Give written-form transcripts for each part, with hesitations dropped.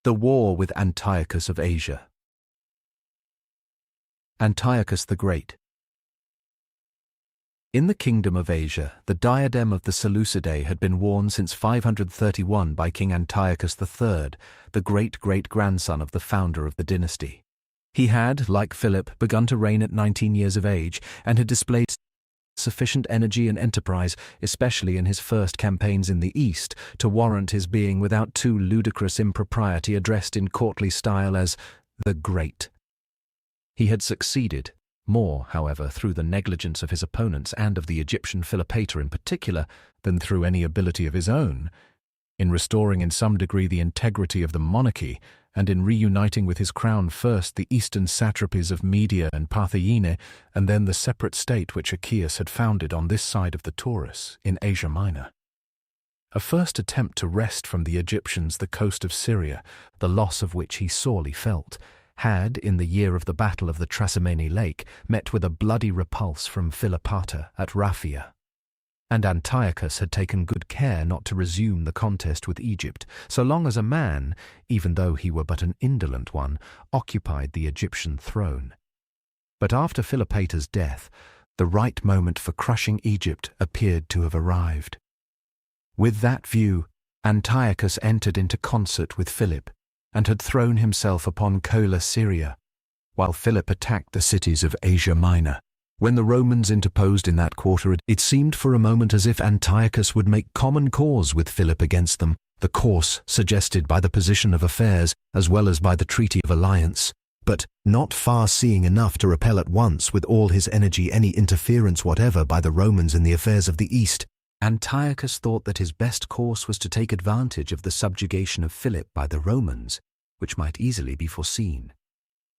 The War with Antiochus of Asia. Antiochus the Great. In the kingdom of Asia, the diadem of the Seleucidae had been worn since 531 by King Antiochus III, the great-great-grandson of the founder of the dynasty. He had, like Philip, begun to reign at 19 years of age and had displayed sufficient energy and enterprise, especially in his first campaigns in the East, to warrant his being without too ludicrous impropriety addressed in courtly style as the Great. He had succeeded, more, however, through the negligence of his opponents and of the Egyptian Philopator in particular, than through any ability of his own, in restoring in some degree the integrity of the monarchy, and in reuniting with his crown first the eastern satrapies of Media and Parthiene, and then the separate state which Achaeus had founded on this side of the Taurus, in Asia Minor. A first attempt to wrest from the Egyptians the coast of Syria, the loss of which he sorely felt, had, in the year of the Battle of the Trasimene Lake, met with a bloody repulse from Philopator at Raphia. And Antiochus had taken good care not to resume the contest with Egypt, so long as a man, even though he were but an indolent one, occupied the Egyptian throne. But after Philopator's death, the right moment for crushing Egypt appeared to have arrived. With that view, Antiochus entered into concert with Philip, and had thrown himself upon Coela Syria, while Philip attacked the cities of Asia Minor. When the Romans interposed in that quarter, it seemed for a moment as if Antiochus would make common cause with Philip against them, the course suggested by the position of affairs as well as by the treaty of alliance, but not far-seeing enough to repel at once with all his energy any interference whatever by the Romans in the affairs of the East. Antiochus thought that his best course was to take advantage of the subjugation of Philip by the Romans, which might easily be foreseen,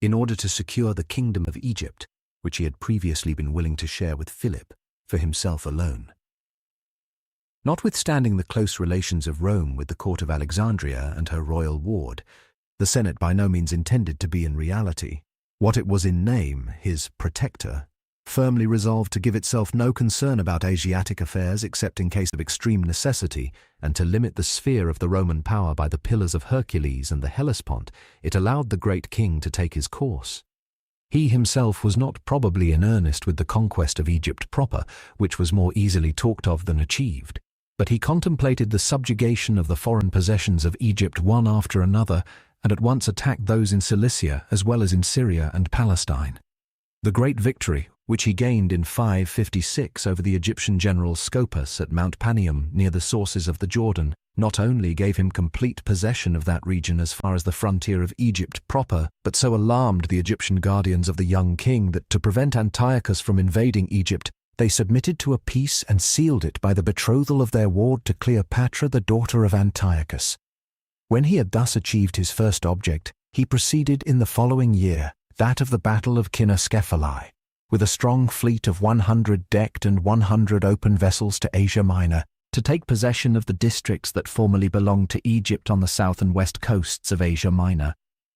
in order to secure the kingdom of Egypt, which he had previously been willing to share with Philip, for himself alone. Notwithstanding the close relations of Rome with the court of Alexandria and her royal ward, the Senate by no means intended to be in reality, what it was in name, his protector, firmly resolved to give itself no concern about Asiatic affairs except in case of extreme necessity, and to limit the sphere of the Roman power by the Pillars of Hercules and the Hellespont, it allowed the great king to take his course. He himself was not probably in earnest with the conquest of Egypt proper, which was more easily talked of than achieved, but he contemplated the subjugation of the foreign possessions of Egypt one after another, and at once attacked those in Cilicia as well as in Syria and Palestine. The great victory, which he gained in 556 over the Egyptian general Scopas at Mount Panium near the sources of the Jordan, not only gave him complete possession of that region as far as the frontier of Egypt proper, but so alarmed the Egyptian guardians of the young king that to prevent Antiochus from invading Egypt, they submitted to a peace and sealed it by the betrothal of their ward to Cleopatra, the daughter of Antiochus. When he had thus achieved his first object, he proceeded in the following year, that of the Battle of Cynoscephalae, with a strong fleet of 100 decked and 100 open vessels to Asia Minor, to take possession of the districts that formerly belonged to Egypt on the south and west coasts of Asia Minor.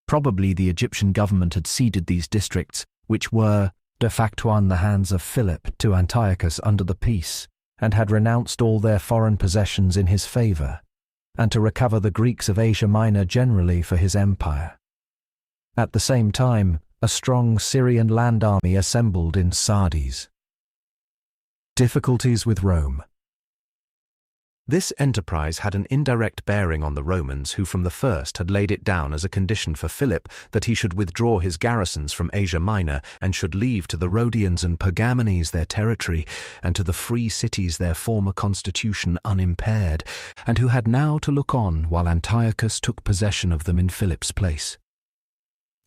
Probably the Egyptian government had ceded these districts, which were de facto in the hands of Philip, to Antiochus under the peace, and had renounced all their foreign possessions in his favour, and to recover the Greeks of Asia Minor generally for his empire. At the same time, a strong Syrian land army assembled in Sardis. Difficulties with Rome. This enterprise had an indirect bearing on the Romans, who from the first had laid it down as a condition for Philip that he should withdraw his garrisons from Asia Minor and should leave to the Rhodians and Pergamenes their territory, and to the free cities their former constitution unimpaired, and who had now to look on while Antiochus took possession of them in Philip's place.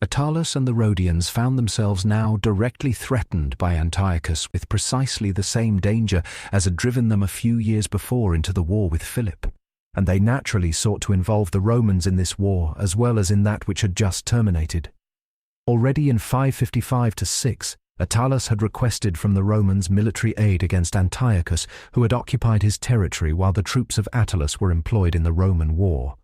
Attalus and the Rhodians found themselves now directly threatened by Antiochus with precisely the same danger as had driven them a few years before into the war with Philip, and they naturally sought to involve the Romans in this war as well as in that which had just terminated. Already in 555-6, Attalus had requested from the Romans military aid against Antiochus, who had occupied his territory while the troops of Attalus were employed in the Roman war.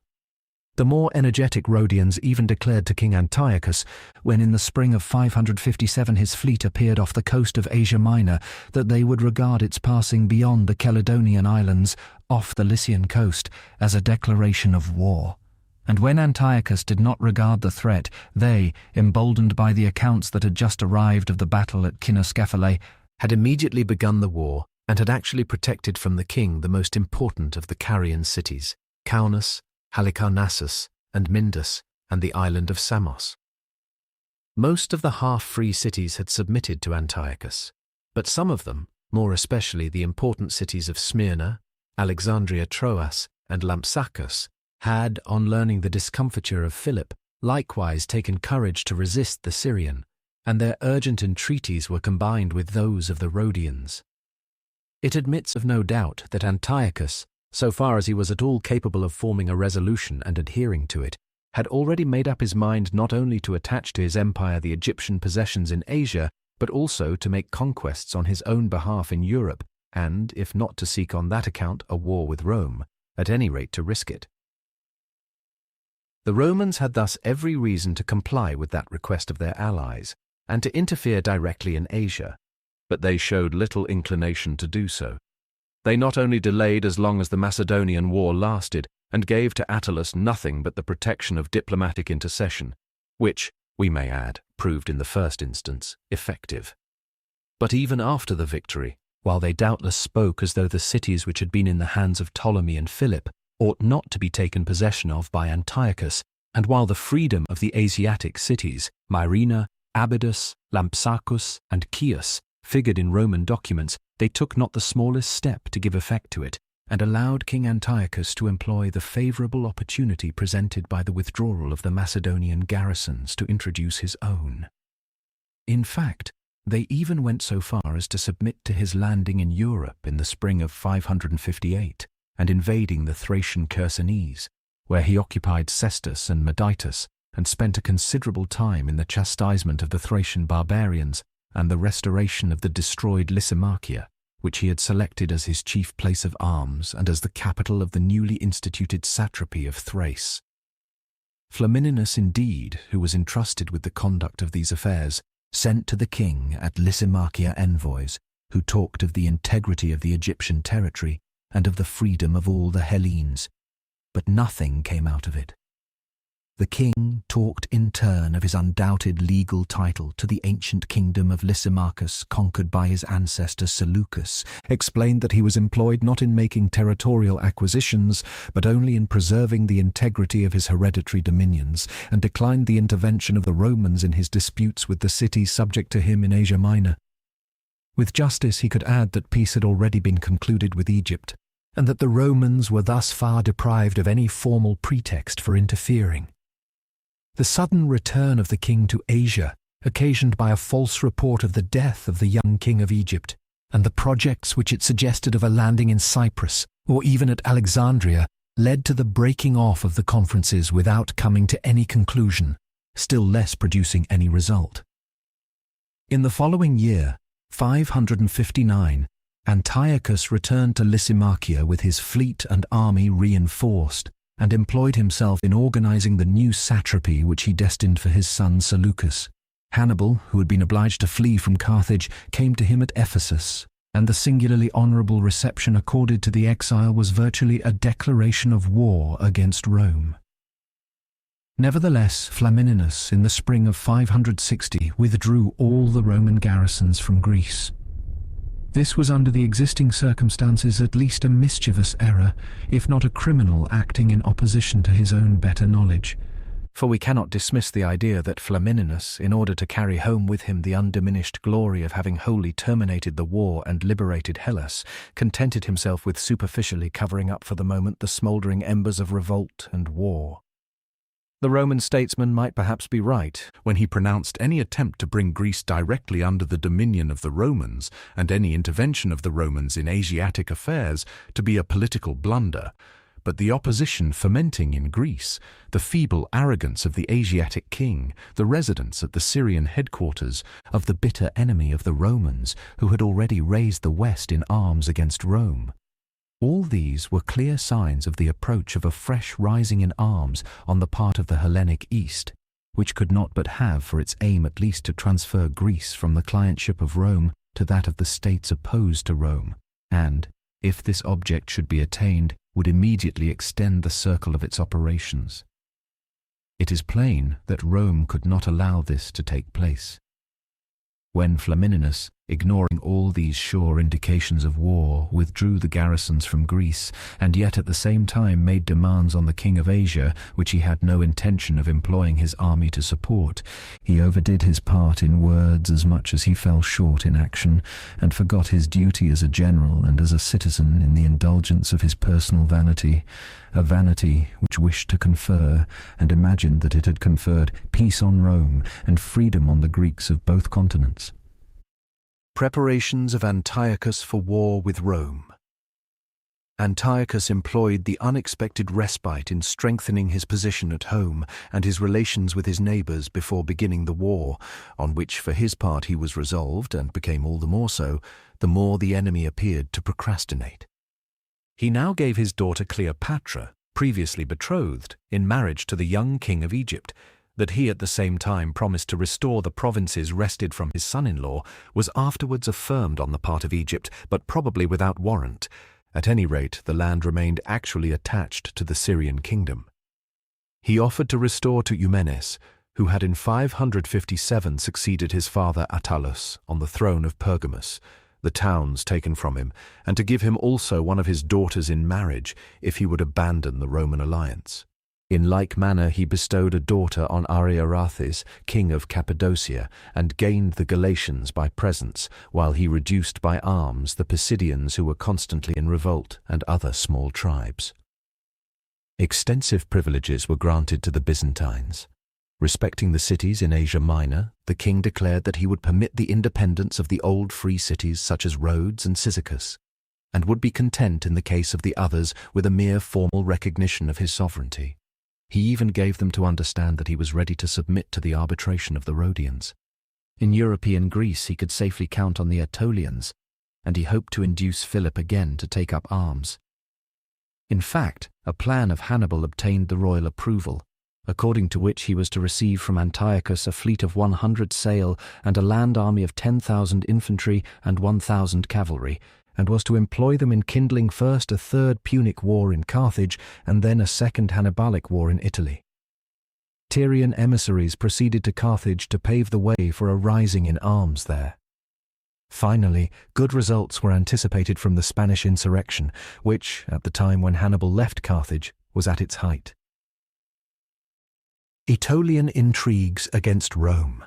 The more energetic Rhodians even declared to King Antiochus, when in the spring of 557 his fleet appeared off the coast of Asia Minor, that they would regard its passing beyond the Caledonian islands, off the Lycian coast, as a declaration of war, And when Antiochus did not regard the threat, they, emboldened by the accounts that had just arrived of the battle at Cynoscephalae, had immediately begun the war and had actually protected from the king the most important of the Carian cities, Caunus, Halicarnassus, and Myndus, and the island of Samos. Most of the half-free cities had submitted to Antiochus, but some of them, more especially the important cities of Smyrna, Alexandria Troas, and Lampsacus, had, on learning the discomfiture of Philip, likewise taken courage to resist the Syrian, and their urgent entreaties were combined with those of the Rhodians. It admits of no doubt that Antiochus, so far as he was at all capable of forming a resolution and adhering to it, had already made up his mind not only to attach to his empire the Egyptian possessions in Asia, but also to make conquests on his own behalf in Europe, and, if not to seek on that account a war with Rome, at any rate to risk it. The Romans had thus every reason to comply with that request of their allies, and to interfere directly in Asia, but they showed little inclination to do so. They not only delayed as long as the Macedonian War lasted, and gave to Attalus nothing but the protection of diplomatic intercession, which, we may add, proved in the first instance effective. But even after the victory, while they doubtless spoke as though the cities which had been in the hands of Ptolemy and Philip ought not to be taken possession of by Antiochus, and while the freedom of the Asiatic cities, Myrina, Abydos, Lampsacus, and Chios, figured in Roman documents, they took not the smallest step to give effect to it, and allowed King Antiochus to employ the favourable opportunity presented by the withdrawal of the Macedonian garrisons to introduce his own. In fact, they even went so far as to submit to his landing in Europe in the spring of 558 and invading the Thracian Chersonese, where he occupied Cestus and Meditus and spent a considerable time in the chastisement of the Thracian barbarians and the restoration of the destroyed Lysimachia, which he had selected as his chief place of arms and as the capital of the newly instituted satrapy of Thrace. Flamininus, indeed, who was entrusted with the conduct of these affairs, sent to the king at Lysimachia envoys, who talked of the integrity of the Egyptian territory and of the freedom of all the Hellenes, but nothing came out of it. The king talked in turn of his undoubted legal title to the ancient kingdom of Lysimachus conquered by his ancestor Seleucus, explained that he was employed not in making territorial acquisitions, but only in preserving the integrity of his hereditary dominions, and declined the intervention of the Romans in his disputes with the cities subject to him in Asia Minor. With justice he could add that peace had already been concluded with Egypt, and that the Romans were thus far deprived of any formal pretext for interfering. The sudden return of the king to Asia, occasioned by a false report of the death of the young king of Egypt, and the projects which it suggested of a landing in Cyprus, or even at Alexandria, led to the breaking off of the conferences without coming to any conclusion, still less producing any result. In the following year, 559, Antiochus returned to Lysimachia with his fleet and army reinforced, and employed himself in organizing the new satrapy which he destined for his son Seleucus. Hannibal, who had been obliged to flee from Carthage, came to him at Ephesus, and the singularly honourable reception accorded to the exile was virtually a declaration of war against Rome. Nevertheless, Flamininus, in the spring of 560, withdrew all the Roman garrisons from Greece. This was under the existing circumstances at least a mischievous error, if not a criminal acting in opposition to his own better knowledge. For we cannot dismiss the idea that Flamininus, in order to carry home with him the undiminished glory of having wholly terminated the war and liberated Hellas, contented himself with superficially covering up for the moment the smouldering embers of revolt and war. The Roman statesman might perhaps be right when he pronounced any attempt to bring Greece directly under the dominion of the Romans and any intervention of the Romans in Asiatic affairs to be a political blunder, but the opposition fermenting in Greece, the feeble arrogance of the Asiatic king, the residence at the Syrian headquarters of the bitter enemy of the Romans who had already raised the West in arms against Rome, all these were clear signs of the approach of a fresh rising in arms on the part of the Hellenic East, which could not but have for its aim at least to transfer Greece from the clientship of Rome to that of the states opposed to Rome, and, if this object should be attained, would immediately extend the circle of its operations. It is plain that Rome could not allow this to take place. When Flamininus, ignoring all these sure indications of war, withdrew the garrisons from Greece, and yet at the same time made demands on the king of Asia, which he had no intention of employing his army to support, he overdid his part in words as much as he fell short in action, and forgot his duty as a general and as a citizen in the indulgence of his personal vanity, a vanity which wished to confer, and imagined that it had conferred peace on Rome and freedom on the Greeks of both continents. Preparations of Antiochus for war with Rome. Antiochus employed the unexpected respite in strengthening his position at home and his relations with his neighbours before beginning the war, on which for his part he was resolved, and became all the more so, the more the enemy appeared to procrastinate. He now gave his daughter Cleopatra, previously betrothed, in marriage to the young king of Egypt. That he at the same time promised to restore the provinces wrested from his son-in-law was afterwards affirmed on the part of Egypt, but probably without warrant. At any rate, the land remained actually attached to the Syrian kingdom. He offered to restore to Eumenes, who had in 557 succeeded his father Attalus on the throne of Pergamus, the towns taken from him, and to give him also one of his daughters in marriage if he would abandon the Roman alliance. In like manner he bestowed a daughter on Ariarathes, king of Cappadocia, and gained the Galatians by presents, while he reduced by arms the Pisidians who were constantly in revolt, and other small tribes. Extensive privileges were granted to the Byzantines. Respecting the cities in Asia Minor, the king declared that he would permit the independence of the old free cities such as Rhodes and Cyzicus, and would be content in the case of the others with a mere formal recognition of his sovereignty. He even gave them to understand that he was ready to submit to the arbitration of the Rhodians. In European Greece he could safely count on the Aetolians, and he hoped to induce Philip again to take up arms. In fact, a plan of Hannibal obtained the royal approval, according to which he was to receive from Antiochus a fleet of 100 sail and a land army of 10,000 infantry and 1,000 cavalry, and was to employ them in kindling first a third Punic war in Carthage and then a second Hannibalic war in Italy. Tyrian emissaries proceeded to Carthage to pave the way for a rising in arms there. Finally, good results were anticipated from the Spanish insurrection, which, at the time when Hannibal left Carthage, was at its height. Aetolian intrigues against Rome.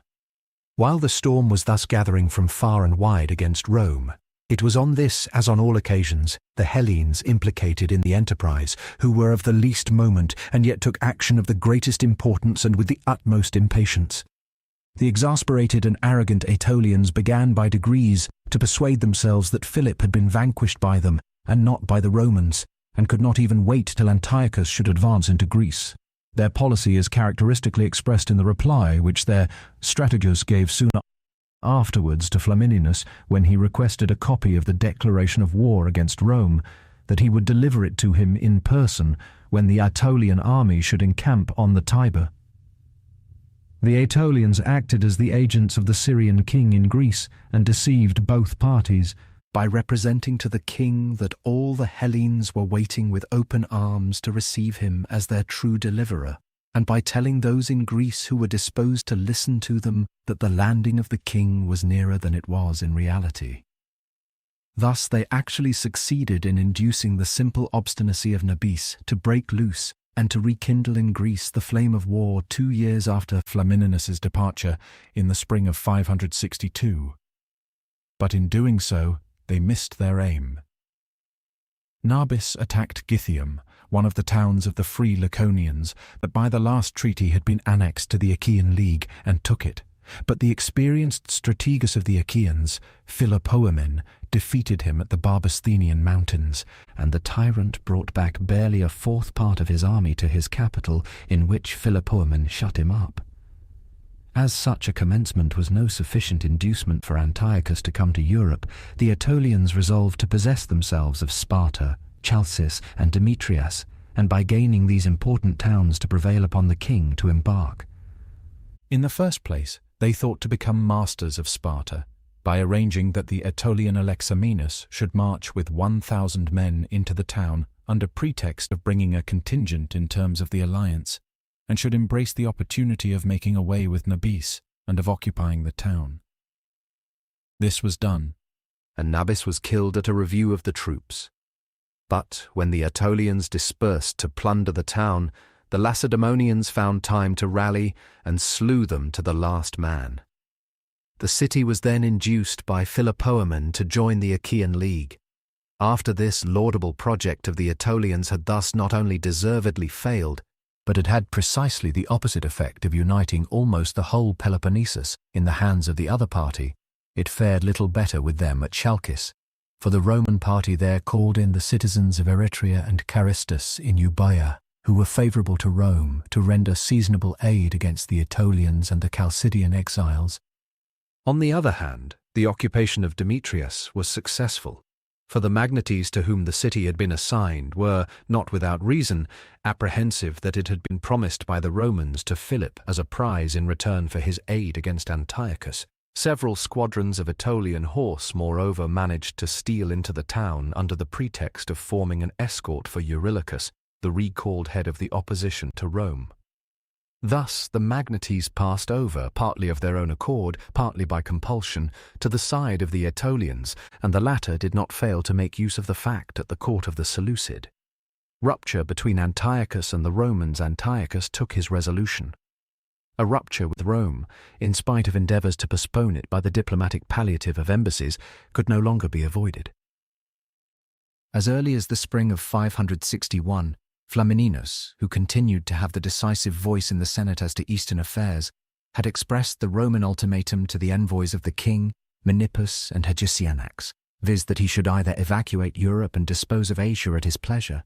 While the storm was thus gathering from far and wide against Rome, it was on this, as on all occasions, the Hellenes implicated in the enterprise, who were of the least moment and yet took action of the greatest importance and with the utmost impatience. The exasperated and arrogant Aetolians began by degrees to persuade themselves that Philip had been vanquished by them and not by the Romans, and could not even wait till Antiochus should advance into Greece. Their policy is characteristically expressed in the reply which their strategist gave soon afterwards to Flamininus when he requested a copy of the declaration of war against Rome, that he would deliver it to him in person when the Aetolian army should encamp on the Tiber. The Aetolians acted as the agents of the Syrian king in Greece and deceived both parties by representing to the king that all the Hellenes were waiting with open arms to receive him as their true deliverer, and by telling those in Greece who were disposed to listen to them that the landing of the king was nearer than it was in reality. Thus they actually succeeded in inducing the simple obstinacy of Nabis to break loose and to rekindle in Greece the flame of war 2 years after Flamininus's departure in the spring of 562. But in doing so, they missed their aim. Nabis attacked Gythium, one of the towns of the Free Laconians, that by the last treaty had been annexed to the Achaean League, and took it. But the experienced strategist of the Achaeans, Philopoemen, defeated him at the Barbasthenian mountains, and the tyrant brought back barely a fourth part of his army to his capital, in which Philopoemen shut him up. As such a commencement was no sufficient inducement for Antiochus to come to Europe, the Aetolians resolved to possess themselves of Sparta, Chalcis, and Demetrias, and by gaining these important towns to prevail upon the king to embark. In the first place, they thought to become masters of Sparta, by arranging that the Aetolian Alexamenus should march with 1,000 men into the town under pretext of bringing a contingent in terms of the alliance. and should embrace the opportunity of making away with Nabis and of occupying the town. This was done, and Nabis was killed at a review of the troops. But when the Aetolians dispersed to plunder the town, the Lacedaemonians found time to rally and slew them to the last man. The city was then induced by Philopoemen to join the Achaean League. After this laudable project of the Aetolians had thus not only deservedly failed, but it had precisely the opposite effect of uniting almost the whole Peloponnesus in the hands of the other party, it fared little better with them at Chalcis, for the Roman party there called in the citizens of Eretria and Carystus in Euboea, who were favourable to Rome, to render seasonable aid against the Aetolians and the Chalcidian exiles. On the other hand, the occupation of Demetrius was successful, for the magnates to whom the city had been assigned were, not without reason, apprehensive that it had been promised by the Romans to Philip as a prize in return for his aid against Antiochus. Several squadrons of Aetolian horse, moreover, managed to steal into the town under the pretext of forming an escort for Eurylochus, the recalled head of the opposition to Rome. Thus the magnates passed over, partly of their own accord, partly by compulsion, to the side of the Aetolians, and the latter did not fail to make use of the fact at the court of the Seleucid. Rupture between Antiochus and the Romans. Antiochus took his resolution. A rupture with Rome, in spite of endeavours to postpone it by the diplomatic palliative of embassies, could no longer be avoided. As early as the spring of 561, Flamininus, who continued to have the decisive voice in the Senate as to Eastern affairs, had expressed the Roman ultimatum to the envoys of the king, Menippus and Hegesianax, viz. That he should either evacuate Europe and dispose of Asia at his pleasure,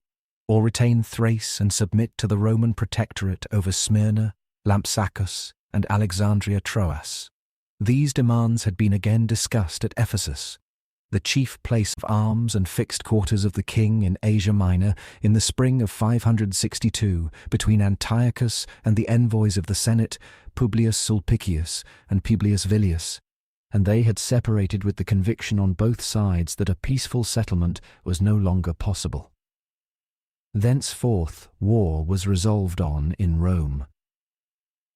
or retain Thrace and submit to the Roman protectorate over Smyrna, Lampsacus, and Alexandria Troas. These demands had been again discussed at Ephesus, the chief place of arms and fixed quarters of the king in Asia Minor, in the spring of 562, between Antiochus and the envoys of the Senate, Publius Sulpicius and Publius Villius, and they had separated with the conviction on both sides that a peaceful settlement was no longer possible. Thenceforth war was resolved on in Rome.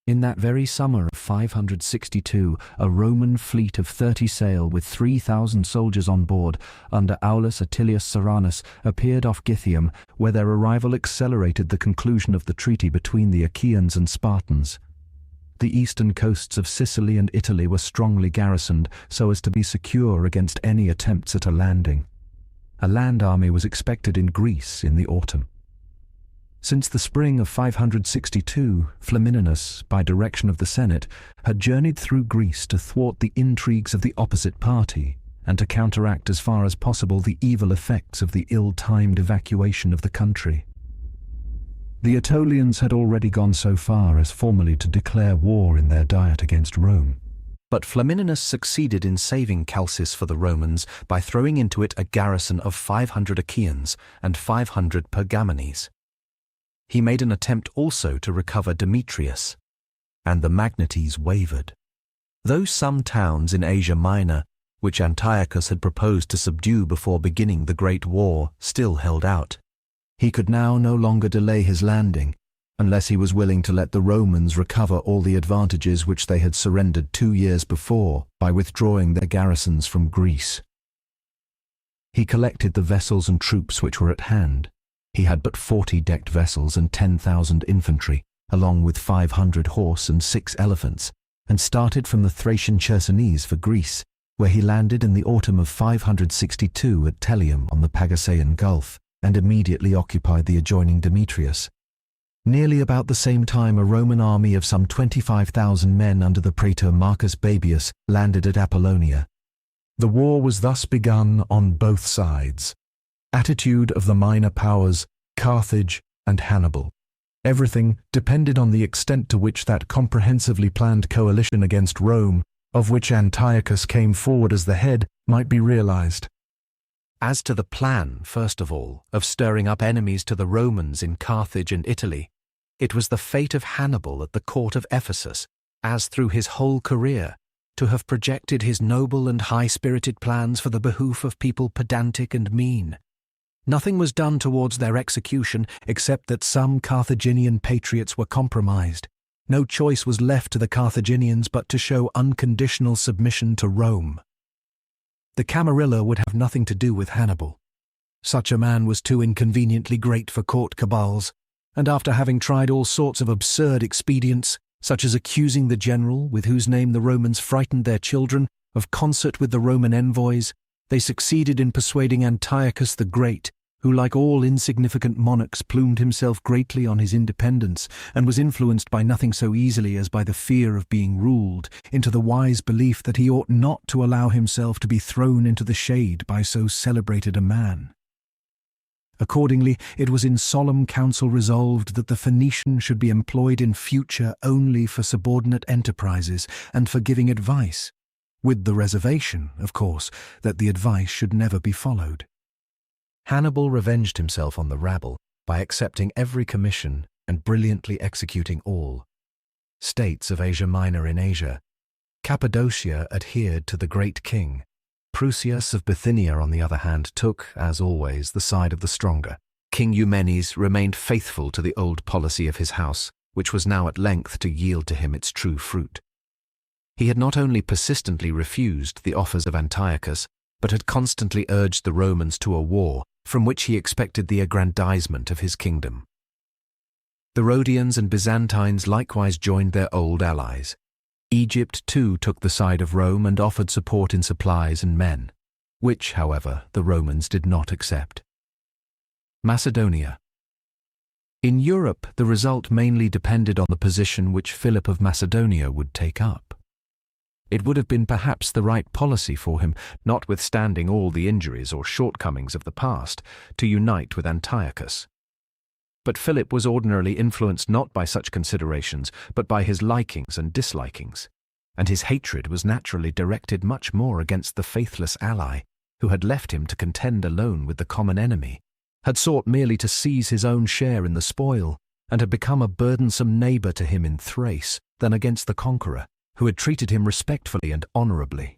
In that very summer of 562, a Roman fleet of 30 sail with 3,000 soldiers on board, under Aulus Atilius Serranus, appeared off Gythium, where their arrival accelerated the conclusion of the treaty between the Achaeans and Spartans. The eastern coasts of Sicily and Italy were strongly garrisoned, so as to be secure against any attempts at a landing. A land army was expected in Greece in the autumn. Since the spring of 562, Flamininus, by direction of the Senate, had journeyed through Greece to thwart the intrigues of the opposite party, and to counteract as far as possible the evil effects of the ill-timed evacuation of the country. The Aetolians had already gone so far as formally to declare war in their diet against Rome. But Flamininus succeeded in saving Chalcis for the Romans by throwing into it a garrison of 500 Achaeans and 500 Pergamenes. He made an attempt also to recover Demetrius, and the magnates wavered. Though some towns in Asia Minor, which Antiochus had proposed to subdue before beginning the Great War, still held out, he could now no longer delay his landing, unless he was willing to let the Romans recover all the advantages which they had surrendered 2 years before by withdrawing their garrisons from Greece. He collected the vessels and troops which were at hand. He had but 40 decked vessels and 10,000 infantry, along with 500 horse and 6 elephants, and started from the Thracian Chersonese for Greece, where he landed in the autumn of 562 at Tellium on the Pagasaean Gulf, and immediately occupied the adjoining Demetrius. Nearly about the same time, a Roman army of some 25,000 men under the praetor Marcus Baebius landed at Apollonia. The war was thus begun on both sides. Attitude of the minor powers, Carthage and Hannibal. Everything depended on the extent to which that comprehensively planned coalition against Rome, of which Antiochus came forward as the head, might be realized. As to the plan, first of all, of stirring up enemies to the Romans in Carthage and Italy, it was the fate of Hannibal at the court of Ephesus, as through his whole career, to have projected his noble and high-spirited plans for the behoof of people pedantic and mean. Nothing was done towards their execution except that some Carthaginian patriots were compromised. No choice was left to the Carthaginians but to show unconditional submission to Rome. The Camarilla would have nothing to do with Hannibal. Such a man was too inconveniently great for court cabals, and after having tried all sorts of absurd expedients, such as accusing the general, with whose name the Romans frightened their children, of concert with the Roman envoys, they succeeded in persuading Antiochus the Great, who like all insignificant monarchs plumed himself greatly on his independence and was influenced by nothing so easily as by the fear of being ruled, into the wise belief that he ought not to allow himself to be thrown into the shade by so celebrated a man. Accordingly, it was in solemn council resolved that the Phoenician should be employed in future only for subordinate enterprises and for giving advice, with the reservation, of course, that the advice should never be followed. Hannibal revenged himself on the rabble by accepting every commission and brilliantly executing all. States of Asia Minor in Asia. Cappadocia adhered to the great king. Prusias of Bithynia, on the other hand, took, as always, the side of the stronger. King Eumenes remained faithful to the old policy of his house, which was now at length to yield to him its true fruit. He had not only persistently refused the offers of Antiochus, but had constantly urged the Romans to a war from which he expected the aggrandizement of his kingdom. The Rhodians and Byzantines likewise joined their old allies. Egypt too took the side of Rome and offered support in supplies and men, which, however, the Romans did not accept. Macedonia. In Europe, the result mainly depended on the position which Philip of Macedonia would take up. It would have been perhaps the right policy for him, notwithstanding all the injuries or shortcomings of the past, to unite with Antiochus. But Philip was ordinarily influenced not by such considerations, but by his likings and dislikings, and his hatred was naturally directed much more against the faithless ally, who had left him to contend alone with the common enemy, had sought merely to seize his own share in the spoil, and had become a burdensome neighbour to him in Thrace, than against the conqueror, who had treated him respectfully and honourably.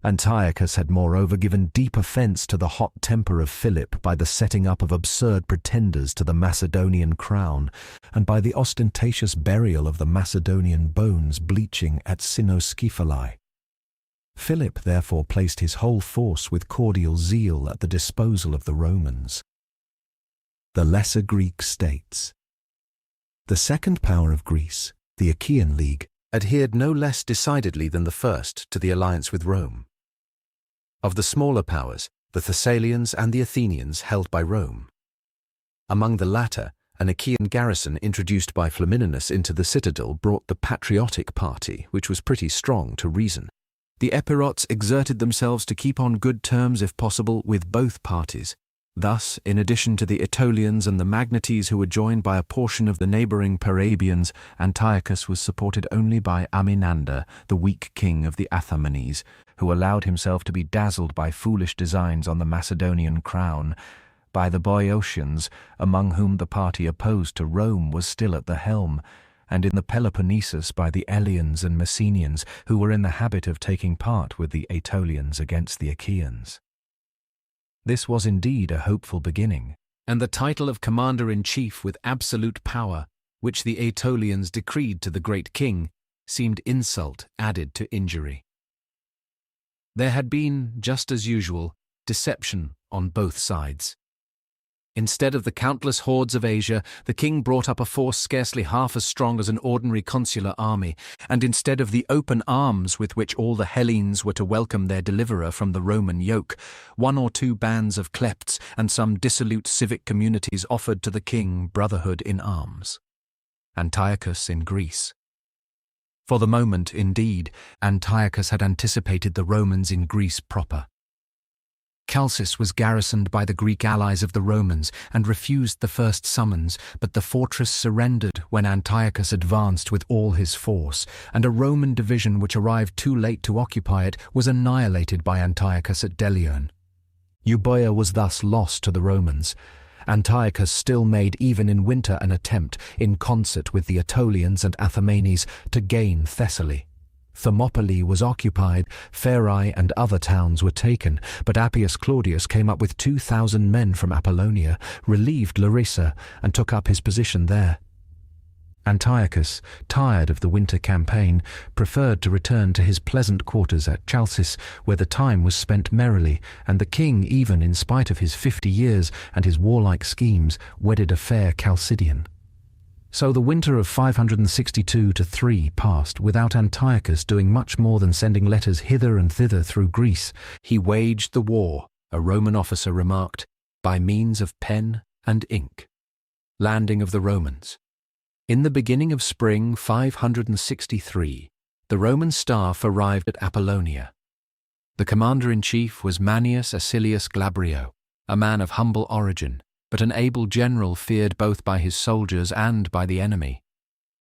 Antiochus had moreover given deep offence to the hot temper of Philip by the setting up of absurd pretenders to the Macedonian crown, and by the ostentatious burial of the Macedonian bones bleaching at Cynoscephalae. Philip therefore placed his whole force with cordial zeal at the disposal of the Romans. The lesser Greek states. The second power of Greece, the Achaean League, adhered no less decidedly than the first to the alliance with Rome. Of the smaller powers, the Thessalians and the Athenians held by Rome. Among the latter, an Achaean garrison introduced by Flamininus into the citadel brought the patriotic party, which was pretty strong, to reason. The Epirots exerted themselves to keep on good terms, if possible, with both parties. Thus, in addition to the Aetolians and the Magnetes, who were joined by a portion of the neighbouring Parabians, Antiochus was supported only by Aminander, the weak king of the Athamenes, who allowed himself to be dazzled by foolish designs on the Macedonian crown, by the Boeotians, among whom the party opposed to Rome was still at the helm, and in the Peloponnesus by the Eleans and Messenians, who were in the habit of taking part with the Aetolians against the Achaeans. This was indeed a hopeful beginning, and the title of commander-in-chief with absolute power, which the Aetolians decreed to the great king, seemed insult added to injury. There had been, just as usual, deception on both sides. Instead of the countless hordes of Asia, the king brought up a force scarcely half as strong as an ordinary consular army, and instead of the open arms with which all the Hellenes were to welcome their deliverer from the Roman yoke, one or two bands of klepts and some dissolute civic communities offered to the king brotherhood in arms. Antiochus in Greece. For the moment, indeed, Antiochus had anticipated the Romans in Greece proper. Chalcis was garrisoned by the Greek allies of the Romans and refused the first summons, but the fortress surrendered when Antiochus advanced with all his force, and a Roman division which arrived too late to occupy it was annihilated by Antiochus at Delione. Euboea was thus lost to the Romans. Antiochus still made even in winter an attempt, in concert with the Aetolians and Athamenes, to gain Thessaly. Thermopylae was occupied, Pherae and other towns were taken, but Appius Claudius came up with 2,000 men from Apollonia, relieved Larissa, and took up his position there. Antiochus, tired of the winter campaign, preferred to return to his pleasant quarters at Chalcis, where the time was spent merrily, and the king, even in spite of his 50 years and his warlike schemes, wedded a fair Chalcidian. So the winter of 562–3 passed without Antiochus doing much more than sending letters hither and thither through Greece. He waged the war, a Roman officer remarked, by means of pen and ink. Landing of the Romans. In the beginning of spring 563, the Roman staff arrived at Apollonia. The commander-in-chief was Manius Acilius Glabrio, a man of humble origin, but an able general feared both by his soldiers and by the enemy.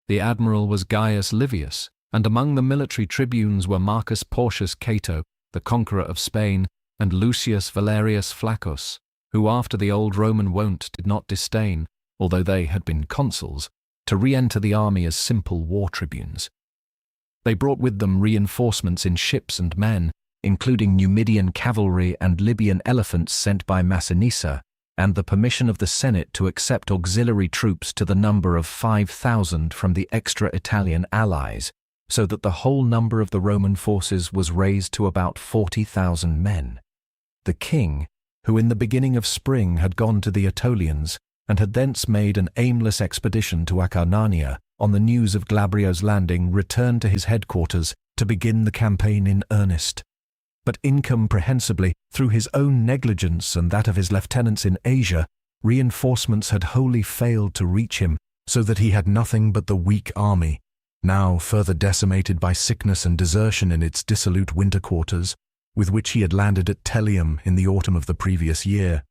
The admiral was Gaius Livius, and among the military tribunes were Marcus Porcius Cato, the conqueror of Spain, and Lucius Valerius Flaccus, who after the old Roman wont did not disdain, although they had been consuls, to re-enter the army as simple war tribunes. They brought with them reinforcements in ships and men, including Numidian cavalry and Libyan elephants sent by Massinissa, and the permission of the Senate to accept auxiliary troops to the number of 5,000 from the extra-Italian allies, so that the whole number of the Roman forces was raised to about 40,000 men. The king, who in the beginning of spring had gone to the Aetolians, and had thence made an aimless expedition to Acarnania, on the news of Glabrio's landing returned to his headquarters to begin the campaign in earnest. But incomprehensibly, through his own negligence and that of his lieutenants in Asia, reinforcements had wholly failed to reach him, so that he had nothing but the weak army, now further decimated by sickness and desertion in its dissolute winter quarters, with which he had landed at Tellium in the autumn of the previous year.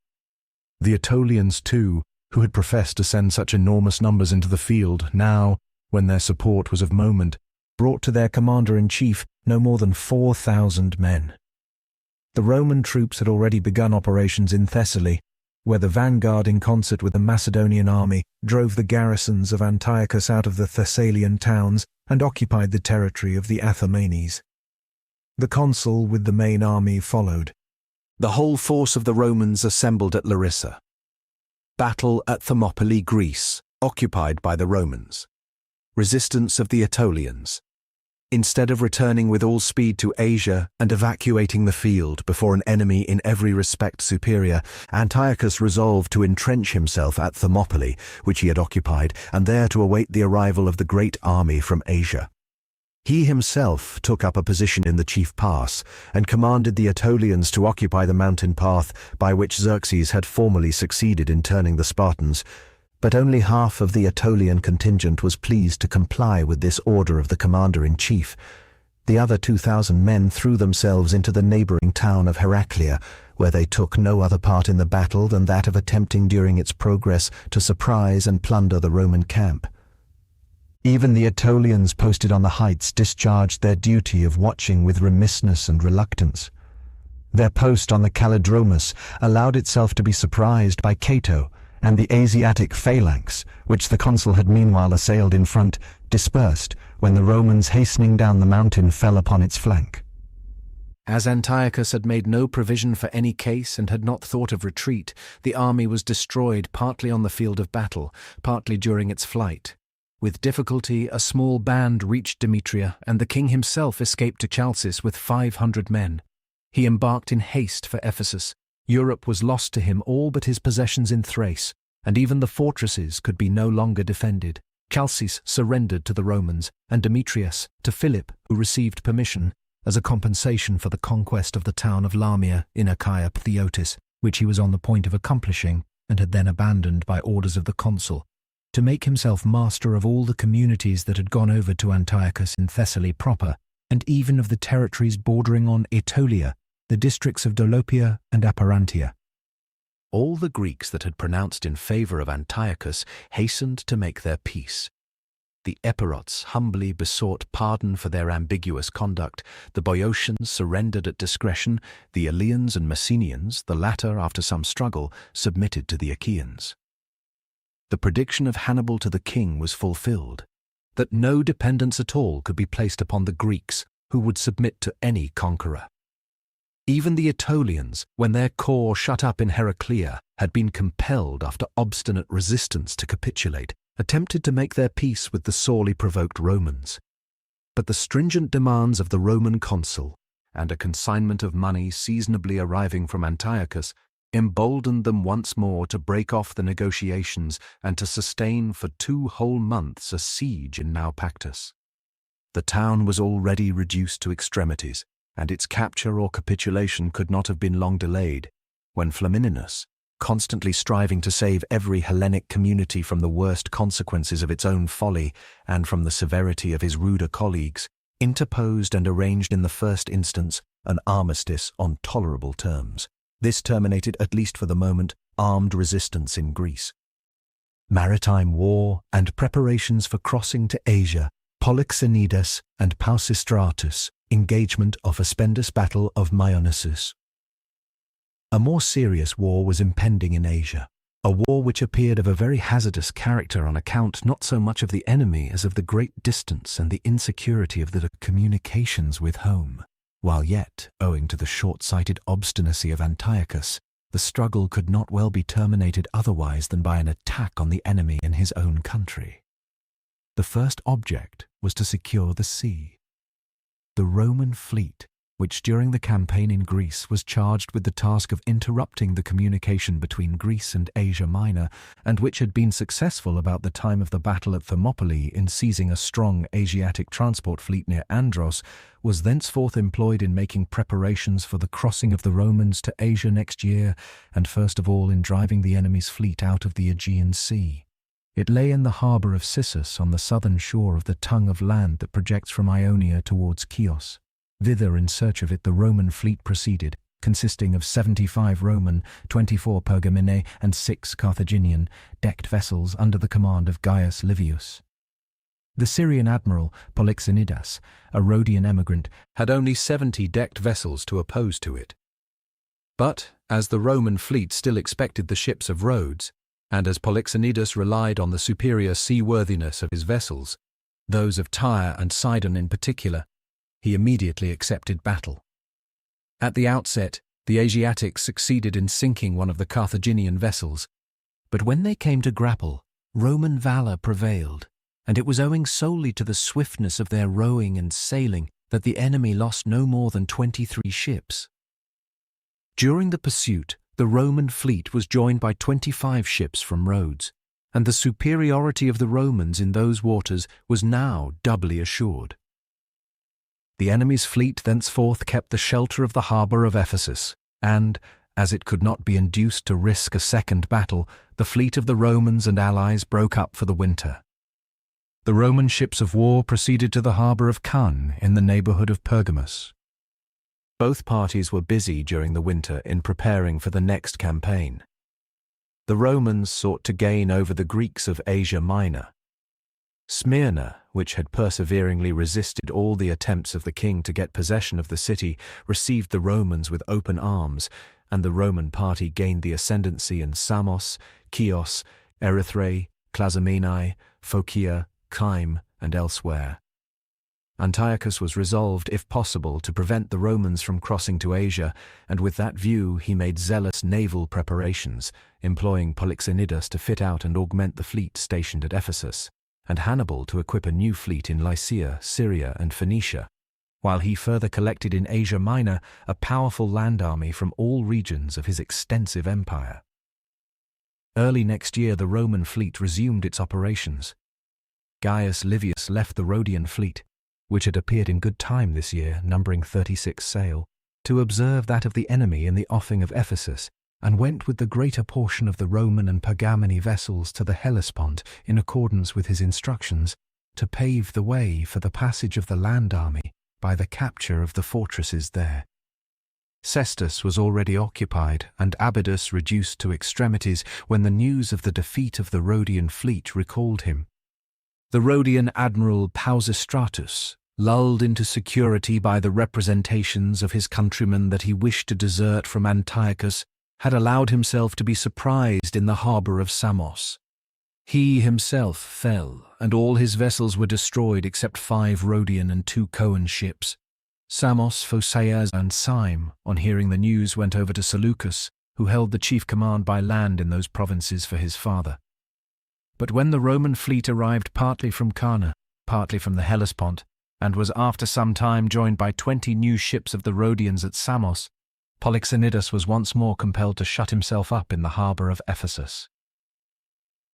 The Aetolians, too, who had professed to send such enormous numbers into the field, now, when their support was of moment, brought to their commander-in-chief no more than 4,000 men. The Roman troops had already begun operations in Thessaly, where the vanguard in concert with the Macedonian army drove the garrisons of Antiochus out of the Thessalian towns and occupied the territory of the Athamenes. The consul with the main army followed. The whole force of the Romans assembled at Larissa. Battle at Thermopylae, Greece, occupied by the Romans. Resistance of the Aetolians. Instead of returning with all speed to Asia and evacuating the field before an enemy in every respect superior, Antiochus resolved to entrench himself at Thermopylae, which he had occupied, and there to await the arrival of the great army from Asia. He himself took up a position in the chief pass, and commanded the Aetolians to occupy the mountain path by which Xerxes had formerly succeeded in turning the Spartans, but only half of the Aetolian contingent was pleased to comply with this order of the commander-in-chief. The other 2,000 men threw themselves into the neighbouring town of Heraclea, where they took no other part in the battle than that of attempting during its progress to surprise and plunder the Roman camp. Even the Aetolians posted on the heights discharged their duty of watching with remissness and reluctance. Their post on the Calidromus allowed itself to be surprised by Cato, and the Asiatic phalanx, which the consul had meanwhile assailed in front, dispersed when the Romans hastening down the mountain fell upon its flank. As Antiochus had made no provision for any case and had not thought of retreat, the army was destroyed partly on the field of battle, partly during its flight. With difficulty, a small band reached Demetria, and the king himself escaped to Chalcis with 500 men. He embarked in haste for Ephesus. Europe was lost to him, all but his possessions in Thrace, and even the fortresses could be no longer defended. Chalcis surrendered to the Romans, and Demetrius to Philip, who received permission, as a compensation for the conquest of the town of Lamia in Achaia Pthiotis, which he was on the point of accomplishing, and had then abandoned by orders of the consul, to make himself master of all the communities that had gone over to Antiochus in Thessaly proper, and even of the territories bordering on Aetolia, the districts of Dolopia and Aparantia. All the Greeks that had pronounced in favour of Antiochus hastened to make their peace. The Epirots humbly besought pardon for their ambiguous conduct, the Boeotians surrendered at discretion, the Eleans and Messenians, the latter after some struggle, submitted to the Achaeans. The prediction of Hannibal to the king was fulfilled, that no dependence at all could be placed upon the Greeks, who would submit to any conqueror. Even the Aetolians, when their corps shut up in Heraclea had been compelled after obstinate resistance to capitulate, attempted to make their peace with the sorely provoked Romans. But the stringent demands of the Roman consul and a consignment of money seasonably arriving from Antiochus emboldened them once more to break off the negotiations and to sustain for 2 whole months a siege in Naupactus. The town was already reduced to extremities, and its capture or capitulation could not have been long delayed, when Flamininus, constantly striving to save every Hellenic community from the worst consequences of its own folly and from the severity of his ruder colleagues, interposed and arranged in the first instance an armistice on tolerable terms. This terminated, at least for the moment, armed resistance in Greece. Maritime war and preparations for crossing to Asia, Polyxenidas and Pausistratus, engagement of Aspendus, battle of Myonassus. A more serious war was impending in Asia, a war which appeared of a very hazardous character on account not so much of the enemy as of the great distance and the insecurity of the communications with home. While yet, owing to the short-sighted obstinacy of Antiochus, the struggle could not well be terminated otherwise than by an attack on the enemy in his own country. The first object was to secure the sea. The Roman fleet, which during the campaign in Greece was charged with the task of interrupting the communication between Greece and Asia Minor, and which had been successful about the time of the battle at Thermopylae in seizing a strong Asiatic transport fleet near Andros, was thenceforth employed in making preparations for the crossing of the Romans to Asia next year, and first of all in driving the enemy's fleet out of the Aegean Sea. It lay in the harbour of Sissus on the southern shore of the tongue of land that projects from Ionia towards Chios. Thither in search of it the Roman fleet proceeded, consisting of 75 Roman, 24 Pergamene and 6 Carthaginian, decked vessels under the command of Gaius Livius. The Syrian admiral, Polyxenidas, a Rhodian emigrant, had only 70 decked vessels to oppose to it. But, as the Roman fleet still expected the ships of Rhodes, and as Polyxenidas relied on the superior seaworthiness of his vessels, those of Tyre and Sidon in particular, he immediately accepted battle. At the outset, the Asiatics succeeded in sinking one of the Carthaginian vessels, but when they came to grapple, Roman valour prevailed, and it was owing solely to the swiftness of their rowing and sailing that the enemy lost no more than 23 ships. During the pursuit, the Roman fleet was joined by 25 ships from Rhodes, and the superiority of the Romans in those waters was now doubly assured. The enemy's fleet thenceforth kept the shelter of the harbour of Ephesus, and, as it could not be induced to risk a second battle, the fleet of the Romans and allies broke up for the winter. The Roman ships of war proceeded to the harbour of Cannes in the neighbourhood of Pergamus. Both parties were busy during the winter in preparing for the next campaign. The Romans sought to gain over the Greeks of Asia Minor. Smyrna, which had perseveringly resisted all the attempts of the king to get possession of the city, received the Romans with open arms, and the Roman party gained the ascendancy in Samos, Chios, Erythrae, Clazomenae, Phocia, Kyme, and elsewhere. Antiochus was resolved, if possible, to prevent the Romans from crossing to Asia, and with that view he made zealous naval preparations, employing Polyxenidas to fit out and augment the fleet stationed at Ephesus, and Hannibal to equip a new fleet in Lycia, Syria, and Phoenicia, while he further collected in Asia Minor a powerful land army from all regions of his extensive empire. Early next year the Roman fleet resumed its operations. Gaius Livius left the Rhodian fleet, which had appeared in good time this year, numbering 36 sail, to observe that of the enemy in the offing of Ephesus, and went with the greater portion of the Roman and Pergamene vessels to the Hellespont in accordance with his instructions, to pave the way for the passage of the land army by the capture of the fortresses there. Cestus was already occupied and Abydos reduced to extremities when the news of the defeat of the Rhodian fleet recalled him. The Rhodian admiral Pausistratus, lulled into security by the representations of his countrymen that he wished to desert from Antiochus, had allowed himself to be surprised in the harbour of Samos. He himself fell, and all his vessels were destroyed except 5 Rhodian and 2 Coan ships. Samos, Phocaeus, and Syme, on hearing the news, went over to Seleucus, who held the chief command by land in those provinces for his father. But when the Roman fleet arrived partly from Cana, partly from the Hellespont, and was after some time joined by 20 new ships of the Rhodians at Samos, Polixenidas was once more compelled to shut himself up in the harbour of Ephesus.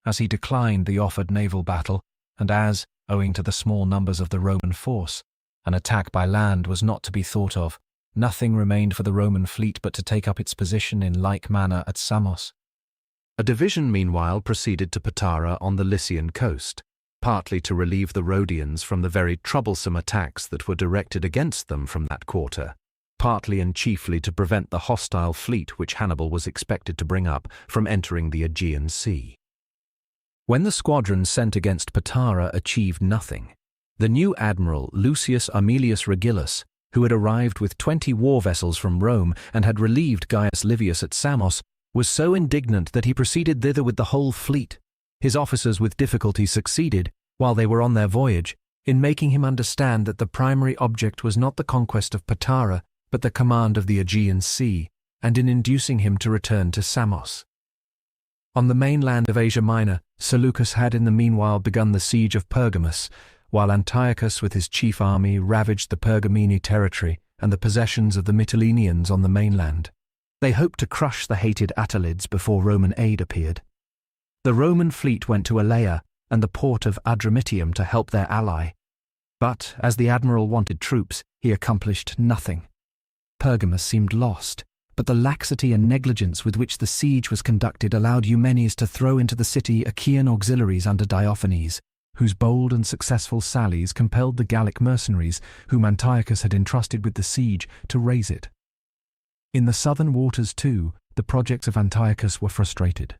As he declined the offered naval battle, and as, owing to the small numbers of the Roman force, an attack by land was not to be thought of, nothing remained for the Roman fleet but to take up its position in like manner at Samos. A division meanwhile proceeded to Patara on the Lycian coast, partly to relieve the Rhodians from the very troublesome attacks that were directed against them from that quarter, partly and chiefly to prevent the hostile fleet which Hannibal was expected to bring up from entering the Aegean Sea. When the squadron sent against Patara achieved nothing, the new admiral Lucius Aemilius Regillus, who had arrived with 20 war vessels from Rome and had relieved Gaius Livius at Samos, was so indignant that he proceeded thither with the whole fleet. His officers with difficulty succeeded, while they were on their voyage, in making him understand that the primary object was not the conquest of Patara, but the command of the Aegean Sea, and in inducing him to return to Samos. On the mainland of Asia Minor, Seleucus had in the meanwhile begun the siege of Pergamus, while Antiochus with his chief army ravaged the Pergamene territory and the possessions of the Mytileneans on the mainland. They hoped to crush the hated Attalids before Roman aid appeared. The Roman fleet went to Elaea and the port of Adramyttium to help their ally. But, as the admiral wanted troops, he accomplished nothing. Pergamus seemed lost, but the laxity and negligence with which the siege was conducted allowed Eumenes to throw into the city Achaean auxiliaries under Diophanes, whose bold and successful sallies compelled the Gallic mercenaries, whom Antiochus had entrusted with the siege, to raise it. In the southern waters, too, the projects of Antiochus were frustrated.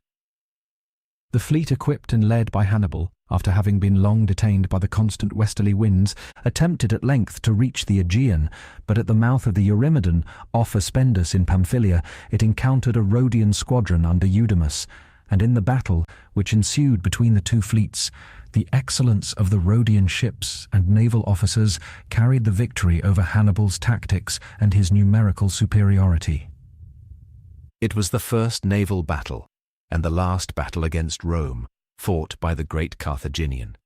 The fleet equipped and led by Hannibal, after having been long detained by the constant westerly winds, attempted at length to reach the Aegean, but at the mouth of the Eurymedon, off Aspendus in Pamphylia, it encountered a Rhodian squadron under Eudemus, and in the battle, which ensued between the two fleets, the excellence of the Rhodian ships and naval officers carried the victory over Hannibal's tactics and his numerical superiority. It was the first naval battle, and the last battle against Rome, fought by the great Carthaginian.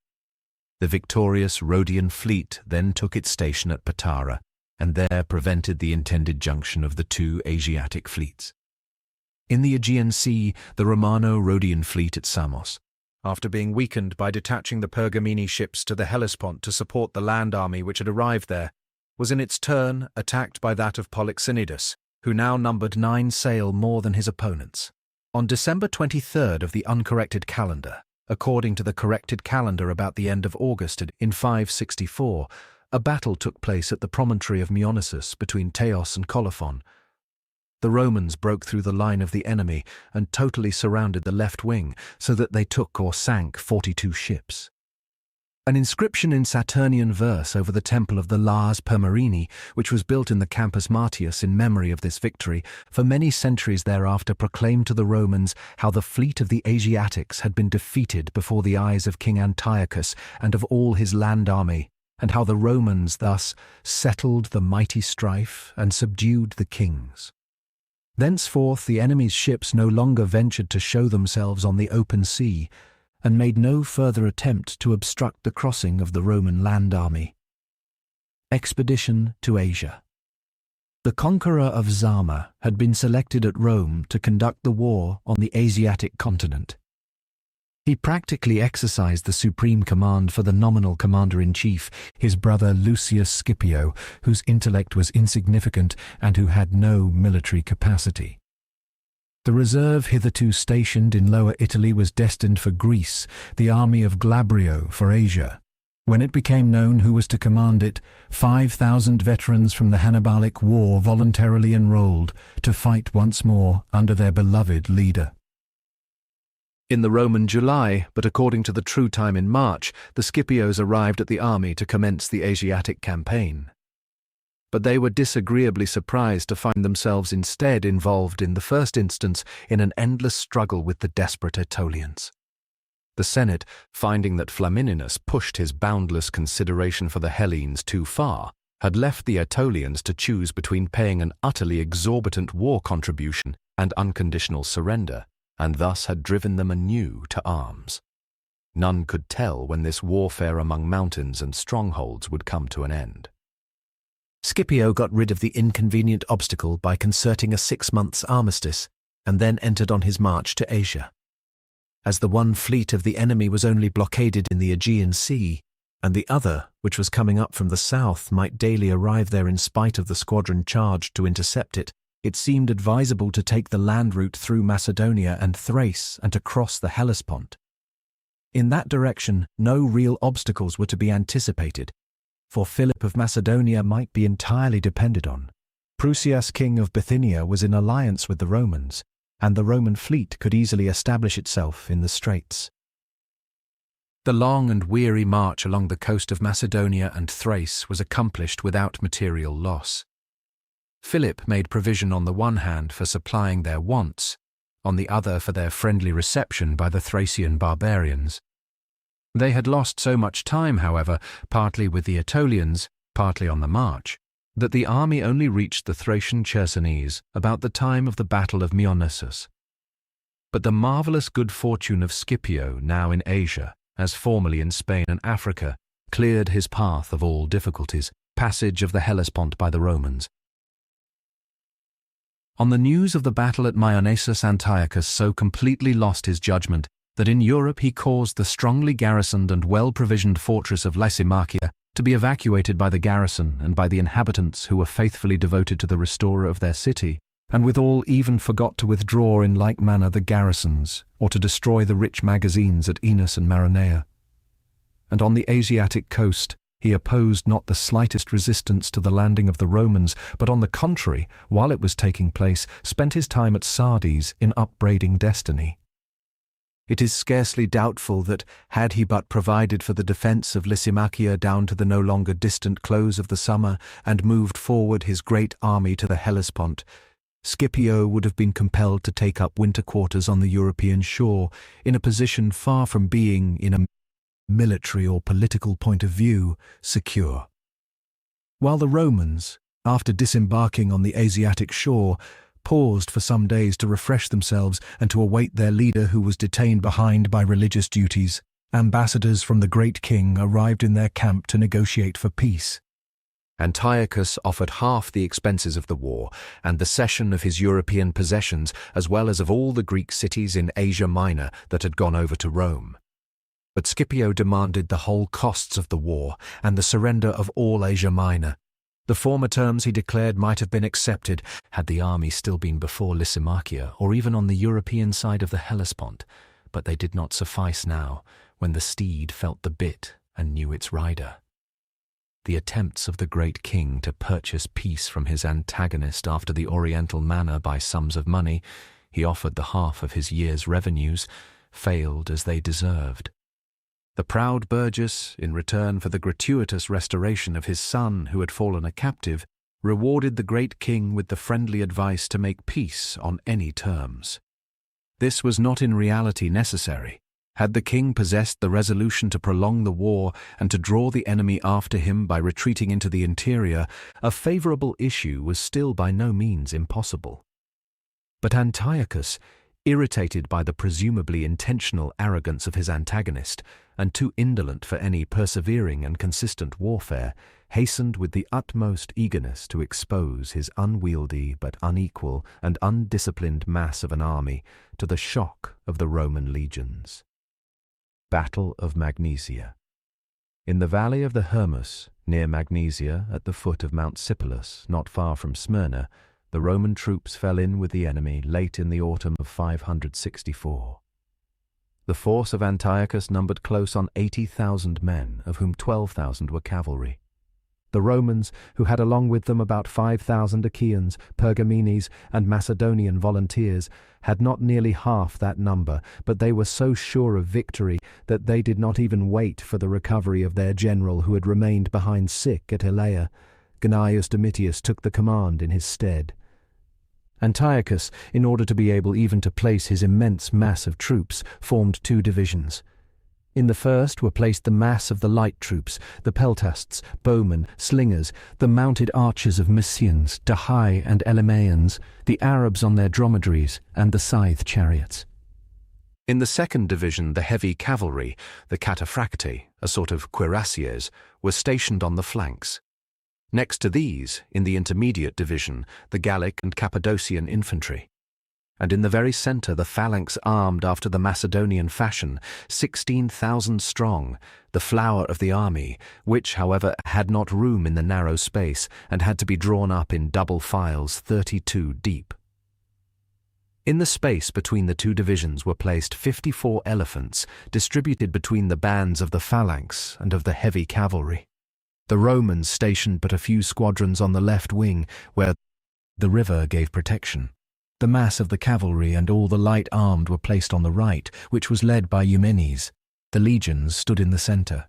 The victorious Rhodian fleet then took its station at Patara, and there prevented the intended junction of the two Asiatic fleets. In the Aegean Sea, the Romano-Rhodian fleet at Samos, after being weakened by detaching the Pergamene ships to the Hellespont to support the land army which had arrived there, was in its turn attacked by that of Polixenidas, who now numbered 9 sail more than his opponents. On December 23rd of the uncorrected calendar, according to the corrected calendar about the end of August in 564, a battle took place at the promontory of Meonisus between Teos and Colophon. The Romans broke through the line of the enemy and totally surrounded the left wing, so that they took or sank 42 ships. An inscription in Saturnian verse over the temple of the Lars Permarini, which was built in the Campus Martius in memory of this victory, for many centuries thereafter proclaimed to the Romans how the fleet of the Asiatics had been defeated before the eyes of King Antiochus and of all his land army, and how the Romans thus settled the mighty strife and subdued the kings. Thenceforth the enemy's ships no longer ventured to show themselves on the open sea, and made no further attempt to obstruct the crossing of the Roman land army. Expedition to Asia. The conqueror of Zama had been selected at Rome to conduct the war on the Asiatic continent. He practically exercised the supreme command for the nominal commander-in-chief, his brother Lucius Scipio, whose intellect was insignificant and who had no military capacity. The reserve hitherto stationed in Lower Italy was destined for Greece, the army of Glabrio for Asia. When it became known who was to command it, 5,000 veterans from the Hannibalic War voluntarily enrolled to fight once more under their beloved leader. In the Roman July, but according to the true time in March, the Scipios arrived at the army to commence the Asiatic campaign. But they were disagreeably surprised to find themselves instead involved in the first instance in an endless struggle with the desperate Aetolians. The Senate, finding that Flamininus pushed his boundless consideration for the Hellenes too far, had left the Aetolians to choose between paying an utterly exorbitant war contribution and unconditional surrender, and thus had driven them anew to arms. None could tell when this warfare among mountains and strongholds would come to an end. Scipio got rid of the inconvenient obstacle by concerting a 6 months armistice, and then entered on his march to Asia. As the one fleet of the enemy was only blockaded in the Aegean Sea, and the other, which was coming up from the south, might daily arrive there in spite of the squadron charged to intercept it, it seemed advisable to take the land route through Macedonia and Thrace and to cross the Hellespont. In that direction, no real obstacles were to be anticipated, for Philip of Macedonia might be entirely depended on. Prusias, king of Bithynia, was in alliance with the Romans, and the Roman fleet could easily establish itself in the straits. The long and weary march along the coast of Macedonia and Thrace was accomplished without material loss. Philip made provision on the one hand for supplying their wants, on the other for their friendly reception by the Thracian barbarians. They had lost so much time, however, partly with the Aetolians, partly on the march, that the army only reached the Thracian Chersonese about the time of the Battle of Myonnesus. But the marvellous good fortune of Scipio, now in Asia, as formerly in Spain and Africa, cleared his path of all difficulties, passage of the Hellespont by the Romans. On the news of the battle at Myonnesus, Antiochus so completely lost his judgment that in Europe he caused the strongly garrisoned and well-provisioned fortress of Lysimachia to be evacuated by the garrison and by the inhabitants who were faithfully devoted to the restorer of their city, and withal even forgot to withdraw in like manner the garrisons, or to destroy the rich magazines at Enos and Maronea. And on the Asiatic coast he opposed not the slightest resistance to the landing of the Romans, but on the contrary, while it was taking place, spent his time at Sardes in upbraiding destiny. It is scarcely doubtful that, had he but provided for the defence of Lysimachia down to the no longer distant close of the summer, and moved forward his great army to the Hellespont, Scipio would have been compelled to take up winter quarters on the European shore, in a position far from being, in a military or political point of view, secure. While the Romans, after disembarking on the Asiatic shore, paused for some days to refresh themselves and to await their leader, who was detained behind by religious duties, ambassadors from the great king arrived in their camp to negotiate for peace. Antiochus offered half the expenses of the war and the cession of his European possessions, as well as of all the Greek cities in Asia Minor that had gone over to Rome. But Scipio demanded the whole costs of the war and the surrender of all Asia Minor. The former terms, he declared, might have been accepted had the army still been before Lysimachia or even on the European side of the Hellespont, but they did not suffice now, when the steed felt the bit and knew its rider. The attempts of the great king to purchase peace from his antagonist after the Oriental manner by sums of money he offered the half of his year's revenues failed as they deserved. The proud Burgess, in return for the gratuitous restoration of his son who had fallen a captive, rewarded the great king with the friendly advice to make peace on any terms. This was not in reality necessary. Had the king possessed the resolution to prolong the war and to draw the enemy after him by retreating into the interior, a favourable issue was still by no means impossible. But Antiochus, irritated by the presumably intentional arrogance of his antagonist, and too indolent for any persevering and consistent warfare, hastened with the utmost eagerness to expose his unwieldy but unequal and undisciplined mass of an army to the shock of the Roman legions. Battle of Magnesia. In the valley of the Hermus, near Magnesia, at the foot of Mount Sipylus, not far from Smyrna, the Roman troops fell in with the enemy late in the autumn of 564. The force of Antiochus numbered close on 80,000 men, of whom 12,000 were cavalry. The Romans, who had along with them about 5,000 Achaeans, Pergamenes, and Macedonian volunteers, had not nearly half that number, but they were so sure of victory that they did not even wait for the recovery of their general, who had remained behind sick at Elea. Gnaeus Domitius took the command in his stead. Antiochus, in order to be able even to place his immense mass of troops, formed two divisions. In the first were placed the mass of the light troops, the peltasts, bowmen, slingers, the mounted archers of Mysians, Dahai and Elymaeans, the Arabs on their dromedaries, and the scythe chariots. In the second division, the heavy cavalry, the cataphracti, a sort of cuirassiers, were stationed on the flanks. Next to these, in the intermediate division, the Gallic and Cappadocian infantry. And in the very centre the phalanx armed after the Macedonian fashion, 16,000 strong, the flower of the army, which, however, had not room in the narrow space and had to be drawn up in double files 32 deep. In the space between the two divisions were placed 54 elephants, distributed between the bands of the phalanx and of the heavy cavalry. The Romans stationed but a few squadrons on the left wing, where the river gave protection. The mass of the cavalry and all the light armed were placed on the right, which was led by Eumenes. The legions stood in the centre.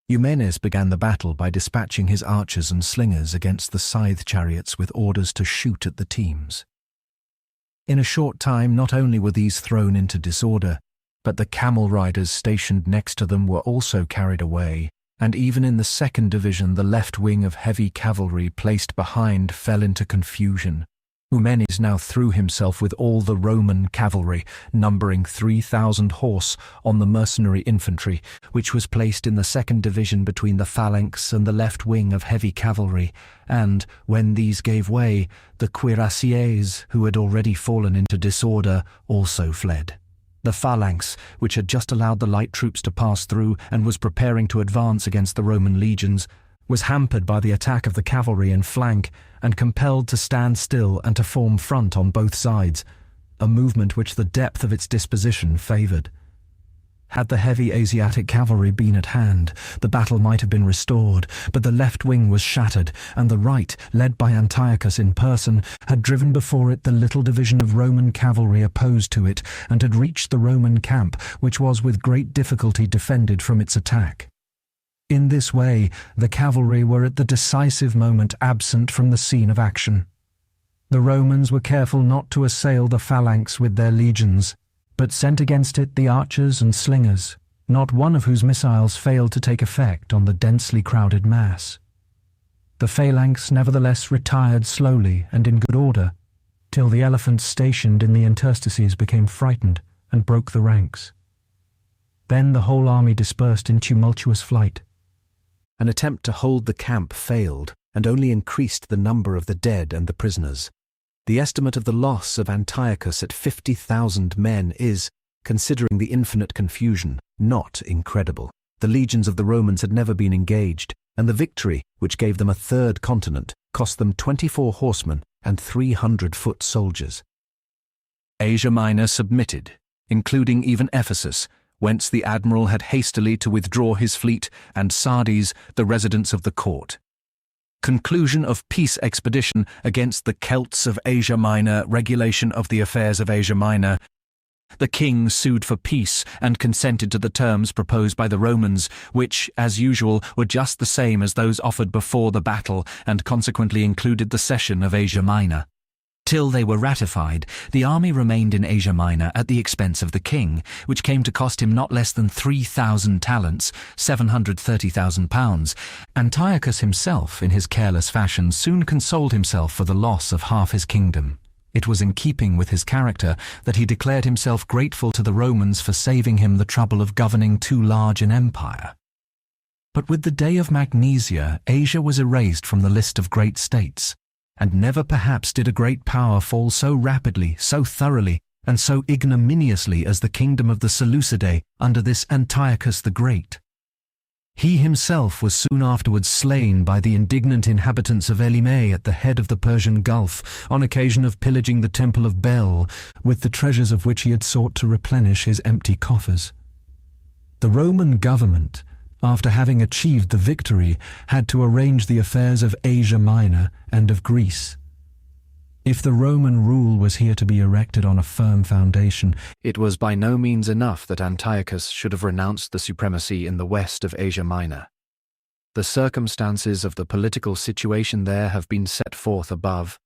Eumenes began the battle by dispatching his archers and slingers against the scythe chariots with orders to shoot at the teams. In a short time not only were these thrown into disorder, but the camel riders stationed next to them were also carried away, and even in the second division the left wing of heavy cavalry placed behind fell into confusion. Eumenes now threw himself with all the Roman cavalry, numbering 3,000 horse, on the mercenary infantry, which was placed in the second division between the phalanx and the left wing of heavy cavalry, and, when these gave way, the cuirassiers, who had already fallen into disorder, also fled. The phalanx, which had just allowed the light troops to pass through and was preparing to advance against the Roman legions, was hampered by the attack of the cavalry in flank and compelled to stand still and to form front on both sides, a movement which the depth of its disposition favoured. Had the heavy Asiatic cavalry been at hand, the battle might have been restored, but the left wing was shattered, and the right, led by Antiochus in person, had driven before it the little division of Roman cavalry opposed to it, and had reached the Roman camp, which was with great difficulty defended from its attack. In this way, the cavalry were at the decisive moment absent from the scene of action. The Romans were careful not to assail the phalanx with their legions, but sent against it the archers and slingers, not one of whose missiles failed to take effect on the densely crowded mass. The phalanx nevertheless retired slowly and in good order, till the elephants stationed in the interstices became frightened and broke the ranks. Then the whole army dispersed in tumultuous flight. An attempt to hold the camp failed and only increased the number of the dead and the prisoners. The estimate of the loss of Antiochus at 50,000 men is, considering the infinite confusion, not incredible. The legions of the Romans had never been engaged, and the victory, which gave them a third continent, cost them 24 horsemen and 300 foot soldiers. Asia Minor submitted, including even Ephesus, whence the admiral had hastily to withdraw his fleet, and Sardes, the residence of the court. Conclusion of peace expedition against the Celts of Asia Minor, regulation of the affairs of Asia Minor. The king sued for peace and consented to the terms proposed by the Romans, which, as usual, were just the same as those offered before the battle, and consequently included the cession of Asia Minor. Till they were ratified, the army remained in Asia Minor at the expense of the king, which came to cost him not less than 3,000 talents, £730,000. Antiochus himself, in his careless fashion, soon consoled himself for the loss of half his kingdom. It was in keeping with his character that he declared himself grateful to the Romans for saving him the trouble of governing too large an empire. But with the day of Magnesia, Asia was erased from the list of great states. And never perhaps did a great power fall so rapidly, so thoroughly, and so ignominiously as the kingdom of the Seleucidae under this Antiochus the Great. He himself was soon afterwards slain by the indignant inhabitants of Elymae at the head of the Persian Gulf, on occasion of pillaging the temple of Bel, with the treasures of which he had sought to replenish his empty coffers. The Roman government, after having achieved the victory, had to arrange the affairs of Asia Minor and of Greece. If the Roman rule was here to be erected on a firm foundation, it was by no means enough that Antiochus should have renounced the supremacy in the west of Asia Minor. The circumstances of the political situation there have been set forth above.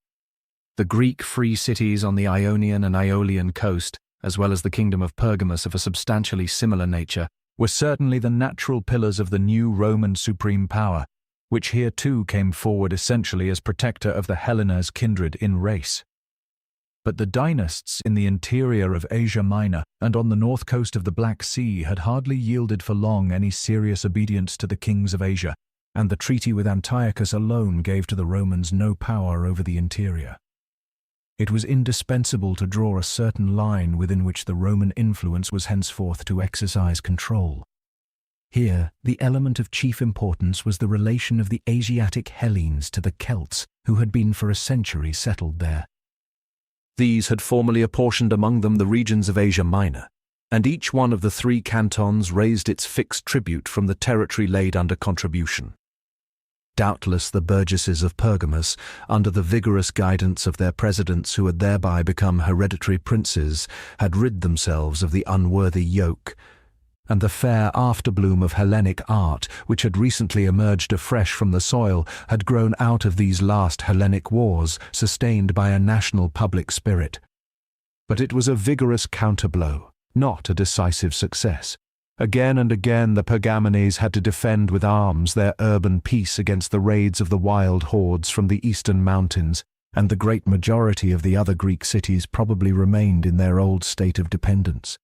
The Greek free cities on the Ionian and Aeolian coast, as well as the kingdom of Pergamus of a substantially similar nature, were certainly the natural pillars of the new Roman supreme power, which here too came forward essentially as protector of the Hellenes kindred in race. But the dynasts in the interior of Asia Minor and on the north coast of the Black Sea had hardly yielded for long any serious obedience to the kings of Asia, and the treaty with Antiochus alone gave to the Romans no power over the interior. It was indispensable to draw a certain line within which the Roman influence was henceforth to exercise control. Here, the element of chief importance was the relation of the Asiatic Hellenes to the Celts, who had been for a century settled there. These had formerly apportioned among them the regions of Asia Minor, and each one of the 3 cantons raised its fixed tribute from the territory laid under contribution. Doubtless the burgesses of Pergamus, under the vigorous guidance of their presidents who had thereby become hereditary princes, had rid themselves of the unworthy yoke, and the fair afterbloom of Hellenic art, which had recently emerged afresh from the soil, had grown out of these last Hellenic wars, sustained by a national public spirit. But it was a vigorous counterblow, not a decisive success. Again and again the Pergamenes had to defend with arms their urban peace against the raids of the wild hordes from the eastern mountains, and the great majority of the other Greek cities probably remained in their old state of dependence.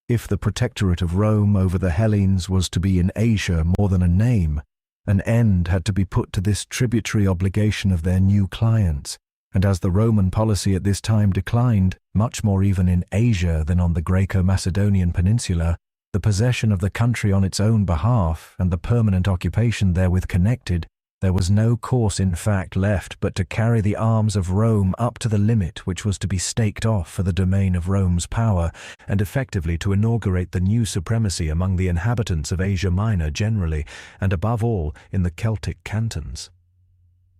If the protectorate of Rome over the Hellenes was to be in Asia more than a name, an end had to be put to this tributary obligation of their new clients, and as the Roman policy at this time declined, much more even in Asia than on the Greco-Macedonian peninsula, the possession of the country on its own behalf and the permanent occupation therewith connected, there was no course in fact left but to carry the arms of Rome up to the limit which was to be staked off for the domain of Rome's power, and effectively to inaugurate the new supremacy among the inhabitants of Asia Minor generally, and above all in the Celtic cantons.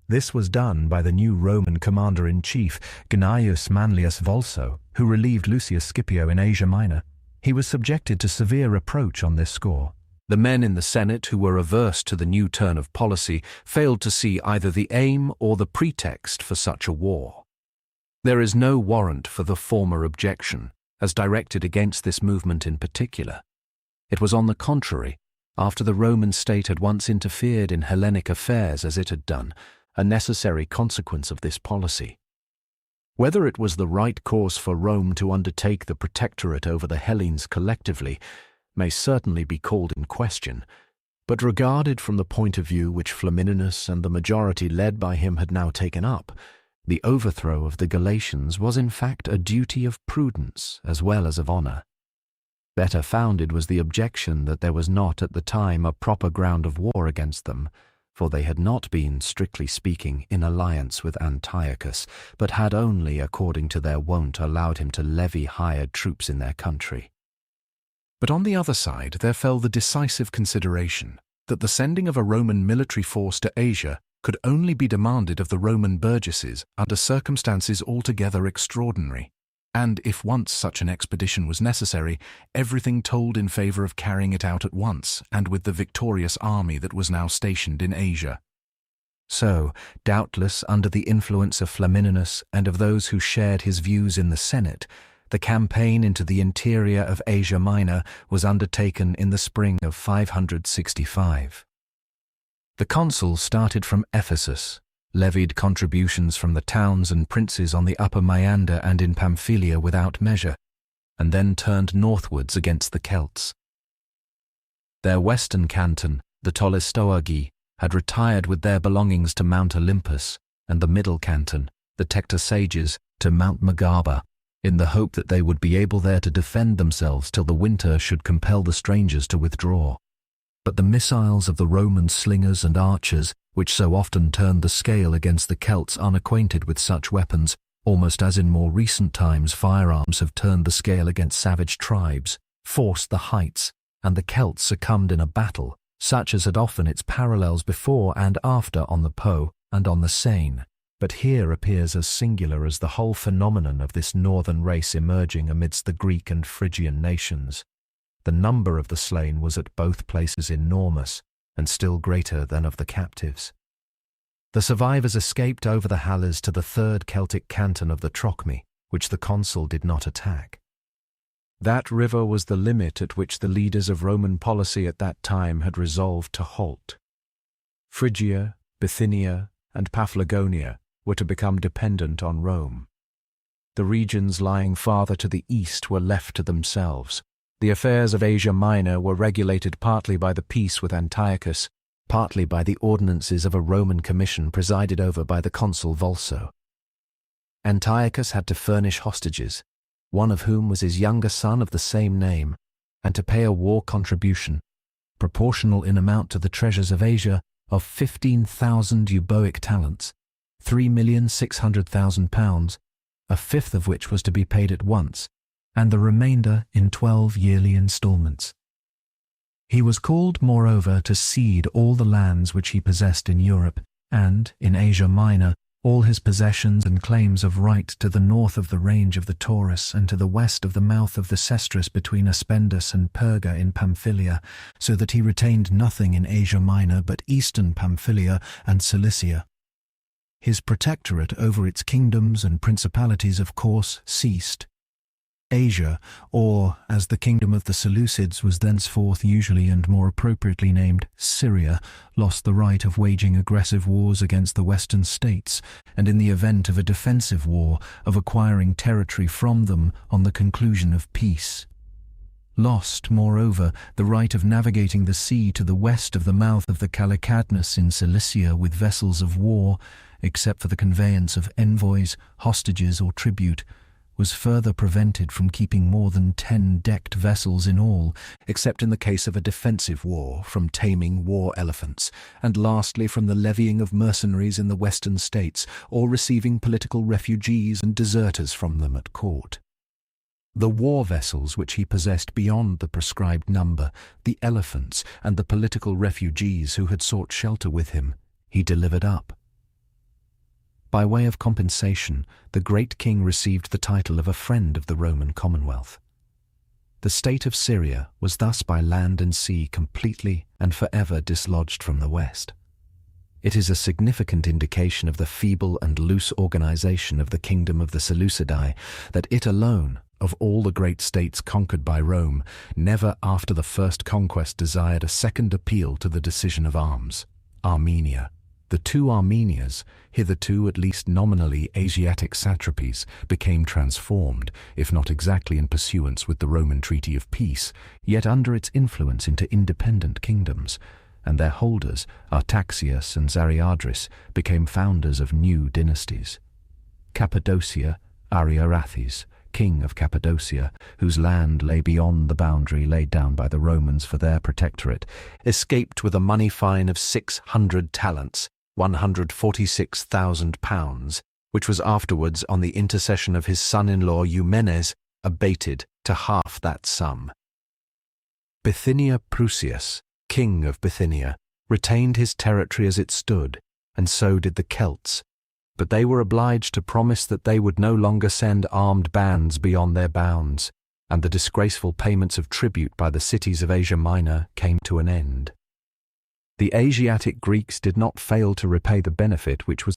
This was done by the new Roman commander-in-chief, Gnaeus Manlius Volso, who relieved Lucius Scipio in Asia Minor. He was subjected to severe reproach on this score. The men in the Senate who were averse to the new turn of policy failed to see either the aim or the pretext for such a war. There is no warrant for the former objection, as directed against this movement in particular. It was on the contrary, after the Roman state had once interfered in Hellenic affairs as it had done, a necessary consequence of this policy. Whether it was the right course for Rome to undertake the protectorate over the Hellenes collectively may certainly be called in question, but regarded from the point of view which Flamininus and the majority led by him had now taken up, the overthrow of the Galatians was in fact a duty of prudence as well as of honour. Better founded was the objection that there was not at the time a proper ground of war against them, for they had not been, strictly speaking, in alliance with Antiochus, but had only, according to their wont, allowed him to levy hired troops in their country. But on the other side there fell the decisive consideration that the sending of a Roman military force to Asia could only be demanded of the Roman burgesses under circumstances altogether extraordinary, and if once such an expedition was necessary, everything told in favour of carrying it out at once and with the victorious army that was now stationed in Asia. So, doubtless under the influence of Flamininus and of those who shared his views in the Senate, the campaign into the interior of Asia Minor was undertaken in the spring of 565. The consul started from Ephesus, levied contributions from the towns and princes on the upper Maeander and in Pamphylia without measure, and then turned northwards against the Celts. Their western canton, the Tolistoagi, had retired with their belongings to Mount Olympus, and the middle canton, the Tectosages, to Mount Megara, in the hope that they would be able there to defend themselves till the winter should compel the strangers to withdraw. But the missiles of the Roman slingers and archers, which so often turned the scale against the Celts unacquainted with such weapons, almost as in more recent times firearms have turned the scale against savage tribes, forced the heights, and the Celts succumbed in a battle, such as had often its parallels before and after on the Po and on the Seine, but here appears as singular as the whole phenomenon of this northern race emerging amidst the Greek and Phrygian nations. The number of the slain was at both places enormous, and still greater than of the captives. The survivors escaped over the Halles to the third Celtic canton of the Trochmi, which the consul did not attack. That river was the limit at which the leaders of Roman policy at that time had resolved to halt. Phrygia, Bithynia, and Paphlagonia were to become dependent on Rome. The regions lying farther to the east were left to themselves. The affairs of Asia Minor were regulated partly by the peace with Antiochus, partly by the ordinances of a Roman commission presided over by the consul Vulso. Antiochus had to furnish hostages, one of whom was his younger son of the same name, and to pay a war contribution, proportional in amount to the treasures of Asia, of 15,000 Euboic talents, £3,600,000, a fifth of which was to be paid at once, and the remainder in 12 yearly instalments. He was called, moreover, to cede all the lands which he possessed in Europe, and, in Asia Minor, all his possessions and claims of right to the north of the range of the Taurus and to the west of the mouth of the Cestrus between Aspendus and Perga in Pamphylia, so that he retained nothing in Asia Minor but eastern Pamphylia and Cilicia. His protectorate over its kingdoms and principalities, of course, ceased. Asia, or, as the kingdom of the Seleucids was thenceforth usually and more appropriately named, Syria, lost the right of waging aggressive wars against the western states, and in the event of a defensive war, of acquiring territory from them on the conclusion of peace. Lost, moreover, the right of navigating the sea to the west of the mouth of the Calicadnus in Cilicia with vessels of war, except for the conveyance of envoys, hostages, or tribute, was further prevented from keeping more than 10 decked vessels in all, except in the case of a defensive war, from taming war elephants, and lastly from the levying of mercenaries in the western states, or receiving political refugees and deserters from them at court. The war vessels which he possessed beyond the prescribed number, the elephants and the political refugees who had sought shelter with him, he delivered up. By way of compensation, the great king received the title of a friend of the Roman Commonwealth. The state of Syria was thus by land and sea completely and forever dislodged from the west. It is a significant indication of the feeble and loose organization of the kingdom of the Seleucidae that it alone, of all the great states conquered by Rome, never after the first conquest desired a second appeal to the decision of arms. Armenia. The two Armenias, hitherto at least nominally Asiatic satrapies, became transformed, if not exactly in pursuance with the Roman treaty of peace, yet under its influence into independent kingdoms, and their holders, Artaxias and Zariadris, became founders of new dynasties. Cappadocia, Ariarathes, king of Cappadocia, whose land lay beyond the boundary laid down by the Romans for their protectorate, escaped with a money fine of 600 talents, £146,000, which was afterwards, on the intercession of his son-in-law Eumenes, abated to half that sum. Bithynia Prusias, king of Bithynia, retained his territory as it stood, and so did the Celts, but they were obliged to promise that they would no longer send armed bands beyond their bounds, and the disgraceful payments of tribute by the cities of Asia Minor came to an end. The Asiatic Greeks did not fail to repay the benefit which was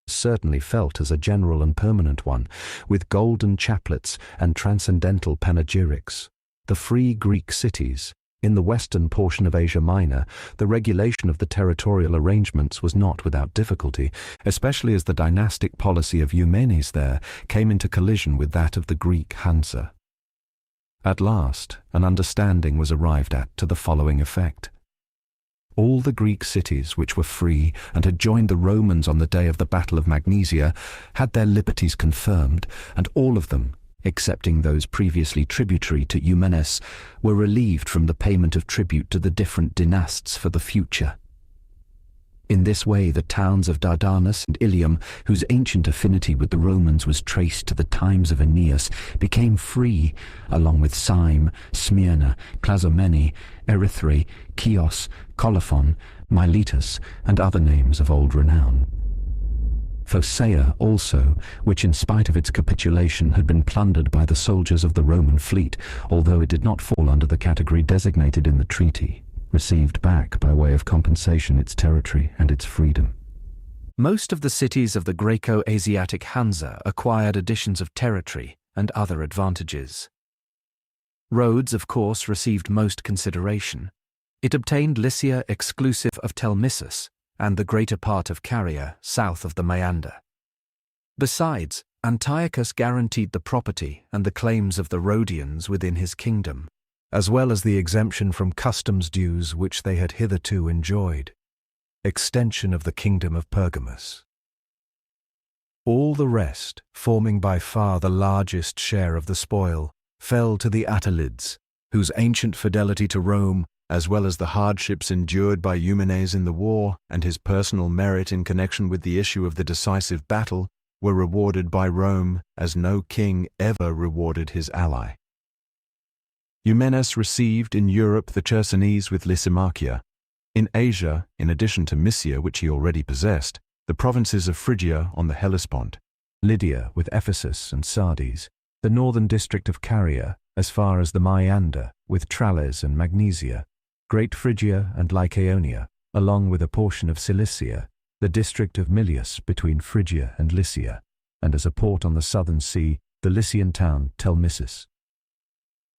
certainly felt as a general and permanent one, with golden chaplets and transcendental panegyrics. The free Greek cities, in the western portion of Asia Minor, the regulation of the territorial arrangements was not without difficulty, especially as the dynastic policy of Eumenes there came into collision with that of the Greek Hansa. At last, an understanding was arrived at to the following effect. All the Greek cities which were free and had joined the Romans on the day of the Battle of Magnesia had their liberties confirmed, and all of them, excepting those previously tributary to Eumenes, were relieved from the payment of tribute to the different dynasts for the future. In this way the towns of Dardanus and Ilium, whose ancient affinity with the Romans was traced to the times of Aeneas, became free, along with Syme, Smyrna, Clazomene, Erythrae, Chios, Colophon, Miletus, and other names of old renown. Phocaea also, which in spite of its capitulation had been plundered by the soldiers of the Roman fleet, although it did not fall under the category designated in the treaty, received back by way of compensation its territory and its freedom. Most of the cities of the Greco-Asiatic Hansa acquired additions of territory and other advantages. Rhodes, of course, received most consideration. It obtained Lycia exclusive of Telmissus and the greater part of Caria south of the Maeander. Besides, Antiochus guaranteed the property and the claims of the Rhodians within his kingdom, as well as the exemption from customs dues which they had hitherto enjoyed. Extension of the kingdom of Pergamus. All the rest, forming by far the largest share of the spoil, fell to the Attalids, whose ancient fidelity to Rome, as well as the hardships endured by Eumenes in the war and his personal merit in connection with the issue of the decisive battle, were rewarded by Rome as no king ever rewarded his ally. Eumenes received in Europe the Chersonese with Lysimachia. In Asia, in addition to Mysia, which he already possessed, the provinces of Phrygia on the Hellespont, Lydia with Ephesus and Sardes, the northern district of Caria, as far as the Maeander, with Tralles and Magnesia, Great Phrygia and Lycaonia, along with a portion of Cilicia, the district of Milius between Phrygia and Lycia, and as a port on the southern sea, the Lycian town Telmissus.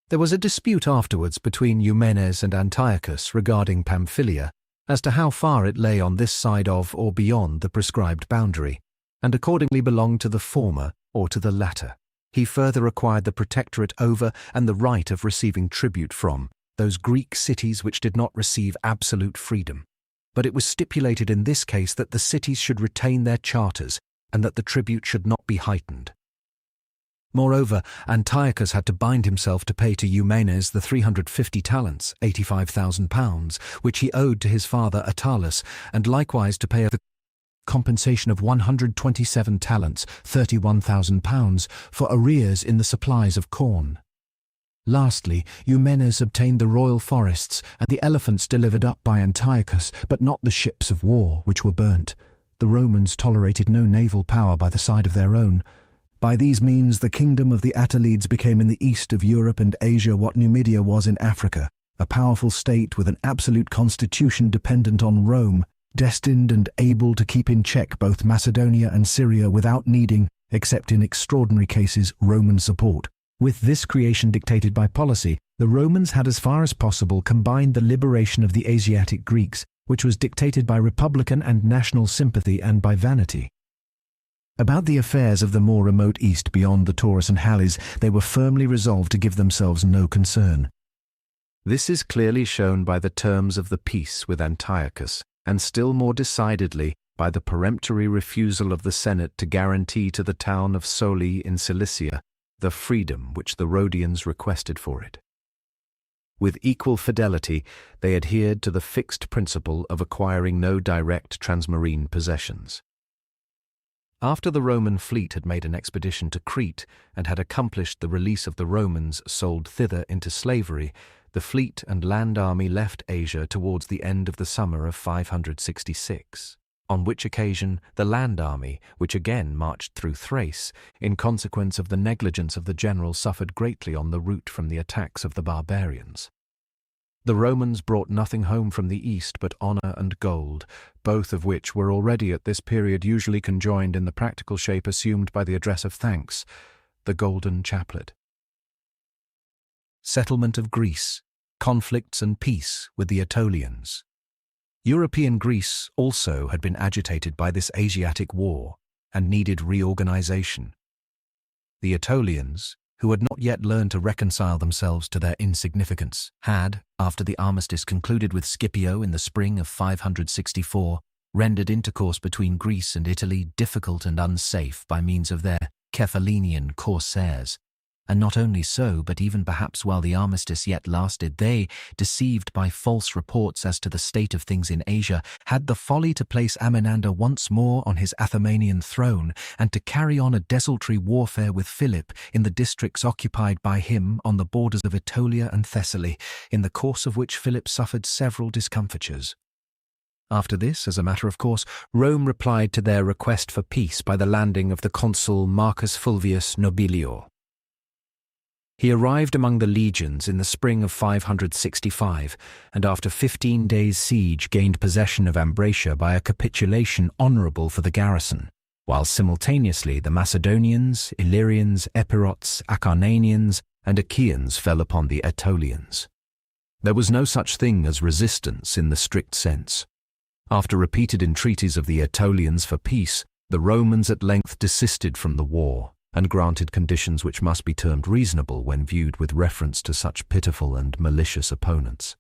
There was a dispute afterwards between Eumenes and Antiochus regarding Pamphylia, as to how far it lay on this side of or beyond the prescribed boundary, and accordingly belonged to the former or to the latter. He further acquired the protectorate over and the right of receiving tribute from those Greek cities which did not receive absolute freedom. But it was stipulated in this case that the cities should retain their charters and that the tribute should not be heightened. Moreover, Antiochus had to bind himself to pay to Eumenes the 350 talents, £85,000, which he owed to his father Attalus, and likewise to pay the compensation of 127 talents, £31,000, for arrears in the supplies of corn. Lastly, Eumenes obtained the royal forests and the elephants delivered up by Antiochus, but not the ships of war, which were burnt. The Romans tolerated no naval power by the side of their own. By these means the kingdom of the Attalids became in the east of Europe and Asia what Numidia was in Africa, a powerful state with an absolute constitution dependent on Rome, destined and able to keep in check both Macedonia and Syria without needing, except in extraordinary cases, Roman support. With this creation dictated by policy, the Romans had as far as possible combined the liberation of the Asiatic Greeks, which was dictated by republican and national sympathy and by vanity. About the affairs of the more remote east beyond the Taurus and Halys, they were firmly resolved to give themselves no concern. This is clearly shown by the terms of the peace with Antiochus, and still more decidedly by the peremptory refusal of the Senate to guarantee to the town of Soli in Cilicia the freedom which the Rhodians requested for it. With equal fidelity, they adhered to the fixed principle of acquiring no direct transmarine possessions. After the Roman fleet had made an expedition to Crete and had accomplished the release of the Romans sold thither into slavery, the fleet and land army left Asia towards the end of the summer of 566, on which occasion the land army, which again marched through Thrace, in consequence of the negligence of the general, suffered greatly on the route from the attacks of the barbarians. The Romans brought nothing home from the east but honor and gold, both of which were already at this period usually conjoined in the practical shape assumed by the address of thanks, the golden chaplet. Settlement of Greece, conflicts and peace with the Aetolians. European Greece also had been agitated by this Asiatic war and needed reorganization. The Aetolians, who had not yet learned to reconcile themselves to their insignificance, had, after the armistice concluded with Scipio in the spring of 564, rendered intercourse between Greece and Italy difficult and unsafe by means of their Cephallenian corsairs. And not only so, but even perhaps while the armistice yet lasted, they, deceived by false reports as to the state of things in Asia, had the folly to place Amenander once more on his Athemenian throne, and to carry on a desultory warfare with Philip in the districts occupied by him on the borders of Aetolia and Thessaly, in the course of which Philip suffered several discomfitures. After this, as a matter of course, Rome replied to their request for peace by the landing of the consul Marcus Fulvius Nobilior. He arrived among the legions in the spring of 565, and after 15 days' siege gained possession of Ambracia by a capitulation honourable for the garrison, while simultaneously the Macedonians, Illyrians, Epirots, Acarnanians, and Achaeans fell upon the Aetolians. There was no such thing as resistance in the strict sense. After repeated entreaties of the Aetolians for peace, the Romans at length desisted from the war and granted conditions which must be termed reasonable when viewed with reference to such pitiful and malicious opponents.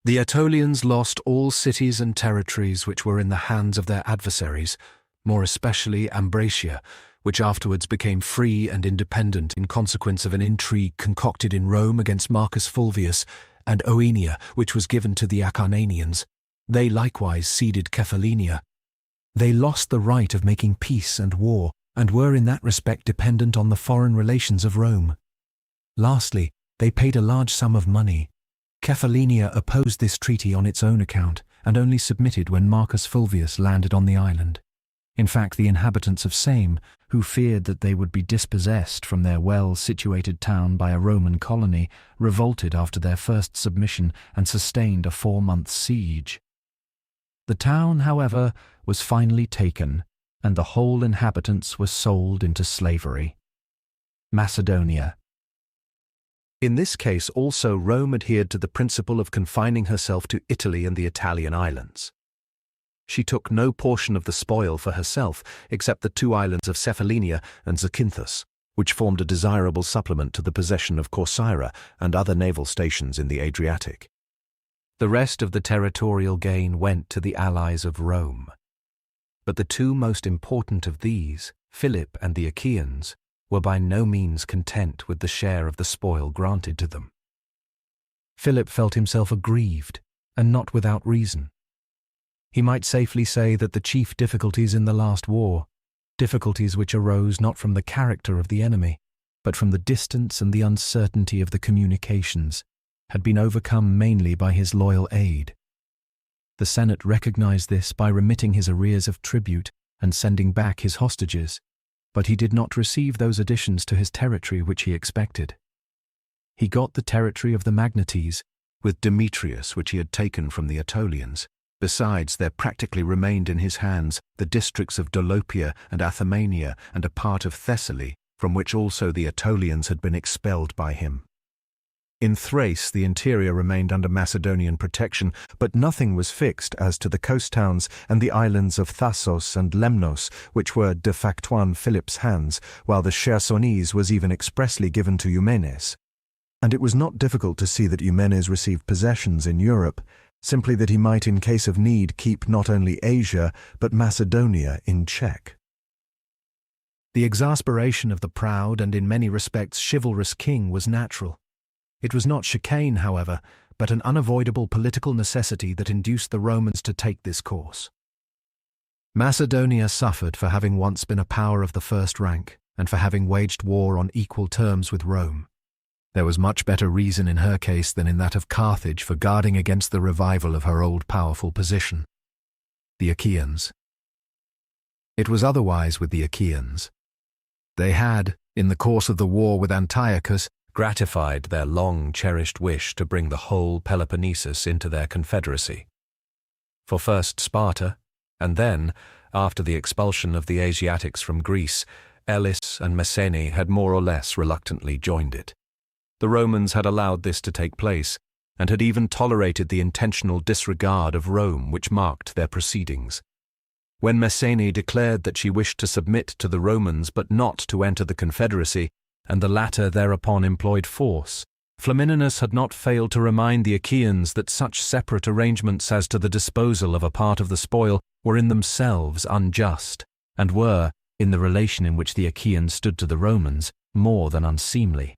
The Aetolians lost all cities and territories which were in the hands of their adversaries, more especially Ambracia, which afterwards became free and independent in consequence of an intrigue concocted in Rome against Marcus Fulvius, and Oenia, which was given to the Acarnanians. They likewise ceded Cephallenia. They lost the right of making peace and war, and were in that respect dependent on the foreign relations of Rome. Lastly, they paid a large sum of money. Cephallenia opposed this treaty on its own account, and only submitted when Marcus Fulvius landed on the island. In fact, the inhabitants of Same, who feared that they would be dispossessed from their well-situated town by a Roman colony, revolted after their first submission and sustained a 4-month siege. The town, however, was finally taken, and the whole inhabitants were sold into slavery. Macedonia. In this case also Rome adhered to the principle of confining herself to Italy and the Italian islands. She took no portion of the spoil for herself except the 2 islands of Cephallenia and Zakynthus, which formed a desirable supplement to the possession of Corcyra and other naval stations in the Adriatic. The rest of the territorial gain went to the allies of Rome. But the 2 most important of these, Philip and the Achaeans, were by no means content with the share of the spoil granted to them. Philip felt himself aggrieved, and not without reason. He might safely say that the chief difficulties in the last war, difficulties which arose not from the character of the enemy, but from the distance and the uncertainty of the communications, had been overcome mainly by his loyal aid. The Senate recognized this by remitting his arrears of tribute and sending back his hostages, but he did not receive those additions to his territory which he expected. He got the territory of the Magnates, with Demetrius which he had taken from the Aetolians. Besides, there practically remained in his hands the districts of Dolopia and Athamania and a part of Thessaly, from which also the Aetolians had been expelled by him. In Thrace the interior remained under Macedonian protection, but nothing was fixed as to the coast towns and the islands of Thasos and Lemnos, which were de facto in Philip's hands, while the Chersonese was even expressly given to Eumenes. And it was not difficult to see that Eumenes received possessions in Europe, simply that he might in case of need keep not only Asia but Macedonia in check. The exasperation of the proud and in many respects chivalrous king was natural. It was not chicane, however, but an unavoidable political necessity that induced the Romans to take this course. Macedonia suffered for having once been a power of the first rank, and for having waged war on equal terms with Rome. There was much better reason in her case than in that of Carthage for guarding against the revival of her old powerful position. The Achaeans. It was otherwise with the Achaeans. They had, in the course of the war with Antiochus, gratified their long-cherished wish to bring the whole Peloponnesus into their confederacy. For first Sparta, and then, after the expulsion of the Asiatics from Greece, Elis and Messene had more or less reluctantly joined it. The Romans had allowed this to take place, and had even tolerated the intentional disregard of Rome which marked their proceedings. When Messene declared that she wished to submit to the Romans but not to enter the confederacy, and the latter thereupon employed force, Flamininus had not failed to remind the Achaeans that such separate arrangements as to the disposal of a part of the spoil were in themselves unjust, and were, in the relation in which the Achaeans stood to the Romans, more than unseemly.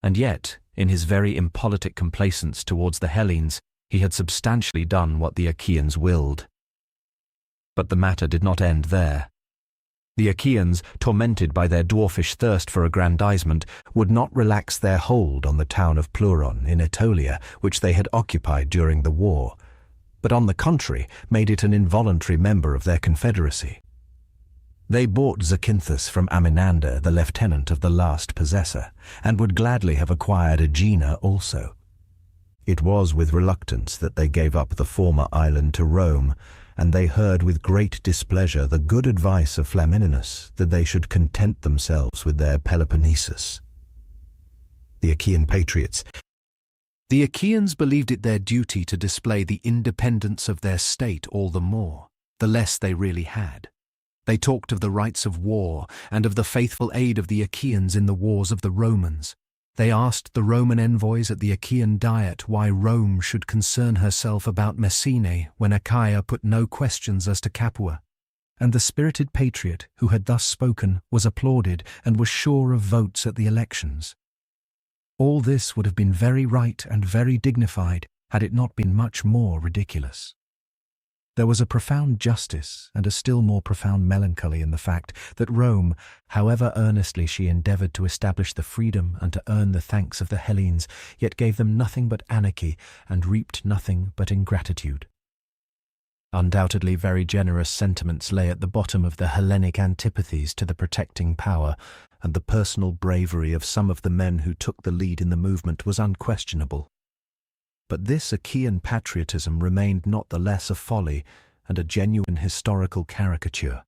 And yet, in his very impolitic complaisance towards the Hellenes, he had substantially done what the Achaeans willed. But the matter did not end there. The Achaeans, tormented by their dwarfish thirst for aggrandizement, would not relax their hold on the town of Pleuron in Aetolia, which they had occupied during the war, but on the contrary made it an involuntary member of their confederacy. They bought Zakynthus from Aminander, the lieutenant of the last possessor, and would gladly have acquired Aegina also. It was with reluctance that they gave up the former island to Rome, and they heard with great displeasure the good advice of Flamininus that they should content themselves with their Peloponnesus. the Achaean patriots. The Achaeans believed it their duty to display the independence of their state all the more, the less they really had. They talked of the rights of war and of the faithful aid of the Achaeans in the wars of the Romans. They asked the Roman envoys at the Achaean Diet why Rome should concern herself about Messene when Achaia put no questions as to Capua. And the spirited patriot who had thus spoken was applauded and was sure of votes at the elections. All this would have been very right and very dignified had it not been much more ridiculous. There was a profound justice and a still more profound melancholy in the fact that Rome, however earnestly she endeavoured to establish the freedom and to earn the thanks of the Hellenes, yet gave them nothing but anarchy and reaped nothing but ingratitude. Undoubtedly very generous sentiments lay at the bottom of the Hellenic antipathies to the protecting power, and the personal bravery of some of the men who took the lead in the movement was unquestionable. But this Achaean patriotism remained not the less a folly and a genuine historical caricature.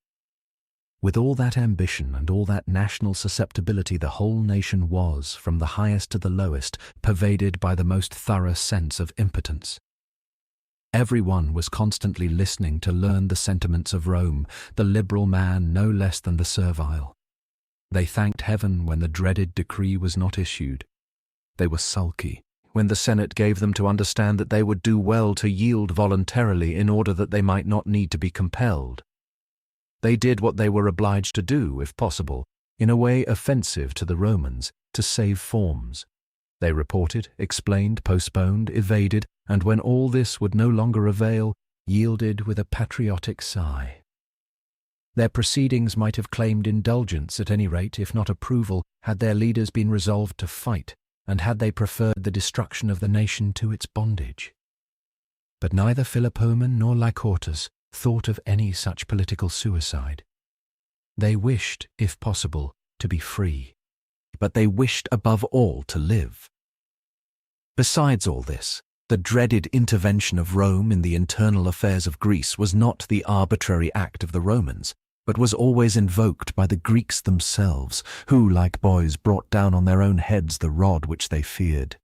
With all that ambition and all that national susceptibility, the whole nation was, from the highest to the lowest, pervaded by the most thorough sense of impotence. Everyone was constantly listening to learn the sentiments of Rome, the liberal man no less than the servile. They thanked heaven when the dreaded decree was not issued. They were sulky when the Senate gave them to understand that they would do well to yield voluntarily in order that they might not need to be compelled. They did what they were obliged to do, if possible, in a way offensive to the Romans, to save forms. They reported, explained, postponed, evaded, and when all this would no longer avail, yielded with a patriotic sigh. Their proceedings might have claimed indulgence at any rate, if not approval, had their leaders been resolved to fight, and had they preferred the destruction of the nation to its bondage. But neither Philopoemen nor Lycurgus thought of any such political suicide. They wished, if possible, to be free, but they wished above all to live. Besides all this, the dreaded intervention of Rome in the internal affairs of Greece was not the arbitrary act of the Romans, but was always invoked by the Greeks themselves, who, like boys, brought down on their own heads the rod which they feared.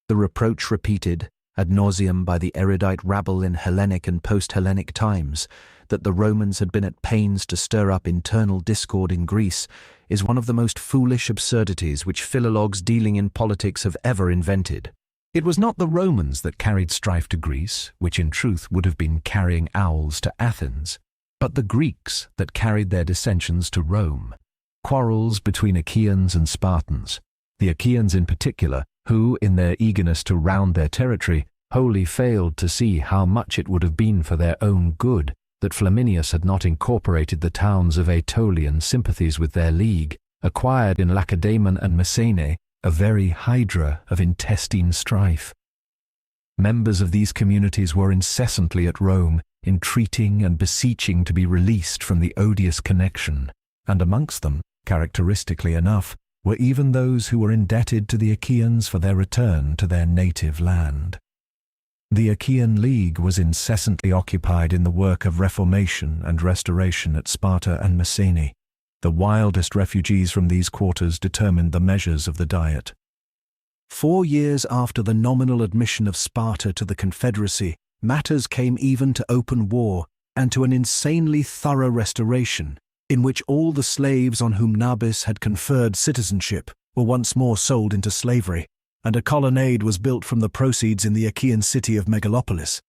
The reproach repeated ad nauseam by the erudite rabble in Hellenic and post-Hellenic times, that the Romans had been at pains to stir up internal discord in Greece, is one of the most foolish absurdities which philologues dealing in politics have ever invented. It was not the Romans that carried strife to Greece, which in truth would have been carrying owls to Athens, but the Greeks that carried their dissensions to Rome, quarrels between Achaeans and Spartans, the Achaeans in particular, who, in their eagerness to round their territory, wholly failed to see how much it would have been for their own good that Flaminius had not incorporated the towns of Aetolian sympathies with their league, acquired in Lacedaemon and Messene a very hydra of intestine strife. Members of these communities were incessantly at Rome, entreating and beseeching to be released from the odious connection, and amongst them, characteristically enough, were even those who were indebted to the Achaeans for their return to their native land. The Achaean League was incessantly occupied in the work of reformation and restoration at Sparta and Messene. The wildest refugees from these quarters determined the measures of the Diet. 4 years after the nominal admission of Sparta to the Confederacy, matters came even to open war and to an insanely thorough restoration, in which all the slaves on whom Nabis had conferred citizenship were once more sold into slavery, and a colonnade was built from the proceeds in the Achaean city of Megalopolis.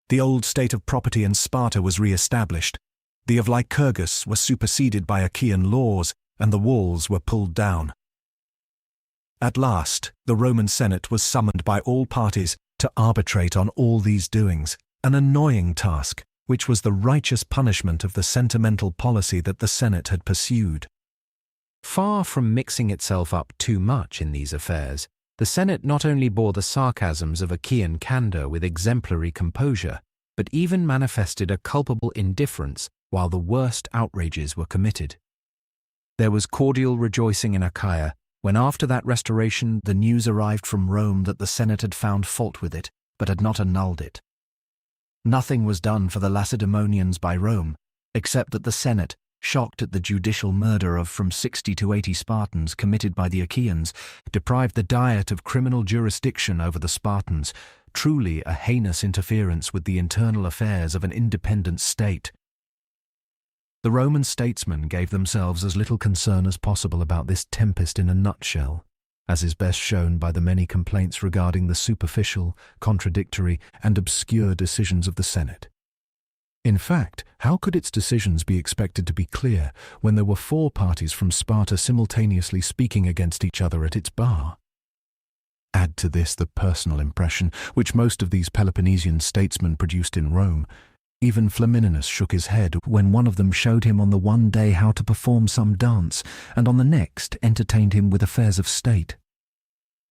The old state of property in Sparta was re-established. The of Lycurgus was superseded by Achaean laws, and the walls were pulled down. At last, the Roman Senate was summoned by all parties to arbitrate on all these doings, an annoying task, which was the righteous punishment of the sentimental policy that the Senate had pursued. Far from mixing itself up too much in these affairs, the Senate not only bore the sarcasms of Achaean candour with exemplary composure, but even manifested a culpable indifference while the worst outrages were committed. There was cordial rejoicing in Achaia when after that restoration the news arrived from Rome that the Senate had found fault with it, but had not annulled it. Nothing was done for the Lacedaemonians by Rome, except that the Senate, shocked at the judicial murder of from 60 to 80 Spartans committed by the Achaeans, deprived the Diet of criminal jurisdiction over the Spartans, truly a heinous interference with the internal affairs of an independent state. The Roman statesmen gave themselves as little concern as possible about this tempest in a nutshell, as is best shown by the many complaints regarding the superficial, contradictory, and obscure decisions of the Senate. In fact, how could its decisions be expected to be clear when there were 4 parties from Sparta simultaneously speaking against each other at its bar? Add to this the personal impression which most of these Peloponnesian statesmen produced in Rome. Even Flamininus shook his head when one of them showed him on the one day how to perform some dance, and on the next entertained him with affairs of state.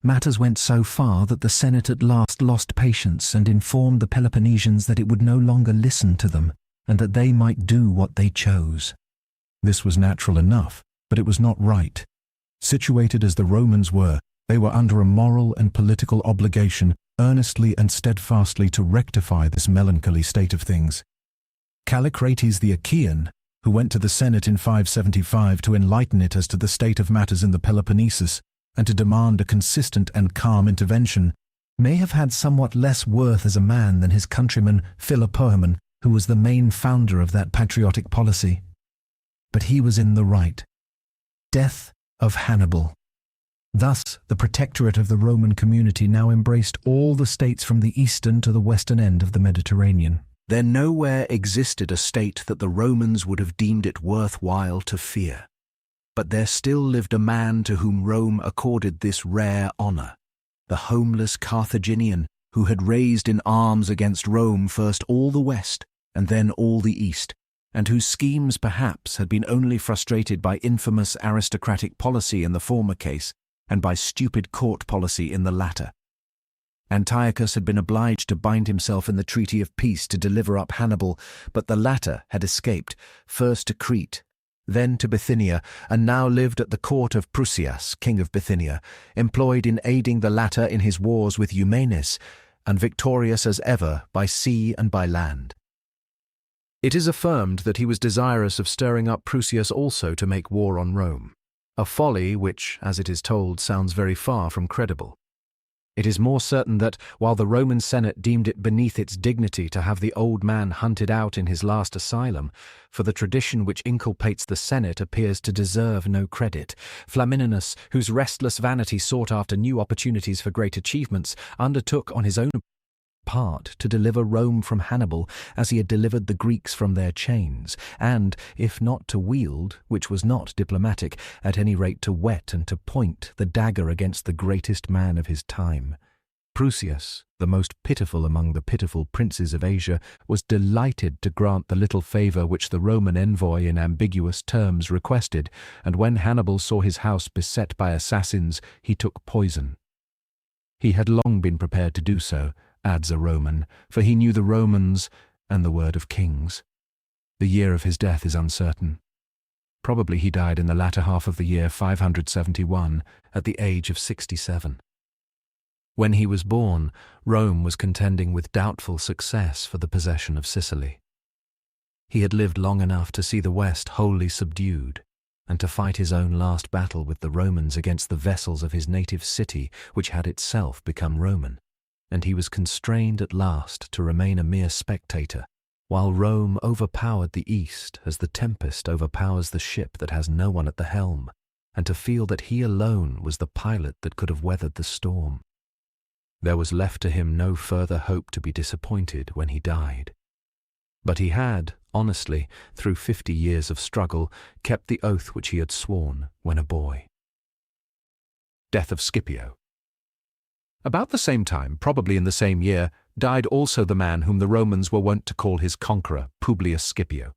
Matters went so far that the Senate at last lost patience and informed the Peloponnesians that it would no longer listen to them, and that they might do what they chose. This was natural enough, but it was not right. Situated as the Romans were, they were under a moral and political obligation earnestly and steadfastly to rectify this melancholy state of things. Callicrates the Achaean, who went to the Senate in 575 to enlighten it as to the state of matters in the Peloponnesus, and to demand a consistent and calm intervention, may have had somewhat less worth as a man than his countryman Philopoemen, who was the main founder of that patriotic policy. But he was in the right. Death of Hannibal. Thus, the protectorate of the Roman community now embraced all the states from the eastern to the western end of the Mediterranean. There nowhere existed a state that the Romans would have deemed it worthwhile to fear. But there still lived a man to whom Rome accorded this rare honor, the homeless Carthaginian who had raised in arms against Rome first all the west and then all the east, and whose schemes perhaps had been only frustrated by infamous aristocratic policy in the former case and by stupid court policy in the latter. Antiochus had been obliged to bind himself in the treaty of peace to deliver up Hannibal, but the latter had escaped, first to Crete, then to Bithynia, and now lived at the court of Prusias, king of Bithynia, employed in aiding the latter in his wars with Eumenes, and victorious as ever by sea and by land. It is affirmed that he was desirous of stirring up Prusias also to make war on Rome, a folly which, as it is told, sounds very far from credible. It is more certain that, while the Roman Senate deemed it beneath its dignity to have the old man hunted out in his last asylum, for the tradition which inculpates the Senate appears to deserve no credit, Flamininus, whose restless vanity sought after new opportunities for great achievements, undertook on his own part to deliver Rome from Hannibal as he had delivered the Greeks from their chains, and, if not to wield, which was not diplomatic, at any rate to whet and to point the dagger against the greatest man of his time. Prusias, the most pitiful among the pitiful princes of Asia, was delighted to grant the little favour which the Roman envoy in ambiguous terms requested, and when Hannibal saw his house beset by assassins, he took poison. He had long been prepared to do so, adds a Roman, for he knew the Romans and the word of kings. The year of his death is uncertain. Probably he died in the latter half of the year 571, at the age of 67. When he was born, Rome was contending with doubtful success for the possession of Sicily. He had lived long enough to see the West wholly subdued, and to fight his own last battle with the Romans against the vessels of his native city, which had itself become Roman. And he was constrained at last to remain a mere spectator, while Rome overpowered the East as the tempest overpowers the ship that has no one at the helm, and to feel that he alone was the pilot that could have weathered the storm. There was left to him no further hope to be disappointed when he died. But he had, honestly, through 50 years of struggle, kept the oath which he had sworn when a boy. Death of Scipio. About the same time, probably in the same year, died also the man whom the Romans were wont to call his conqueror, Publius Scipio.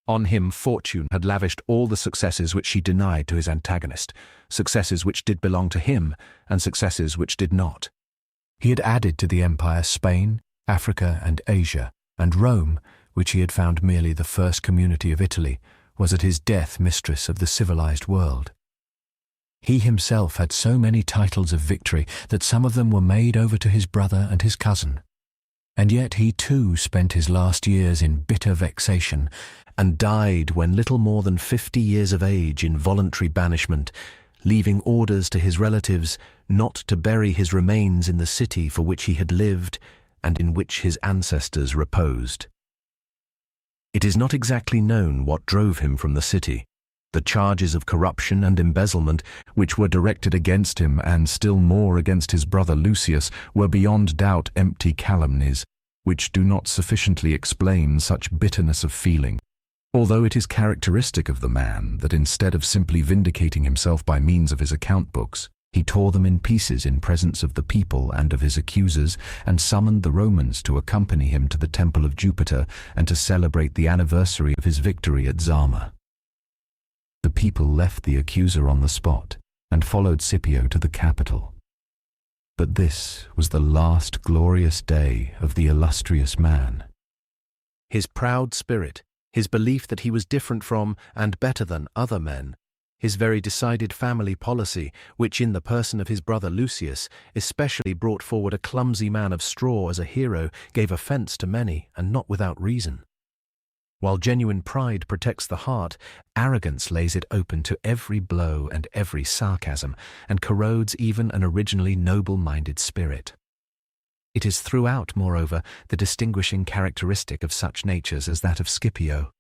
On him fortune had lavished all the successes which she denied to his antagonist, successes which did belong to him, and successes which did not. He had added to the empire Spain, Africa, and Asia, and Rome, which he had found merely the first community of Italy, was at his death mistress of the civilized world. He himself had so many titles of victory that some of them were made over to his brother and his cousin. And yet he too spent his last years in bitter vexation, and died when little more than 50 years of age in voluntary banishment, leaving orders to his relatives not to bury his remains in the city for which he had lived and in which his ancestors reposed. It is not exactly known what drove him from the city. The charges of corruption and embezzlement which were directed against him and still more against his brother Lucius were beyond doubt empty calumnies, which do not sufficiently explain such bitterness of feeling, although it is characteristic of the man that instead of simply vindicating himself by means of his account books, he tore them in pieces in presence of the people and of his accusers, and summoned the Romans to accompany him to the temple of Jupiter and to celebrate the anniversary of his victory at Zama. The people left the accuser on the spot and followed Scipio to the capital. But this was the last glorious day of the illustrious man. His proud spirit, his belief that he was different from and better than other men, his very decided family policy, which in the person of his brother Lucius especially brought forward a clumsy man of straw as a hero, gave offence to many, and not without reason. While genuine pride protects the heart, arrogance lays it open to every blow and every sarcasm, and corrodes even an originally noble-minded spirit. It is throughout, moreover, the distinguishing characteristic of such natures as that of Scipio,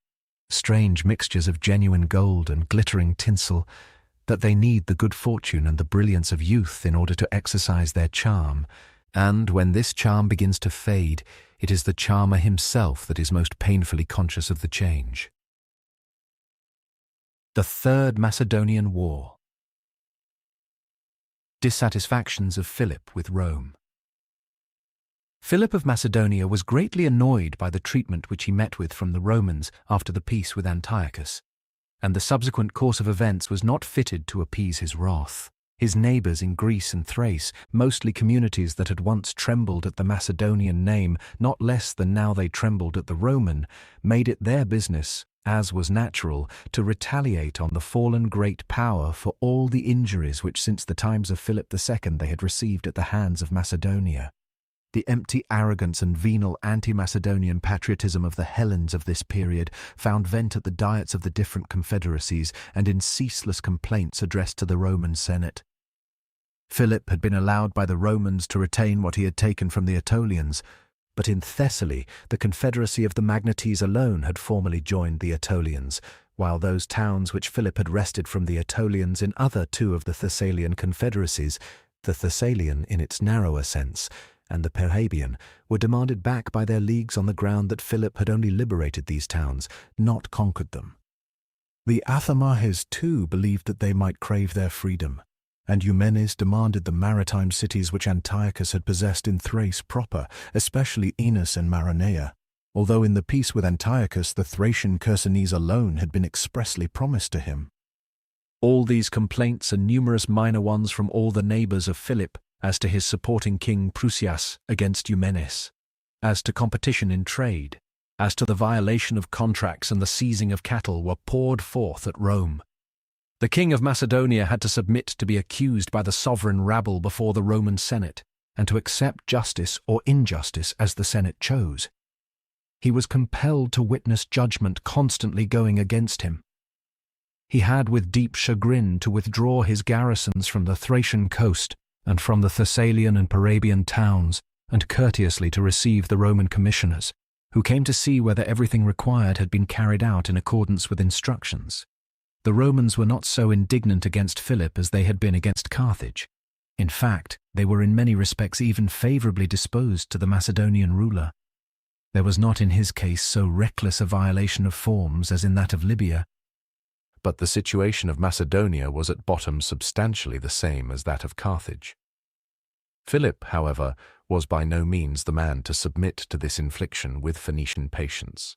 strange mixtures of genuine gold and glittering tinsel, that they need the good fortune and the brilliance of youth in order to exercise their charm, and when this charm begins to fade, it is the charmer himself that is most painfully conscious of the change. The Third Macedonian War. Dissatisfactions of Philip with Rome. Philip of Macedonia was greatly annoyed by the treatment which he met with from the Romans after the peace with Antiochus, and the subsequent course of events was not fitted to appease his wrath. His neighbours in Greece and Thrace, mostly communities that had once trembled at the Macedonian name not less than now they trembled at the Roman, made it their business, as was natural, to retaliate on the fallen great power for all the injuries which since the times of Philip II they had received at the hands of Macedonia. The empty arrogance and venal anti-Macedonian patriotism of the Hellenes of this period found vent at the diets of the different confederacies and in ceaseless complaints addressed to the Roman Senate. Philip had been allowed by the Romans to retain what he had taken from the Aetolians, but in Thessaly the confederacy of the Magnates alone had formerly joined the Aetolians, while those towns which Philip had wrested from the Aetolians in other two of the Thessalian confederacies, the Thessalian in its narrower sense, and the Perrhaebian, were demanded back by their leagues on the ground that Philip had only liberated these towns, not conquered them. The Athamases too believed that they might crave their freedom, and Eumenes demanded the maritime cities which Antiochus had possessed in Thrace proper, especially Enos and Maronea, although in the peace with Antiochus the Thracian Chersonese alone had been expressly promised to him. All these complaints and numerous minor ones from all the neighbours of Philip, as to his supporting King Prusias against Eumenes, as to competition in trade, as to the violation of contracts and the seizing of cattle, were poured forth at Rome. The king of Macedonia had to submit to be accused by the sovereign rabble before the Roman Senate, and to accept justice or injustice as the Senate chose. He was compelled to witness judgment constantly going against him. He had with deep chagrin to withdraw his garrisons from the Thracian coast and from the Thessalian and Perrhaebian towns, and courteously to receive the Roman commissioners, who came to see whether everything required had been carried out in accordance with instructions. The Romans were not so indignant against Philip as they had been against Carthage. In fact, they were in many respects even favourably disposed to the Macedonian ruler. There was not in his case so reckless a violation of forms as in that of Libya. But the situation of Macedonia was at bottom substantially the same as that of Carthage. Philip, however, was by no means the man to submit to this infliction with Phoenician patience.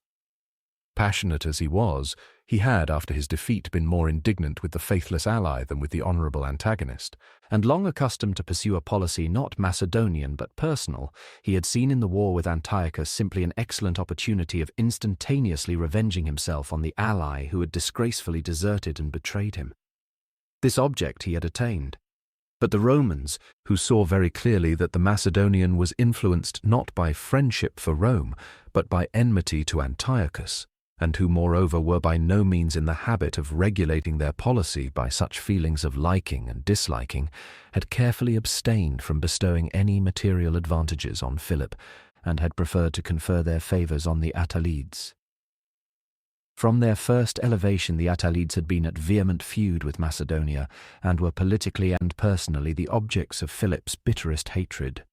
Passionate as he was, he had, after his defeat, been more indignant with the faithless ally than with the honourable antagonist, and long accustomed to pursue a policy not Macedonian but personal, he had seen in the war with Antiochus simply an excellent opportunity of instantaneously revenging himself on the ally who had disgracefully deserted and betrayed him. This object he had attained, But the Romans, who saw very clearly that the Macedonian was influenced not by friendship for Rome, but by enmity to Antiochus, and who moreover were by no means in the habit of regulating their policy by such feelings of liking and disliking, had carefully abstained from bestowing any material advantages on Philip, and had preferred to confer their favours on the Attalides. From their first elevation, the Attalides had been at vehement feud with Macedonia, and were politically and personally the objects of Philip's bitterest hatred.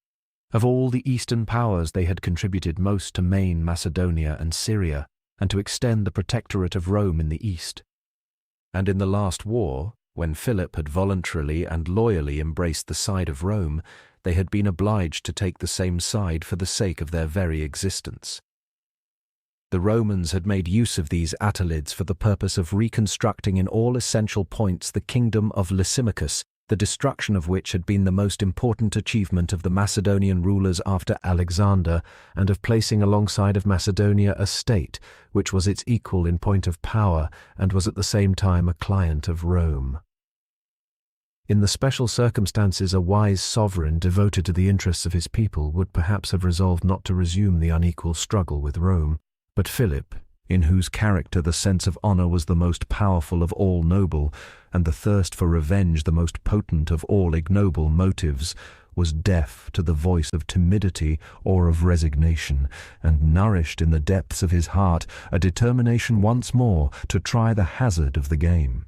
Of all the eastern powers, they had contributed most to maim Macedonia and Syria, and to extend the protectorate of Rome in the east. And in the last war, when Philip had voluntarily and loyally embraced the side of Rome, they had been obliged to take the same side for the sake of their very existence. The Romans had made use of these Attalids for the purpose of reconstructing in all essential points the kingdom of Lysimachus, the destruction of which had been the most important achievement of the Macedonian rulers after Alexander, and of placing alongside of Macedonia a state which was its equal in point of power and was at the same time a client of Rome. In the special circumstances, a wise sovereign devoted to the interests of his people would perhaps have resolved not to resume the unequal struggle with Rome. But Philip, in whose character the sense of honour was the most powerful of all noble, and the thirst for revenge the most potent of all ignoble motives, was deaf to the voice of timidity or of resignation, and nourished in the depths of his heart a determination once more to try the hazard of the game.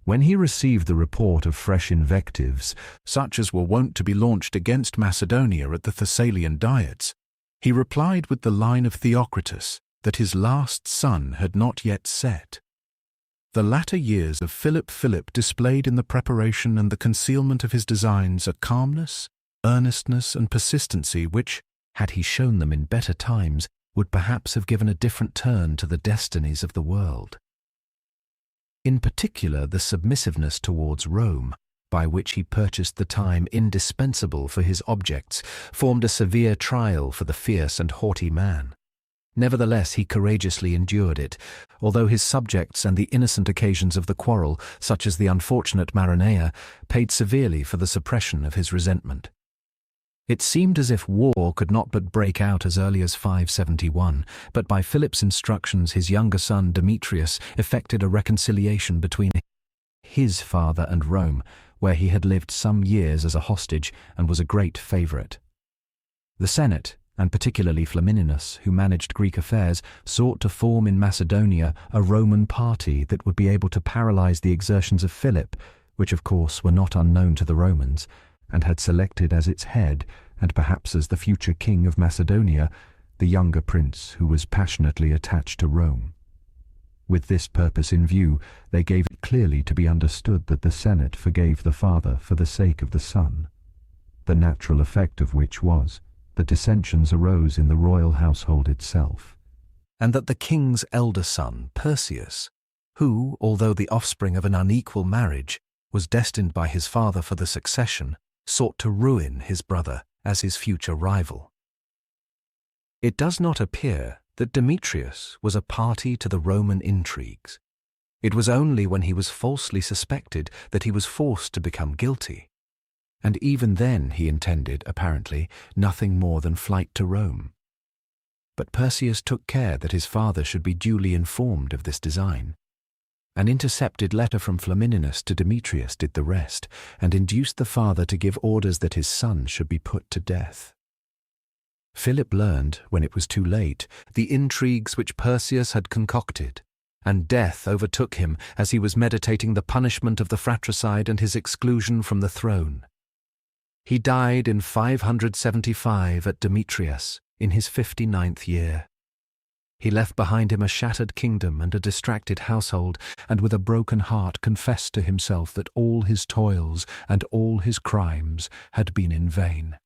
When he received the report of fresh invectives, such as were wont to be launched against Macedonia at the Thessalian diets, he replied with the line of Theocritus that his last sun had not yet set. The latter years of Philip displayed in the preparation and the concealment of his designs a calmness, earnestness, and persistency which, had he shown them in better times, would perhaps have given a different turn to the destinies of the world. In particular, the submissiveness towards Rome, by which he purchased the time indispensable for his objects, formed a severe trial for the fierce and haughty man. Nevertheless, he courageously endured it, although his subjects and the innocent occasions of the quarrel, such as the unfortunate Maronea, paid severely for the suppression of his resentment. It seemed as if war could not but break out as early as 571, but by Philip's instructions his younger son Demetrius effected a reconciliation between his father and Rome, where he had lived some years as a hostage and was a great favourite. The Senate, and particularly Flamininus, who managed Greek affairs, sought to form in Macedonia a Roman party that would be able to paralyse the exertions of Philip, which of course were not unknown to the Romans, and had selected as its head, and perhaps as the future king of Macedonia, the younger prince who was passionately attached to Rome. With this purpose in view, they gave it clearly to be understood that the Senate forgave the father for the sake of the son, the natural effect of which was that dissensions arose in the royal household itself, and that the king's elder son, Perseus, who, although the offspring of an unequal marriage, was destined by his father for the succession, sought to ruin his brother as his future rival. It does not appear that Demetrius was a party to the Roman intrigues. It was only when he was falsely suspected that he was forced to become guilty, and even then he intended, apparently, nothing more than flight to Rome. But Perseus took care that his father should be duly informed of this design. An intercepted letter from Flamininus to Demetrius did the rest, and induced the father to give orders that his son should be put to death. Philip learned, when it was too late, the intrigues which Perseus had concocted, and death overtook him as he was meditating the punishment of the fratricide and his exclusion from the throne. He died in 575 at Demetrius, in his 59th year. He left behind him a shattered kingdom and a distracted household, and with a broken heart confessed to himself that all his toils and all his crimes had been in vain.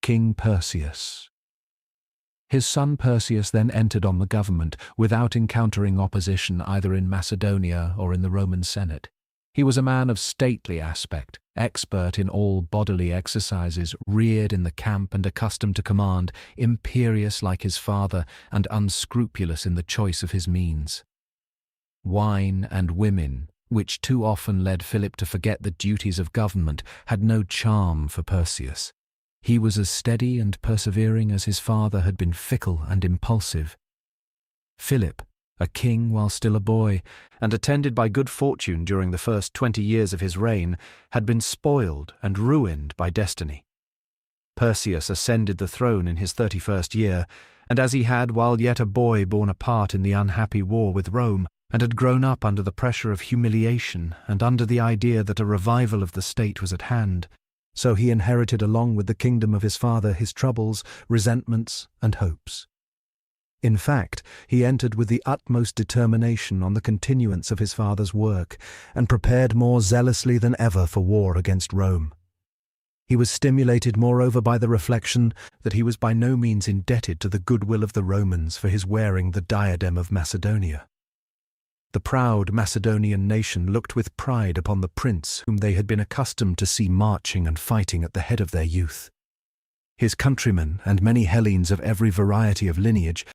King Perseus. His son Perseus then entered on the government without encountering opposition either in Macedonia or in the Roman Senate. He was a man of stately aspect, expert in all bodily exercises, reared in the camp and accustomed to command, imperious like his father, and unscrupulous in the choice of his means. Wine and women which too often led Philip to forget the duties of government, had no charm for Perseus. He was as steady and persevering as his father had been fickle and impulsive. Philip, a king while still a boy, and attended by good fortune during the first 20 years of his reign, had been spoiled and ruined by destiny. Perseus ascended the throne in his 31st year, and as he had, while yet a boy, borne a part in the unhappy war with Rome, and had grown up under the pressure of humiliation and under the idea that a revival of the state was at hand, so he inherited along with the kingdom of his father his troubles, resentments, and hopes. In fact, he entered with the utmost determination on the continuance of his father's work, and prepared more zealously than ever for war against Rome. He was stimulated moreover by the reflection that he was by no means indebted to the goodwill of the Romans for his wearing the diadem of Macedonia. The proud Macedonian nation looked with pride upon the prince whom they had been accustomed to see marching and fighting at the head of their youth. His countrymen, and many Hellenes of every variety of lineage,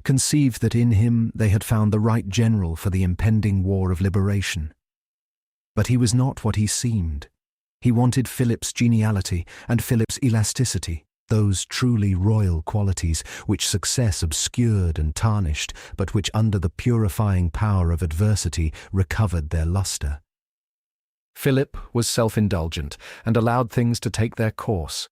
conceived that in him they had found the right general for the impending war of liberation. But he was not what he seemed. He wanted Philip's geniality and Philip's elasticity, those truly royal qualities which success obscured and tarnished, but which under the purifying power of adversity recovered their lustre. Philip was self-indulgent and allowed things to take their course.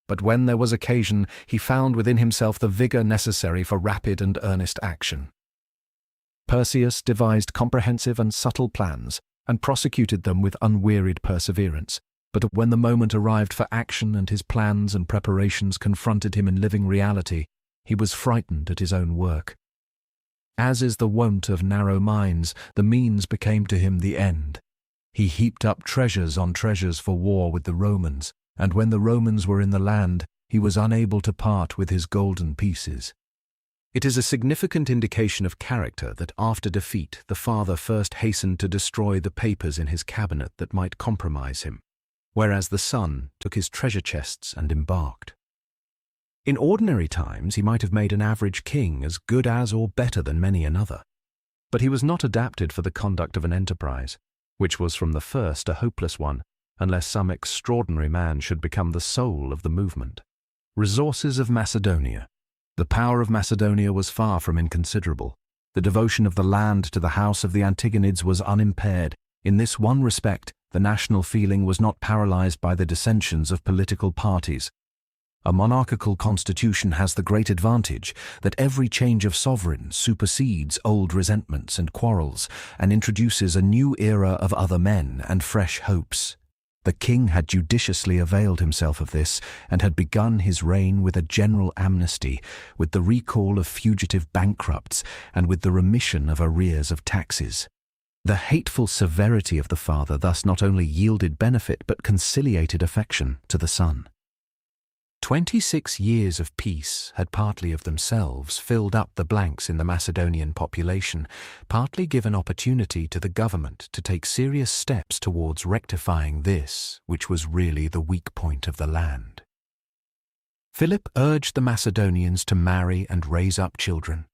But when there was occasion, he found within himself the vigor necessary for rapid and earnest action. Perseus devised comprehensive and subtle plans, and prosecuted them with unwearied perseverance. But when the moment arrived for action and his plans and preparations confronted him in living reality, he was frightened at his own work. As is the wont of narrow minds, the means became to him the end. He heaped up treasures on treasures for war with the Romans, and when the Romans were in the land, he was unable to part with his golden pieces. It is a significant indication of character that after defeat the father first hastened to destroy the papers in his cabinet that might compromise him, whereas the son took his treasure chests and embarked. In ordinary times he might have made an average king as good as or better than many another, but he was not adapted for the conduct of an enterprise, which was from the first a hopeless one, unless some extraordinary man should become the soul of the movement. Resources of Macedonia. The power of Macedonia was far from inconsiderable. The devotion of the land to the house of the Antigonids was unimpaired. In this one respect, the national feeling was not paralyzed by the dissensions of political parties. A monarchical constitution has the great advantage that every change of sovereign supersedes old resentments and quarrels, and introduces a new era of other men and fresh hopes. The king had judiciously availed himself of this, and had begun his reign with a general amnesty, with the recall of fugitive bankrupts, and with the remission of arrears of taxes. The hateful severity of the father thus not only yielded benefit but conciliated affection to the son. 26 years of peace had partly of themselves filled up the blanks in the Macedonian population, partly given opportunity to the government to take serious steps towards rectifying this, which was really the weak point of the land. Philip urged the Macedonians to marry and raise up children.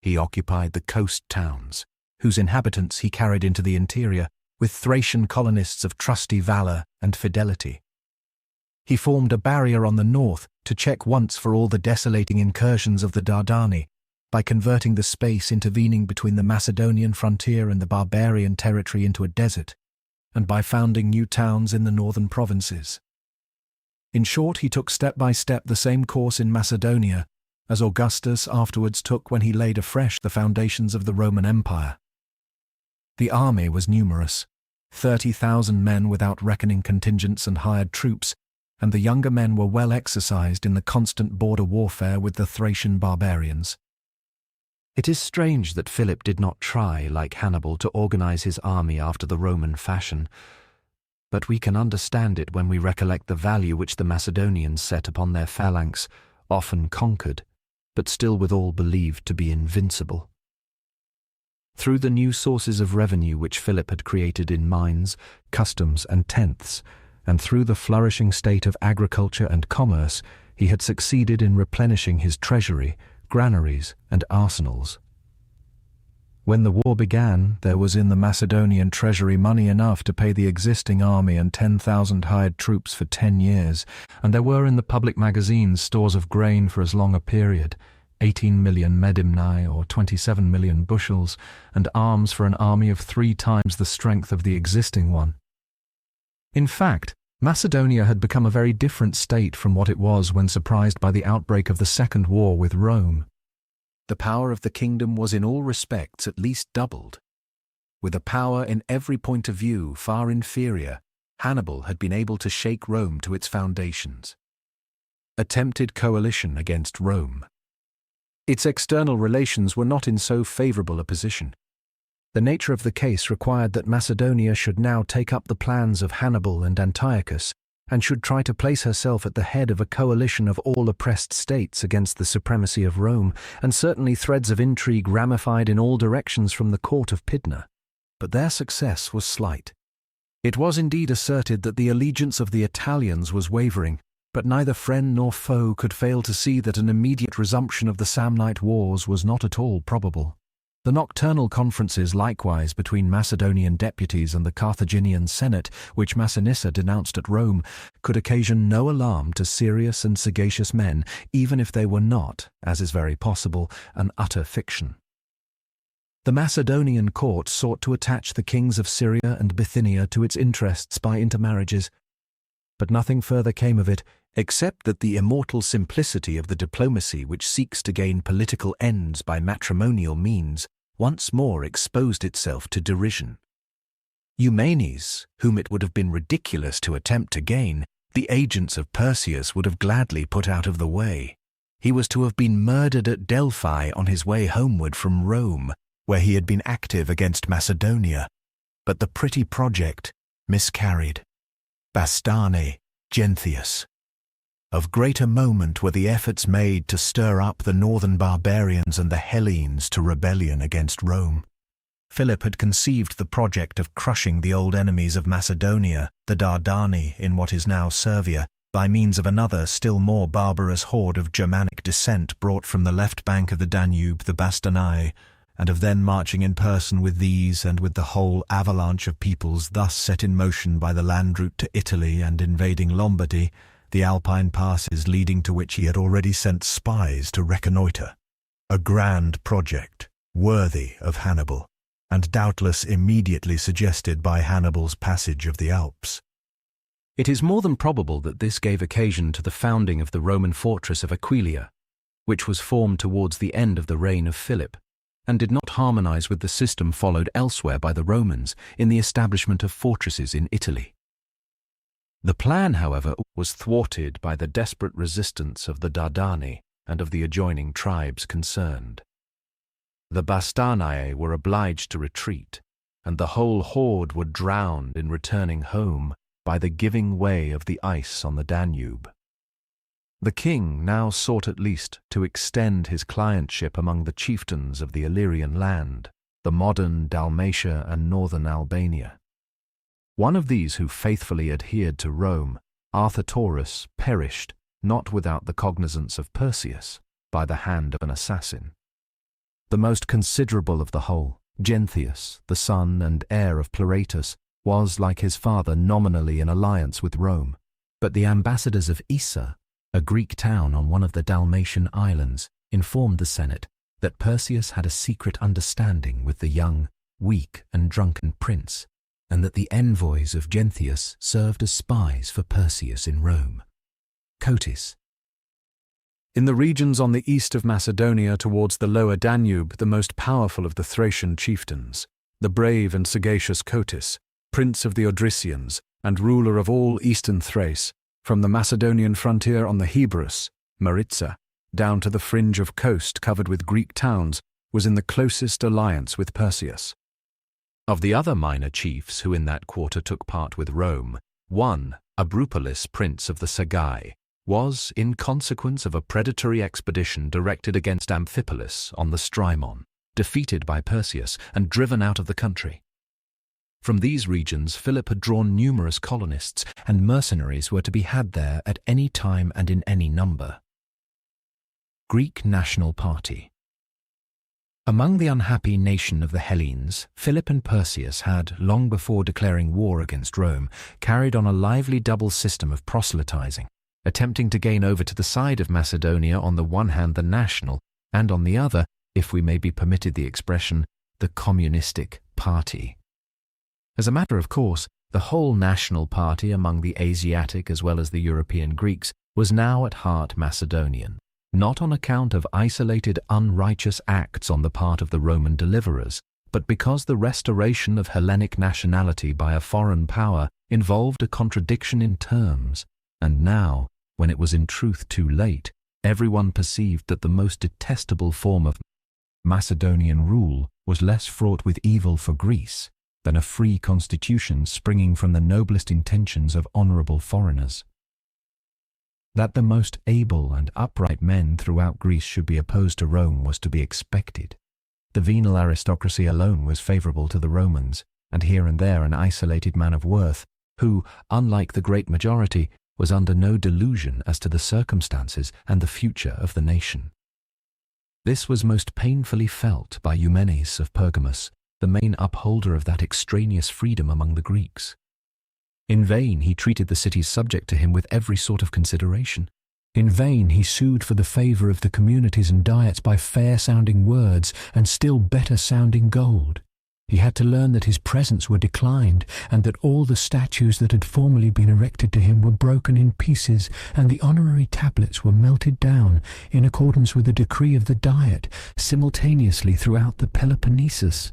He occupied the coast towns, whose inhabitants he carried into the interior, with Thracian colonists of trusty valor and fidelity. He formed a barrier on the north to check once for all the desolating incursions of the Dardani, by converting the space intervening between the Macedonian frontier and the barbarian territory into a desert, and by founding new towns in the northern provinces. In short, he took step by step the same course in Macedonia as Augustus afterwards took when he laid afresh the foundations of the Roman Empire. The army was numerous, 30,000 men without reckoning contingents and hired troops, and the younger men were well exercised in the constant border warfare with the Thracian barbarians. It is strange that Philip did not try, like Hannibal, to organize his army after the Roman fashion, but we can understand it when we recollect the value which the Macedonians set upon their phalanx, often conquered, but still withal believed to be invincible. Through the new sources of revenue which Philip had created in mines, customs, and tenths, and through the flourishing state of agriculture and commerce, he had succeeded in replenishing his treasury, granaries, and arsenals. When the war began, there was in the Macedonian treasury money enough to pay the existing army and 10,000 hired troops for 10 years, and there were in the public magazines stores of grain for as long a period, 18 million medimni or 27 million bushels, and arms for an army of 3 times the strength of the existing one. In fact, Macedonia had become a very different state from what it was when surprised by the outbreak of the Second War with Rome. The power of the kingdom was in all respects at least doubled. With a power in every point of view far inferior, Hannibal had been able to shake Rome to its foundations. Attempted coalition against Rome. Its external relations were not in so favorable a position. The nature of the case required that Macedonia should now take up the plans of Hannibal and Antiochus, and should try to place herself at the head of a coalition of all oppressed states against the supremacy of Rome, and certainly threads of intrigue ramified in all directions from the court of Pydna. But their success was slight. It was indeed asserted that the allegiance of the Italians was wavering, but neither friend nor foe could fail to see that an immediate resumption of the Samnite Wars was not at all probable. The nocturnal conferences likewise between Macedonian deputies and the Carthaginian Senate, which Massinissa denounced at Rome, could occasion no alarm to serious and sagacious men, even if they were not, as is very possible, an utter fiction. The Macedonian court sought to attach the kings of Syria and Bithynia to its interests by intermarriages, but nothing further came of it, except that the immortal simplicity of the diplomacy which seeks to gain political ends by matrimonial means once more exposed itself to derision. Eumenes, whom it would have been ridiculous to attempt to gain, the agents of Perseus would have gladly put out of the way. He was to have been murdered at Delphi on his way homeward from Rome, where he had been active against Macedonia. But the pretty project miscarried. Bastane, Genthius. Of greater moment were the efforts made to stir up the northern barbarians and the Hellenes to rebellion against Rome. Philip had conceived the project of crushing the old enemies of Macedonia, the Dardani in what is now Servia, by means of another still more barbarous horde of Germanic descent brought from the left bank of the Danube, the Bastanae, and of then marching in person with these and with the whole avalanche of peoples thus set in motion by the land route to Italy and invading Lombardy, the Alpine passes leading to which he had already sent spies to reconnoitre. A grand project, worthy of Hannibal, and doubtless immediately suggested by Hannibal's passage of the Alps. It is more than probable that this gave occasion to the founding of the Roman fortress of Aquileia, which was formed towards the end of the reign of Philip, and did not harmonize with the system followed elsewhere by the Romans in the establishment of fortresses in Italy. The plan, however, was thwarted by the desperate resistance of the Dardani and of the adjoining tribes concerned. The Bastanae were obliged to retreat, and the whole horde were drowned in returning home by the giving way of the ice on the Danube. The king now sought at least to extend his clientship among the chieftains of the Illyrian land, the modern Dalmatia and northern Albania. One of these who faithfully adhered to Rome, Arthur perished, not without the cognizance of Perseus, by the hand of an assassin. The most considerable of the whole, Genthius, the son and heir of Pleuratus, was, like his father, nominally in alliance with Rome, but the ambassadors of Issa, a Greek town on one of the Dalmatian islands, informed the Senate that Perseus had a secret understanding with the young, weak and drunken prince, and that the envoys of Genthius served as spies for Perseus in Rome. Cotis. In the regions on the east of Macedonia towards the lower Danube, the most powerful of the Thracian chieftains, the brave and sagacious Cotis, prince of the Odrysians and ruler of all eastern Thrace, from the Macedonian frontier on the Hebrus, Maritza, down to the fringe of coast covered with Greek towns, was in the closest alliance with Perseus. Of the other minor chiefs who in that quarter took part with Rome, one, Abrupolis, prince of the Sagae, was, in consequence of a predatory expedition directed against Amphipolis on the Strymon, defeated by Perseus and driven out of the country. From these regions Philip had drawn numerous colonists, and mercenaries were to be had there at any time and in any number. Greek National Party. Among the unhappy nation of the Hellenes, Philip and Perseus had, long before declaring war against Rome, carried on a lively double system of proselytizing, attempting to gain over to the side of Macedonia on the one hand the national, and on the other, if we may be permitted the expression, the communistic party. As a matter of course, the whole national party among the Asiatic as well as the European Greeks was now at heart Macedonian, not on account of isolated unrighteous acts on the part of the Roman deliverers, but because the restoration of Hellenic nationality by a foreign power involved a contradiction in terms, and now, when it was in truth too late, everyone perceived that the most detestable form of Macedonian rule was less fraught with evil for Greece than a free constitution springing from the noblest intentions of honourable foreigners. That the most able and upright men throughout Greece should be opposed to Rome was to be expected. The venal aristocracy alone was favourable to the Romans, and here and there an isolated man of worth, who, unlike the great majority, was under no delusion as to the circumstances and the future of the nation. This was most painfully felt by Eumenes of Pergamus, the main upholder of that extraneous freedom among the Greeks. In vain he treated the cities subject to him with every sort of consideration. In vain he sued for the favour of the communities and diets by fair-sounding words and still better-sounding gold. He had to learn that his presents were declined, and that all the statues that had formerly been erected to him were broken in pieces, and the honorary tablets were melted down, in accordance with the decree of the Diet, simultaneously throughout the Peloponnesus.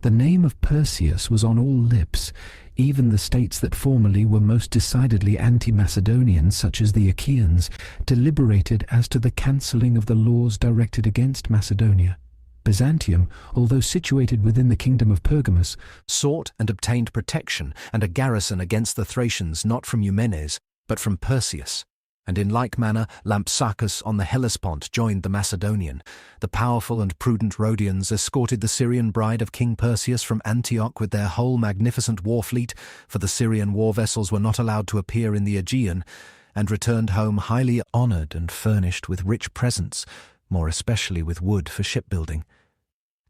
The name of Perseus was on all lips. Even the states that formerly were most decidedly anti-Macedonian, such as the Achaeans, deliberated as to the cancelling of the laws directed against Macedonia. Byzantium, although situated within the kingdom of Pergamus, sought and obtained protection and a garrison against the Thracians not from Eumenes, but from Perseus. And in like manner Lampsacus on the Hellespont joined the Macedonian. The powerful and prudent Rhodians escorted the Syrian bride of King Perseus from Antioch with their whole magnificent war fleet, for the Syrian war vessels were not allowed to appear in the Aegean, and returned home highly honoured and furnished with rich presents, more especially with wood for shipbuilding.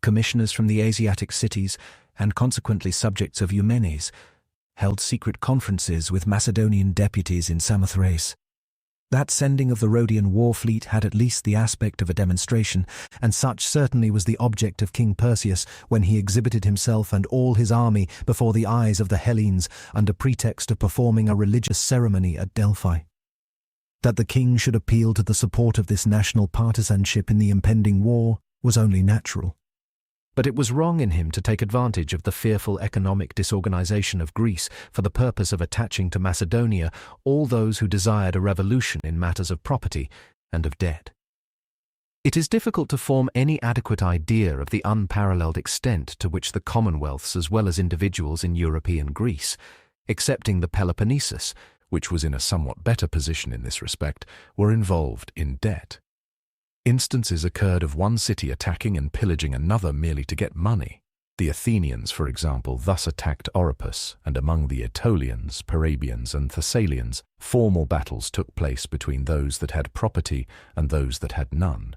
Commissioners from the Asiatic cities, and consequently subjects of Eumenes, held secret conferences with Macedonian deputies in Samothrace. That sending of the Rhodian war fleet had at least the aspect of a demonstration, and such certainly was the object of King Perseus when he exhibited himself and all his army before the eyes of the Hellenes under pretext of performing a religious ceremony at Delphi. That the king should appeal to the support of this national partisanship in the impending war was only natural. But it was wrong in him to take advantage of the fearful economic disorganization of Greece for the purpose of attaching to Macedonia all those who desired a revolution in matters of property and of debt. It is difficult to form any adequate idea of the unparalleled extent to which the commonwealths as well as individuals in European Greece, excepting the Peloponnesus, which was in a somewhat better position in this respect, were involved in debt. Instances occurred of one city attacking and pillaging another merely to get money. The Athenians, for example, thus attacked Oropus, and among the Aetolians, Parabians, and Thessalians, formal battles took place between those that had property and those that had none.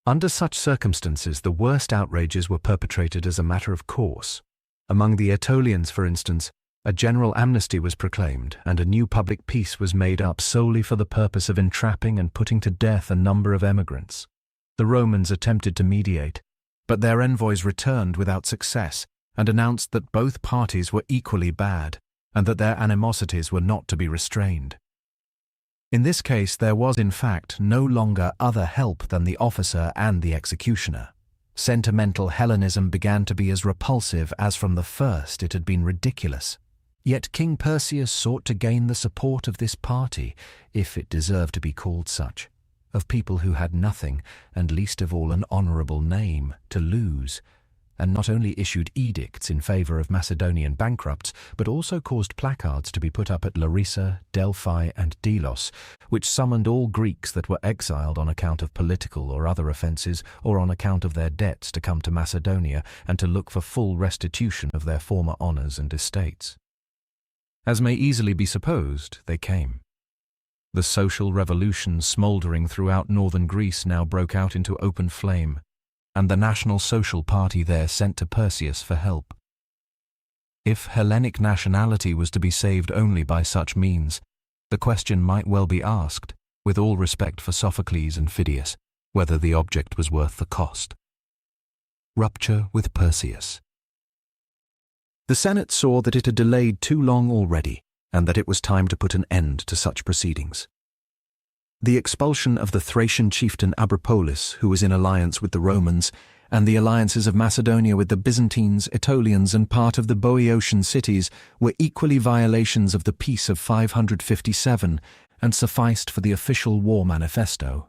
Under such circumstances, the worst outrages were perpetrated as a matter of course. Among the Aetolians, for instance, a general amnesty was proclaimed, and a new public peace was made up solely for the purpose of entrapping and putting to death a number of emigrants. The Romans attempted to mediate, but their envoys returned without success and announced that both parties were equally bad, and that their animosities were not to be restrained. In this case there was in fact no longer other help than the officer and the executioner. Sentimental Hellenism began to be as repulsive as from the first it had been ridiculous. Yet King Perseus sought to gain the support of this party, if it deserved to be called such, of people who had nothing, and least of all an honourable name, to lose, and not only issued edicts in favour of Macedonian bankrupts, but also caused placards to be put up at Larissa, Delphi, and Delos, which summoned all Greeks that were exiled on account of political or other offences, or on account of their debts, to come to Macedonia and to look for full restitution of their former honours and estates. As may easily be supposed, they came. The social revolution smouldering throughout northern Greece now broke out into open flame, and the National Social Party there sent to Perseus for help. If Hellenic nationality was to be saved only by such means, the question might well be asked, with all respect for Sophocles and Phidias, whether the object was worth the cost. Rupture with Perseus. The Senate saw that it had delayed too long already, and that it was time to put an end to such proceedings. The expulsion of the Thracian chieftain Abropolis, who was in alliance with the Romans, and the alliances of Macedonia with the Byzantines, Aetolians, and part of the Boeotian cities were equally violations of the peace of 557 and sufficed for the official war manifesto.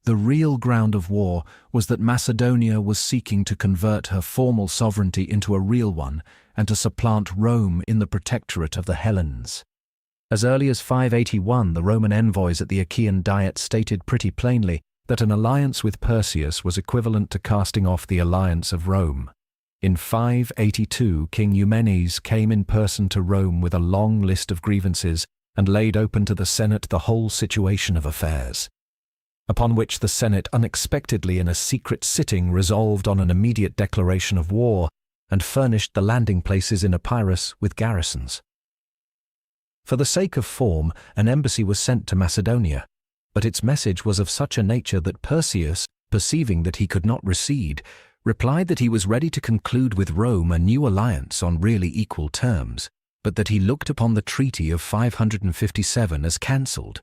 The real ground of war was that Macedonia was seeking to convert her formal sovereignty into a real one and to supplant Rome in the protectorate of the Hellenes. As early as 581, the Roman envoys at the Achaean Diet stated pretty plainly that an alliance with Perseus was equivalent to casting off the alliance of Rome. In 582, King Eumenes came in person to Rome with a long list of grievances and laid open to the Senate the whole situation of affairs, upon which the Senate unexpectedly in a secret sitting resolved on an immediate declaration of war and furnished the landing places in Epirus with garrisons. For the sake of form, an embassy was sent to Macedonia, but its message was of such a nature that Perseus, perceiving that he could not recede, replied that he was ready to conclude with Rome a new alliance on really equal terms, but that he looked upon the treaty of 557 as cancelled,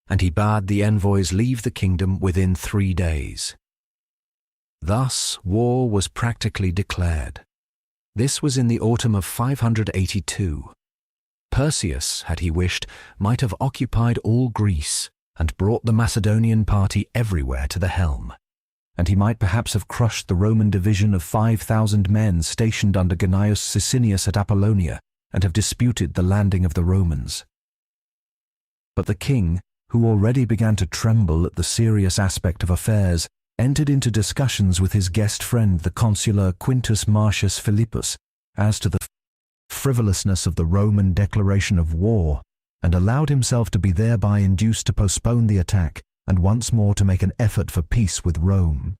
and he bade the envoys leave the kingdom within 3 days. Thus war was practically declared. This was in the autumn of 582. Perseus, had he wished, might have occupied all Greece and brought the Macedonian party everywhere to the helm, and he might perhaps have crushed the Roman division of 5,000 men stationed under Gnaeus Sicinius at Apollonia and have disputed the landing of the Romans. But the king, who already began to tremble at the serious aspect of affairs, entered into discussions with his guest friend the consular Quintus Marcius Philippus as to the frivolousness of the Roman declaration of war, and allowed himself to be thereby induced to postpone the attack and once more to make an effort for peace with Rome,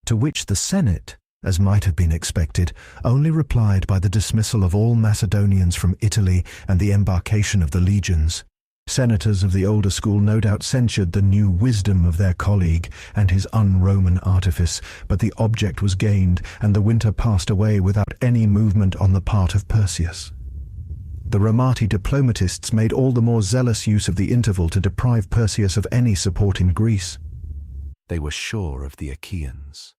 to which the Senate, as might have been expected, only replied by the dismissal of all Macedonians from Italy and the embarkation of the legions. Senators of the older school no doubt censured the new wisdom of their colleague and his un-Roman artifice, but the object was gained, and the winter passed away without any movement on the part of Perseus. The Romati diplomatists made all the more zealous use of the interval to deprive Perseus of any support in Greece. They were sure of the Achaeans.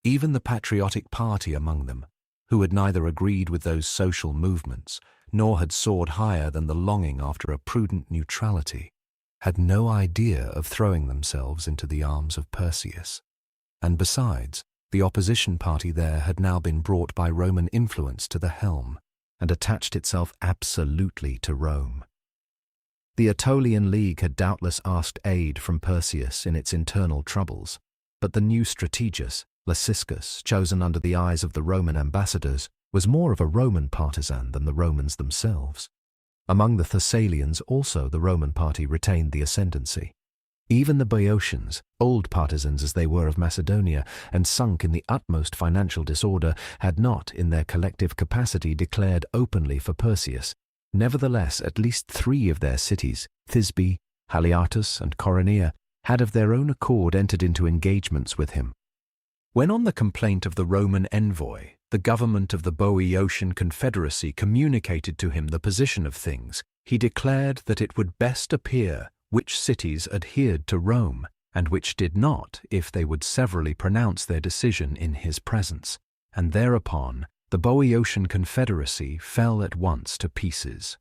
Even the patriotic party among them, who had neither agreed with those social movements, nor had soared higher than the longing after a prudent neutrality, had no idea of throwing themselves into the arms of Perseus. And besides, the opposition party there had now been brought by Roman influence to the helm, and attached itself absolutely to Rome. The Aetolian League had doubtless asked aid from Perseus in its internal troubles, but the new strategist, Lyciscus, chosen under the eyes of the Roman ambassadors, was more of a Roman partisan than the Romans themselves. Among the Thessalians also the Roman party retained the ascendancy. Even the Boeotians, old partisans as they were of Macedonia and sunk in the utmost financial disorder, had not, in their collective capacity, declared openly for Perseus. Nevertheless, at least 3 of their cities, Thisbe, Haliartus, and Coronea, had of their own accord entered into engagements with him. When on the complaint of the Roman envoy, the government of the Boeotian Confederacy communicated to him the position of things, he declared that it would best appear which cities adhered to Rome, and which did not, if they would severally pronounce their decision in his presence, and thereupon the Boeotian Confederacy fell at once to pieces.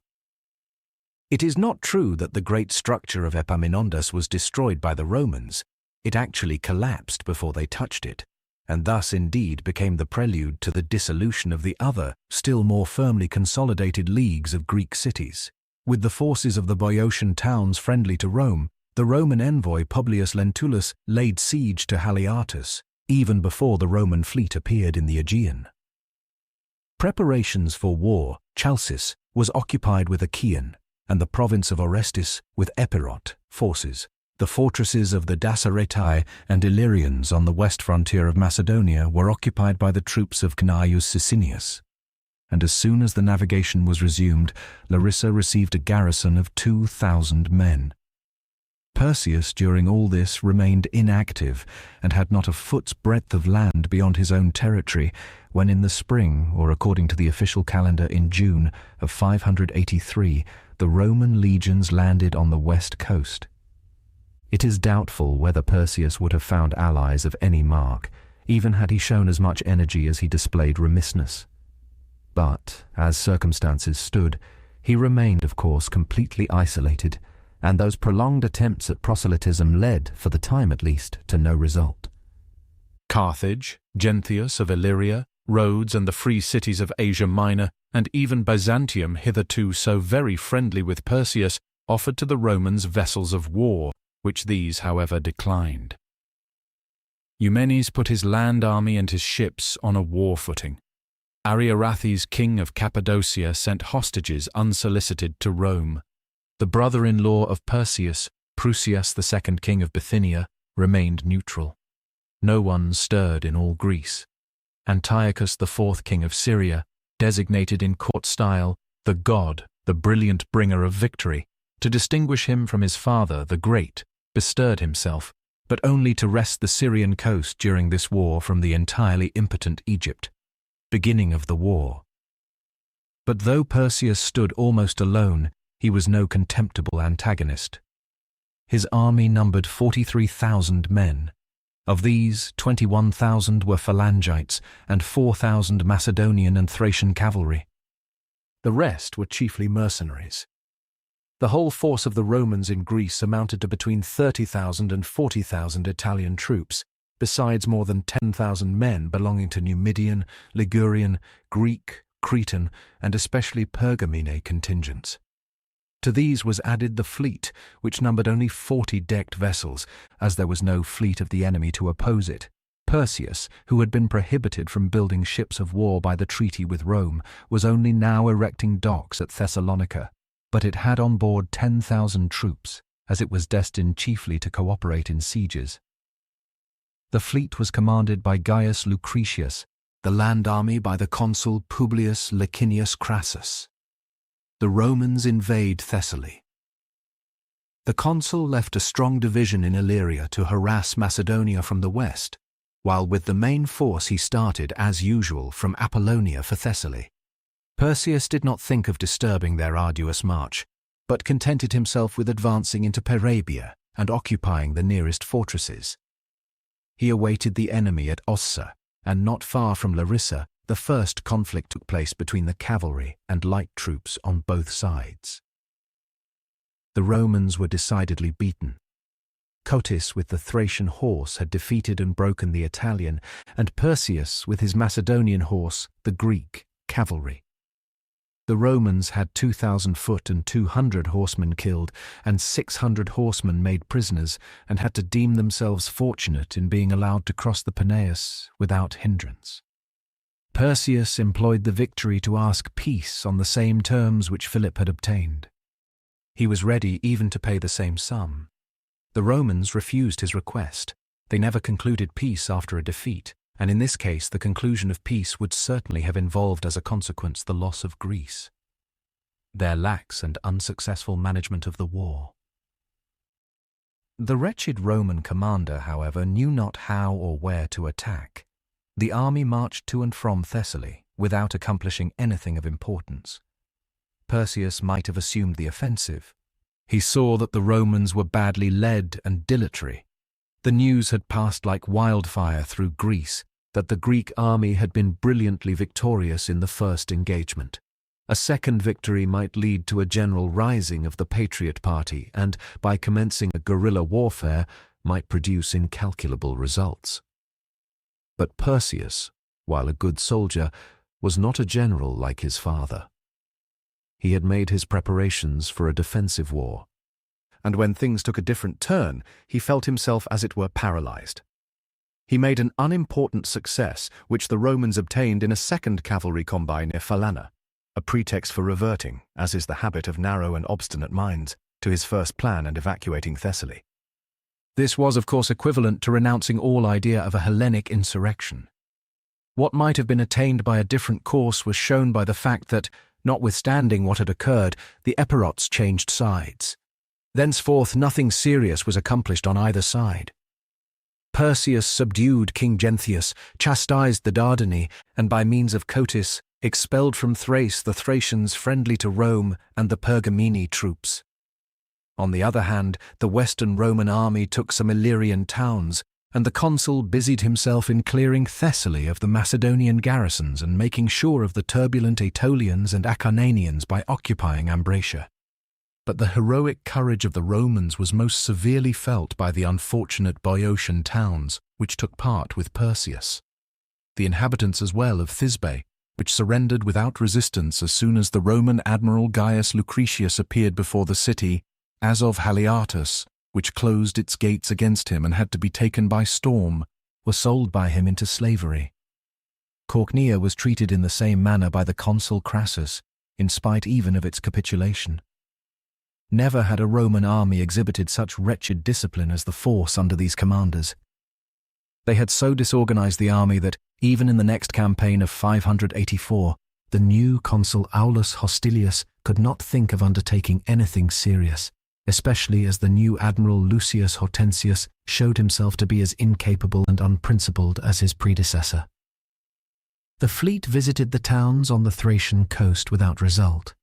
It is not true that the great structure of Epaminondas was destroyed by the Romans. It actually collapsed before they touched it, and thus indeed became the prelude to the dissolution of the other, still more firmly consolidated leagues of Greek cities. With the forces of the Boeotian towns friendly to Rome, the Roman envoy Publius Lentulus laid siege to Haliartus, even before the Roman fleet appeared in the Aegean. Preparations for war, Chalcis was occupied with Achaean, and the province of Orestis with Epirot forces, The fortresses of the Daceretae and Illyrians on the west frontier of Macedonia were occupied by the troops of Cneius Sicinius, and as soon as the navigation was resumed, Larissa received a garrison of 2,000 men. Perseus during all this remained inactive and had not a foot's breadth of land beyond his own territory when in the spring, or according to the official calendar in June of 583, the Roman legions landed on the west coast. It is doubtful whether Perseus would have found allies of any mark, even had he shown as much energy as he displayed remissness. But, as circumstances stood, he remained, of course, completely isolated, and those prolonged attempts at proselytism led, for the time at least, to no result. Carthage, Genthius of Illyria, Rhodes and the free cities of Asia Minor, and even Byzantium, hitherto so very friendly with Perseus, offered to the Romans vessels of war, which these, however, declined. Eumenes put his land army and his ships on a war footing. Ariarathes, king of Cappadocia, sent hostages unsolicited to Rome. The brother-in-law of Perseus, Prusias II, king of Bithynia, remained neutral. No one stirred in all Greece. Antiochus IV, king of Syria, designated in court style the god, the brilliant bringer of victory, to distinguish him from his father, the great, bestirred himself, but only to wrest the Syrian coast during this war from the entirely impotent Egypt. Beginning of the war. But though Perseus stood almost alone, he was no contemptible antagonist. His army numbered 43,000 men. Of these, 21,000 were phalangites and 4,000 Macedonian and Thracian cavalry. The rest were chiefly mercenaries. The whole force of the Romans in Greece amounted to between 30,000 and 40,000 Italian troops, besides more than 10,000 men belonging to Numidian, Ligurian, Greek, Cretan, and especially Pergamene contingents. To these was added the fleet, which numbered only 40 decked vessels, as there was no fleet of the enemy to oppose it. Perseus, who had been prohibited from building ships of war by the treaty with Rome, was only now erecting docks at Thessalonica, but it had on board 10,000 troops, as it was destined chiefly to cooperate in sieges. The fleet was commanded by Gaius Lucretius, the land army by the consul Publius Licinius Crassus. The Romans invade Thessaly. The consul left a strong division in Illyria to harass Macedonia from the west, while with the main force he started, as usual, from Apollonia for Thessaly. Perseus did not think of disturbing their arduous march, but contented himself with advancing into Perrhaebia and occupying the nearest fortresses. He awaited the enemy at Ossa, and not far from Larissa, the first conflict took place between the cavalry and light troops on both sides. The Romans were decidedly beaten. Cotys with the Thracian horse had defeated and broken the Italian, and Perseus with his Macedonian horse, the Greek, cavalry. The Romans had 2,000 foot and 200 horsemen killed, and 600 horsemen made prisoners, and had to deem themselves fortunate in being allowed to cross the Peneus without hindrance. Perseus employed the victory to ask peace on the same terms which Philip had obtained. He was ready even to pay the same sum. The Romans refused his request. They never concluded peace after a defeat, and in this case the conclusion of peace would certainly have involved as a consequence the loss of Greece. Their lax and unsuccessful management of the war. The wretched Roman commander, however, knew not how or where to attack. The army marched to and from Thessaly without accomplishing anything of importance. Perseus might have assumed the offensive. He saw that the Romans were badly led and dilatory. The news had passed like wildfire through Greece that the Greek army had been brilliantly victorious in the first engagement. A second victory might lead to a general rising of the Patriot party and, by commencing a guerrilla warfare, might produce incalculable results. But Perseus, while a good soldier, was not a general like his father. He had made his preparations for a defensive war, and when things took a different turn, he felt himself as it were paralyzed. He made an unimportant success, which the Romans obtained in a second cavalry combine near Phalana, a pretext for reverting, as is the habit of narrow and obstinate minds, to his first plan and evacuating Thessaly. This was, of course, equivalent to renouncing all idea of a Hellenic insurrection. What might have been attained by a different course was shown by the fact that, notwithstanding what had occurred, the Epirots changed sides. Thenceforth nothing serious was accomplished on either side. Perseus subdued King Genthius, chastised the Dardani, and by means of Cotys, expelled from Thrace the Thracians friendly to Rome and the Pergamene troops. On the other hand, the Western Roman army took some Illyrian towns, and the consul busied himself in clearing Thessaly of the Macedonian garrisons and making sure of the turbulent Aetolians and Acarnanians by occupying Ambracia. But the heroic courage of the Romans was most severely felt by the unfortunate Boeotian towns, which took part with Perseus. The inhabitants as well of Thisbe, which surrendered without resistance as soon as the Roman admiral Gaius Lucretius appeared before the city, as of Haliartus, which closed its gates against him and had to be taken by storm, were sold by him into slavery. Corknea was treated in the same manner by the consul Crassus, in spite even of its capitulation. Never had a Roman army exhibited such wretched discipline as the force under these commanders. They had so disorganized the army that, even in the next campaign of 584, the new consul Aulus Hostilius could not think of undertaking anything serious, especially as the new admiral Lucius Hortensius showed himself to be as incapable and unprincipled as his predecessor. The fleet visited the towns on the Thracian coast without result.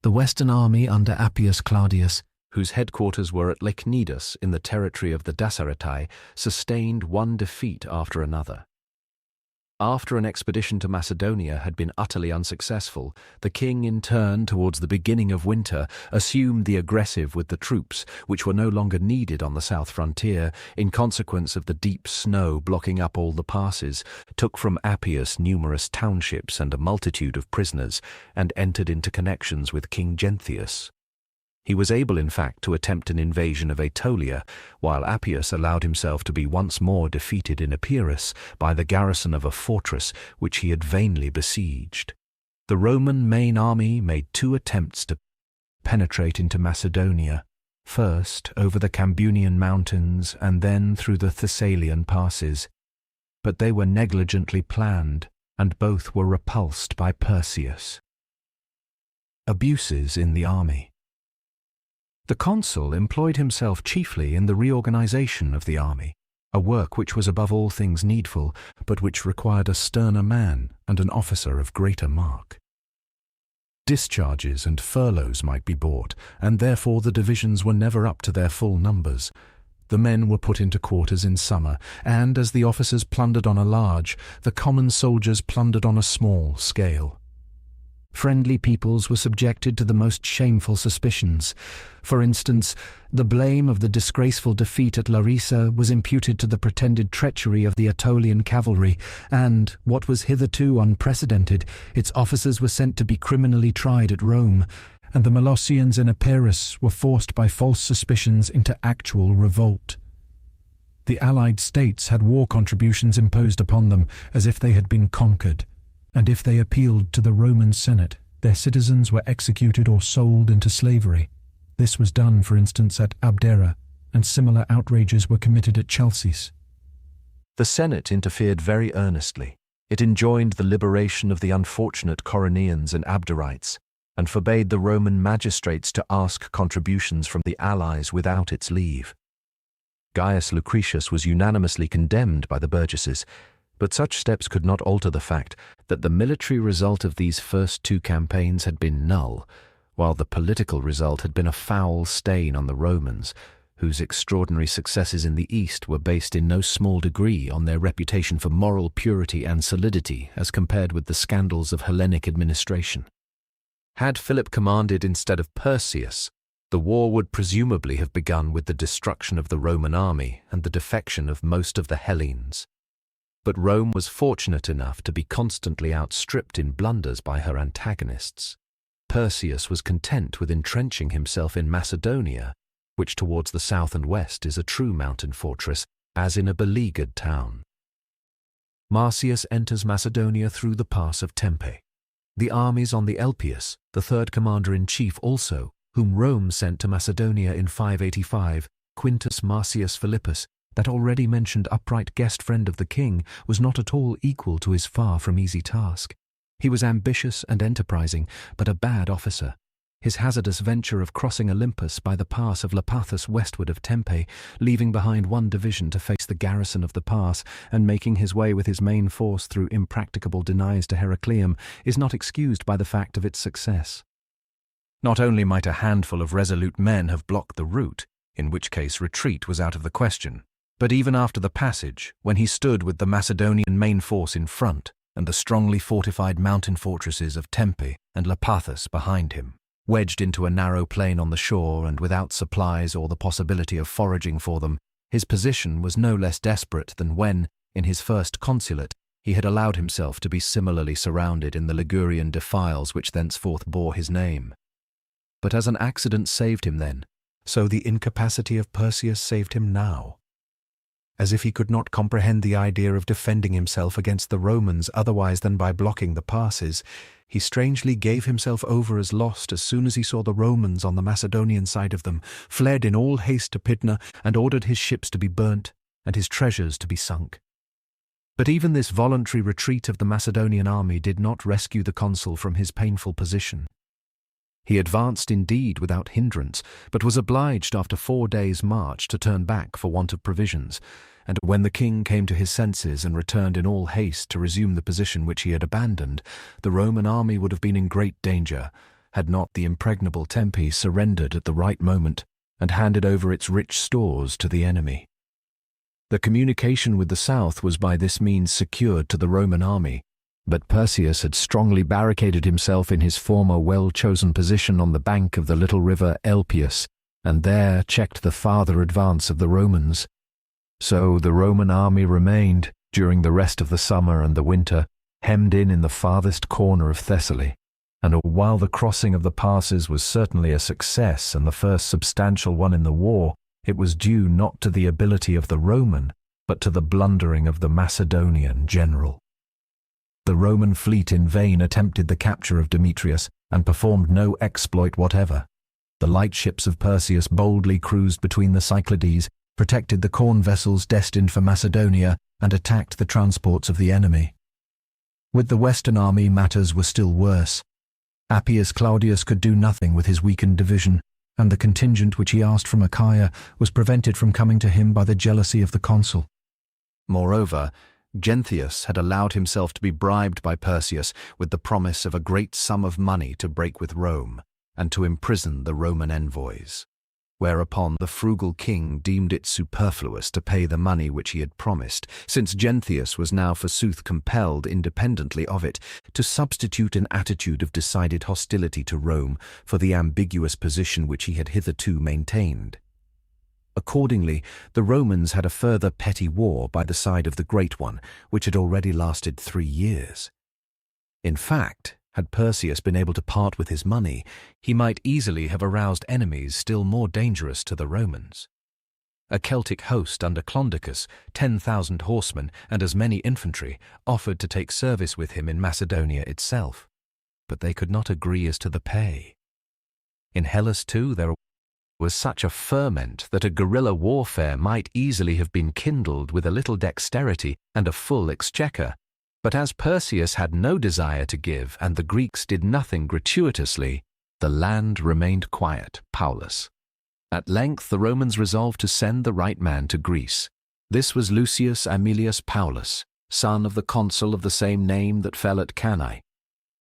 The Western army under Appius Claudius, whose headquarters were at Lechnidus in the territory of the Dasaretai, sustained one defeat after another. After an expedition to Macedonia had been utterly unsuccessful, the king in turn, towards the beginning of winter, assumed the aggressive with the troops, which were no longer needed on the south frontier, in consequence of the deep snow blocking up all the passes, took from Appius numerous townships and a multitude of prisoners, and entered into connections with King Genthius. He was able, in fact, to attempt an invasion of Aetolia, while Appius allowed himself to be once more defeated in Epirus by the garrison of a fortress which he had vainly besieged. The Roman main army made 2 attempts to penetrate into Macedonia, first over the Cambunian mountains and then through the Thessalian passes, but they were negligently planned, and both were repulsed by Perseus. Abuses in the army. The consul employed himself chiefly in the reorganization of the army, a work which was above all things needful, but which required a sterner man and an officer of greater mark. Discharges and furloughs might be bought, and therefore the divisions were never up to their full numbers. The men were put into quarters in summer, and as the officers plundered on a large, the common soldiers plundered on a small scale. Friendly peoples were subjected to the most shameful suspicions. For instance, the blame of the disgraceful defeat at Larissa was imputed to the pretended treachery of the Aetolian cavalry, and, what was hitherto unprecedented, its officers were sent to be criminally tried at Rome, and the Molossians in Epirus were forced by false suspicions into actual revolt. The allied states had war contributions imposed upon them as if they had been conquered, and if they appealed to the Roman Senate, their citizens were executed or sold into slavery. This was done, for instance, at Abdera, and similar outrages were committed at Chalcis. The Senate interfered very earnestly. It enjoined the liberation of the unfortunate Coroneans and Abderites, and forbade the Roman magistrates to ask contributions from the allies without its leave. Gaius Lucretius was unanimously condemned by the burgesses, but such steps could not alter the fact that the military result of these first 2 campaigns had been null, while the political result had been a foul stain on the Romans, whose extraordinary successes in the East were based in no small degree on their reputation for moral purity and solidity as compared with the scandals of Hellenic administration. Had Philip commanded instead of Perseus, the war would presumably have begun with the destruction of the Roman army and the defection of most of the Hellenes. But Rome was fortunate enough to be constantly outstripped in blunders by her antagonists. Perseus was content with entrenching himself in Macedonia, which towards the south and west is a true mountain fortress, as in a beleaguered town. Marcius enters Macedonia through the pass of Tempe. The armies on the Elpius, the 3rd commander-in-chief also, whom Rome sent to Macedonia in 585, Quintus Marcius Philippus, that already mentioned upright guest friend of the king, was not at all equal to his far from easy task. He was ambitious and enterprising, but a bad officer. His hazardous venture of crossing Olympus by the pass of Lapithus westward of Tempe, leaving behind one division to face the garrison of the pass, and making his way with his main force through impracticable denies to Heracleum, is not excused by the fact of its success. Not only might a handful of resolute men have blocked the route, in which case retreat was out of the question, but even after the passage, when he stood with the Macedonian main force in front, and the strongly fortified mountain fortresses of Tempe and Lapithus behind him, wedged into a narrow plain on the shore and without supplies or the possibility of foraging for them, his position was no less desperate than when, in his first consulate, he had allowed himself to be similarly surrounded in the Ligurian defiles which thenceforth bore his name. But as an accident saved him then, so the incapacity of Perseus saved him now. As if he could not comprehend the idea of defending himself against the Romans otherwise than by blocking the passes, he strangely gave himself over as lost as soon as he saw the Romans on the Macedonian side of them, fled in all haste to Pydna, and ordered his ships to be burnt and his treasures to be sunk. But even this voluntary retreat of the Macedonian army did not rescue the consul from his painful position. He advanced indeed without hindrance, but was obliged after 4 days' march to turn back for want of provisions, and when the king came to his senses and returned in all haste to resume the position which he had abandoned, the Roman army would have been in great danger, had not the impregnable Tempe surrendered at the right moment and handed over its rich stores to the enemy. The communication with the south was by this means secured to the Roman army, but Perseus had strongly barricaded himself in his former well-chosen position on the bank of the little river Elpius, and there checked the farther advance of the Romans. So the Roman army remained, during the rest of the summer and the winter, hemmed in the farthest corner of Thessaly, and while the crossing of the passes was certainly a success and the first substantial one in the war, it was due not to the ability of the Roman, but to the blundering of the Macedonian general. The Roman fleet in vain attempted the capture of Demetrius and performed no exploit whatever. The light ships of Perseus boldly cruised between the Cyclades, protected the corn vessels destined for Macedonia, and attacked the transports of the enemy. With the Western army matters were still worse. Appius Claudius could do nothing with his weakened division, and the contingent which he asked from Achaia was prevented from coming to him by the jealousy of the consul. Moreover, Genthius had allowed himself to be bribed by Perseus with the promise of a great sum of money to break with Rome and to imprison the Roman envoys, whereupon the frugal king deemed it superfluous to pay the money which he had promised, since Genthius was now forsooth compelled, independently of it, to substitute an attitude of decided hostility to Rome for the ambiguous position which he had hitherto maintained. Accordingly, the Romans had a further petty war by the side of the great one, which had already lasted 3 years. In fact, had Perseus been able to part with his money, he might easily have aroused enemies still more dangerous to the Romans. A Celtic host under Clondicus, 10,000 horsemen and as many infantry, offered to take service with him in Macedonia itself, but they could not agree as to the pay. In Hellas too there was such a ferment that a guerrilla warfare might easily have been kindled with a little dexterity and a full exchequer. But as Perseus had no desire to give and the Greeks did nothing gratuitously, the land remained quiet, Paulus. At length the Romans resolved to send the right man to Greece. This was Lucius Aemilius Paulus, son of the consul of the same name that fell at Cannae,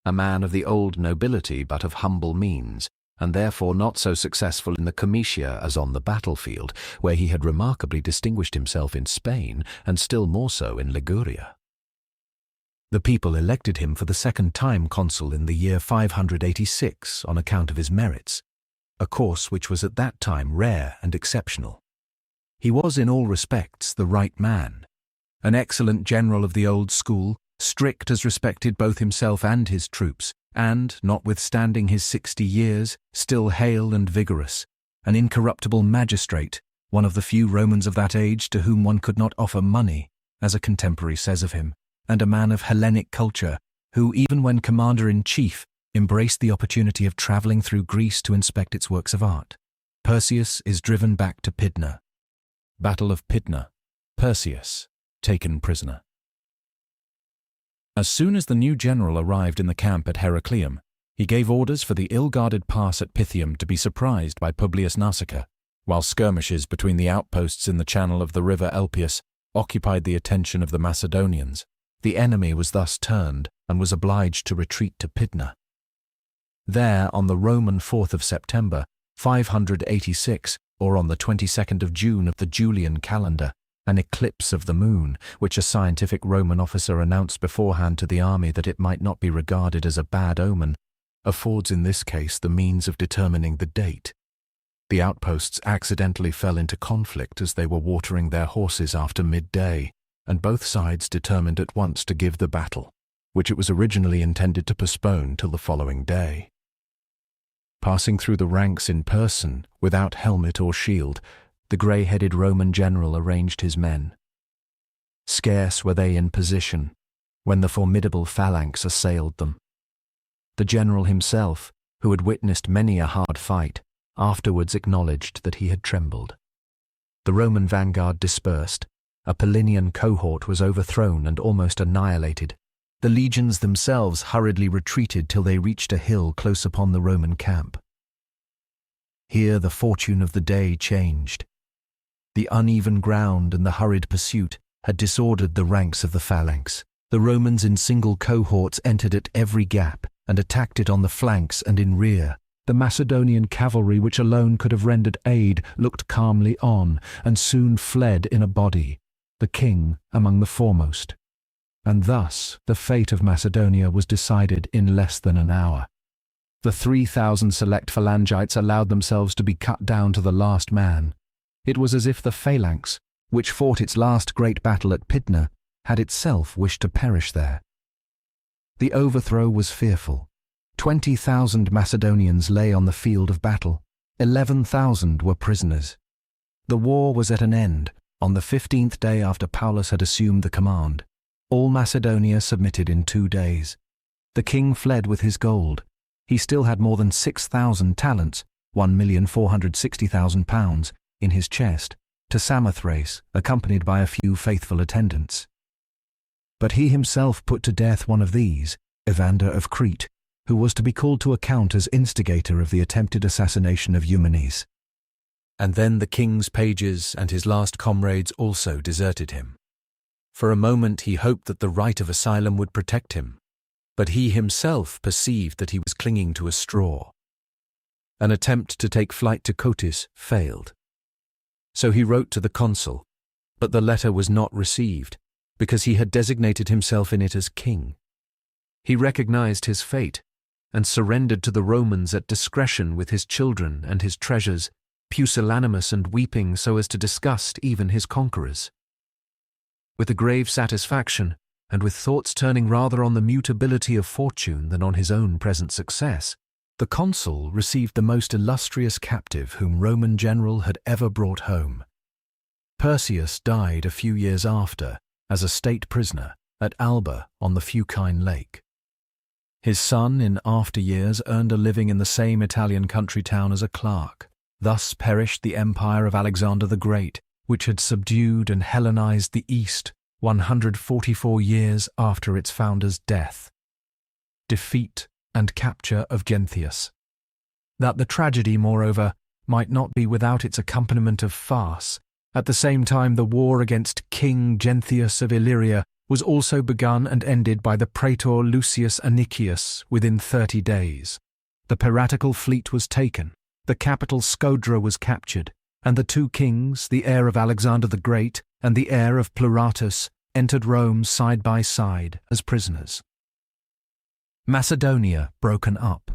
a man of the old nobility but of humble means, and therefore not so successful in the comitia as on the battlefield, where he had remarkably distinguished himself in Spain, and still more so in Liguria. The people elected him for the second time consul in the year 586 on account of his merits, a course which was at that time rare and exceptional. He was in all respects the right man, an excellent general of the old school, strict as respected both himself and his troops, and, notwithstanding his 60 years, still hale and vigorous, an incorruptible magistrate, one of the few Romans of that age to whom one could not offer money, as a contemporary says of him, and a man of Hellenic culture, who, even when commander-in-chief, embraced the opportunity of travelling through Greece to inspect its works of art. Perseus is driven back to Pydna, Battle of Pydna. Perseus, taken prisoner. As soon as the new general arrived in the camp at Heracleum, he gave orders for the ill-guarded pass at Pythium to be surprised by Publius Nasica, while skirmishes between the outposts in the channel of the river Elpius occupied the attention of the Macedonians. The enemy was thus turned and was obliged to retreat to Pydna. There, on the Roman 4th of September, 586, or on the 22nd of June of the Julian calendar, an eclipse of the moon, which a scientific Roman officer announced beforehand to the army that it might not be regarded as a bad omen, affords in this case the means of determining the date. The outposts accidentally fell into conflict as they were watering their horses after midday, and both sides determined at once to give the battle, which it was originally intended to postpone till the following day. Passing through the ranks in person, without helmet or shield, the grey-headed Roman general arranged his men. Scarce were they in position when the formidable phalanx assailed them. The general himself, who had witnessed many a hard fight, afterwards acknowledged that he had trembled. The Roman vanguard dispersed. A Pallinian cohort was overthrown and almost annihilated. The legions themselves hurriedly retreated till they reached a hill close upon the Roman camp. Here the fortune of the day changed. The uneven ground and the hurried pursuit had disordered the ranks of the phalanx. The Romans in single cohorts entered at every gap and attacked it on the flanks and in rear. The Macedonian cavalry, which alone could have rendered aid, looked calmly on and soon fled in a body, the king among the foremost. And thus the fate of Macedonia was decided in less than an hour. The 3,000 select phalangites allowed themselves to be cut down to the last man. It was as if the phalanx, which fought its last great battle at Pydna, had itself wished to perish there. The overthrow was fearful. 20,000 Macedonians lay on the field of battle. 11,000 were prisoners. The war was at an end on the 15th day after Paulus had assumed the command. All Macedonia submitted in 2 days. The king fled with his gold. He still had more than 6,000 talents, £1,460,000, in his chest, to Samothrace, accompanied by a few faithful attendants. But he himself put to death one of these, Evander of Crete, who was to be called to account as instigator of the attempted assassination of Eumenes. And then the king's pages and his last comrades also deserted him. For a moment he hoped that the right of asylum would protect him, but he himself perceived that he was clinging to a straw. An attempt to take flight to Cotys failed. So he wrote to the consul, but the letter was not received, because he had designated himself in it as king. He recognized his fate, and surrendered to the Romans at discretion with his children and his treasures, pusillanimous and weeping so as to disgust even his conquerors. With a grave satisfaction, and with thoughts turning rather on the mutability of fortune than on his own present success, the consul received the most illustrious captive whom Roman general had ever brought home. Perseus died a few years after, as a state prisoner, at Alba on the Fucine Lake. His son in after years earned a living in the same Italian country town as a clerk. Thus perished the empire of Alexander the Great, which had subdued and Hellenized the East 144 years after its founder's death. Defeat and capture of Genthius. That the tragedy, moreover, might not be without its accompaniment of farce, at the same time the war against King Genthius of Illyria was also begun and ended by the praetor Lucius Anicius within 30 days. The piratical fleet was taken, the capital Scodra was captured, and the 2 kings, the heir of Alexander the Great and the heir of Pleuratus, entered Rome side by side as prisoners. Macedonia broken up.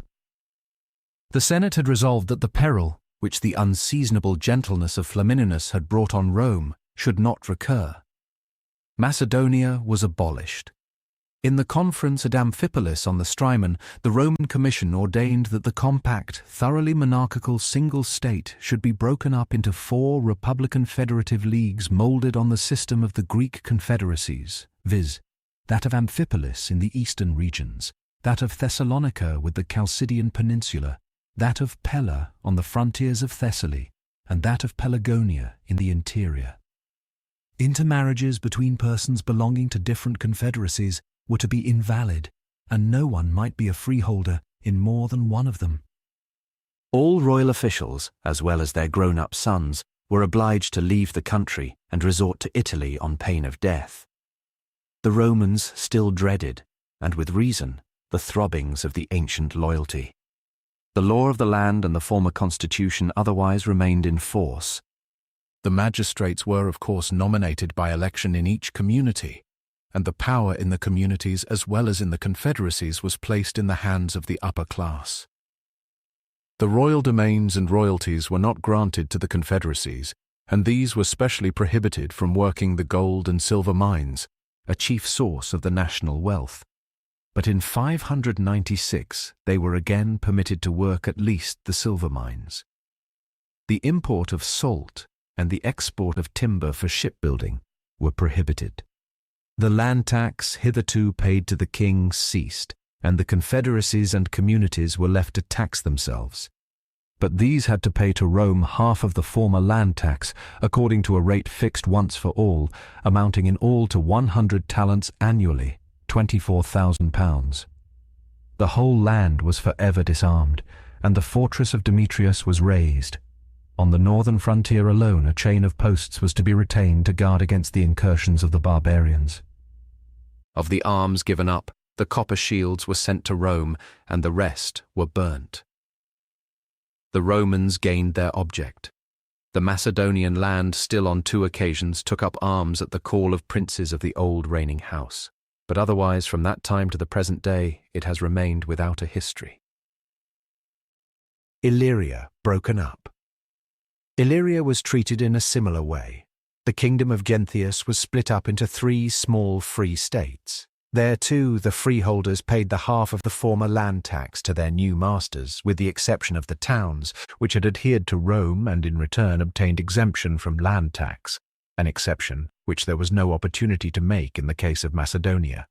The Senate had resolved that the peril, which the unseasonable gentleness of Flamininus had brought on Rome, should not recur. Macedonia was abolished. In the conference at Amphipolis on the Strymon, the Roman Commission ordained that the compact, thoroughly monarchical single state should be broken up into 4 republican federative leagues moulded on the system of the Greek confederacies, viz., that of Amphipolis in the eastern regions, that of Thessalonica with the Chalcidian peninsula, that of Pella on the frontiers of Thessaly, and that of Pelagonia in the interior. Intermarriages between persons belonging to different confederacies were to be invalid, and no one might be a freeholder in more than one of them. All royal officials, as well as their grown-up sons, were obliged to leave the country and resort to Italy on pain of death. The Romans still dreaded, and with reason, the throbbings of the ancient loyalty. The law of the land and the former constitution otherwise remained in force. The magistrates were, of course, nominated by election in each community, and the power in the communities as well as in the confederacies was placed in the hands of the upper class. The royal domains and royalties were not granted to the confederacies, and these were specially prohibited from working the gold and silver mines, a chief source of the national wealth. But in 596 they were again permitted to work at least the silver mines. The import of salt and the export of timber for shipbuilding were prohibited. The land tax hitherto paid to the king ceased, and the confederacies and communities were left to tax themselves. But these had to pay to Rome half of the former land tax, according to a rate fixed once for all, amounting in all to 100 talents annually, £24,000. The whole land was forever disarmed, and the fortress of Demetrius was razed. On the northern frontier alone a chain of posts was to be retained to guard against the incursions of the barbarians. Of the arms given up, the copper shields were sent to Rome, and the rest were burnt. The Romans gained their object. The Macedonian land still on 2 occasions took up arms at the call of princes of the old reigning house, but otherwise from that time to the present day it has remained without a history. Illyria broken up. Illyria was treated in a similar way. The kingdom of Genthius was split up into 3 small free states. There too the freeholders paid the half of the former land tax to their new masters, with the exception of the towns, which had adhered to Rome and in return obtained exemption from land tax, an exception which there was no opportunity to make in the case of Macedonia.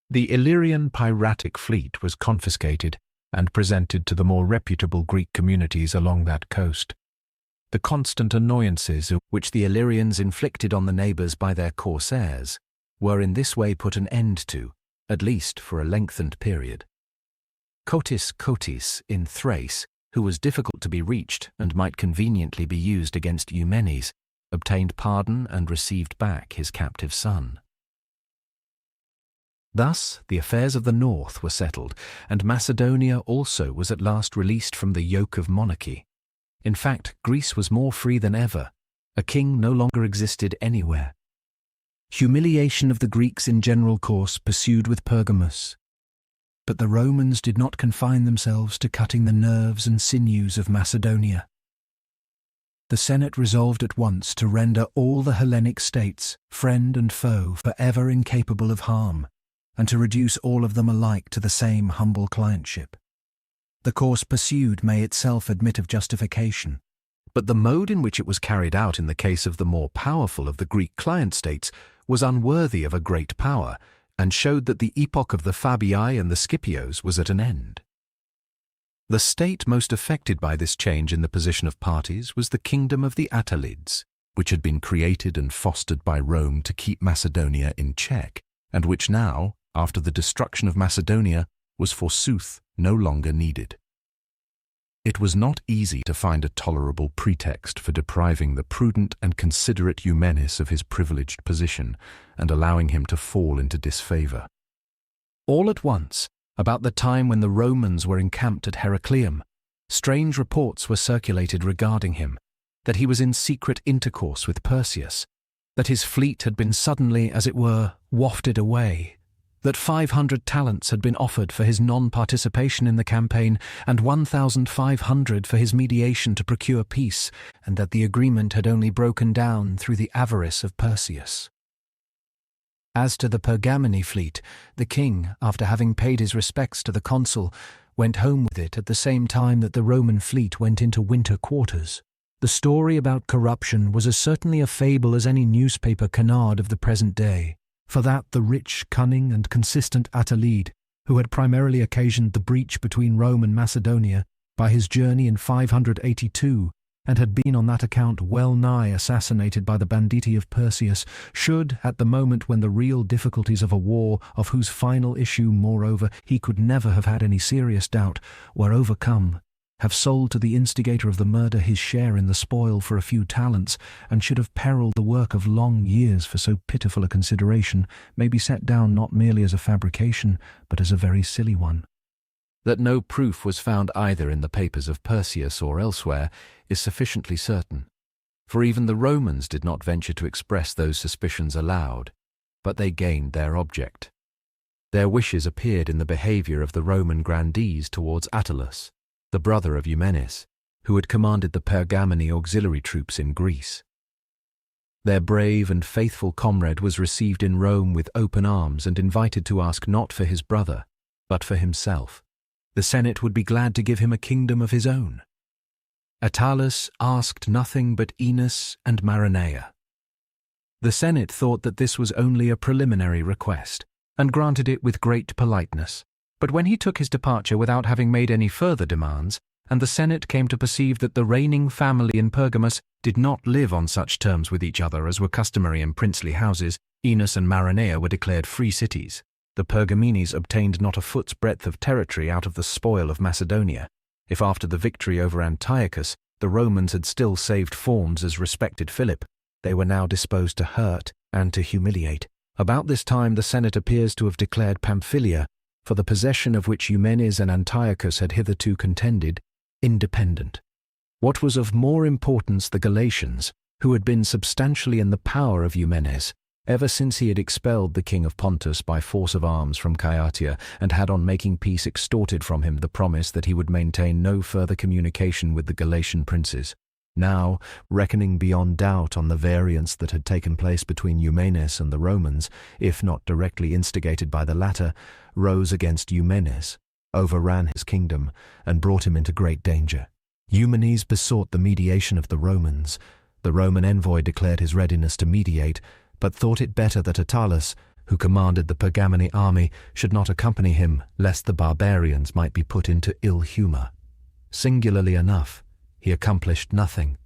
The Illyrian piratic fleet was confiscated and presented to the more reputable Greek communities along that coast. The constant annoyances which the Illyrians inflicted on the neighbours by their corsairs were in this way put an end to, at least for a lengthened period. Cotis in Thrace, who was difficult to be reached and might conveniently be used against Eumenes, obtained pardon and received back his captive son. Thus the affairs of the north were settled, and Macedonia also was at last released from the yoke of monarchy. In fact, Greece was more free than ever. A king no longer existed anywhere. Humiliation of the Greeks in general course pursued with Pergamus. But the Romans did not confine themselves to cutting the nerves and sinews of Macedonia. The Senate resolved at once to render all the Hellenic states, friend and foe, forever incapable of harm, and to reduce all of them alike to the same humble clientship. The course pursued may itself admit of justification, but the mode in which it was carried out in the case of the more powerful of the Greek client states was unworthy of a great power, and showed that the epoch of the Fabii and the Scipios was at an end. The state most affected by this change in the position of parties was the kingdom of the Attalids, which had been created and fostered by Rome to keep Macedonia in check, and which now, after the destruction of Macedonia, was forsooth no longer needed. It was not easy to find a tolerable pretext for depriving the prudent and considerate Eumenes of his privileged position and allowing him to fall into disfavour. All at once, about the time when the Romans were encamped at Heracleum, strange reports were circulated regarding him, that he was in secret intercourse with Perseus, that his fleet had been suddenly, as it were, wafted away, that 500 talents had been offered for his non-participation in the campaign and 1,500 for his mediation to procure peace, and that the agreement had only broken down through the avarice of Perseus. As to the Pergamene fleet, the king, after having paid his respects to the consul, went home with it at the same time that the Roman fleet went into winter quarters. The story about corruption was as certainly a fable as any newspaper canard of the present day. For that the rich, cunning, and consistent Attalid, who had primarily occasioned the breach between Rome and Macedonia by his journey in 582, and had been on that account well nigh assassinated by the banditti of Perseus, should, at the moment when the real difficulties of a war, of whose final issue, moreover, he could never have had any serious doubt, were overcome, have sold to the instigator of the murder his share in the spoil for a few talents, and should have perilled the work of long years for so pitiful a consideration, may be set down not merely as a fabrication, but as a very silly one. That no proof was found either in the papers of Perseus or elsewhere is sufficiently certain, for even the Romans did not venture to express those suspicions aloud, but they gained their object. Their wishes appeared in the behaviour of the Roman grandees towards Attalus, the brother of Eumenes, who had commanded the Pergamene auxiliary troops in Greece. Their brave and faithful comrade was received in Rome with open arms and invited to ask not for his brother, but for himself. The Senate would be glad to give him a kingdom of his own. Attalus asked nothing but Enos and Maronea. The Senate thought that this was only a preliminary request, and granted it with great politeness. But when he took his departure without having made any further demands, and the Senate came to perceive that the reigning family in Pergamus did not live on such terms with each other as were customary in princely houses, Enos and Maronea were declared free cities. The Pergamenes obtained not a foot's breadth of territory out of the spoil of Macedonia. If after the victory over Antiochus the Romans had still saved fawns as respected Philip, they were now disposed to hurt and to humiliate. About this time the Senate appears to have declared Pamphylia, for the possession of which Eumenes and Antiochus had hitherto contended, independent. What was of more importance, the Galatians, who had been substantially in the power of Eumenes, ever since he had expelled the king of Pontus by force of arms from Phaeacia, and had on making peace extorted from him the promise that he would maintain no further communication with the Galatian princes. Now, reckoning beyond doubt on the variance that had taken place between Eumenes and the Romans, if not directly instigated by the latter, rose against Eumenes, overran his kingdom, and brought him into great danger. Eumenes besought the mediation of the Romans. The Roman envoy declared his readiness to mediate, but thought it better that Attalus, who commanded the Pergamene army, should not accompany him, lest the barbarians might be put into ill humour. Singularly enough, he accomplished nothing.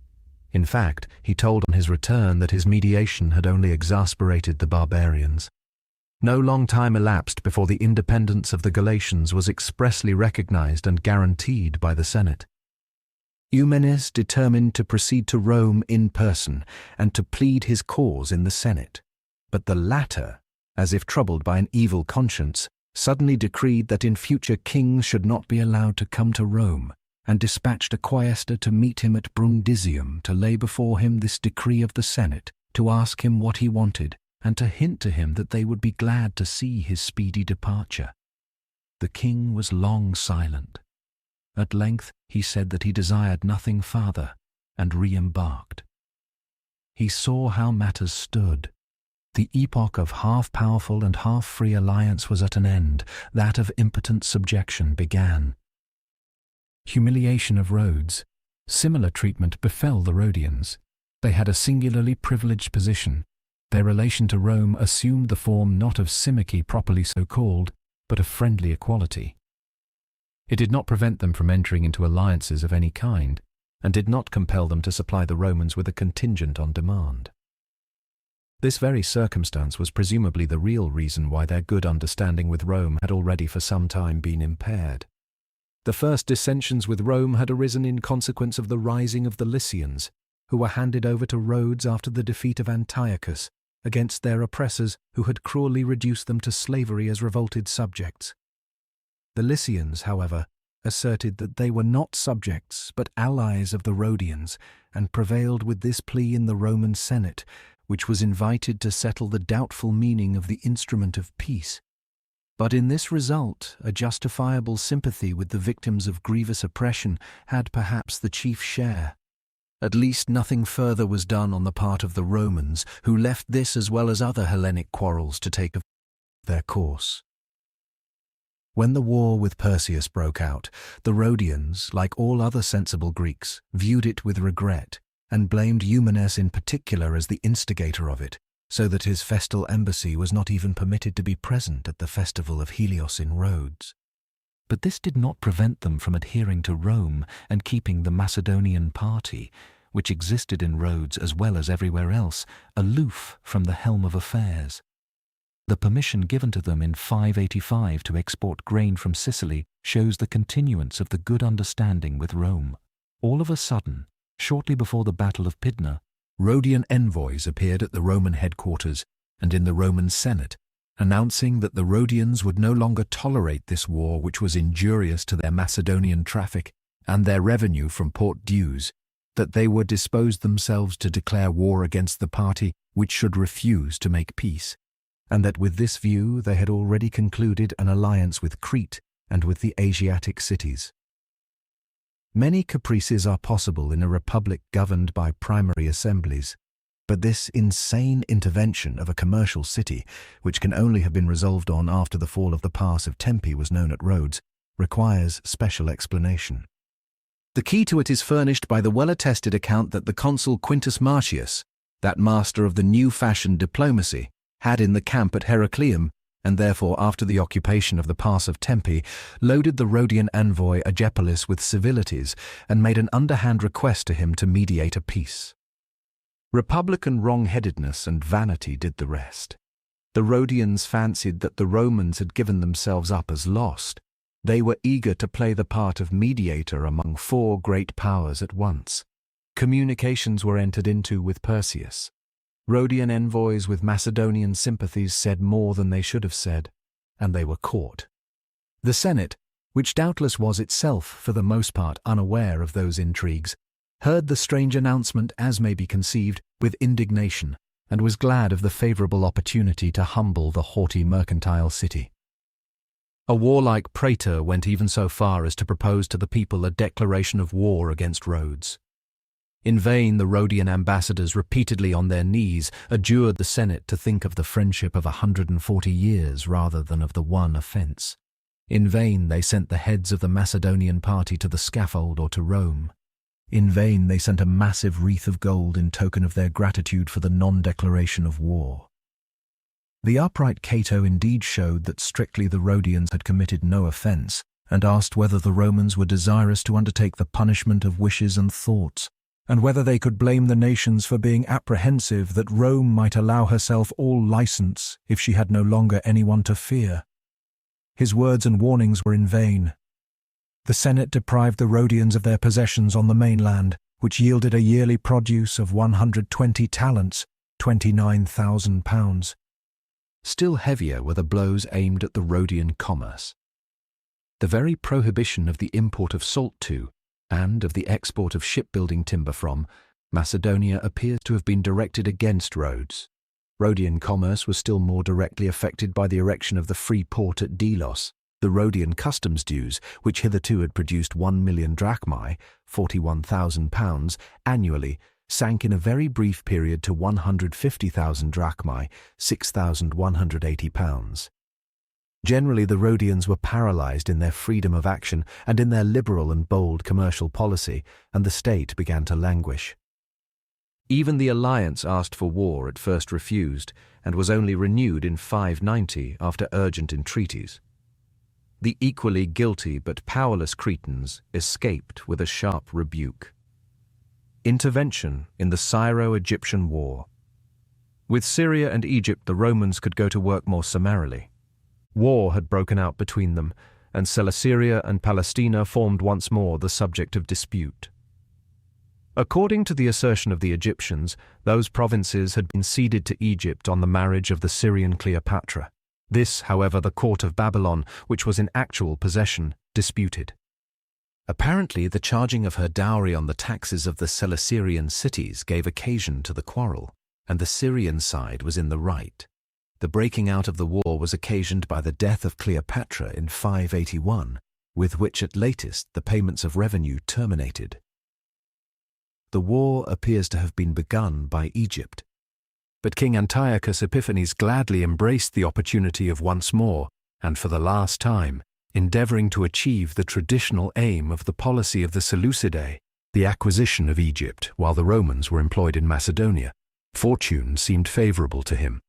In fact, he told on his return that his mediation had only exasperated the barbarians. No long time elapsed before the independence of the Galatians was expressly recognized and guaranteed by the Senate. Eumenes determined to proceed to Rome in person and to plead his cause in the Senate, but the latter, as if troubled by an evil conscience, suddenly decreed that in future kings should not be allowed to come to Rome, and dispatched a quaestor to meet him at Brundisium to lay before him this decree of the Senate, to ask him what he wanted, and to hint to him that they would be glad to see his speedy departure. The king was long silent. At length he said that he desired nothing farther, and re-embarked. He saw how matters stood. The epoch of half-powerful and half-free alliance was at an end. That of impotent subjection began. Humiliation of Rhodes. Similar treatment befell the Rhodians. They had a singularly privileged position. Their relation to Rome assumed the form not of simicky properly so called, but of friendly equality. It did not prevent them from entering into alliances of any kind, and did not compel them to supply the Romans with a contingent on demand. This very circumstance was presumably the real reason why their good understanding with Rome had already for some time been impaired. The first dissensions with Rome had arisen in consequence of the rising of the Lycians, who were handed over to Rhodes after the defeat of Antiochus, against their oppressors who had cruelly reduced them to slavery as revolted subjects. The Lycians, however, asserted that they were not subjects but allies of the Rhodians, and prevailed with this plea in the Roman Senate, which was invited to settle the doubtful meaning of the instrument of peace. But in this result, a justifiable sympathy with the victims of grievous oppression had perhaps the chief share. At least nothing further was done on the part of the Romans, who left this as well as other Hellenic quarrels to take their course. When the war with Perseus broke out, the Rhodians, like all other sensible Greeks, viewed it with regret, and blamed Eumenes in particular as the instigator of it, so that his festal embassy was not even permitted to be present at the festival of Helios in Rhodes. But this did not prevent them from adhering to Rome and keeping the Macedonian party, which existed in Rhodes as well as everywhere else, aloof from the helm of affairs. The permission given to them in 585 to export grain from Sicily shows the continuance of the good understanding with Rome. All of a sudden, shortly before the Battle of Pydna, Rhodian envoys appeared at the Roman headquarters and in the Roman Senate, announcing that the Rhodians would no longer tolerate this war which was injurious to their Macedonian traffic and their revenue from port dues, that they were disposed themselves to declare war against the party which should refuse to make peace, and that with this view they had already concluded an alliance with Crete and with the Asiatic cities. Many caprices are possible in a republic governed by primary assemblies, but this insane intervention of a commercial city, which can only have been resolved on after the fall of the pass of Tempe was known at Rhodes, requires special explanation. The key to it is furnished by the well-attested account that the consul Quintus Marcius, that master of the new-fashioned diplomacy, had in the camp at Heracleum, and therefore after the occupation of the pass of Tempe, loaded the Rhodian envoy Agepolis with civilities and made an underhand request to him to mediate a peace. Republican wrong-headedness and vanity did the rest. The Rhodians fancied that the Romans had given themselves up as lost. They were eager to play the part of mediator among four great powers at once. Communications were entered into with Perseus. Rhodian envoys with Macedonian sympathies said more than they should have said, and they were caught. The Senate, which doubtless was itself for the most part unaware of those intrigues, heard the strange announcement, as may be conceived, with indignation, and was glad of the favourable opportunity to humble the haughty mercantile city. A warlike praetor went even so far as to propose to the people a declaration of war against Rhodes. In vain the Rhodian ambassadors, repeatedly on their knees, adjured the Senate to think of the friendship of 140 years rather than of the one offence. In vain they sent the heads of the Macedonian party to the scaffold or to Rome. In vain they sent a massive wreath of gold in token of their gratitude for the non-declaration of war. The upright Cato indeed showed that strictly the Rhodians had committed no offence, and asked whether the Romans were desirous to undertake the punishment of wishes and thoughts, and whether they could blame the nations for being apprehensive that Rome might allow herself all license if she had no longer anyone to fear. His words and warnings were in vain. The Senate deprived the Rhodians of their possessions on the mainland, which yielded a yearly produce of 120 talents, £29,000. Still heavier were the blows aimed at the Rhodian commerce. The very prohibition of the import of salt to, and of the export of shipbuilding timber from, Macedonia appears to have been directed against Rhodes. Rhodian commerce was still more directly affected by the erection of the free port at Delos. The Rhodian customs dues, which hitherto had produced 1 million drachmae, £41,000, annually, sank in a very brief period to 150,000 drachmae, £6,180. Generally, the Rhodians were paralysed in their freedom of action and in their liberal and bold commercial policy, and the state began to languish. Even the alliance asked for war at first refused, and was only renewed in 590 after urgent entreaties. The equally guilty but powerless Cretans escaped with a sharp rebuke. Intervention in the Syro-Egyptian War. With Syria and Egypt the Romans could go to work more summarily. War had broken out between them, and Celesyria and Palestina formed once more the subject of dispute. According to the assertion of the Egyptians, those provinces had been ceded to Egypt on the marriage of the Syrian Cleopatra. This, however, the court of Babylon, which was in actual possession, disputed. Apparently, the charging of her dowry on the taxes of the Celesyrian cities gave occasion to the quarrel, and the Syrian side was in the right. The breaking out of the war was occasioned by the death of Cleopatra in 581, with which at latest the payments of revenue terminated. The war appears to have been begun by Egypt. But King Antiochus Epiphanes gladly embraced the opportunity of once more, and for the last time, endeavouring to achieve the traditional aim of the policy of the Seleucidae, the acquisition of Egypt while the Romans were employed in Macedonia. Fortune seemed favourable to him.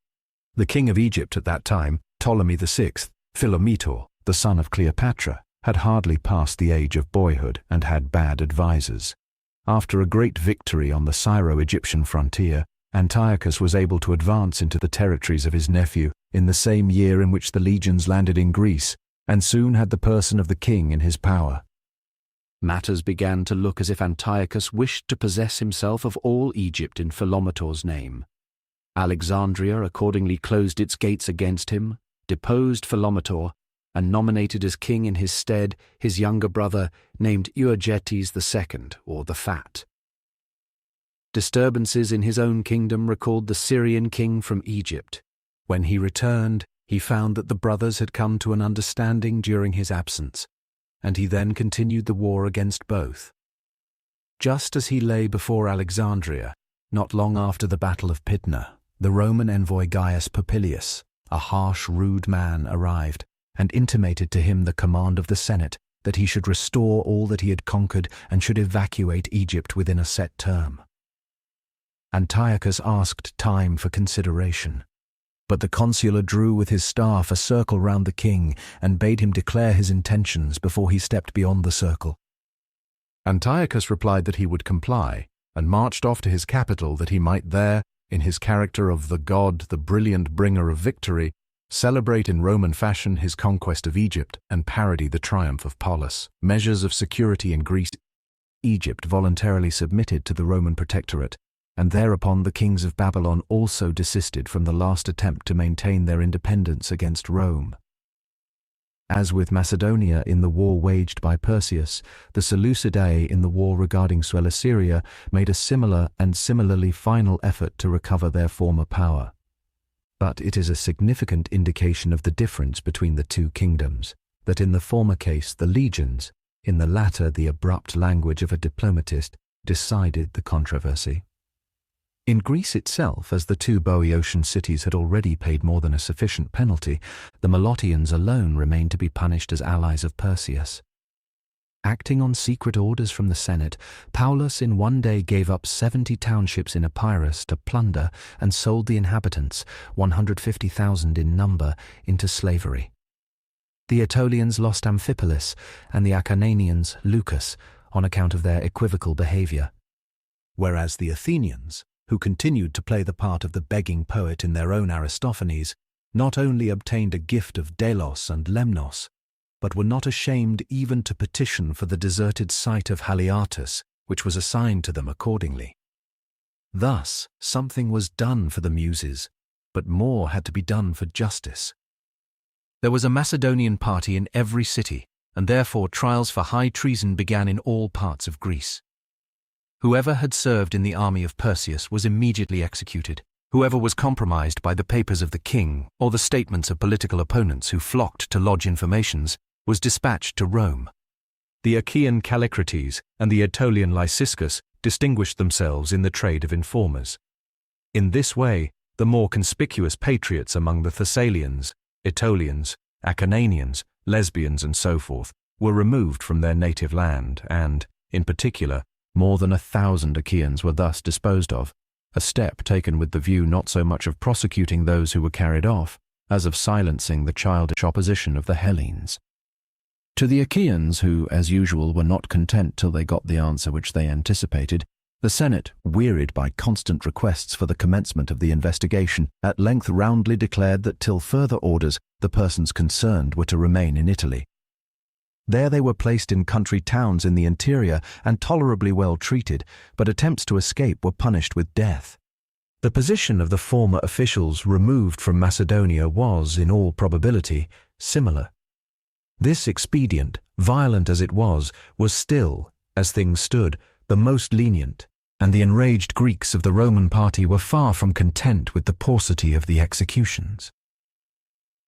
The king of Egypt at that time, Ptolemy VI, Philometor, the son of Cleopatra, had hardly passed the age of boyhood and had bad advisers. After a great victory on the Syro-Egyptian frontier, Antiochus was able to advance into the territories of his nephew in the same year in which the legions landed in Greece, and soon had the person of the king in his power. Matters began to look as if Antiochus wished to possess himself of all Egypt in Philometor's name. Alexandria accordingly closed its gates against him, deposed Philometor, and nominated as king in his stead his younger brother named Euergetes II, or the Fat. Disturbances in his own kingdom recalled the Syrian king from Egypt. When he returned, he found that the brothers had come to an understanding during his absence, and he then continued the war against both. Just as he lay before Alexandria, not long after the Battle of Pydna, the Roman envoy Gaius Popilius, a harsh, rude man, arrived and intimated to him the command of the Senate that he should restore all that he had conquered and should evacuate Egypt within a set term. Antiochus asked time for consideration, but the consular drew with his staff a circle round the king and bade him declare his intentions before he stepped beyond the circle. Antiochus replied that he would comply, and marched off to his capital that he might there, in his character of the god, the brilliant bringer of victory, celebrate in Roman fashion his conquest of Egypt and parody the triumph of Paulus. Measures of security in Greece. Egypt voluntarily submitted to the Roman protectorate, and thereupon the kings of Babylon also desisted from the last attempt to maintain their independence against Rome. As with Macedonia in the war waged by Perseus, the Seleucidae in the war regarding Celesyria made a similar and similarly final effort to recover their former power. But it is a significant indication of the difference between the two kingdoms, that in the former case the legions, in the latter the abrupt language of a diplomatist, decided the controversy. In Greece itself, as the two Boeotian cities had already paid more than a sufficient penalty, the Molotians alone remained to be punished as allies of Perseus. Acting on secret orders from the Senate, Paulus in one day gave up 70 townships in Epirus to plunder and sold the inhabitants, 150,000 in number, into slavery. The Aetolians lost Amphipolis and the Acarnanians Lucus on account of their equivocal behavior, whereas the Athenians, who continued to play the part of the begging poet in their own Aristophanes, not only obtained a gift of Delos and Lemnos, but were not ashamed even to petition for the deserted site of Haliartus, which was assigned to them accordingly. Thus, something was done for the Muses, but more had to be done for justice. There was a Macedonian party in every city, and therefore trials for high treason began in all parts of Greece. Whoever had served in the army of Perseus was immediately executed. Whoever was compromised by the papers of the king or the statements of political opponents who flocked to lodge informations was dispatched to Rome. The Achaean Callicrates and the Aetolian Lyciscus distinguished themselves in the trade of informers. In this way, the more conspicuous patriots among the Thessalians, Aetolians, Acarnanians, Lesbians, and so forth were removed from their native land and, in particular, more than 1,000 Achaeans were thus disposed of, a step taken with the view not so much of prosecuting those who were carried off, as of silencing the childish opposition of the Hellenes. To the Achaeans, who, as usual, were not content till they got the answer which they anticipated, the Senate, wearied by constant requests for the commencement of the investigation, at length roundly declared that till further orders the persons concerned were to remain in Italy. There they were placed in country towns in the interior and tolerably well treated, but attempts to escape were punished with death. The position of the former officials removed from Macedonia was, in all probability, similar. This expedient, violent as it was still, as things stood, the most lenient, and the enraged Greeks of the Roman party were far from content with the paucity of the executions.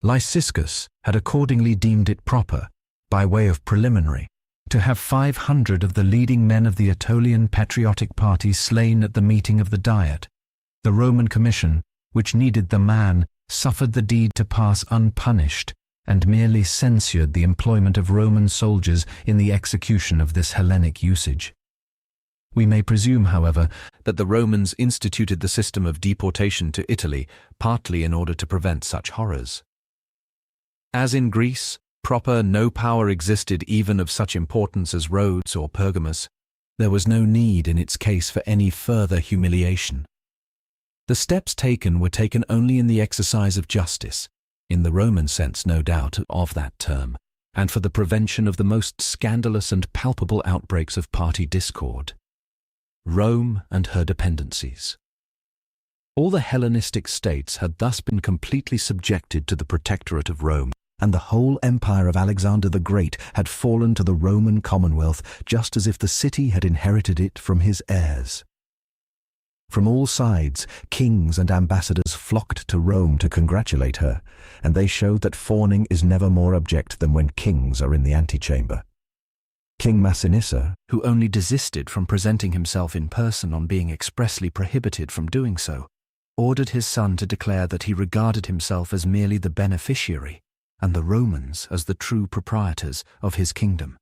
Lyciscus had accordingly deemed it proper, by way of preliminary, to have 500 of the leading men of the Aetolian patriotic party slain at the meeting of the Diet. The Roman Commission, which needed the man, suffered the deed to pass unpunished, and merely censured the employment of Roman soldiers in the execution of this Hellenic usage. We may presume, however, that the Romans instituted the system of deportation to Italy partly in order to prevent such horrors. As in Greece, No power existed even of such importance as Rhodes or Pergamus. There was no need in its case for any further humiliation. The steps taken were taken only in the exercise of justice, in the Roman sense, no doubt, of that term, and for the prevention of the most scandalous and palpable outbreaks of party discord. Rome and her dependencies. All the Hellenistic states had thus been completely subjected to the protectorate of Rome, and the whole empire of Alexander the Great had fallen to the Roman Commonwealth, just as if the city had inherited it from his heirs. From all sides, kings and ambassadors flocked to Rome to congratulate her, and they showed that fawning is never more abject than when kings are in the antechamber. King Massinissa, who only desisted from presenting himself in person on being expressly prohibited from doing so, ordered his son to declare that he regarded himself as merely the beneficiary, and the Romans as the true proprietors of his kingdom,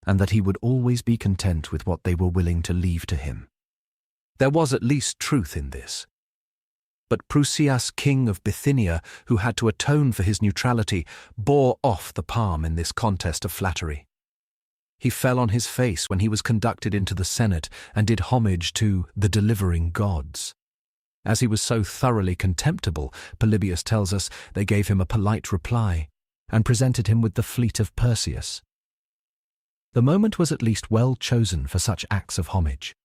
and that he would always be content with what they were willing to leave to him. There was at least truth in this. But Prusias, king of Bithynia, who had to atone for his neutrality, bore off the palm in this contest of flattery. He fell on his face when he was conducted into the Senate and did homage to the delivering gods. As he was so thoroughly contemptible, Polybius tells us, they gave him a polite reply and presented him with the fleet of Perseus. The moment was at least well chosen for such acts of homage.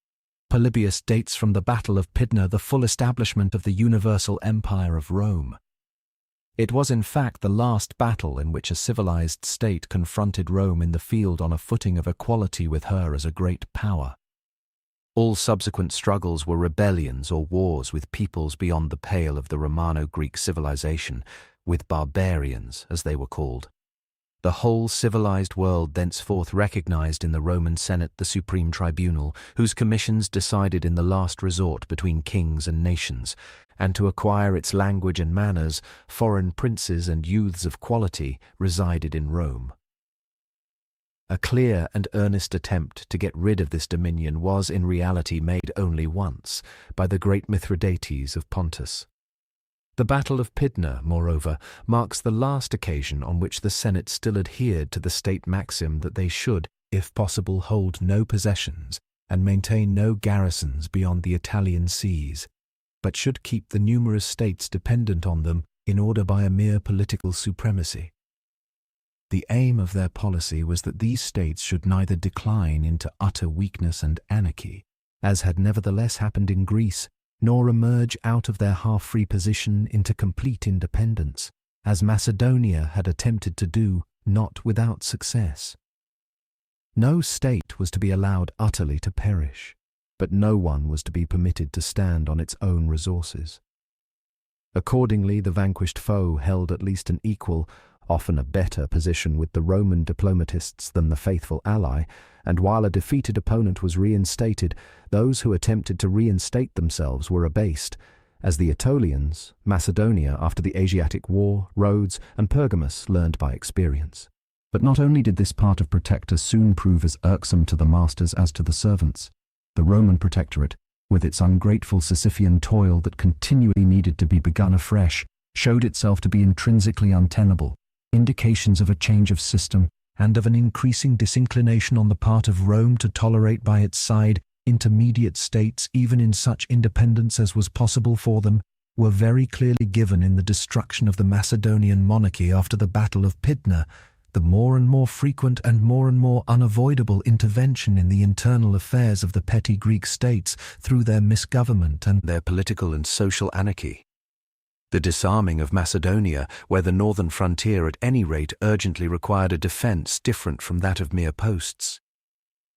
Polybius dates from the Battle of Pydna the full establishment of the universal empire of Rome. It was in fact the last battle in which a civilized state confronted Rome in the field on a footing of equality with her as a great power. All subsequent struggles were rebellions or wars with peoples beyond the pale of the Romano-Greek civilization, with barbarians, as they were called. The whole civilized world thenceforth recognized in the Roman Senate the supreme tribunal, whose commissions decided in the last resort between kings and nations, and to acquire its language and manners, foreign princes and youths of quality resided in Rome. A clear and earnest attempt to get rid of this dominion was in reality made only once, by the great Mithridates of Pontus. The Battle of Pydna, moreover, marks the last occasion on which the Senate still adhered to the state maxim that they should, if possible, hold no possessions and maintain no garrisons beyond the Italian seas, but should keep the numerous states dependent on them in order by a mere political supremacy. The aim of their policy was that these states should neither decline into utter weakness and anarchy, as had nevertheless happened in Greece, nor emerge out of their half-free position into complete independence, as Macedonia had attempted to do, not without success. No state was to be allowed utterly to perish, but no one was to be permitted to stand on its own resources. Accordingly, the vanquished foe held at least an equal, often a better position with the Roman diplomatists than the faithful ally, and while a defeated opponent was reinstated, those who attempted to reinstate themselves were abased, as the Aetolians, Macedonia after the Asiatic War, Rhodes, and Pergamus learned by experience. But not only did this part of Protector soon prove as irksome to the masters as to the servants, the Roman Protectorate, with its ungrateful Sisyphean toil that continually needed to be begun afresh, showed itself to be intrinsically untenable, indications of a change of system and of an increasing disinclination on the part of Rome to tolerate by its side intermediate states even in such independence as was possible for them, were very clearly given in the destruction of the Macedonian monarchy after the Battle of Pydna, the more and more frequent and more unavoidable intervention in the internal affairs of the petty Greek states through their misgovernment and their political and social anarchy. The disarming of Macedonia, where the northern frontier at any rate urgently required a defence different from that of mere posts.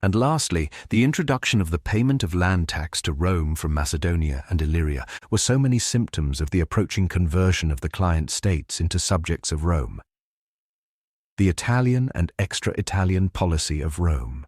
And lastly, the introduction of the payment of land tax to Rome from Macedonia and Illyria were so many symptoms of the approaching conversion of the client states into subjects of Rome. The Italian and extra-Italian policy of Rome.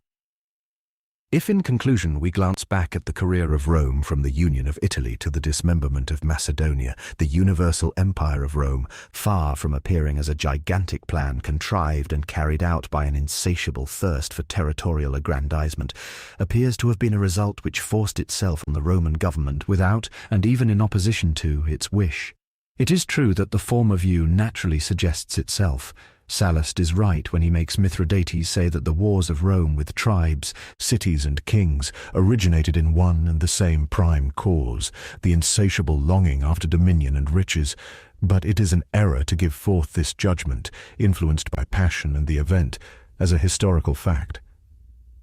If in conclusion we glance back at the career of Rome from the union of Italy to the dismemberment of Macedonia, the universal empire of Rome, far from appearing as a gigantic plan contrived and carried out by an insatiable thirst for territorial aggrandizement, appears to have been a result which forced itself on the Roman government without, and even in opposition to, its wish. It is true that the former view naturally suggests itself, Sallust is right when he makes Mithridates say that the wars of Rome with tribes, cities and kings originated in one and the same prime cause, the insatiable longing after dominion and riches. But it is an error to give forth this judgment, influenced by passion and the event, as a historical fact.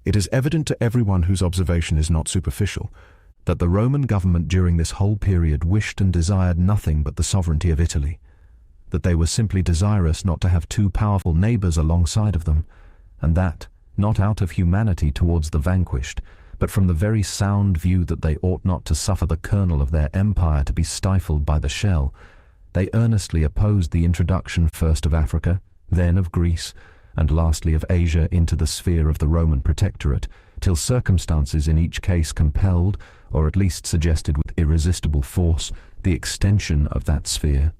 It is evident to everyone whose observation is not superficial that the Roman government during this whole period wished and desired nothing but the sovereignty of Italy, that they were simply desirous not to have two powerful neighbors alongside of them, and that, not out of humanity towards the vanquished, but from the very sound view that they ought not to suffer the kernel of their empire to be stifled by the shell, they earnestly opposed the introduction first of Africa, then of Greece, and lastly of Asia into the sphere of the Roman protectorate, till circumstances in each case compelled, or at least suggested with irresistible force, the extension of that sphere.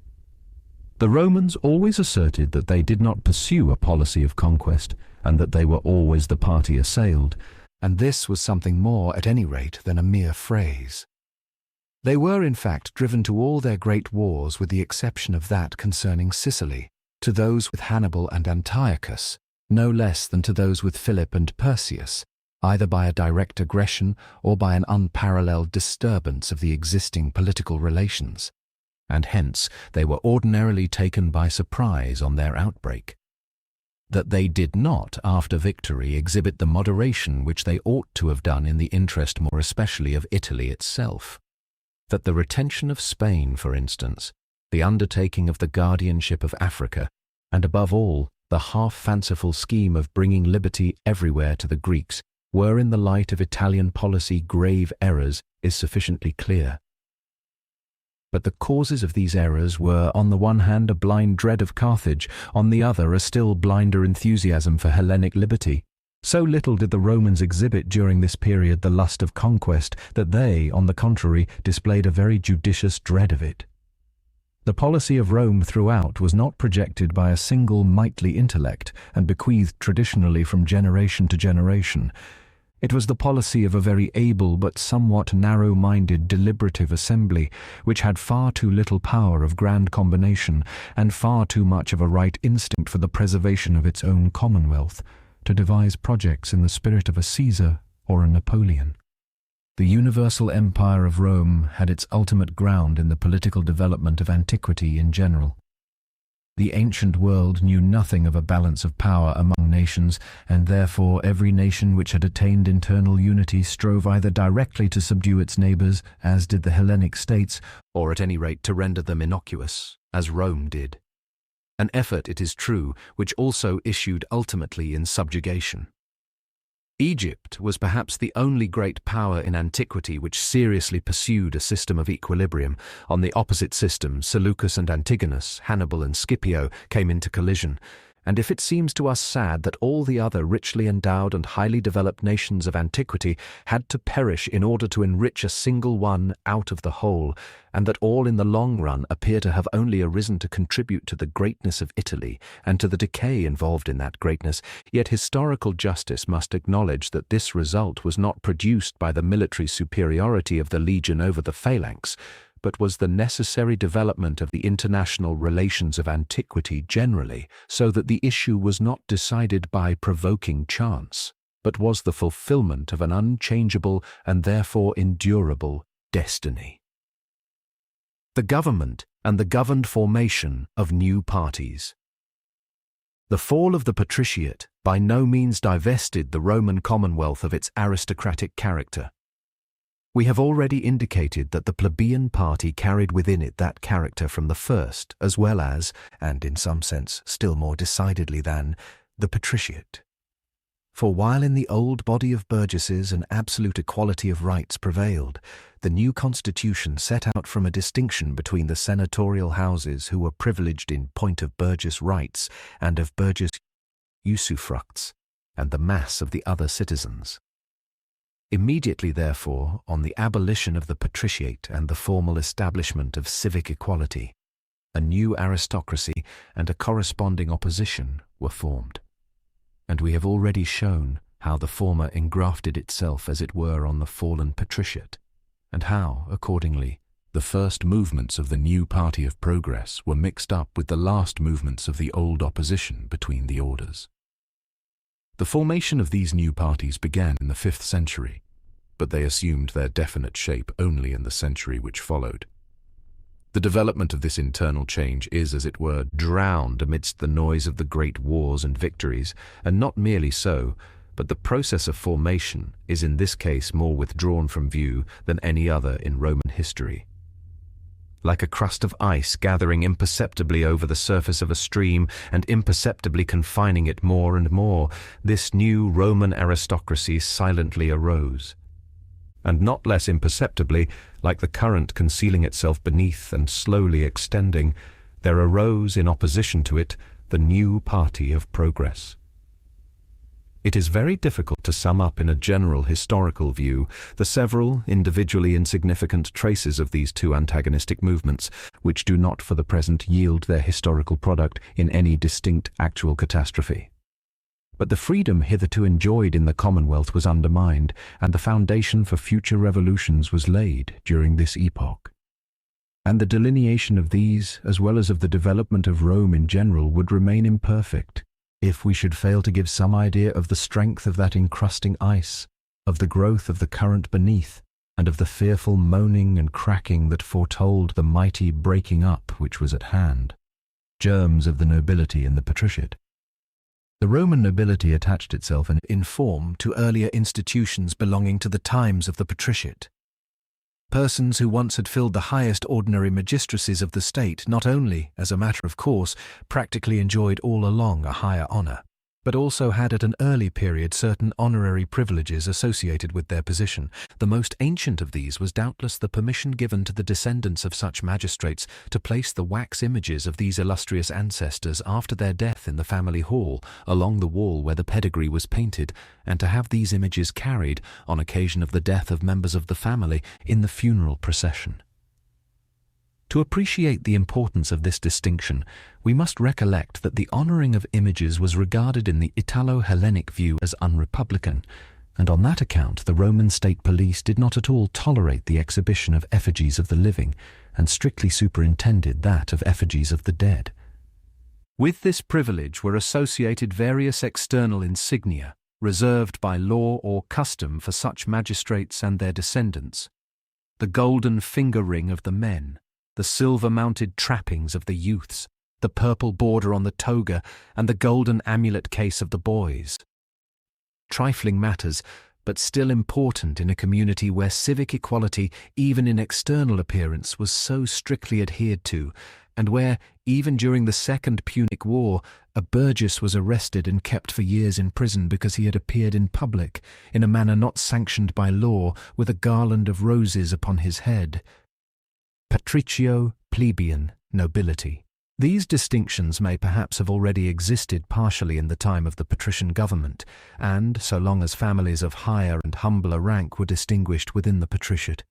The Romans always asserted that they did not pursue a policy of conquest, and that they were always the party assailed, and this was something more, at any rate, than a mere phrase. They were, in fact, driven to all their great wars with the exception of that concerning Sicily, to those with Hannibal and Antiochus, no less than to those with Philip and Perseus, either by a direct aggression or by an unparalleled disturbance of the existing political relations, and hence they were ordinarily taken by surprise on their outbreak. That they did not, after victory, exhibit the moderation which they ought to have done in the interest more especially of Italy itself. That the retention of Spain, for instance, the undertaking of the guardianship of Africa, and above all, the half-fanciful scheme of bringing liberty everywhere to the Greeks, were in the light of Italian policy grave errors, is sufficiently clear. But the causes of these errors were, on the one hand, a blind dread of Carthage, on the other, a still blinder enthusiasm for Hellenic liberty. So little did the Romans exhibit during this period the lust of conquest that they, on the contrary, displayed a very judicious dread of it. The policy of Rome throughout was not projected by a single mightly intellect and bequeathed traditionally from generation to generation. It was the policy of a very able but somewhat narrow-minded deliberative assembly, which had far too little power of grand combination and far too much of a right instinct for the preservation of its own commonwealth, to devise projects in the spirit of a Caesar or a Napoleon. The universal empire of Rome had its ultimate ground in the political development of antiquity in general. The ancient world knew nothing of a balance of power among nations, and therefore every nation which had attained internal unity strove either directly to subdue its neighbors, as did the Hellenic states, or at any rate to render them innocuous, as Rome did. An effort, it is true, which also issued ultimately in subjugation. Egypt was perhaps the only great power in antiquity which seriously pursued a system of equilibrium. On the opposite system, Seleucus and Antigonus, Hannibal and Scipio came into collision, and if it seems to us sad that all the other richly endowed and highly developed nations of antiquity had to perish in order to enrich a single one out of the whole, and that all in the long run appear to have only arisen to contribute to the greatness of Italy and to the decay involved in that greatness, yet historical justice must acknowledge that this result was not produced by the military superiority of the legion over the phalanx, but was the necessary development of the international relations of antiquity generally, so that the issue was not decided by provoking chance, but was the fulfillment of an unchangeable and therefore endurable destiny. The government and the governed formation of new parties. The fall of the patriciate by no means divested the Roman Commonwealth of its aristocratic character. We have already indicated that the plebeian party carried within it that character from the first, as well as, and in some sense still more decidedly than, the patriciate. For while in the old body of burgesses an absolute equality of rights prevailed, the new constitution set out from a distinction between the senatorial houses who were privileged in point of burgess rights and of burgess usufructs, and the mass of the other citizens. Immediately, therefore, on the abolition of the patriciate and the formal establishment of civic equality, a new aristocracy and a corresponding opposition were formed. And we have already shown how the former engrafted itself as it were on the fallen patriciate, and how, accordingly, The first movements of the new party of progress were mixed up with the last movements of the old opposition between the orders. The formation of these new parties began in the 5th century, but they assumed their definite shape only in the century which followed. The development of this internal change is, as it were, drowned amidst the noise of the great wars and victories, and not merely so, but the process of formation is in this case more withdrawn from view than any other in Roman history. Like a crust of ice gathering imperceptibly over the surface of a stream and imperceptibly confining it more and more, this new Roman aristocracy silently arose. And not less imperceptibly, like the current concealing itself beneath and slowly extending, there arose in opposition to it the new party of progress. It is very difficult to sum up in a general historical view the several individually insignificant traces of these two antagonistic movements, which do not for the present yield their historical product in any distinct actual catastrophe. But the freedom hitherto enjoyed in the Commonwealth was undermined, and the foundation for future revolutions was laid during this epoch. And the delineation of these, as well as of the development of Rome in general, would remain imperfect, if we should fail to give some idea of the strength of that encrusting ice, of the growth of the current beneath, and of the fearful moaning and cracking that foretold the mighty breaking up which was at hand, germs of the nobility and the patriciate. The Roman nobility attached itself in form to earlier institutions belonging to the times of the patriciate. Persons who once had filled the highest ordinary magistracies of the state not only, as a matter of course, practically enjoyed all along a higher honour, but also had at an early period certain honorary privileges associated with their position. The most ancient of these was doubtless the permission given to the descendants of such magistrates to place the wax images of these illustrious ancestors after their death in the family hall, along the wall where the pedigree was painted, and to have these images carried, on occasion of the death of members of the family, in the funeral procession. To appreciate the importance of this distinction, we must recollect that the honouring of images was regarded in the Italo-Hellenic view as unrepublican, and on that account the Roman state police did not at all tolerate the exhibition of effigies of the living, and strictly superintended that of effigies of the dead. With this privilege were associated various external insignia, reserved by law or custom for such magistrates and their descendants: the golden finger ring of the men, the silver-mounted trappings of the youths, the purple border on the toga, and the golden amulet case of the boys. Trifling matters, but still important in a community where civic equality, even in external appearance, was so strictly adhered to, and where, even during the Second Punic War, a burgess was arrested and kept for years in prison because he had appeared in public, in a manner not sanctioned by law, with a garland of roses upon his head. Patricio, plebeian, nobility. These distinctions may perhaps have already existed partially in the time of the patrician government, and, so long as families of higher and humbler rank were distinguished within the patriciate,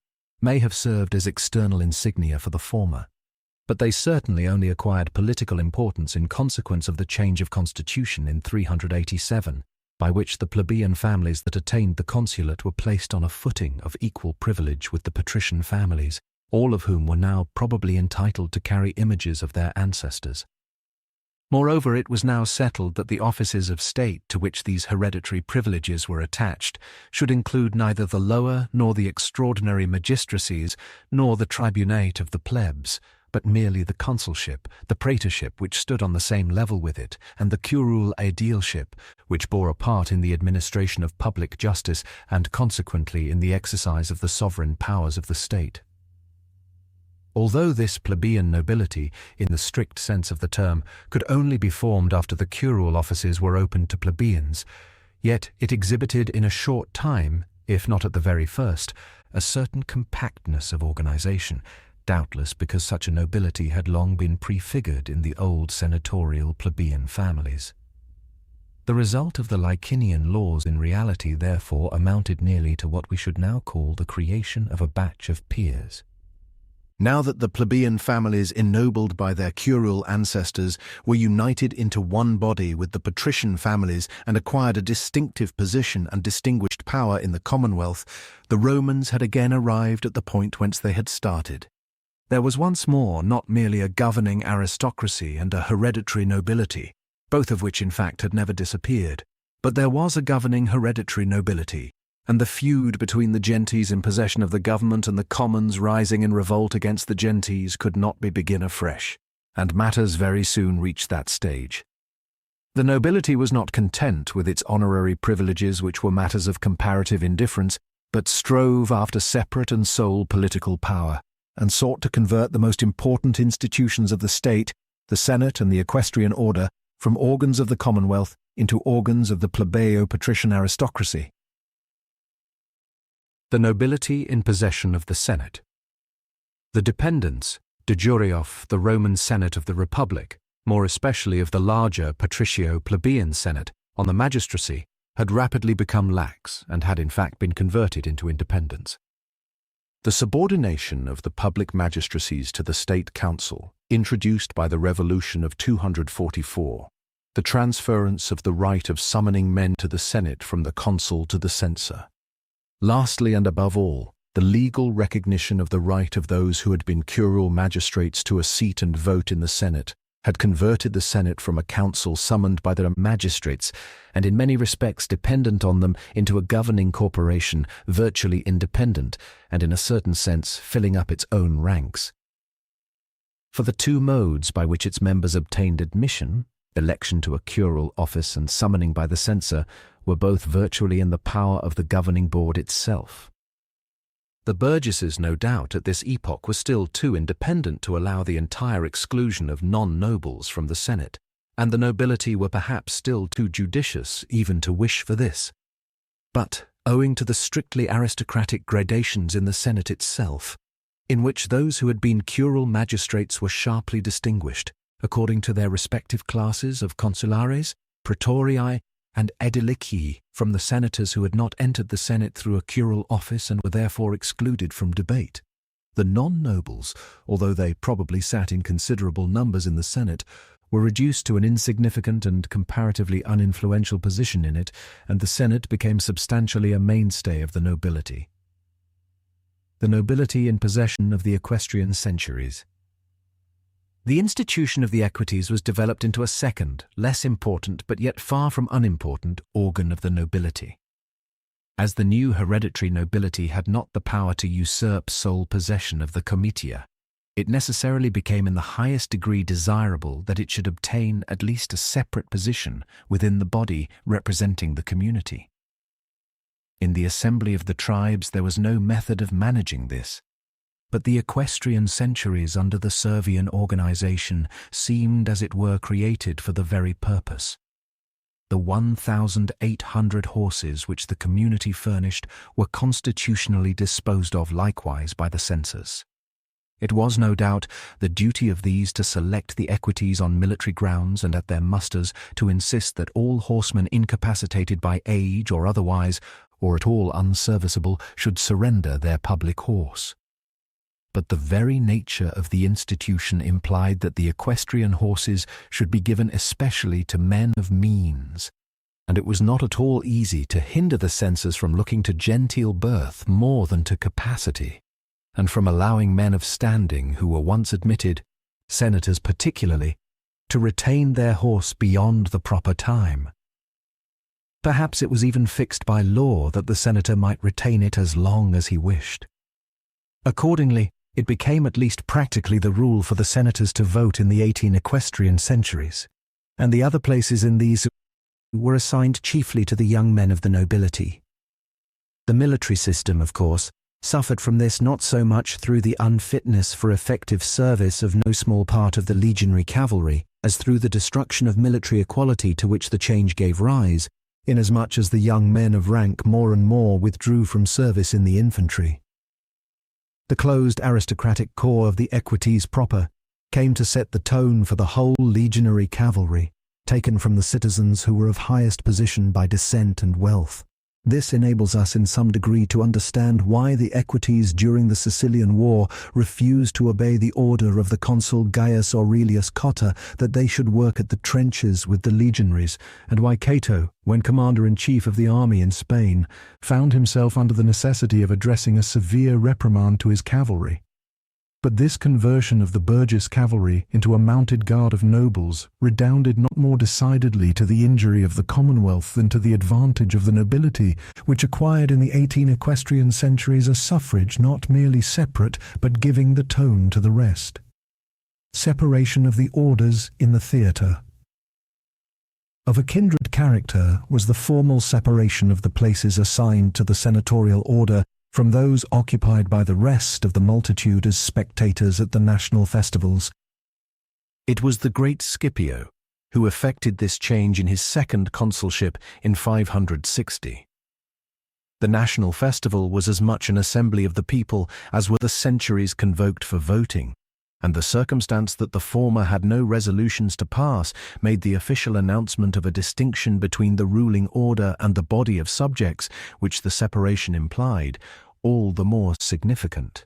may have served as external insignia for the former. But they certainly only acquired political importance in consequence of the change of constitution in 387, by which the plebeian families that attained the consulate were placed on a footing of equal privilege with the patrician families, all of whom were now probably entitled to carry images of their ancestors. Moreover, it was now settled that the offices of state to which these hereditary privileges were attached should include neither the lower nor the extraordinary magistracies nor the tribunate of the plebs, but merely the consulship, the praetorship which stood on the same level with it, and the curule aedileship, which bore a part in the administration of public justice and consequently in the exercise of the sovereign powers of the state. Although this plebeian nobility, in the strict sense of the term, could only be formed after the curule offices were opened to plebeians, yet it exhibited in a short time, if not at the very first, a certain compactness of organization, doubtless because such a nobility had long been prefigured in the old senatorial plebeian families. The result of the Licinian laws in reality therefore amounted nearly to what we should now call the creation of a batch of peers. Now that the plebeian families ennobled by their curule ancestors were united into one body with the patrician families and acquired a distinctive position and distinguished power in the Commonwealth, the Romans had again arrived at the point whence they had started, There was once more not merely a governing aristocracy and a hereditary nobility, both of which in fact had never disappeared, but there was a governing hereditary nobility, and the feud between the gentes in possession of the government and the commons rising in revolt against the gentes could not be begun afresh, and matters very soon reached that stage. The nobility was not content with its honorary privileges, which were matters of comparative indifference, but strove after separate and sole political power, and sought to convert the most important institutions of the state, the Senate and the equestrian order, from organs of the Commonwealth into organs of the plebeo-patrician aristocracy. The nobility in possession of the Senate. The dependence, de jure of the Roman Senate of the Republic, more especially of the larger patricio-plebeian Senate, on the magistracy, had rapidly become lax and had in fact been converted into independence. The subordination of the public magistracies to the state council, introduced by the Revolution of 244, the transference of the right of summoning men to the Senate from the consul to the censor. Lastly and above all, the legal recognition of the right of those who had been curule magistrates to a seat and vote in the Senate, had converted the Senate from a council summoned by the magistrates, and in many respects dependent on them, into a governing corporation, virtually independent, and in a certain sense filling up its own ranks. For the two modes by which its members obtained admission, election to a curule office and summoning by the censor, were both virtually in the power of the governing board itself. The burgesses, no doubt, at this epoch were still too independent to allow the entire exclusion of non-nobles from the Senate, and the nobility were perhaps still too judicious even to wish for this. But, owing to the strictly aristocratic gradations in the Senate itself, in which those who had been curule magistrates were sharply distinguished, according to their respective classes of consulares, praetorii, and aedilicii, from the senators who had not entered the Senate through a curule office and were therefore excluded from debate. The non-nobles, although they probably sat in considerable numbers in the Senate, were reduced to an insignificant and comparatively uninfluential position in it, and the Senate became substantially a mainstay of the nobility. The nobility in possession of the equestrian centuries. The institution of the equites was developed into a second, less important but yet far from unimportant, organ of the nobility. As the new hereditary nobility had not the power to usurp sole possession of the comitia, it necessarily became in the highest degree desirable that it should obtain at least a separate position within the body representing the community. In the assembly of the tribes there was no method of managing this, but the equestrian centuries under the Servian organization seemed as it were created for the very purpose. The 1,800 horses which the community furnished were constitutionally disposed of likewise by the censors. It was, no doubt, the duty of these to select the equites on military grounds and at their musters to insist that all horsemen incapacitated by age or otherwise, or at all unserviceable, should surrender their public horse. But the very nature of the institution implied that the equestrian horses should be given especially to men of means, and it was not at all easy to hinder the censors from looking to genteel birth more than to capacity, and from allowing men of standing who were once admitted, senators particularly, to retain their horse beyond the proper time. Perhaps it was even fixed by law that the senator might retain it as long as he wished. Accordingly, it became at least practically the rule for the senators to vote in the 18 equestrian centuries, and the other places in these were assigned chiefly to the young men of the nobility. The military system, of course, suffered from this not so much through the unfitness for effective service of no small part of the legionary cavalry, as through the destruction of military equality to which the change gave rise, inasmuch as the young men of rank more and more withdrew from service in the infantry. The closed aristocratic corps of the equites proper came to set the tone for the whole legionary cavalry, taken from the citizens who were of highest position by descent and wealth. This enables us in some degree to understand why the equites during the Sicilian War refused to obey the order of the consul Gaius Aurelius Cotta that they should work at the trenches with the legionaries, and why Cato, when commander-in-chief of the army in Spain, found himself under the necessity of addressing a severe reprimand to his cavalry. But this conversion of the burgess cavalry into a mounted guard of nobles redounded not more decidedly to the injury of the Commonwealth than to the advantage of the nobility, which acquired in the 18 equestrian centuries a suffrage not merely separate, but giving the tone to the rest. Separation of the orders in the theatre. Of a kindred character was the formal separation of the places assigned to the senatorial order from those occupied by the rest of the multitude as spectators at the national festivals. It was the great Scipio who effected this change in his second consulship in 560. The national festival was as much an assembly of the people as were the centuries convoked for voting, and the circumstance that the former had no resolutions to pass made the official announcement of a distinction between the ruling order and the body of subjects, which the separation implied, all the more significant.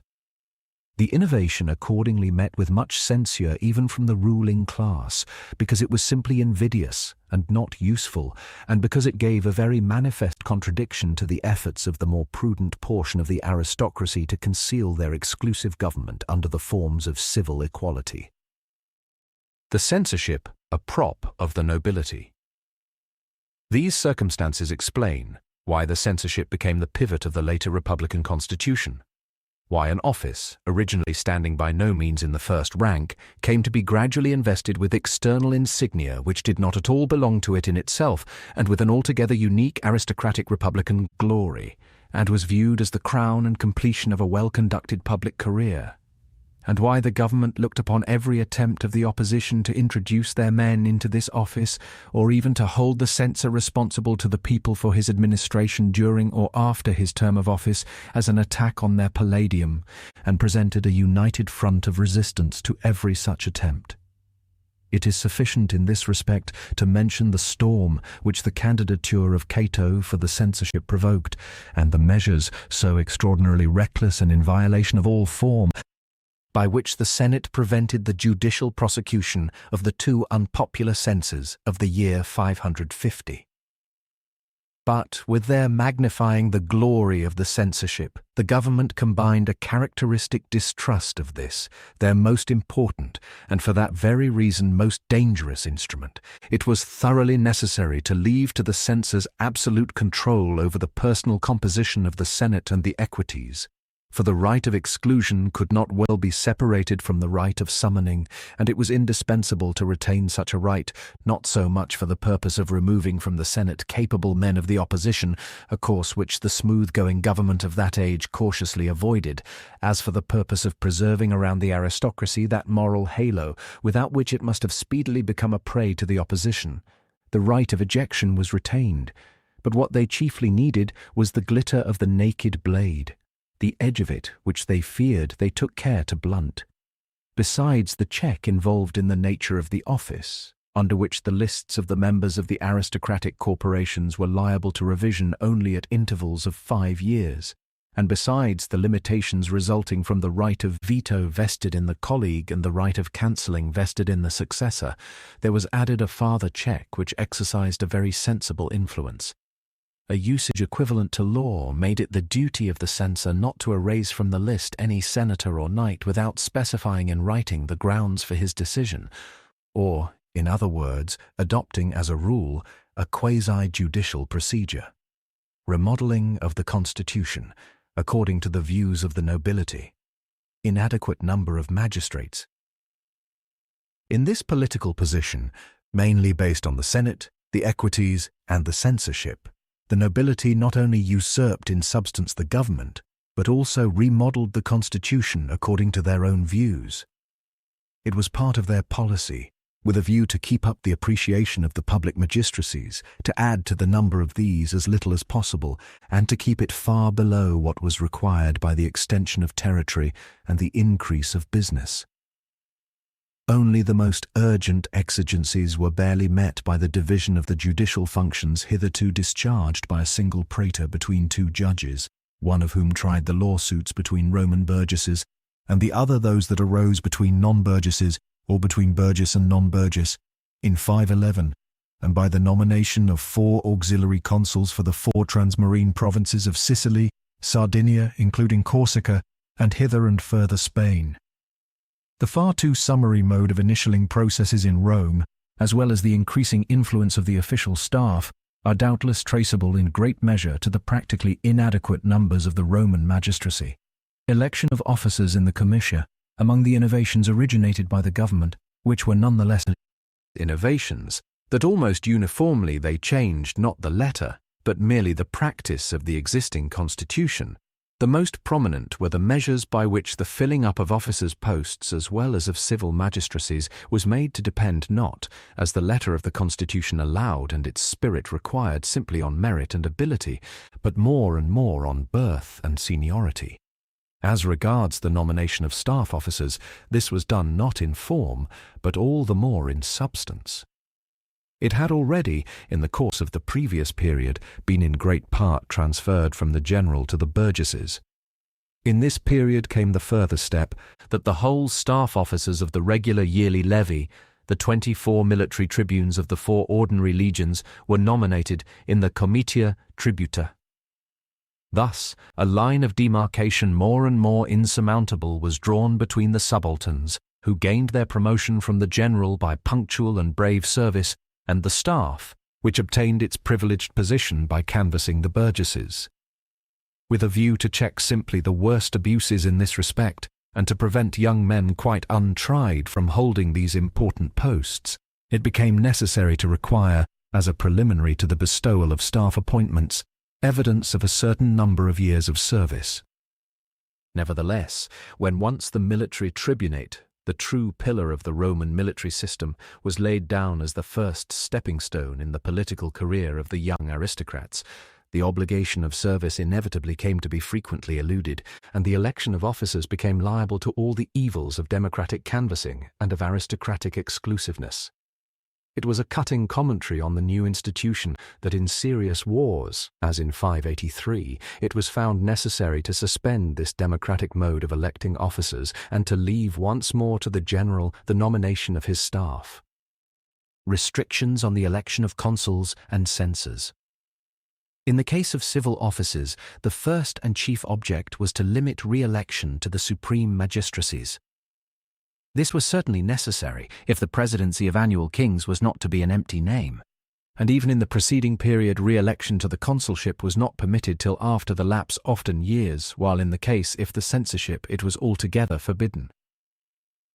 The innovation accordingly met with much censure even from the ruling class, because it was simply invidious and not useful, and because it gave a very manifest contradiction to the efforts of the more prudent portion of the aristocracy to conceal their exclusive government under the forms of civil equality. The censorship, a prop of the nobility. These circumstances explain why the censorship became the pivot of the later Republican Constitution, why an office, originally standing by no means in the first rank, came to be gradually invested with external insignia which did not at all belong to it in itself, and with an altogether unique aristocratic republican glory, and was viewed as the crown and completion of a well-conducted public career, and why the government looked upon every attempt of the opposition to introduce their men into this office, or even to hold the censor responsible to the people for his administration during or after his term of office, as an attack on their palladium, and presented a united front of resistance to every such attempt. It is sufficient in this respect to mention the storm which the candidature of Cato for the censorship provoked, and the measures, so extraordinarily reckless and in violation of all form, by which the Senate prevented the judicial prosecution of the two unpopular censors of the year 550. But with their magnifying the glory of the censorship, the government combined a characteristic distrust of this, their most important, and for that very reason most dangerous instrument. It was thoroughly necessary to leave to the censors absolute control over the personal composition of the Senate and the equities, for the right of exclusion could not well be separated from the right of summoning, and it was indispensable to retain such a right, not so much for the purpose of removing from the Senate capable men of the opposition, a course which the smooth-going government of that age cautiously avoided, as for the purpose of preserving around the aristocracy that moral halo without which it must have speedily become a prey to the opposition. The right of ejection was retained, but what they chiefly needed was the glitter of the naked blade. The edge of it, which they feared, they took care to blunt. Besides the check involved in the nature of the office, under which the lists of the members of the aristocratic corporations were liable to revision only at intervals of 5 years, and besides the limitations resulting from the right of veto vested in the colleague and the right of cancelling vested in the successor, there was added a farther check which exercised a very sensible influence. A usage equivalent to law made it the duty of the censor not to erase from the list any senator or knight without specifying in writing the grounds for his decision, or, in other words, adopting as a rule a quasi-judicial procedure. Remodeling of the Constitution, according to the views of the nobility. Inadequate number of magistrates. In this political position, mainly based on the Senate, the equities, and the censorship, the nobility not only usurped in substance the government, but also remodeled the constitution according to their own views. It was part of their policy, with a view to keep up the appreciation of the public magistracies, to add to the number of these as little as possible, and to keep it far below what was required by the extension of territory and the increase of business. Only the most urgent exigencies were barely met by the division of the judicial functions hitherto discharged by a single praetor between 2 judges, one of whom tried the lawsuits between Roman burgesses, and the other those that arose between non-burgesses or between burgess and non-burgess, in 511, and by the nomination of 4 auxiliary consuls for the 4 transmarine provinces of Sicily, Sardinia, including Corsica, and hither and further Spain. The far too summary mode of initialing processes in Rome, as well as the increasing influence of the official staff, are doubtless traceable in great measure to the practically inadequate numbers of the Roman magistracy. Election of officers in the comitia, among the innovations originated by the government, which were nonetheless innovations, that almost uniformly they changed not the letter, but merely the practice of the existing constitution. The most prominent were the measures by which the filling up of officers' posts as well as of civil magistracies was made to depend not, as the letter of the constitution allowed and its spirit required, simply on merit and ability, but more and more on birth and seniority. As regards the nomination of staff officers, this was done not in form, but all the more in substance. It had already, in the course of the previous period, been in great part transferred from the general to the burgesses. In this period came the further step that the whole staff officers of the regular yearly levy, the 24 military tribunes of the 4 ordinary legions, were nominated in the comitia tributa. Thus, a line of demarcation more and more insurmountable was drawn between the subalterns, who gained their promotion from the general by punctual and brave service, and the staff, which obtained its privileged position by canvassing the burgesses. With a view to check simply the worst abuses in this respect, and to prevent young men quite untried from holding these important posts, it became necessary to require, as a preliminary to the bestowal of staff appointments, evidence of a certain number of years of service. Nevertheless, when once the military tribunate, the true pillar of the Roman military system, was laid down as the first stepping stone in the political career of the young aristocrats, the obligation of service inevitably came to be frequently eluded, and the election of officers became liable to all the evils of democratic canvassing and of aristocratic exclusiveness. It was a cutting commentary on the new institution that in serious wars, as in 583, it was found necessary to suspend this democratic mode of electing officers and to leave once more to the general the nomination of his staff. Restrictions on the election of consuls and censors. In the case of civil offices, the first and chief object was to limit re-election to the supreme magistracies. This was certainly necessary if the presidency of annual kings was not to be an empty name, and even in the preceding period re-election to the consulship was not permitted till after the lapse often years, while in the case if the censorship it was altogether forbidden.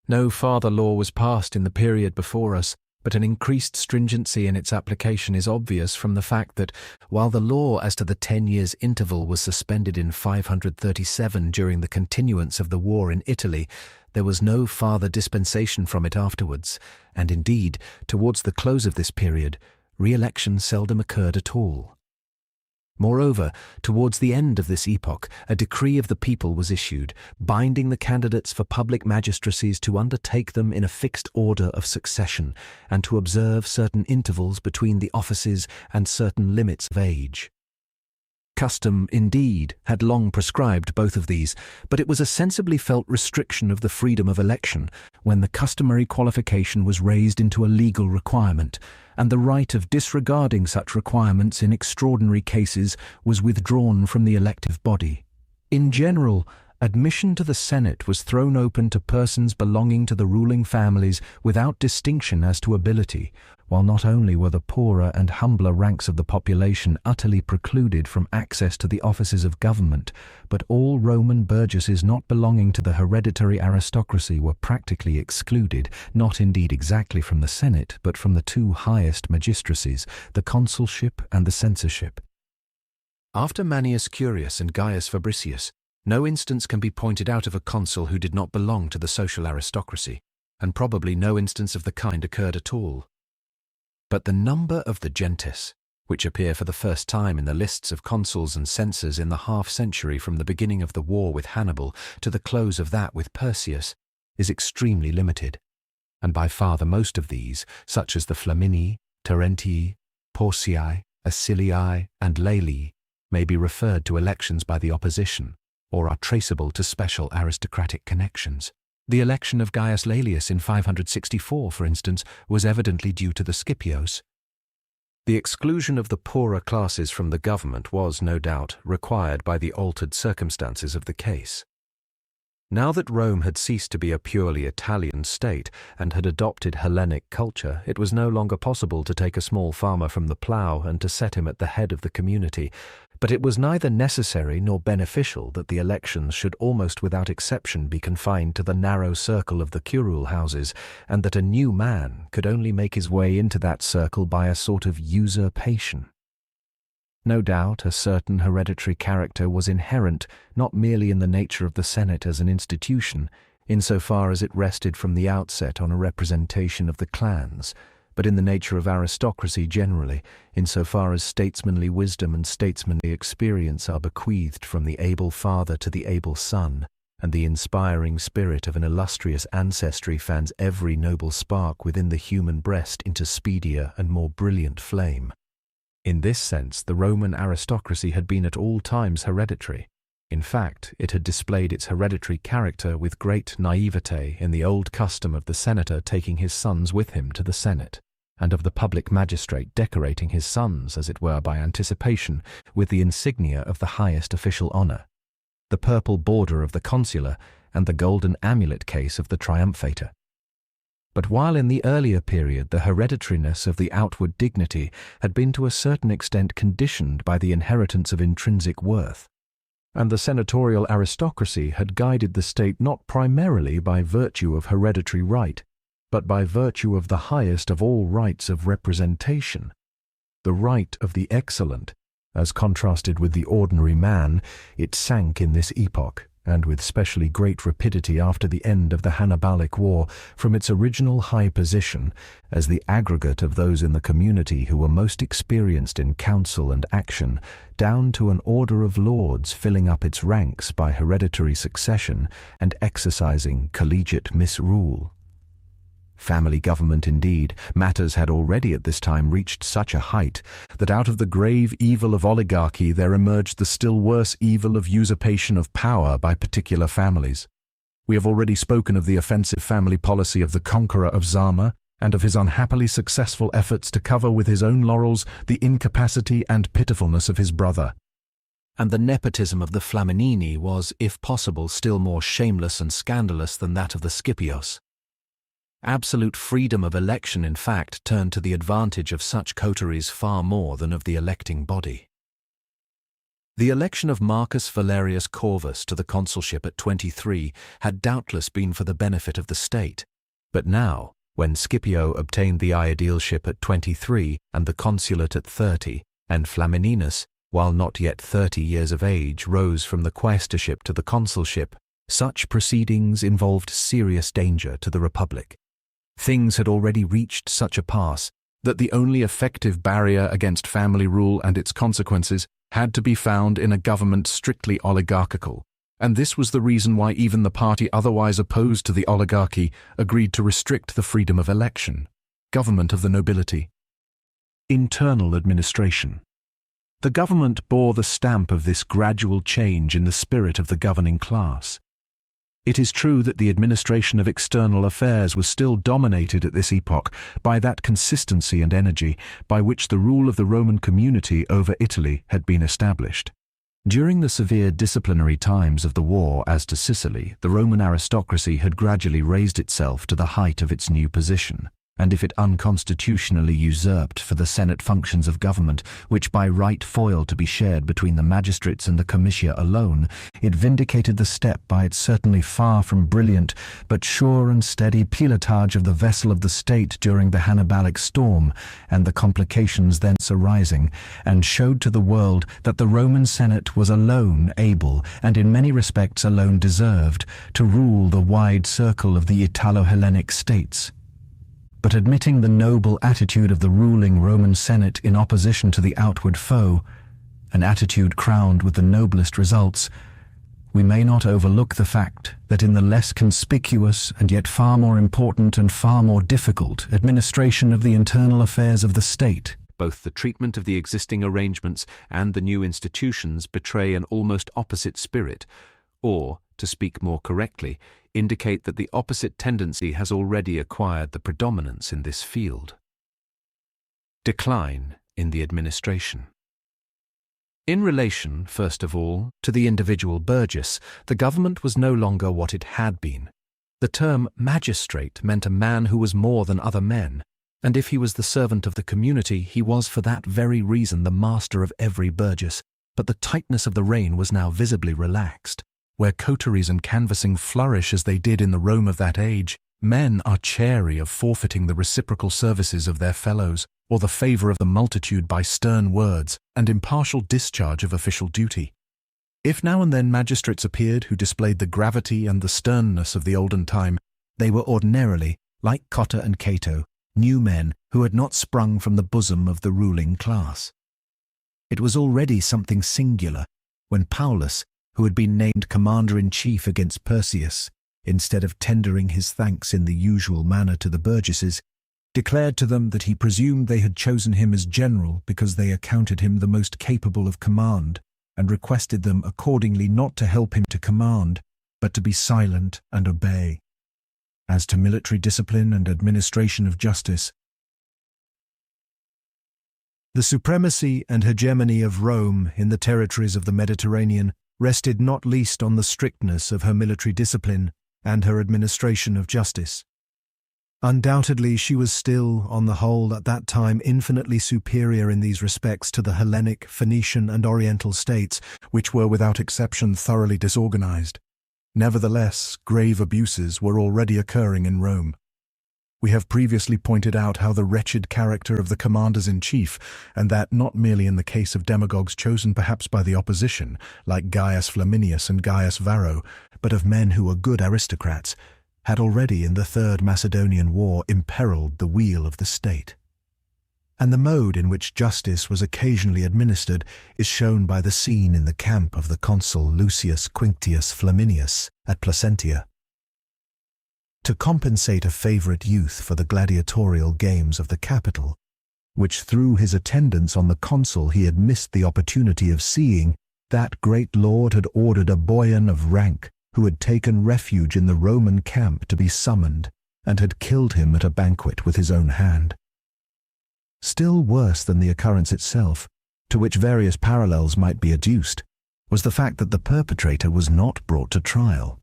No farther law was passed in the period before us, but an increased stringency in its application is obvious from the fact that, while the law as to the 10 years' interval was suspended in 537 during the continuance of the war in Italy, there was no farther dispensation from it afterwards, and indeed, towards the close of this period, re-election seldom occurred at all. Moreover, towards the end of this epoch, a decree of the people was issued, binding the candidates for public magistracies to undertake them in a fixed order of succession, and to observe certain intervals between the offices and certain limits of age. Custom, indeed, had long prescribed both of these, but it was a sensibly felt restriction of the freedom of election when the customary qualification was raised into a legal requirement, and the right of disregarding such requirements in extraordinary cases was withdrawn from the elective body. In general, admission to the Senate was thrown open to persons belonging to the ruling families without distinction as to ability, while not only were the poorer and humbler ranks of the population utterly precluded from access to the offices of government, but all Roman burgesses not belonging to the hereditary aristocracy were practically excluded, not indeed exactly from the Senate, but from the 2 highest magistracies, the consulship and the censorship. After Manius Curius and Gaius Fabricius, no instance can be pointed out of a consul who did not belong to the social aristocracy, and probably no instance of the kind occurred at all. But the number of the gentes, which appear for the first time in the lists of consuls and censors in the half-century from the beginning of the war with Hannibal to the close of that with Perseus, is extremely limited, and by far the most of these, such as the Flaminii, Terentii, Porcii, Acilii, and Laelii, may be referred to elections by the opposition, or are traceable to special aristocratic connections. The election of Gaius Laelius in 564, for instance, was evidently due to the Scipios. The exclusion of the poorer classes from the government was, no doubt, required by the altered circumstances of the case. Now that Rome had ceased to be a purely Italian state and had adopted Hellenic culture, it was no longer possible to take a small farmer from the plough and to set him at the head of the community. But it was neither necessary nor beneficial that the elections should almost without exception be confined to the narrow circle of the curule houses, and that a new man could only make his way into that circle by a sort of usurpation. No doubt a certain hereditary character was inherent not merely in the nature of the Senate as an institution, insofar as it rested from the outset on a representation of the clans, but in the nature of aristocracy generally, insofar as statesmanly wisdom and statesmanly experience are bequeathed from the able father to the able son, and the inspiring spirit of an illustrious ancestry fans every noble spark within the human breast into speedier and more brilliant flame. In this sense, the Roman aristocracy had been at all times hereditary. In fact, it had displayed its hereditary character with great naivete in the old custom of the senator taking his sons with him to the Senate, and of the public magistrate decorating his sons, as it were by anticipation, with the insignia of the highest official honor, the purple border of the consular and the golden amulet case of the triumphator. But while in the earlier period the hereditariness of the outward dignity had been to a certain extent conditioned by the inheritance of intrinsic worth, and the senatorial aristocracy had guided the state not primarily by virtue of hereditary right, but by virtue of the highest of all rights of representation, the right of the excellent, as contrasted with the ordinary man, it sank in this epoch, and with specially great rapidity after the end of the Hannibalic War, from its original high position as the aggregate of those in the community who were most experienced in counsel and action, down to an order of lords filling up its ranks by hereditary succession and exercising collegiate misrule. Family government indeed, matters had already at this time reached such a height that out of the grave evil of oligarchy there emerged the still worse evil of usurpation of power by particular families. We have already spoken of the offensive family policy of the conqueror of Zama, and of his unhappily successful efforts to cover with his own laurels the incapacity and pitifulness of his brother. And the nepotism of the Flaminini was, if possible, still more shameless and scandalous than that of the Scipios. Absolute freedom of election, in fact, turned to the advantage of such coteries far more than of the electing body. The election of Marcus Valerius Corvus to the consulship at 23 had doubtless been for the benefit of the state, but now, when Scipio obtained the aedileship at 23 and the consulate at 30, and Flamininus, while not yet 30 years of age, rose from the quaestorship to the consulship, such proceedings involved serious danger to the Republic. Things had already reached such a pass that the only effective barrier against family rule and its consequences had to be found in a government strictly oligarchical, and this was the reason why even the party otherwise opposed to the oligarchy agreed to restrict the freedom of election, government of the nobility. Internal administration. The government bore the stamp of this gradual change in the spirit of the governing class. It is true that the administration of external affairs was still dominated at this epoch by that consistency and energy by which the rule of the Roman community over Italy had been established. During the severe disciplinary times of the war as to Sicily, the Roman aristocracy had gradually raised itself to the height of its new position, and if it unconstitutionally usurped for the Senate functions of government, which by right foiled to be shared between the magistrates and the comitia alone, it vindicated the step by its certainly far from brilliant, but sure and steady pilotage of the vessel of the state during the Hannibalic storm, and the complications thence arising, and showed to the world that the Roman Senate was alone able, and in many respects alone deserved, to rule the wide circle of the Italo-Hellenic states. But admitting the noble attitude of the ruling Roman Senate in opposition to the outward foe, an attitude crowned with the noblest results, we may not overlook the fact that in the less conspicuous and yet far more important and far more difficult administration of the internal affairs of the state, both the treatment of the existing arrangements and the new institutions betray an almost opposite spirit, or, to speak more correctly, indicate that the opposite tendency has already acquired the predominance in this field. Decline in the administration. In relation, first of all, to the individual burgess, the government was no longer what it had been. The term magistrate meant a man who was more than other men, and if he was the servant of the community, he was for that very reason the master of every burgess. But the tightness of the rein was now visibly relaxed. Where coteries and canvassing flourish as they did in the Rome of that age, men are chary of forfeiting the reciprocal services of their fellows, or the favour of the multitude by stern words and impartial discharge of official duty. If now and then magistrates appeared who displayed the gravity and the sternness of the olden time, they were ordinarily, like Cotta and Cato, new men who had not sprung from the bosom of the ruling class. It was already something singular when Paulus, who had been named commander-in-chief against Perseus, instead of tendering his thanks in the usual manner to the burgesses, declared to them that he presumed they had chosen him as general because they accounted him the most capable of command, and requested them accordingly not to help him to command, but to be silent and obey. As to military discipline and administration of justice, the supremacy and hegemony of Rome in the territories of the Mediterranean rested not least on the strictness of her military discipline and her administration of justice. Undoubtedly, she was still, on the whole, at that time infinitely superior in these respects to the Hellenic, Phoenician, and Oriental states, which were without exception thoroughly disorganized. Nevertheless, grave abuses were already occurring in Rome. We have previously pointed out how the wretched character of the commanders-in-chief, and that not merely in the case of demagogues chosen perhaps by the opposition, like Gaius Flaminius and Gaius Varro, but of men who were good aristocrats, had already in the Third Macedonian War imperiled the weal of the state. And the mode in which justice was occasionally administered is shown by the scene in the camp of the consul Lucius Quinctius Flaminius at Placentia. To compensate a favourite youth for the gladiatorial games of the capital, which through his attendance on the consul he had missed the opportunity of seeing, that great lord had ordered a boyan of rank who had taken refuge in the Roman camp to be summoned, and had killed him at a banquet with his own hand. Still worse than the occurrence itself, to which various parallels might be adduced, was the fact that the perpetrator was not brought to trial.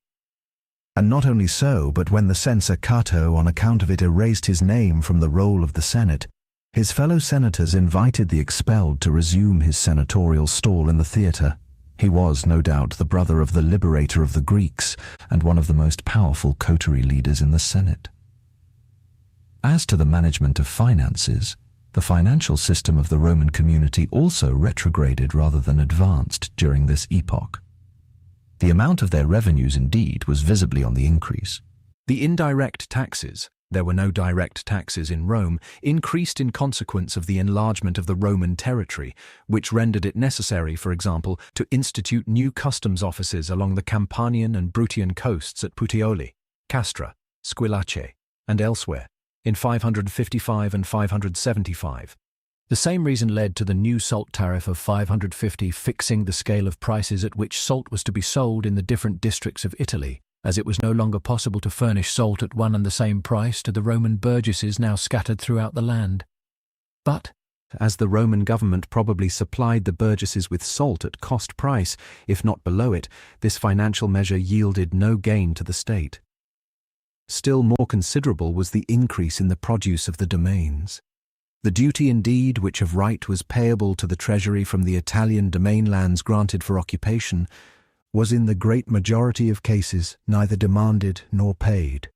And not only so, but when the censor Cato on account of it erased his name from the roll of the Senate, his fellow senators invited the expelled to resume his senatorial stall in the theatre. He was, no doubt, the brother of the liberator of the Greeks and one of the most powerful coterie leaders in the Senate. As to the management of finances, the financial system of the Roman community also retrograded rather than advanced during this epoch. The amount of their revenues, indeed, was visibly on the increase. The indirect taxes, there were no direct taxes in Rome, increased in consequence of the enlargement of the Roman territory, which rendered it necessary, for example, to institute new customs offices along the Campanian and Bruttian coasts at Puteoli, Castra, Squillace, and elsewhere, in 555 and 575. The same reason led to the new salt tariff of 550, fixing the scale of prices at which salt was to be sold in the different districts of Italy, as it was no longer possible to furnish salt at one and the same price to the Roman burgesses now scattered throughout the land. But, as the Roman government probably supplied the burgesses with salt at cost price, if not below it, this financial measure yielded no gain to the state. Still more considerable was the increase in the produce of the domains. The duty indeed, which of right was payable to the treasury from the Italian domain lands granted for occupation, was in the great majority of cases neither demanded nor paid.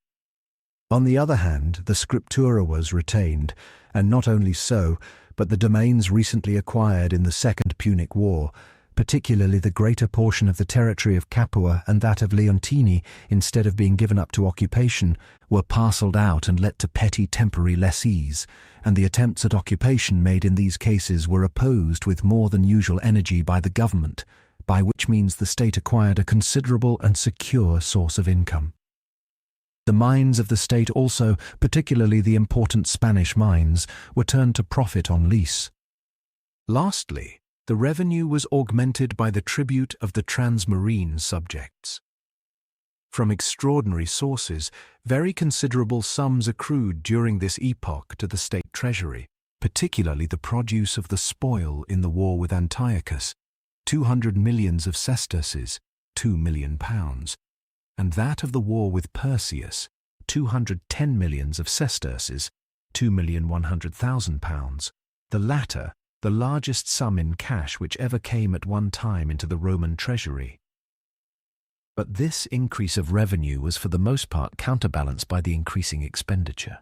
On the other hand, the scriptura was retained, and not only so, but the domains recently acquired in the Second Punic War, particularly the greater portion of the territory of Capua and that of Leontini, instead of being given up to occupation, were parcelled out and let to petty temporary lessees, and the attempts at occupation made in these cases were opposed with more than usual energy by the government, by which means the state acquired a considerable and secure source of income. The mines of the state also, particularly the important Spanish mines, were turned to profit on lease. Lastly, the revenue was augmented by the tribute of the transmarine subjects. From extraordinary sources, very considerable sums accrued during this epoch to the state treasury, particularly the produce of the spoil in the war with Antiochus, 200 millions of sesterces, £2 million, and that of the war with Perseus, 210 millions of sesterces, £2,100,000, the latter the largest sum in cash which ever came at one time into the Roman treasury. But this increase of revenue was for the most part counterbalanced by the increasing expenditure.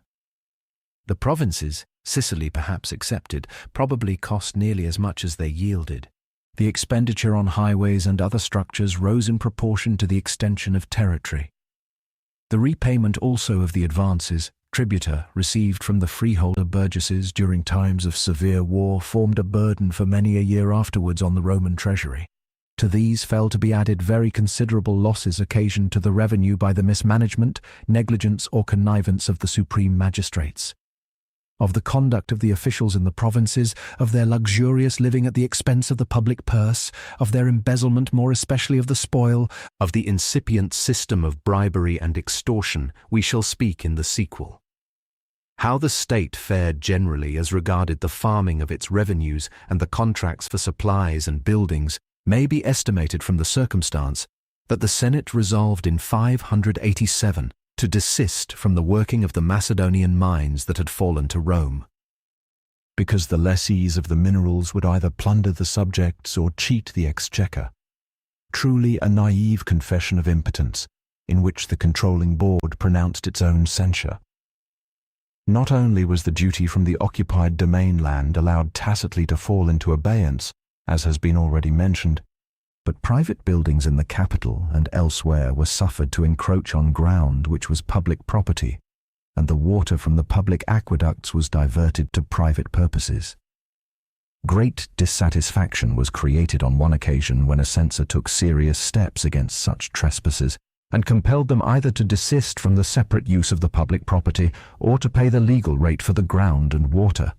The provinces, Sicily perhaps excepted, probably cost nearly as much as they yielded. The expenditure on highways and other structures rose in proportion to the extension of territory. The repayment also of the advances, tributa, received from the freeholder burgesses during times of severe war formed a burden for many a year afterwards on the Roman treasury. To these fell to be added very considerable losses occasioned to the revenue by the mismanagement, negligence or connivance of the supreme magistrates, of the conduct of the officials in the provinces, of their luxurious living at the expense of the public purse, of their embezzlement more especially of the spoil, of the incipient system of bribery and extortion, we shall speak in the sequel. How the state fared generally as regarded the farming of its revenues and the contracts for supplies and buildings may be estimated from the circumstance that the Senate resolved in 587 to desist from the working of the Macedonian mines that had fallen to Rome, because the lessees of the minerals would either plunder the subjects or cheat the exchequer. Truly a naive confession of impotence, in which the controlling board pronounced its own censure. Not only was the duty from the occupied domain land allowed tacitly to fall into abeyance, as has been already mentioned, but private buildings in the capital and elsewhere were suffered to encroach on ground which was public property, and the water from the public aqueducts was diverted to private purposes. Great dissatisfaction was created on one occasion when a censor took serious steps against such trespassers, and compelled them either to desist from the separate use of the public property or to pay the legal rate for the ground and water.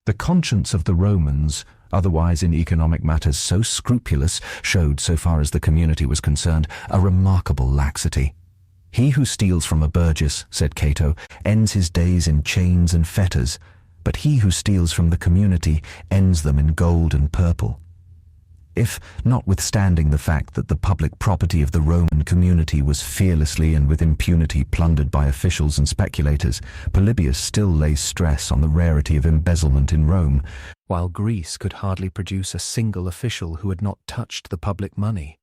The conscience of the Romans, otherwise in economic matters so scrupulous, showed, so far as the community was concerned, a remarkable laxity. He who steals from a burgess, said Cato, ends his days in chains and fetters, but he who steals from the community ends them in gold and purple. If, notwithstanding the fact that the public property of the Roman community was fearlessly and with impunity plundered by officials and speculators, Polybius still lays stress on the rarity of embezzlement in Rome, while Greece could hardly produce a single official who had not touched the public money,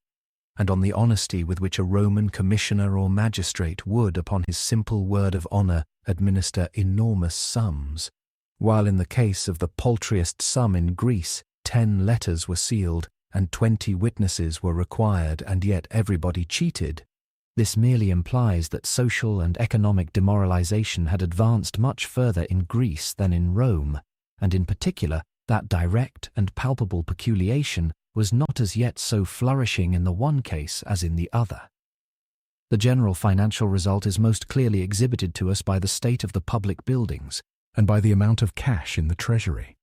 and on the honesty with which a Roman commissioner or magistrate would, upon his simple word of honour, administer enormous sums, while in the case of the paltriest sum in Greece 10 letters were sealed, and 20 witnesses were required, and yet everybody cheated. This merely implies that social and economic demoralization had advanced much further in Greece than in Rome, and in particular that direct and palpable peculation was not as yet so flourishing in the one case as in the other. The general financial result is most clearly exhibited to us by the state of the public buildings, and by the amount of cash in the treasury.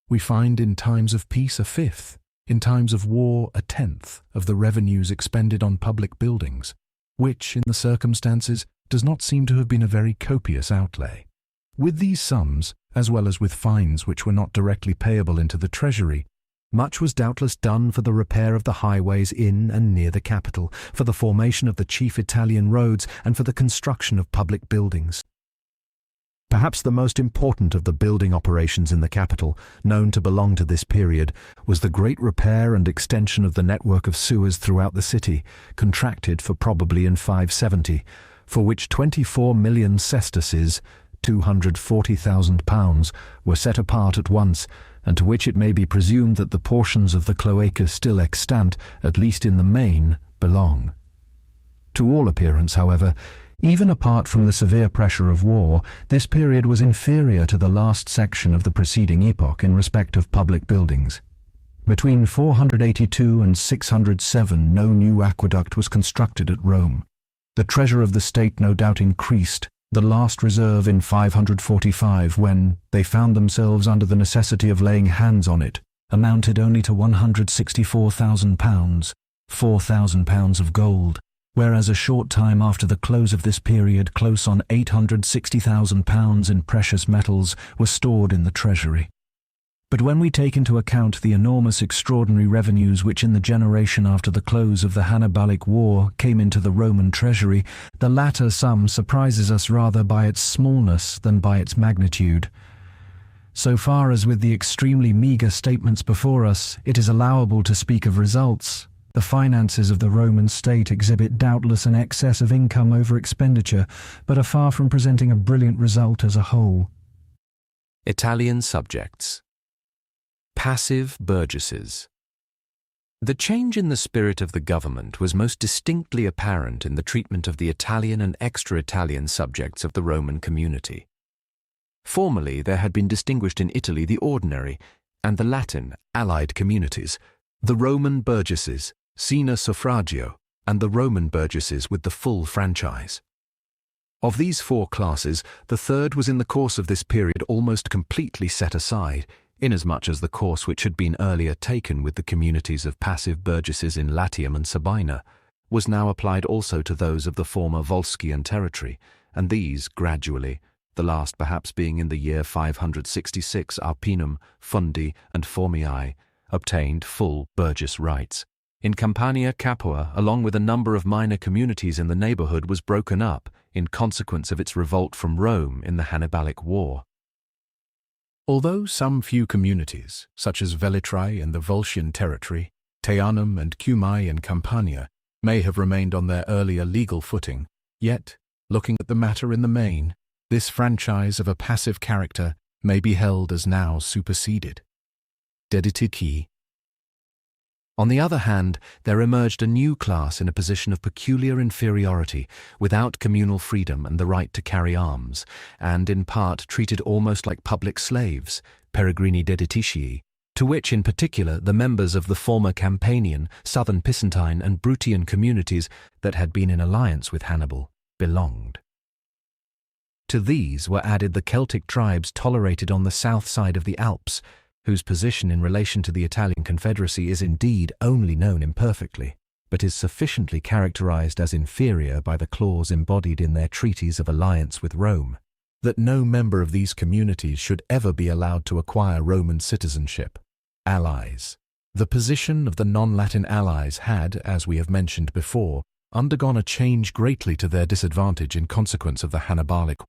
We find in times of peace a fifth, in times of war a tenth of the revenues expended on public buildings, which, in the circumstances, does not seem to have been a very copious outlay. With these sums, as well as with fines which were not directly payable into the treasury, much was doubtless done for the repair of the highways in and near the capital, for the formation of the chief Italian roads, and for the construction of public buildings. Perhaps the most important of the building operations in the capital, known to belong to this period, was the great repair and extension of the network of sewers throughout the city, contracted for probably in 570, for which 24 million sesterces, £240,000, were set apart at once, and to which it may be presumed that the portions of the cloaca still extant, at least in the main, belong. To all appearance, however, even apart from the severe pressure of war, this period was inferior to the last section of the preceding epoch in respect of public buildings. Between 482 and 607 no new aqueduct was constructed at Rome. The treasure of the state no doubt increased, the last reserve in 545 when they found themselves under the necessity of laying hands on it, amounted only to £164,000, £4,000 of gold, whereas a short time after the close of this period close on £860,000 in precious metals were stored in the treasury. But when we take into account the enormous extraordinary revenues which in the generation after the close of the Hannibalic War came into the Roman treasury, the latter sum surprises us rather by its smallness than by its magnitude. So far as with the extremely meagre statements before us, it is allowable to speak of results, the finances of the Roman state exhibit doubtless an excess of income over expenditure, but are far from presenting a brilliant result as a whole. Italian subjects. Passive burgesses. The change in the spirit of the government was most distinctly apparent in the treatment of the Italian and extra-Italian subjects of the Roman community. Formerly there had been distinguished in Italy the ordinary and the Latin, allied communities, the Roman burgesses, sine suffragio, and the Roman burgesses with the full franchise. Of these four classes, the third was in the course of this period almost completely set aside, inasmuch as the course which had been earlier taken with the communities of passive burgesses in Latium and Sabina was now applied also to those of the former Volscian territory, and these gradually, the last perhaps being in the year 566 Arpinum, Fundi, and Formiae, obtained full burgess rights. In Campania, Capua, along with a number of minor communities in the neighbourhood, was broken up in consequence of its revolt from Rome in the Hannibalic War. Although some few communities, such as Velitrae in the Volscian territory, Teanum and Cumae in Campania, may have remained on their earlier legal footing, yet, looking at the matter in the main, this franchise of a passive character may be held as now superseded. Deditiki. On the other hand, there emerged a new class in a position of peculiar inferiority, without communal freedom and the right to carry arms, and in part treated almost like public slaves, peregrini dediticii, to which in particular the members of the former Campanian, southern Pisantine and Bruttian communities that had been in alliance with Hannibal belonged. To these were added the Celtic tribes tolerated on the south side of the Alps, whose position in relation to the Italian Confederacy is indeed only known imperfectly, but is sufficiently characterized as inferior by the clause embodied in their treaties of alliance with Rome, that no member of these communities should ever be allowed to acquire Roman citizenship. Allies. The position of the non-Latin allies had, as we have mentioned before, undergone a change greatly to their disadvantage in consequence of the Hannibalic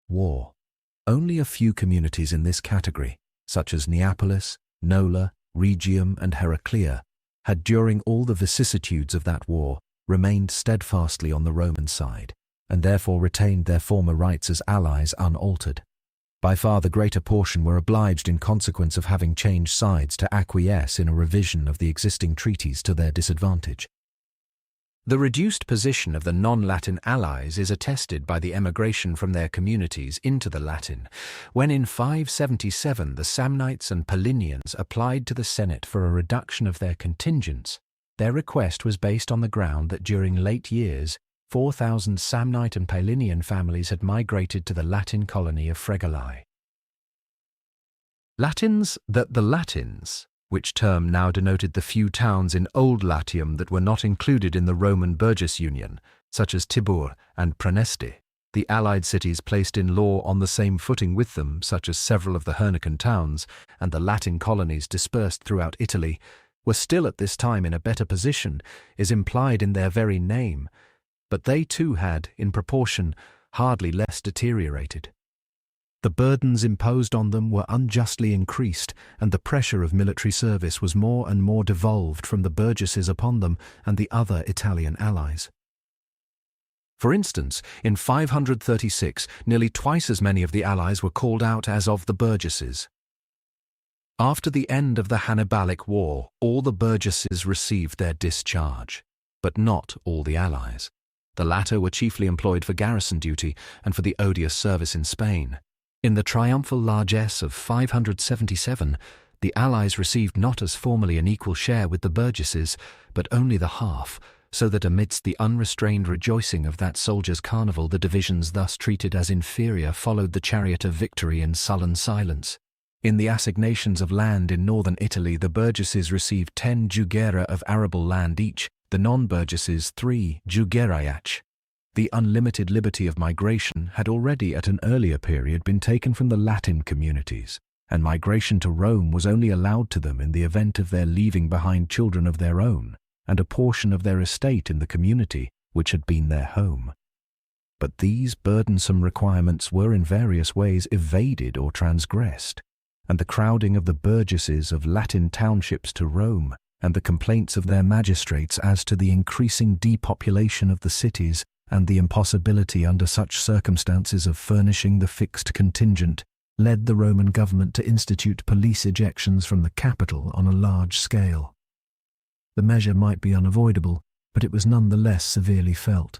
War. Only a few communities in this category, such as Neapolis, Nola, Rhegium, and Heraclea, had during all the vicissitudes of that war remained steadfastly on the Roman side, and therefore retained their former rights as allies unaltered. By far the greater portion were obliged in consequence of having changed sides to acquiesce in a revision of the existing treaties to their disadvantage. The reduced position of the non-Latin allies is attested by the emigration from their communities into the Latin, when in 577 the Samnites and Paulinians applied to the Senate for a reduction of their contingents. Their request was based on the ground that during late years 4,000 Samnite and Paulinian families had migrated to the Latin colony of Fregellae. Latins that the Latins, which term now denoted the few towns in Old Latium that were not included in the Roman Burgess Union, such as Tibur and Praeneste, the allied cities placed in law on the same footing with them, such as several of the Hernican towns, and the Latin colonies dispersed throughout Italy, were still at this time in a better position, is implied in their very name, but they too had, in proportion, hardly less deteriorated. The burdens imposed on them were unjustly increased, and the pressure of military service was more and more devolved from the burgesses upon them and the other Italian allies. For instance, in 536, nearly twice as many of the allies were called out as of the burgesses. After the end of the Hannibalic War, all the burgesses received their discharge, but not all the allies. The latter were chiefly employed for garrison duty and for the odious service in Spain. In the triumphal largesse of 577, the allies received not as formerly an equal share with the burgesses, but only the half, so that amidst the unrestrained rejoicing of that soldiers' carnival the divisions thus treated as inferior followed the chariot of victory in sullen silence. In the assignations of land in northern Italy the burgesses received 10 jugera of arable land each, the non-burgesses 3 jugeraeach. The unlimited liberty of migration had already at an earlier period been taken from the Latin communities, and migration to Rome was only allowed to them in the event of their leaving behind children of their own and a portion of their estate in the community which had been their home. But these burdensome requirements were in various ways evaded or transgressed, and the crowding of the burgesses of Latin townships to Rome and the complaints of their magistrates as to the increasing depopulation of the cities and the impossibility under such circumstances of furnishing the fixed contingent led the Roman government to institute police ejections from the capital on a large scale. The measure might be unavoidable, but it was none the less severely felt.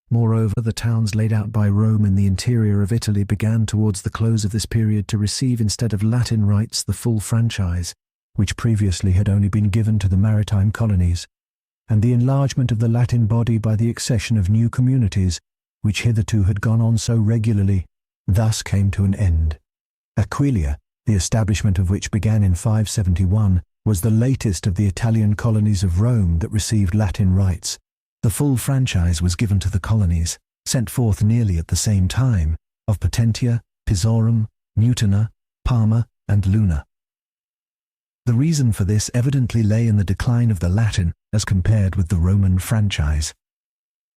Moreover, the towns laid out by Rome in the interior of Italy began towards the close of this period to receive instead of Latin rights the full franchise, which previously had only been given to the maritime colonies, and the enlargement of the Latin body by the accession of new communities, which hitherto had gone on so regularly, thus came to an end. Aquileia, the establishment of which began in 571, was the latest of the Italian colonies of Rome that received Latin rights. The full franchise was given to the colonies, sent forth nearly at the same time, of Potentia, Pisorum, Mutina, Parma, and Luna. The reason for this evidently lay in the decline of the Latin as compared with the Roman franchise.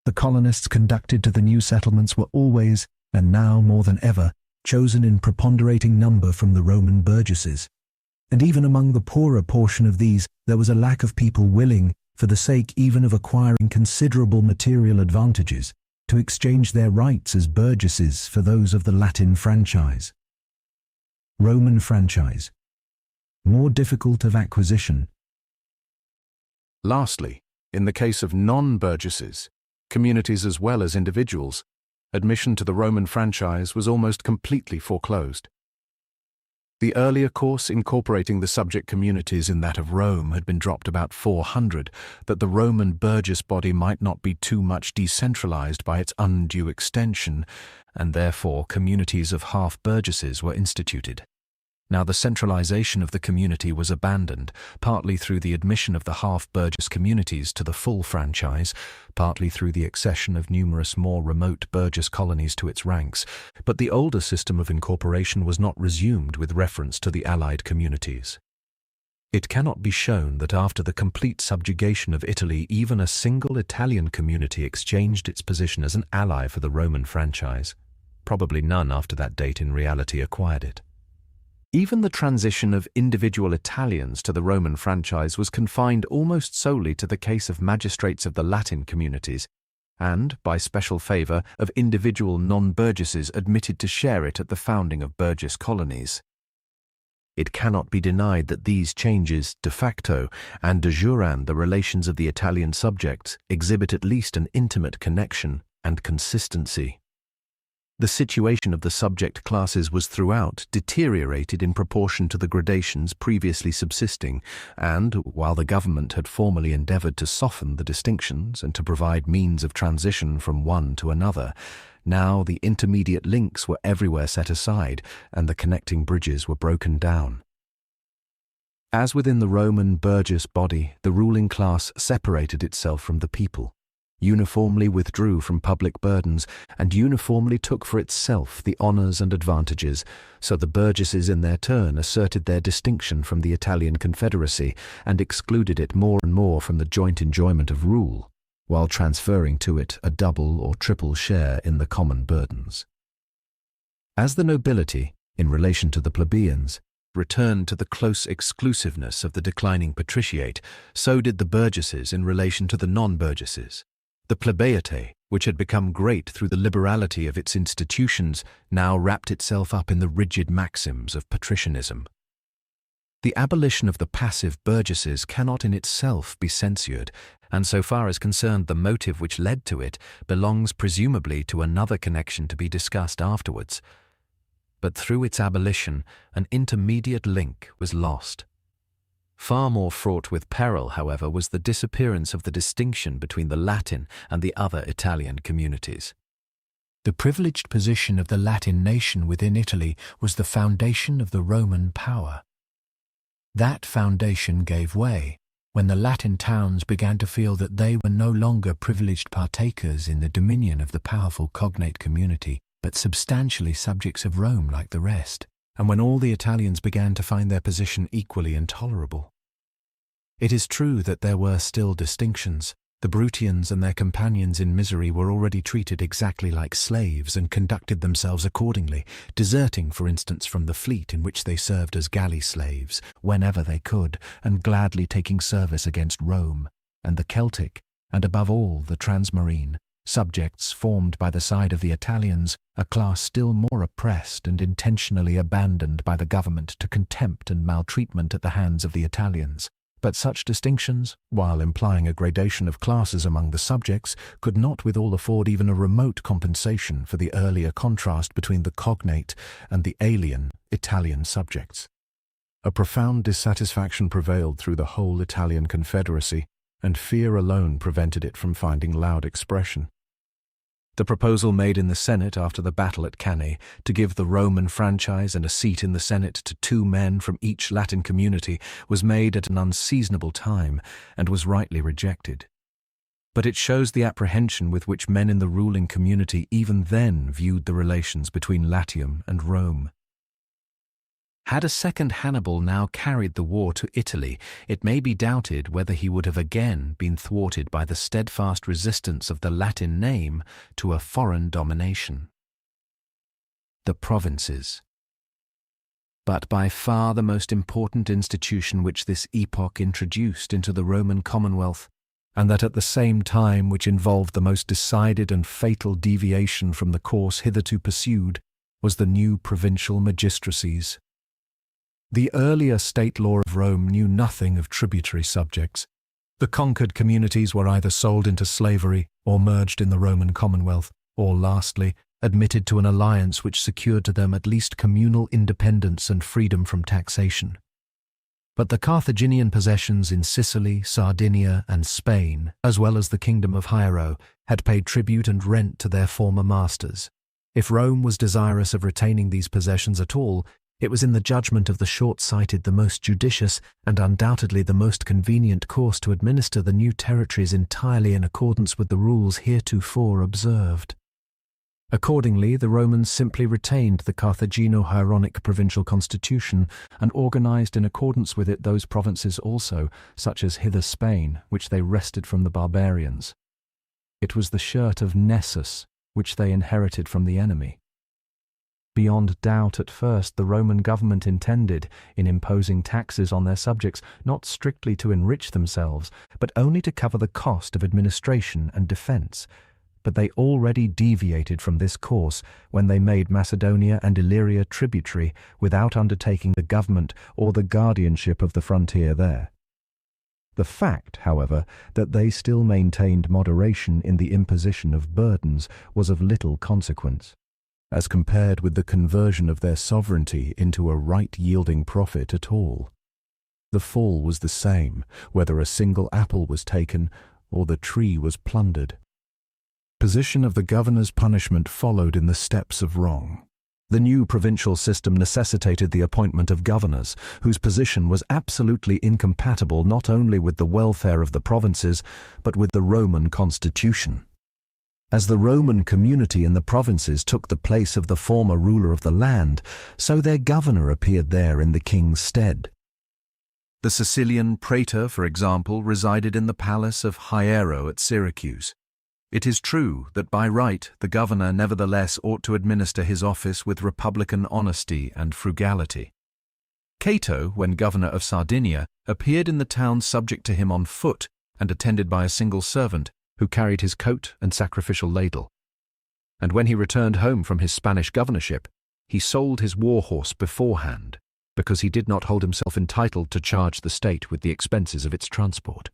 The colonists conducted to the new settlements were always, and now more than ever, chosen in preponderating number from the Roman burgesses, and even among the poorer portion of these there was a lack of people willing, for the sake even of acquiring considerable material advantages, to exchange their rights as burgesses for those of the Latin franchise. Roman franchise. More difficult of acquisition. Lastly, in the case of non-burgesses, communities as well as individuals, admission to the Roman franchise was almost completely foreclosed. The earlier course incorporating the subject communities in that of Rome had been dropped about 400, that the Roman burgess body might not be too much decentralized by its undue extension, and therefore communities of half-burgesses were instituted. Now the centralization of the community was abandoned, partly through the admission of the half-burgess communities to the full franchise, partly through the accession of numerous more remote burgess colonies to its ranks, but the older system of incorporation was not resumed with reference to the allied communities. It cannot be shown that after the complete subjugation of Italy, even a single Italian community exchanged its position as an ally for the Roman franchise. Probably none after that date in reality acquired it. Even the transition of individual Italians to the Roman franchise was confined almost solely to the case of magistrates of the Latin communities, and, by special favour, of individual non-burgesses admitted to share it at the founding of burgess colonies. It cannot be denied that these changes, de facto and de jure, the relations of the Italian subjects, exhibit at least an intimate connection and consistency. The situation of the subject classes was throughout deteriorated in proportion to the gradations previously subsisting, and, while the government had formerly endeavoured to soften the distinctions and to provide means of transition from one to another, now the intermediate links were everywhere set aside, and the connecting bridges were broken down. As within the Roman burgess body, the ruling class separated itself from the people, uniformly withdrew from public burdens, and uniformly took for itself the honours and advantages, so the burgesses in their turn asserted their distinction from the Italian confederacy and excluded it more and more from the joint enjoyment of rule, while transferring to it a double or triple share in the common burdens. As the nobility, in relation to the plebeians, returned to the close exclusiveness of the declining patriciate, so did the burgesses in relation to the non-burgesses. The plebeiate, which had become great through the liberality of its institutions, now wrapped itself up in the rigid maxims of patricianism. The abolition of the passive burgesses cannot in itself be censured, and so far as concerned the motive which led to it, belongs presumably to another connection to be discussed afterwards. But through its abolition, an intermediate link was lost. Far more fraught with peril, however, was the disappearance of the distinction between the Latin and the other Italian communities. The privileged position of the Latin nation within Italy was the foundation of the Roman power. That foundation gave way when the Latin towns began to feel that they were no longer privileged partakers in the dominion of the powerful cognate community, but substantially subjects of Rome like the rest. and when all the Italians began to find their position equally intolerable. It is true that there were still distinctions. The Bruttians and their companions in misery were already treated exactly like slaves and conducted themselves accordingly, deserting, for instance, from the fleet in which they served as galley slaves whenever they could, and gladly taking service against Rome, and the Celtic, and above all the transmarine, subjects formed by the side of the Italians, a class still more oppressed and intentionally abandoned by the government to contempt and maltreatment at the hands of the Italians. But such distinctions, while implying a gradation of classes among the subjects, could not withal afford even a remote compensation for the earlier contrast between the cognate and the alien Italian subjects. A profound dissatisfaction prevailed through the whole Italian confederacy, and fear alone prevented it from finding loud expression. The proposal made in the Senate after the battle at Cannae to give the Roman franchise and a seat in the Senate to 2 men from each Latin community was made at an unseasonable time and was rightly rejected. But it shows the apprehension with which men in the ruling community even then viewed the relations between Latium and Rome. Had a second Hannibal now carried the war to Italy, it may be doubted whether he would have again been thwarted by the steadfast resistance of the Latin name to a foreign domination. The provinces. But by far the most important institution which this epoch introduced into the Roman Commonwealth, and that at the same time which involved the most decided and fatal deviation from the course hitherto pursued, was the new provincial magistracies. The earlier state law of Rome knew nothing of tributary subjects. The conquered communities were either sold into slavery or merged in the Roman Commonwealth, or lastly, admitted to an alliance which secured to them at least communal independence and freedom from taxation. But the Carthaginian possessions in Sicily, Sardinia, and Spain, as well as the kingdom of Hiero, had paid tribute and rent to their former masters. If Rome was desirous of retaining these possessions at all, it was in the judgment of the short-sighted the most judicious and undoubtedly the most convenient course to administer the new territories entirely in accordance with the rules heretofore observed. Accordingly, the Romans simply retained the Carthagino-Hieronic provincial constitution and organized in accordance with it those provinces also, such as hither Spain, which they wrested from the barbarians. It was the shirt of Nessus, which they inherited from the enemy. Beyond doubt, at first, the Roman government intended, in imposing taxes on their subjects, not strictly to enrich themselves, but only to cover the cost of administration and defense. But they already deviated from this course when they made Macedonia and Illyria tributary without undertaking the government or the guardianship of the frontier there. The fact, however, that they still maintained moderation in the imposition of burdens was of little consequence, as compared with the conversion of their sovereignty into a right-yielding profit at all. The fall was the same, whether a single apple was taken or the tree was plundered. Position of the governor's punishment followed in the steps of wrong. The new provincial system necessitated the appointment of governors, whose position was absolutely incompatible not only with the welfare of the provinces, but with the Roman constitution. As the Roman community in the provinces took the place of the former ruler of the land, so their governor appeared there in the king's stead. The Sicilian praetor, for example, resided in the palace of Hiero at Syracuse. It is true that by right the governor nevertheless ought to administer his office with republican honesty and frugality. Cato, when governor of Sardinia, appeared in the town subject to him on foot and attended by a single servant, who carried his coat and sacrificial ladle. And when he returned home from his Spanish governorship, he sold his war horse beforehand, because he did not hold himself entitled to charge the state with the expenses of its transport.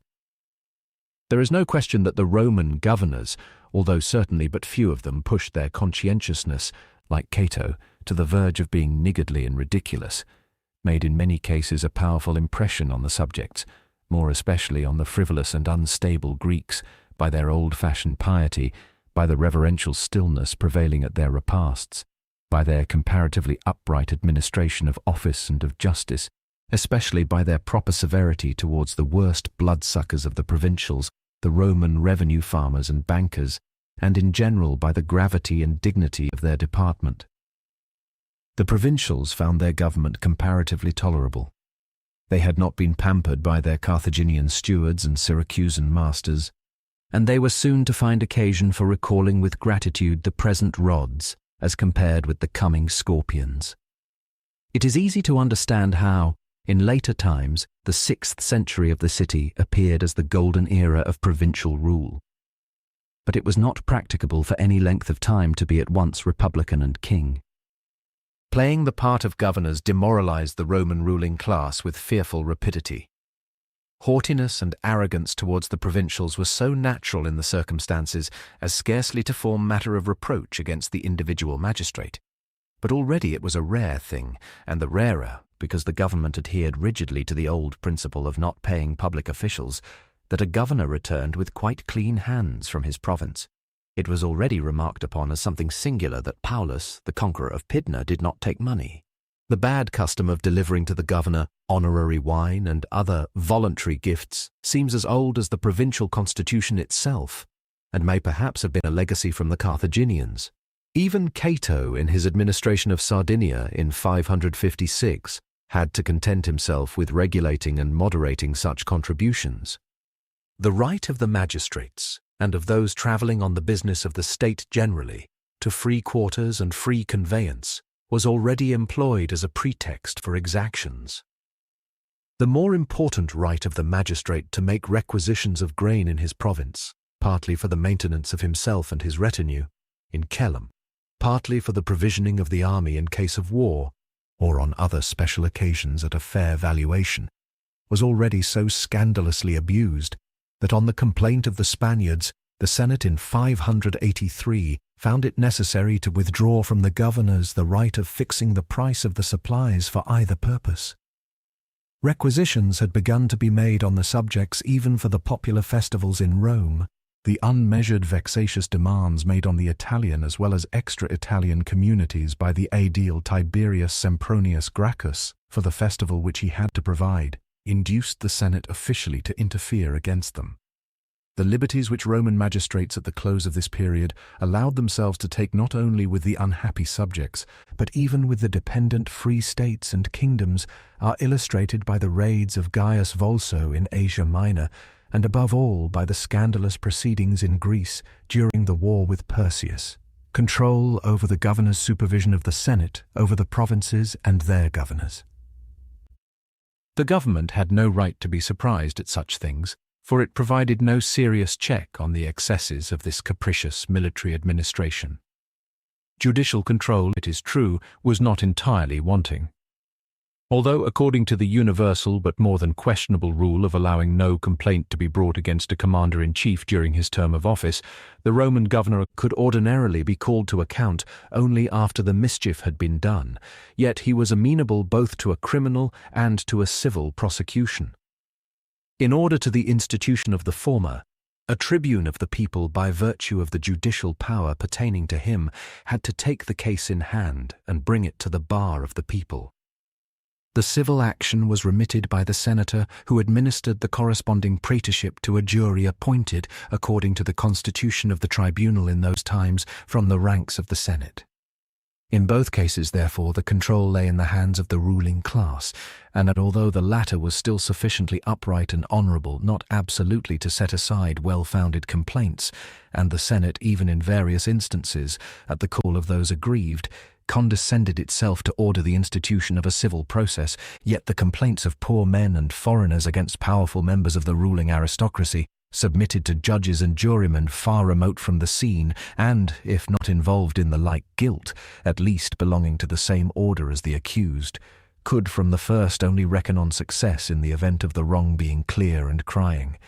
There is no question that the Roman governors, although certainly but few of them pushed their conscientiousness, like Cato, to the verge of being niggardly and ridiculous, made in many cases a powerful impression on the subjects, more especially on the frivolous and unstable Greeks, by their old-fashioned piety, by the reverential stillness prevailing at their repasts, by their comparatively upright administration of office and of justice, especially by their proper severity towards the worst bloodsuckers of the provincials, the Roman revenue farmers and bankers, and in general by the gravity and dignity of their department. The provincials found their government comparatively tolerable. They had not been pampered by their Carthaginian stewards and Syracusan masters, and they were soon to find occasion for recalling with gratitude the present rods as compared with the coming scorpions. It is easy to understand how, in later times, the 6th century of the city appeared as the golden era of provincial rule. But it was not practicable for any length of time to be at once republican and king. Playing the part of governors demoralized the Roman ruling class with fearful rapidity. Haughtiness and arrogance towards the provincials were so natural in the circumstances as scarcely to form matter of reproach against the individual magistrate. But already it was a rare thing, and the rarer because the government adhered rigidly to the old principle of not paying public officials, that a governor returned with quite clean hands from his province. It was already remarked upon as something singular that Paulus, the conqueror of Pydna, did not take money. The bad custom of delivering to the governor honorary wine and other voluntary gifts seems as old as the provincial constitution itself, and may perhaps have been a legacy from the Carthaginians. Even Cato, in his administration of Sardinia in 556, had to content himself with regulating and moderating such contributions. The right of the magistrates, and of those travelling on the business of the state generally, to free quarters and free conveyance, was already employed as a pretext for exactions. The more important right of the magistrate to make requisitions of grain in his province, partly for the maintenance of himself and his retinue, in Kellam, partly for the provisioning of the army in case of war, or on other special occasions at a fair valuation, was already so scandalously abused that on the complaint of the Spaniards, the Senate in 583 found it necessary to withdraw from the governors the right of fixing the price of the supplies for either purpose. Requisitions had begun to be made on the subjects even for the popular festivals in Rome. The unmeasured vexatious demands made on the Italian as well as extra-Italian communities by the aedile Tiberius Sempronius Gracchus for the festival which he had to provide, induced the Senate officially to interfere against them. The liberties which Roman magistrates at the close of this period allowed themselves to take not only with the unhappy subjects, but even with the dependent free states and kingdoms, are illustrated by the raids of Gaius Volso in Asia Minor, and above all by the scandalous proceedings in Greece during the war with Perseus. Control over the governor's supervision of the Senate over the provinces and their governors. The government had no right to be surprised at such things, for it provided no serious check on the excesses of this capricious military administration. Judicial control, it is true, was not entirely wanting. Although, according to the universal but more than questionable rule of allowing no complaint to be brought against a commander-in-chief during his term of office, the Roman governor could ordinarily be called to account only after the mischief had been done, yet he was amenable both to a criminal and to a civil prosecution. In order to the institution of the former, a tribune of the people, by virtue of the judicial power pertaining to him, had to take the case in hand and bring it to the bar of the people. The civil action was remitted by the senator, who administered the corresponding praetorship to a jury appointed, according to the constitution of the tribunal in those times, from the ranks of the Senate. In both cases, therefore, the control lay in the hands of the ruling class, and although the latter was still sufficiently upright and honourable not absolutely to set aside well-founded complaints, and the Senate, even in various instances, at the call of those aggrieved, condescended itself to order the institution of a civil process, yet the complaints of poor men and foreigners against powerful members of the ruling aristocracy, submitted to judges and jurymen far remote from the scene, and, if not involved in the like guilt, at least belonging to the same order as the accused, could from the first only reckon on success in the event of the wrong being clear and crying,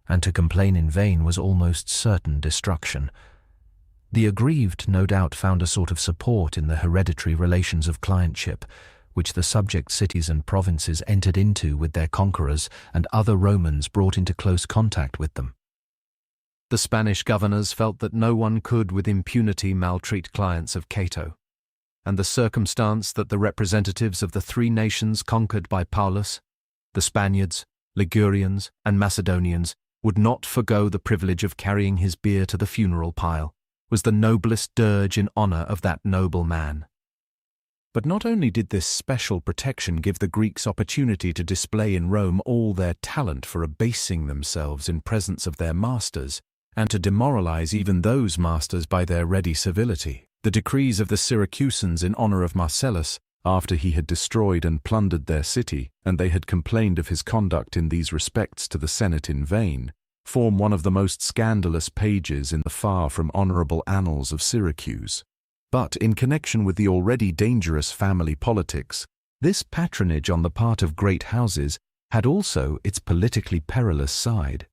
and to complain in vain was almost certain destruction. The aggrieved no doubt found a sort of support in the hereditary relations of clientship, which the subject cities and provinces entered into with their conquerors and other Romans brought into close contact with them. The Spanish governors felt that no one could with impunity maltreat clients of Cato, and the circumstance that the representatives of the three nations conquered by Paulus, the Spaniards, Ligurians, and Macedonians, would not forgo the privilege of carrying his bier to the funeral pile, was the noblest dirge in honour of that noble man. But not only did this special protection give the Greeks opportunity to display in Rome all their talent for abasing themselves in presence of their masters, and to demoralize even those masters by their ready civility, the decrees of the Syracusans in honor of Marcellus, after he had destroyed and plundered their city, and they had complained of his conduct in these respects to the Senate in vain, form one of the most scandalous pages in the far from honorable annals of Syracuse. But in connection with the already dangerous family politics, this patronage on the part of great houses had also its politically perilous side.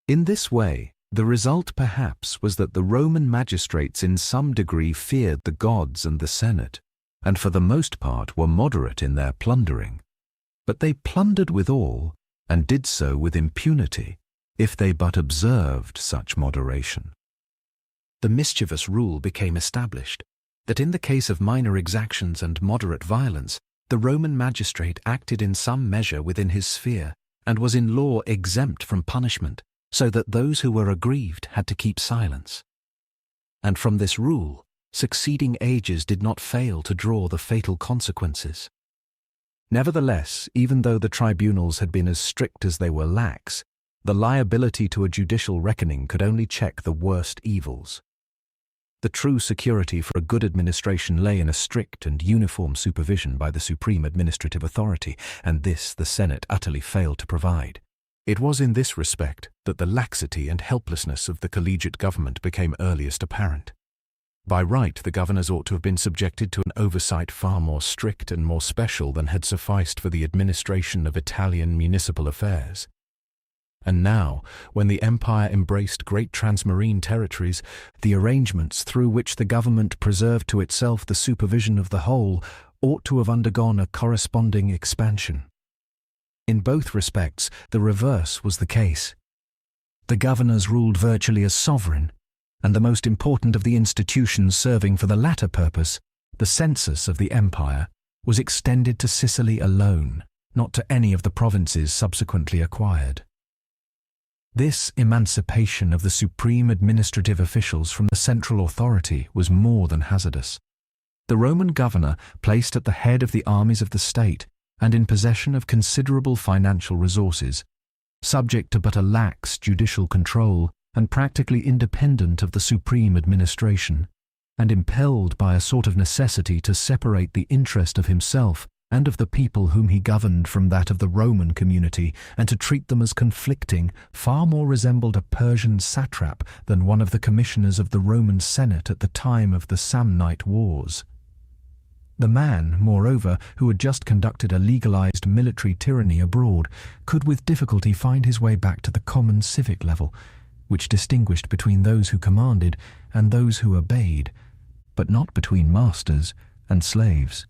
In this way, the result perhaps was that the Roman magistrates in some degree feared the gods and the Senate, and for the most part were moderate in their plundering. But they plundered withal, and did so with impunity, if they but observed such moderation. The mischievous rule became established, that in the case of minor exactions and moderate violence, the Roman magistrate acted in some measure within his sphere, and was in law exempt from punishment, so that those who were aggrieved had to keep silence. And from this rule, succeeding ages did not fail to draw the fatal consequences. Nevertheless, even though the tribunals had been as strict as they were lax, the liability to a judicial reckoning could only check the worst evils. The true security for a good administration lay in a strict and uniform supervision by the supreme administrative authority, and this the Senate utterly failed to provide. It was in this respect that the laxity and helplessness of the collegiate government became earliest apparent. By right, the governors ought to have been subjected to an oversight far more strict and more special than had sufficed for the administration of Italian municipal affairs. And now, when the empire embraced great transmarine territories, the arrangements through which the government preserved to itself the supervision of the whole ought to have undergone a corresponding expansion. In both respects, the reverse was the case. The governors ruled virtually as sovereign, and the most important of the institutions serving for the latter purpose, the census of the empire, was extended to Sicily alone, not to any of the provinces subsequently acquired. This emancipation of the supreme administrative officials from the central authority was more than hazardous. The Roman governor, placed at the head of the armies of the state and in possession of considerable financial resources, subject to but a lax judicial control and practically independent of the supreme administration, and impelled by a sort of necessity to separate the interest of himself and of the people whom he governed from that of the Roman community, and to treat them as conflicting, far more resembled a Persian satrap than one of the commissioners of the Roman Senate at the time of the Samnite Wars. The man, moreover, who had just conducted a legalized military tyranny abroad, could with difficulty find his way back to the common civic level, which distinguished between those who commanded and those who obeyed, but not between masters and slaves.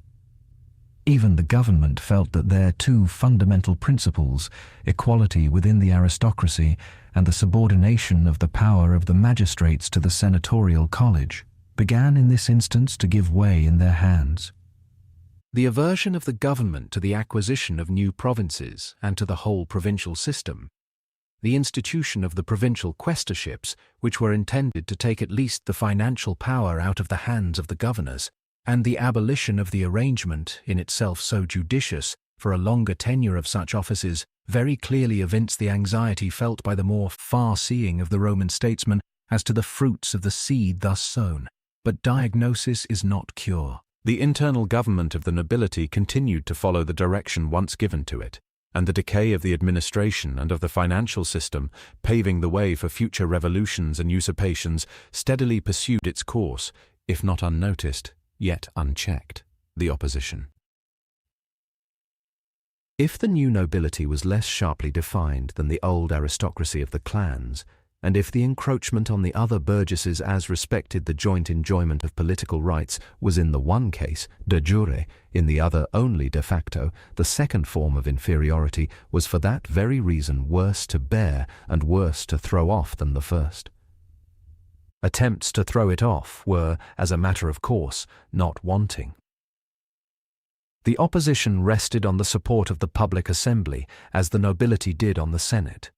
Even the government felt that their two fundamental principles, equality within the aristocracy and the subordination of the power of the magistrates to the senatorial college, began in this instance to give way in their hands. The aversion of the government to the acquisition of new provinces and to the whole provincial system, the institution of the provincial quaestorships, which were intended to take at least the financial power out of the hands of the governors, and the abolition of the arrangement, in itself so judicious, for a longer tenure of such offices, very clearly evinced the anxiety felt by the more far-seeing of the Roman statesmen as to the fruits of the seed thus sown. But diagnosis is not cure. The internal government of the nobility continued to follow the direction once given to it, and the decay of the administration and of the financial system, paving the way for future revolutions and usurpations, steadily pursued its course, if not unnoticed, yet unchecked, the opposition. If the new nobility was less sharply defined than the old aristocracy of the clans, and if the encroachment on the other burgesses as respected the joint enjoyment of political rights was in the one case de jure, in the other only de facto, the second form of inferiority was for that very reason worse to bear and worse to throw off than the first. Attempts to throw it off were, as a matter of course, not wanting. The opposition rested on the support of the public assembly, as the nobility did on the Senate.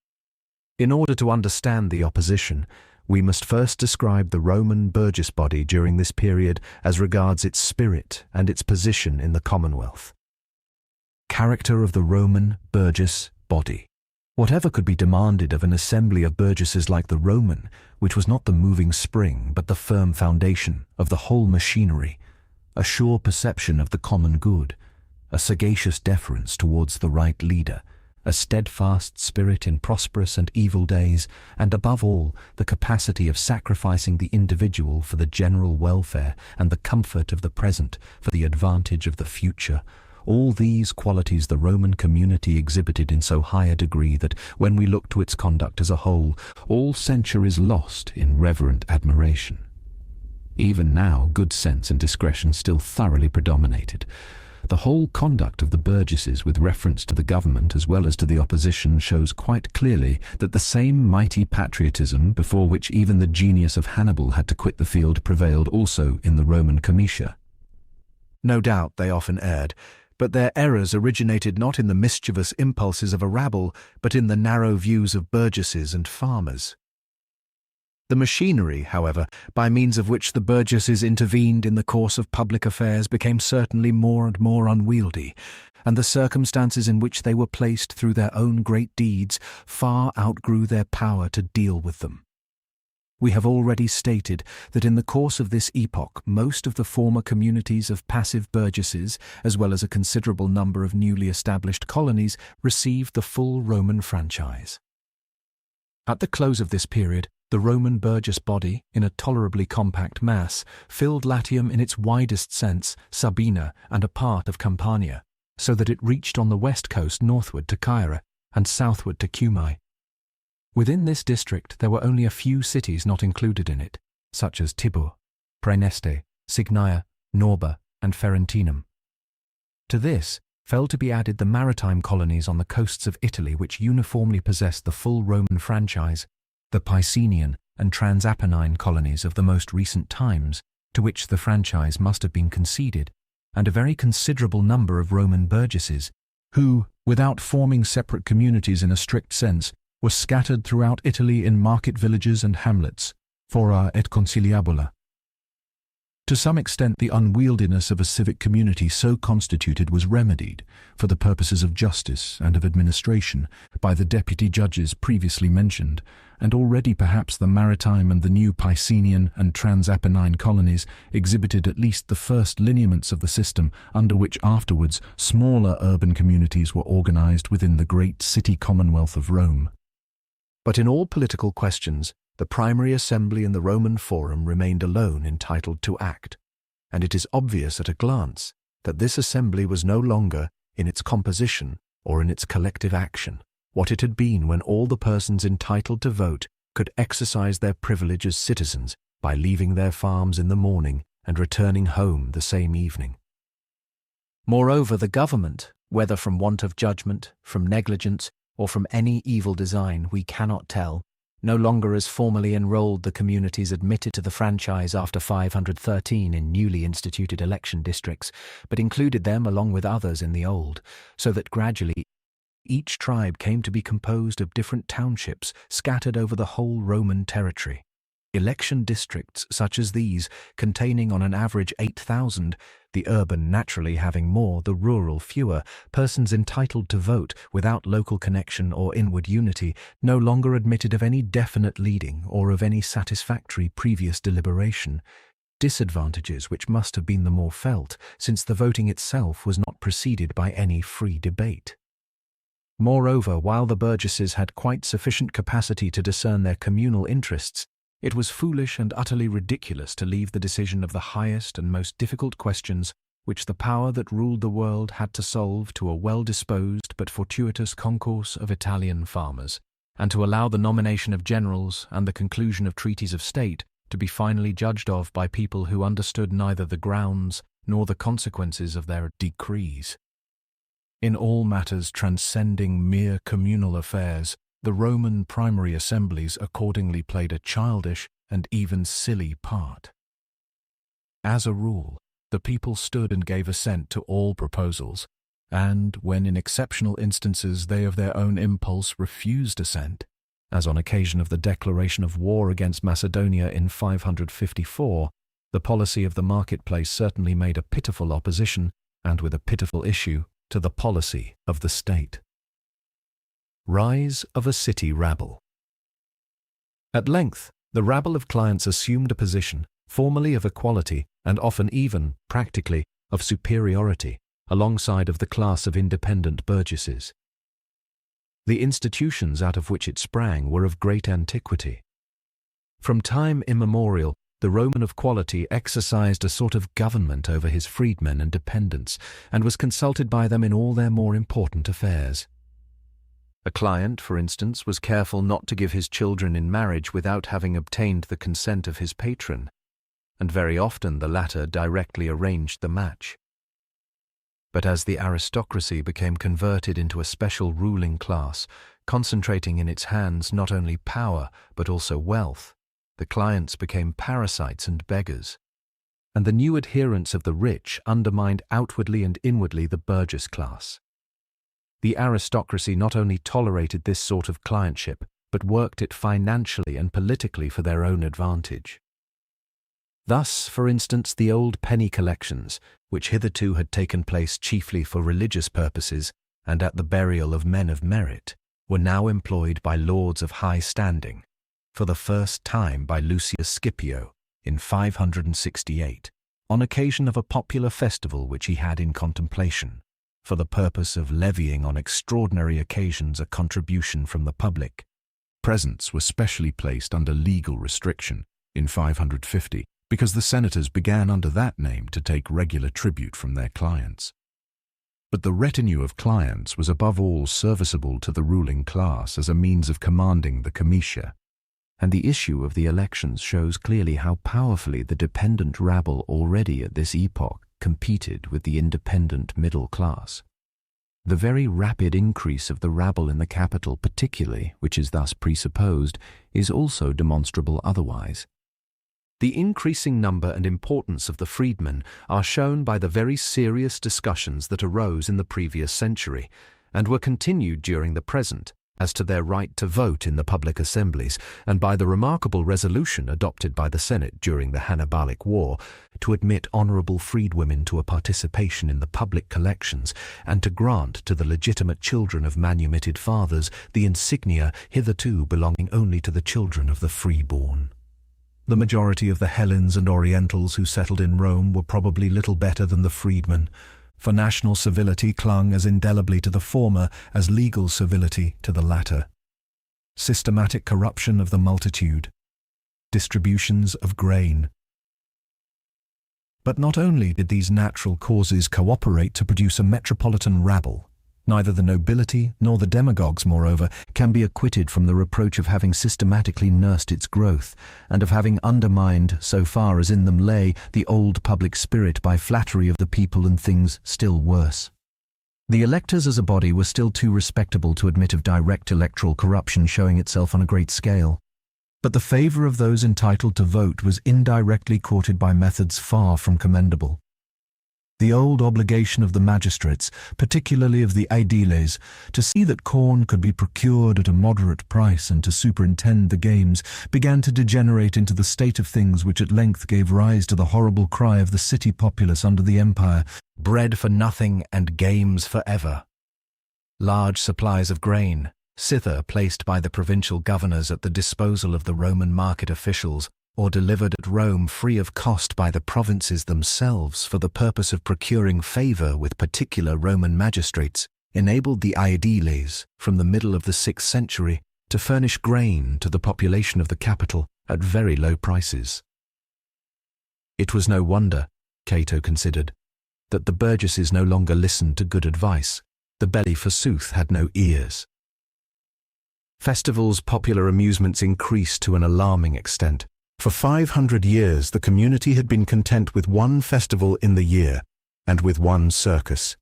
In order to understand the opposition, we must first describe the Roman burgess body during this period as regards its spirit and its position in the Commonwealth. Character of the Roman burgess body. Whatever could be demanded of an assembly of burgesses like the Roman, which was not the moving spring but the firm foundation of the whole machinery, a sure perception of the common good, a sagacious deference towards the right leader, a steadfast spirit in prosperous and evil days, and above all, the capacity of sacrificing the individual for the general welfare and the comfort of the present for the advantage of the future. All these qualities the Roman community exhibited in so high a degree that, when we look to its conduct as a whole, all censure is lost in reverent admiration. Even now, good sense and discretion still thoroughly predominated. The whole conduct of the burgesses with reference to the government as well as to the opposition shows quite clearly that the same mighty patriotism before which even the genius of Hannibal had to quit the field prevailed also in the Roman comitia. No doubt they often erred, but their errors originated not in the mischievous impulses of a rabble, but in the narrow views of burgesses and farmers. The machinery, however, by means of which the burgesses intervened in the course of public affairs became certainly more and more unwieldy, and the circumstances in which they were placed through their own great deeds far outgrew their power to deal with them. We have already stated that in the course of this epoch most of the former communities of passive burgesses, as well as a considerable number of newly established colonies, received the full Roman franchise. At the close of this period, the Roman burgess body, in a tolerably compact mass, filled Latium in its widest sense, Sabina, and a part of Campania, so that it reached on the west coast northward to Caira and southward to Cumae. Within this district there were only a few cities not included in it, such as Tibur, Praeneste, Signia, Norba, and Ferentinum. To this fell to be added the maritime colonies on the coasts of Italy which uniformly possessed the full Roman franchise, the Picenian and Transapennine colonies of the most recent times, to which the franchise must have been conceded, and a very considerable number of Roman burgesses, who, without forming separate communities in a strict sense, were scattered throughout Italy in market villages and hamlets, fora et conciliabula. To some extent the unwieldiness of a civic community so constituted was remedied, for the purposes of justice and of administration, by the deputy judges previously mentioned, and already perhaps the maritime and the new Picenian and Transapennine colonies exhibited at least the first lineaments of the system under which afterwards smaller urban communities were organized within the great city commonwealth of Rome. But in all political questions, the primary assembly in the Roman Forum remained alone entitled to act, and it is obvious at a glance that this assembly was no longer, in its composition or in its collective action, what it had been when all the persons entitled to vote could exercise their privilege as citizens by leaving their farms in the morning and returning home the same evening. Moreover, the government, whether from want of judgment, from negligence, or from any evil design we cannot tell, no longer as formerly enrolled the communities admitted to the franchise after 513 in newly instituted election districts, but included them along with others in the old, so that gradually each tribe came to be composed of different townships scattered over the whole Roman territory. Election districts such as these, containing on an average 8,000, the urban naturally having more, the rural fewer, persons entitled to vote without local connection or inward unity, no longer admitted of any definite leading or of any satisfactory previous deliberation, disadvantages which must have been the more felt, since the voting itself was not preceded by any free debate. Moreover, while the burgesses had quite sufficient capacity to discern their communal interests, it was foolish and utterly ridiculous to leave the decision of the highest and most difficult questions which the power that ruled the world had to solve to a well-disposed but fortuitous concourse of Italian farmers, and to allow the nomination of generals and the conclusion of treaties of state to be finally judged of by people who understood neither the grounds nor the consequences of their decrees. In all matters transcending mere communal affairs, the Roman primary assemblies accordingly played a childish and even silly part. As a rule, the people stood and gave assent to all proposals, and when in exceptional instances they of their own impulse refused assent, as on occasion of the declaration of war against Macedonia in 554, the policy of the marketplace certainly made a pitiful opposition, and with a pitiful issue, to the policy of the state. Rise of a city rabble. At length, the rabble of clients assumed a position, formally of equality, and often even, practically, of superiority, alongside of the class of independent burgesses. The institutions out of which it sprang were of great antiquity. From time immemorial, the Roman of quality exercised a sort of government over his freedmen and dependents, and was consulted by them in all their more important affairs. A client, for instance, was careful not to give his children in marriage without having obtained the consent of his patron, and very often the latter directly arranged the match. But as the aristocracy became converted into a special ruling class, concentrating in its hands not only power but also wealth, the clients became parasites and beggars, and the new adherents of the rich undermined outwardly and inwardly the burgess class. The aristocracy not only tolerated this sort of clientship, but worked it financially and politically for their own advantage. Thus, for instance, the old penny collections, which hitherto had taken place chiefly for religious purposes and at the burial of men of merit, were now employed by lords of high standing, for the first time by Lucius Scipio in 568, on occasion of a popular festival which he had in contemplation, for the purpose of levying on extraordinary occasions a contribution from the public. Presents were specially placed under legal restriction in 550, because the senators began under that name to take regular tribute from their clients. But the retinue of clients was above all serviceable to the ruling class as a means of commanding the comitia, and the issue of the elections shows clearly how powerfully the dependent rabble already at this epoch competed with the independent middle class. The very rapid increase of the rabble in the capital particularly, which is thus presupposed, is also demonstrable otherwise. The increasing number and importance of the freedmen are shown by the very serious discussions that arose in the previous century, and were continued during the present, as to their right to vote in the public assemblies, and by the remarkable resolution adopted by the Senate during the Hannibalic War to admit honourable freedwomen to a participation in the public collections, and to grant to the legitimate children of manumitted fathers the insignia hitherto belonging only to the children of the freeborn. The majority of the Hellenes and Orientals who settled in Rome were probably little better than the freedmen, for national civility clung as indelibly to the former as legal civility to the latter. Systematic corruption of the multitude. Distributions of grain. But not only did these natural causes cooperate to produce a metropolitan rabble, neither the nobility nor the demagogues, moreover, can be acquitted from the reproach of having systematically nursed its growth, and of having undermined, so far as in them lay, the old public spirit by flattery of the people and things still worse. The electors as a body were still too respectable to admit of direct electoral corruption showing itself on a great scale. But the favour of those entitled to vote was indirectly courted by methods far from commendable. The old obligation of the magistrates, particularly of the aediles, to see that corn could be procured at a moderate price and to superintend the games, began to degenerate into the state of things which at length gave rise to the horrible cry of the city populace under the empire, "Bread for nothing and games for ever." Large supplies of grain, sither placed by the provincial governors at the disposal of the Roman market officials, or delivered at Rome free of cost by the provinces themselves for the purpose of procuring favour with particular Roman magistrates, enabled the aediles, from the middle of the 6th century, to furnish grain to the population of the capital at very low prices. It was no wonder, Cato considered, that the burgesses no longer listened to good advice. The belly, forsooth, had no ears. Festivals, popular amusements increased to an alarming extent. For 500 years the community had been content with one festival in the year, and with one circus.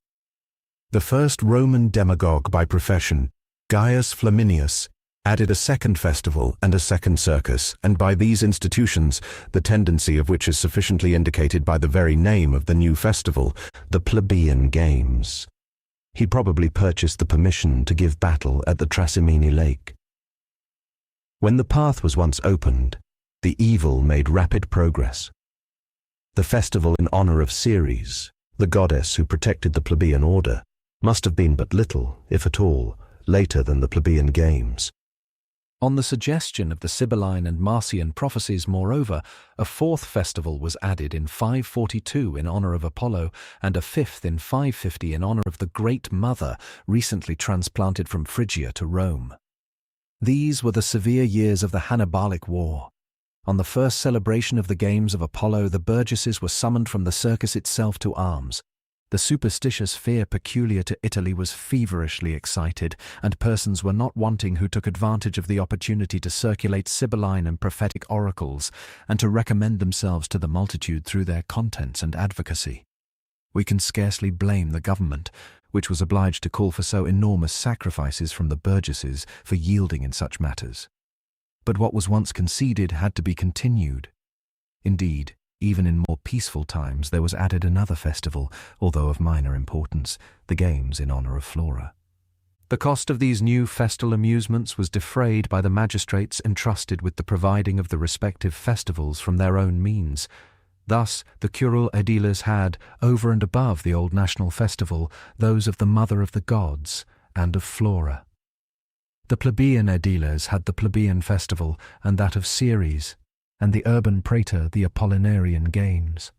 The first Roman demagogue by profession, Gaius Flaminius, added a second festival and a second circus, and by these institutions, the tendency of which is sufficiently indicated by the very name of the new festival, the plebeian games. He probably purchased the permission to give battle at the Trasimene lake. When the path was once opened, the evil made rapid progress. The festival in honor of Ceres, the goddess who protected the plebeian order, must have been but little, if at all, later than the plebeian games. On the suggestion of the Sibylline and Marcian prophecies, moreover, a fourth festival was added in 542 in honor of Apollo, and a fifth in 550 in honor of the Great Mother, recently transplanted from Phrygia to Rome. These were the severe years of the Hannibalic War. On the first celebration of the Games of Apollo, the burgesses were summoned from the circus itself to arms. The superstitious fear peculiar to Italy was feverishly excited, and persons were not wanting who took advantage of the opportunity to circulate Sibylline and prophetic oracles, and to recommend themselves to the multitude through their contents and advocacy. We can scarcely blame the government, which was obliged to call for so enormous sacrifices from the burgesses for yielding in such matters. But what was once conceded had to be continued. Indeed, even in more peaceful times there was added another festival, although of minor importance, the Games in honor of Flora. The cost of these new festal amusements was defrayed by the magistrates entrusted with the providing of the respective festivals from their own means. Thus, the curule aediles had, over and above the old national festival, those of the Mother of the Gods and of Flora. The plebeian aediles had the plebeian festival and that of Ceres, and the urban praetor the Apollinarian games.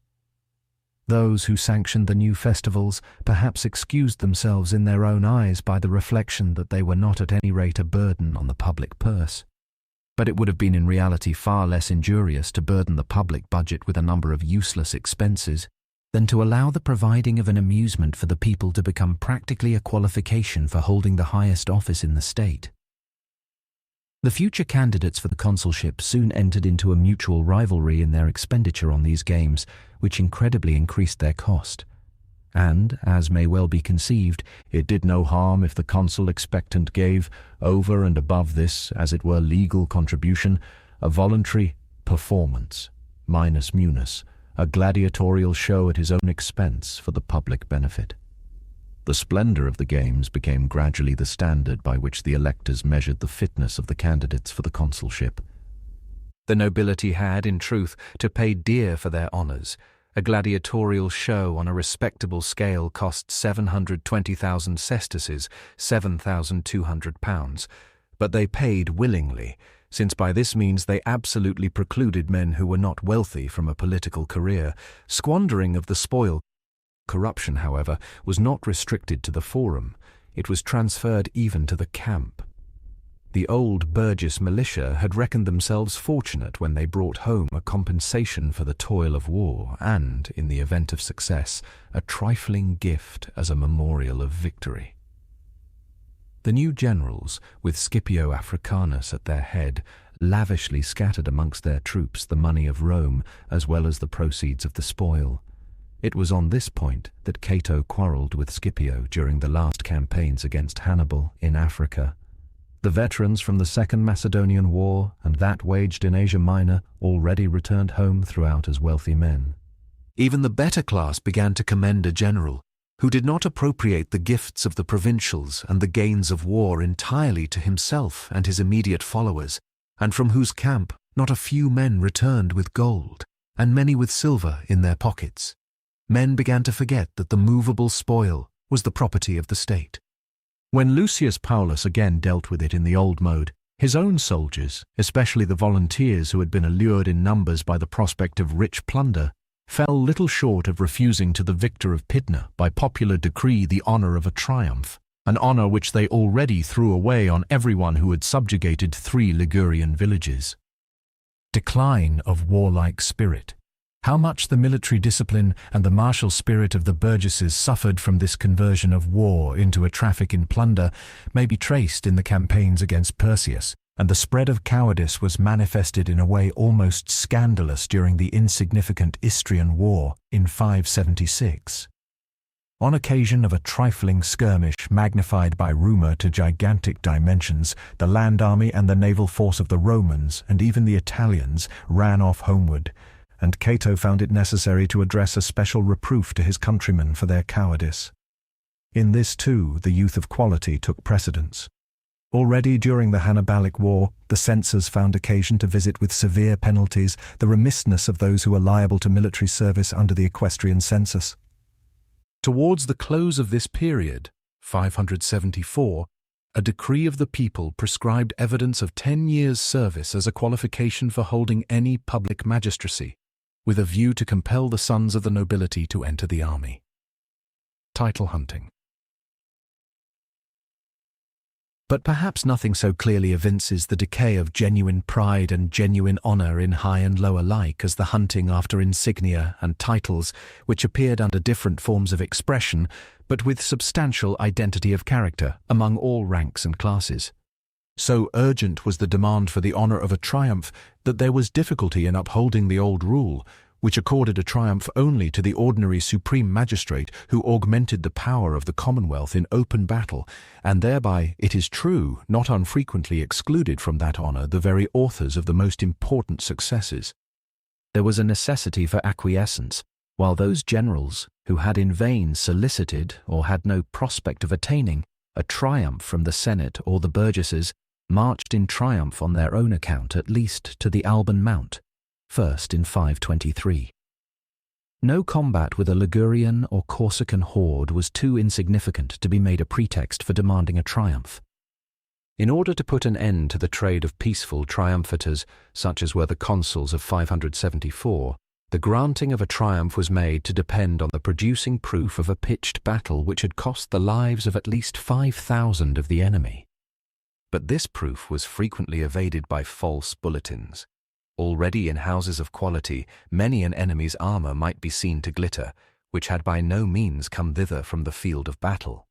Those who sanctioned the new festivals perhaps excused themselves in their own eyes by the reflection that they were not at any rate a burden on the public purse. But it would have been in reality far less injurious to burden the public budget with a number of useless expenses than to allow the providing of an amusement for the people to become practically a qualification for holding the highest office in the state. The future candidates for the consulship soon entered into a mutual rivalry in their expenditure on these games, which incredibly increased their cost. And, as may well be conceived, it did no harm if the consul expectant gave, over and above this, as it were legal contribution, a voluntary performance, minus munus, a gladiatorial show at his own expense for the public benefit. The splendor of the games became gradually the standard by which the electors measured the fitness of the candidates for the consulship. The nobility had, in truth, to pay dear for their honors. A gladiatorial show on a respectable scale cost 720,000 sesterces, £7,200, but they paid willingly, since by this means they absolutely precluded men who were not wealthy from a political career, squandering of the spoil. Corruption, however, was not restricted to the forum. It was transferred even to the camp. The old Burgess militia had reckoned themselves fortunate when they brought home a compensation for the toil of war and, in the event of success, a trifling gift as a memorial of victory. The new generals, with Scipio Africanus at their head, lavishly scattered amongst their troops the money of Rome as well as the proceeds of the spoil. It was on this point that Cato quarrelled with Scipio during the last campaigns against Hannibal in Africa. The veterans from the Second Macedonian War and that waged in Asia Minor already returned home throughout as wealthy men. Even the better class began to commend a general who did not appropriate the gifts of the provincials and the gains of war entirely to himself and his immediate followers, and from whose camp not a few men returned with gold, and many with silver in their pockets. Men began to forget that the movable spoil was the property of the state. When Lucius Paulus again dealt with it in the old mode, his own soldiers, especially the volunteers who had been allured in numbers by the prospect of rich plunder, fell little short of refusing to the victor of Pydna by popular decree the honor of a triumph, an honor which they already threw away on everyone who had subjugated 3 Ligurian villages. Decline of warlike spirit. How much the military discipline and the martial spirit of the burgesses suffered from this conversion of war into a traffic in plunder may be traced in the campaigns against Perseus, and the spread of cowardice was manifested in a way almost scandalous during the insignificant Istrian War in 576. On occasion of a trifling skirmish magnified by rumor to gigantic dimensions, the land army and the naval force of the Romans, and even the Italians, ran off homeward, and Cato found it necessary to address a special reproof to his countrymen for their cowardice. In this, too, the youth of quality took precedence. Already during the Hannibalic War, the censors found occasion to visit with severe penalties the remissness of those who were liable to military service under the equestrian census. Towards the close of this period, 574, a decree of the people prescribed evidence of 10 years' service as a qualification for holding any public magistracy, with a view to compel the sons of the nobility to enter the army. Title hunting. But perhaps nothing so clearly evinces the decay of genuine pride and genuine honour in high and low alike as the hunting after insignia and titles which appeared under different forms of expression, but with substantial identity of character among all ranks and classes. So urgent was the demand for the honour of a triumph that there was difficulty in upholding the old rule, which accorded a triumph only to the ordinary supreme magistrate who augmented the power of the commonwealth in open battle, and thereby, it is true, not unfrequently excluded from that honour the very authors of the most important successes. There was a necessity for acquiescence, while those generals who had in vain solicited or had no prospect of attaining a triumph from the Senate or the burgesses marched in triumph on their own account at least to the Alban Mount, first in 523. No combat with a Ligurian or Corsican horde was too insignificant to be made a pretext for demanding a triumph. In order to put an end to the trade of peaceful triumphators, such as were the consuls of 574, the granting of a triumph was made to depend on the producing proof of a pitched battle which had cost the lives of at least 5,000 of the enemy. But this proof was frequently evaded by false bulletins. Already in houses of quality, many an enemy's armour might be seen to glitter, which had by no means come thither from the field of battle.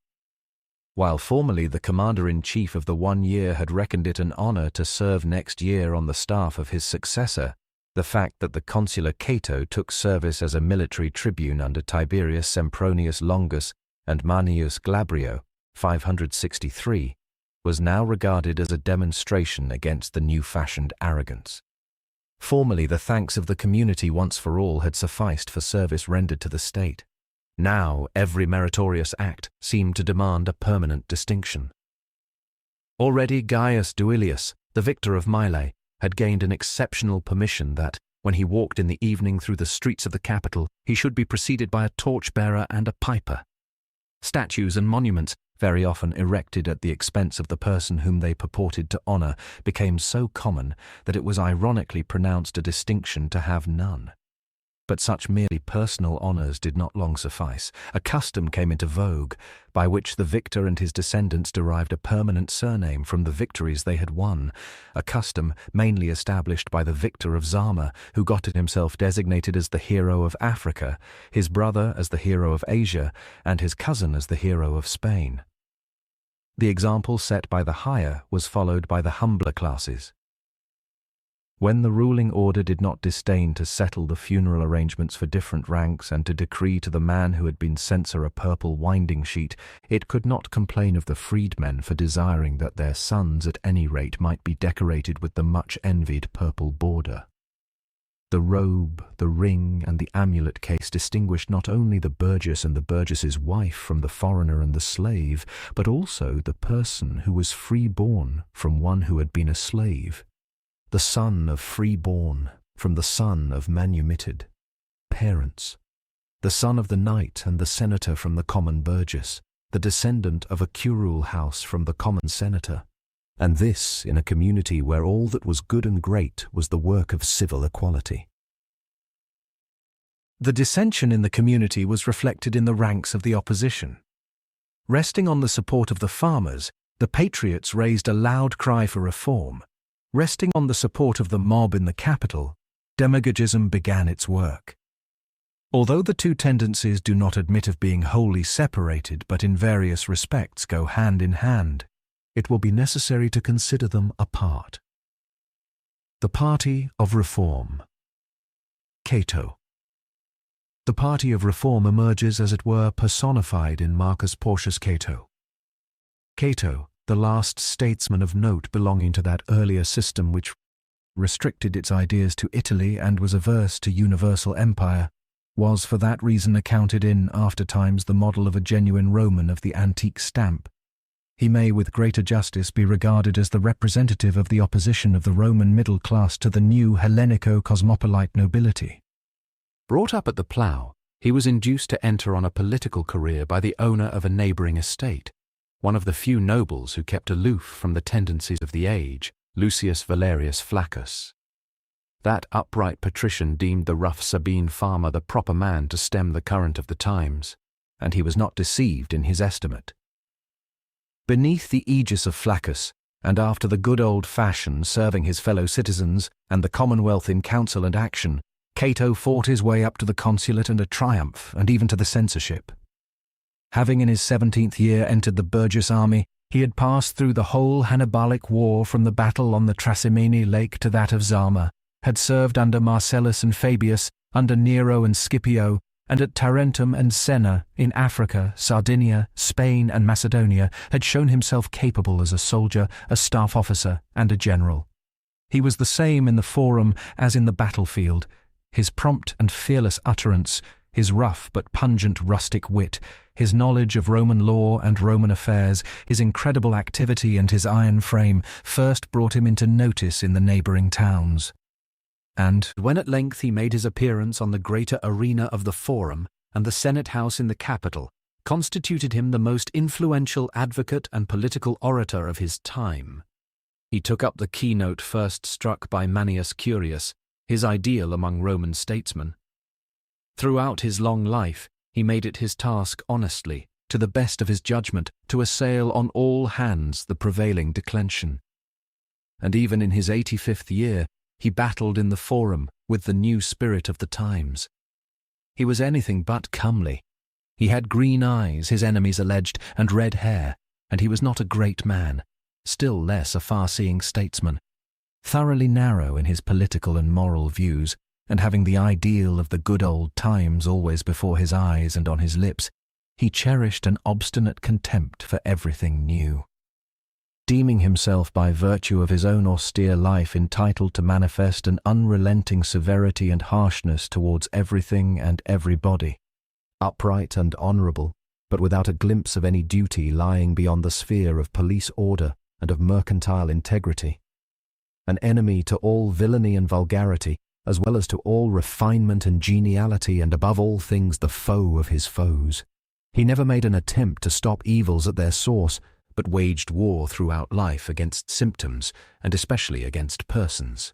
While formerly the commander-in-chief of the 1 year had reckoned it an honour to serve next year on the staff of his successor, the fact that the consular Cato took service as a military tribune under Tiberius Sempronius Longus and Manius Glabrio, 563, was now regarded as a demonstration against the new-fashioned arrogance. Formerly the thanks of the community once for all had sufficed for service rendered to the state. Now every meritorious act seemed to demand a permanent distinction. Already Gaius Duilius, the victor of Mylae, had gained an exceptional permission that, when he walked in the evening through the streets of the capital, he should be preceded by a torch-bearer and a piper. Statues and monuments, very often erected at the expense of the person whom they purported to honour, became so common that it was ironically pronounced a distinction to have none. But such merely personal honours did not long suffice. A custom came into vogue, by which the victor and his descendants derived a permanent surname from the victories they had won, a custom mainly established by the victor of Zama, who got it himself designated as the hero of Africa, his brother as the hero of Asia, and his cousin as the hero of Spain. The example set by the higher was followed by the humbler classes. When the ruling order did not disdain to settle the funeral arrangements for different ranks and to decree to the man who had been censor a purple winding sheet, it could not complain of the freedmen for desiring that their sons at any rate might be decorated with the much-envied purple border. The robe, the ring, and the amulet case distinguished not only the burgess and the burgess's wife from the foreigner and the slave, but also the person who was free-born from one who had been a slave. The son of free-born from the son of manumitted parents, the son of the knight and the senator from the common burgess, the descendant of a curule house from the common senator, and this in a community where all that was good and great was the work of civil equality. The dissension in the community was reflected in the ranks of the opposition. Resting on the support of the farmers, the patriots raised a loud cry for reform. Resting on the support of the mob in the capital, demagogism began its work. Although the two tendencies do not admit of being wholly separated but in various respects go hand in hand, it will be necessary to consider them apart. The Party of Reform. Cato. The Party of Reform emerges, as it were, personified in Marcus Porcius Cato. Cato, the last statesman of note belonging to that earlier system which restricted its ideas to Italy and was averse to universal empire, was for that reason accounted in after times the model of a genuine Roman of the antique stamp. He may with greater justice be regarded as the representative of the opposition of the Roman middle class to the new Hellenico-cosmopolite nobility. Brought up at the plough, he was induced to enter on a political career by the owner of a neighbouring estate, one of the few nobles who kept aloof from the tendencies of the age, Lucius Valerius Flaccus. That upright patrician deemed the rough Sabine farmer the proper man to stem the current of the times, and he was not deceived in his estimate. Beneath the aegis of Flaccus, and after the good old fashion serving his fellow citizens and the Commonwealth in counsel and action, Cato fought his way up to the consulate and a triumph, and even to the censorship. Having in his 17th year entered the Burgess army, he had passed through the whole Hannibalic War from the battle on the Trasimene Lake to that of Zama, had served under Marcellus and Fabius, under Nero and Scipio, and at Tarentum and Senna, in Africa, Sardinia, Spain and Macedonia, had shown himself capable as a soldier, a staff officer, and a general. He was the same in the forum as in the battlefield. His prompt and fearless utterance, his rough but pungent rustic wit, his knowledge of Roman law and Roman affairs, his incredible activity and his iron frame first brought him into notice in the neighbouring towns. And when at length he made his appearance on the greater arena of the Forum and the Senate House in the capital, constituted him the most influential advocate and political orator of his time. He took up the keynote first struck by Manius Curius, his ideal among Roman statesmen. Throughout his long life, he made it his task honestly, to the best of his judgment, to assail on all hands the prevailing declension. And even in his 85th year, he battled in the Forum with the new spirit of the times. He was anything but comely. He had green eyes, his enemies alleged, and red hair, and he was not a great man, still less a far-seeing statesman. Thoroughly narrow in his political and moral views, and having the ideal of the good old times always before his eyes and on his lips, he cherished an obstinate contempt for everything new. Deeming himself by virtue of his own austere life entitled to manifest an unrelenting severity and harshness towards everything and everybody, upright and honourable, but without a glimpse of any duty lying beyond the sphere of police order and of mercantile integrity, an enemy to all villainy and vulgarity, as well as to all refinement and geniality, and above all things the foe of his foes. He never made an attempt to stop evils at their source, but waged war throughout life against symptoms, and especially against persons.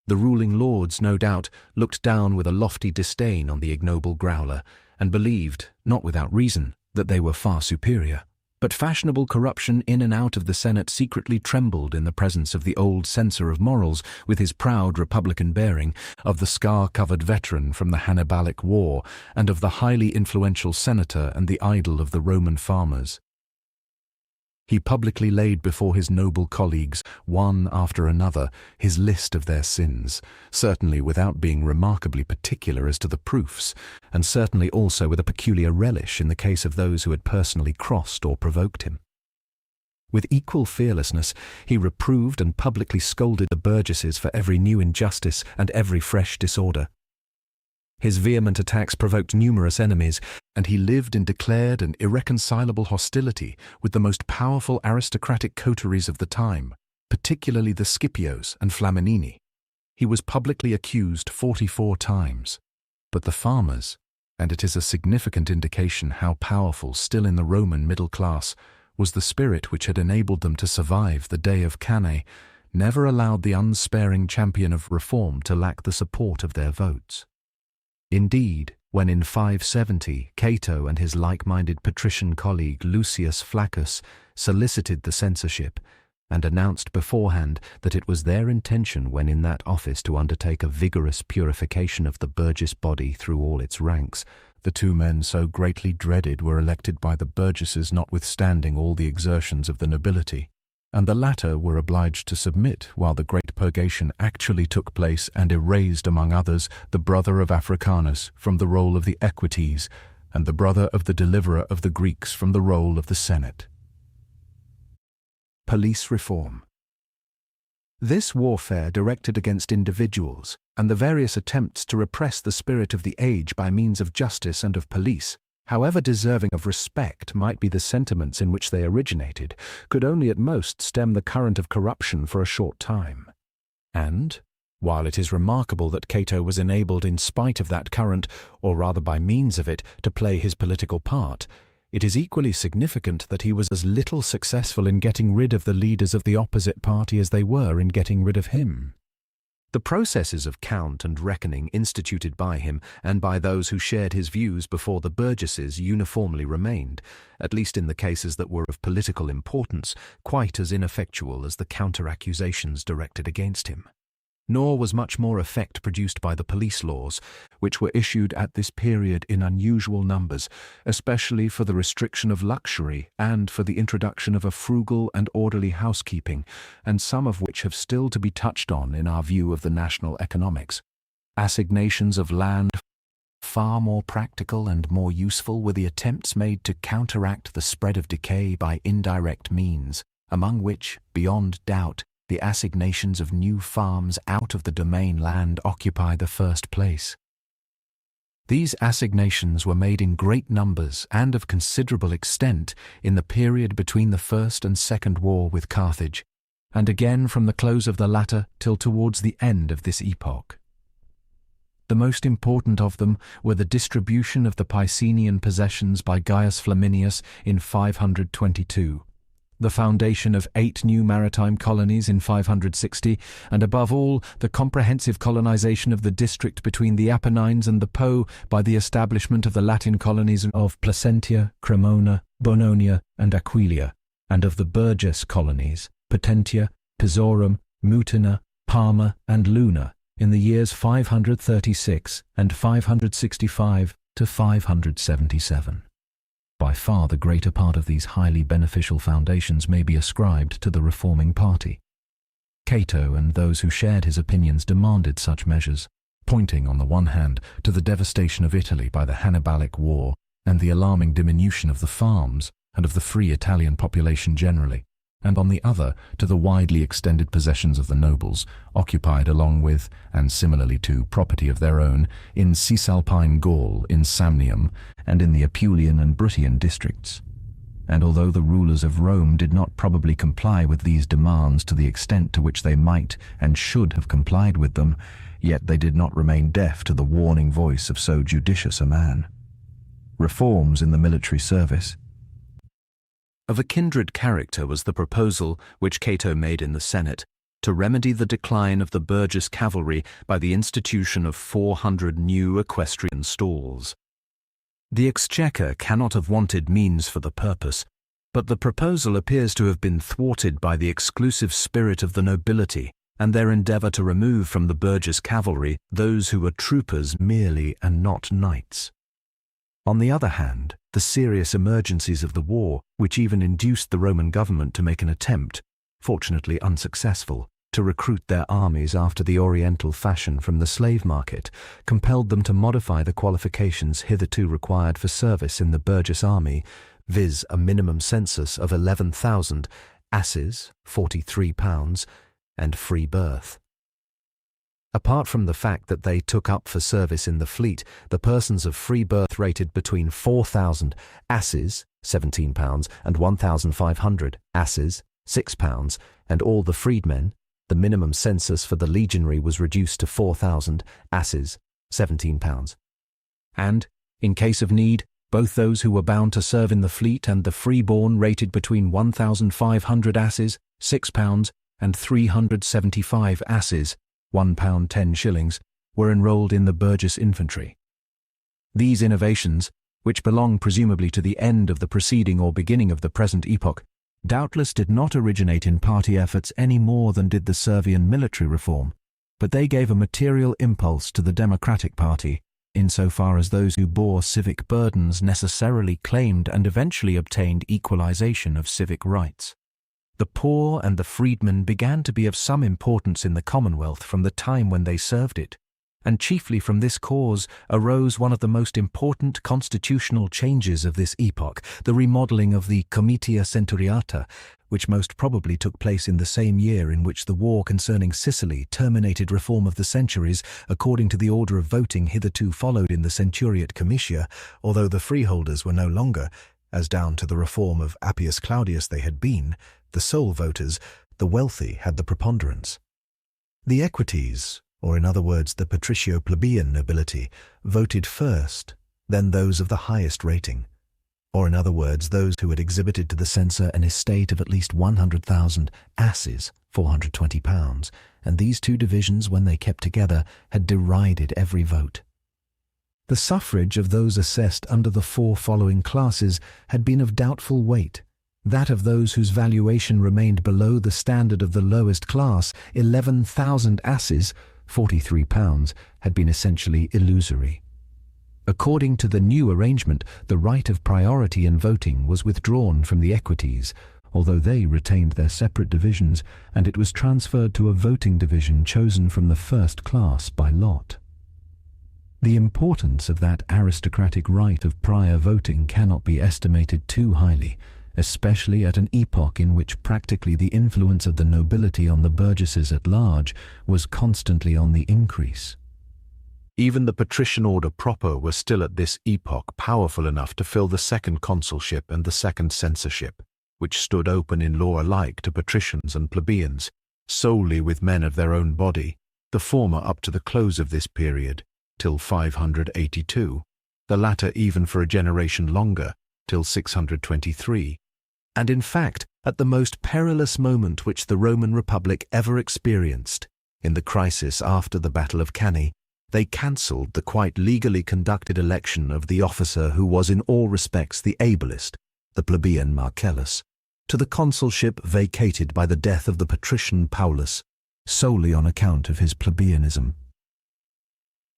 The ruling lords, no doubt, looked down with a lofty disdain on the ignoble growler, and believed, not without reason, that they were far superior. But fashionable corruption in and out of the Senate secretly trembled in the presence of the old censor of morals, with his proud republican bearing, of the scar-covered veteran from the Hannibalic War, and of the highly influential senator and the idol of the Roman farmers. He publicly laid before his noble colleagues, one after another, his list of their sins, certainly without being remarkably particular as to the proofs, and certainly also with a peculiar relish in the case of those who had personally crossed or provoked him. With equal fearlessness, he reproved and publicly scolded the burgesses for every new injustice and every fresh disorder. His vehement attacks provoked numerous enemies, and he lived in declared and irreconcilable hostility with the most powerful aristocratic coteries of the time, particularly the Scipios and Flaminini. He was publicly accused 44 times. But the farmers, and it is a significant indication how powerful still in the Roman middle class was the spirit which had enabled them to survive the day of Cannae, never allowed the unsparing champion of reform to lack the support of their votes. Indeed, when in 570 Cato and his like-minded patrician colleague Lucius Flaccus solicited the censorship, and announced beforehand that it was their intention when in that office to undertake a vigorous purification of the burgess body through all its ranks, the two men so greatly dreaded were elected by the burgesses notwithstanding all the exertions of the nobility, and the latter were obliged to submit while the great purgation actually took place and erased, among others, the brother of Africanus from the roll of the Equites, and the brother of the deliverer of the Greeks from the roll of the Senate. Police reform. This warfare directed against individuals, and the various attempts to repress the spirit of the age by means of justice and of police, however deserving of respect might be the sentiments in which they originated, could only at most stem the current of corruption for a short time. And, while it is remarkable that Cato was enabled in spite of that current, or rather by means of it, to play his political part, it is equally significant that he was as little successful in getting rid of the leaders of the opposite party as they were in getting rid of him. The processes of count and reckoning instituted by him and by those who shared his views before the burgesses uniformly remained, at least in the cases that were of political importance, quite as ineffectual as the counter-accusations directed against him. Nor was much more effect produced by the police laws, which were issued at this period in unusual numbers, especially for the restriction of luxury and for the introduction of a frugal and orderly housekeeping, and some of which have still to be touched on in our view of the national economics. Assignations of land. Far more practical and more useful were the attempts made to counteract the spread of decay by indirect means, among which, beyond doubt, the assignations of new farms out of the domain land occupy the first place. These assignations were made in great numbers and of considerable extent in the period between the First and Second War with Carthage, and again from the close of the latter till towards the end of this epoch. The most important of them were the distribution of the Picenian possessions by Gaius Flaminius in 522, the foundation of 8 new maritime colonies in 560, and above all, the comprehensive colonization of the district between the Apennines and the Po by the establishment of the Latin colonies of Placentia, Cremona, Bononia, and Aquileia, and of the Burgess colonies, Potentia, Pisorum, Mutina, Parma, and Luna, in the years 536 and 565 to 577. By far the greater part of these highly beneficial foundations may be ascribed to the reforming party. Cato and those who shared his opinions demanded such measures, pointing on the one hand to the devastation of Italy by the Hannibalic War and the alarming diminution of the farms and of the free Italian population generally, and on the other to the widely extended possessions of the nobles, occupied along with, and similarly to, property of their own, in Cisalpine Gaul, in Samnium, and in the Apulian and Bruttian districts. And although the rulers of Rome did not probably comply with these demands to the extent to which they might and should have complied with them, yet they did not remain deaf to the warning voice of so judicious a man. Reforms in the military service. Of a kindred character was the proposal which Cato made in the Senate to remedy the decline of the Burgess cavalry by the institution of 400 new equestrian stalls. The Exchequer cannot have wanted means for the purpose, but the proposal appears to have been thwarted by the exclusive spirit of the nobility and their endeavour to remove from the Burgess cavalry those who were troopers merely and not knights. On the other hand, the serious emergencies of the war, which even induced the Roman government to make an attempt, fortunately unsuccessful, to recruit their armies after the Oriental fashion from the slave market, compelled them to modify the qualifications hitherto required for service in the Burgess army, viz. A minimum census of 11,000, asses, £43, and free birth. Apart from the fact that they took up for service in the fleet the persons of free birth rated between 4,000 asses, £17, and 1,500 asses, £6, and all the freedmen, the minimum census for the legionary was reduced to 4,000 asses, £17. And, in case of need, both those who were bound to serve in the fleet and the freeborn rated between 1,500 asses, £6, and 375 asses, £1 10s, were enrolled in the Burgess infantry. These innovations, which belong presumably to the end of the preceding or beginning of the present epoch, doubtless did not originate in party efforts any more than did the Servian military reform, but they gave a material impulse to the Democratic Party, insofar as those who bore civic burdens necessarily claimed and eventually obtained equalization of civic rights. The poor and the freedmen began to be of some importance in the Commonwealth from the time when they served it, And chiefly from this cause arose one of the most important constitutional changes of this epoch, the remodeling of the Comitia Centuriata, which most probably took place in the same year in which the war concerning Sicily terminated reform of the centuries according to the order of voting hitherto followed in the Centuriate Comitia, although the freeholders were no longer, as down to the reform of Appius Claudius they had been, the sole voters. The wealthy had the preponderance. The equites, or in other words the patricio-plebeian nobility, voted first, then those of the highest rating, or in other words those who had exhibited to the censor an estate of at least 100,000 asses, £420, and these two divisions, when they kept together, had derided every vote. The suffrage of those assessed under the four following classes had been of doubtful weight. That of those whose valuation remained below the standard of the lowest class, 11,000 asses, £43, had been essentially illusory. According to the new arrangement, the right of priority in voting was withdrawn from the equites, although they retained their separate divisions, and it was transferred to a voting division chosen from the first class by lot. The importance of that aristocratic right of prior voting cannot be estimated too highly, especially at an epoch in which practically the influence of the nobility on the burgesses at large was constantly on the increase. Even the patrician order proper was still at this epoch powerful enough to fill the second consulship and the second censorship, which stood open in law alike to patricians and plebeians, solely with men of their own body, the former up to the close of this period, till 582, the latter even for a generation longer, till 623, and in fact at the most perilous moment which the Roman Republic ever experienced, in the crisis after the Battle of Cannae, they cancelled the quite legally conducted election of the officer who was in all respects the ablest, the plebeian Marcellus, to the consulship vacated by the death of the patrician Paulus, solely on account of his plebeianism.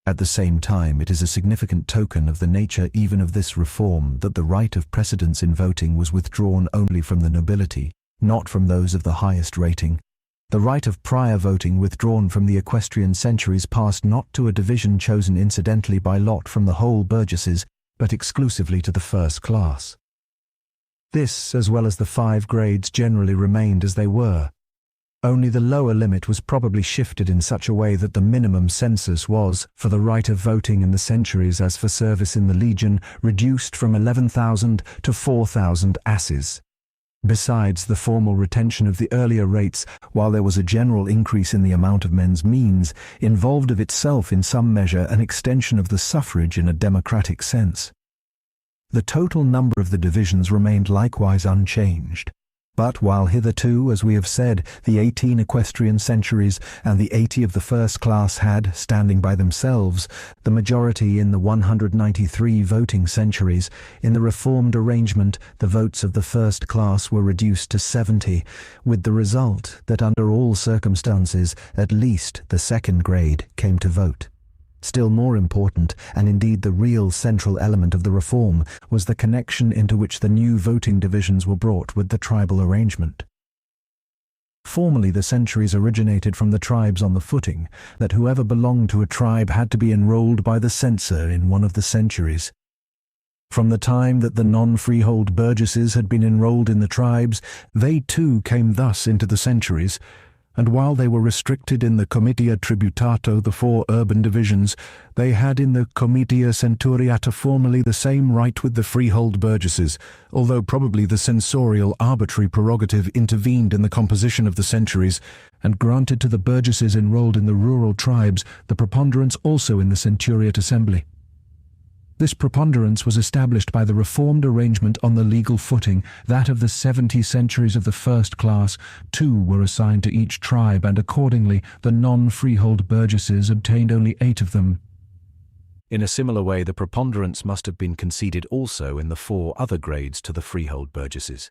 At the same time, it is a significant token of the nature even of this reform that the right of precedence in voting was withdrawn only from the nobility, not from those of the highest rating. The right of prior voting withdrawn from the equestrian centuries passed not to a division chosen incidentally by lot from the whole burgesses, but exclusively to the first class. This, as well as the 5 grades, generally remained as they were. Only the lower limit was probably shifted in such a way that the minimum census was, for the right of voting in the centuries as for service in the legion, reduced from 11,000 to 4,000 asses. Besides the formal retention of the earlier rates, while there was a general increase in the amount of men's means, involved of itself in some measure an extension of the suffrage in a democratic sense. The total number of the divisions remained likewise unchanged. But while hitherto, as we have said, the 18 equestrian centuries and the 80 of the first class had, standing by themselves, the majority in the 193 voting centuries, in the reformed arrangement the votes of the first class were reduced to 70, with the result that under all circumstances at least the second grade came to vote. Still more important, and indeed the real central element of the reform, was the connection into which the new voting divisions were brought with the tribal arrangement. Formerly the centuries originated from the tribes on the footing that whoever belonged to a tribe had to be enrolled by the censor in one of the centuries. From the time that the non-freehold burgesses had been enrolled in the tribes, they too came thus into the centuries, and while they were restricted in the Comitia Tributato, the 4 urban divisions, they had in the Comitia Centuriata formerly the same right with the freehold burgesses, although probably the censorial arbitrary prerogative intervened in the composition of the centuries, and granted to the burgesses enrolled in the rural tribes the preponderance also in the centuriate assembly. This preponderance was established by the reformed arrangement on the legal footing, that of the 70 centuries of the first class. 2 were assigned to each tribe, and accordingly the non-freehold burgesses obtained only 8 of them. In a similar way, the preponderance must have been conceded also in the 4 other grades to the freehold burgesses.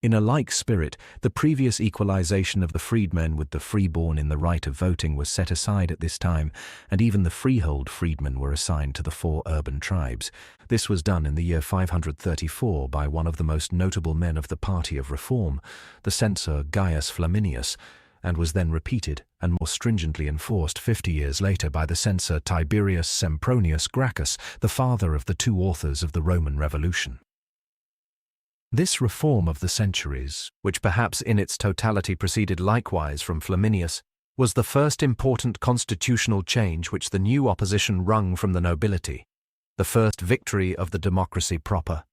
In a like spirit, the previous equalization of the freedmen with the freeborn in the right of voting was set aside at this time, and even the freehold freedmen were assigned to the 4 urban tribes. This was done in the year 534 by one of the most notable men of the party of reform, the censor Gaius Flaminius, and was then repeated and more stringently enforced 50 years later by the censor Tiberius Sempronius Gracchus, the father of the two authors of the Roman Revolution. This reform of the centuries, which perhaps in its totality proceeded likewise from Flaminius, was the first important constitutional change which the new opposition wrung from the nobility, the first victory of the democracy proper.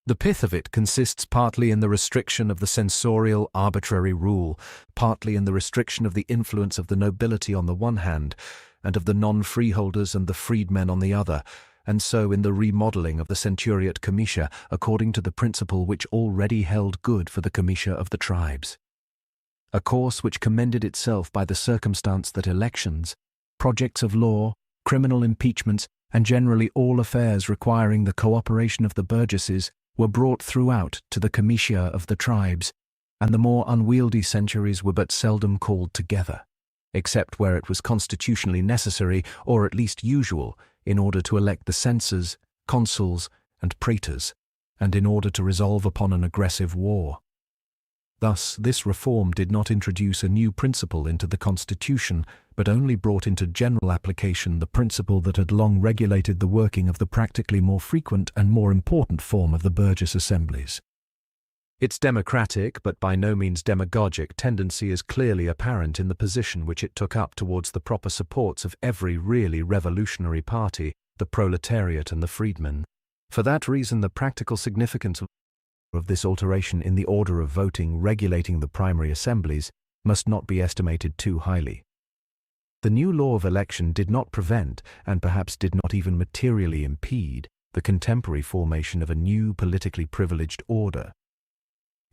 The pith of it consists partly in the restriction of the censorial arbitrary rule, partly in the restriction of the influence of the nobility on the one hand, and of the non-freeholders and the freedmen on the other, and so in the remodelling of the centuriate comitia according to the principle which already held good for the comitia of the tribes. A course which commended itself by the circumstance that elections, projects of law, criminal impeachments, and generally all affairs requiring the cooperation of the burgesses were brought throughout to the comitia of the tribes, and the more unwieldy centuries were but seldom called together, except where it was constitutionally necessary, or at least usual, in order to elect the censors, consuls, and praetors, and in order to resolve upon an aggressive war. Thus, this reform did not introduce a new principle into the constitution, but only brought into general application the principle that had long regulated the working of the practically more frequent and more important form of the burgess assemblies. Its democratic, but by no means demagogic, tendency is clearly apparent in the position which it took up towards the proper supports of every really revolutionary party, the proletariat and the freedmen. For that reason, the practical significance of this alteration in the order of voting regulating the primary assemblies must not be estimated too highly. The new law of election did not prevent, and perhaps did not even materially impede, the contemporary formation of a new politically privileged order.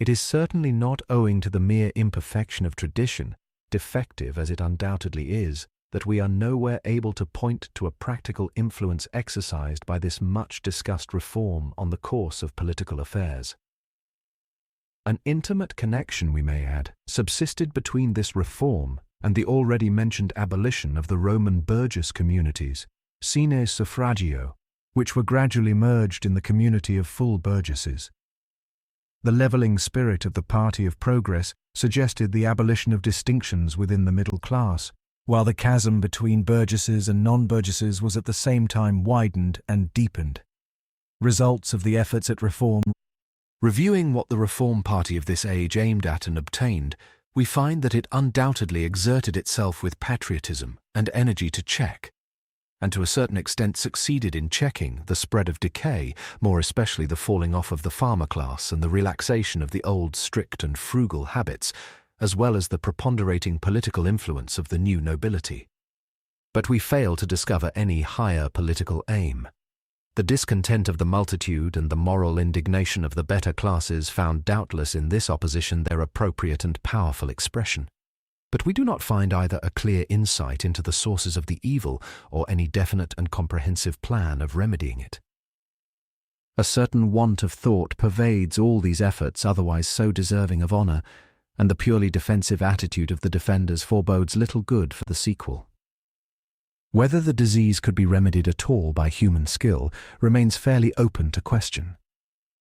It is certainly not owing to the mere imperfection of tradition, defective as it undoubtedly is, that we are nowhere able to point to a practical influence exercised by this much-discussed reform on the course of political affairs. An intimate connection, we may add, subsisted between this reform and the already mentioned abolition of the Roman burgess communities, sine suffragio, which were gradually merged in the community of full burgesses. The levelling spirit of the party of progress suggested the abolition of distinctions within the middle class, while the chasm between burgesses and non-burgesses was at the same time widened and deepened. Results of the efforts at reform. Reviewing what the reform party of this age aimed at and obtained, we find that it undoubtedly exerted itself with patriotism and energy to check, and to a certain extent succeeded in checking, the spread of decay, more especially the falling off of the farmer class and the relaxation of the old strict and frugal habits, as well as the preponderating political influence of the new nobility. But we fail to discover any higher political aim. The discontent of the multitude and the moral indignation of the better classes found doubtless in this opposition their appropriate and powerful expression. But we do not find either a clear insight into the sources of the evil or any definite and comprehensive plan of remedying it. A certain want of thought pervades all these efforts otherwise so deserving of honor, and the purely defensive attitude of the defenders forebodes little good for the sequel. Whether the disease could be remedied at all by human skill remains fairly open to question.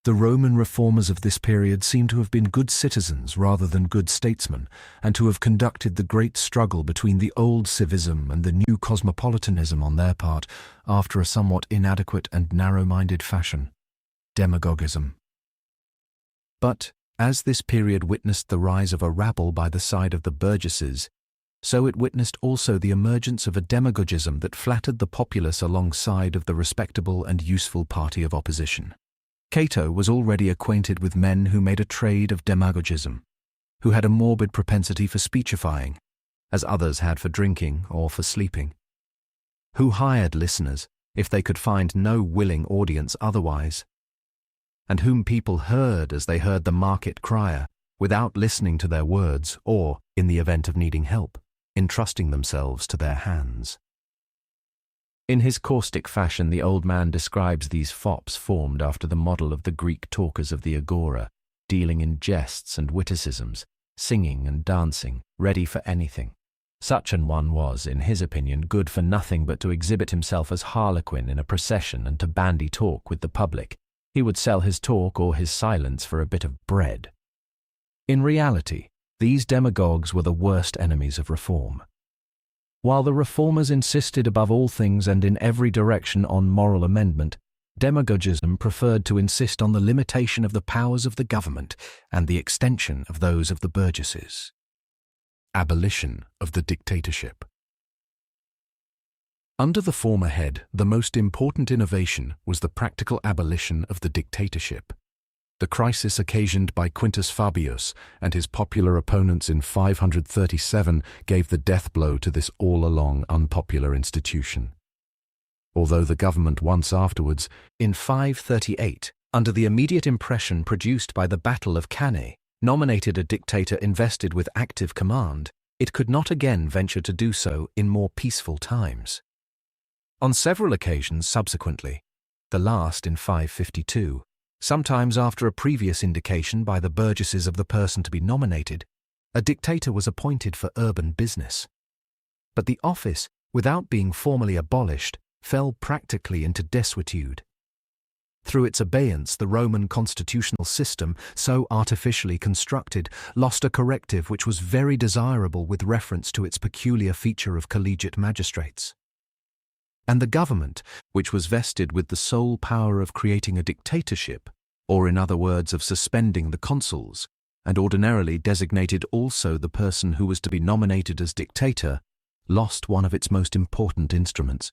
The Roman reformers of this period seem to have been good citizens rather than good statesmen, and to have conducted the great struggle between the old civism and the new cosmopolitanism on their part after a somewhat inadequate and narrow-minded fashion, demagogism. But, as this period witnessed the rise of a rabble by the side of the burgesses, so it witnessed also the emergence of a demagogism that flattered the populace alongside of the respectable and useful party of opposition. Cato was already acquainted with men who made a trade of demagogism, who had a morbid propensity for speechifying, as others had for drinking or for sleeping, who hired listeners if they could find no willing audience otherwise, and whom people heard as they heard the market crier, without listening to their words or, in the event of needing help, entrusting themselves to their hands. In his caustic fashion, the old man describes these fops formed after the model of the Greek talkers of the agora, dealing in jests and witticisms, singing and dancing, ready for anything. Such an one was, in his opinion, good for nothing but to exhibit himself as harlequin in a procession and to bandy talk with the public. He would sell his talk or his silence for a bit of bread. In reality, These demagogues were the worst enemies of reform. While the reformers insisted above all things and in every direction on moral amendment, demagogism preferred to insist on the limitation of the powers of the government and the extension of those of the burgesses. Abolition of the dictatorship. Under the former head, the most important innovation was the practical abolition of the dictatorship. The crisis occasioned by Quintus Fabius and his popular opponents in 537 gave the death blow to this all-along unpopular institution. Although the government once afterwards, in 538, under the immediate impression produced by the Battle of Cannae, nominated a dictator invested with active command, it could not again venture to do so in more peaceful times. On several occasions subsequently, the last in 552, sometimes after a previous indication by the burgesses of the person to be nominated, a dictator was appointed for urban business. But the office, without being formally abolished, fell practically into desuetude. Through its abeyance, the Roman constitutional system, so artificially constructed, lost a corrective which was very desirable with reference to its peculiar feature of collegiate magistrates. And the government, which was vested with the sole power of creating a dictatorship, or in other words of suspending the consuls, and ordinarily designated also the person who was to be nominated as dictator, lost one of its most important instruments.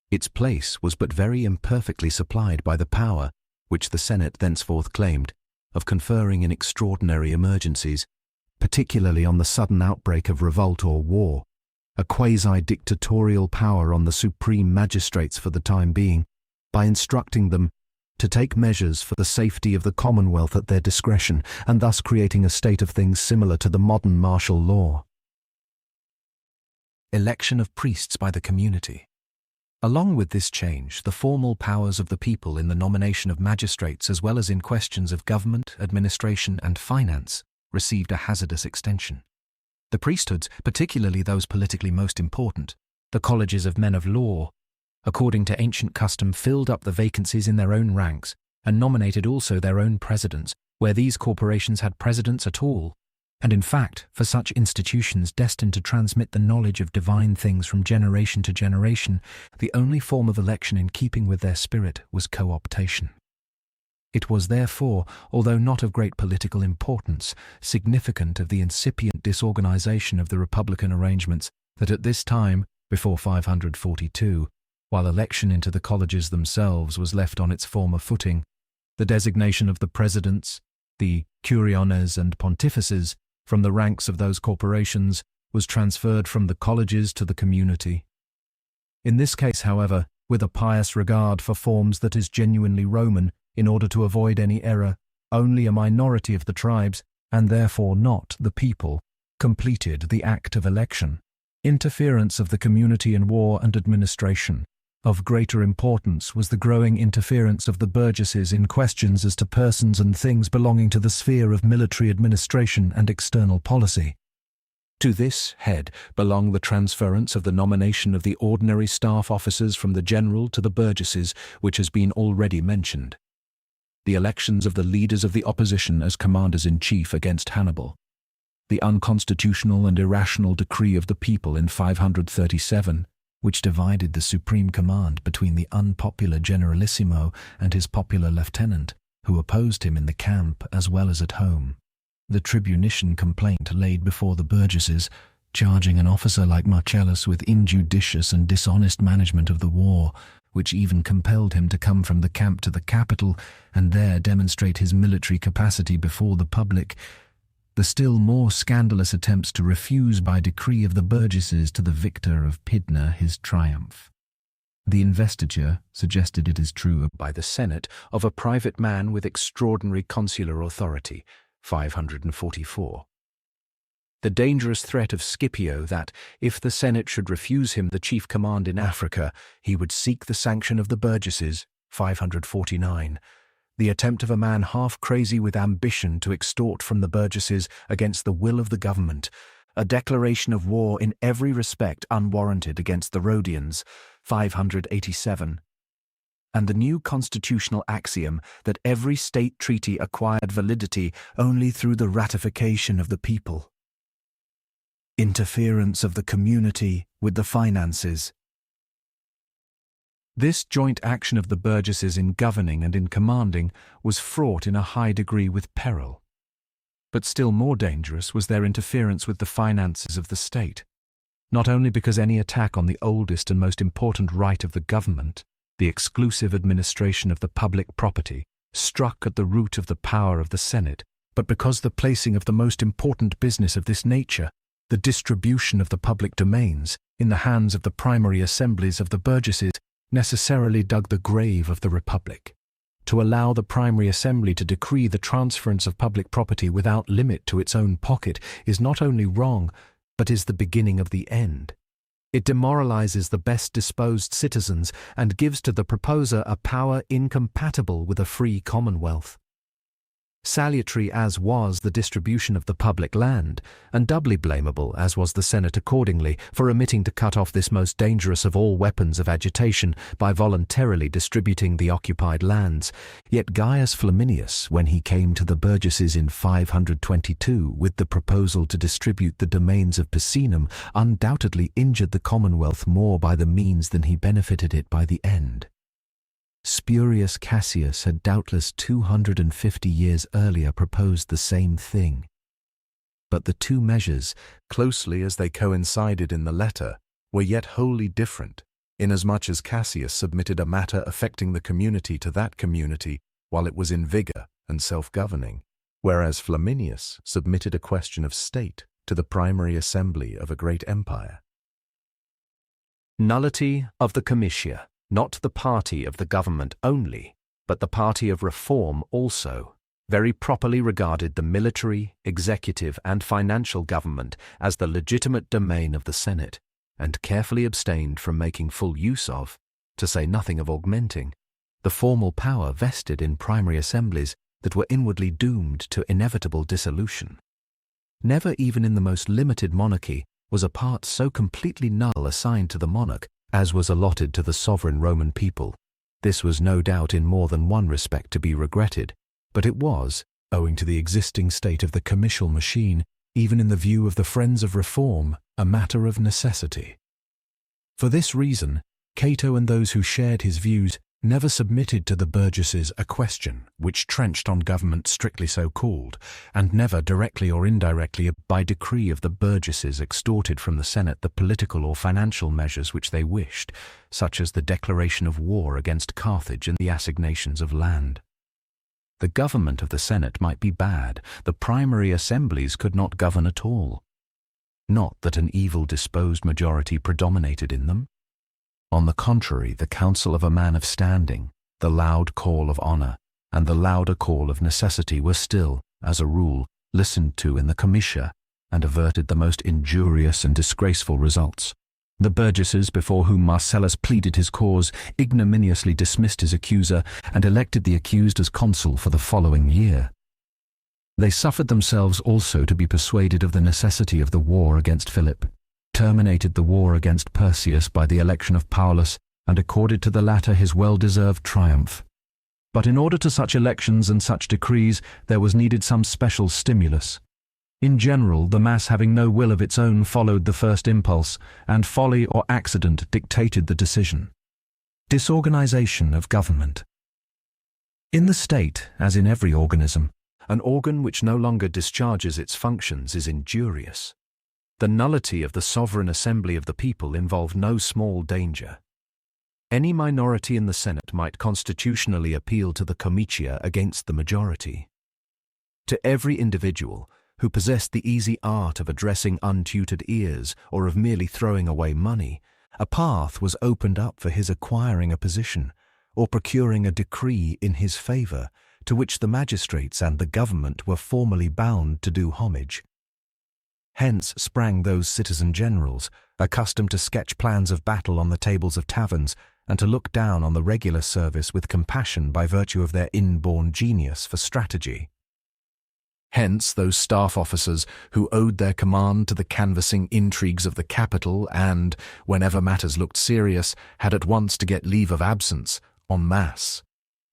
Its place was but very imperfectly supplied by the power, which the Senate thenceforth claimed, of conferring in extraordinary emergencies, particularly on the sudden outbreak of revolt or war, a quasi-dictatorial power on the supreme magistrates for the time being, by instructing them to take measures for the safety of the commonwealth at their discretion, and thus creating a state of things similar to the modern martial law. Election of priests by the community. Along with this change, the formal powers of the people in the nomination of magistrates as well as in questions of government, administration, and finance received a hazardous extension. The priesthoods, particularly those politically most important, the colleges of men of law, according to ancient custom, filled up the vacancies in their own ranks and nominated also their own presidents, where these corporations had presidents at all, and in fact, for such institutions destined to transmit the knowledge of divine things from generation to generation, the only form of election in keeping with their spirit was co-optation. It was therefore, although not of great political importance, significant of the incipient disorganization of the republican arrangements that at this time, before 542, while election into the colleges themselves was left on its former footing, the designation of the presidents, the curiones and pontifices, from the ranks of those corporations was transferred from the colleges to the community. In this case, however, with a pious regard for forms that is genuinely Roman, in order to avoid any error, only a minority of the tribes, and therefore not the people, completed the act of election. Interference of the community in war and administration. Of greater importance was the growing interference of the burgesses in questions as to persons and things belonging to the sphere of military administration and external policy. To this head belong the transference of the nomination of the ordinary staff officers from the general to the burgesses, which has been already mentioned. The elections of the leaders of the opposition as commanders-in-chief against Hannibal. The unconstitutional and irrational decree of the people in 537, which divided the supreme command between the unpopular generalissimo and his popular lieutenant, who opposed him in the camp as well as at home. The tribunician complaint laid before the burgesses, charging an officer like Marcellus with injudicious and dishonest management of the war, which even compelled him to come from the camp to the capital and there demonstrate his military capacity before the public. The still more scandalous attempts to refuse by decree of the burgesses to the victor of Pydna his triumph. The investiture, suggested it is true by the Senate, of a private man with extraordinary consular authority, 544. The dangerous threat of Scipio that, if the Senate should refuse him the chief command in Africa, he would seek the sanction of the burgesses, 549. The attempt of a man half crazy with ambition to extort from the burgesses against the will of the government, a declaration of war in every respect unwarranted against the Rhodians, 587. And the new constitutional axiom that every state treaty acquired validity only through the ratification of the people, interference of the community with the finances. This joint action of the burgesses in governing and in commanding was fraught in a high degree with peril. But still more dangerous was their interference with the finances of the state, not only because any attack on the oldest and most important right of the government, the exclusive administration of the public property, struck at the root of the power of the Senate, but because the placing of the most important business of this nature, the distribution of the public domains, in the hands of the primary assemblies of the burgesses, necessarily dug the grave of the Republic. To allow the primary assembly to decree the transference of public property without limit to its own pocket is not only wrong, but is the beginning of the end. It demoralizes the best disposed citizens and gives to the proposer a power incompatible with a free commonwealth. Salutary as was the distribution of the public land, and doubly blamable as was the Senate accordingly for omitting to cut off this most dangerous of all weapons of agitation by voluntarily distributing the occupied lands, yet Gaius Flaminius, when he came to the burgesses in 522 with the proposal to distribute the domains of Picenum, undoubtedly injured the commonwealth more by the means than he benefited it by the end. Spurius Cassius had doubtless 250 years earlier proposed the same thing. But the two measures, closely as they coincided in the letter, were yet wholly different, inasmuch as Cassius submitted a matter affecting the community to that community while it was in vigor and self-governing, whereas Flaminius submitted a question of state to the primary assembly of a great empire. Nullity of the comitia. Not the party of the government only, but the party of reform also, very properly regarded the military, executive, and financial government as the legitimate domain of the Senate, and carefully abstained from making full use of, to say nothing of augmenting, the formal power vested in primary assemblies that were inwardly doomed to inevitable dissolution. Never even in the most limited monarchy was a part so completely null assigned to the monarch as was allotted to the sovereign Roman people. This was no doubt in more than one respect to be regretted, but it was, owing to the existing state of the comitial machine, even in the view of the friends of reform, a matter of necessity. For this reason, Cato and those who shared his views never submitted to the burgesses a question which trenched on government strictly so called, and never directly or indirectly by decree of the burgesses extorted from the Senate the political or financial measures which they wished, such as the declaration of war against Carthage and the assignations of land. The government of the Senate might be bad, the primary assemblies could not govern at all. Not that an evil-disposed majority predominated in them. On the contrary, the counsel of a man of standing, the loud call of honor, and the louder call of necessity were still, as a rule, listened to in the comitia, and averted the most injurious and disgraceful results. The burgesses before whom Marcellus pleaded his cause ignominiously dismissed his accuser and elected the accused as consul for the following year. They suffered themselves also to be persuaded of the necessity of the war against Philip, terminated the war against Perseus by the election of Paulus, and accorded to the latter his well-deserved triumph. But in order to such elections and such decrees there was needed some special stimulus. In general, the mass having no will of its own followed the first impulse, and folly or accident dictated the decision. Disorganization of government. In the state, as in every organism, an organ which no longer discharges its functions is injurious. The nullity of the sovereign assembly of the people involved no small danger. Any minority in the Senate might constitutionally appeal to the comitia against the majority. To every individual who possessed the easy art of addressing untutored ears or of merely throwing away money, a path was opened up for his acquiring a position or procuring a decree in his favor, to which the magistrates and the government were formally bound to do homage. Hence sprang those citizen generals, accustomed to sketch plans of battle on the tables of taverns, and to look down on the regular service with compassion by virtue of their inborn genius for strategy. Hence those staff officers who owed their command to the canvassing intrigues of the capital and, whenever matters looked serious, had at once to get leave of absence, en masse.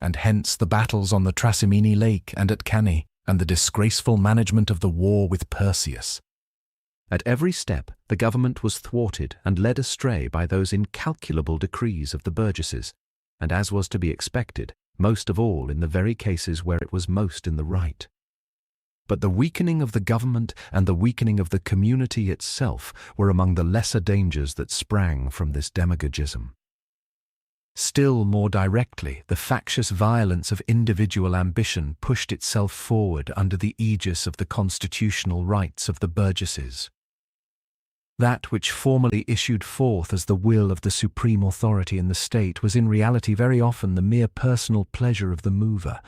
And hence the battles on the Trasimene Lake and at Cannae, and the disgraceful management of the war with Perseus. At every step, the government was thwarted and led astray by those incalculable decrees of the burgesses, and as was to be expected, most of all in the very cases where it was most in the right. But the weakening of the government and the weakening of the community itself were among the lesser dangers that sprang from this demagogism. Still more directly, the factious violence of individual ambition pushed itself forward under the aegis of the constitutional rights of the burgesses. That which formerly issued forth as the will of the supreme authority in the state was in reality very often the mere personal pleasure of the mover,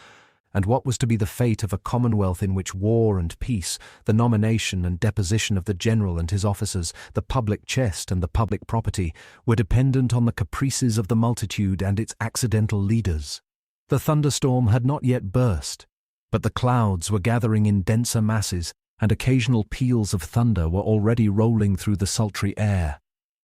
and what was to be the fate of a commonwealth in which war and peace, the nomination and deposition of the general and his officers, the public chest and the public property, were dependent on the caprices of the multitude and its accidental leaders. The thunderstorm had not yet burst, but the clouds were gathering in denser masses, and occasional peals of thunder were already rolling through the sultry air.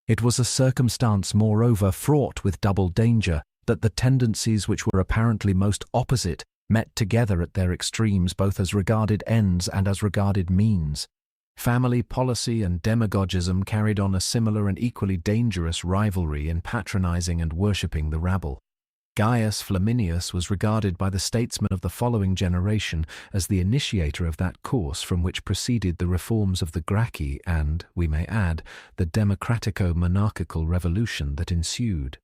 It was a circumstance, moreover, fraught with double danger, that the tendencies which were apparently most opposite met together at their extremes both as regarded ends and as regarded means. Family policy and demagogism carried on a similar and equally dangerous rivalry in patronizing and worshipping the rabble. Gaius Flaminius was regarded by the statesmen of the following generation as the initiator of that course from which proceeded the reforms of the Gracchi and, we may add, the democratico-monarchical revolution that ensued.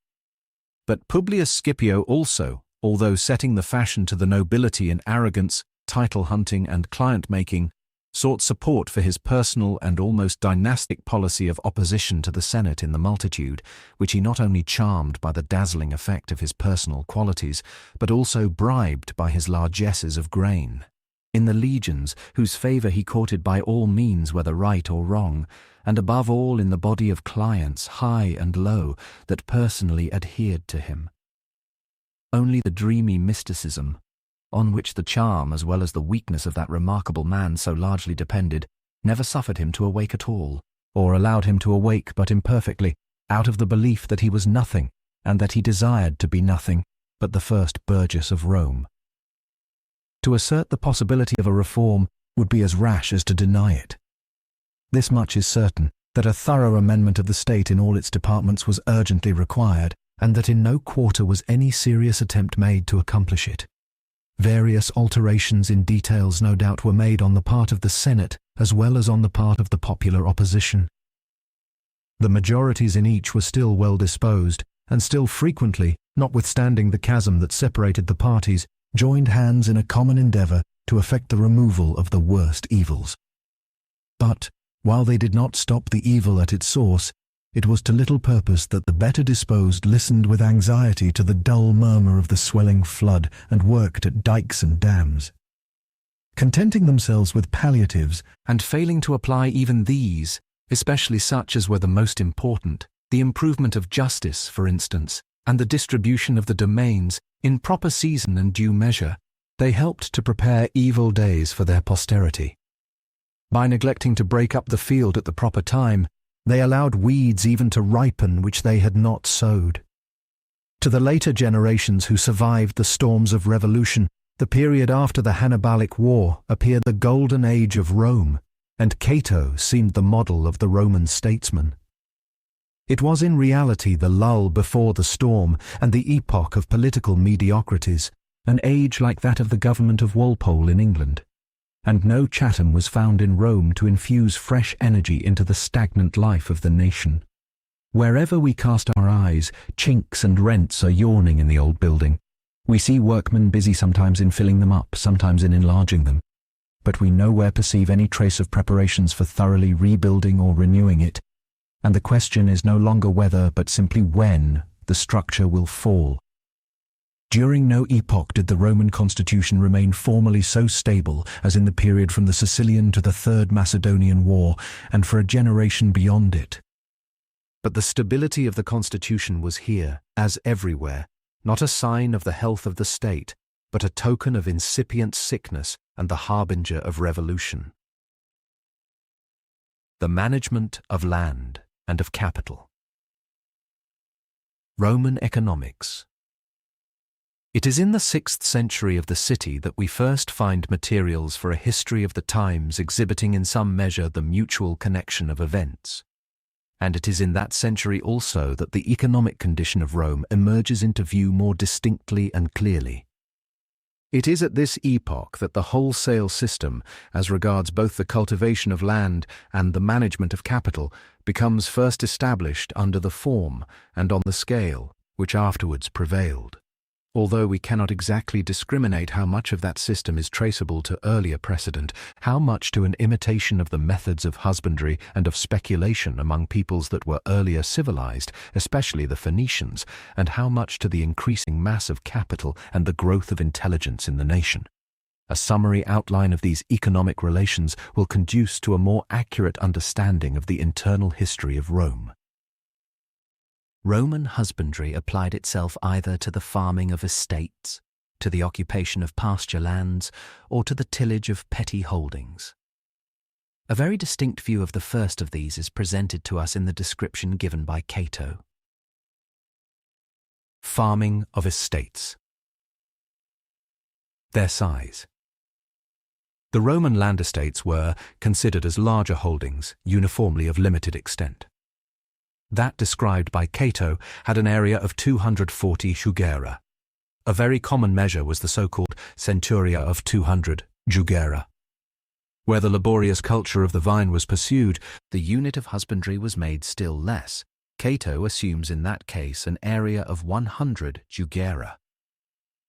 But Publius Scipio also, although setting the fashion to the nobility in arrogance, title-hunting and client-making, sought support for his personal and almost dynastic policy of opposition to the Senate in the multitude, which he not only charmed by the dazzling effect of his personal qualities, but also bribed by his largesses of grain. In the legions, whose favour he courted by all means whether right or wrong, and above all in the body of clients, high and low, that personally adhered to him. Only the dreamy mysticism, on which the charm as well as the weakness of that remarkable man so largely depended, never suffered him to awake at all, or allowed him to awake but imperfectly, out of the belief that he was nothing, and that he desired to be nothing, but the first burgess of Rome. To assert the possibility of a reform would be as rash as to deny it. This much is certain, that a thorough amendment of the state in all its departments was urgently required, and that in no quarter was any serious attempt made to accomplish it. Various alterations in details no doubt were made on the part of the Senate as well as on the part of the popular opposition. The majorities in each were still well disposed, and still frequently, notwithstanding the chasm that separated the parties, joined hands in a common endeavour to effect the removal of the worst evils. But, while they did not stop the evil at its source, it was to little purpose that the better disposed listened with anxiety to the dull murmur of the swelling flood and worked at dikes and dams. Contenting themselves with palliatives, and failing to apply even these, especially such as were the most important, the improvement of justice, for instance, and the distribution of the domains, in proper season and due measure, they helped to prepare evil days for their posterity. By neglecting to break up the field at the proper time, they allowed weeds even to ripen which they had not sowed. To the later generations who survived the storms of revolution, the period after the Hannibalic War appeared the golden age of Rome, and Cato seemed the model of the Roman statesman. It was in reality the lull before the storm and the epoch of political mediocrities, an age like that of the government of Walpole in England. And no Chatham was found in Rome to infuse fresh energy into the stagnant life of the nation. Wherever we cast our eyes, chinks and rents are yawning in the old building. We see workmen busy sometimes in filling them up, sometimes in enlarging them. But we nowhere perceive any trace of preparations for thoroughly rebuilding or renewing it, and the question is no longer whether, but simply when, the structure will fall. During no epoch did the Roman constitution remain formally so stable as in the period from the Sicilian to the Third Macedonian War, and for a generation beyond it. But the stability of the constitution was here, as everywhere, not a sign of the health of the state, but a token of incipient sickness and the harbinger of revolution. The management of land and of capital. Roman economics. It is in the 6th century of the city that we first find materials for a history of the times exhibiting in some measure the mutual connection of events. And it is in that century also that the economic condition of Rome emerges into view more distinctly and clearly. It is at this epoch that the wholesale system, as regards both the cultivation of land and the management of capital, becomes first established under the form and on the scale which afterwards prevailed. Although we cannot exactly discriminate how much of that system is traceable to earlier precedent, how much to an imitation of the methods of husbandry and of speculation among peoples that were earlier civilized, especially the Phoenicians, and how much to the increasing mass of capital and the growth of intelligence in the nation. A summary outline of these economic relations will conduce to a more accurate understanding of the internal history of Rome. Roman husbandry applied itself either to the farming of estates, to the occupation of pasture lands, or to the tillage of petty holdings. A very distinct view of the first of these is presented to us in the description given by Cato. Farming of estates. Their size. The Roman land estates were considered as larger holdings, uniformly of limited extent. That described by Cato had an area of 240 jugera. A very common measure was the so-called centuria of 200 jugera. Where the laborious culture of the vine was pursued, the unit of husbandry was made still less. Cato assumes in that case an area of 100 jugera.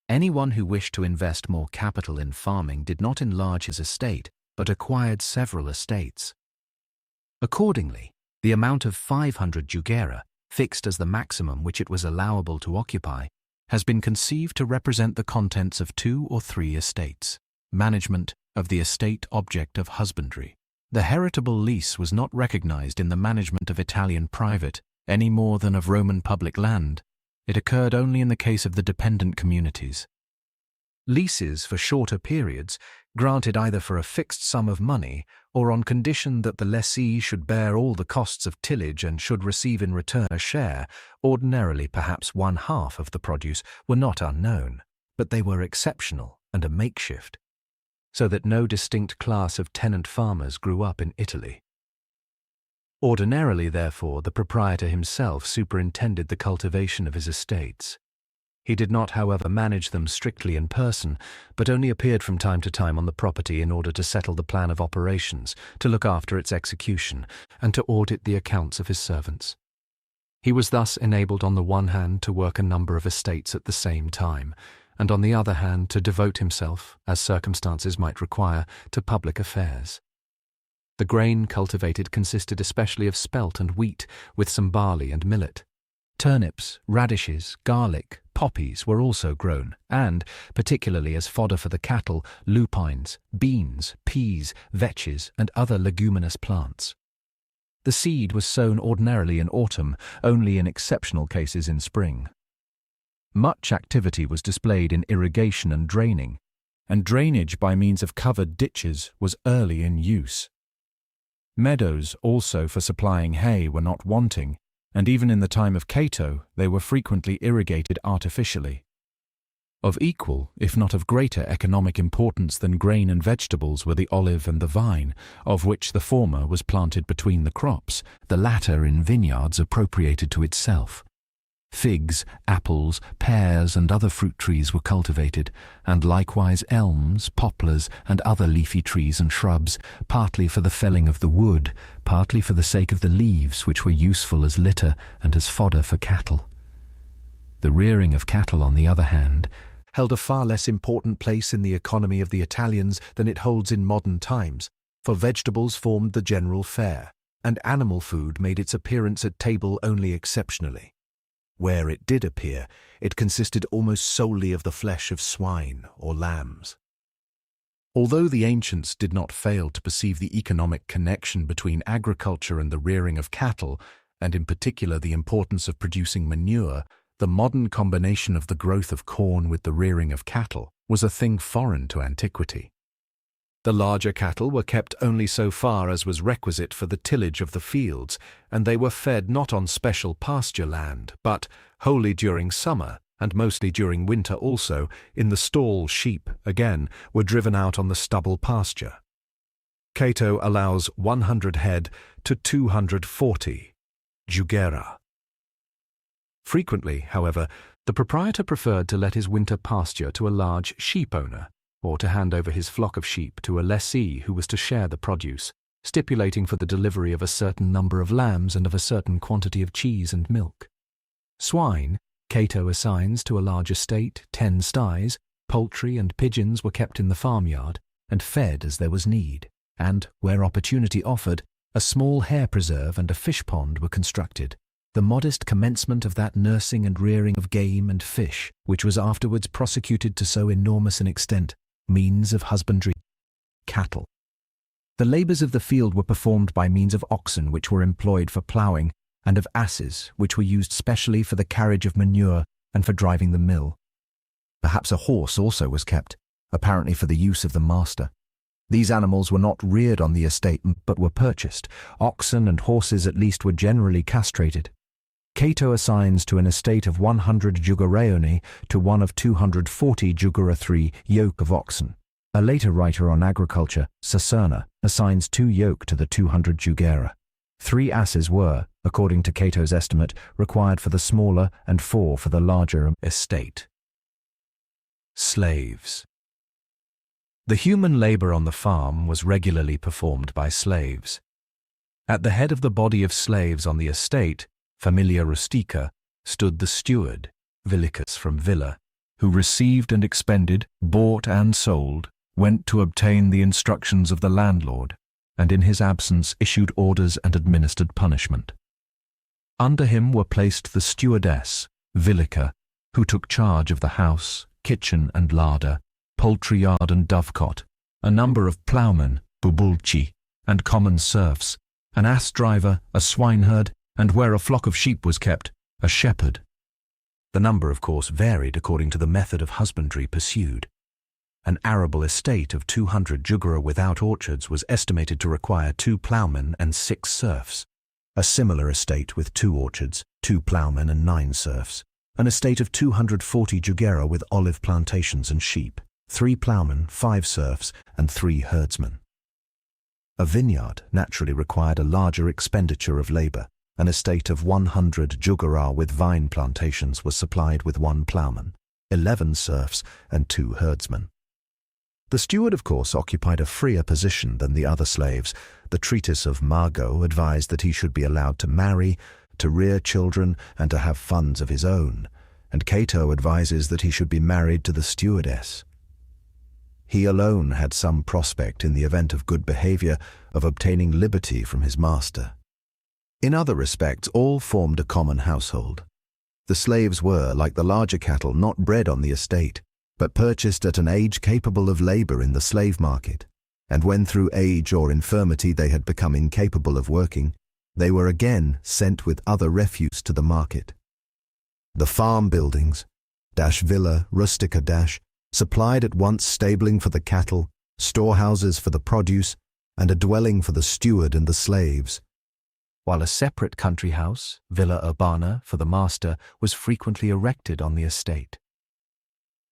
Anyone who wished to invest more capital in farming did not enlarge his estate, but acquired several estates. Accordingly, the amount of 500 jugera, fixed as the maximum which it was allowable to occupy, has been conceived to represent the contents of 2 or 3 estates, management of the estate object of husbandry. The heritable lease was not recognized in the management of Italian private, any more than of Roman public land. It occurred only in the case of the dependent communities. Leases for shorter periods, granted either for a fixed sum of money or on condition that the lessee should bear all the costs of tillage and should receive in return a share, ordinarily perhaps 1/2 of the produce, were not unknown, but they were exceptional and a makeshift, so that no distinct class of tenant farmers grew up in Italy. Ordinarily, therefore, the proprietor himself superintended the cultivation of his estates. He did not, however, manage them strictly in person, but only appeared from time to time on the property in order to settle the plan of operations, to look after its execution, and to audit the accounts of his servants. He was thus enabled on the one hand to work a number of estates at the same time, and on the other hand to devote himself, as circumstances might require, to public affairs. The grain cultivated consisted especially of spelt and wheat, with some barley and millet. Turnips, radishes, garlic, poppies were also grown, and, particularly as fodder for the cattle, lupines, beans, peas, vetches, and other leguminous plants. The seed was sown ordinarily in autumn, only in exceptional cases in spring. Much activity was displayed in irrigation and drainage by means of covered ditches was early in use. Meadows also for supplying hay were not wanting, and even in the time of Cato they were frequently irrigated artificially. Of equal, if not of greater economic importance than grain and vegetables were the olive and the vine, of which the former was planted between the crops, the latter in vineyards appropriated to itself. Figs, apples, pears, and other fruit trees were cultivated, and likewise elms, poplars, and other leafy trees and shrubs, partly for the felling of the wood, partly for the sake of the leaves, which were useful as litter and as fodder for cattle. The rearing of cattle, on the other hand, held a far less important place in the economy of the Italians than it holds in modern times, for vegetables formed the general fare, and animal food made its appearance at table only exceptionally. Where it did appear, it consisted almost solely of the flesh of swine or lambs. Although the ancients did not fail to perceive the economic connection between agriculture and the rearing of cattle, and in particular the importance of producing manure, the modern combination of the growth of corn with the rearing of cattle was a thing foreign to antiquity. The larger cattle were kept only so far as was requisite for the tillage of the fields, and they were fed not on special pasture land, but, wholly during summer, and mostly during winter also, in the stall sheep, again, were driven out on the stubble pasture. Cato allows 100 head to 240 jugera. Frequently, however, the proprietor preferred to let his winter pasture to a large sheep owner, or to hand over his flock of sheep to a lessee who was to share the produce, stipulating for the delivery of a certain number of lambs and of a certain quantity of cheese and milk. Swine, Cato assigns to a large estate 10 sties, poultry and pigeons were kept in the farmyard, and fed as there was need, and, where opportunity offered, a small hare preserve and a fish pond were constructed, the modest commencement of that nursing and rearing of game and fish, which was afterwards prosecuted to so enormous an extent, means of husbandry, cattle. The labours of the field were performed by means of oxen which were employed for ploughing, and of asses which were used specially for the carriage of manure and for driving the mill. Perhaps a horse also was kept, apparently for the use of the master. These animals were not reared on the estate but were purchased. Oxen and horses at least were generally castrated. Cato assigns to an estate of 100 jugeraeoni to one of 240 jugera 3 yoke of oxen. A later writer on agriculture, Sacerna, assigns 2 yoke to the 200 jugera. 3 asses were, according to Cato's estimate, required for the smaller and 4 for the larger estate. Slaves. The human labour on the farm was regularly performed by slaves. At the head of the body of slaves on the estate, familia rustica, stood the steward, villicus from villa, who received and expended, bought and sold, went to obtain the instructions of the landlord, and in his absence issued orders and administered punishment. Under him were placed the stewardess, villica, who took charge of the house, kitchen and larder, poultry yard and dovecot, a number of ploughmen, bubulci, and common serfs, an ass driver, a swineherd, and where a flock of sheep was kept, a shepherd. The number, of course, varied according to the method of husbandry pursued. An arable estate of 200 jugera without orchards was estimated to require 2 ploughmen and 6 serfs. A similar estate with 2 orchards, 2 ploughmen and 9 serfs. An estate of 240 jugera with olive plantations and sheep, 3 ploughmen, 5 serfs, and 3 herdsmen. A vineyard naturally required a larger expenditure of labour. An estate of 100 jugera with vine plantations was supplied with 1 ploughman, 11 serfs, and 2 herdsmen. The steward, of course, occupied a freer position than the other slaves. The treatise of Margot advised that he should be allowed to marry, to rear children, and to have funds of his own, and Cato advises that he should be married to the stewardess. He alone had some prospect, in the event of good behaviour, of obtaining liberty from his master. In other respects, all formed a common household. The slaves were, like the larger cattle, not bred on the estate, but purchased at an age capable of labour in the slave market, and when through age or infirmity they had become incapable of working, they were again sent with other refuse to the market. The farm buildings, villa rustica, supplied at once stabling for the cattle, storehouses for the produce, and a dwelling for the steward and the slaves, while a separate country house, villa urbana, for the master, was frequently erected on the estate.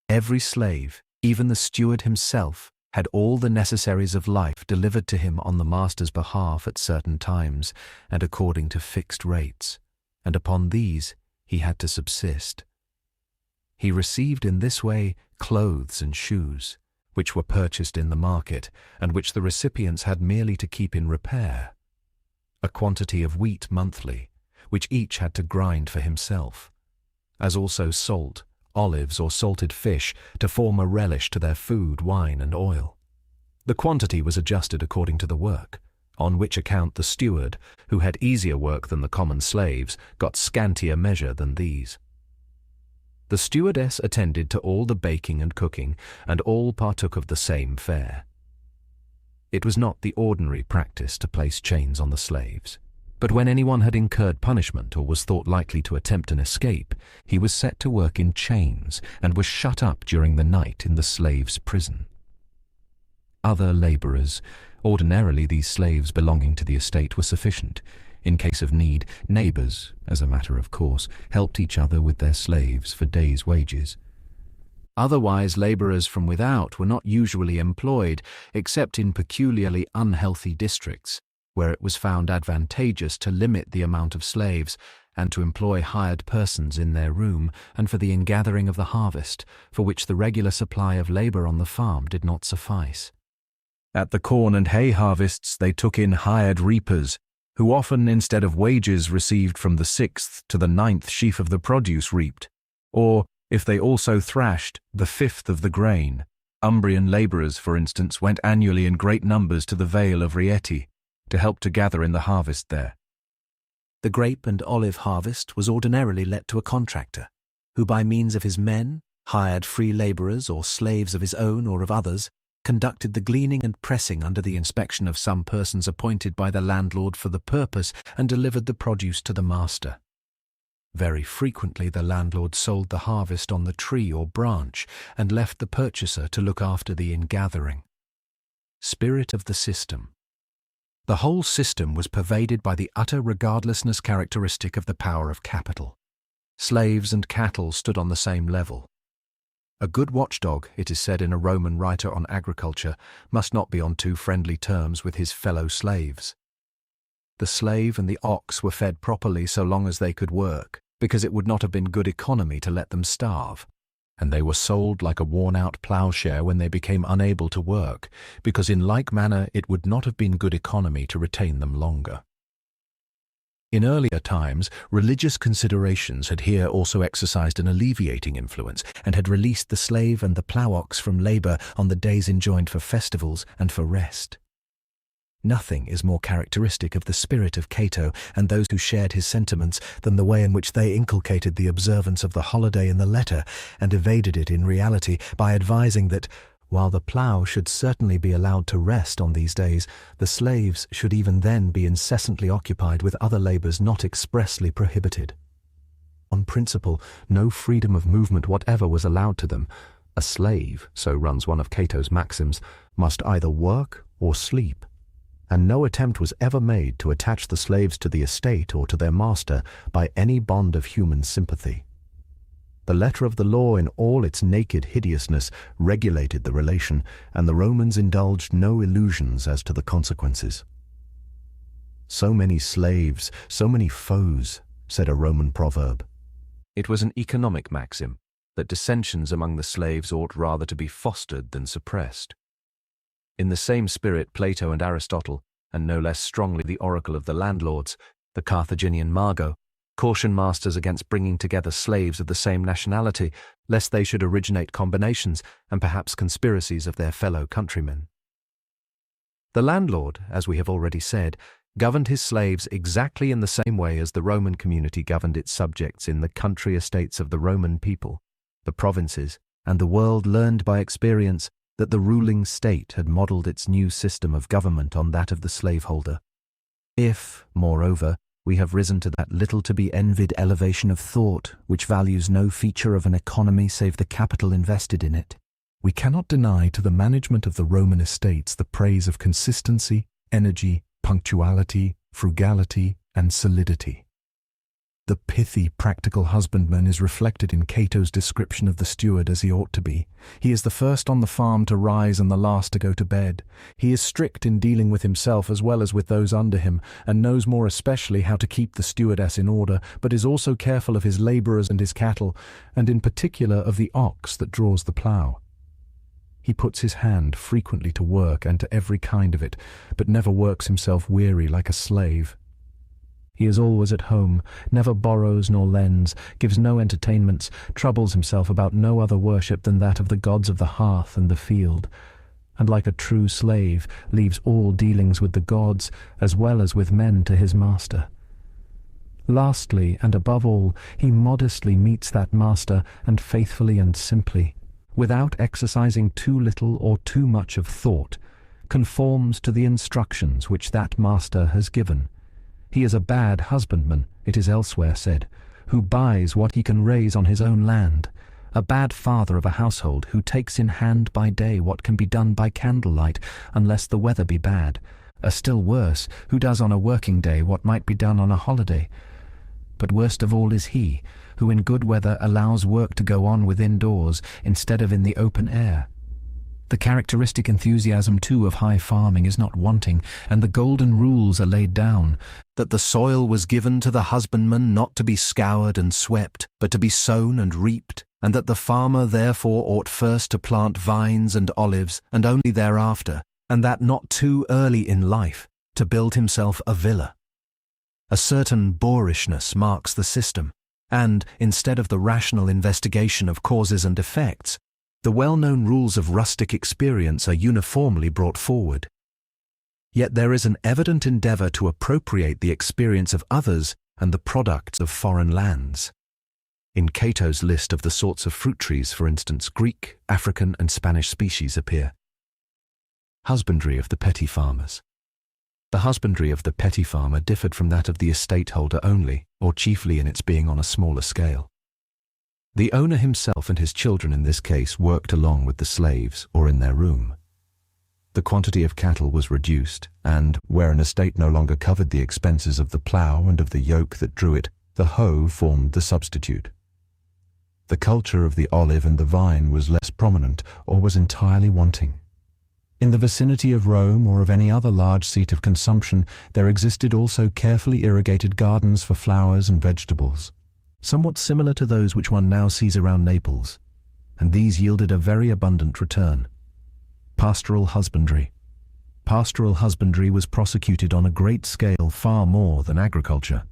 Every slave, even the steward himself, had all the necessaries of life delivered to him on the master's behalf at certain times and according to fixed rates, and upon these he had to subsist. He received in this way clothes and shoes, which were purchased in the market, and which the recipients had merely to keep in repair, a quantity of wheat monthly, which each had to grind for himself, as also salt, olives or salted fish to form a relish to their food, wine and oil. The quantity was adjusted according to the work, on which account the steward, who had easier work than the common slaves, got scantier measure than these. The stewardess attended to all the baking and cooking, and all partook of the same fare. It was not the ordinary practice to place chains on the slaves, but when anyone had incurred punishment or was thought likely to attempt an escape, he was set to work in chains and was shut up during the night in the slaves' prison. Other labourers, ordinarily these slaves belonging to the estate, were sufficient. In case of need, neighbors, as a matter of course, helped each other with their slaves for days' wages. Otherwise, laborers from without were not usually employed, except in peculiarly unhealthy districts, where it was found advantageous to limit the amount of slaves and to employ hired persons in their room and for the ingathering of the harvest, for which the regular supply of labor on the farm did not suffice. At the corn and hay harvests they took in hired reapers, who often, instead of wages, received from the 6th to the 9th sheaf of the produce reaped, or, if they also thrashed, the 5th of the grain. Umbrian labourers, for instance, went annually in great numbers to the Vale of Rieti to help to gather in the harvest there. The grape and olive harvest was ordinarily let to a contractor, who by means of his men, hired free labourers or slaves of his own or of others, conducted the gleaning and pressing under the inspection of some persons appointed by the landlord for the purpose, and delivered the produce to the master. Very frequently the landlord sold the harvest on the tree or branch, and left the purchaser to look after the ingathering. Spirit of the system. The whole system was pervaded by the utter regardlessness characteristic of the power of capital. Slaves and cattle stood on the same level. A good watchdog, it is said in a Roman writer on agriculture, must not be on too friendly terms with his fellow slaves. The slave and the ox were fed properly so long as they could work, because it would not have been good economy to let them starve. And they were sold like a worn-out ploughshare when they became unable to work, because in like manner it would not have been good economy to retain them longer. In earlier times, religious considerations had here also exercised an alleviating influence, and had released the slave and the plough-ox from labour on the days enjoined for festivals and for rest. Nothing is more characteristic of the spirit of Cato and those who shared his sentiments than the way in which they inculcated the observance of the holiday in the letter and evaded it in reality by advising that, while the plough should certainly be allowed to rest on these days, the slaves should even then be incessantly occupied with other labours not expressly prohibited. On principle, no freedom of movement whatever was allowed to them. A slave, so runs one of Cato's maxims, must either work or sleep, and no attempt was ever made to attach the slaves to the estate or to their master by any bond of human sympathy. The letter of the law in all its naked hideousness regulated the relation, and the Romans indulged no illusions as to the consequences. So many slaves, so many foes, said a Roman proverb. It was an economic maxim that dissensions among the slaves ought rather to be fostered than suppressed. In the same spirit, Plato and Aristotle, and no less strongly the oracle of the landlords, the Carthaginian Mago, caution masters against bringing together slaves of the same nationality, lest they should originate combinations and perhaps conspiracies of their fellow countrymen. The landlord, as we have already said, governed his slaves exactly in the same way as the Roman community governed its subjects in the country estates of the Roman people, the provinces, and the world learned by experience that the ruling state had modelled its new system of government on that of the slaveholder. If, moreover, we have risen to that little-to-be-envied elevation of thought which values no feature of an economy save the capital invested in it, we cannot deny to the management of the Roman estates the praise of consistency, energy, punctuality, frugality, and solidity. The pithy, practical husbandman is reflected in Cato's description of the steward as he ought to be. He is the first on the farm to rise and the last to go to bed. He is strict in dealing with himself as well as with those under him, and knows more especially how to keep the stewardess in order, but is also careful of his labourers and his cattle, and in particular of the ox that draws the plough. He puts his hand frequently to work and to every kind of it, but never works himself weary like a slave. He is always at home, never borrows nor lends, gives no entertainments, troubles himself about no other worship than that of the gods of the hearth and the field, and like a true slave leaves all dealings with the gods as well as with men to his master. Lastly, and above all, he modestly meets that master, and faithfully and simply, without exercising too little or too much of thought, conforms to the instructions which that master has given. He is a bad husbandman, it is elsewhere said, who buys what he can raise on his own land, a bad father of a household who takes in hand by day what can be done by candlelight, unless the weather be bad, still worse, who does on a working day what might be done on a holiday. But worst of all is he, who in good weather allows work to go on within doors instead of in the open air. The characteristic enthusiasm, too, of high farming is not wanting, and the golden rules are laid down, that the soil was given to the husbandman not to be scoured and swept, but to be sown and reaped, and that the farmer therefore ought first to plant vines and olives, and only thereafter, and that not too early in life, to build himself a villa. A certain boorishness marks the system, and, instead of the rational investigation of causes and effects, the well-known rules of rustic experience are uniformly brought forward. Yet there is an evident endeavour to appropriate the experience of others and the products of foreign lands. In Cato's list of the sorts of fruit trees, for instance, Greek, African and Spanish species appear. Husbandry of the petty farmers. The husbandry of the petty farmer differed from that of the estate holder only, or chiefly in its being on a smaller scale. The owner himself and his children in this case worked along with the slaves or in their room. The quantity of cattle was reduced, and, where an estate no longer covered the expenses of the plough and of the yoke that drew it, the hoe formed the substitute. The culture of the olive and the vine was less prominent or was entirely wanting. In the vicinity of Rome or of any other large seat of consumption, there existed also carefully irrigated gardens for flowers and vegetables, somewhat similar to those which one now sees around Naples, and these yielded a very abundant return. Pastoral husbandry. Pastoral husbandry was prosecuted on a great scale far more than agriculture.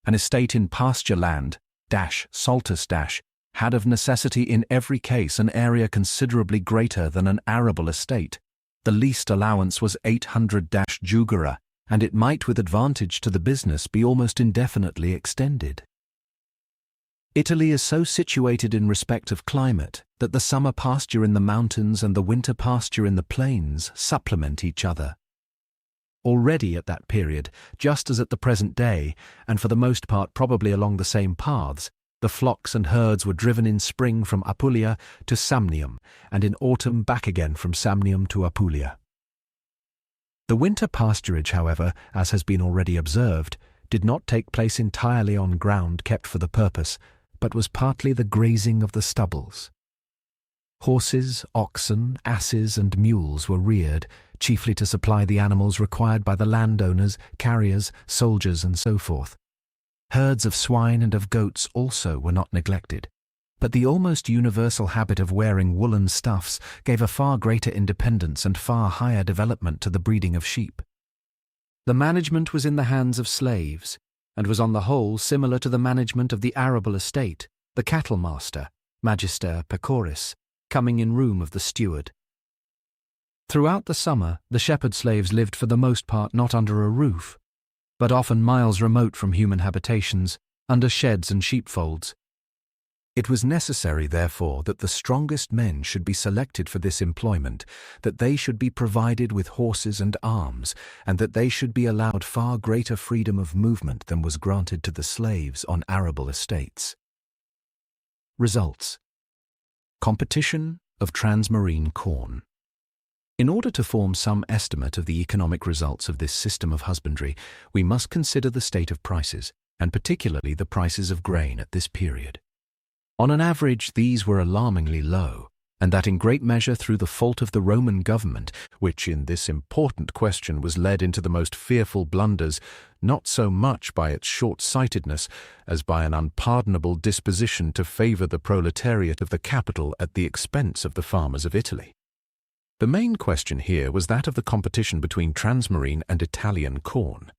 An estate in pasture land, saltus, had of necessity in every case an area considerably greater than an arable estate. The least allowance was 800 jugera, and it might with advantage to the business be almost indefinitely extended. Italy is so situated in respect of climate that the summer pasture in the mountains and the winter pasture in the plains supplement each other. Already at that period, just as at the present day, and for the most part probably along the same paths, the flocks and herds were driven in spring from Apulia to Samnium, and in autumn back again from Samnium to Apulia. The winter pasturage, however, as has been already observed, did not take place entirely on ground kept for the purpose, but was partly the grazing of the stubbles. Horses, oxen, asses and mules were reared, chiefly to supply the animals required by the landowners, carriers, soldiers and so forth. Herds of swine and of goats also were not neglected, but the almost universal habit of wearing woolen stuffs gave a far greater independence and far higher development to the breeding of sheep. The management was in the hands of slaves, and was on the whole similar to the management of the arable estate, the cattle master, magister pecoris, coming in room of the steward. Throughout the summer, the shepherd slaves lived for the most part not under a roof, but often miles remote from human habitations, under sheds and sheepfolds. It was necessary, therefore, that the strongest men should be selected for this employment, that they should be provided with horses and arms, and that they should be allowed far greater freedom of movement than was granted to the slaves on arable estates. Results. Competition of transmarine corn. In order to form some estimate of the economic results of this system of husbandry, we must consider the state of prices, and particularly the prices of grain at this period. On an average, these were alarmingly low, and that in great measure through the fault of the Roman government, which in this important question was led into the most fearful blunders, not so much by its short-sightedness as by an unpardonable disposition to favour the proletariat of the capital at the expense of the farmers of Italy. The main question here was that of the competition between transmarine and Italian corn.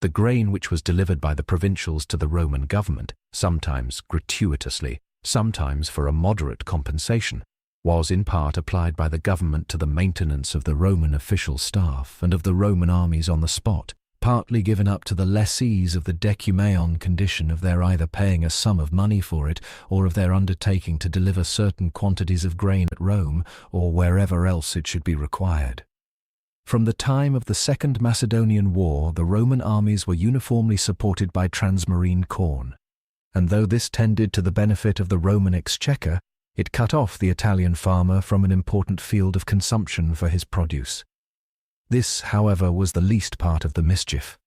The grain which was delivered by the provincials to the Roman government, sometimes gratuitously, sometimes for a moderate compensation, was in part applied by the government to the maintenance of the Roman official staff and of the Roman armies on the spot, partly given up to the lessees of the decumeon condition of their either paying a sum of money for it or of their undertaking to deliver certain quantities of grain at Rome or wherever else it should be required. From the time of the Second Macedonian War, the Roman armies were uniformly supported by transmarine corn, and though this tended to the benefit of the Roman exchequer, it cut off the Italian farmer from an important field of consumption for his produce. This, however, was the least part of the mischief.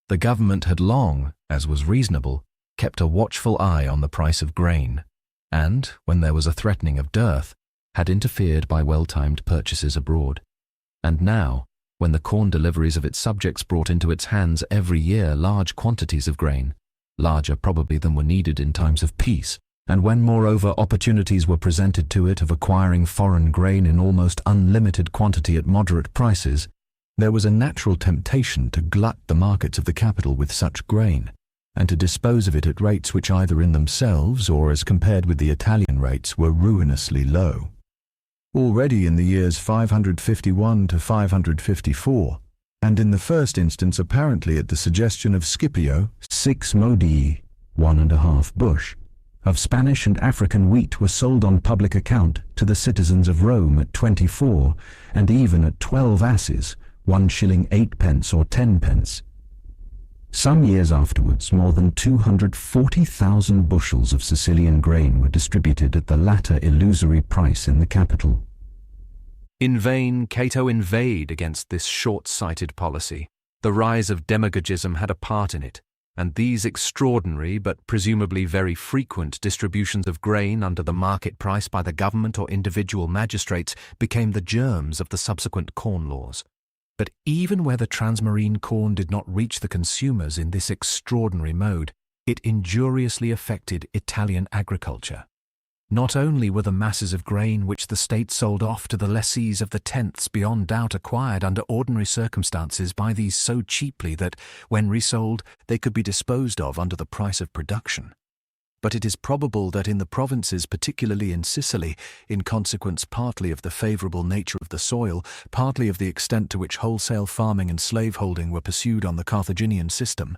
The government had long, as was reasonable, kept a watchful eye on the price of grain, and, when there was a threatening of dearth, had interfered by well-timed purchases abroad. And now, when the corn deliveries of its subjects brought into its hands every year large quantities of grain, larger probably than were needed in times of peace, and when moreover opportunities were presented to it of acquiring foreign grain in almost unlimited quantity at moderate prices, there was a natural temptation to glut the markets of the capital with such grain, and to dispose of it at rates which either in themselves or as compared with the Italian rates were ruinously low. Already in the years 551 to 554, and in the first instance apparently at the suggestion of Scipio, 6 modii, 1½ bush, of Spanish and African wheat were sold on public account to the citizens of Rome at 24, and even at 12 asses, 1 shilling 8 pence or 10 pence. Some years afterwards, more than 240,000 bushels of Sicilian grain were distributed at the latter illusory price in the capital. In vain Cato inveighed against this short-sighted policy. The rise of demagogism had a part in it, and these extraordinary but presumably very frequent distributions of grain under the market price by the government or individual magistrates became the germs of the subsequent corn laws. But even where the transmarine corn did not reach the consumers in this extraordinary mode, it injuriously affected Italian agriculture. Not only were the masses of grain which the state sold off to the lessees of the tenths beyond doubt acquired under ordinary circumstances by these so cheaply that, when resold, they could be disposed of under the price of production, but it is probable that in the provinces, particularly in Sicily, in consequence partly of the favourable nature of the soil, partly of the extent to which wholesale farming and slaveholding were pursued on the Carthaginian system,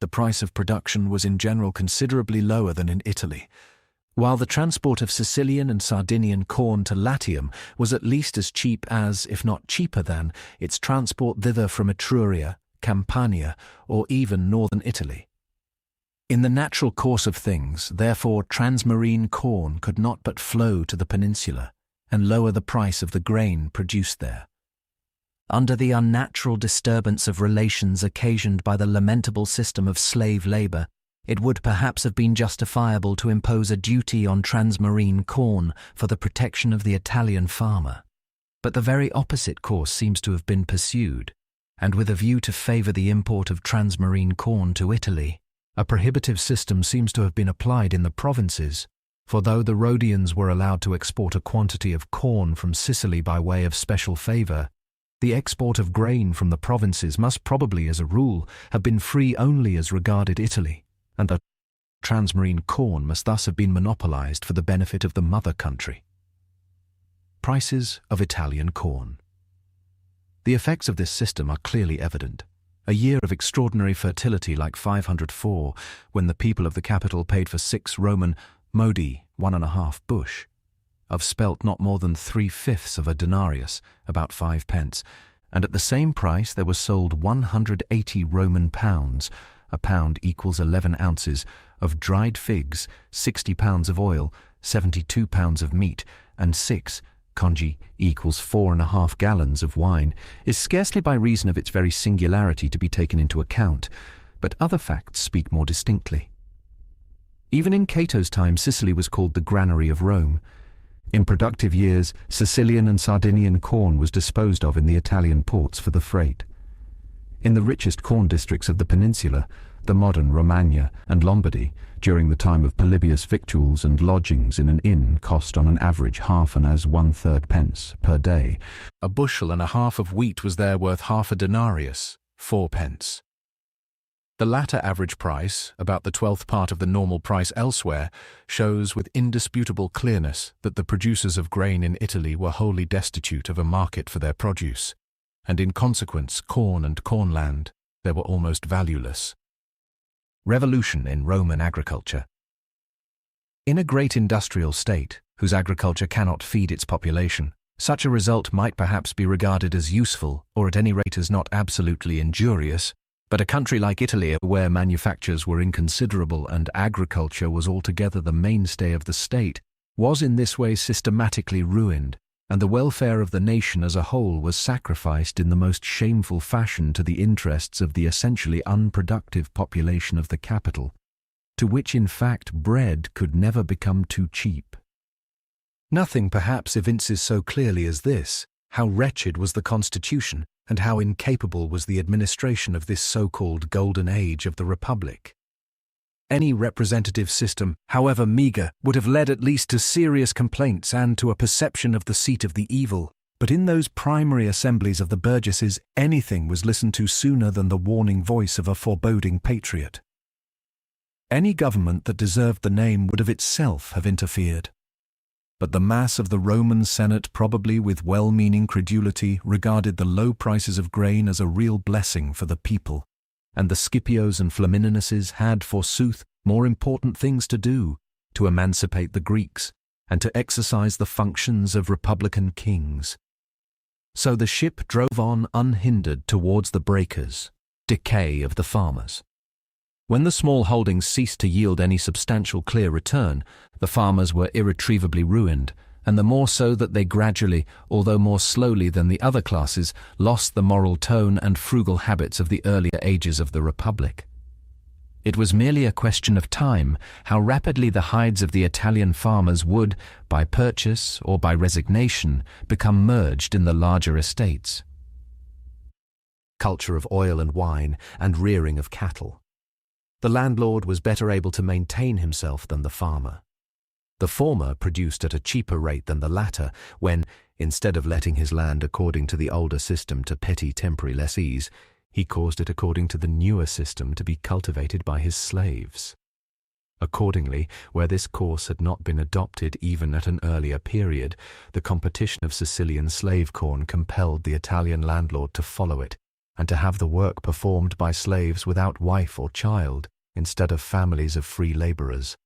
the price of production was in general considerably lower than in Italy, while the transport of Sicilian and Sardinian corn to Latium was at least as cheap as, if not cheaper than, its transport thither from Etruria, Campania, or even northern Italy. In the natural course of things, therefore, transmarine corn could not but flow to the peninsula and lower the price of the grain produced there. Under the unnatural disturbance of relations occasioned by the lamentable system of slave labour, it would perhaps have been justifiable to impose a duty on transmarine corn for the protection of the Italian farmer. But the very opposite course seems to have been pursued, and with a view to favour the import of transmarine corn to Italy, a prohibitive system seems to have been applied in the provinces, for though the Rhodians were allowed to export a quantity of corn from Sicily by way of special favour, the export of grain from the provinces must probably, as a rule, have been free only as regarded Italy, and the transmarine corn must thus have been monopolised for the benefit of the mother country. Prices of Italian corn. The effects of this system are clearly evident. A year of extraordinary fertility like 504, when the people of the capital paid for 6 Roman modi, 1½ bush, of spelt not more than 3/5 of a denarius, about 5 pence, and at the same price there was sold 180 Roman pounds, a pound equals 11 ounces, of dried figs, 60 pounds of oil, 72 pounds of meat, and 6 congi equals 4½ gallons of wine, is scarcely by reason of its very singularity to be taken into account, but other facts speak more distinctly. Even in Cato's time, Sicily was called the granary of Rome. In productive years, Sicilian and Sardinian corn was disposed of in the Italian ports for the freight. In the richest corn districts of the peninsula, the modern Romagna and Lombardy, during the time of Polybius, victuals and lodgings in an inn cost on an average half an as 1/3 pence per day. A bushel and a half of wheat was there worth half a denarius, 4 pence. The latter average price, about the 12th part of the normal price elsewhere, shows with indisputable clearness that the producers of grain in Italy were wholly destitute of a market for their produce, and in consequence corn and cornland they were almost valueless. Revolution in Roman agriculture. In a great industrial state, whose agriculture cannot feed its population, such a result might perhaps be regarded as useful, or at any rate as not absolutely injurious, but a country like Italy, where manufactures were inconsiderable and agriculture was altogether the mainstay of the state, was in this way systematically ruined, and the welfare of the nation as a whole was sacrificed in the most shameful fashion to the interests of the essentially unproductive population of the capital, to which in fact bread could never become too cheap. Nothing perhaps evinces so clearly as this, how wretched was the constitution and how incapable was the administration of this so-called golden age of the Republic. Any representative system, however meagre, would have led at least to serious complaints and to a perception of the seat of the evil. But in those primary assemblies of the burgesses, anything was listened to sooner than the warning voice of a foreboding patriot. Any government that deserved the name would of itself have interfered. But the mass of the Roman Senate, probably with well-meaning credulity, regarded the low prices of grain as a real blessing for the people, and the Scipios and Flamininuses had, forsooth, more important things to do, to emancipate the Greeks, and to exercise the functions of republican kings. So the ship drove on unhindered towards the breakers, decay of the farmers. When the small holdings ceased to yield any substantial clear return, the farmers were irretrievably ruined, and the more so that they gradually, although more slowly than the other classes, lost the moral tone and frugal habits of the earlier ages of the Republic. It was merely a question of time how rapidly the hides of the Italian farmers would, by purchase or by resignation, become merged in the larger estates. Culture of oil and wine, and rearing of cattle. The landlord was better able to maintain himself than the farmer. The former produced at a cheaper rate than the latter when, instead of letting his land according to the older system to petty temporary lessees, he caused it according to the newer system to be cultivated by his slaves. Accordingly, where this course had not been adopted even at an earlier period, the competition of Sicilian slave corn compelled the Italian landlord to follow it, and to have the work performed by slaves without wife or child, instead of families of free labourers.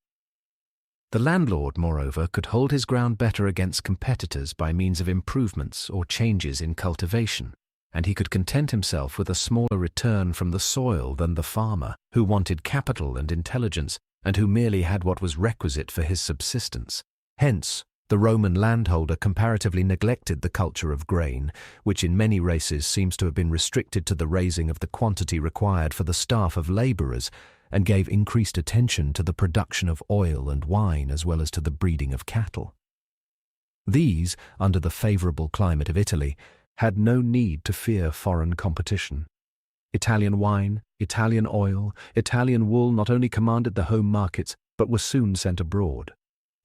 The landlord, moreover, could hold his ground better against competitors by means of improvements or changes in cultivation, and he could content himself with a smaller return from the soil than the farmer, who wanted capital and intelligence, and who merely had what was requisite for his subsistence. Hence, the Roman landholder comparatively neglected the culture of grain, which in many races seems to have been restricted to the raising of the quantity required for the staff of labourers, and gave increased attention to the production of oil and wine as well as to the breeding of cattle. These, under the favourable climate of Italy, had no need to fear foreign competition. Italian wine, Italian oil, Italian wool not only commanded the home markets, but were soon sent abroad.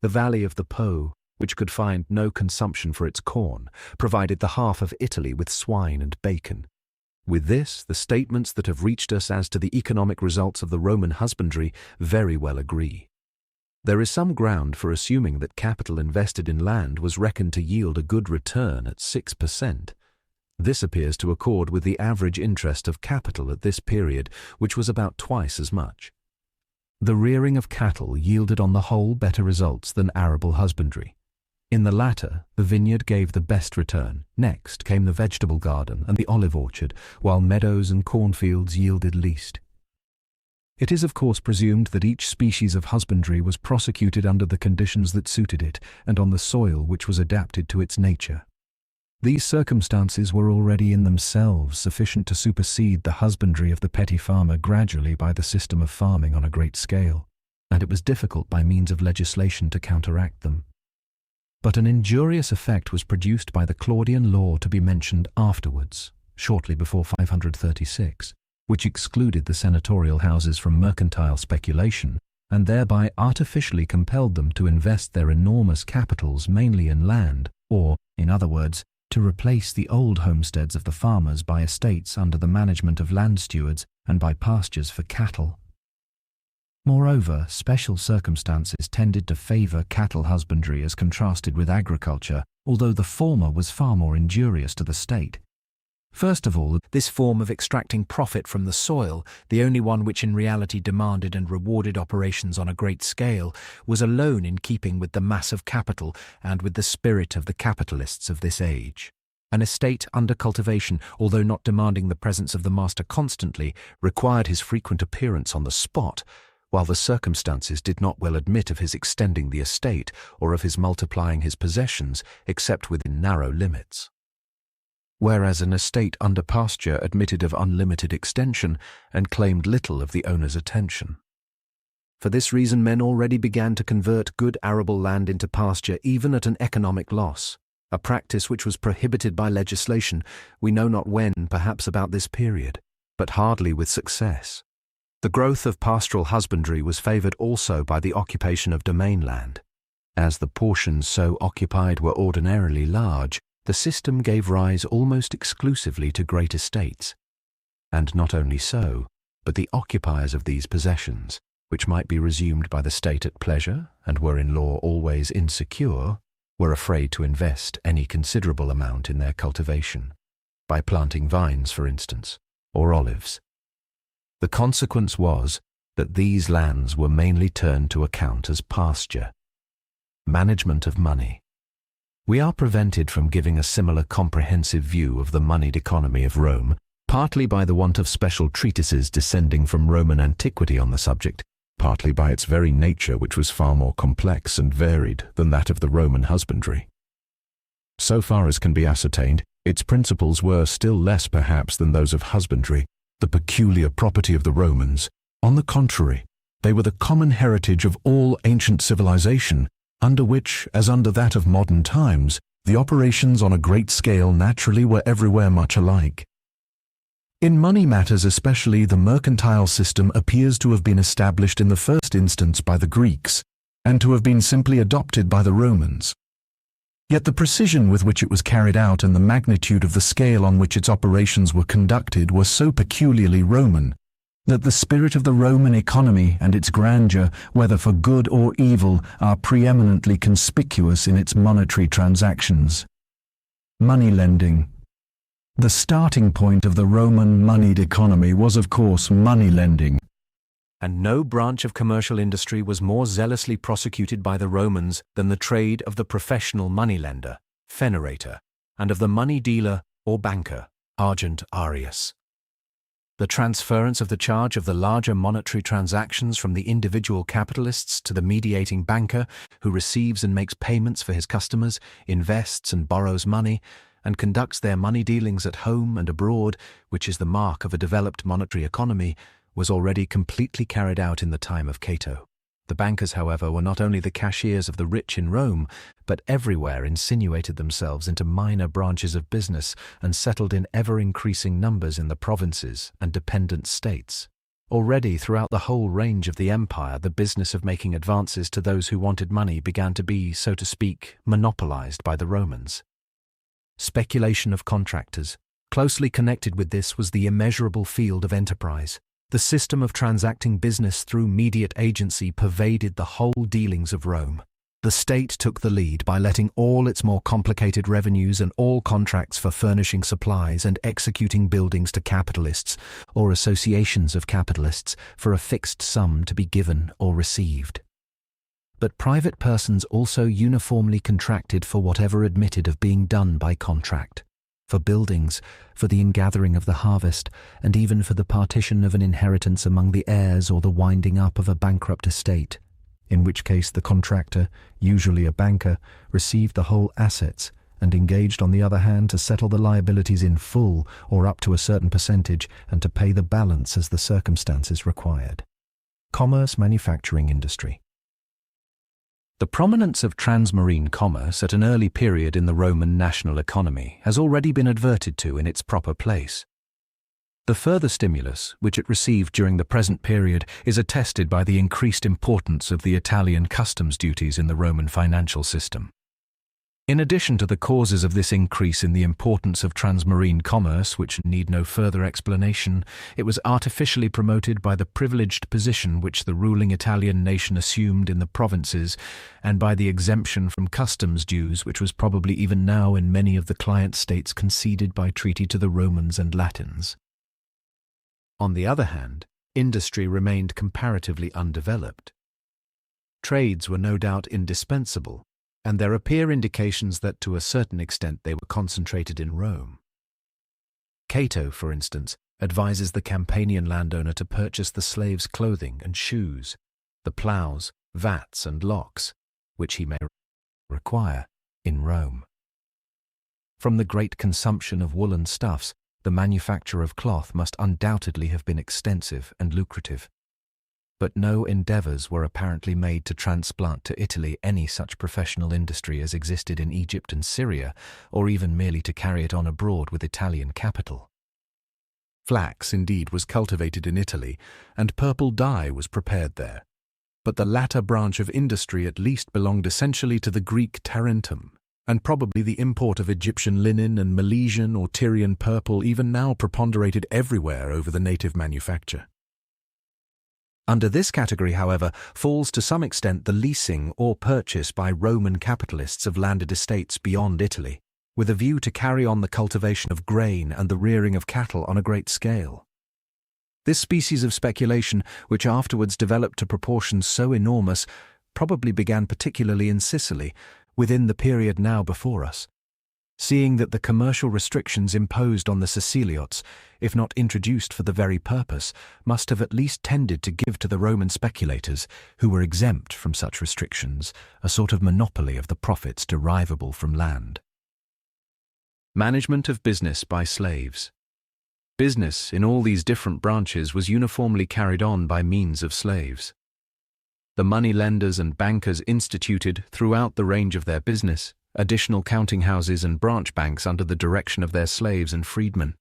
The valley of the Po, which could find no consumption for its corn, provided the half of Italy with swine and bacon. With this, the statements that have reached us as to the economic results of the Roman husbandry very well agree. There is some ground for assuming that capital invested in land was reckoned to yield a good return at 6%. This appears to accord with the average interest of capital at this period, which was about twice as much. The rearing of cattle yielded on the whole better results than arable husbandry. In the latter, the vineyard gave the best return. Next came the vegetable garden and the olive orchard, while meadows and cornfields yielded least. It is of course presumed that each species of husbandry was prosecuted under the conditions that suited it, and on the soil which was adapted to its nature. These circumstances were already in themselves sufficient to supersede the husbandry of the petty farmer gradually by the system of farming on a great scale, and it was difficult by means of legislation to counteract them. But an injurious effect was produced by the Claudian law to be mentioned afterwards, shortly before 536, which excluded the senatorial houses from mercantile speculation, and thereby artificially compelled them to invest their enormous capitals mainly in land, or, in other words, to replace the old homesteads of the farmers by estates under the management of land stewards and by pastures for cattle. Moreover, special circumstances tended to favour cattle husbandry as contrasted with agriculture, although the former was far more injurious to the state. First of all, this form of extracting profit from the soil, the only one which in reality demanded and rewarded operations on a great scale, was alone in keeping with the mass of capital and with the spirit of the capitalists of this age. An estate under cultivation, although not demanding the presence of the master constantly, required his frequent appearance on the spot, while the circumstances did not well admit of his extending the estate or of his multiplying his possessions except within narrow limits. Whereas an estate under pasture admitted of unlimited extension and claimed little of the owner's attention. For this reason, men already began to convert good arable land into pasture even at an economic loss, a practice which was prohibited by legislation, we know not when, perhaps about this period, but hardly with success. The growth of pastoral husbandry was favoured also by the occupation of domain land. As the portions so occupied were ordinarily large, the system gave rise almost exclusively to great estates. And not only so, but the occupiers of these possessions, which might be resumed by the state at pleasure and were in law always insecure, were afraid to invest any considerable amount in their cultivation, by planting vines, for instance, or olives. The consequence was that these lands were mainly turned to account as pasture. Management of money. We are prevented from giving a similar comprehensive view of the moneyed economy of Rome, partly by the want of special treatises descending from Roman antiquity on the subject, partly by its very nature, which was far more complex and varied than that of the Roman husbandry. So far as can be ascertained, its principles were still less perhaps than those of husbandry, the peculiar property of the Romans. On the contrary, they were the common heritage of all ancient civilization, under which, as under that of modern times, the operations on a great scale naturally were everywhere much alike. In money matters especially, the mercantile system appears to have been established in the first instance by the Greeks, and to have been simply adopted by the Romans. Yet the precision with which it was carried out and the magnitude of the scale on which its operations were conducted were so peculiarly Roman, that the spirit of the Roman economy and its grandeur, whether for good or evil, are preeminently conspicuous in its monetary transactions. Money lending. The starting point of the Roman moneyed economy was, of course, money lending. And no branch of commercial industry was more zealously prosecuted by the Romans than the trade of the professional moneylender, fenerator, and of the money dealer or banker, argent arius. The transference of the charge of the larger monetary transactions from the individual capitalists to the mediating banker, who receives and makes payments for his customers, invests and borrows money, and conducts their money dealings at home and abroad, which is the mark of a developed monetary economy, was already completely carried out in the time of Cato. The bankers, however, were not only the cashiers of the rich in Rome, but everywhere insinuated themselves into minor branches of business and settled in ever-increasing numbers in the provinces and dependent states. Already throughout the whole range of the empire, the business of making advances to those who wanted money began to be, so to speak, monopolized by the Romans. Speculation of contractors. Closely connected with this was the immeasurable field of enterprise. The system of transacting business through mediate agency pervaded the whole dealings of Rome. The state took the lead by letting all its more complicated revenues and all contracts for furnishing supplies and executing buildings to capitalists or associations of capitalists for a fixed sum to be given or received. But private persons also uniformly contracted for whatever admitted of being done by contract. For buildings, for the ingathering of the harvest, and even for the partition of an inheritance among the heirs or the winding up of a bankrupt estate, in which case the contractor, usually a banker, received the whole assets and engaged on the other hand to settle the liabilities in full or up to a certain percentage and to pay the balance as the circumstances required. Commerce, manufacturing industry. The prominence of transmarine commerce at an early period in the Roman national economy has already been adverted to in its proper place. The further stimulus, which it received during the present period, is attested by the increased importance of the Italian customs duties in the Roman financial system. In addition to the causes of this increase in the importance of transmarine commerce, which need no further explanation, it was artificially promoted by the privileged position which the ruling Italian nation assumed in the provinces, and by the exemption from customs dues which was probably even now in many of the client states conceded by treaty to the Romans and Latins. On the other hand, industry remained comparatively undeveloped. Trades were no doubt indispensable, and there appear indications that to a certain extent they were concentrated in Rome. Cato, for instance, advises the Campanian landowner to purchase the slave's clothing and shoes, the ploughs, vats, and locks, which he may require, in Rome. From the great consumption of woolen stuffs, the manufacture of cloth must undoubtedly have been extensive and lucrative. But no endeavours were apparently made to transplant to Italy any such professional industry as existed in Egypt and Syria, or even merely to carry it on abroad with Italian capital. Flax, indeed, was cultivated in Italy, and purple dye was prepared there. But the latter branch of industry at least belonged essentially to the Greek Tarentum, and probably the import of Egyptian linen and Milesian or Tyrian purple even now preponderated everywhere over the native manufacture. Under this category, however, falls to some extent the leasing or purchase by Roman capitalists of landed estates beyond Italy, with a view to carry on the cultivation of grain and the rearing of cattle on a great scale. This species of speculation, which afterwards developed to proportions so enormous, probably began particularly in Sicily, within the period now before us, seeing that the commercial restrictions imposed on the Siciliots, if not introduced for the very purpose, must have at least tended to give to the Roman speculators, who were exempt from such restrictions, a sort of monopoly of the profits derivable from land. Management of business by slaves. Business in all these different branches was uniformly carried on by means of slaves. The money lenders and bankers instituted, throughout the range of their business, additional counting houses and branch banks under the direction of their slaves and freedmen.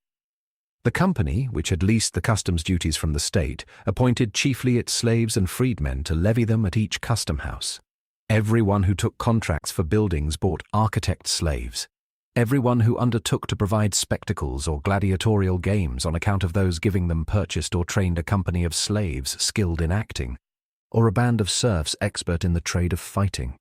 The company, which had leased the customs duties from the state, appointed chiefly its slaves and freedmen to levy them at each custom house. Everyone who took contracts for buildings bought architect slaves. Everyone who undertook to provide spectacles or gladiatorial games on account of those giving them purchased or trained a company of slaves skilled in acting, or a band of serfs expert in the trade of fighting.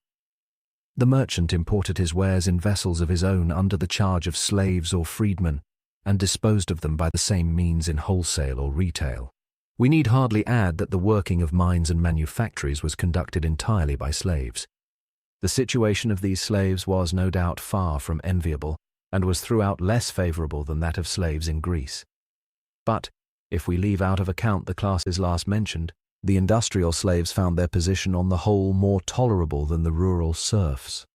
The merchant imported his wares in vessels of his own under the charge of slaves or freedmen, and disposed of them by the same means in wholesale or retail. We need hardly add that the working of mines and manufactories was conducted entirely by slaves. The situation of these slaves was no doubt far from enviable, and was throughout less favourable than that of slaves in Greece. But, if we leave out of account the classes last mentioned, the industrial slaves found their position on the whole more tolerable than the rural serfs.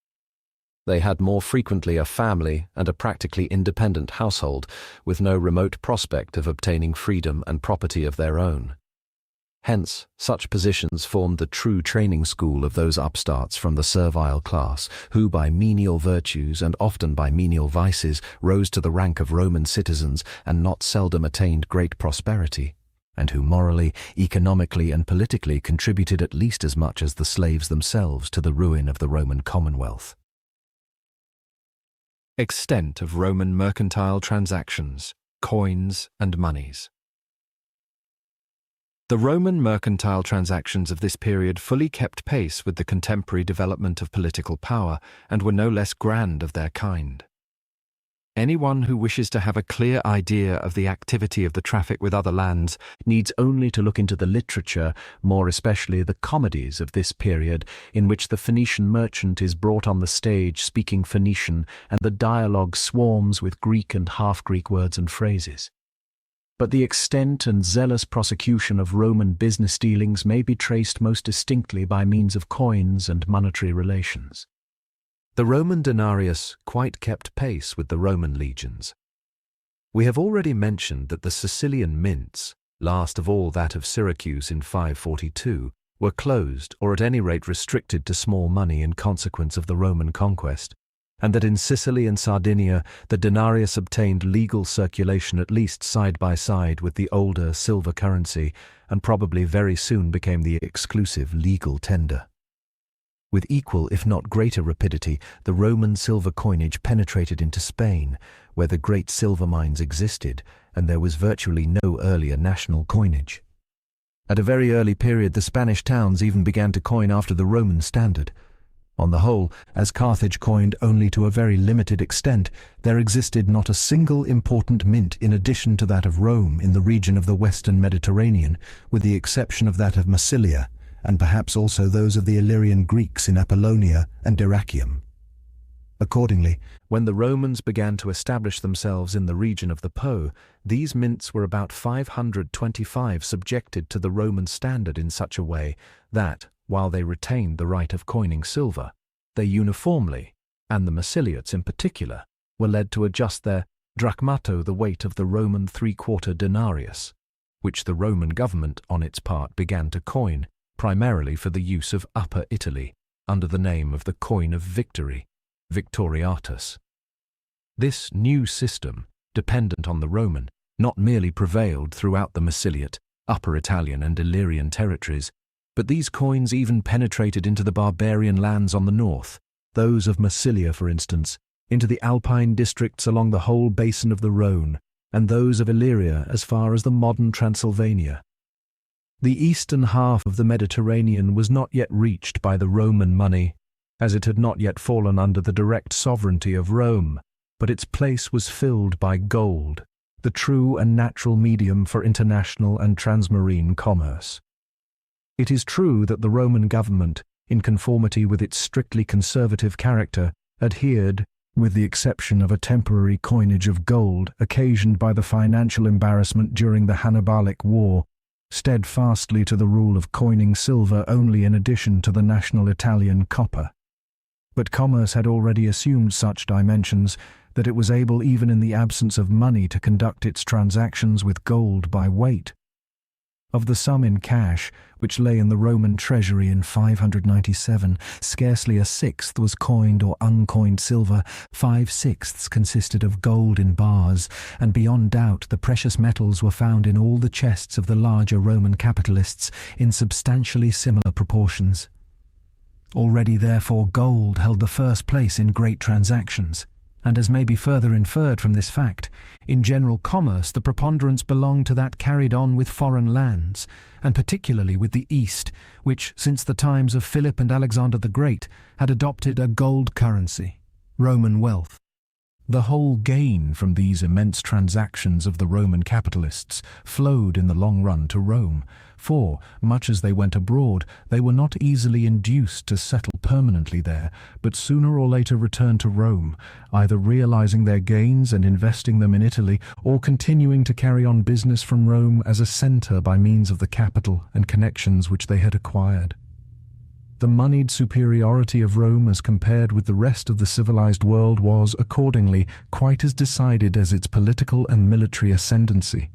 They had more frequently a family and a practically independent household, with no remote prospect of obtaining freedom and property of their own. Hence, such positions formed the true training school of those upstarts from the servile class, who by menial virtues and often by menial vices rose to the rank of Roman citizens and not seldom attained great prosperity, and who morally, economically, and politically contributed at least as much as the slaves themselves to the ruin of the Roman Commonwealth. Extent of Roman mercantile transactions, coins, and moneys. The Roman mercantile transactions of this period fully kept pace with the contemporary development of political power, and were no less grand of their kind. Anyone who wishes to have a clear idea of the activity of the traffic with other lands needs only to look into the literature, more especially the comedies of this period, in which the Phoenician merchant is brought on the stage speaking Phoenician, and the dialogue swarms with Greek and half-Greek words and phrases. But the extent and zealous prosecution of Roman business dealings may be traced most distinctly by means of coins and monetary relations. The Roman denarius quite kept pace with the Roman legions. We have already mentioned that the Sicilian mints, last of all that of Syracuse in 542, were closed or at any rate restricted to small money in consequence of the Roman conquest, and that in Sicily and Sardinia the denarius obtained legal circulation at least side by side with the older silver currency, and probably very soon became the exclusive legal tender. With equal, if not greater rapidity, the Roman silver coinage penetrated into Spain, where the great silver mines existed, and there was virtually no earlier national coinage. At a very early period, the Spanish towns even began to coin after the Roman standard. On the whole, as Carthage coined only to a very limited extent, there existed not a single important mint in addition to that of Rome in the region of the western Mediterranean, with the exception of that of Massilia, and perhaps also those of the Illyrian Greeks in Apollonia and Dyrrachium. Accordingly, when the Romans began to establish themselves in the region of the Po, these mints were about 525 subjected to the Roman standard in such a way that, while they retained the right of coining silver, they uniformly, and the Massiliates in particular, were led to adjust their drachmato the weight of the Roman 3/4 denarius, which the Roman government on its part began to coin, primarily for the use of Upper Italy, under the name of the coin of victory, victoriatus. This new system, dependent on the Roman, not merely prevailed throughout the Massiliate, Upper Italian and Illyrian territories, but these coins even penetrated into the barbarian lands on the north, those of Massilia, for instance, into the Alpine districts along the whole basin of the Rhone, and those of Illyria as far as the modern Transylvania. The eastern half of the Mediterranean was not yet reached by the Roman money, as it had not yet fallen under the direct sovereignty of Rome, but its place was filled by gold, the true and natural medium for international and transmarine commerce. It is true that the Roman government, in conformity with its strictly conservative character, adhered, with the exception of a temporary coinage of gold occasioned by the financial embarrassment during the Hannibalic War, steadfastly to the rule of coining silver only in addition to the national Italian copper. But commerce had already assumed such dimensions that it was able even in the absence of money to conduct its transactions with gold by weight. Of the sum in cash, which lay in the Roman treasury in 597, scarcely a sixth was coined or uncoined silver, 5/6 consisted of gold in bars, and beyond doubt the precious metals were found in all the chests of the larger Roman capitalists in substantially similar proportions. Already, therefore, gold held the first place in great transactions, and as may be further inferred from this fact, in general commerce the preponderance belonged to that carried on with foreign lands, and particularly with the East, which, since the times of Philip and Alexander the Great, had adopted a gold currency, Roman wealth. The whole gain from these immense transactions of the Roman capitalists flowed in the long run to Rome, for, much as they went abroad, they were not easily induced to settle permanently there, but sooner or later returned to Rome, either realizing their gains and investing them in Italy, or continuing to carry on business from Rome as a centre by means of the capital and connections which they had acquired. The moneyed superiority of Rome as compared with the rest of the civilized world was, accordingly, quite as decided as its political and military ascendancy.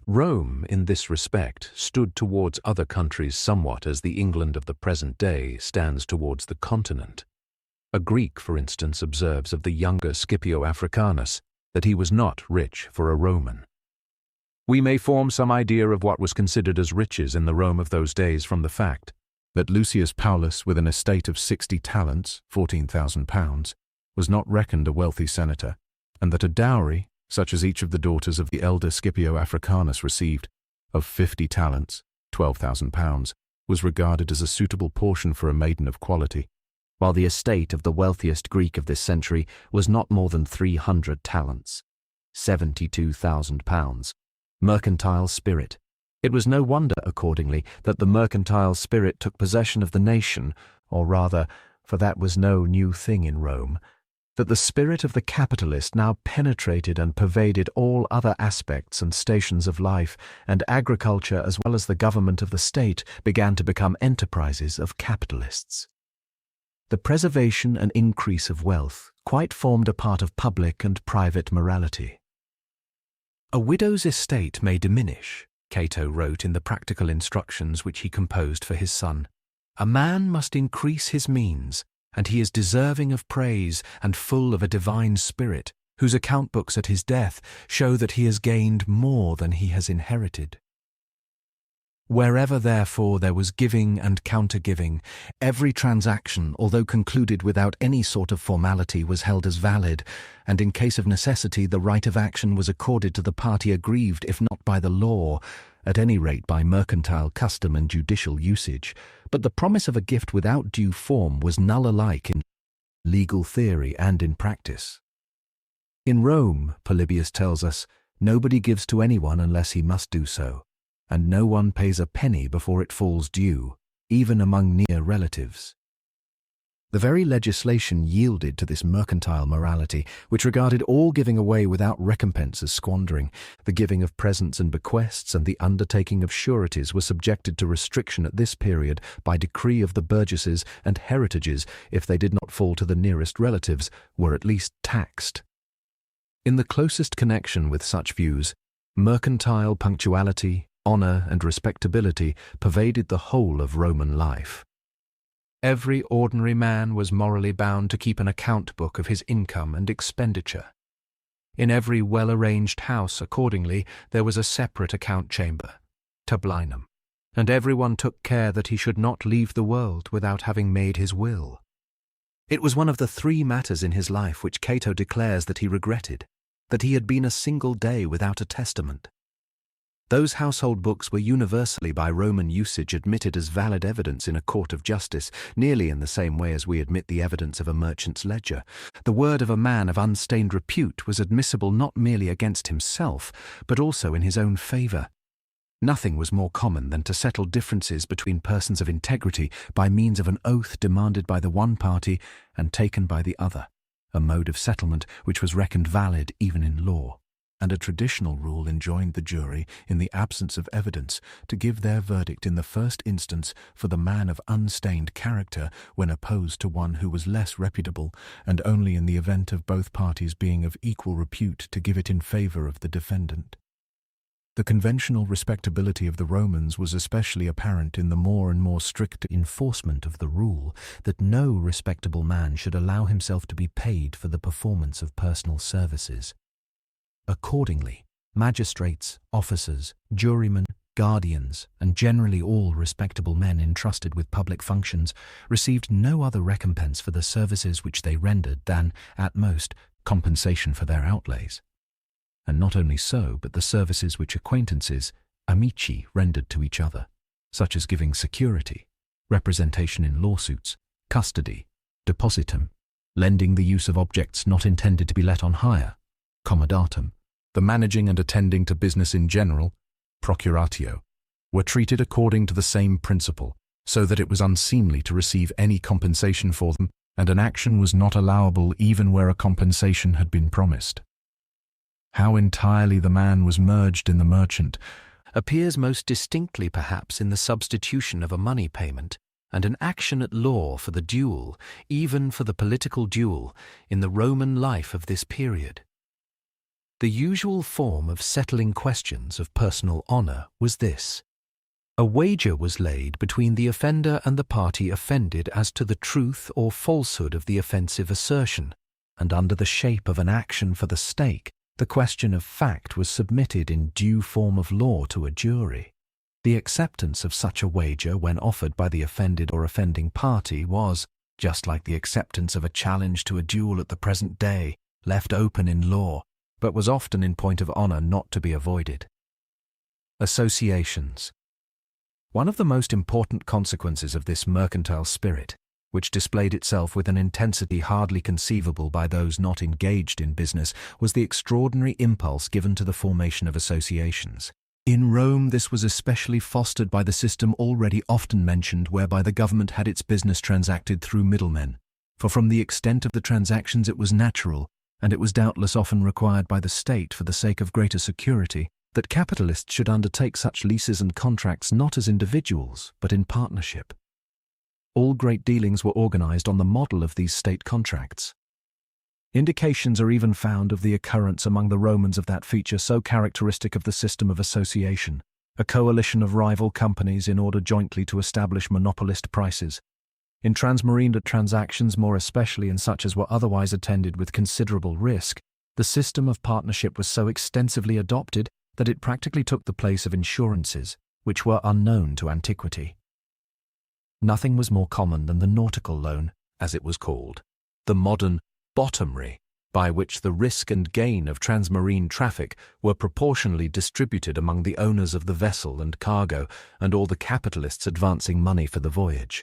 Rome, in this respect, stood towards other countries somewhat as the England of the present day stands towards the continent. A Greek, for instance, observes of the younger Scipio Africanus that he was not rich for a Roman. We may form some idea of what was considered as riches in the Rome of those days from the fact that Lucius Paulus, with an estate of 60 talents, £14,000, was not reckoned a wealthy senator, and that a dowry, such as each of the daughters of the elder Scipio Africanus received, of 50 talents, £12,000, was regarded as a suitable portion for a maiden of quality, while the estate of the wealthiest Greek of this century was not more than 300 talents, £72,000, mercantile spirit. It was no wonder, accordingly, that the mercantile spirit took possession of the nation, or rather, for that was no new thing in Rome, that the spirit of the capitalist now penetrated and pervaded all other aspects and stations of life, and agriculture as well as the government of the state began to become enterprises of capitalists. The preservation and increase of wealth quite formed a part of public and private morality. A widow's estate may diminish, Cato wrote in the practical instructions which he composed for his son. A man must increase his means, and he is deserving of praise and full of a divine spirit, whose account books at his death show that he has gained more than he has inherited. Wherever, therefore, there was giving and counter-giving, every transaction, although concluded without any sort of formality, was held as valid, and in case of necessity the right of action was accorded to the party aggrieved, if not by the law, at any rate by mercantile custom and judicial usage. But the promise of a gift without due form was null alike in legal theory and in practice. In Rome, Polybius tells us, nobody gives to anyone unless he must do so, and no one pays a penny before it falls due, even among near relatives. The very legislation yielded to this mercantile morality, which regarded all giving away without recompense as squandering. The giving of presents and bequests and the undertaking of sureties were subjected to restriction at this period by decree of the burgesses, and heritages, if they did not fall to the nearest relatives, were at least taxed. In the closest connection with such views, mercantile punctuality, honor, and respectability pervaded the whole of Roman life. Every ordinary man was morally bound to keep an account book of his income and expenditure. In every well-arranged house, accordingly, there was a separate account chamber, tablinum, and everyone took care that he should not leave the world without having made his will. It was one of the 3 matters in his life which Cato declares that he regretted, that he had been a single day without a testament. Those household books were universally by Roman usage admitted as valid evidence in a court of justice, nearly in the same way as we admit the evidence of a merchant's ledger. The word of a man of unstained repute was admissible not merely against himself, but also in his own favour. Nothing was more common than to settle differences between persons of integrity by means of an oath demanded by the one party and taken by the other, a mode of settlement which was reckoned valid even in law. And a traditional rule enjoined the jury, in the absence of evidence, to give their verdict in the first instance for the man of unstained character when opposed to one who was less reputable, and only in the event of both parties being of equal repute to give it in favour of the defendant. The conventional respectability of the Romans was especially apparent in the more and more strict enforcement of the rule that no respectable man should allow himself to be paid for the performance of personal services. Accordingly, magistrates, officers, jurymen, guardians, and generally all respectable men entrusted with public functions received no other recompense for the services which they rendered than, at most, compensation for their outlays. And not only so, but the services which acquaintances, amici, rendered to each other, such as giving security, representation in lawsuits, custody, depositum, lending the use of objects not intended to be let on hire, commodatum, the managing and attending to business in general, procuratio, were treated according to the same principle, so that it was unseemly to receive any compensation for them, and an action was not allowable even where a compensation had been promised. How entirely the man was merged in the merchant appears most distinctly perhaps in the substitution of a money payment and an action at law for the duel, even for the political duel, in the Roman life of this period. The usual form of settling questions of personal honour was this. A wager was laid between the offender and the party offended as to the truth or falsehood of the offensive assertion, and under the shape of an action for the stake, the question of fact was submitted in due form of law to a jury. The acceptance of such a wager when offered by the offended or offending party was, just like the acceptance of a challenge to a duel at the present day, left open in law, but was often in point of honour not to be avoided. Associations. One of the most important consequences of this mercantile spirit, which displayed itself with an intensity hardly conceivable by those not engaged in business, was the extraordinary impulse given to the formation of associations. In Rome this was especially fostered by the system already often mentioned, whereby the government had its business transacted through middlemen, for from the extent of the transactions it was natural, and it was doubtless often required by the state for the sake of greater security, that capitalists should undertake such leases and contracts not as individuals, but in partnership. All great dealings were organized on the model of these state contracts. Indications are even found of the occurrence among the Romans of that feature so characteristic of the system of association, a coalition of rival companies in order jointly to establish monopolist prices. In transmarine transactions, more especially in such as were otherwise attended with considerable risk, the system of partnership was so extensively adopted that it practically took the place of insurances, which were unknown to antiquity. Nothing was more common than the nautical loan, as it was called, the modern bottomry, by which the risk and gain of transmarine traffic were proportionally distributed among the owners of the vessel and cargo and all the capitalists advancing money for the voyage.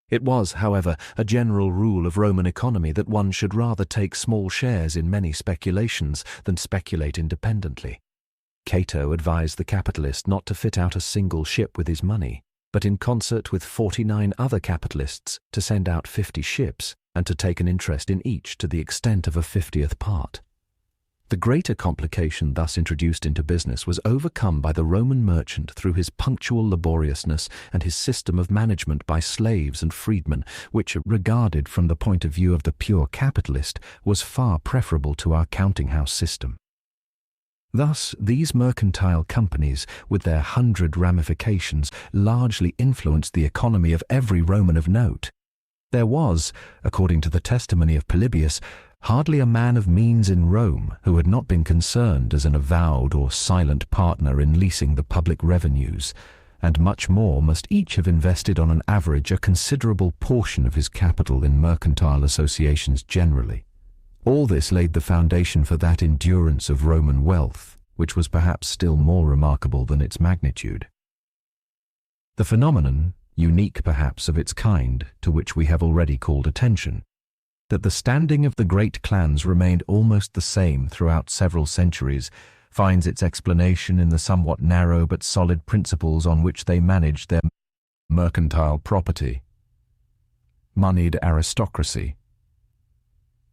It was, however, a general rule of Roman economy that one should rather take small shares in many speculations than speculate independently. Cato advised the capitalist not to fit out a single ship with his money, but in concert with 49 other capitalists to send out 50 ships and to take an interest in each to the extent of a 50th part. The greater complication thus introduced into business was overcome by the Roman merchant through his punctual laboriousness and his system of management by slaves and freedmen, which, regarded from the point of view of the pure capitalist, was far preferable to our counting-house system. Thus, these mercantile companies, with their 100 ramifications, largely influenced the economy of every Roman of note. There was, according to the testimony of Polybius, hardly a man of means in Rome who had not been concerned as an avowed or silent partner in leasing the public revenues, and much more must each have invested on an average a considerable portion of his capital in mercantile associations generally. All this laid the foundation for that endurance of Roman wealth, which was perhaps still more remarkable than its magnitude. The phenomenon, unique perhaps of its kind, to which we have already called attention, that the standing of the great clans remained almost the same throughout several centuries, finds its explanation in the somewhat narrow but solid principles on which they managed their mercantile property. Moneyed aristocracy.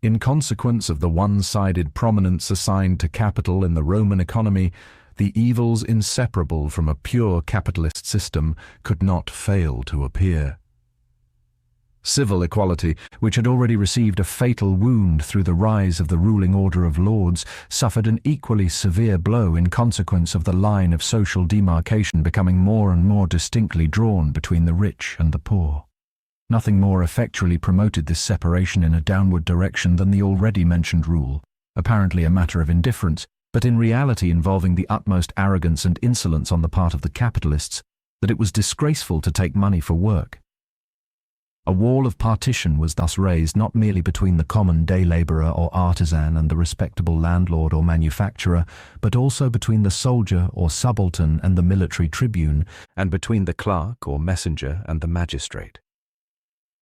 In consequence of the one-sided prominence assigned to capital in the Roman economy, the evils inseparable from a pure capitalist system could not fail to appear. Civil equality, which had already received a fatal wound through the rise of the ruling order of lords, suffered an equally severe blow in consequence of the line of social demarcation becoming more and more distinctly drawn between the rich and the poor. Nothing more effectually promoted this separation in a downward direction than the already mentioned rule, apparently a matter of indifference, but in reality involving the utmost arrogance and insolence on the part of the capitalists, that it was disgraceful to take money for work. A wall of partition was thus raised not merely between the common day labourer or artisan and the respectable landlord or manufacturer, but also between the soldier or subaltern and the military tribune, and between the clerk or messenger and the magistrate.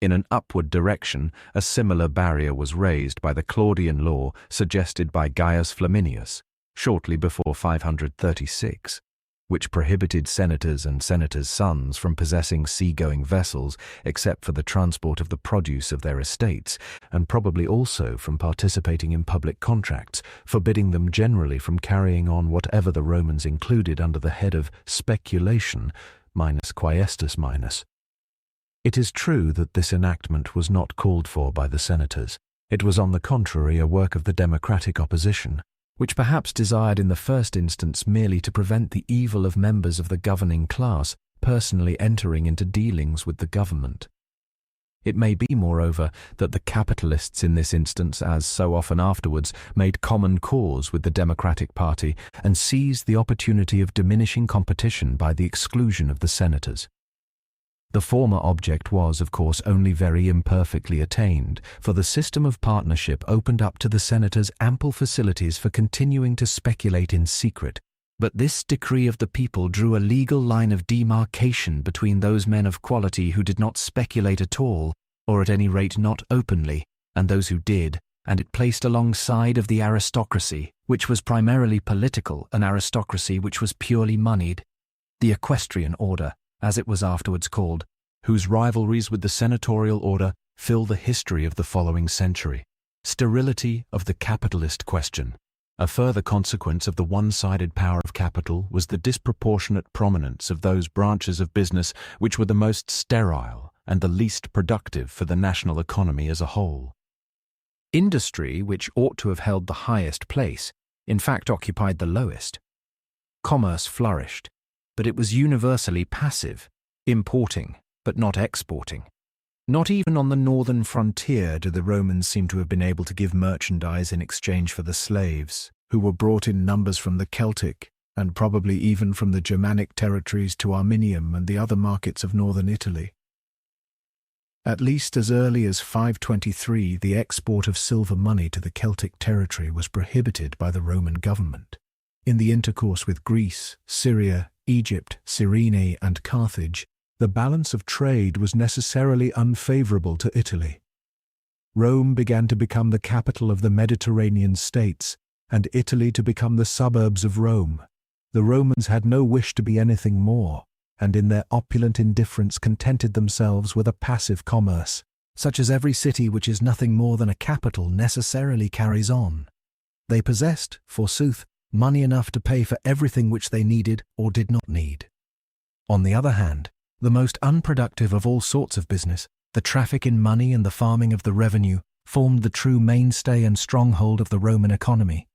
In an upward direction, a similar barrier was raised by the Claudian law suggested by Gaius Flaminius, shortly before 536, which prohibited senators and senators' sons from possessing sea-going vessels except for the transport of the produce of their estates, and probably also from participating in public contracts, forbidding them generally from carrying on whatever the Romans included under the head of speculation, minus quaestus minus. It is true that this enactment was not called for by the senators. It was on the contrary a work of the democratic opposition, which perhaps desired in the first instance merely to prevent the evil of members of the governing class personally entering into dealings with the government. It may be, moreover, that the capitalists in this instance, as so often afterwards, made common cause with the Democratic Party and seized the opportunity of diminishing competition by the exclusion of the senators. The former object was, of course, only very imperfectly attained, for the system of partnership opened up to the senators ample facilities for continuing to speculate in secret. But this decree of the people drew a legal line of demarcation between those men of quality who did not speculate at all, or at any rate not openly, and those who did, and it placed alongside of the aristocracy, which was primarily political, an aristocracy which was purely moneyed, the equestrian order, as it was afterwards called, whose rivalries with the senatorial order fill the history of the following century. Sterility of the capitalist question. A further consequence of the one-sided power of capital was the disproportionate prominence of those branches of business which were the most sterile and the least productive for the national economy as a whole. Industry, which ought to have held the highest place, in fact occupied the lowest. Commerce flourished, but it was universally passive, importing, but not exporting. Not even on the northern frontier do the Romans seem to have been able to give merchandise in exchange for the slaves, who were brought in numbers from the Celtic, and probably even from the Germanic territories to Arminium and the other markets of northern Italy. At least as early as 523, the export of silver money to the Celtic territory was prohibited by the Roman government. In the intercourse with Greece, Syria, Egypt, Cyrene, and Carthage, the balance of trade was necessarily unfavorable to Italy. Rome began to become the capital of the Mediterranean states, and Italy to become the suburbs of Rome. The Romans had no wish to be anything more. and in their opulent indifference contented themselves with a passive commerce, such as every city which is nothing more than a capital necessarily carries on. They possessed, forsooth, money enough to pay for everything which they needed or did not need. On the other hand, the most unproductive of all sorts of business, the traffic in money and the farming of the revenue, formed the true mainstay and stronghold of the Roman economy.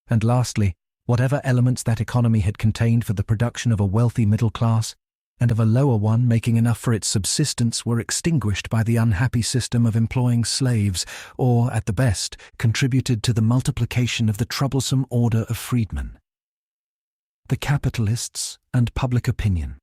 And lastly, whatever elements that economy had contained for the production of a wealthy middle class, and of a lower one making enough for its subsistence, were extinguished by the unhappy system of employing slaves, or, at the best, contributed to the multiplication of the troublesome order of freedmen. The capitalists and public opinion.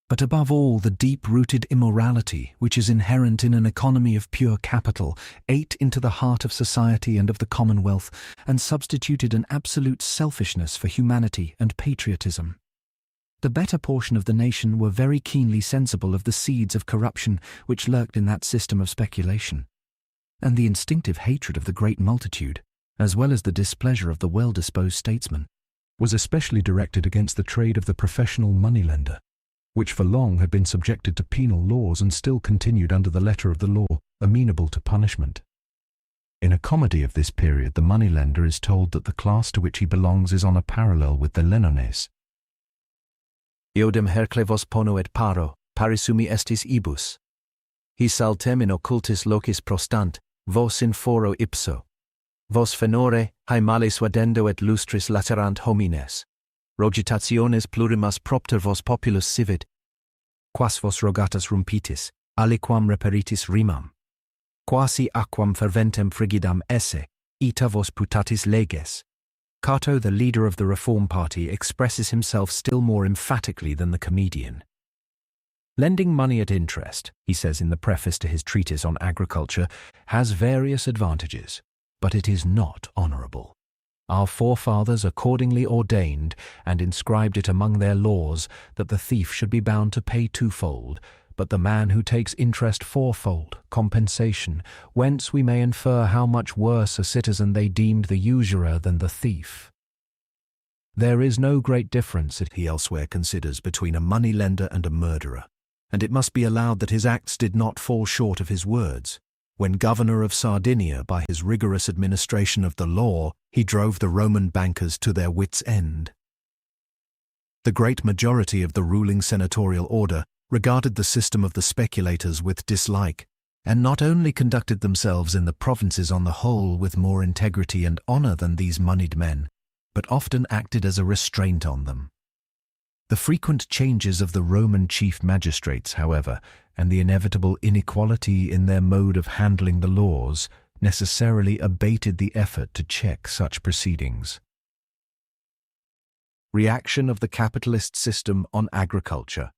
But above all, the deep-rooted immorality which is inherent in an economy of pure capital ate into the heart of society and of the commonwealth, and substituted an absolute selfishness for humanity and patriotism. The better portion of the nation were very keenly sensible of the seeds of corruption which lurked in that system of speculation, and the instinctive hatred of the great multitude, as well as the displeasure of the well-disposed statesman, was especially directed against the trade of the professional moneylender, which for long had been subjected to penal laws and still continued under the letter of the law, amenable to punishment. In a comedy of this period, the moneylender is told that the class to which he belongs is on a parallel with the lenones. Eodem Herclevos pono et paro, parisumi estis ibus. Hi saltem in occultis locis prostant, vos in foro ipso. Vos fenore, hae male suadendo et lustris lacerant homines. Rogitationes plurimas propter vos populus civit, quas vos rogatas rumpitis, aliquam reperitis rimam. Quasi aquam ferventem frigidam esse, ita vos putatis leges. Cato, the leader of the Reform Party, expresses himself still more emphatically than the comedian. Lending money at interest, he says in the preface to his treatise on agriculture, has various advantages, but it is not honourable. Our forefathers accordingly ordained and inscribed it among their laws that the thief should be bound to pay twofold, but the man who takes interest fourfold, compensation, whence we may infer how much worse a citizen they deemed the usurer than the thief. There is no great difference, he elsewhere considers, between a money-lender and a murderer, and it must be allowed that his acts did not fall short of his words. When governor of Sardinia, by his rigorous administration of the law, he drove the Roman bankers to their wits' end. The great majority of the ruling senatorial order regarded the system of the speculators with dislike, and not only conducted themselves in the provinces on the whole with more integrity and honour than these moneyed men, but often acted as a restraint on them. The frequent changes of the Roman chief magistrates, however, and the inevitable inequality in their mode of handling the laws, necessarily abated the effort to check such proceedings. Reaction of the capitalist system on agriculture.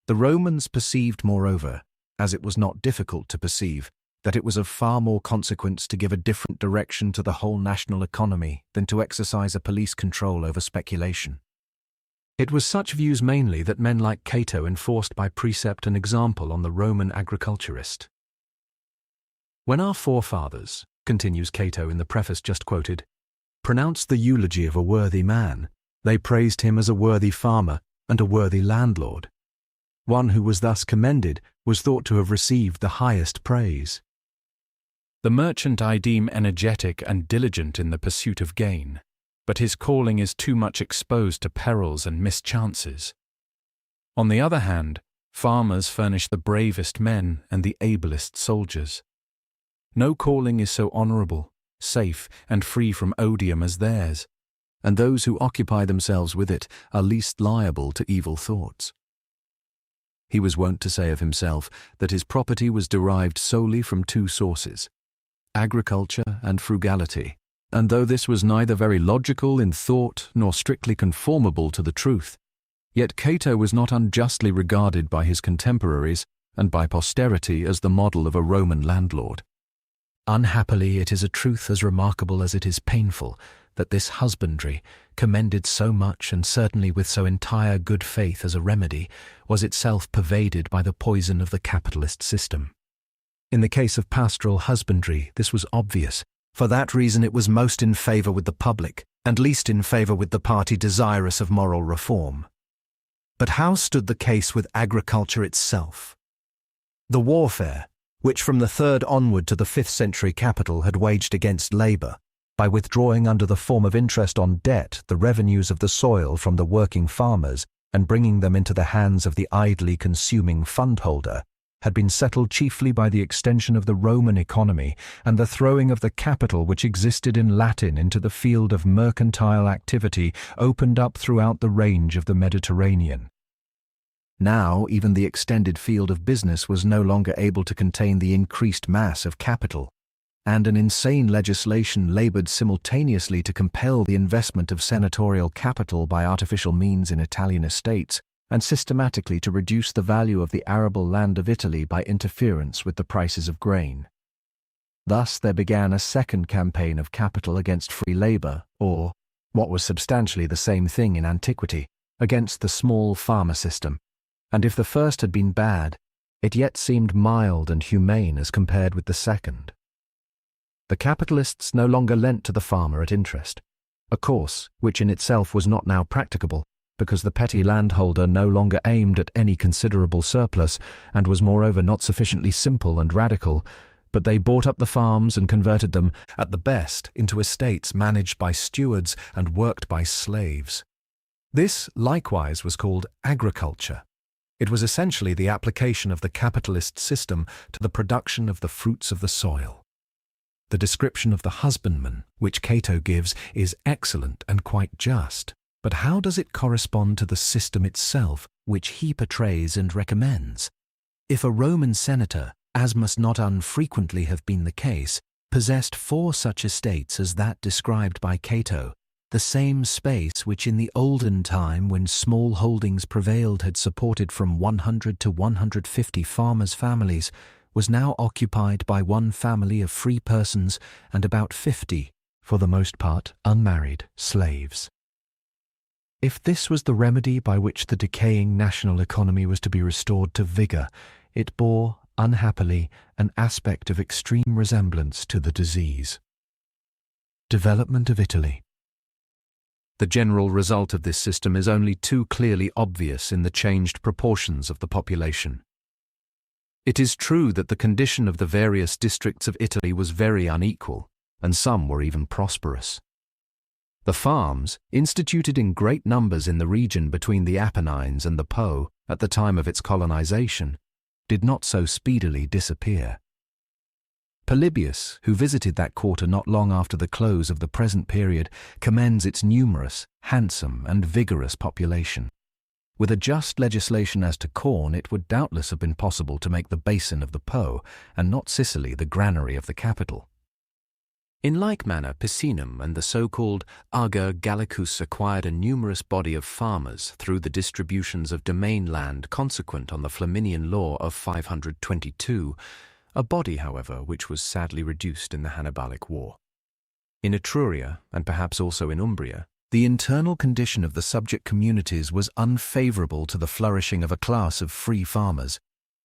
The Romans perceived, moreover, as it was not difficult to perceive, that it was of far more consequence to give a different direction to the whole national economy than to exercise a police control over speculation. It was such views mainly that men like Cato enforced by precept and example on the Roman agriculturist. When our forefathers, continues Cato in the preface just quoted, pronounced the eulogy of a worthy man, they praised him as a worthy farmer and a worthy landlord. One who was thus commended was thought to have received the highest praise. The merchant I deem energetic and diligent in the pursuit of gain, but his calling is too much exposed to perils and mischances. On the other hand, farmers furnish the bravest men and the ablest soldiers. No calling is so honourable, safe, and free from odium as theirs, and those who occupy themselves with it are least liable to evil thoughts. He was wont to say of himself that his property was derived solely from two sources, agriculture and frugality, and though this was neither very logical in thought nor strictly conformable to the truth, yet Cato was not unjustly regarded by his contemporaries and by posterity as the model of a Roman landlord. Unhappily, it is a truth as remarkable as it is painful that this husbandry, commended so much and certainly with so entire good faith as a remedy, was itself pervaded by the poison of the capitalist system. In the case of pastoral husbandry, this was obvious. For that reason it was most in favour with the public, and least in favour with the party desirous of moral reform. But how stood the case with agriculture itself? The warfare, which from the 3rd onward to the 5th century capital had waged against labour, by withdrawing under the form of interest on debt the revenues of the soil from the working farmers and bringing them into the hands of the idly consuming fundholder, had been settled chiefly by the extension of the Roman economy and the throwing of the capital which existed in Latin into the field of mercantile activity opened up throughout the range of the Mediterranean. Now even the extended field of business was no longer able to contain the increased mass of capital, and an insane legislation laboured simultaneously to compel the investment of senatorial capital by artificial means in Italian estates, and systematically to reduce the value of the arable land of Italy by interference with the prices of grain. Thus there began a second campaign of capital against free labour, or, what was substantially the same thing in antiquity, against the small farmer system, and if the first had been bad, it yet seemed mild and humane as compared with the second. The capitalists no longer lent to the farmer at interest, a course which in itself was not now practicable, because the petty landholder no longer aimed at any considerable surplus, and was moreover not sufficiently simple and radical, but they bought up the farms and converted them, at the best, into estates managed by stewards and worked by slaves. This likewise was called agriculture. It was essentially the application of the capitalist system to the production of the fruits of the soil. The description of the husbandman, which Cato gives, is excellent and quite just. But how does it correspond to the system itself, which he portrays and recommends? If a Roman senator, as must not unfrequently have been the case, possessed 4 such estates as that described by Cato, the same space which in the olden time when small holdings prevailed had supported from 100 to 150 farmers' families, was now occupied by one family of free persons and about 50, for the most part unmarried, slaves. If this was the remedy by which the decaying national economy was to be restored to vigour, it bore, unhappily, an aspect of extreme resemblance to the disease. Development of Italy. The general result of this system is only too clearly obvious in the changed proportions of the population. It is true that the condition of the various districts of Italy was very unequal, and some were even prosperous. The farms, instituted in great numbers in the region between the Apennines and the Po at the time of its colonization, did not so speedily disappear. Polybius, who visited that quarter not long after the close of the present period, commends its numerous, handsome, and vigorous population. With a just legislation as to corn, it would doubtless have been possible to make the basin of the Po, and not Sicily, the granary of the capital. In like manner, Picenum and the so-called Ager Gallicus acquired a numerous body of farmers through the distributions of domain land consequent on the Flaminian law of 522, a body, however, which was sadly reduced in the Hannibalic War. In Etruria, and perhaps also in Umbria, the internal condition of the subject communities was unfavourable to the flourishing of a class of free farmers.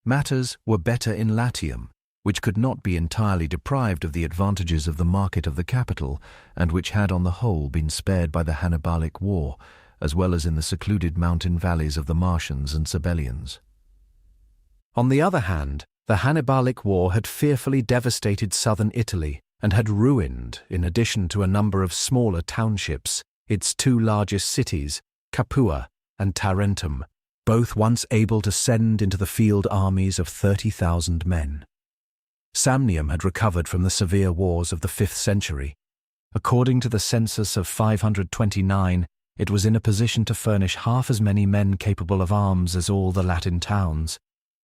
Matters were better in Latium, which could not be entirely deprived of the advantages of the market of the capital, and which had on the whole been spared by the Hannibalic War, as well as in the secluded mountain valleys of the Marsians and Sabellians. On the other hand, the Hannibalic War had fearfully devastated southern Italy, and had ruined, in addition to a number of smaller townships, its 2 largest cities, Capua and Tarentum, both once able to send into the field armies of 30,000 men. Samnium had recovered from the severe wars of the 5th century. According to the census of 529, it was in a position to furnish half as many men capable of arms as all the Latin towns,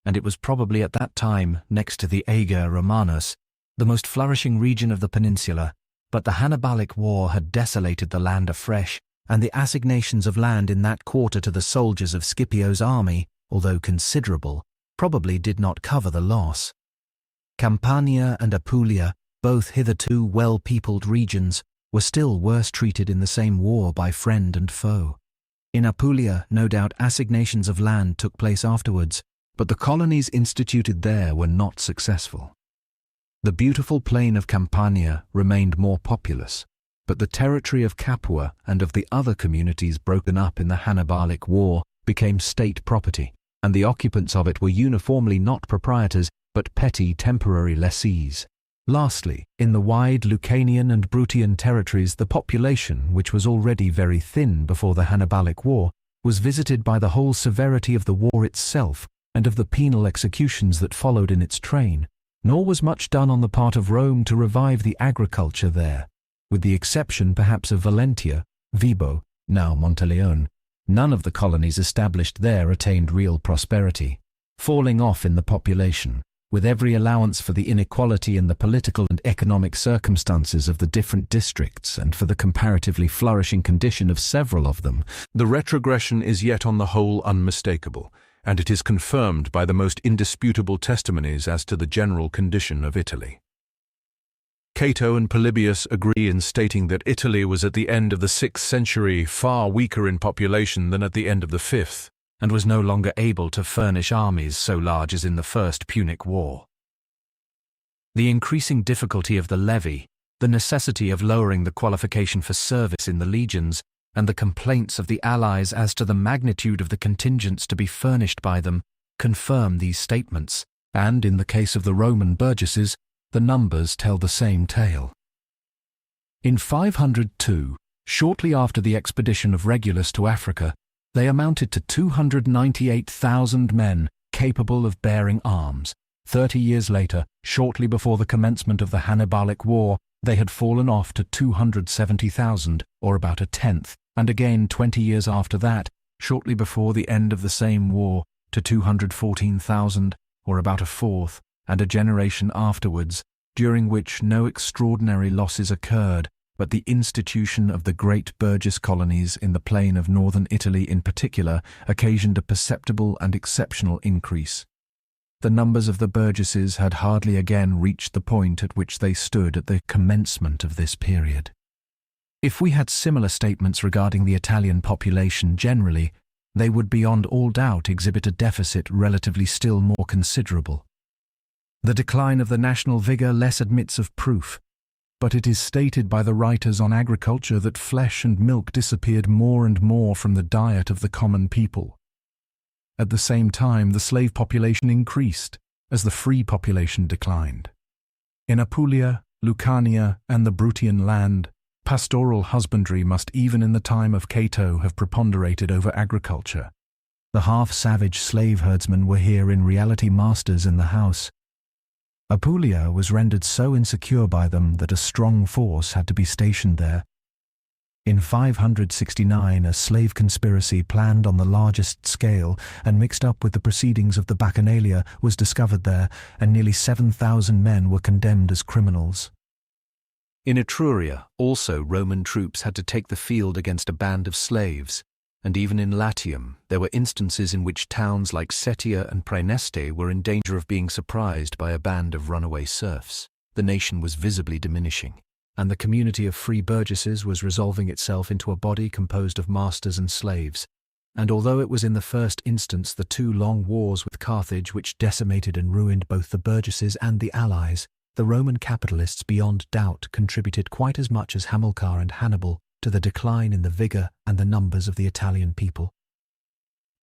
and it was probably at that time, next to the Ager Romanus, the most flourishing region of the peninsula. But the Hannibalic War had desolated the land afresh, and the assignations of land in that quarter to the soldiers of Scipio's army, although considerable, probably did not cover the loss. Campania and Apulia, both hitherto well-peopled regions, were still worse treated in the same war by friend and foe. In Apulia, no doubt assignations of land took place afterwards, but the colonies instituted there were not successful. The beautiful plain of Campania remained more populous, but the territory of Capua and of the other communities broken up in the Hannibalic War became state property, and the occupants of it were uniformly not proprietors but petty temporary lessees. Lastly, in the wide Lucanian and Bruttian territories, the population, which was already very thin before the Hannibalic War, was visited by the whole severity of the war itself and of the penal executions that followed in its train, nor was much done on the part of Rome to revive the agriculture there. With the exception perhaps of Valentia, Vibo, now Monteleone, none of the colonies established there attained real prosperity, falling off in the population, with every allowance for the inequality in the political and economic circumstances of the different districts and for the comparatively flourishing condition of several of them. The retrogression is yet on the whole unmistakable, and it is confirmed by the most indisputable testimonies as to the general condition of Italy. Cato and Polybius agree in stating that Italy was at the end of the 6th century far weaker in population than at the end of the 5th, and was no longer able to furnish armies so large as in the First Punic War. The increasing difficulty of the levy, the necessity of lowering the qualification for service in the legions, and the complaints of the allies as to the magnitude of the contingents to be furnished by them confirm these statements, and in the case of the Roman burgesses, the numbers tell the same tale. In 502, shortly after the expedition of Regulus to Africa, they amounted to 298,000 men capable of bearing arms. 30 years later, shortly before the commencement of the Hannibalic War, they had fallen off to 270,000, or about a tenth, and again 20 years after that, shortly before the end of the same war, to 214,000, or about a fourth, and a generation afterwards, during which no extraordinary losses occurred, but the institution of the great Burgess colonies in the plain of northern Italy in particular occasioned a perceptible and exceptional increase. The numbers of the burgesses had hardly again reached the point at which they stood at the commencement of this period. If we had similar statements regarding the Italian population generally, they would beyond all doubt exhibit a deficit relatively still more considerable. The decline of the national vigour less admits of proof, but it is stated by the writers on agriculture that flesh and milk disappeared more and more from the diet of the common people. At the same time, the slave population increased, as the free population declined. In Apulia, Lucania, and the Bruttian land, pastoral husbandry must even in the time of Cato have preponderated over agriculture. The half-savage slave herdsmen were here in reality masters in the house. Apulia was rendered so insecure by them that a strong force had to be stationed there. In 569, a slave conspiracy planned on the largest scale and mixed up with the proceedings of the Bacchanalia was discovered there, and nearly 7,000 men were condemned as criminals. In Etruria, also Roman troops had to take the field against a band of slaves, and even in Latium there were instances in which towns like Setia and Praeneste were in danger of being surprised by a band of runaway serfs. The nation was visibly diminishing, and the community of free burgesses was resolving itself into a body composed of masters and slaves. And although it was in the first instance the 2 long wars with Carthage which decimated and ruined both the burgesses and the allies, the Roman capitalists beyond doubt contributed quite as much as Hamilcar and Hannibal to the decline in the vigour and the numbers of the Italian people.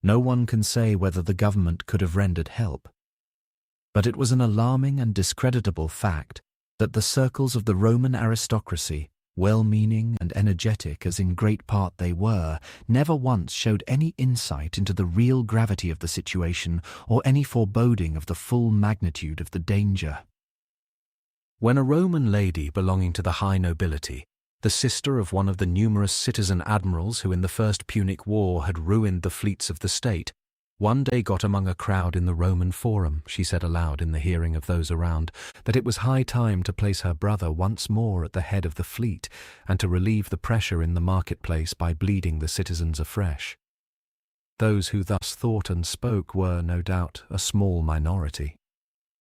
No one can say whether the government could have rendered help, but it was an alarming and discreditable fact that the circles of the Roman aristocracy, well-meaning and energetic as in great part they were, never once showed any insight into the real gravity of the situation or any foreboding of the full magnitude of the danger. When a Roman lady belonging to the high nobility, the sister of one of the numerous citizen admirals who in the First Punic War had ruined the fleets of the state, one day got among a crowd in the Roman Forum, she said aloud in the hearing of those around, that it was high time to place her brother once more at the head of the fleet and to relieve the pressure in the marketplace by bleeding the citizens afresh. Those who thus thought and spoke were, no doubt, a small minority.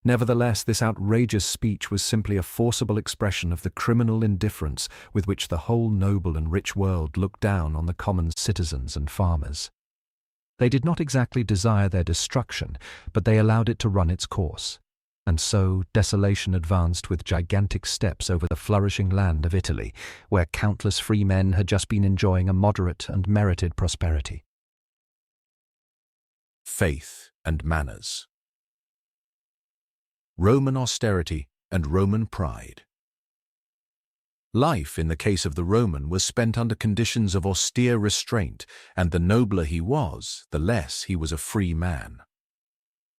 Nevertheless, this outrageous speech was simply a forcible expression of the criminal indifference with which the whole noble and rich world looked down on the common citizens and farmers. They did not exactly desire their destruction, but they allowed it to run its course. And so desolation advanced with gigantic steps over the flourishing land of Italy, where countless free men had just been enjoying a moderate and merited prosperity. Faith and manners. Roman austerity and Roman pride. Life, in the case of the Roman, was spent under conditions of austere restraint, and the nobler he was, the less he was a free man.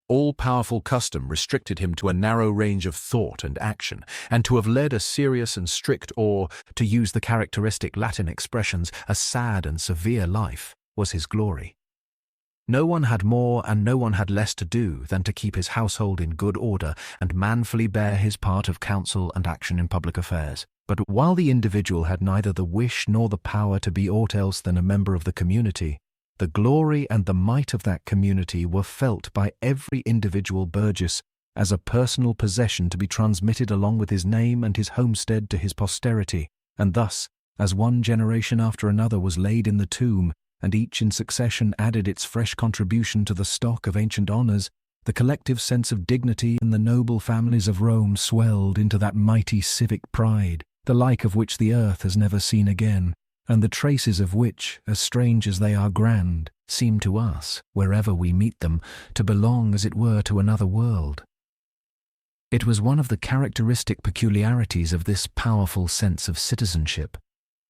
All-powerful custom restricted him to a narrow range of thought and action, and to have led a serious and strict, or, to use the characteristic Latin expressions, a sad and severe life, was his glory. No one had more and no one had less to do than to keep his household in good order and manfully bear his part of counsel and action in public affairs. But while the individual had neither the wish nor the power to be aught else than a member of the community, the glory and the might of that community were felt by every individual burgess as a personal possession to be transmitted along with his name and his homestead to his posterity, and thus, as one generation after another was laid in the tomb, and each in succession added its fresh contribution to the stock of ancient honours, the collective sense of dignity in the noble families of Rome swelled into that mighty civic pride, the like of which the earth has never seen again, and the traces of which, as strange as they are grand, seem to us, wherever we meet them, to belong as it were to another world. It was one of the characteristic peculiarities of this powerful sense of citizenship,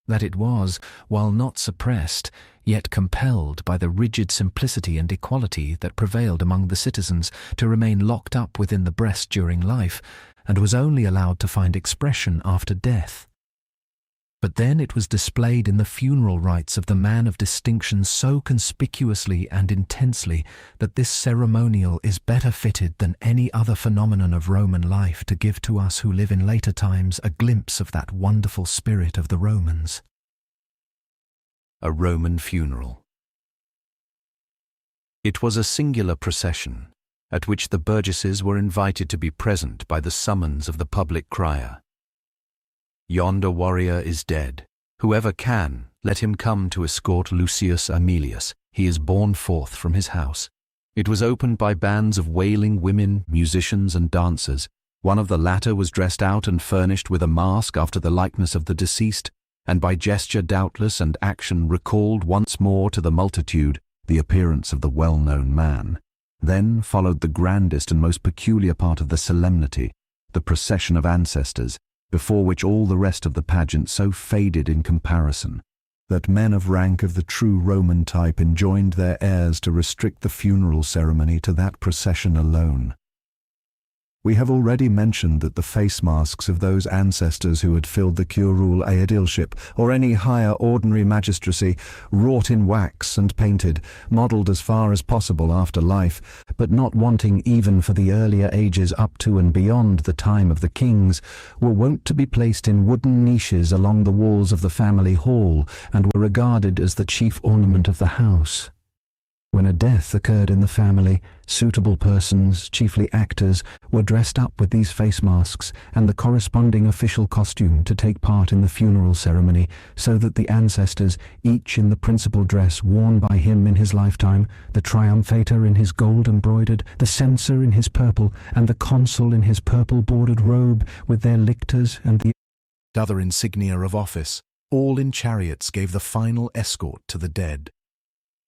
that it was, while not suppressed, yet compelled by the rigid simplicity and equality that prevailed among the citizens to remain locked up within the breast during life, and was only allowed to find expression after death. But then it was displayed in the funeral rites of the man of distinction so conspicuously and intensely that this ceremonial is better fitted than any other phenomenon of Roman life to give to us who live in later times a glimpse of that wonderful spirit of the Romans. A Roman funeral. It was a singular procession, at which the burgesses were invited to be present by the summons of the public crier. Yonder warrior is dead. Whoever can, let him come to escort Lucius Aemilius. He is borne forth from his house. It was opened by bands of wailing women, musicians, and dancers. One of the latter was dressed out and furnished with a mask after the likeness of the deceased, and by gesture doubtless and action recalled once more to the multitude the appearance of the well-known man. Then followed the grandest and most peculiar part of the solemnity, the procession of ancestors, before which all the rest of the pageant so faded in comparison, that men of rank of the true Roman type enjoined their heirs to restrict the funeral ceremony to that procession alone. We have already mentioned that the face masks of those ancestors who had filled the curule aedileship, or any higher ordinary magistracy, wrought in wax and painted, modelled as far as possible after life, but not wanting even for the earlier ages up to and beyond the time of the kings, were wont to be placed in wooden niches along the walls of the family hall, and were regarded as the chief ornament of the house. When a death occurred in the family, suitable persons, chiefly actors, were dressed up with these face masks and the corresponding official costume to take part in the funeral ceremony, so that the ancestors, each in the principal dress worn by him in his lifetime, the triumphator in his gold-embroidered, the censor in his purple, and the consul in his purple-bordered robe, with their lictors and the other insignia of office, all in chariots gave the final escort to the dead.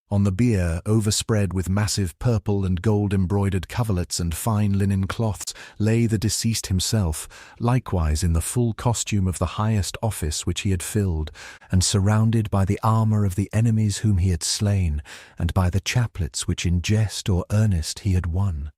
On the bier, overspread with massive purple and gold-embroidered coverlets and fine linen cloths, lay the deceased himself, likewise in the full costume of the highest office which he had filled, and surrounded by the armour of the enemies whom he had slain, and by the chaplets which in jest or earnest he had won.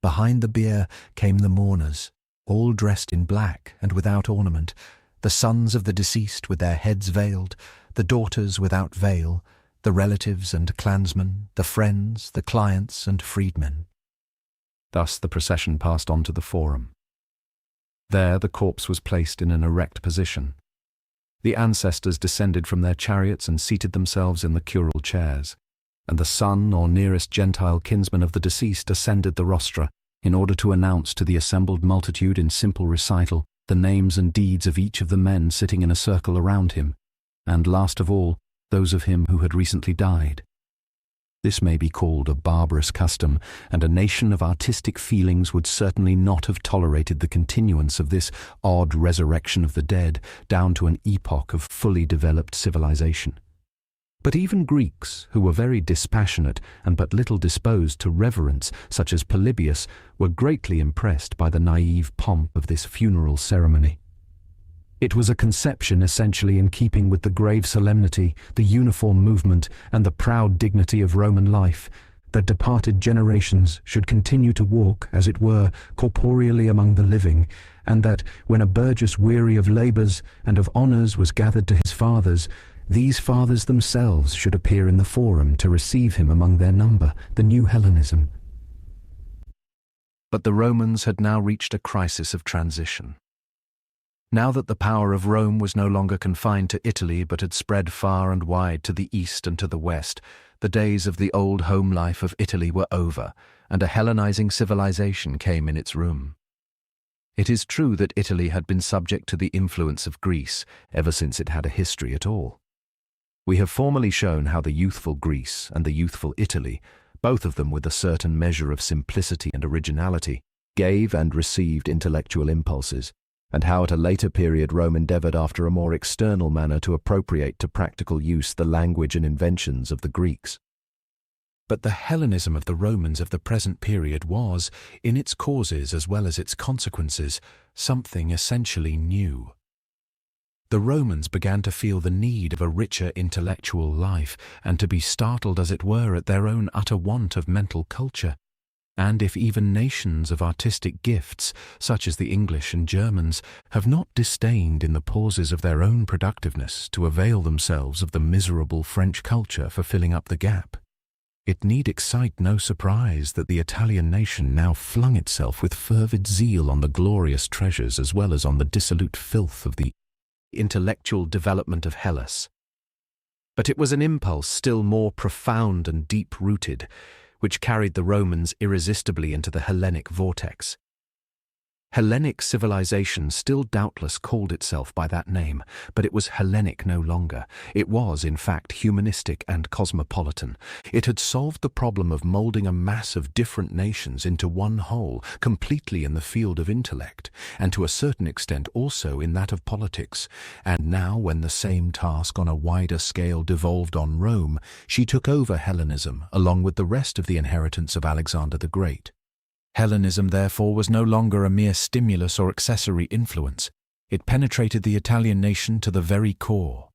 Behind the bier came the mourners, all dressed in black and without ornament, the sons of the deceased with their heads veiled, the daughters without veil, the relatives and clansmen, the friends, the clients and freedmen. Thus the procession passed on to the forum. There the corpse was placed in an erect position. The ancestors descended from their chariots and seated themselves in the curule chairs, and the son or nearest Gentile kinsman of the deceased ascended the rostra in order to announce to the assembled multitude in simple recital the names and deeds of each of the men sitting in a circle around him, and last of all, those of him who had recently died. This may be called a barbarous custom, and a nation of artistic feelings would certainly not have tolerated the continuance of this odd resurrection of the dead down to an epoch of fully developed civilization. But even Greeks, who were very dispassionate and but little disposed to reverence, such as Polybius, were greatly impressed by the naive pomp of this funeral ceremony. It was a conception essentially in keeping with the grave solemnity, the uniform movement, and the proud dignity of Roman life, that departed generations should continue to walk, as it were, corporeally among the living, and that, when a burgess weary of labours and of honours was gathered to his fathers, these fathers themselves should appear in the forum to receive him among their number, the new Hellenism. But the Romans had now reached a crisis of transition. Now that the power of Rome was no longer confined to Italy but had spread far and wide to the east and to the west, the days of the old home life of Italy were over, and a Hellenizing civilization came in its room. It is true that Italy had been subject to the influence of Greece ever since it had a history at all. We have formerly shown how the youthful Greece and the youthful Italy, both of them with a certain measure of simplicity and originality, gave and received intellectual impulses, and how at a later period Rome endeavored after a more external manner to appropriate to practical use the language and inventions of the Greeks. But the Hellenism of the Romans of the present period was, in its causes as well as its consequences, something essentially new. The Romans began to feel the need of a richer intellectual life, and to be startled, as it were, at their own utter want of mental culture. And if even nations of artistic gifts, such as the English and Germans, have not disdained in the pauses of their own productiveness to avail themselves of the miserable French culture for filling up the gap, it need excite no surprise that the Italian nation now flung itself with fervid zeal on the glorious treasures as well as on the dissolute filth of the intellectual development of Hellas. But it was an impulse still more profound and deep-rooted, which carried the Romans irresistibly into the Hellenic vortex. Hellenic civilization still doubtless called itself by that name, but it was Hellenic no longer. It was, in fact, humanistic and cosmopolitan. It had solved the problem of moulding a mass of different nations into one whole, completely in the field of intellect, and to a certain extent also in that of politics. And now, when the same task on a wider scale devolved on Rome, she took over Hellenism along with the rest of the inheritance of Alexander the Great. Hellenism, therefore, was no longer a mere stimulus or accessory influence. It penetrated the Italian nation to the very core.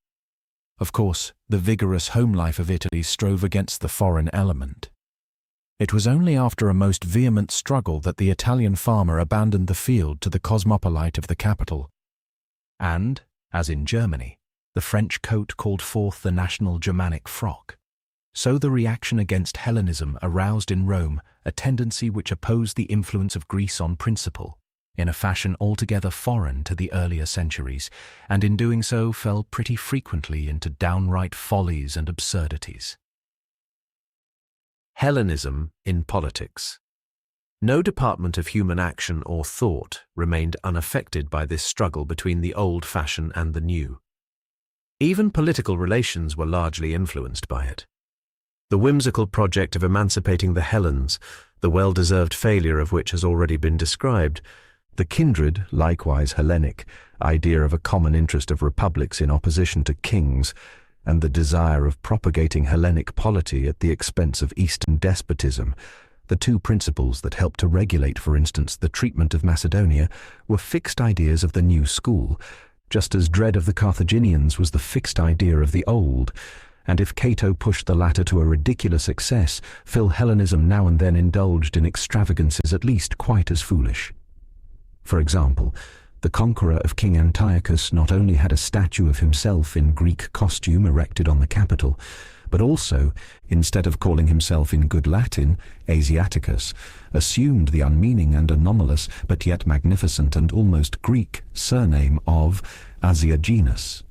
Of course, the vigorous home life of Italy strove against the foreign element. It was only after a most vehement struggle that the Italian farmer abandoned the field to the cosmopolite of the capital. And, as in Germany, the French coat called forth the national Germanic frock. So the reaction against Hellenism aroused in Rome a tendency which opposed the influence of Greece on principle, in a fashion altogether foreign to the earlier centuries, and in doing so fell pretty frequently into downright follies and absurdities. Hellenism in politics. No department of human action or thought remained unaffected by this struggle between the old fashion and the new. Even political relations were largely influenced by it. The whimsical project of emancipating the Hellenes, the well-deserved failure of which has already been described, the kindred, likewise Hellenic, idea of a common interest of republics in opposition to kings, and the desire of propagating Hellenic polity at the expense of Eastern despotism, the two principles that helped to regulate, for instance, the treatment of Macedonia, were fixed ideas of the new school, just as dread of the Carthaginians was the fixed idea of the old. And if Cato pushed the latter to a ridiculous excess, Philhellenism now and then indulged in extravagances at least quite as foolish. For example, the conqueror of King Antiochus not only had a statue of himself in Greek costume erected on the Capitol, but also, instead of calling himself in good Latin Asiaticus, assumed the unmeaning and anomalous, but yet magnificent and almost Greek surname of Asiagenus.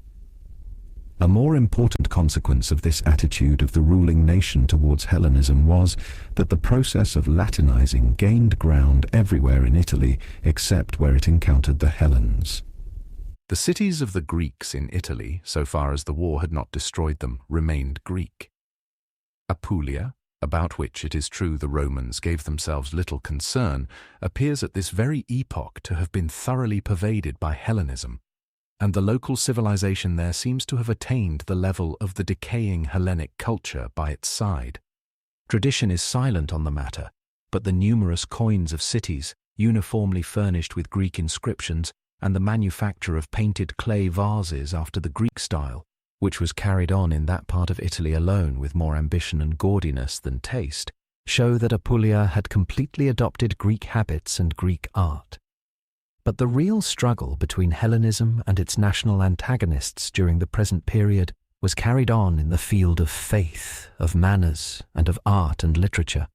A more important consequence of this attitude of the ruling nation towards Hellenism was that the process of Latinizing gained ground everywhere in Italy except where it encountered the Hellenes. The cities of the Greeks in Italy, so far as the war had not destroyed them, remained Greek. Apulia, about which it is true the Romans gave themselves little concern, appears at this very epoch to have been thoroughly pervaded by Hellenism. and the local civilization there seems to have attained the level of the decaying Hellenic culture by its side. Tradition is silent on the matter, but the numerous coins of cities, uniformly furnished with Greek inscriptions, and the manufacture of painted clay vases after the Greek style, which was carried on in that part of Italy alone with more ambition and gaudiness than taste, show that Apulia had completely adopted Greek habits and Greek art. But the real struggle between Hellenism and its national antagonists during the present period was carried on in the field of faith, of manners, and of art and literature.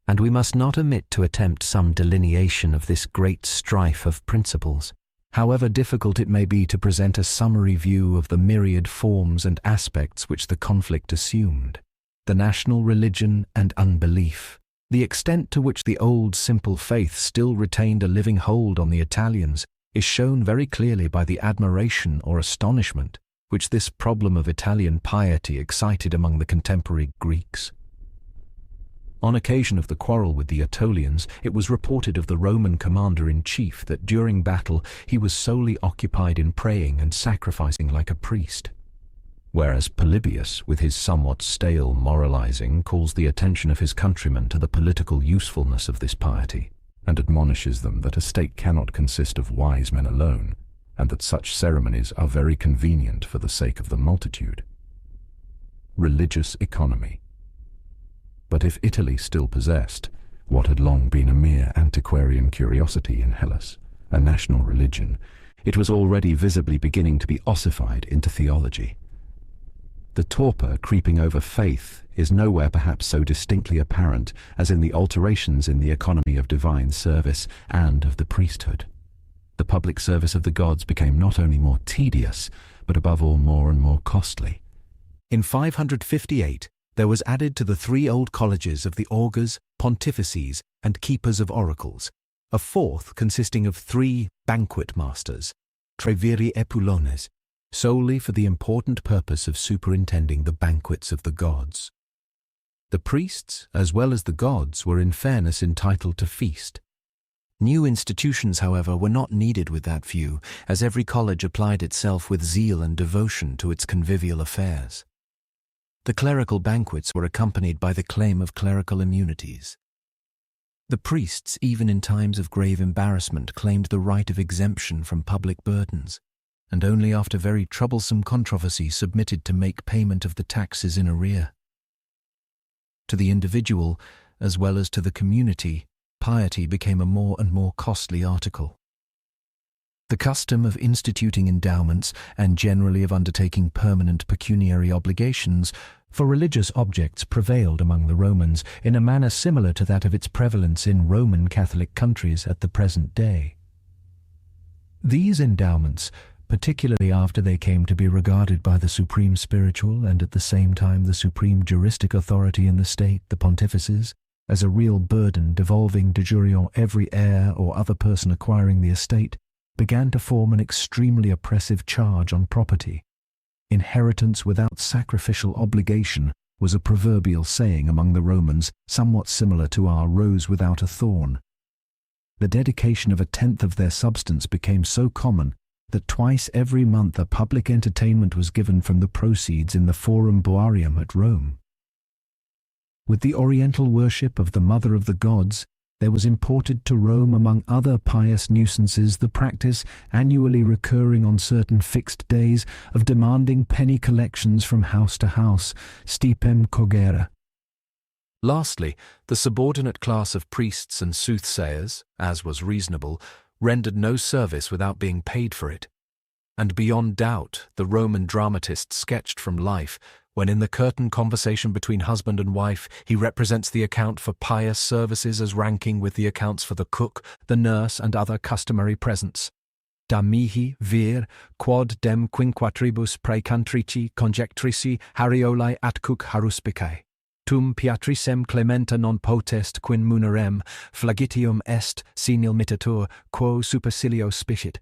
And we must not omit to attempt some delineation of this great strife of principles, however difficult it may be to present a summary view of the myriad forms and aspects which the conflict assumed. The national religion and unbelief, the extent to which the old simple faith still retained a living hold on the Italians, is shown very clearly by the admiration or astonishment which this problem of Italian piety excited among the contemporary Greeks. On occasion of the quarrel with the Aetolians, it was reported of the Roman commander-in-chief that during battle he was solely occupied in praying and sacrificing like a priest, whereas Polybius, with his somewhat stale moralizing, calls the attention of his countrymen to the political usefulness of this piety, and admonishes them that a state cannot consist of wise men alone, and that such ceremonies are very convenient for the sake of the multitude. Religious economy. But if Italy still possessed what had long been a mere antiquarian curiosity in Hellas, a national religion, it was already visibly beginning to be ossified into theology. The torpor creeping over faith is nowhere perhaps so distinctly apparent as in the alterations in the economy of divine service and of the priesthood. The public service of the gods became not only more tedious, but above all more and more costly. In 558, there was added to the 3 old colleges of the augurs, pontifices, and keepers of oracles, a 4th consisting of 3 banquet masters, treviri epulones, solely for the important purpose of superintending the banquets of the gods. The priests, as well as the gods, were in fairness entitled to feast. New institutions, however, were not needed with that view, as every college applied itself with zeal and devotion to its convivial affairs. The clerical banquets were accompanied by the claim of clerical immunities. The priests, even in times of grave embarrassment, claimed the right of exemption from public burdens, and only after very troublesome controversy submitted to make payment of the taxes in arrear. To the individual, as well as to the community, piety became a more and more costly article. The custom of instituting endowments and generally of undertaking permanent pecuniary obligations for religious objects prevailed among the Romans in a manner similar to that of its prevalence in Roman Catholic countries at the present day. These endowments, particularly after they came to be regarded by the supreme spiritual and at the same time the supreme juristic authority in the state, the pontifices, as a real burden devolving de jure on every heir or other person acquiring the estate, began to form an extremely oppressive charge on property. Inheritance without sacrificial obligation was a proverbial saying among the Romans, somewhat similar to our rose without a thorn. The dedication of 1/10 of their substance became so common that twice every month a public entertainment was given from the proceeds in the Forum Boarium at Rome. With the Oriental worship of the Mother of the Gods, there was imported to Rome among other pious nuisances the practice, annually recurring on certain fixed days, of demanding penny collections from house to house, stipem cogere. Lastly, the subordinate class of priests and soothsayers, as was reasonable, rendered no service without being paid for it. And beyond doubt, the Roman dramatist sketched from life, when in the curtain conversation between husband and wife he represents the account for pious services as ranking with the accounts for the cook, the nurse, and other customary presents. Da mihi vir, quod dem quinquatribus praecantrici conjectrici hariolae atcuc haruspicae. Tum piatrisem clementa non potest quin munerem, flagitium est senil mitatur, quo supercilio spicit.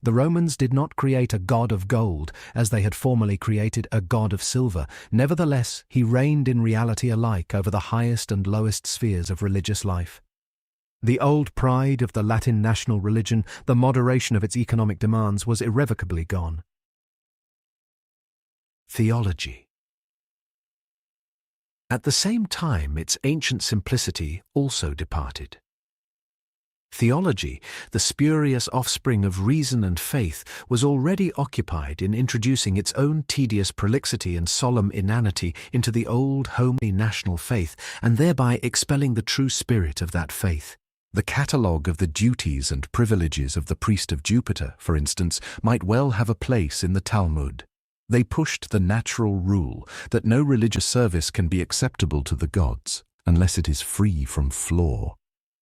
The Romans did not create a god of gold, as they had formerly created a god of silver. Nevertheless, he reigned in reality alike over the highest and lowest spheres of religious life. The old pride of the Latin national religion, the moderation of its economic demands, was irrevocably gone. Theology. At the same time, its ancient simplicity also departed. Theology, the spurious offspring of reason and faith, was already occupied in introducing its own tedious prolixity and solemn inanity into the old homely national faith, and thereby expelling the true spirit of that faith. The catalogue of the duties and privileges of the priest of Jupiter, for instance, might well have a place in the Talmud. They pushed the natural rule that no religious service can be acceptable to the gods unless it is free from flaw,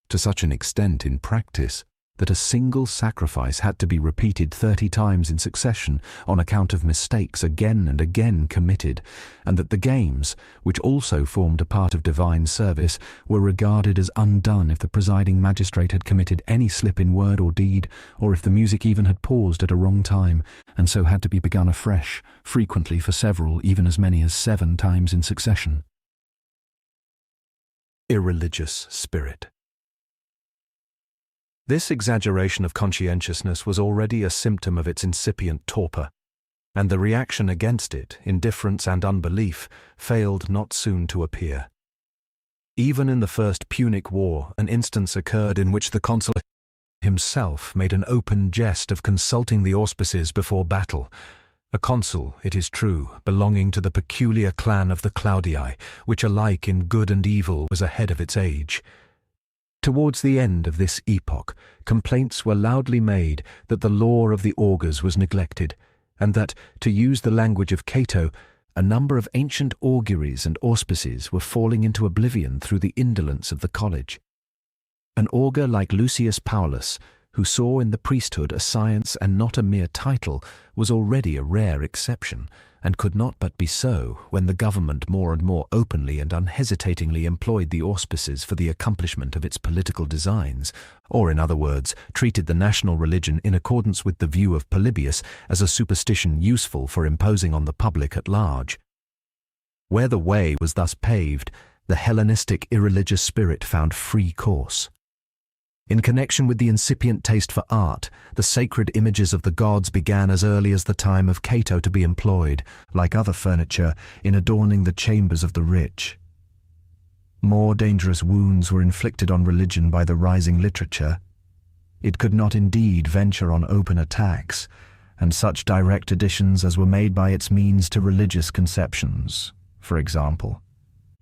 to such an extent in practice that a single sacrifice had to be repeated 30 times in succession on account of mistakes again and again committed, and that the games, which also formed a part of divine service, were regarded as undone if the presiding magistrate had committed any slip in word or deed, or if the music even had paused at a wrong time, and so had to be begun afresh, frequently for several, even as many as 7 times in succession. Irreligious spirit. This exaggeration of conscientiousness was already a symptom of its incipient torpor, and the reaction against it, indifference and unbelief, failed not soon to appear. Even in the First Punic War, an instance occurred in which the consul himself made an open jest of consulting the auspices before battle. A consul, it is true, belonging to the peculiar clan of the Claudii, which alike in good and evil was ahead of its age. Towards the end of this epoch, complaints were loudly made that the law of the augurs was neglected, and that, to use the language of Cato, a number of ancient auguries and auspices were falling into oblivion through the indolence of the college. An augur like Lucius Paulus, who saw in the priesthood a science and not a mere title, was already a rare exception, and could not but be so when the government more and more openly and unhesitatingly employed the auspices for the accomplishment of its political designs, or, in other words, treated the national religion in accordance with the view of Polybius as a superstition useful for imposing on the public at large. Where the way was thus paved, the Hellenistic irreligious spirit found free course. In connection with the incipient taste for art, the sacred images of the gods began as early as the time of Cato to be employed, like other furniture, in adorning the chambers of the rich. More dangerous wounds were inflicted on religion by the rising literature. It could not indeed venture on open attacks, and such direct additions as were made by its means to religious conceptions, for example,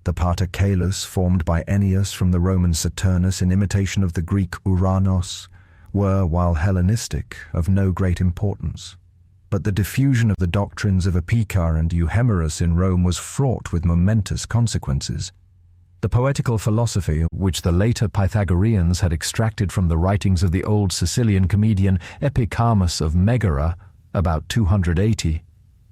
the Pater Caelus formed by Ennius from the Roman Saturnus in imitation of the Greek Uranos, were, while Hellenistic, of no great importance. But the diffusion of the doctrines of Hamilcar and Euhemerus in Rome was fraught with momentous consequences. The poetical philosophy, which the later Pythagoreans had extracted from the writings of the old Sicilian comedian Epicharmus of Megara, about 280,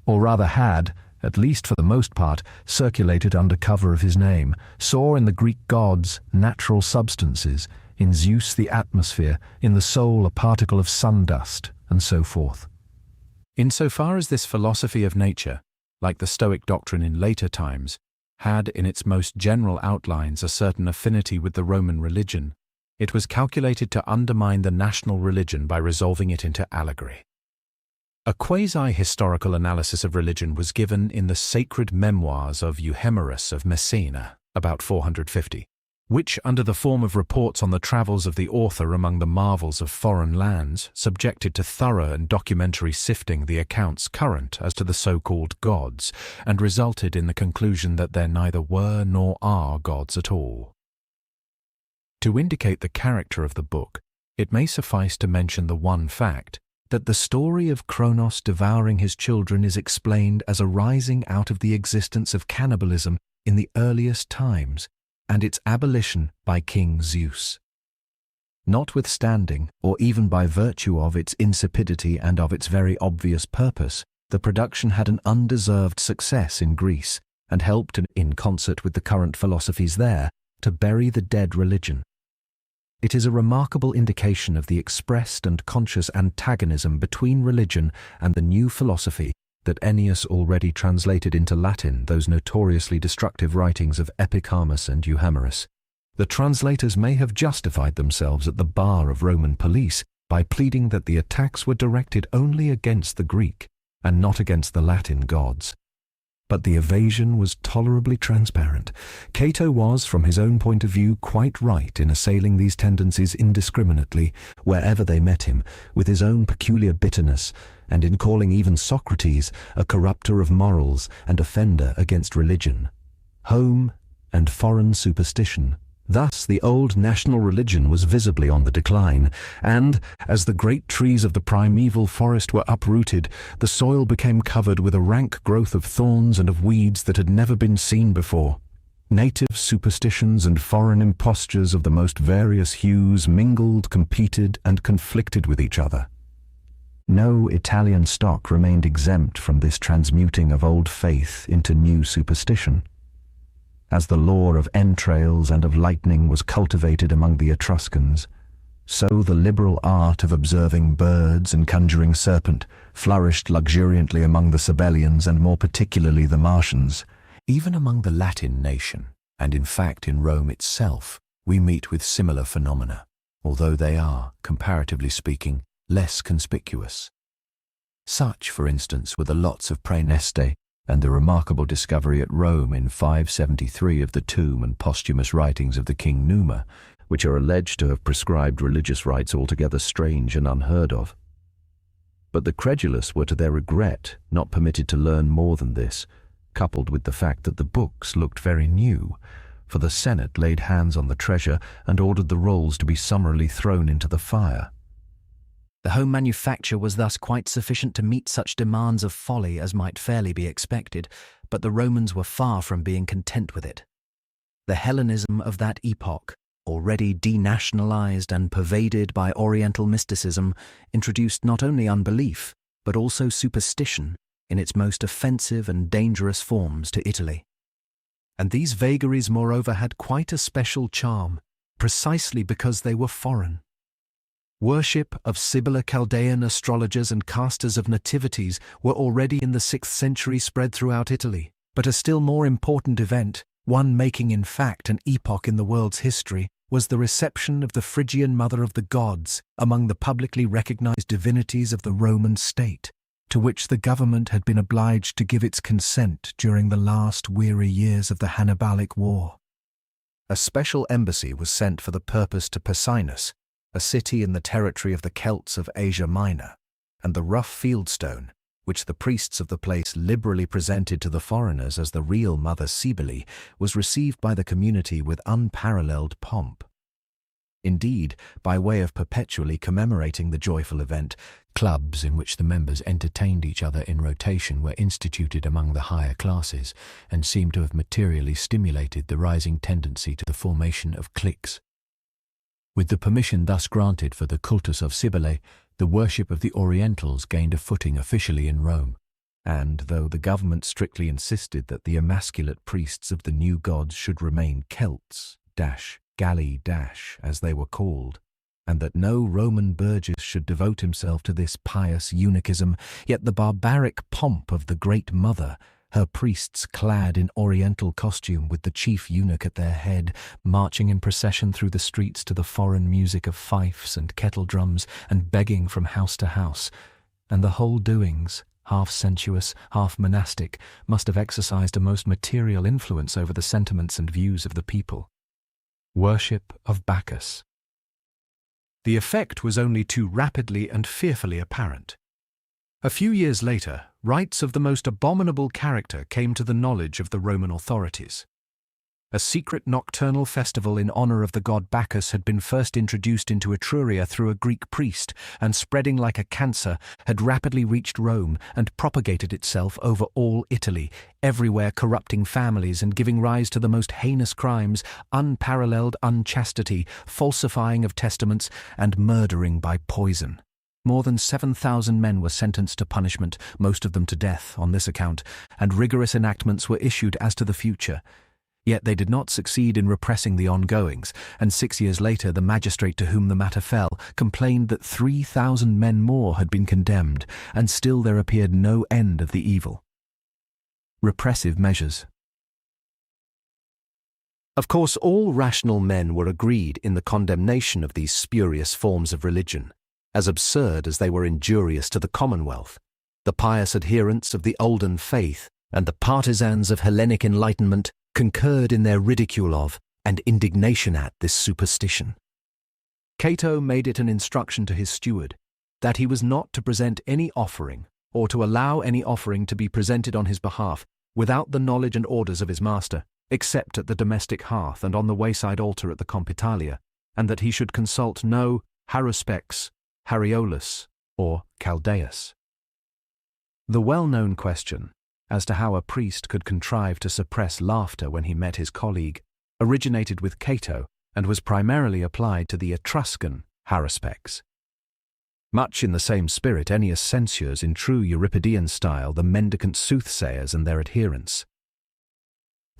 or rather had, at least for the most part, circulated under cover of his name, saw in the Greek gods natural substances, in Zeus the atmosphere, in the soul a particle of sun dust, and so forth. Insofar as this philosophy of nature, like the Stoic doctrine in later times, had in its most general outlines a certain affinity with the Roman religion, it was calculated to undermine the national religion by resolving it into allegory. A quasi-historical analysis of religion was given in the sacred memoirs of Euhemerus of Messina, about 450, which, under the form of reports on the travels of the author among the marvels of foreign lands, subjected to thorough and documentary sifting the accounts current as to the so-called gods, and resulted in the conclusion that there neither were nor are gods at all. To indicate the character of the book, it may suffice to mention the one fact that the story of Kronos devouring his children is explained as arising out of the existence of cannibalism in the earliest times and its abolition by King Zeus. Notwithstanding, or even by virtue of its insipidity and of its very obvious purpose, the production had an undeserved success in Greece and helped, in concert with the current philosophies there, to bury the dead religion. It is a remarkable indication of the expressed and conscious antagonism between religion and the new philosophy that Ennius already translated into Latin those notoriously destructive writings of Epicharmus and Euhemerus. The translators may have justified themselves at the bar of Roman police by pleading that the attacks were directed only against the Greek and not against the Latin gods. But the evasion was tolerably transparent. Cato was, from his own point of view, quite right in assailing these tendencies indiscriminately, wherever they met him, with his own peculiar bitterness, and in calling even Socrates a corrupter of morals and offender against religion, home and foreign superstition. Thus the old national religion was visibly on the decline, and, as the great trees of the primeval forest were uprooted, the soil became covered with a rank growth of thorns and of weeds that had never been seen before. Native superstitions and foreign impostures of the most various hues mingled, competed, and conflicted with each other. No Italian stock remained exempt from this transmuting of old faith into new superstition. As the lore of entrails and of lightning was cultivated among the Etruscans, so the liberal art of observing birds and conjuring serpent flourished luxuriantly among the Sabellians and more particularly the Martians. Even among the Latin nation, and in fact in Rome itself, we meet with similar phenomena, although they are, comparatively speaking, less conspicuous. Such, for instance, were the lots of Praeneste, and the remarkable discovery at Rome in 573 of the tomb and posthumous writings of the king Numa, which are alleged to have prescribed religious rites altogether strange and unheard of. But the credulous were to their regret not permitted to learn more than this, coupled with the fact that the books looked very new, for the Senate laid hands on the treasure and ordered the rolls to be summarily thrown into the fire. The home manufacture was thus quite sufficient to meet such demands of folly as might fairly be expected, but the Romans were far from being content with it. The Hellenism of that epoch, already denationalized and pervaded by Oriental mysticism, introduced not only unbelief, but also superstition in its most offensive and dangerous forms to Italy. And these vagaries, moreover, had quite a special charm, precisely because they were foreign. Worship of Sibylline Chaldean astrologers and casters of nativities were already in the 6th century spread throughout Italy, but a still more important event, one making in fact an epoch in the world's history, was the reception of the Phrygian Mother of the Gods among the publicly recognized divinities of the Roman state, to which the government had been obliged to give its consent during the last weary years of the Hannibalic War. A special embassy was sent for the purpose to Pessinus, a city in the territory of the Celts of Asia Minor, and the rough fieldstone, which the priests of the place liberally presented to the foreigners as the real Mother Cybele, was received by the community with unparalleled pomp. Indeed, by way of perpetually commemorating the joyful event, clubs in which the members entertained each other in rotation were instituted among the higher classes, and seemed to have materially stimulated the rising tendency to the formation of cliques. With the permission thus granted for the cultus of Cybele, the worship of the Orientals gained a footing officially in Rome, and though the government strictly insisted that the emasculate priests of the new gods should remain Celts, Galli, as they were called, and that no Roman burgess should devote himself to this pious eunuchism, yet the barbaric pomp of the Great Mother, her priests clad in oriental costume with the chief eunuch at their head, marching in procession through the streets to the foreign music of fifes and kettle drums and begging from house to house, and the whole doings, half sensuous, half monastic, must have exercised a most material influence over the sentiments and views of the people. Worship of Bacchus. The effect was only too rapidly and fearfully apparent. A few years later, rites of the most abominable character came to the knowledge of the Roman authorities. A secret nocturnal festival in honor of the god Bacchus had been first introduced into Etruria through a Greek priest, and spreading like a cancer, had rapidly reached Rome and propagated itself over all Italy, everywhere corrupting families and giving rise to the most heinous crimes, unparalleled unchastity, falsifying of testaments, and murdering by poison. More than 7,000 men were sentenced to punishment, most of them to death, on this account, and rigorous enactments were issued as to the future. Yet they did not succeed in repressing the ongoings, and 6 years later the magistrate to whom the matter fell complained that 3,000 men more had been condemned, and still there appeared no end of the evil. Repressive measures. Of course, all rational men were agreed in the condemnation of these spurious forms of religion, as absurd as they were injurious to the Commonwealth. The pious adherents of the olden faith and the partisans of Hellenic enlightenment concurred in their ridicule of and indignation at this superstition. Cato made it an instruction to his steward that he was not to present any offering or to allow any offering to be presented on his behalf without the knowledge and orders of his master, except at the domestic hearth and on the wayside altar at the Compitalia, and that he should consult no haruspex, Hariolus, or Chaldaeus. The well-known question as to how a priest could contrive to suppress laughter when he met his colleague originated with Cato and was primarily applied to the Etruscan haruspex. Much in the same spirit, Ennius censures in true Euripidean style the mendicant soothsayers and their adherents.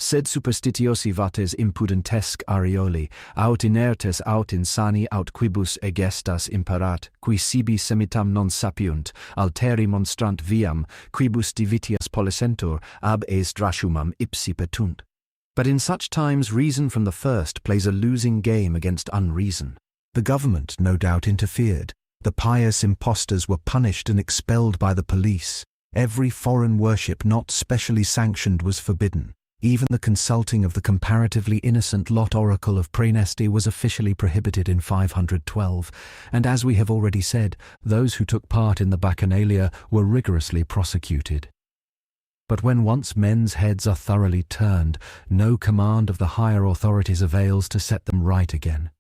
Sed superstitiosi vates impudentesc Arioli, aut inertes aut insani aut quibus egestas imparat, qui sibi semitam non sapiunt, alteri monstrant viam, quibus divitias polissentur, ab es drashumam ipsi petunt. But in such times reason from the first plays a losing game against unreason. The government no doubt interfered. The pious impostors were punished and expelled by the police. Every foreign worship not specially sanctioned was forbidden. Even the consulting of the comparatively innocent lot oracle of Praeneste was officially prohibited in 512, and as we have already said, those who took part in the Bacchanalia were rigorously prosecuted. But when once men's heads are thoroughly turned, no command of the higher authorities avails to set them right again.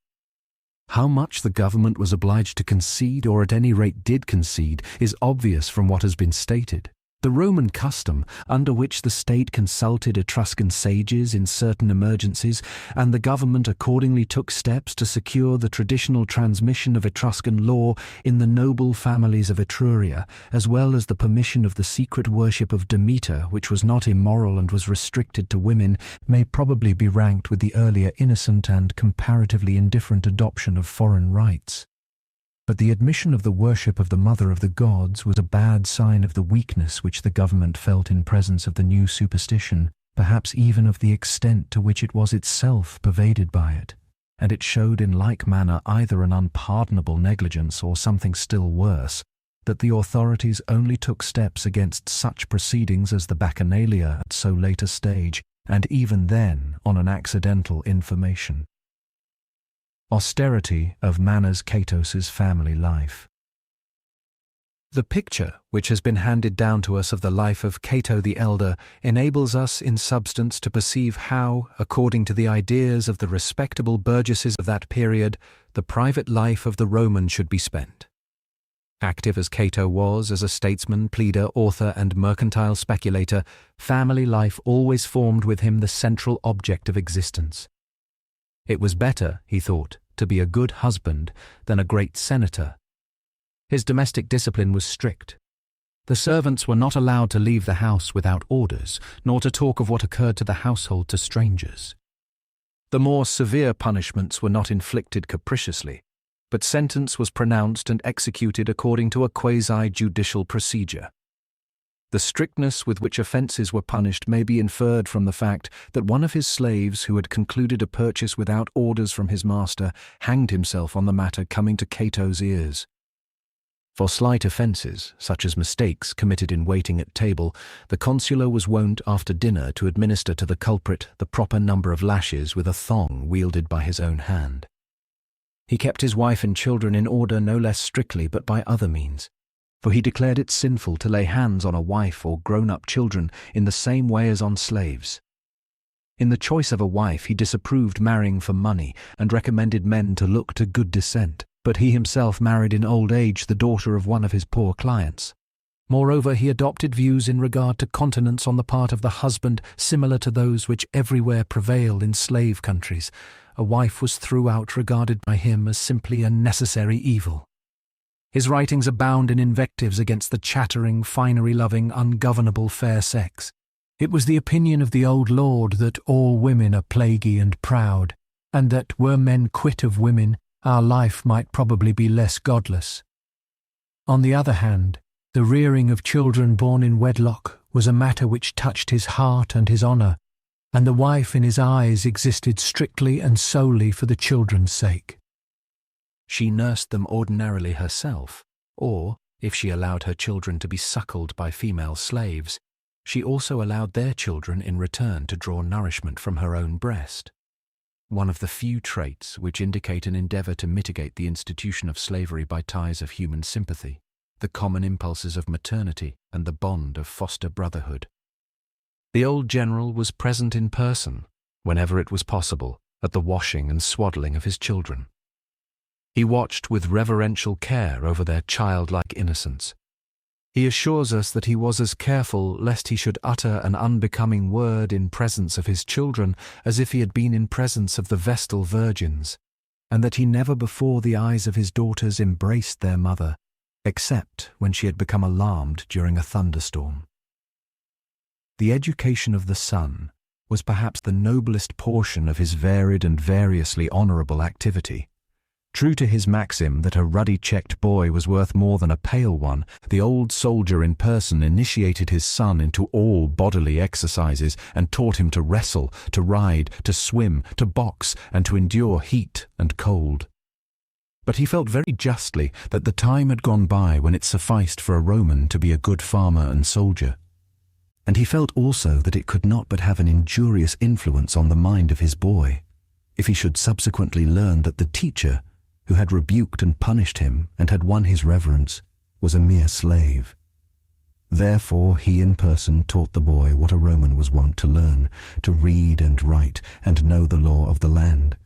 How much the government was obliged to concede, or at any rate did concede, is obvious from what has been stated. The Roman custom, under which the state consulted Etruscan sages in certain emergencies, and the government accordingly took steps to secure the traditional transmission of Etruscan law in the noble families of Etruria, as well as the permission of the secret worship of Demeter, which was not immoral and was restricted to women, may probably be ranked with the earlier innocent and comparatively indifferent adoption of foreign rites. But the admission of the worship of the Mother of the Gods was a bad sign of the weakness which the government felt in presence of the new superstition, perhaps even of the extent to which it was itself pervaded by it, and it showed in like manner either an unpardonable negligence or something still worse, that the authorities only took steps against such proceedings as the Bacchanalia at so late a stage, and even then on an accidental information. Austerity of Manners Catos's family life. The picture which has been handed down to us of the life of Cato the Elder enables us in substance to perceive how, according to the ideas of the respectable burgesses of that period, the private life of the Roman should be spent. Active as Cato was as a statesman, pleader, author, and mercantile speculator, family life always formed with him the central object of existence. It was better, he thought, to be a good husband than a great senator. His domestic discipline was strict. The servants were not allowed to leave the house without orders, nor to talk of what occurred to the household to strangers. The more severe punishments were not inflicted capriciously, but sentence was pronounced and executed according to a quasi-judicial procedure. The strictness with which offences were punished may be inferred from the fact that one of his slaves, who had concluded a purchase without orders from his master, hanged himself on the matter coming to Cato's ears. For slight offences, such as mistakes committed in waiting at table, the consular was wont after dinner to administer to the culprit the proper number of lashes with a thong wielded by his own hand. He kept his wife and children in order no less strictly but by other means, for he declared it sinful to lay hands on a wife or grown-up children in the same way as on slaves. In the choice of a wife he disapproved marrying for money and recommended men to look to good descent, but he himself married in old age the daughter of one of his poor clients. Moreover, he adopted views in regard to continence on the part of the husband similar to those which everywhere prevail in slave countries. A wife was throughout regarded by him as simply a necessary evil. His writings abound in invectives against the chattering, finery-loving, ungovernable fair sex. It was the opinion of the old lord that all women are plaguy and proud, and that were men quit of women, our life might probably be less godless. On the other hand, the rearing of children born in wedlock was a matter which touched his heart and his honour, and the wife in his eyes existed strictly and solely for the children's sake. She nursed them ordinarily herself, or, if she allowed her children to be suckled by female slaves, she also allowed their children in return to draw nourishment from her own breast. One of the few traits which indicate an endeavor to mitigate the institution of slavery by ties of human sympathy, the common impulses of maternity and the bond of foster brotherhood. The old general was present in person, whenever it was possible, at the washing and swaddling of his children. He watched with reverential care over their childlike innocence. He assures us that he was as careful lest he should utter an unbecoming word in presence of his children as if he had been in presence of the Vestal virgins, and that he never before the eyes of his daughters embraced their mother, except when she had become alarmed during a thunderstorm. The education of the son was perhaps the noblest portion of his varied and variously honorable activity. True to his maxim that a ruddy-cheeked boy was worth more than a pale one, the old soldier in person initiated his son into all bodily exercises and taught him to wrestle, to ride, to swim, to box, and to endure heat and cold. But he felt very justly that the time had gone by when it sufficed for a Roman to be a good farmer and soldier. And he felt also that it could not but have an injurious influence on the mind of his boy, if he should subsequently learn that the teacher, who had rebuked and punished him and had won his reverence, was a mere slave. Therefore he in person taught the boy what a Roman was wont to learn, to read and write and know the law of the land.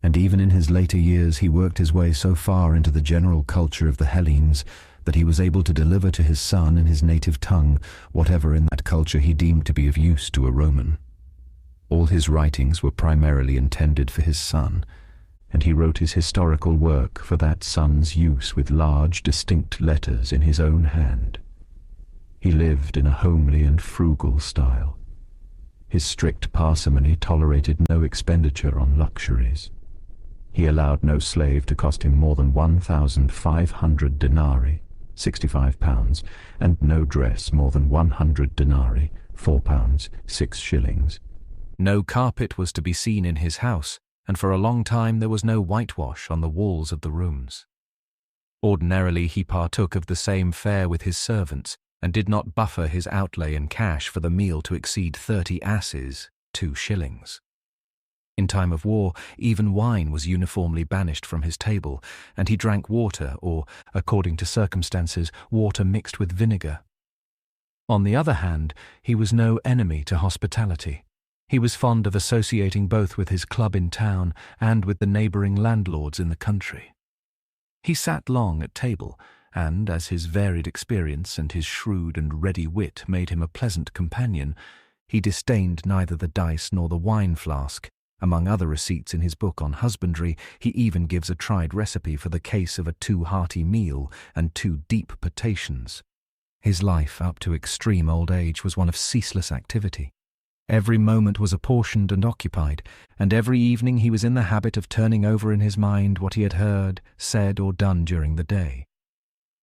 And even in his later years he worked his way so far into the general culture of the Hellenes that he was able to deliver to his son in his native tongue whatever in that culture he deemed to be of use to a Roman. All his writings were primarily intended for his son, and he wrote his historical work for that son's use with large, distinct letters in his own hand. He lived in a homely and frugal style. His strict parsimony tolerated no expenditure on luxuries. He allowed no slave to cost him more than 1,500 denarii, £65, and no dress more than 100 denarii, £4, 6 shillings. No carpet was to be seen in his house, and for a long time there was no whitewash on the walls of the rooms. Ordinarily he partook of the same fare with his servants, and did not buffer his outlay in cash for the meal to exceed 30 asses, 2 shillings. In time of war, even wine was uniformly banished from his table, and he drank water or, according to circumstances, water mixed with vinegar. On the other hand, he was no enemy to hospitality. He was fond of associating both with his club in town and with the neighbouring landlords in the country. He sat long at table, and, as his varied experience and his shrewd and ready wit made him a pleasant companion, he disdained neither the dice nor the wine flask. Among other receipts in his book on husbandry, he even gives a tried recipe for the case of a too hearty meal and 2 deep potations. His life, up to extreme old age, was one of ceaseless activity. Every moment was apportioned and occupied, and every evening he was in the habit of turning over in his mind what he had heard, said, or done during the day.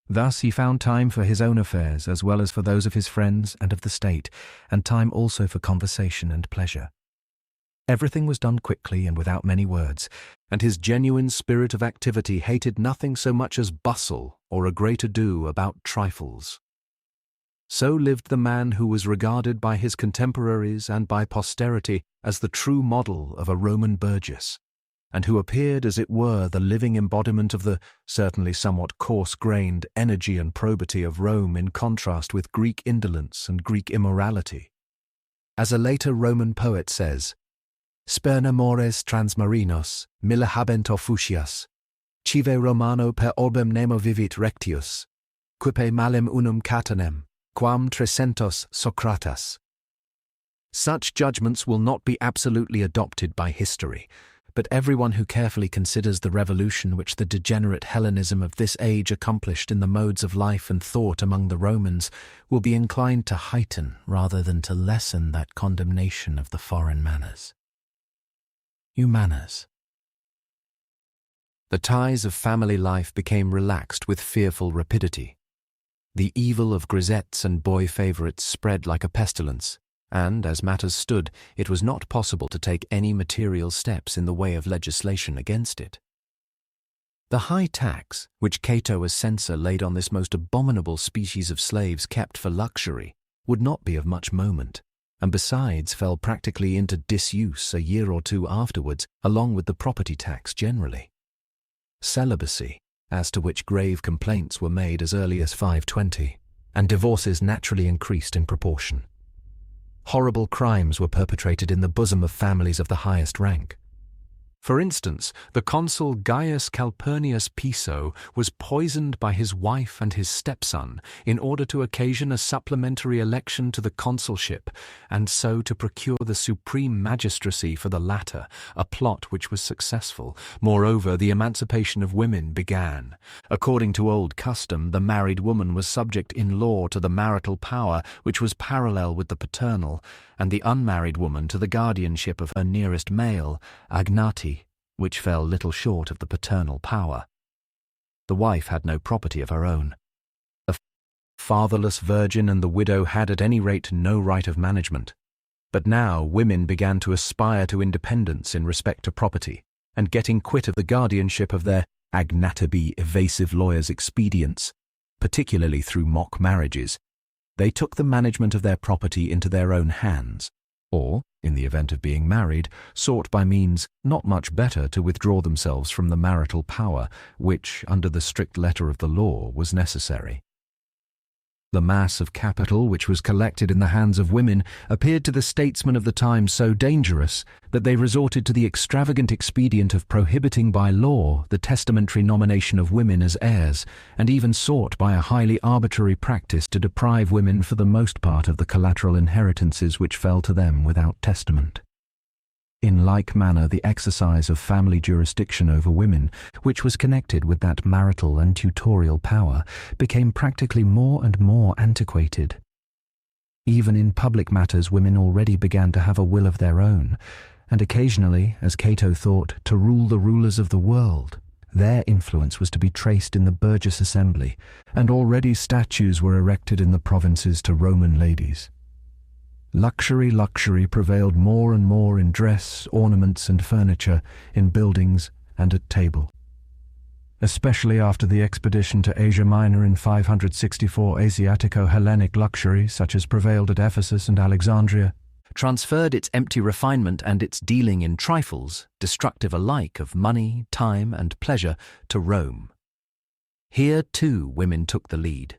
Thus he found time for his own affairs as well as for those of his friends and of the state, and time also for conversation and pleasure. Everything was done quickly and without many words, and his genuine spirit of activity hated nothing so much as bustle or a great ado about trifles. So lived the man who was regarded by his contemporaries and by posterity as the true model of a Roman burgess, and who appeared as it were the living embodiment of the, certainly somewhat coarse-grained, energy and probity of Rome in contrast with Greek indolence and Greek immorality. As a later Roman poet says, "Sperna mores transmarinos, mille habent officias, cive Romano per orbem nemo vivit rectius, quipe malem unum catanem, quam 300 Socratas." Such judgments will not be absolutely adopted by history, but everyone who carefully considers the revolution which the degenerate Hellenism of this age accomplished in the modes of life and thought among the Romans will be inclined to heighten rather than to lessen that condemnation of the foreign manners. Manners. The ties of family life became relaxed with fearful rapidity. The evil of grisettes and boy favourites spread like a pestilence, and as matters stood, it was not possible to take any material steps in the way of legislation against it. The high tax which Cato as censor laid on this most abominable species of slaves kept for luxury would not be of much moment, and besides fell practically into disuse a year or two afterwards, along with the property tax generally. Celibacy, as to which grave complaints were made as early as 520, and divorces naturally increased in proportion. Horrible crimes were perpetrated in the bosom of families of the highest rank. For instance, the consul Gaius Calpurnius Piso was poisoned by his wife and his stepson in order to occasion a supplementary election to the consulship, and so to procure the supreme magistracy for the latter, a plot which was successful. Moreover, the emancipation of women began. According to old custom, the married woman was subject in law to the marital power, which was parallel with the paternal, and the unmarried woman to the guardianship of her nearest male, agnati, which fell little short of the paternal power. The wife had no property of her own. The fatherless virgin and the widow had at any rate no right of management. But now women began to aspire to independence in respect to property, and getting quit of the guardianship of their agnatabi evasive lawyers' expedients, particularly through mock marriages, they took the management of their property into their own hands, or, in the event of being married, sought by means not much better to withdraw themselves from the marital power, which, under the strict letter of the law, was necessary. The mass of capital which was collected in the hands of women appeared to the statesmen of the time so dangerous that they resorted to the extravagant expedient of prohibiting by law the testamentary nomination of women as heirs, and even sought by a highly arbitrary practice to deprive women for the most part of the collateral inheritances which fell to them without testament. In like manner, the exercise of family jurisdiction over women, which was connected with that marital and tutorial power, became practically more and more antiquated. Even in public matters, women already began to have a will of their own, and occasionally, as Cato thought, to rule the rulers of the world. Their influence was to be traced in the Burgess Assembly, and already statues were erected in the provinces to Roman ladies. Luxury prevailed more and more in dress, ornaments, and furniture, in buildings and at table. Especially after the expedition to Asia Minor in 564, Asiatico-Hellenic luxury, such as prevailed at Ephesus and Alexandria, transferred its empty refinement and its dealing in trifles, destructive alike of money, time, and pleasure, to Rome. Here, too, women took the lead.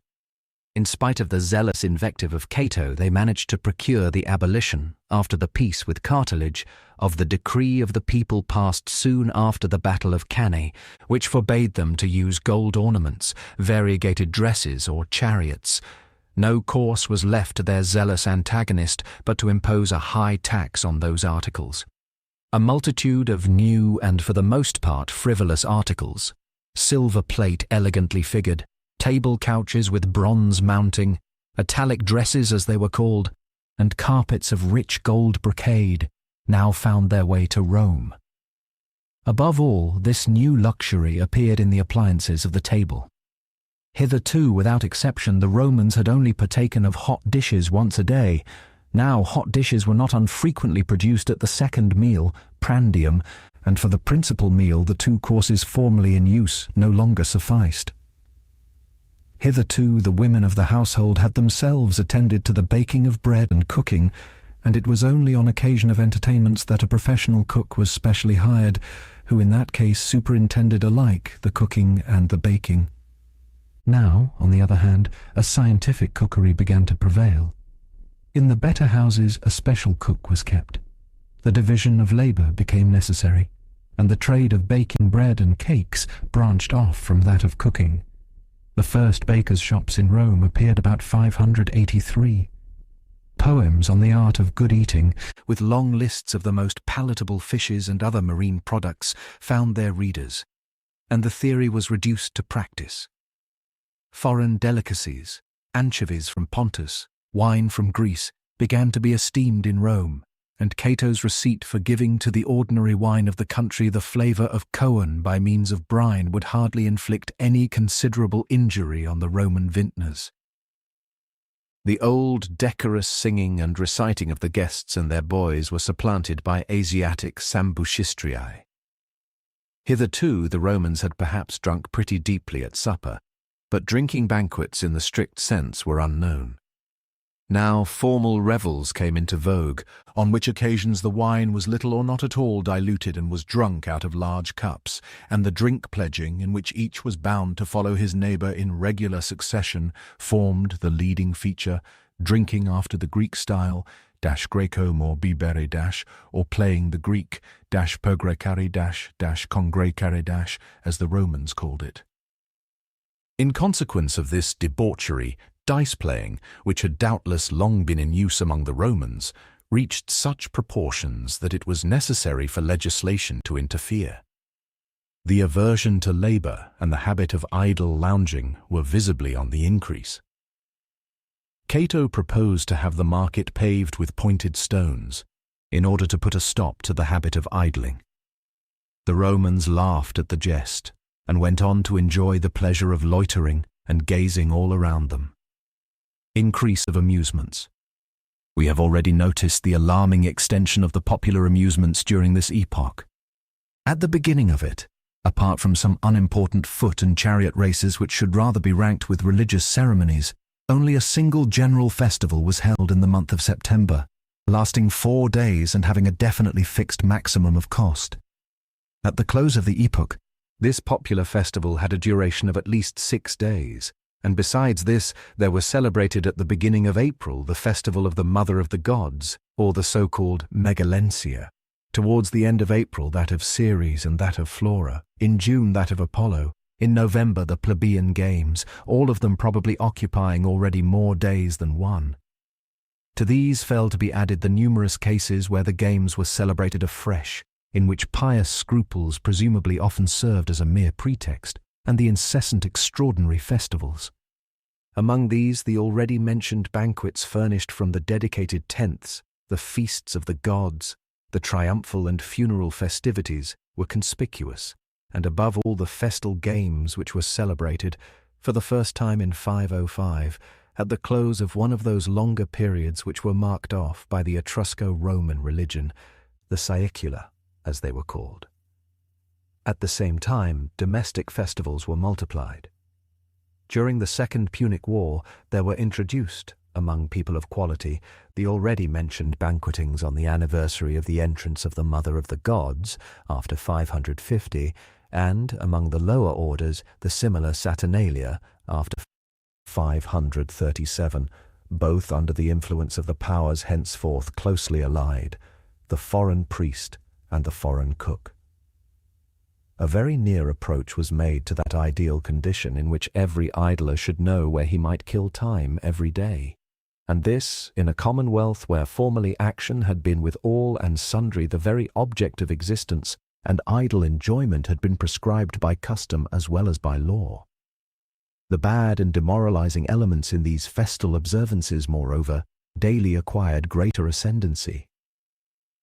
In spite of the zealous invective of Cato, they managed to procure the abolition, after the peace with Carthage, of the decree of the people passed soon after the Battle of Cannae, which forbade them to use gold ornaments, variegated dresses, or chariots. No course was left to their zealous antagonist but to impose a high tax on those articles. A multitude of new and for the most part frivolous articles, silver plate elegantly figured, table couches with bronze mounting, italic dresses as they were called, and carpets of rich gold brocade, now found their way to Rome. Above all, this new luxury appeared in the appliances of the table. Hitherto, without exception, the Romans had only partaken of hot dishes once a day. Now hot dishes were not unfrequently produced at the second meal, prandium, and for the principal meal the two courses formerly in use no longer sufficed. Hitherto the women of the household had themselves attended to the baking of bread and cooking, and it was only on occasion of entertainments that a professional cook was specially hired, who in that case superintended alike the cooking and the baking. Now, on the other hand, a scientific cookery began to prevail. In the better houses a special cook was kept. The division of labour became necessary, and the trade of baking bread and cakes branched off from that of cooking. The first bakers' shops in Rome appeared about 583. Poems on the art of good eating, with long lists of the most palatable fishes and other marine products, found their readers, and the theory was reduced to practice. Foreign delicacies, anchovies from Pontus, wine from Greece, began to be esteemed in Rome, and Cato's receipt for giving to the ordinary wine of the country the flavour of Coan by means of brine would hardly inflict any considerable injury on the Roman vintners. The old decorous singing and reciting of the guests and their boys were supplanted by Asiatic sambuchistriae. Hitherto the Romans had perhaps drunk pretty deeply at supper, but drinking banquets in the strict sense were unknown. Now formal revels came into vogue, on which occasions the wine was little or not at all diluted and was drunk out of large cups, and the drink pledging, in which each was bound to follow his neighbour in regular succession, formed the leading feature, drinking after the Greek style, Greco or bibere or playing the Greek, pogrekare congrekare as the Romans called it. In consequence of this debauchery, dice-playing, which had doubtless long been in use among the Romans, reached such proportions that it was necessary for legislation to interfere. The aversion to labour and the habit of idle lounging were visibly on the increase. Cato proposed to have the market paved with pointed stones, in order to put a stop to the habit of idling. The Romans laughed at the jest, and went on to enjoy the pleasure of loitering and gazing all around them. Increase of amusements. We have already noticed the alarming extension of the popular amusements during this epoch. At the beginning of it, apart from some unimportant foot and chariot races which should rather be ranked with religious ceremonies, only a single general festival was held in the month of September, lasting 4 days and having a definitely fixed maximum of cost. At the close of the epoch, this popular festival had a duration of at least 6 days, and besides this there was celebrated at the beginning of April the festival of the Mother of the Gods, or the so-called Megalensia, towards the end of April that of Ceres and that of Flora, in June that of Apollo, in November the plebeian games, all of them probably occupying already more days than one. To these fell to be added the numerous cases where the games were celebrated afresh, in which pious scruples presumably often served as a mere pretext, and the incessant extraordinary festivals. Among these the already mentioned banquets furnished from the dedicated tents, the feasts of the gods, the triumphal and funeral festivities were conspicuous, and above all the festal games which were celebrated, for the first time in 505, at the close of one of those longer periods which were marked off by the Etrusco-Roman religion, the saecula, as they were called. At the same time, domestic festivals were multiplied. During the Second Punic War, there were introduced, among people of quality, the already mentioned banquetings on the anniversary of the entrance of the Mother of the Gods, after 550, and, among the lower orders, the similar Saturnalia, after 537, both under the influence of the powers henceforth closely allied, the foreign priest and the foreign cook. A very near approach was made to that ideal condition in which every idler should know where he might kill time every day, and this in a commonwealth where formerly action had been with all and sundry the very object of existence, and idle enjoyment had been prescribed by custom as well as by law. The bad and demoralizing elements in these festal observances, moreover, daily acquired greater ascendancy.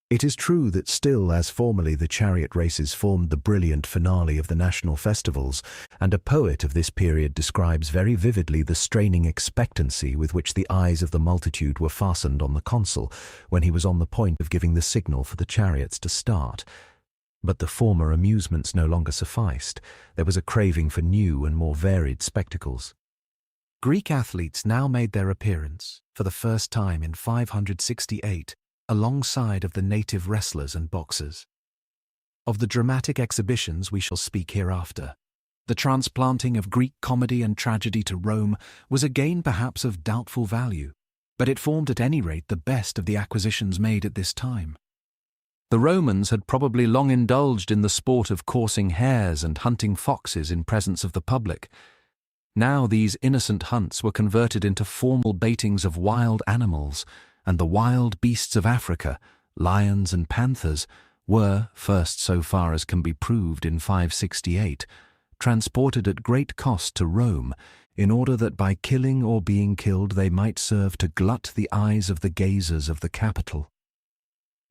It is true that still, as formerly, the chariot races formed the brilliant finale of the national festivals, and a poet of this period describes very vividly the straining expectancy with which the eyes of the multitude were fastened on the consul when he was on the point of giving the signal for the chariots to start. But the former amusements no longer sufficed. There was a craving for new and more varied spectacles. Greek athletes now made their appearance, for the first time in 568, alongside of the native wrestlers and boxers. Of the dramatic exhibitions we shall speak hereafter. The transplanting of Greek comedy and tragedy to Rome was again perhaps of doubtful value, but it formed at any rate the best of the acquisitions made at this time. The Romans had probably long indulged in the sport of coursing hares and hunting foxes in presence of the public. Now these innocent hunts were converted into formal baitings of wild animals, and the wild beasts of Africa, lions and panthers, were, first so far as can be proved in 568, transported at great cost to Rome, in order that by killing or being killed they might serve to glut the eyes of the gazers of the capital.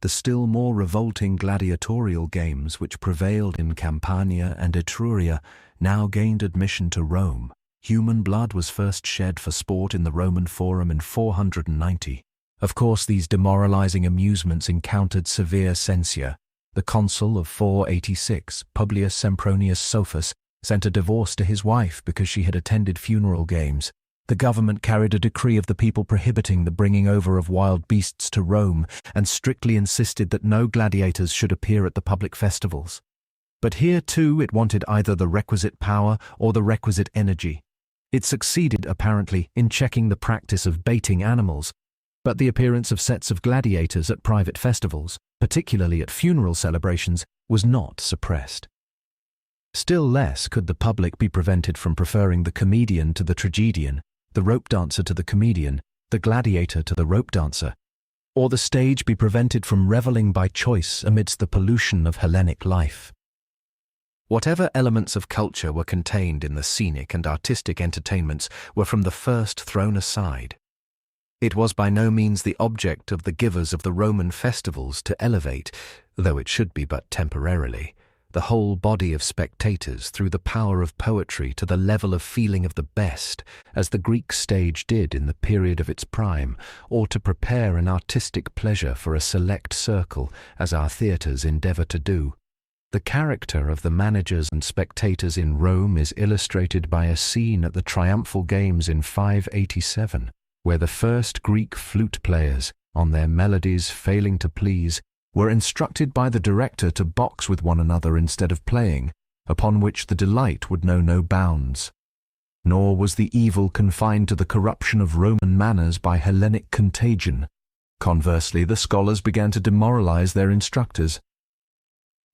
The still more revolting gladiatorial games which prevailed in Campania and Etruria now gained admission to Rome, Human blood was first shed for sport in the Roman Forum in 490. Of course, these demoralizing amusements encountered severe censure. The consul of 486, Publius Sempronius Sophus, sent a divorce to his wife because she had attended funeral games. The government carried a decree of the people prohibiting the bringing over of wild beasts to Rome and strictly insisted that no gladiators should appear at the public festivals. But here too it wanted either the requisite power or the requisite energy. It succeeded, apparently, in checking the practice of baiting animals, but the appearance of sets of gladiators at private festivals, particularly at funeral celebrations, was not suppressed. Still less could the public be prevented from preferring the comedian to the tragedian, the rope dancer to the comedian, the gladiator to the rope dancer, or the stage be prevented from reveling by choice amidst the pollution of Hellenic life. Whatever elements of culture were contained in the scenic and artistic entertainments were from the first thrown aside. It was by no means the object of the givers of the Roman festivals to elevate, though it should be but temporarily, the whole body of spectators through the power of poetry to the level of feeling of the best, as the Greek stage did in the period of its prime, or to prepare an artistic pleasure for a select circle, as our theatres endeavour to do. The character of the managers and spectators in Rome is illustrated by a scene at the triumphal games in 587, where the first Greek flute players, on their melodies failing to please, were instructed by the director to box with one another instead of playing, upon which the delight would know no bounds. Nor was the evil confined to the corruption of Roman manners by Hellenic contagion. Conversely, the scholars began to demoralize their instructors.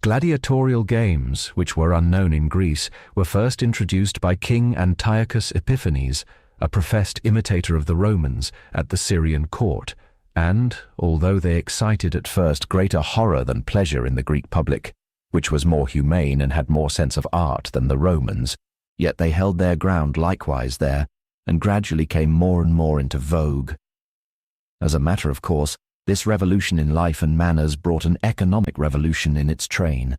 Gladiatorial games, which were unknown in Greece, were first introduced by King Antiochus Epiphanes, a professed imitator of the Romans, at the Syrian court, and, although they excited at first greater horror than pleasure in the Greek public, which was more humane and had more sense of art than the Romans, yet they held their ground likewise there, and gradually came more and more into vogue. As a matter of course, this revolution in life and manners brought an economic revolution in its train.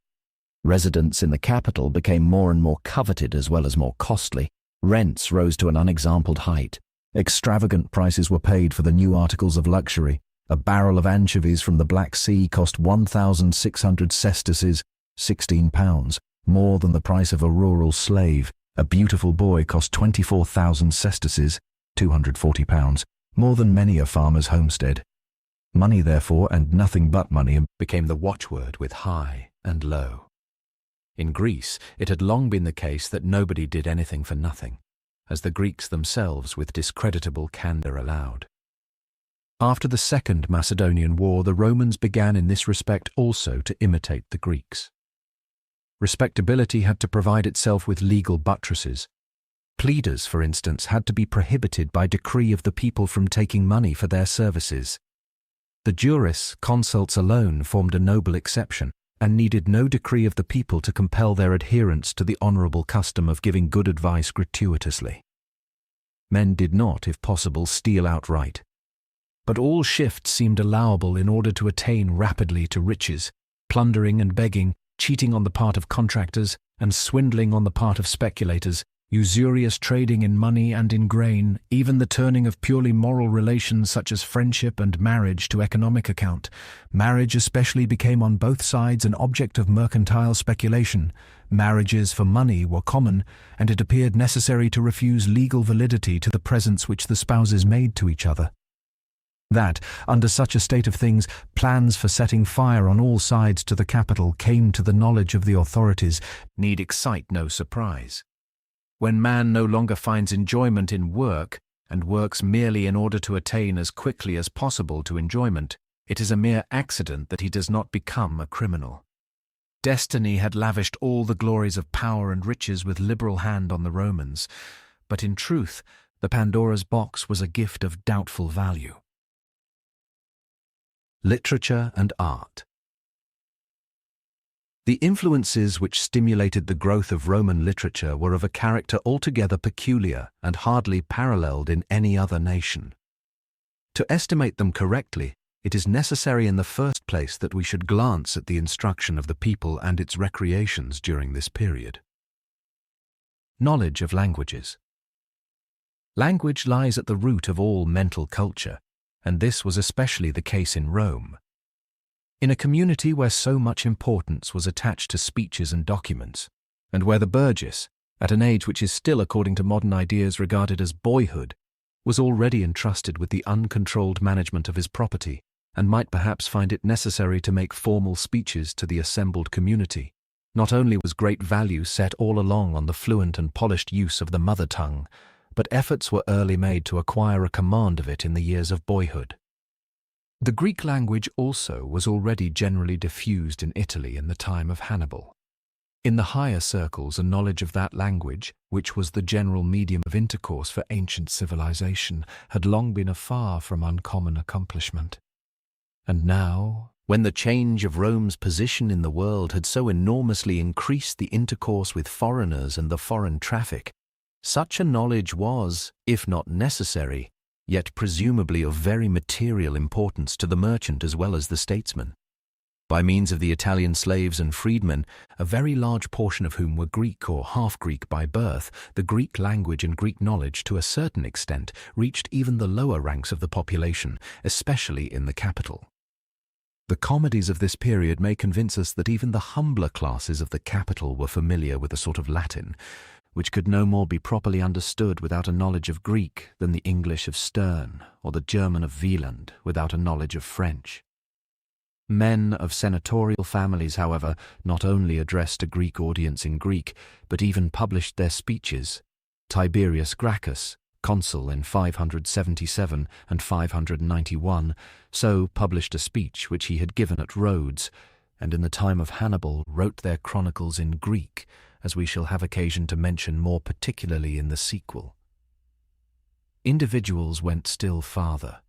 Residence in the capital became more and more coveted as well as more costly. Rents rose to an unexampled height. Extravagant prices were paid for the new articles of luxury. A barrel of anchovies from the Black Sea cost 1,600 sesterces, £16, more than the price of a rural slave. A beautiful boy cost 24,000 sesterces, £240, more than many a farmer's homestead. Money, therefore, and nothing but money, became the watchword with high and low. In Greece, it had long been the case that nobody did anything for nothing, as the Greeks themselves with discreditable candour allowed. After the Second Macedonian War, the Romans began in this respect also to imitate the Greeks. Respectability had to provide itself with legal buttresses. Pleaders, for instance, had to be prohibited by decree of the people from taking money for their services. The juris, consults alone, formed a noble exception, and needed no decree of the people to compel their adherence to the honourable custom of giving good advice gratuitously. Men did not, if possible, steal outright. But all shifts seemed allowable in order to attain rapidly to riches, plundering and begging, cheating on the part of contractors, and swindling on the part of speculators, usurious trading in money and in grain, even the turning of purely moral relations such as friendship and marriage to economic account. Marriage especially became on both sides an object of mercantile speculation. Marriages for money were common, and it appeared necessary to refuse legal validity to the presents which the spouses made to each other. That, under such a state of things, plans for setting fire on all sides to the capital came to the knowledge of the authorities need excite no surprise. When man no longer finds enjoyment in work, and works merely in order to attain as quickly as possible to enjoyment, it is a mere accident that he does not become a criminal. Destiny had lavished all the glories of power and riches with liberal hand on the Romans, but in truth, the Pandora's box was a gift of doubtful value. Literature and art. The influences which stimulated the growth of Roman literature were of a character altogether peculiar and hardly paralleled in any other nation. To estimate them correctly, it is necessary in the first place that we should glance at the instruction of the people and its recreations during this period. Knowledge of languages. Language lies at the root of all mental culture, and this was especially the case in Rome. In a community where so much importance was attached to speeches and documents, and where the burgess, at an age which is still according to modern ideas regarded as boyhood, was already entrusted with the uncontrolled management of his property, and might perhaps find it necessary to make formal speeches to the assembled community, not only was great value set all along on the fluent and polished use of the mother tongue, but efforts were early made to acquire a command of it in the years of boyhood. The Greek language also was already generally diffused in Italy in the time of Hannibal. In the higher circles, a knowledge of that language, which was the general medium of intercourse for ancient civilization, had long been a far from uncommon accomplishment. And now, when the change of Rome's position in the world had so enormously increased the intercourse with foreigners and the foreign traffic, such a knowledge was, if not necessary, yet presumably of very material importance to the merchant as well as the statesman. By means of the Italian slaves and freedmen, a very large portion of whom were Greek or half-Greek by birth, the Greek language and Greek knowledge to a certain extent reached even the lower ranks of the population, especially in the capital. The comedies of this period may convince us that even the humbler classes of the capital were familiar with a sort of Latin, which could no more be properly understood without a knowledge of Greek than the English of Sterne or the German of Wieland without a knowledge of French. Men of senatorial families, however, not only addressed a Greek audience in Greek, but even published their speeches. Tiberius Gracchus, consul in 577 and 591, so published a speech which he had given at Rhodes, and in the time of Hannibal wrote their chronicles in Greek, as we shall have occasion to mention more particularly in the sequel. Individuals went still farther.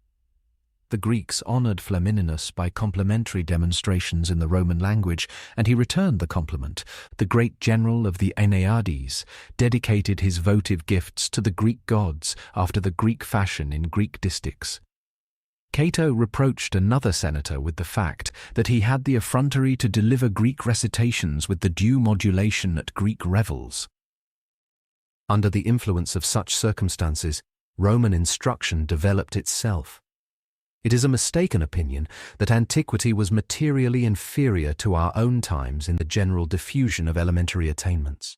The Greeks honoured Flamininus by complimentary demonstrations in the Roman language, and he returned the compliment. The great general of the Aeneades dedicated his votive gifts to the Greek gods after the Greek fashion in Greek distichs. Cato reproached another senator with the fact that he had the effrontery to deliver Greek recitations with the due modulation at Greek revels. Under the influence of such circumstances, Roman instruction developed itself. It is a mistaken opinion that antiquity was materially inferior to our own times in the general diffusion of elementary attainments.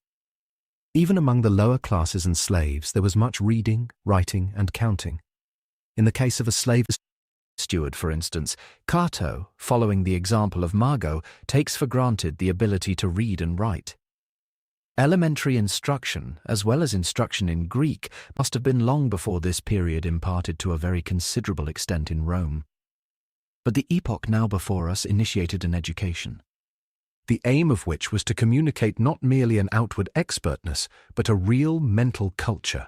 Even among the lower classes and slaves there was much reading, writing, and counting. In the case of a slave steward, for instance, Cato, following the example of Mago, takes for granted the ability to read and write. Elementary instruction, as well as instruction in Greek, must have been long before this period imparted to a very considerable extent in Rome. But the epoch now before us initiated an education, the aim of which was to communicate not merely an outward expertness, but a real mental culture.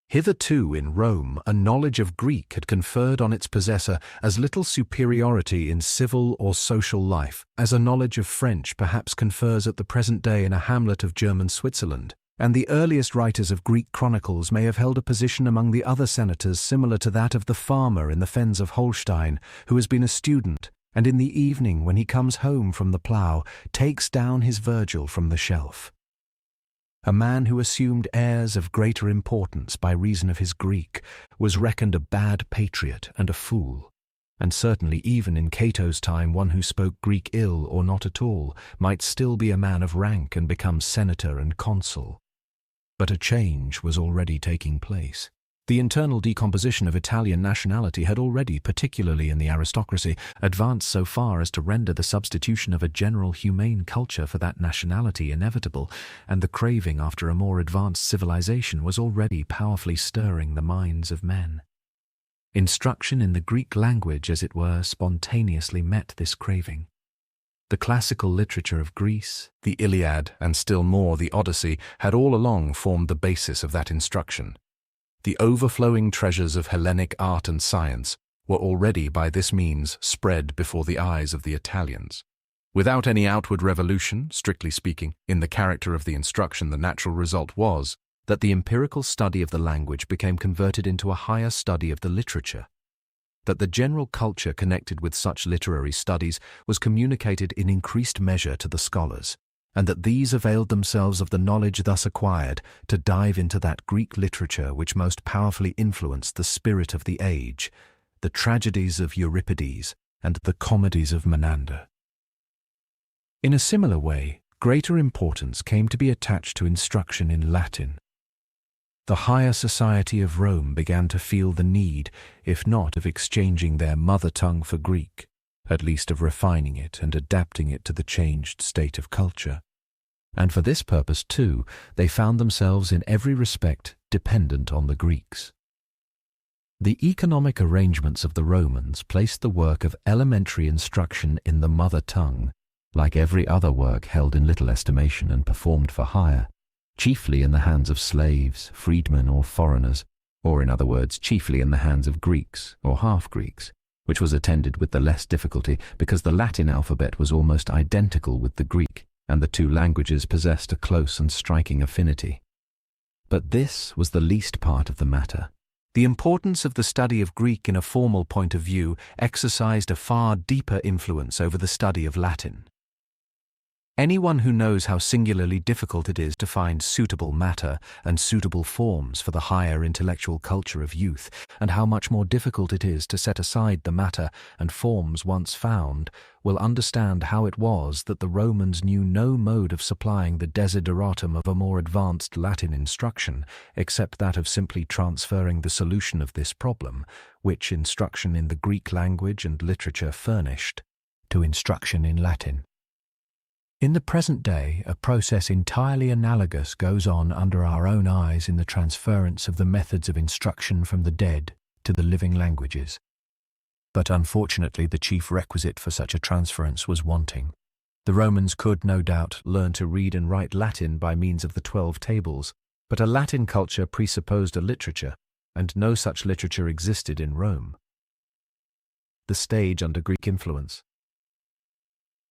Hitherto in Rome, a knowledge of Greek had conferred on its possessor as little superiority in civil or social life as a knowledge of French perhaps confers at the present day in a hamlet of German Switzerland, and the earliest writers of Greek chronicles may have held a position among the other senators similar to that of the farmer in the fens of Holstein, who has been a student, and in the evening when he comes home from the plough, takes down his Virgil from the shelf. A man who assumed airs of greater importance by reason of his Greek was reckoned a bad patriot and a fool, and certainly even in Cato's time one who spoke Greek ill or not at all might still be a man of rank and become senator and consul. But a change was already taking place. The internal decomposition of Italian nationality had already, particularly in the aristocracy, advanced so far as to render the substitution of a general humane culture for that nationality inevitable, and the craving after a more advanced civilization was already powerfully stirring the minds of men. Instruction in the Greek language, as it were, spontaneously met this craving. The classical literature of Greece, the Iliad, and still more the Odyssey, had all along formed the basis of that instruction. The overflowing treasures of Hellenic art and science were already by this means spread before the eyes of the Italians. Without any outward revolution, strictly speaking, in the character of the instruction, the natural result was that the empirical study of the language became converted into a higher study of the literature, that the general culture connected with such literary studies was communicated in increased measure to the scholars, and that these availed themselves of the knowledge thus acquired to dive into that Greek literature which most powerfully influenced the spirit of the age, the tragedies of Euripides and the comedies of Menander. In a similar way, greater importance came to be attached to instruction in Latin. The higher society of Rome began to feel the need, if not of exchanging their mother tongue for Greek, at least of refining it and adapting it to the changed state of culture. And for this purpose, too, they found themselves in every respect dependent on the Greeks. The economic arrangements of the Romans placed the work of elementary instruction in the mother tongue, like every other work held in little estimation and performed for hire, chiefly in the hands of slaves, freedmen, or foreigners, or in other words, chiefly in the hands of Greeks or half-Greeks, which was attended with the less difficulty because the Latin alphabet was almost identical with the Greek, and the two languages possessed a close and striking affinity. But this was the least part of the matter. The importance of the study of Greek in a formal point of view exercised a far deeper influence over the study of Latin. Anyone who knows how singularly difficult it is to find suitable matter and suitable forms for the higher intellectual culture of youth, and how much more difficult it is to set aside the matter and forms once found, will understand how it was that the Romans knew no mode of supplying the desideratum of a more advanced Latin instruction, except that of simply transferring the solution of this problem, which instruction in the Greek language and literature furnished, to instruction in Latin. In the present day, a process entirely analogous goes on under our own eyes in the transference of the methods of instruction from the dead to the living languages. But unfortunately, the chief requisite for such a transference was wanting. The Romans could, no doubt, learn to read and write Latin by means of the 12 tables, but a Latin culture presupposed a literature, and no such literature existed in Rome. The stage under Greek influence.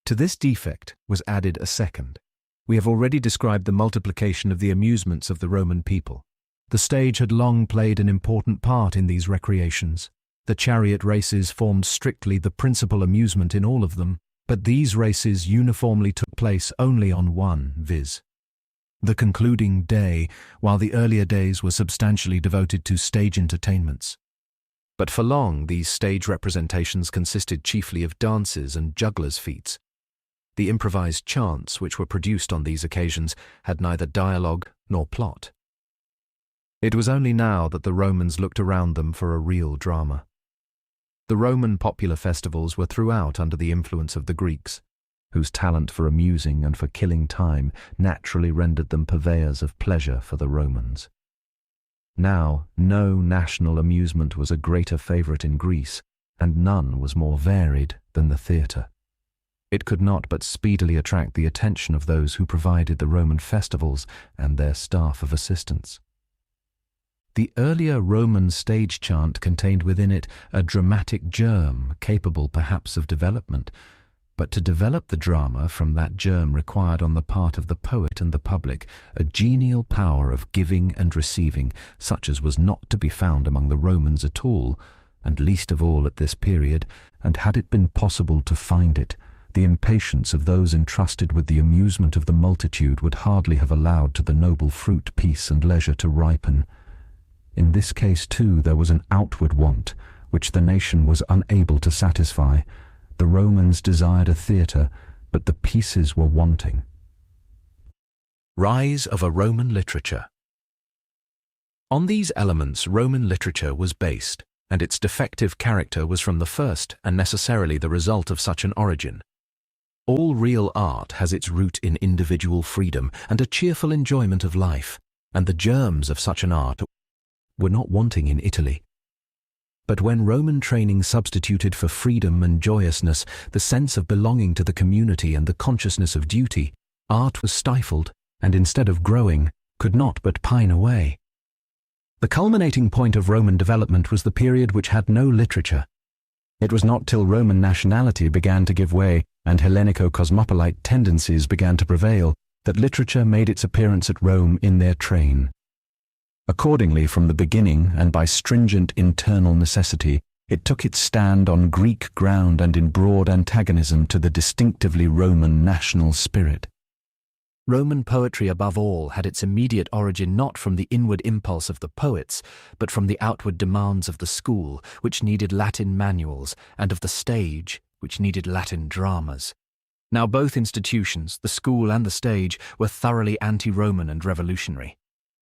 To this defect was added a second. We have already described the multiplication of the amusements of the Roman people. The stage had long played an important part in these recreations. The chariot races formed strictly the principal amusement in all of them, but these races uniformly took place only on one, viz. the concluding day, while the earlier days were substantially devoted to stage entertainments. But for long, these stage representations consisted chiefly of dances and jugglers' feats. The improvised chants which were produced on these occasions had neither dialogue nor plot. It was only now that the Romans looked around them for a real drama. The Roman popular festivals were throughout under the influence of the Greeks, whose talent for amusing and for killing time naturally rendered them purveyors of pleasure for the Romans. Now, no national amusement was a greater favourite in Greece, and none was more varied than the theatre. It could not but speedily attract the attention of those who provided the Roman festivals and their staff of assistants. The earlier Roman stage chant contained within it a dramatic germ capable perhaps of development, but to develop the drama from that germ required on the part of the poet and the public a genial power of giving and receiving, such as was not to be found among the Romans at all, and least of all at this period, and had it been possible to find it, the impatience of those entrusted with the amusement of the multitude would hardly have allowed to the noble fruit peace and leisure to ripen. In this case, too, there was an outward want, which the nation was unable to satisfy. The Romans desired a theatre, but the pieces were wanting. Rise of a Roman literature. On these elements Roman literature was based, and its defective character was from the first and necessarily the result of such an origin. All real art has its root in individual freedom and a cheerful enjoyment of life, and the germs of such an art were not wanting in Italy. But when Roman training substituted for freedom and joyousness the sense of belonging to the community and the consciousness of duty, art was stifled, and instead of growing, could not but pine away. The culminating point of Roman development was the period which had no literature. It was not till Roman nationality began to give way and Hellenico-cosmopolite tendencies began to prevail that literature made its appearance at Rome in their train. Accordingly, from the beginning, and by stringent internal necessity, it took its stand on Greek ground and in broad antagonism to the distinctively Roman national spirit. Roman poetry above all had its immediate origin not from the inward impulse of the poets, but from the outward demands of the school, which needed Latin manuals, and of the stage, which needed Latin dramas. Now both institutions, the school and the stage, were thoroughly anti-Roman and revolutionary.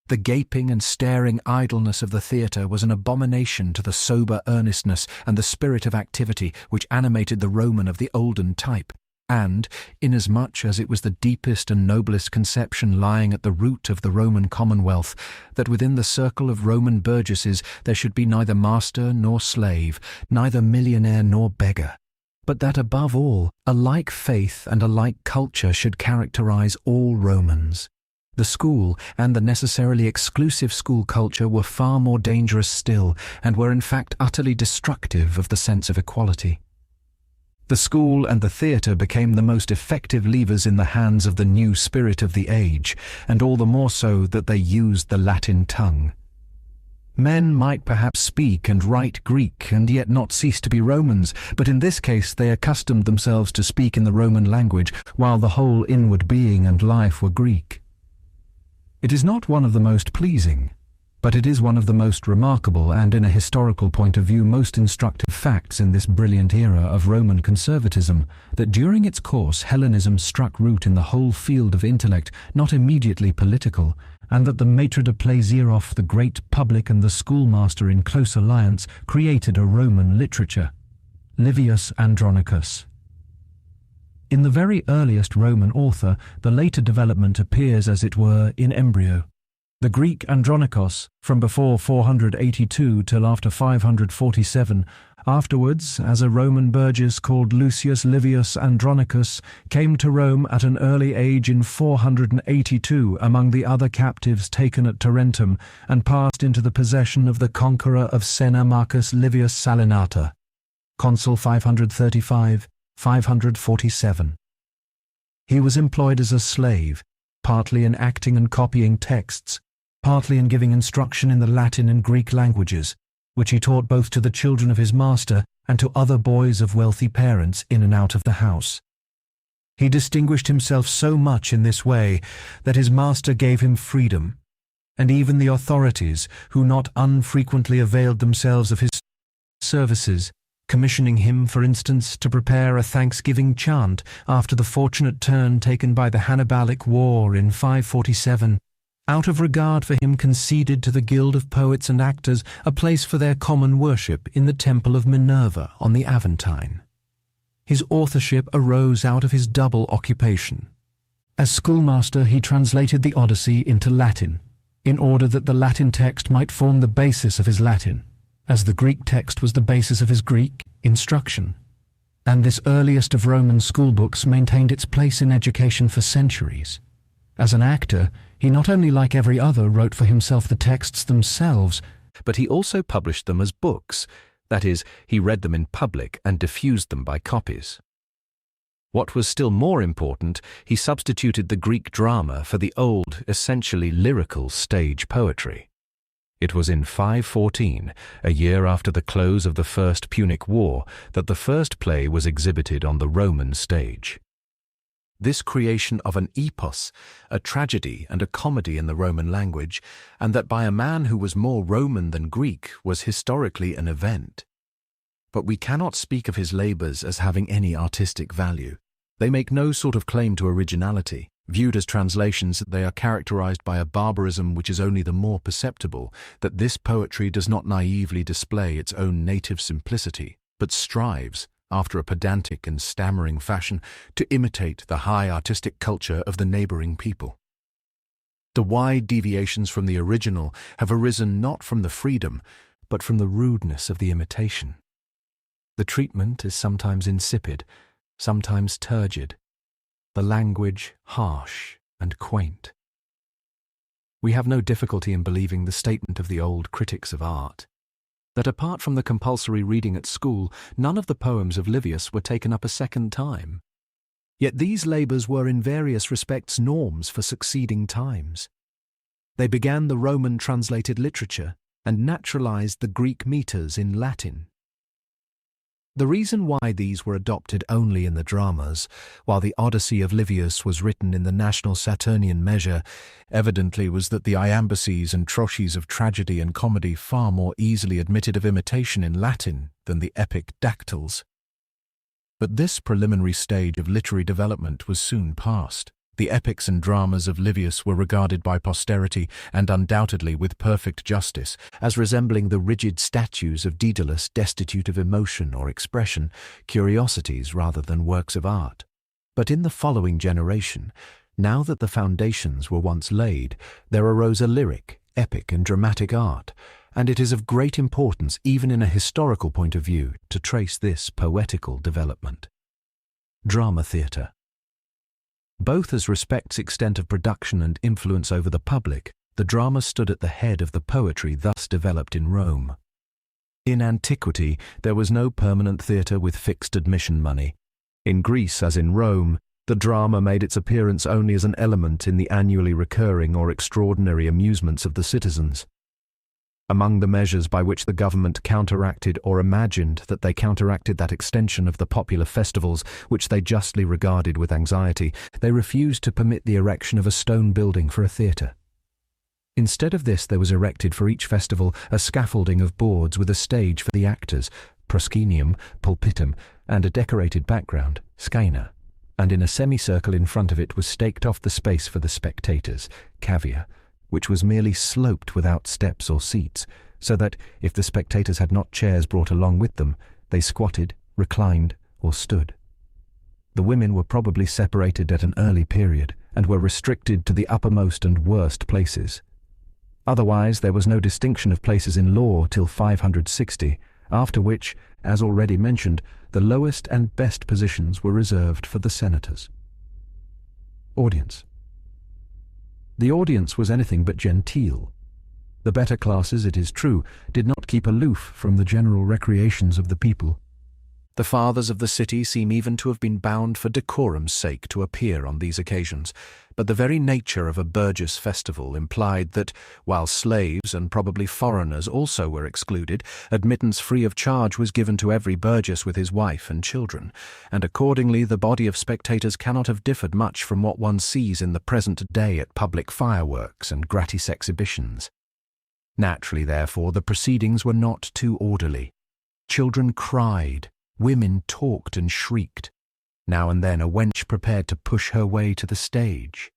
The gaping and staring idleness of the theatre was an abomination to the sober earnestness and the spirit of activity which animated the Roman of the olden type, and, inasmuch as it was the deepest and noblest conception lying at the root of the Roman commonwealth, that within the circle of Roman burgesses there should be neither master nor slave, neither millionaire nor beggar, but that above all a like faith and a like culture should characterize all Romans. The school and the necessarily exclusive school culture were far more dangerous still, and were in fact utterly destructive of the sense of equality. The school and the theatre became the most effective levers in the hands of the new spirit of the age, and all the more so that they used the Latin tongue. Men might perhaps speak and write Greek and yet not cease to be Romans, but in this case they accustomed themselves to speak in the Roman language, while the whole inward being and life were Greek. It is not one of the most pleasing, but it is one of the most remarkable and, in a historical point of view, most instructive facts in this brilliant era of Roman conservatism, that during its course Hellenism struck root in the whole field of intellect, not immediately political, and that the maître de plaisir, the great public, and the schoolmaster in close alliance created a Roman literature. Livius Andronicus. In the very earliest Roman author, the later development appears, as it were, in embryo. The Greek Andronikos, from before 482 till after 547, afterwards, as a Roman burgess called Lucius Livius Andronicus, came to Rome at an early age in 482 among the other captives taken at Tarentum, and passed into the possession of the conqueror of Senna, Marcus Livius Salinata, consul 535-547. He was employed as a slave, partly in acting and copying texts, partly in giving instruction in the Latin and Greek languages, which he taught both to the children of his master and to other boys of wealthy parents in and out of the house. He distinguished himself so much in this way that his master gave him freedom, and even the authorities, who not unfrequently availed themselves of his services, commissioning him, for instance, to prepare a thanksgiving chant after the fortunate turn taken by the Hannibalic War in 547, out of regard for him conceded to the Guild of Poets and Actors a place for their common worship in the Temple of Minerva on the Aventine. His authorship arose out of his double occupation. As schoolmaster, he translated the Odyssey into Latin, in order that the Latin text might form the basis of his Latin, as the Greek text was the basis of his Greek instruction. And this earliest of Roman schoolbooks maintained its place in education for centuries. As an actor, he not only, like every other, wrote for himself the texts themselves, but he also published them as books. That is, he read them in public and diffused them by copies. What was still more important, he substituted the Greek drama for the old, essentially lyrical stage poetry. It was in 514, a year after the close of the First Punic War, that the first play was exhibited on the Roman stage. This creation of an epos, a tragedy and a comedy in the Roman language, and that by a man who was more Roman than Greek, was historically an event. But we cannot speak of his labours as having any artistic value. They make no sort of claim to originality. Viewed as translations, they are characterized by a barbarism which is only the more perceptible, that this poetry does not naively display its own native simplicity, but strives, after a pedantic and stammering fashion, to imitate the high artistic culture of the neighbouring people. The wide deviations from the original have arisen not from the freedom, but from the rudeness of the imitation. The treatment is sometimes insipid, sometimes turgid, the language harsh and quaint. We have no difficulty in believing the statement of the old critics of art, that apart from the compulsory reading at school, none of the poems of Livius were taken up a second time. Yet these labours were in various respects norms for succeeding times. They began the Roman translated literature and naturalized the Greek metres in Latin. The reason why these were adopted only in the dramas, while the Odyssey of Livius was written in the national Saturnian measure, evidently was that the iambacies and trochees of tragedy and comedy far more easily admitted of imitation in Latin than the epic dactyls. But this preliminary stage of literary development was soon past. The epics and dramas of Livius were regarded by posterity, and undoubtedly with perfect justice, as resembling the rigid statues of Daedalus destitute of emotion or expression, curiosities rather than works of art. But in the following generation, now that the foundations were once laid, there arose a lyric, epic and dramatic art, and it is of great importance, even in a historical point of view, to trace this poetical development. Drama theatre. Both as respects extent of production and influence over the public, the drama stood at the head of the poetry thus developed in Rome. In antiquity, there was no permanent theatre with fixed admission money. In Greece, as in Rome, the drama made its appearance only as an element in the annually recurring or extraordinary amusements of the citizens. Among the measures by which the government counteracted or imagined that they counteracted that extension of the popular festivals which they justly regarded with anxiety, they refused to permit the erection of a stone building for a theatre. Instead of this, there was erected for each festival a scaffolding of boards with a stage for the actors, proscenium, pulpitum, and a decorated background, scaena, and in a semicircle in front of it was staked off the space for the spectators, cavea, which was merely sloped without steps or seats, so that, if the spectators had not chairs brought along with them, they squatted, reclined, or stood. The women were probably separated at an early period, and were restricted to the uppermost and worst places. Otherwise, there was no distinction of places in law till 560, after which, as already mentioned, the lowest and best positions were reserved for the senators. Audience. The audience was anything but genteel. The better classes, it is true, did not keep aloof from the general recreations of the people. The fathers of the city seem even to have been bound for decorum's sake to appear on these occasions, but the very nature of a burgess festival implied that, while slaves and probably foreigners also were excluded, admittance free of charge was given to every burgess with his wife and children, and accordingly the body of spectators cannot have differed much from what one sees in the present day at public fireworks and gratis exhibitions. Naturally, therefore, the proceedings were not too orderly. Children cried, women talked and shrieked. Now and then a wench prepared to push her way to the stage.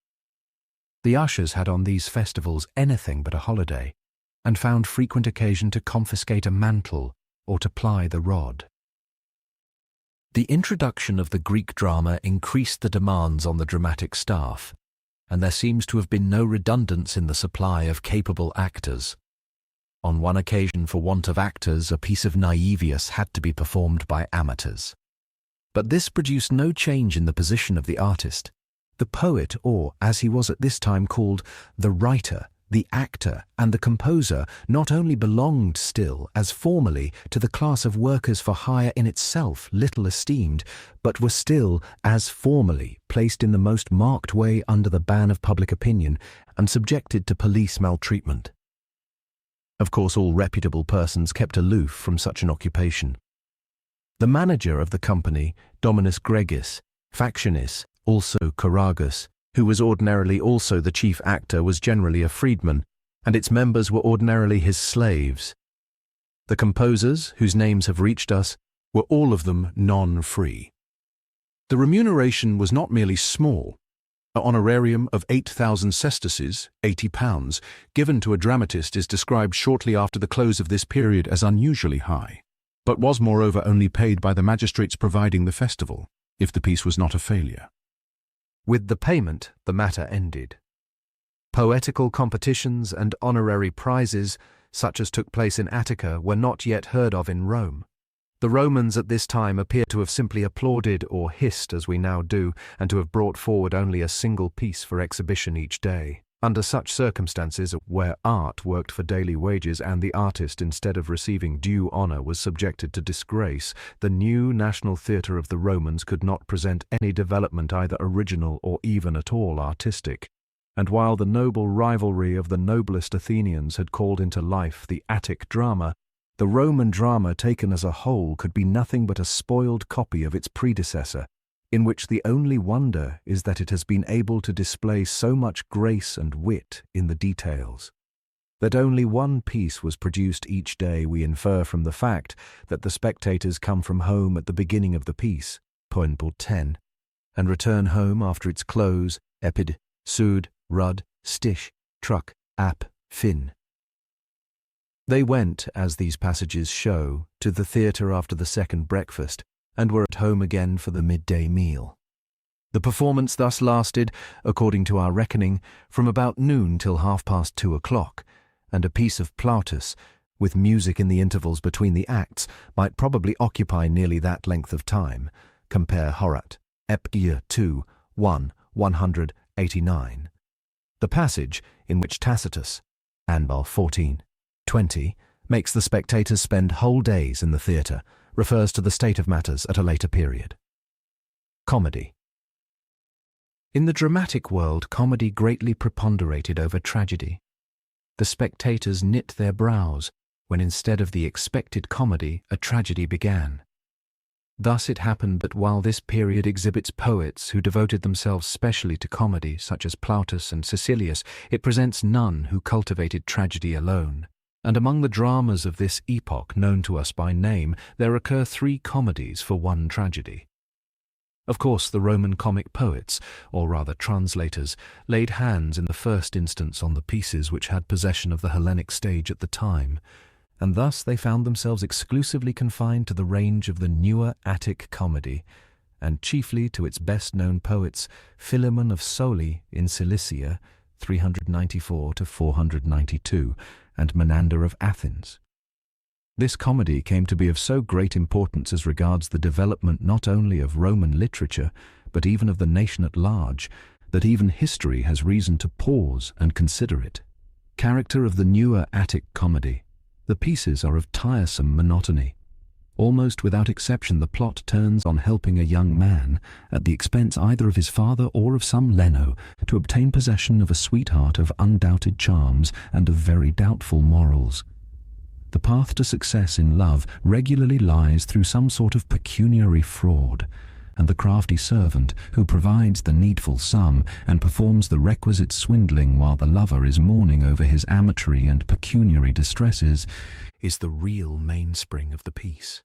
The ushers had on these festivals anything but a holiday, and found frequent occasion to confiscate a mantle or to ply the rod. The introduction of the Greek drama increased the demands on the dramatic staff, and there seems to have been no redundance in the supply of capable actors. On one occasion, for want of actors, a piece of Naevius had to be performed by amateurs. But this produced no change in the position of the artist. The poet, or, as he was at this time called, the writer, the actor, and the composer, not only belonged still, as formerly, to the class of workers for hire in itself little esteemed, but were still, as formerly, placed in the most marked way under the ban of public opinion, and subjected to police maltreatment. Of course, all reputable persons kept aloof from such an occupation. The manager of the company, Dominus Gregis, Factionis, also Choragus, who was ordinarily also the chief actor, was generally a freedman, and its members were ordinarily his slaves. The composers, whose names have reached us, were all of them non-free. The remuneration was not merely small. An honorarium of 8,000 sesterces, £80, given to a dramatist is described shortly after the close of this period as unusually high, but was moreover only paid by the magistrates providing the festival, if the piece was not a failure. With the payment, the matter ended. Poetical competitions and honorary prizes, such as took place in Attica, were not yet heard of in Rome. The Romans at this time appear to have simply applauded or hissed as we now do, and to have brought forward only a single piece for exhibition each day. Under such circumstances, where art worked for daily wages and the artist, instead of receiving due honor, was subjected to disgrace, the new national theatre of the Romans could not present any development either original or even at all artistic. And while the noble rivalry of the noblest Athenians had called into life the Attic drama, The Roman drama taken as a whole could be nothing but a spoiled copy of its predecessor, in which the only wonder is that it has been able to display so much grace and wit in the details. That only one piece was produced each day we infer from the fact that the spectators come from home at the beginning of the piece, Poenpul 10, and return home after its close, epid, sud, rud, stish, truck, ap, fin. They went, as these passages show, to the theatre after the second breakfast, and were at home again for the midday meal. The performance thus lasted, according to our reckoning, from about noon till 2:30, and a piece of Plautus, with music in the intervals between the acts, might probably occupy nearly that length of time. Compare Horat, Ep. 2, 1, 189. The passage, in which Tacitus, Anbal 14, 20, makes the spectators spend whole days in the theatre, refers to the state of matters at a later period. Comedy. In the dramatic world, comedy greatly preponderated over tragedy. The spectators knit their brows when instead of the expected comedy, a tragedy began. Thus it happened that while this period exhibits poets who devoted themselves specially to comedy, such as Plautus and Caecilius, it presents none who cultivated tragedy alone. And among the dramas of this epoch known to us by name, there occur 3 comedies for one tragedy. Of course, the Roman comic poets, or rather translators, laid hands in the first instance on the pieces which had possession of the Hellenic stage at the time, and thus they found themselves exclusively confined to the range of the newer Attic comedy, and chiefly to its best-known poets, Philemon of Soli in Cilicia, 394 to 492, and Menander of Athens. This comedy came to be of so great importance as regards the development not only of Roman literature, but even of the nation at large, that even history has reason to pause and consider it. Character of the newer Attic comedy. The pieces are of tiresome monotony. Almost without exception the plot turns on helping a young man, at the expense either of his father or of some Leno, to obtain possession of a sweetheart of undoubted charms and of very doubtful morals. The path to success in love regularly lies through some sort of pecuniary fraud, and the crafty servant who provides the needful sum and performs the requisite swindling while the lover is mourning over his amatory and pecuniary distresses is the real mainspring of the piece.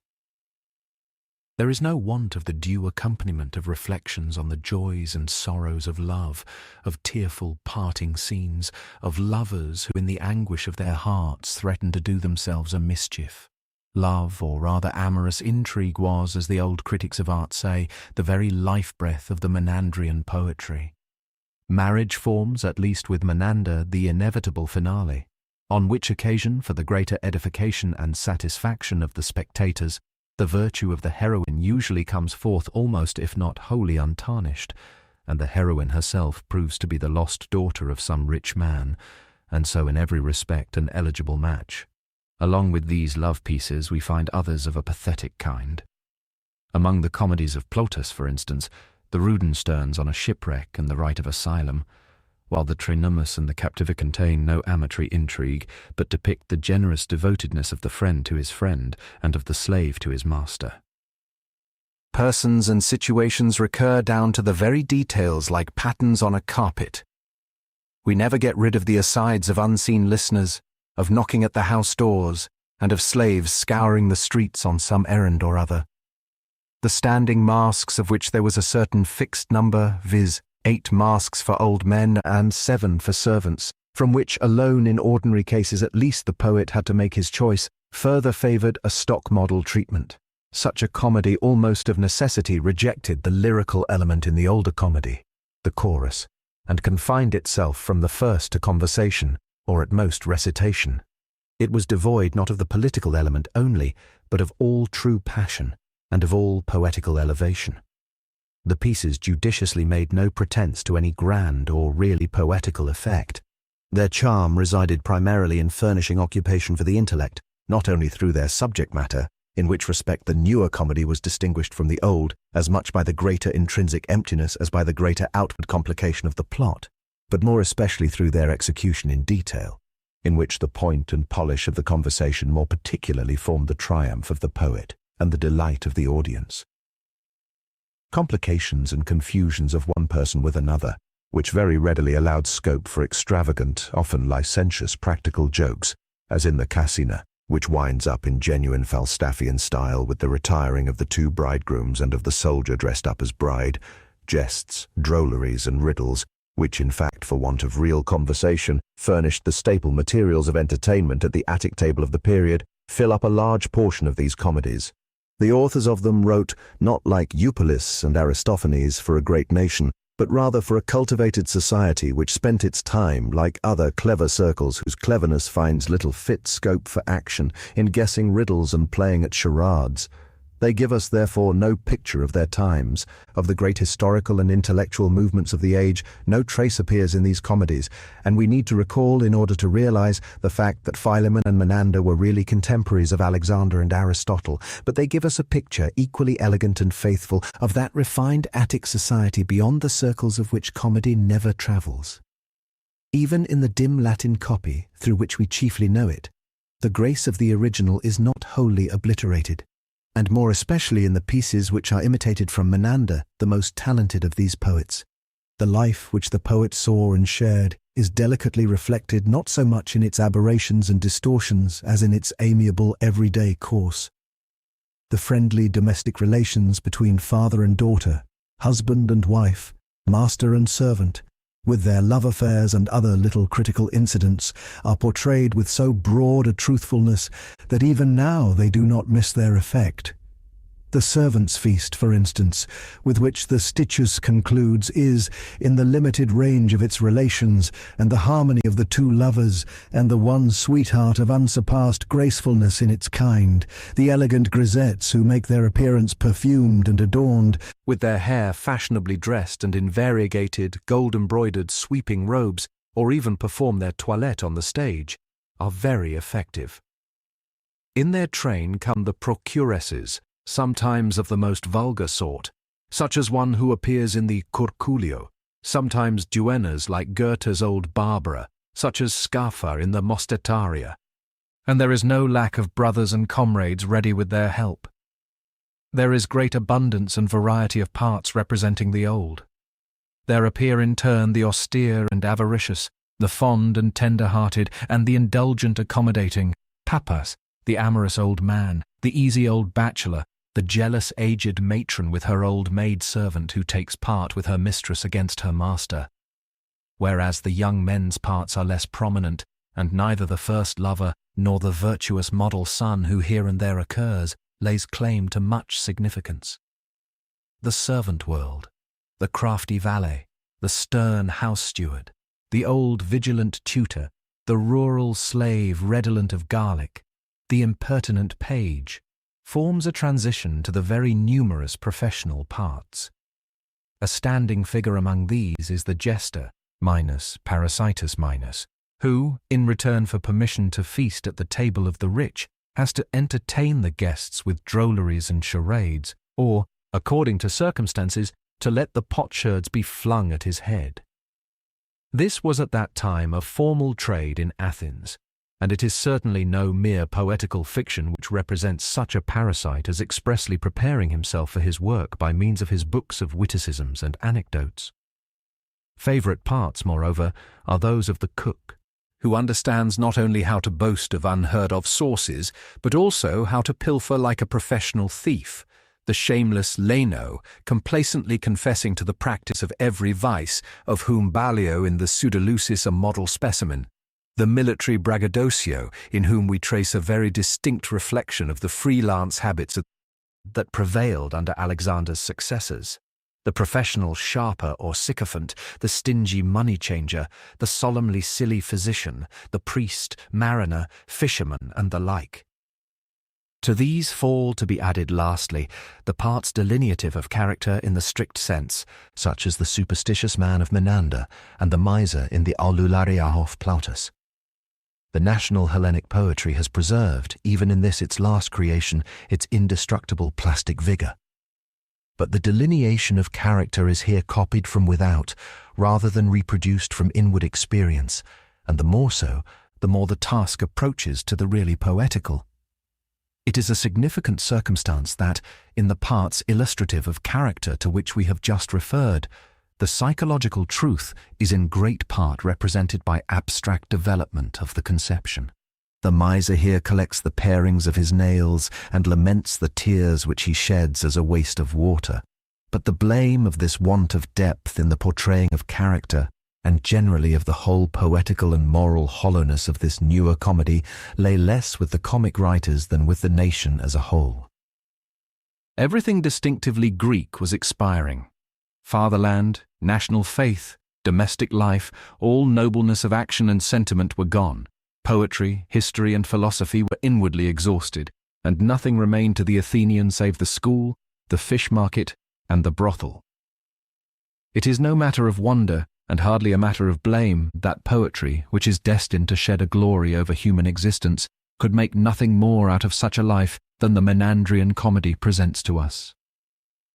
There is no want of the due accompaniment of reflections on the joys and sorrows of love, of tearful parting scenes, of lovers who in the anguish of their hearts threaten to do themselves a mischief. Love, or rather amorous intrigue, was, as the old critics of art say, the very life-breath of the Menandrian poetry. Marriage forms, at least with Menander, the inevitable finale, on which occasion, for the greater edification and satisfaction of the spectators, the virtue of the heroine usually comes forth almost if not wholly untarnished, and the heroine herself proves to be the lost daughter of some rich man, and so in every respect an eligible match. Along with these love pieces we find others of a pathetic kind. Among the comedies of Plautus, for instance, the Rudensterns on a shipwreck and the right of asylum, while the Trainumus and the Captiva contain no amatory intrigue, but depict the generous devotedness of the friend to his friend and of the slave to his master. Persons and situations recur down to the very details like patterns on a carpet. We never get rid of the asides of unseen listeners, of knocking at the house doors, and of slaves scouring the streets on some errand or other. The standing masks of which there was a certain fixed number, viz., 8 masks for old men and 7 for servants, from which alone in ordinary cases at least the poet had to make his choice, further favoured a stock model treatment. Such a comedy almost of necessity rejected the lyrical element in the older comedy, the chorus, and confined itself from the first to conversation, or at most recitation. It was devoid not of the political element only, but of all true passion, and of all poetical elevation. The pieces judiciously made no pretence to any grand or really poetical effect. Their charm resided primarily in furnishing occupation for the intellect, not only through their subject matter, in which respect the newer comedy was distinguished from the old as much by the greater intrinsic emptiness as by the greater outward complication of the plot, but more especially through their execution in detail. in which the point and polish of the conversation more particularly formed the triumph of the poet and the delight of the audience. Complications and confusions of one person with another, which very readily allowed scope for extravagant, often licentious practical jokes, as in the Casina, which winds up in genuine Falstaffian style with the retiring of the two bridegrooms and of the soldier dressed up as bride, jests, drolleries and riddles, which in fact, for want of real conversation, furnished the staple materials of entertainment at the Attic table of the period, fill up a large portion of these comedies. The authors of them wrote not like Eupolis and Aristophanes for a great nation, but rather for a cultivated society which spent its time, like other clever circles whose cleverness finds little fit scope for action, in guessing riddles and playing at charades. They give us, therefore, no picture of their times. Of the great historical and intellectual movements of the age, no trace appears in these comedies, and we need to recall, in order to realize, the fact that Philemon and Menander were really contemporaries of Alexander and Aristotle, but they give us a picture, equally elegant and faithful, of that refined Attic society beyond the circles of which comedy never travels. Even in the dim Latin copy, through which we chiefly know it, the grace of the original is not wholly obliterated, and more especially in the pieces which are imitated from Menander, the most talented of these poets. The life which the poet saw and shared is delicately reflected not so much in its aberrations and distortions as in its amiable everyday course. The friendly domestic relations between father and daughter, husband and wife, master and servant, with their love affairs and other little critical incidents, are portrayed with so broad a truthfulness that even now they do not miss their effect. The servants' feast, for instance, with which the Stiches concludes, is, in the limited range of its relations, and the harmony of the two lovers, and the one sweetheart of unsurpassed gracefulness in its kind, the elegant grisettes who make their appearance perfumed and adorned, with their hair fashionably dressed and in variegated, gold-embroidered, sweeping robes, or even perform their toilette on the stage, are very effective. In their train come the procuresses, sometimes of the most vulgar sort, such as one who appears in the Curculio, sometimes duennas like Goethe's old Barbara, such as Scapha in the Mostetaria. And there is no lack of brothers and comrades ready with their help. There is great abundance and variety of parts representing the old. There appear in turn the austere and avaricious, the fond and tender-hearted, and the indulgent accommodating, papas, the amorous old man, the easy old bachelor, the jealous aged matron with her old maid-servant who takes part with her mistress against her master. Whereas the young men's parts are less prominent, and neither the first lover nor the virtuous model son who here and there occurs lays claim to much significance. The servant world, the crafty valet, the stern house steward, the old vigilant tutor, the rural slave redolent of garlic, the impertinent page, forms a transition to the very numerous professional parts. A standing figure among these is the jester, minus Parasitus minus, who, in return for permission to feast at the table of the rich, has to entertain the guests with drolleries and charades, or, according to circumstances, to let the potsherds be flung at his head. This was at that time a formal trade in Athens, and it is certainly no mere poetical fiction which represents such a parasite as expressly preparing himself for his work by means of his books of witticisms and anecdotes. Favourite parts, moreover, are those of the cook, who understands not only how to boast of unheard-of sources, but also how to pilfer like a professional thief, the shameless Leno, complacently confessing to the practice of every vice, of whom Ballio in the Pseudolucis a model specimen, the military braggadocio, in whom we trace a very distinct reflection of the freelance habits that prevailed under Alexander's successors, the professional sharper or sycophant, the stingy money-changer, the solemnly silly physician, the priest, mariner, fisherman, and the like. To these fall, to be added lastly, the parts delineative of character in the strict sense, such as the superstitious man of Menander and the miser in the Aulularia of Plautus. The national Hellenic poetry has preserved, even in this its last creation, its indestructible plastic vigour. But the delineation of character is here copied from without, rather than reproduced from inward experience, and the more so, the more the task approaches to the really poetical. It is a significant circumstance that, in the parts illustrative of character to which we have just referred, the psychological truth is in great part represented by abstract development of the conception. The miser here collects the parings of his nails and laments the tears which he sheds as a waste of water. But the blame of this want of depth in the portraying of character, and generally of the whole poetical and moral hollowness of this newer comedy, lay less with the comic writers than with the nation as a whole. Everything distinctively Greek was expiring. Fatherland, national faith, domestic life, all nobleness of action and sentiment were gone. Poetry, history, and philosophy were inwardly exhausted, and nothing remained to the Athenian save the school, the fish market, and the brothel. It is no matter of wonder, and hardly a matter of blame, that poetry, which is destined to shed a glory over human existence, could make nothing more out of such a life than the Menandrian comedy presents to us.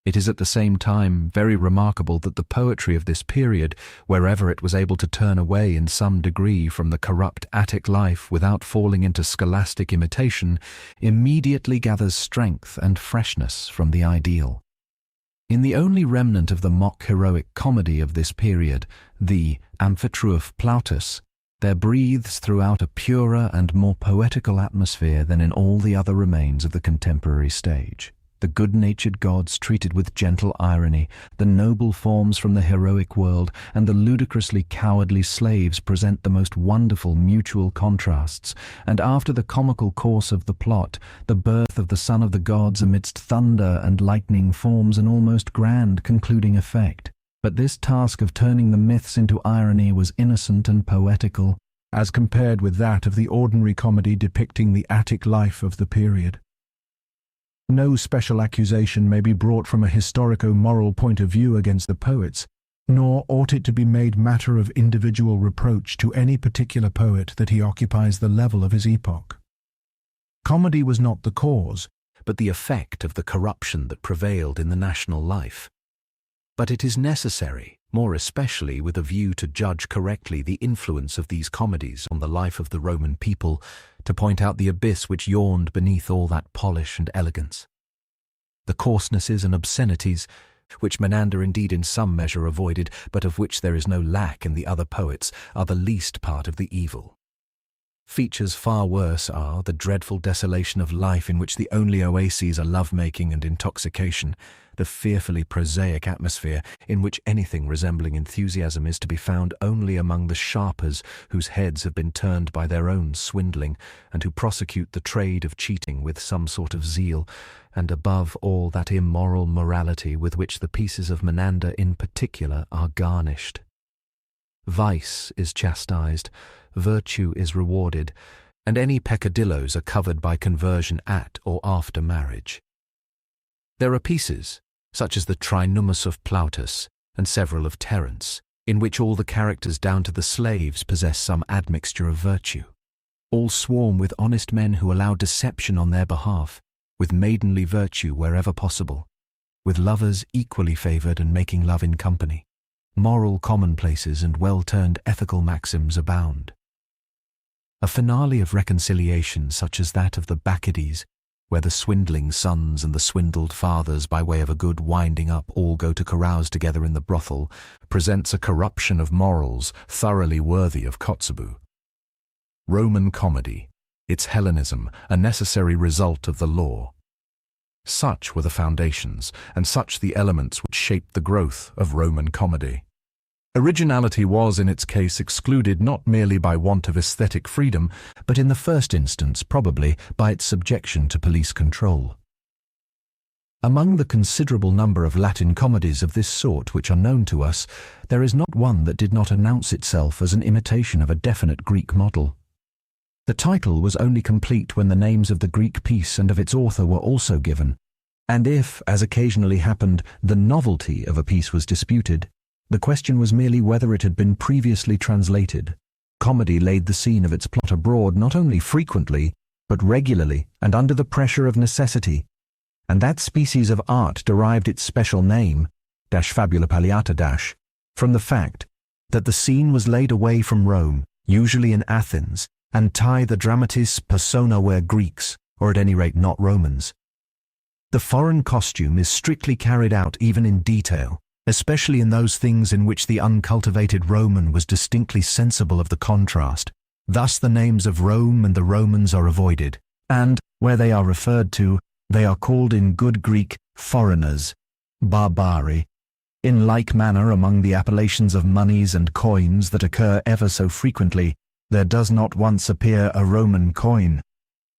It is at the same time very remarkable that the poetry of this period, wherever it was able to turn away in some degree from the corrupt Attic life without falling into scholastic imitation, immediately gathers strength and freshness from the ideal. In the only remnant of the mock heroic comedy of this period, the Amphitryon Plautus, there breathes throughout a purer and more poetical atmosphere than in all the other remains of the contemporary stage. The good-natured gods treated with gentle irony, the noble forms from the heroic world, and the ludicrously cowardly slaves present the most wonderful mutual contrasts, and after the comical course of the plot, the birth of the son of the gods amidst thunder and lightning forms an almost grand concluding effect. But this task of turning the myths into irony was innocent and poetical, as compared with that of the ordinary comedy depicting the Attic life of the period. No special accusation may be brought from a historico-moral point of view against the poets, nor ought it to be made matter of individual reproach to any particular poet that he occupies the level of his epoch. Comedy was not the cause, but the effect of the corruption that prevailed in the national life. But it is necessary, more especially with a view to judge correctly the influence of these comedies on the life of the Roman people, to point out the abyss which yawned beneath all that polish and elegance. The coarsenesses and obscenities, which Menander indeed in some measure avoided, but of which there is no lack in the other poets, are the least part of the evil. Features far worse are the dreadful desolation of life in which the only oases are love-making and intoxication, the fearfully prosaic atmosphere in which anything resembling enthusiasm is to be found only among the sharpers whose heads have been turned by their own swindling, and who prosecute the trade of cheating with some sort of zeal, and above all that immoral morality with which the pieces of Menander in particular are garnished. Vice is chastised, virtue is rewarded, and any peccadilloes are covered by conversion at or after marriage. There are pieces, such as the Trinummus of Plautus and several of Terence, in which all the characters down to the slaves possess some admixture of virtue. All swarm with honest men who allow deception on their behalf, with maidenly virtue wherever possible, with lovers equally favoured and making love in company. Moral commonplaces and well-turned ethical maxims abound. A finale of reconciliation such as that of the Bacchides, where the swindling sons and the swindled fathers by way of a good winding up all go to carouse together in the brothel, presents a corruption of morals thoroughly worthy of Kotzebue. Roman comedy, its Hellenism, a necessary result of the law. Such were the foundations, and such the elements which shaped the growth of Roman comedy. Originality was in its case excluded not merely by want of aesthetic freedom, but in the first instance probably by its subjection to police control. Among the considerable number of Latin comedies of this sort which are known to us, there is not one that did not announce itself as an imitation of a definite Greek model. The title was only complete when the names of the Greek piece and of its author were also given, and if, as occasionally happened, the novelty of a piece was disputed, the question was merely whether it had been previously translated. Comedy laid the scene of its plot abroad not only frequently, but regularly and under the pressure of necessity, and that species of art derived its special name, fabula palliata, from the fact that the scene was laid away from Rome, usually in Athens, anti the dramatis persona were Greeks, or at any rate not Romans. The foreign costume is strictly carried out even in detail, especially in those things in which the uncultivated Roman was distinctly sensible of the contrast. Thus the names of Rome and the Romans are avoided, and, where they are referred to, they are called in good Greek foreigners, barbari. In like manner, among the appellations of monies and coins that occur ever so frequently, there does not once appear a Roman coin.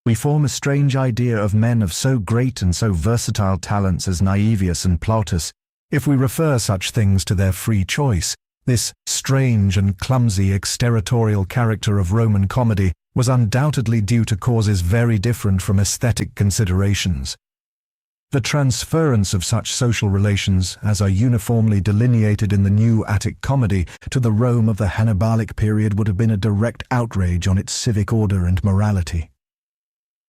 We form a strange idea of men of so great and so versatile talents as Naevius and Plautus, if we refer such things to their free choice. This strange and clumsy exterritorial character of Roman comedy was undoubtedly due to causes very different from aesthetic considerations. The transference of such social relations as are uniformly delineated in the new Attic comedy to the Rome of the Hannibalic period would have been a direct outrage on its civic order and morality.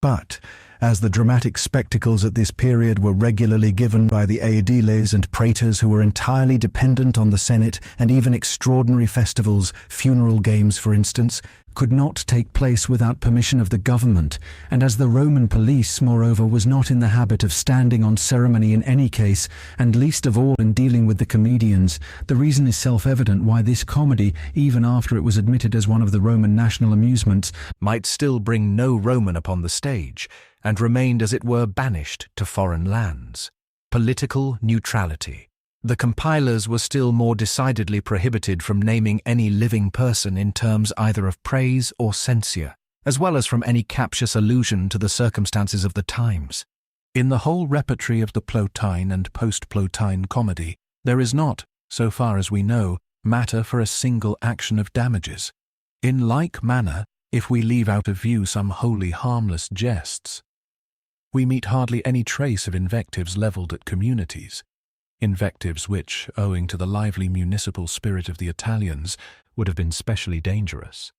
But, as the dramatic spectacles at this period were regularly given by the aediles and praetors who were entirely dependent on the Senate, and even extraordinary festivals, funeral games for instance, could not take place without permission of the government, and as the Roman police, moreover, was not in the habit of standing on ceremony in any case, and least of all in dealing with the comedians, the reason is self-evident why this comedy, even after it was admitted as one of the Roman national amusements, might still bring no Roman upon the stage, and remained as it were banished to foreign lands. Political neutrality. The compilers were still more decidedly prohibited from naming any living person in terms either of praise or censure, as well as from any captious allusion to the circumstances of the times. In the whole repertory of the Plotine and post-Plotine comedy, there is not, so far as we know, matter for a single action of damages. In like manner, if we leave out of view some wholly harmless jests, we meet hardly any trace of invectives levelled at communities. Invectives which, owing to the lively municipal spirit of the Italians, would have been specially dangerous.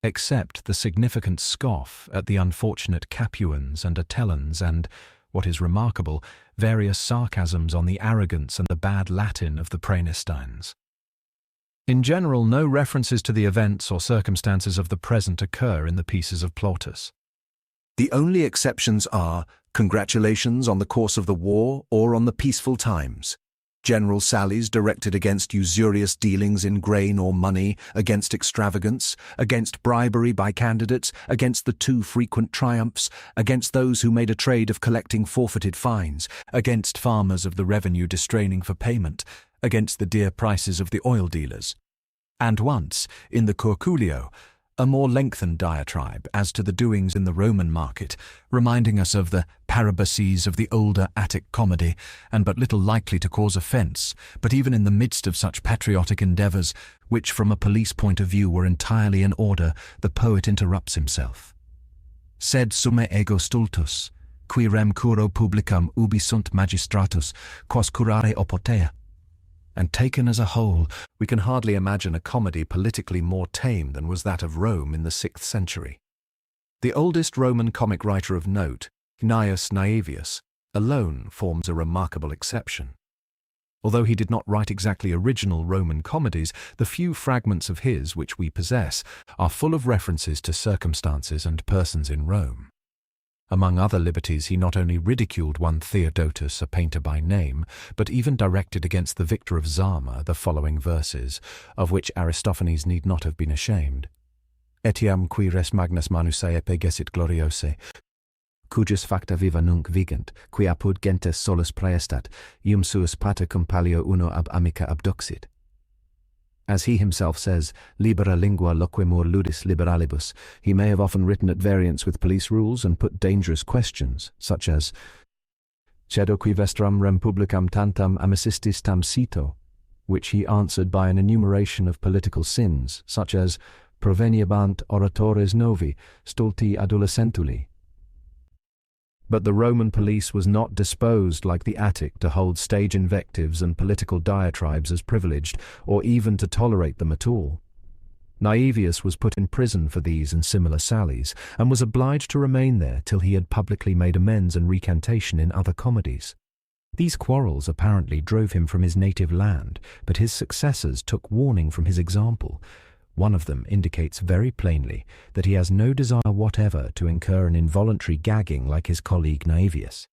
Except the significant scoff at the unfortunate Capuans and Atellans and, what is remarkable, various sarcasms on the arrogance and the bad Latin of the Praenestines. In general, no references to the events or circumstances of the present occur in the pieces of Plautus. The only exceptions are congratulations on the course of the war or on the peaceful times, general sallies directed against usurious dealings in grain or money, against extravagance, against bribery by candidates, against the too frequent triumphs, against those who made a trade of collecting forfeited fines, against farmers of the revenue distraining for payment, against the dear prices of the oil dealers. And once, in the Curculio, a more lengthened diatribe as to the doings in the Roman market, reminding us of the parabases of the older Attic comedy, and but little likely to cause offence, but even in the midst of such patriotic endeavours, which from a police point of view were entirely in order, the poet interrupts himself. Sed summe ego stultus, qui rem curo publicam ubi sunt magistratus, quos curare opotea. And taken as a whole, we can hardly imagine a comedy politically more tame than was that of Rome in the 6th century. The oldest Roman comic writer of note, Gnaeus Naevius, alone forms a remarkable exception. Although he did not write exactly original Roman comedies, the few fragments of his which we possess are full of references to circumstances and persons in Rome. Among other liberties, he not only ridiculed one Theodotus, a painter by name, but even directed against the victor of Zama the following verses, of which Aristophanes need not have been ashamed. Etiam qui res magnus manus aepe gessit gloriose, cujus facta viva nunc vigent, qui apud gentes solus praestat, ium suus pater cum palio uno ab amica abduxit. As he himself says, libera lingua loquemur ludis liberalibus, he may have often written at variance with police rules and put dangerous questions, such as, Cedo qui vestram rem publicam tantam amicistis tam cito, which he answered by an enumeration of political sins, such as, Proveniebant oratores novi, stulti adolescentuli. But the Roman police was not disposed, like the Attic, to hold stage invectives and political diatribes as privileged, or even to tolerate them at all. Naevius was put in prison for these and similar sallies, and was obliged to remain there till he had publicly made amends and recantation in other comedies. These quarrels apparently drove him from his native land, but his successors took warning from his example. One of them indicates very plainly that he has no desire whatever to incur an involuntary gagging like his colleague Naevius.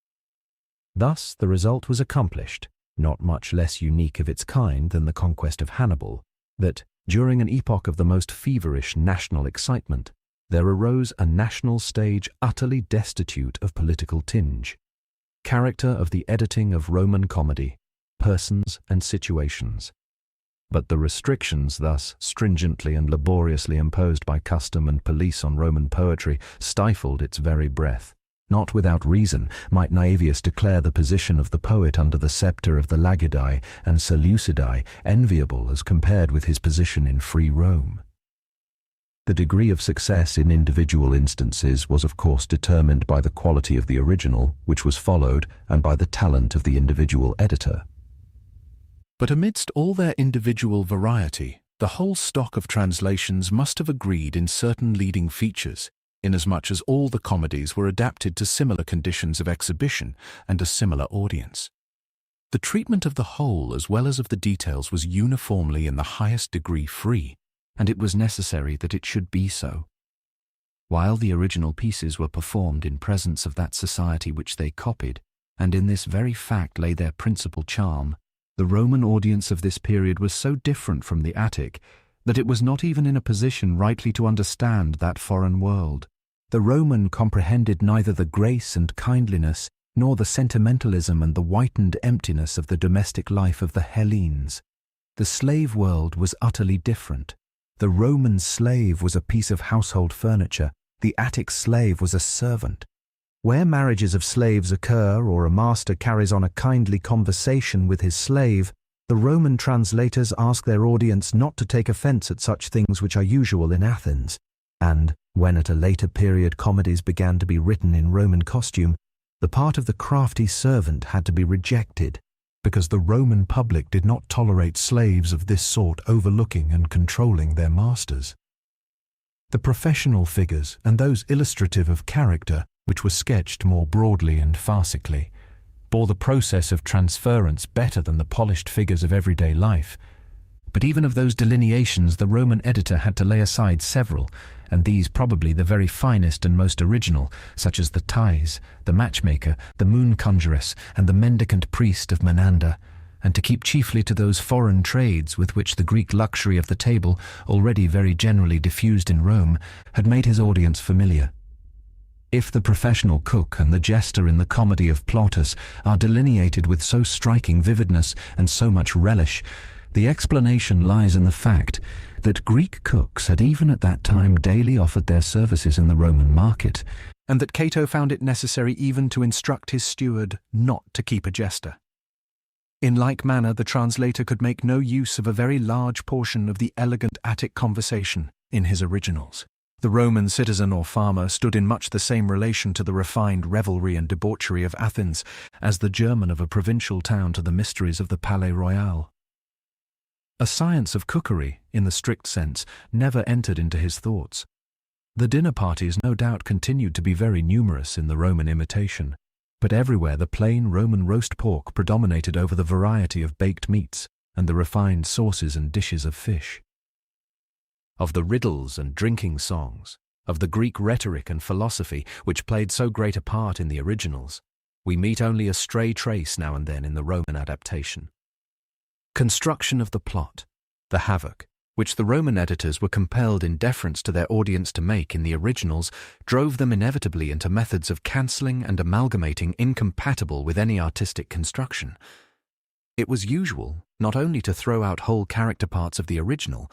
Thus the result was accomplished, not much less unique of its kind than the conquest of Hannibal, that, during an epoch of the most feverish national excitement, there arose a national stage utterly destitute of political tinge. Character of the editing of Roman comedy, persons and situations. But the restrictions thus stringently and laboriously imposed by custom and police on Roman poetry stifled its very breath. Not without reason might Naevius declare the position of the poet under the sceptre of the Lagidae and Seleucidae enviable as compared with his position in free Rome. The degree of success in individual instances was of course determined by the quality of the original, which was followed, and by the talent of the individual editor. But amidst all their individual variety, the whole stock of translations must have agreed in certain leading features, inasmuch as all the comedies were adapted to similar conditions of exhibition and a similar audience. The treatment of the whole as well as of the details was uniformly in the highest degree free, and it was necessary that it should be so. While the original pieces were performed in presence of that society which they copied, and in this very fact lay their principal charm, the Roman audience of this period was so different from the Attic that it was not even in a position rightly to understand that foreign world. The Roman comprehended neither the grace and kindliness nor the sentimentalism and the whitened emptiness of the domestic life of the Hellenes. The slave world was utterly different. The Roman slave was a piece of household furniture. The Attic slave was a servant. Where marriages of slaves occur or a master carries on a kindly conversation with his slave, the Roman translators ask their audience not to take offense at such things which are usual in Athens. And, when at a later period comedies began to be written in Roman costume, the part of the crafty servant had to be rejected, because the Roman public did not tolerate slaves of this sort overlooking and controlling their masters. The professional figures and those illustrative of character, which were sketched more broadly and farcically, bore the process of transference better than the polished figures of everyday life. But even of those delineations the Roman editor had to lay aside several, and these probably the very finest and most original, such as the Thais, the matchmaker, the moon conjuress, and the mendicant priest of Menander, and to keep chiefly to those foreign trades with which the Greek luxury of the table, already very generally diffused in Rome, had made his audience familiar. If the professional cook and the jester in the comedy of Plautus are delineated with so striking vividness and so much relish, the explanation lies in the fact that Greek cooks had even at that time daily offered their services in the Roman market, and that Cato found it necessary even to instruct his steward not to keep a jester. In like manner, the translator could make no use of a very large portion of the elegant Attic conversation in his originals. The Roman citizen or farmer stood in much the same relation to the refined revelry and debauchery of Athens as the German of a provincial town to the mysteries of the Palais Royal. A science of cookery, in the strict sense, never entered into his thoughts. The dinner parties no doubt continued to be very numerous in the Roman imitation, but everywhere the plain Roman roast pork predominated over the variety of baked meats and the refined sauces and dishes of fish. Of the riddles and drinking songs, of the Greek rhetoric and philosophy which played so great a part in the originals, we meet only a stray trace now and then in the Roman adaptation. Construction of the plot, the havoc, which the Roman editors were compelled in deference to their audience to make in the originals, drove them inevitably into methods of cancelling and amalgamating incompatible with any artistic construction. It was usual not only to throw out whole character parts of the original,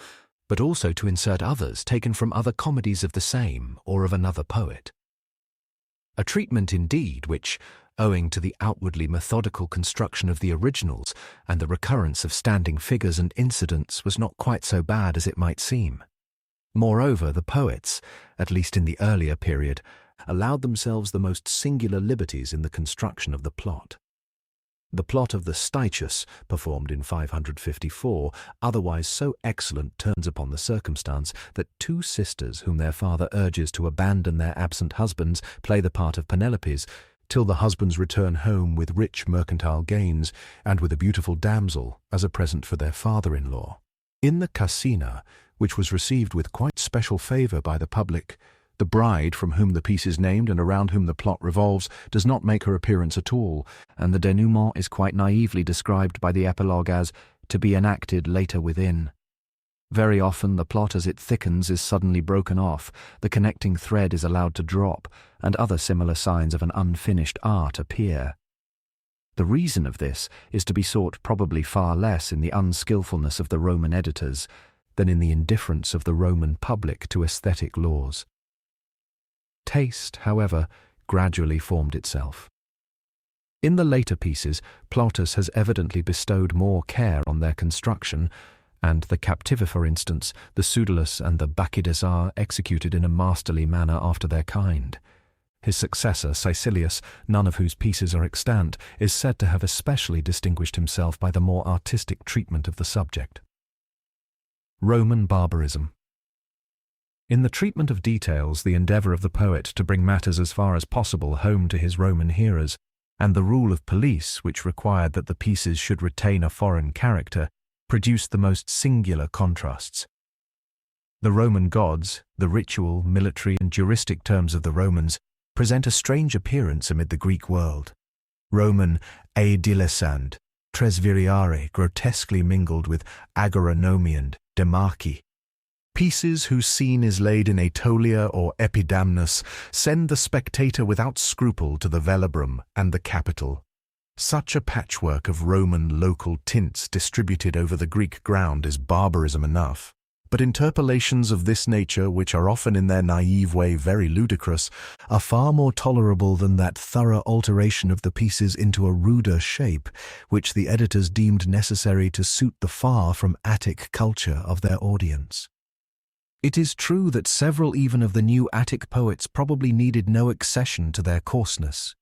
but also to insert others taken from other comedies of the same or of another poet. A treatment indeed which, owing to the outwardly methodical construction of the originals and the recurrence of standing figures and incidents, was not quite so bad as it might seem. Moreover, the poets, at least in the earlier period, allowed themselves the most singular liberties in the construction of the plot. The plot of the Stichus, performed in 554, otherwise so excellent, turns upon the circumstance that two sisters whom their father urges to abandon their absent husbands play the part of Penelopes, till the husbands return home with rich mercantile gains and with a beautiful damsel as a present for their father-in-law. In the Cascina, which was received with quite special favour by the public, the bride, from whom the piece is named and around whom the plot revolves, does not make her appearance at all, and the denouement is quite naively described by the epilogue as to be enacted later within. Very often the plot as it thickens is suddenly broken off, the connecting thread is allowed to drop, and other similar signs of an unfinished art appear. The reason of this is to be sought probably far less in the unskillfulness of the Roman editors than in the indifference of the Roman public to aesthetic laws. Taste, however, gradually formed itself. In the later pieces, Plautus has evidently bestowed more care on their construction, and the Captiva, for instance, the Pseudolus and the Bacchides are executed in a masterly manner after their kind. His successor, Caecilius, none of whose pieces are extant, is said to have especially distinguished himself by the more artistic treatment of the subject. Roman barbarism. In the treatment of details, the endeavour of the poet to bring matters as far as possible home to his Roman hearers, and the rule of police, which required that the pieces should retain a foreign character, produced the most singular contrasts. The Roman gods, the ritual, military and juristic terms of the Romans, present a strange appearance amid the Greek world. Roman aedilesand, tres viriare, grotesquely mingled with agoranomii and demarchi. Pieces whose scene is laid in Aetolia or Epidamnus send the spectator without scruple to the Velabrum and the Capitol. Such a patchwork of Roman local tints distributed over the Greek ground is barbarism enough. But interpolations of this nature, which are often in their naive way very ludicrous, are far more tolerable than that thorough alteration of the pieces into a ruder shape, which the editors deemed necessary to suit the far from Attic culture of their audience. It is true that several even of the new Attic poets probably needed no accession to their coarseness.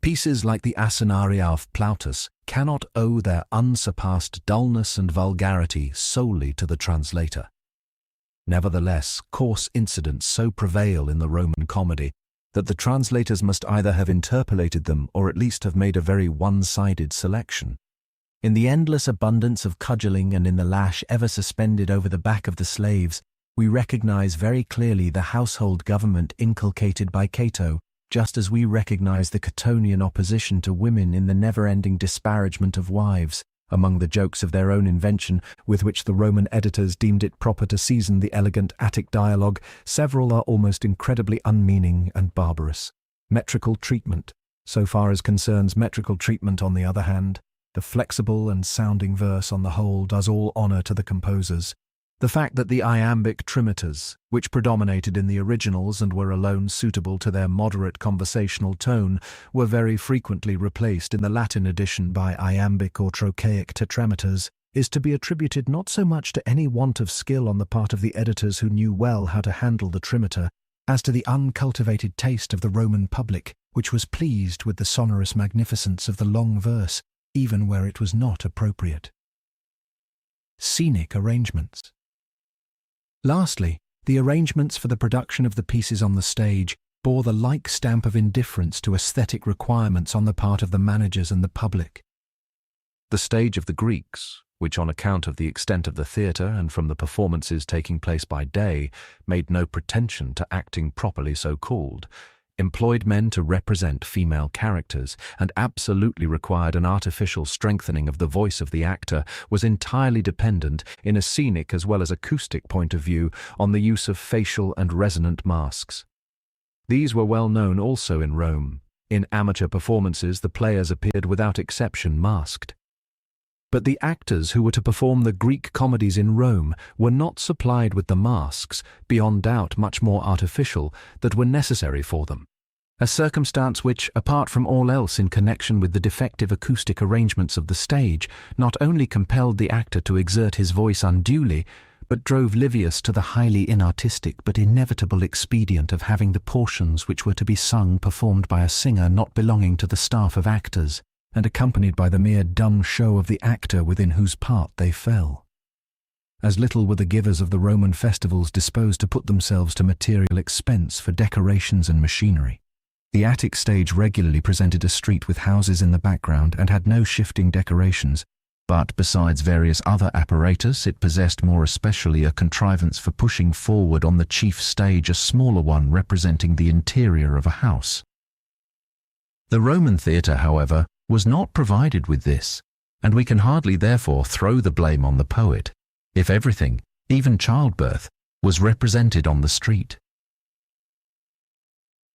Pieces like the Asinaria of Plautus cannot owe their unsurpassed dullness and vulgarity solely to the translator. Nevertheless, coarse incidents so prevail in the Roman comedy that the translators must either have interpolated them or at least have made a very one-sided selection. In the endless abundance of cudgelling and in the lash ever suspended over the back of the slaves, we recognize very clearly the household government inculcated by Cato, just as we recognize the Catonian opposition to women in the never-ending disparagement of wives, among the jokes of their own invention with which the Roman editors deemed it proper to season the elegant Attic dialogue. Several are almost incredibly unmeaning and barbarous. Metrical treatment. So far as concerns metrical treatment, on the other hand, the flexible and sounding verse on the whole does all honour to the composers. The fact that the iambic trimeters, which predominated in the originals and were alone suitable to their moderate conversational tone, were very frequently replaced in the Latin edition by iambic or trochaic tetrameters, is to be attributed not so much to any want of skill on the part of the editors who knew well how to handle the trimeter, as to the uncultivated taste of the Roman public, which was pleased with the sonorous magnificence of the long verse, even where it was not appropriate. Scenic arrangements. Lastly, the arrangements for the production of the pieces on the stage bore the like stamp of indifference to aesthetic requirements on the part of the managers and the public. The stage of the Greeks, which on account of the extent of the theatre and from the performances taking place by day, made no pretension to acting properly so called, employed men to represent female characters, and absolutely required an artificial strengthening of the voice of the actor, was entirely dependent, in a scenic as well as acoustic point of view, on the use of facial and resonant masks. These were well known also in Rome. In amateur performances the players appeared without exception masked. But the actors who were to perform the Greek comedies in Rome were not supplied with the masks, beyond doubt much more artificial, that were necessary for them. A circumstance which, apart from all else in connection with the defective acoustic arrangements of the stage, not only compelled the actor to exert his voice unduly, but drove Livius to the highly inartistic but inevitable expedient of having the portions which were to be sung performed by a singer not belonging to the staff of actors, and accompanied by the mere dumb show of the actor within whose part they fell. As little were the givers of the Roman festivals disposed to put themselves to material expense for decorations and machinery. The Attic stage regularly presented a street with houses in the background and had no shifting decorations, but besides various other apparatus, it possessed more especially a contrivance for pushing forward on the chief stage a smaller one representing the interior of a house. The Roman theatre, however, was not provided with this, and we can hardly therefore throw the blame on the poet, if everything, even childbirth, was represented on the street.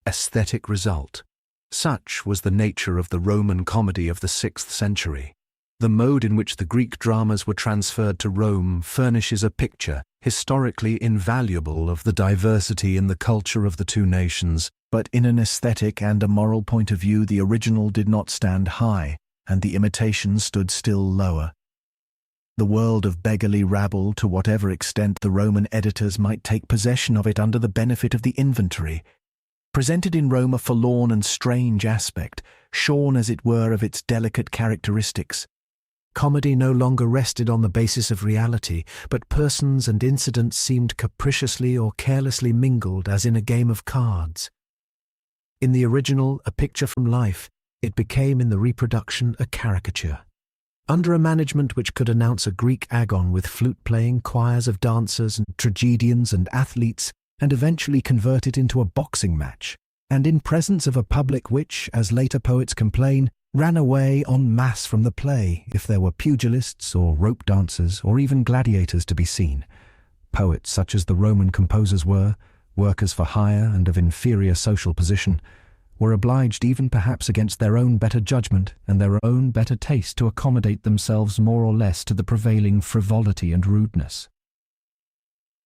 Aesthetic result. Such was the nature of the Roman comedy of the 6th century. The mode in which the Greek dramas were transferred to Rome furnishes a picture, historically invaluable, of the diversity in the culture of the two nations, but in an aesthetic and a moral point of view the original did not stand high, and the imitation stood still lower. The world of beggarly rabble, to whatever extent the Roman editors might take possession of it under the benefit of the inventory, presented in Rome a forlorn and strange aspect, shorn as it were of its delicate characteristics. Comedy no longer rested on the basis of reality, but persons and incidents seemed capriciously or carelessly mingled as in a game of cards. In the original, a picture from life, it became in the reproduction a caricature. Under a management which could announce a Greek agon with flute-playing choirs of dancers and tragedians and athletes, and eventually convert it into a boxing match, and in presence of a public which, as later poets complain, ran away en masse from the play if there were pugilists or rope dancers or even gladiators to be seen. Poets such as the Roman composers were, workers for hire and of inferior social position, were obliged even perhaps against their own better judgment and their own better taste to accommodate themselves more or less to the prevailing frivolity and rudeness.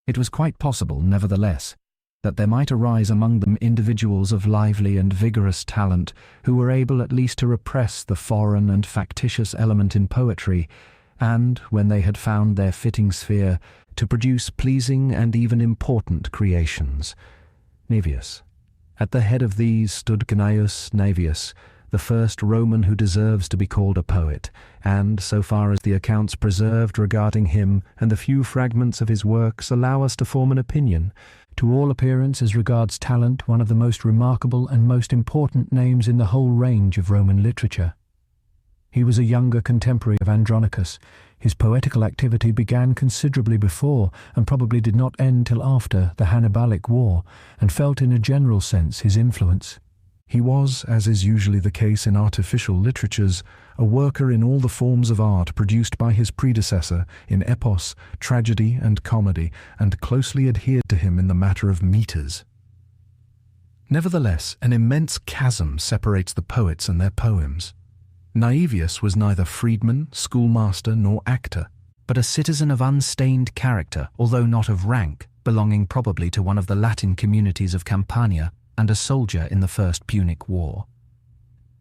It was quite possible, nevertheless, that there might arise among them individuals of lively and vigorous talent who were able at least to repress the foreign and factitious element in poetry, and, when they had found their fitting sphere, to produce pleasing and even important creations. Naevius. At the head of these stood Gnaeus Naevius, the first Roman who deserves to be called a poet, and, so far as the accounts preserved regarding him and the few fragments of his works allow us to form an opinion, to all appearance as regards talent one of the most remarkable and most important names in the whole range of Roman literature. He was a younger contemporary of Andronicus. His poetical activity began considerably before, and probably did not end till after, the Hannibalic War, and felt in a general sense his influence. He was, as is usually the case in artificial literatures, a worker in all the forms of art produced by his predecessor in epos, tragedy, and comedy, and closely adhered to him in the matter of metres. Nevertheless, an immense chasm separates the poets and their poems. Naevius was neither freedman, schoolmaster, nor actor, but a citizen of unstained character, although not of rank, belonging probably to one of the Latin communities of Campania, and a soldier in the First Punic War.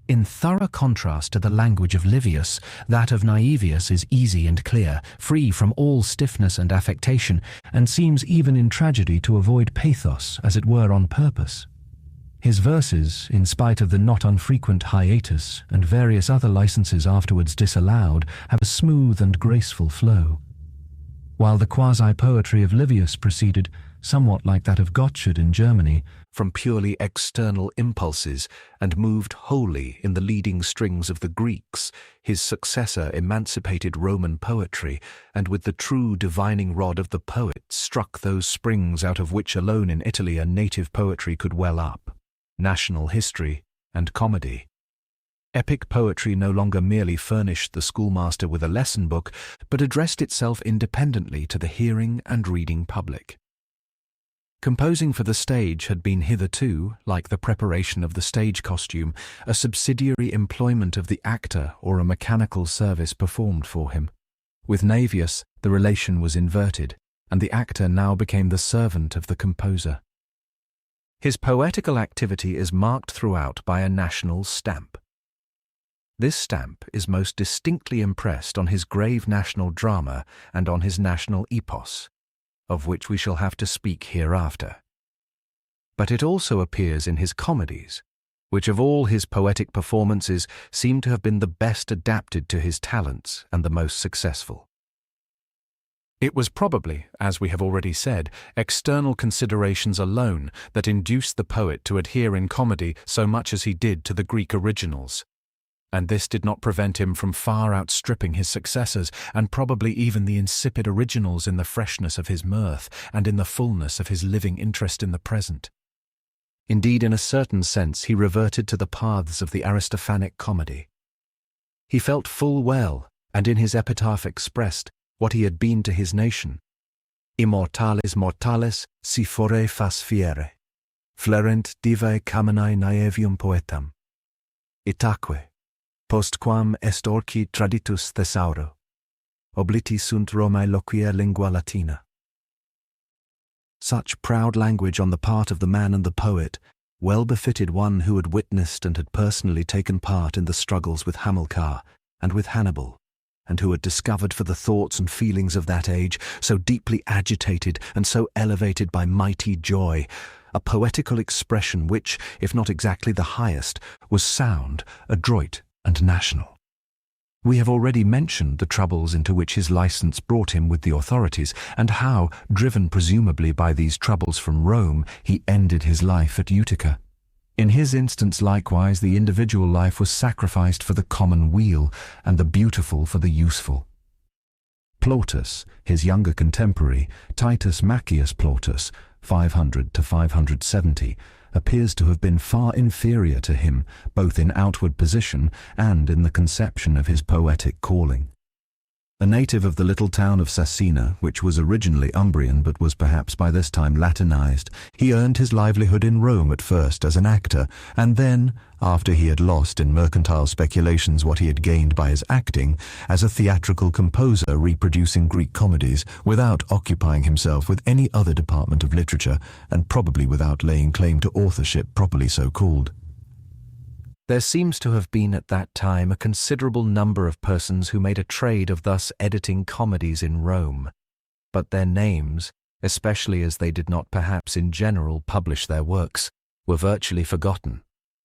In thorough contrast to the language of Livius, that of Naevius is easy and clear, free from all stiffness and affectation, and seems even in tragedy to avoid pathos, as it were on purpose. His verses, in spite of the not unfrequent hiatus and various other licenses afterwards disallowed, have a smooth and graceful flow, while the quasi-poetry of Livius proceeded, somewhat like that of Gottsched in Germany, from purely external impulses, and moved wholly in the leading strings of the Greeks. His successor emancipated Roman poetry, and with the true divining rod of the poet struck those springs out of which alone in Italy a native poetry could well up: national history and comedy. Epic poetry no longer merely furnished the schoolmaster with a lesson book, but addressed itself independently to the hearing and reading public. Composing for the stage had been hitherto, like the preparation of the stage costume, a subsidiary employment of the actor or a mechanical service performed for him. With Naevius, the relation was inverted, and the actor now became the servant of the composer. His poetical activity is marked throughout by a national stamp. This stamp is most distinctly impressed on his grave national drama and on his national epos, of which we shall have to speak hereafter. But it also appears in his comedies, which of all his poetic performances seem to have been the best adapted to his talents and the most successful. It was probably, as we have already said, external considerations alone that induced the poet to adhere in comedy so much as he did to the Greek originals. And this did not prevent him from far outstripping his successors, and probably even the insipid originals, in the freshness of his mirth and in the fullness of his living interest in the present. Indeed, in a certain sense, he reverted to the paths of the Aristophanic comedy. He felt full well, and in his epitaph expressed, what he had been to his nation. Immortales mortales si fore fas fiere, flerent divae camanae naevium poetam. Itaque, postquam est orci traditus thesauro, obliti sunt Romae loquia lingua latina. Such proud language on the part of the man and the poet well befitted one who had witnessed and had personally taken part in the struggles with Hamilcar and with Hannibal, and who had discovered for the thoughts and feelings of that age, so deeply agitated and so elevated by mighty joy, a poetical expression which, if not exactly the highest, was sound, adroit, and national. We have already mentioned the troubles into which his license brought him with the authorities, and how, driven presumably by these troubles from Rome, he ended his life at Utica. In his instance likewise the individual life was sacrificed for the common weal, and the beautiful for the useful. Plautus, his younger contemporary, Titus Maccius Plautus, 500 to 570, appears to have been far inferior to him, both in outward position and in the conception of his poetic calling. A native of the little town of Sassina, which was originally Umbrian but was perhaps by this time Latinized, he earned his livelihood in Rome at first as an actor, and then, after he had lost in mercantile speculations what he had gained by his acting, as a theatrical composer reproducing Greek comedies, without occupying himself with any other department of literature, and probably without laying claim to authorship properly so called. There seems to have been at that time a considerable number of persons who made a trade of thus editing comedies in Rome, but their names, especially as they did not perhaps in general publish their works, were virtually forgotten,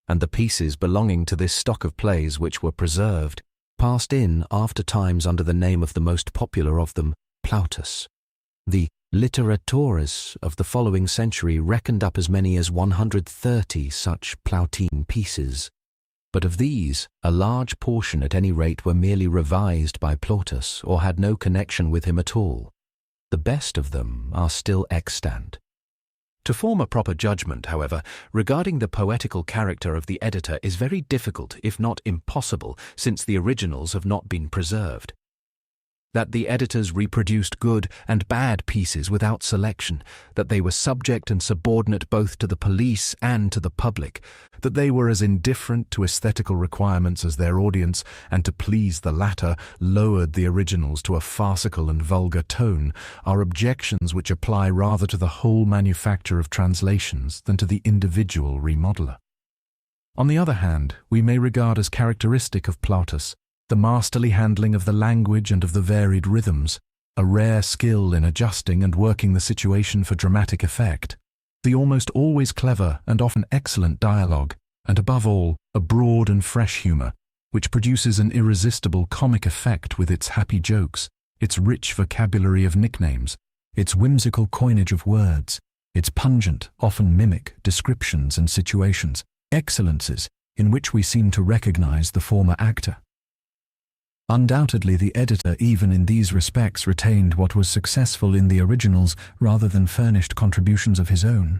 and the pieces belonging to this stock of plays which were preserved passed in after times under the name of the most popular of them, Plautus. The litteratores of the following century reckoned up as many as 130 such Plautine pieces. But of these, a large portion at any rate were merely revised by Plautus or had no connection with him at all. The best of them are still extant. To form a proper judgment, however, regarding the poetical character of the editor is very difficult, if not impossible, since the originals have not been preserved. That the editors reproduced good and bad pieces without selection, that they were subject and subordinate both to the police and to the public, that they were as indifferent to aesthetical requirements as their audience, and to please the latter lowered the originals to a farcical and vulgar tone, are objections which apply rather to the whole manufacture of translations than to the individual remodeler. On the other hand, we may regard as characteristic of Plautus the masterly handling of the language and of the varied rhythms, a rare skill in adjusting and working the situation for dramatic effect, the almost always clever and often excellent dialogue, and above all, a broad and fresh humour, which produces an irresistible comic effect with its happy jokes, its rich vocabulary of nicknames, its whimsical coinage of words, its pungent, often mimic, descriptions and situations, excellences in which we seem to recognize the former actor. Undoubtedly the editor even in these respects retained what was successful in the originals rather than furnished contributions of his own.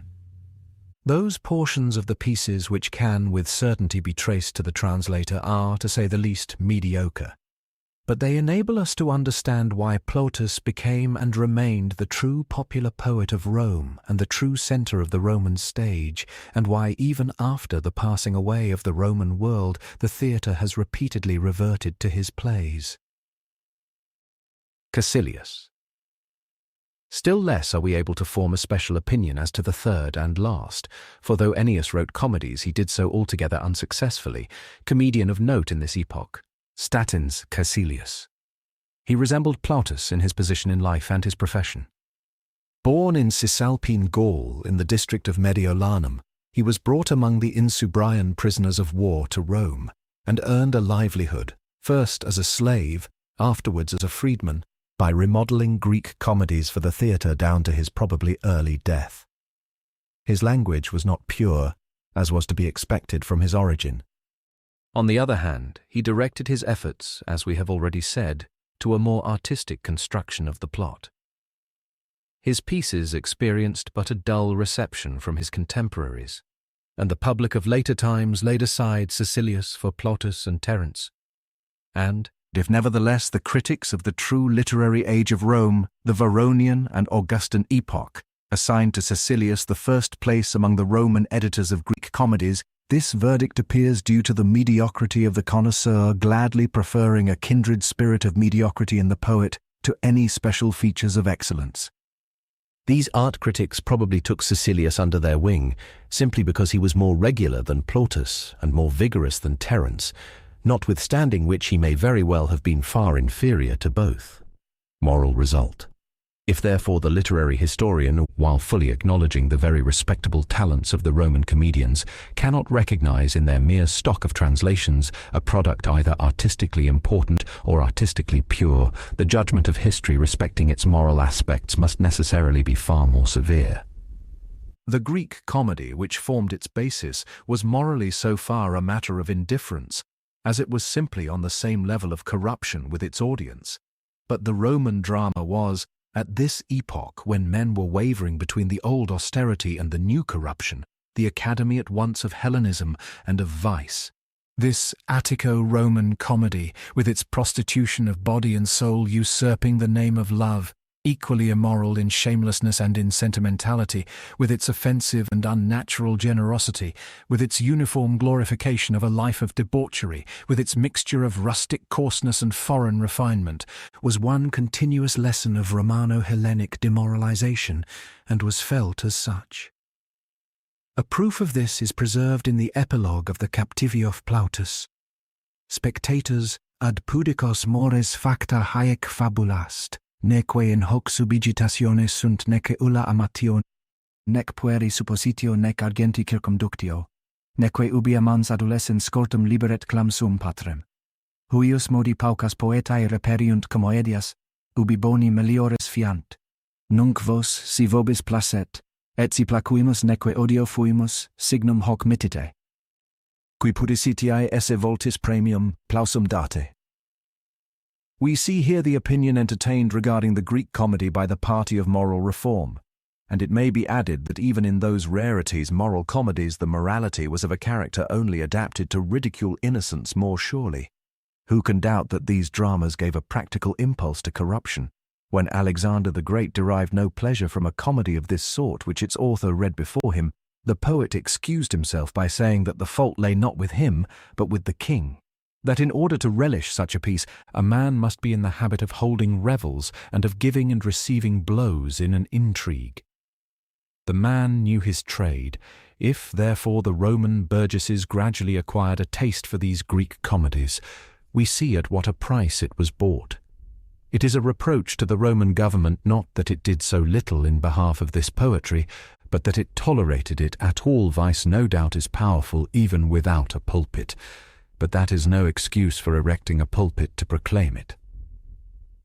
Those portions of the pieces which can with certainty be traced to the translator are, to say the least, mediocre. But they enable us to understand why Plautus became and remained the true popular poet of Rome and the true centre of the Roman stage, and why even after the passing away of the Roman world the theatre has repeatedly reverted to his plays. Caecilius. Still less are we able to form a special opinion as to the third and last, for though Ennius wrote comedies he did so altogether unsuccessfully, comedian of note in this epoch. Statins Caecilius. He resembled Plautus in his position in life and his profession. Born in Cisalpine Gaul in the district of Mediolanum, he was brought among the Insubrian prisoners of war to Rome, and earned a livelihood, first as a slave, afterwards as a freedman, by remodelling Greek comedies for the theatre down to his probably early death. His language was not pure, as was to be expected from his origin. On the other hand, he directed his efforts, as we have already said, to a more artistic construction of the plot. His pieces experienced but a dull reception from his contemporaries, and the public of later times laid aside Caecilius for Plautus and Terence. And, if nevertheless the critics of the true literary age of Rome, the Varronian and Augustan epoch, assigned to Caecilius the first place among the Roman editors of Greek comedies, this verdict appears due to the mediocrity of the connoisseur gladly preferring a kindred spirit of mediocrity in the poet to any special features of excellence. These art critics probably took Caecilius under their wing simply because he was more regular than Plautus and more vigorous than Terence, notwithstanding which he may very well have been far inferior to both. Moral result. If therefore the literary historian, while fully acknowledging the very respectable talents of the Roman comedians, cannot recognize in their mere stock of translations a product either artistically important or artistically pure, the judgment of history respecting its moral aspects must necessarily be far more severe. The Greek comedy which formed its basis was morally so far a matter of indifference, as it was simply on the same level of corruption with its audience. But the Roman drama was, at this epoch when men were wavering between the old austerity and the new corruption, the academy at once of Hellenism and of vice. This Attico-Roman comedy, with its prostitution of body and soul usurping the name of love, equally immoral in shamelessness and in sentimentality, with its offensive and unnatural generosity, with its uniform glorification of a life of debauchery, with its mixture of rustic coarseness and foreign refinement, was one continuous lesson of Romano-Hellenic demoralization, and was felt as such. A proof of this is preserved in the epilogue of the Captivio of Plautus. Spectators ad pudicos mores facta haec fabulast, neque in hoc subigitatione sunt neque ulla amatio, nec pueri suppositio nec argenti circumductio, neque ubi amans adolescens scortum liberet clam sum patrem. Huius modi paucas poetae reperiunt comoedias, ubi boni meliores fiant. Nunc vos, si vobis placet, et si placuimus neque odio fuimus, signum hoc mittite. Qui pudicitiae esse voltis premium, plausum date. We see here the opinion entertained regarding the Greek comedy by the party of moral reform, and it may be added that even in those rarities moral comedies the morality was of a character only adapted to ridicule innocence more surely. Who can doubt that these dramas gave a practical impulse to corruption, when Alexander the Great derived no pleasure from a comedy of this sort which its author read before him? The poet excused himself by saying that the fault lay not with him, but with the king. That in order to relish such a piece, a man must be in the habit of holding revels and of giving and receiving blows in an intrigue. The man knew his trade. If, therefore, the Roman burgesses gradually acquired a taste for these Greek comedies, we see at what a price it was bought. It is a reproach to the Roman government not that it did so little in behalf of this poetry, but that it tolerated it at all. Vice no doubt is powerful even without a pulpit, but that is no excuse for erecting a pulpit to proclaim it.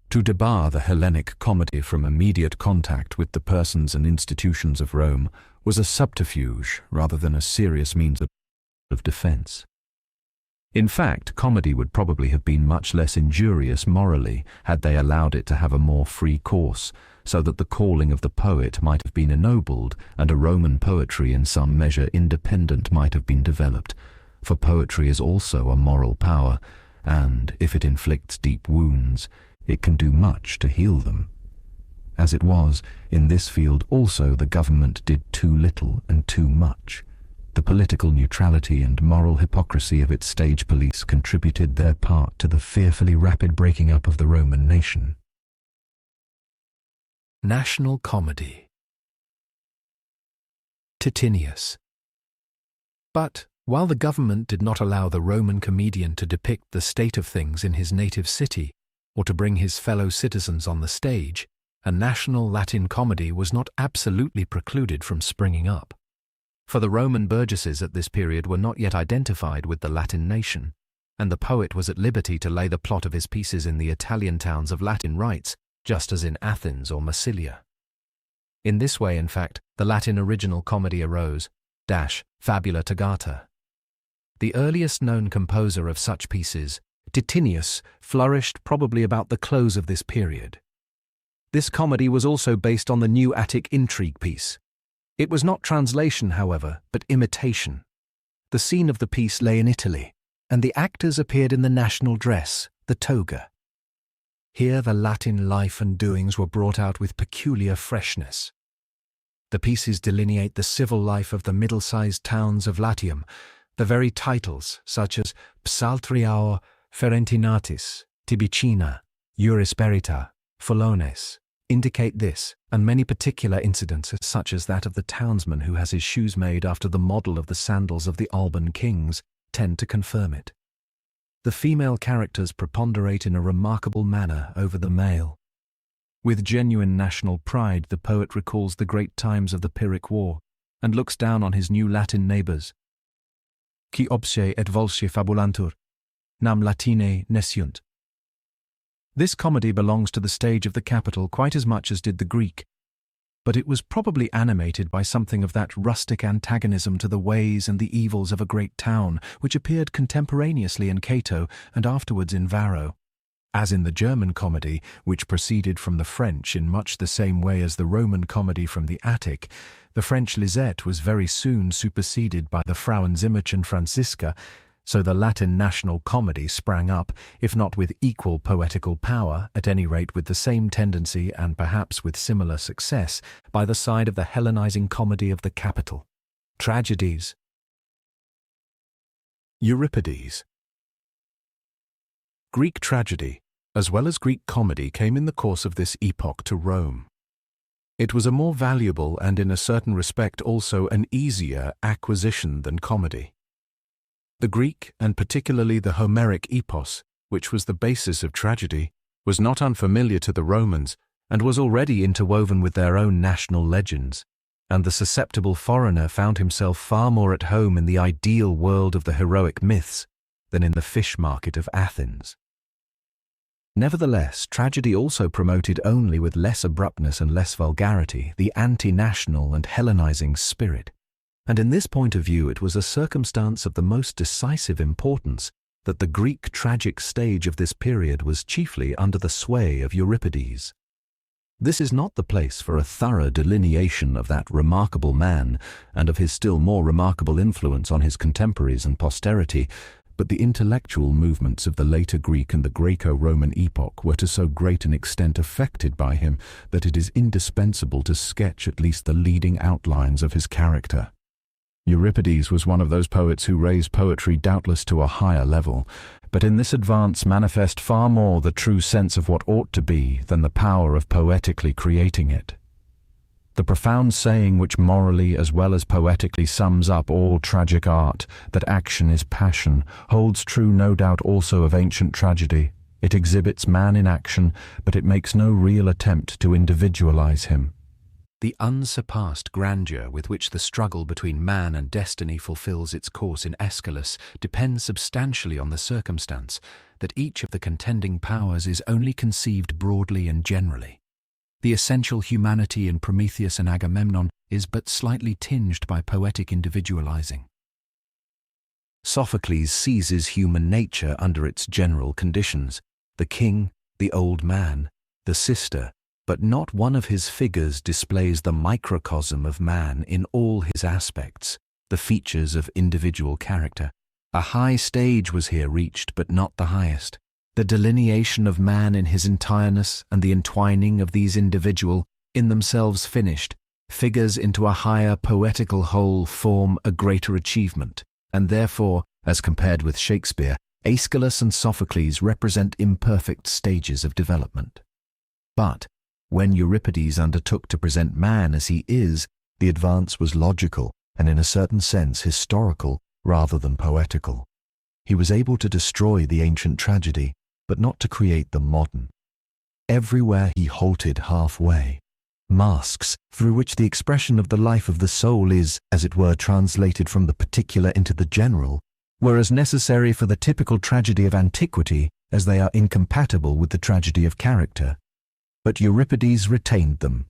To debar the Hellenic comedy from immediate contact with the persons and institutions of Rome was a subterfuge rather than a serious means of defense. In fact, comedy would probably have been much less injurious morally had they allowed it to have a more free course, so that the calling of the poet might have been ennobled and a Roman poetry in some measure independent might have been developed. For poetry is also a moral power, and, if it inflicts deep wounds, it can do much to heal them. As it was, in this field also the government did too little and too much. The political neutrality and moral hypocrisy of its stage police contributed their part to the fearfully rapid breaking up of the Roman nation. National Comedy. Titinius. But, while the government did not allow the Roman comedian to depict the state of things in his native city, or to bring his fellow citizens on the stage, a national Latin comedy was not absolutely precluded from springing up. For the Roman burgesses at this period were not yet identified with the Latin nation, and the poet was at liberty to lay the plot of his pieces in the Italian towns of Latin rights, just as in Athens or Massilia. In this way, in fact, the Latin original comedy arose, Fabula Togata. the earliest known composer of such pieces, Titinius, flourished probably about the close of this period. This comedy was also based on the new Attic intrigue piece. It was not translation, however, but imitation. The scene of the piece lay in Italy, and the actors appeared in the national dress, the toga. Here the Latin life and doings were brought out with peculiar freshness. The pieces delineate the civil life of the middle-sized towns of Latium. The very titles, such as Psaltriae Ferentinatis, Tibicina, Juris Perita, Folones, indicate this, and many particular incidents, such as that of the townsman who has his shoes made after the model of the sandals of the Alban kings, tend to confirm it. The female characters preponderate in a remarkable manner over the male. With genuine national pride, the poet recalls the great times of the Pyrrhic War, and looks down on his new Latin neighbours. Qui obsce et volsce fabulantur, nam Latine nesciunt. This comedy belongs to the stage of the capital quite as much as did the Greek, but it was probably animated by something of that rustic antagonism to the ways and the evils of a great town which appeared contemporaneously in Cato and afterwards in Varro. As in the German comedy, which proceeded from the French in much the same way as the Roman comedy from the Attic, the French Lisette was very soon superseded by the Frauenzimmerchen Franziska, so the Latin national comedy sprang up, if not with equal poetical power, at any rate with the same tendency and perhaps with similar success, by the side of the Hellenizing comedy of the capital. Tragedies. Euripides. Greek tragedy, as well as Greek comedy, came in the course of this epoch to Rome. It was a more valuable and in a certain respect also an easier acquisition than comedy. The Greek, and particularly the Homeric epos, which was the basis of tragedy, was not unfamiliar to the Romans and was already interwoven with their own national legends, and the susceptible foreigner found himself far more at home in the ideal world of the heroic myths than in the fish market of Athens. Nevertheless, tragedy also promoted only with less abruptness and less vulgarity the anti-national and Hellenizing spirit. And in this point of view it was a circumstance of the most decisive importance that the Greek tragic stage of this period was chiefly under the sway of Euripides. This is not the place for a thorough delineation of that remarkable man and of his still more remarkable influence on his contemporaries and posterity, but the intellectual movements of the later Greek and the Greco-Roman epoch were to so great an extent affected by him that it is indispensable to sketch at least the leading outlines of his character. Euripides was one of those poets who raised poetry doubtless to a higher level, but in this advance manifest far more the true sense of what ought to be than the power of poetically creating it. The profound saying which morally as well as poetically sums up all tragic art, that action is passion, holds true no doubt also of ancient tragedy. It exhibits man in action, but it makes no real attempt to individualize him. The unsurpassed grandeur with which the struggle between man and destiny fulfills its course in Aeschylus depends substantially on the circumstance that each of the contending powers is only conceived broadly and generally. The essential humanity in Prometheus and Agamemnon is but slightly tinged by poetic individualizing. Sophocles seizes human nature under its general conditions, the king, the old man, the sister, but not one of his figures displays the microcosm of man in all his aspects, the features of individual character. A high stage was here reached, but not the highest. The delineation of man in his entireness and the entwining of these individual, in themselves finished, figures into a higher poetical whole form a greater achievement, and therefore, as compared with Shakespeare, Aeschylus and Sophocles represent imperfect stages of development. But when Euripides undertook to present man as he is, the advance was logical and in a certain sense historical rather than poetical. He was able to destroy the ancient tragedy, but not to create the modern. Everywhere he halted halfway. Masks, through which the expression of the life of the soul is, as it were, translated from the particular into the general, were as necessary for the typical tragedy of antiquity as they are incompatible with the tragedy of character. But Euripides retained them.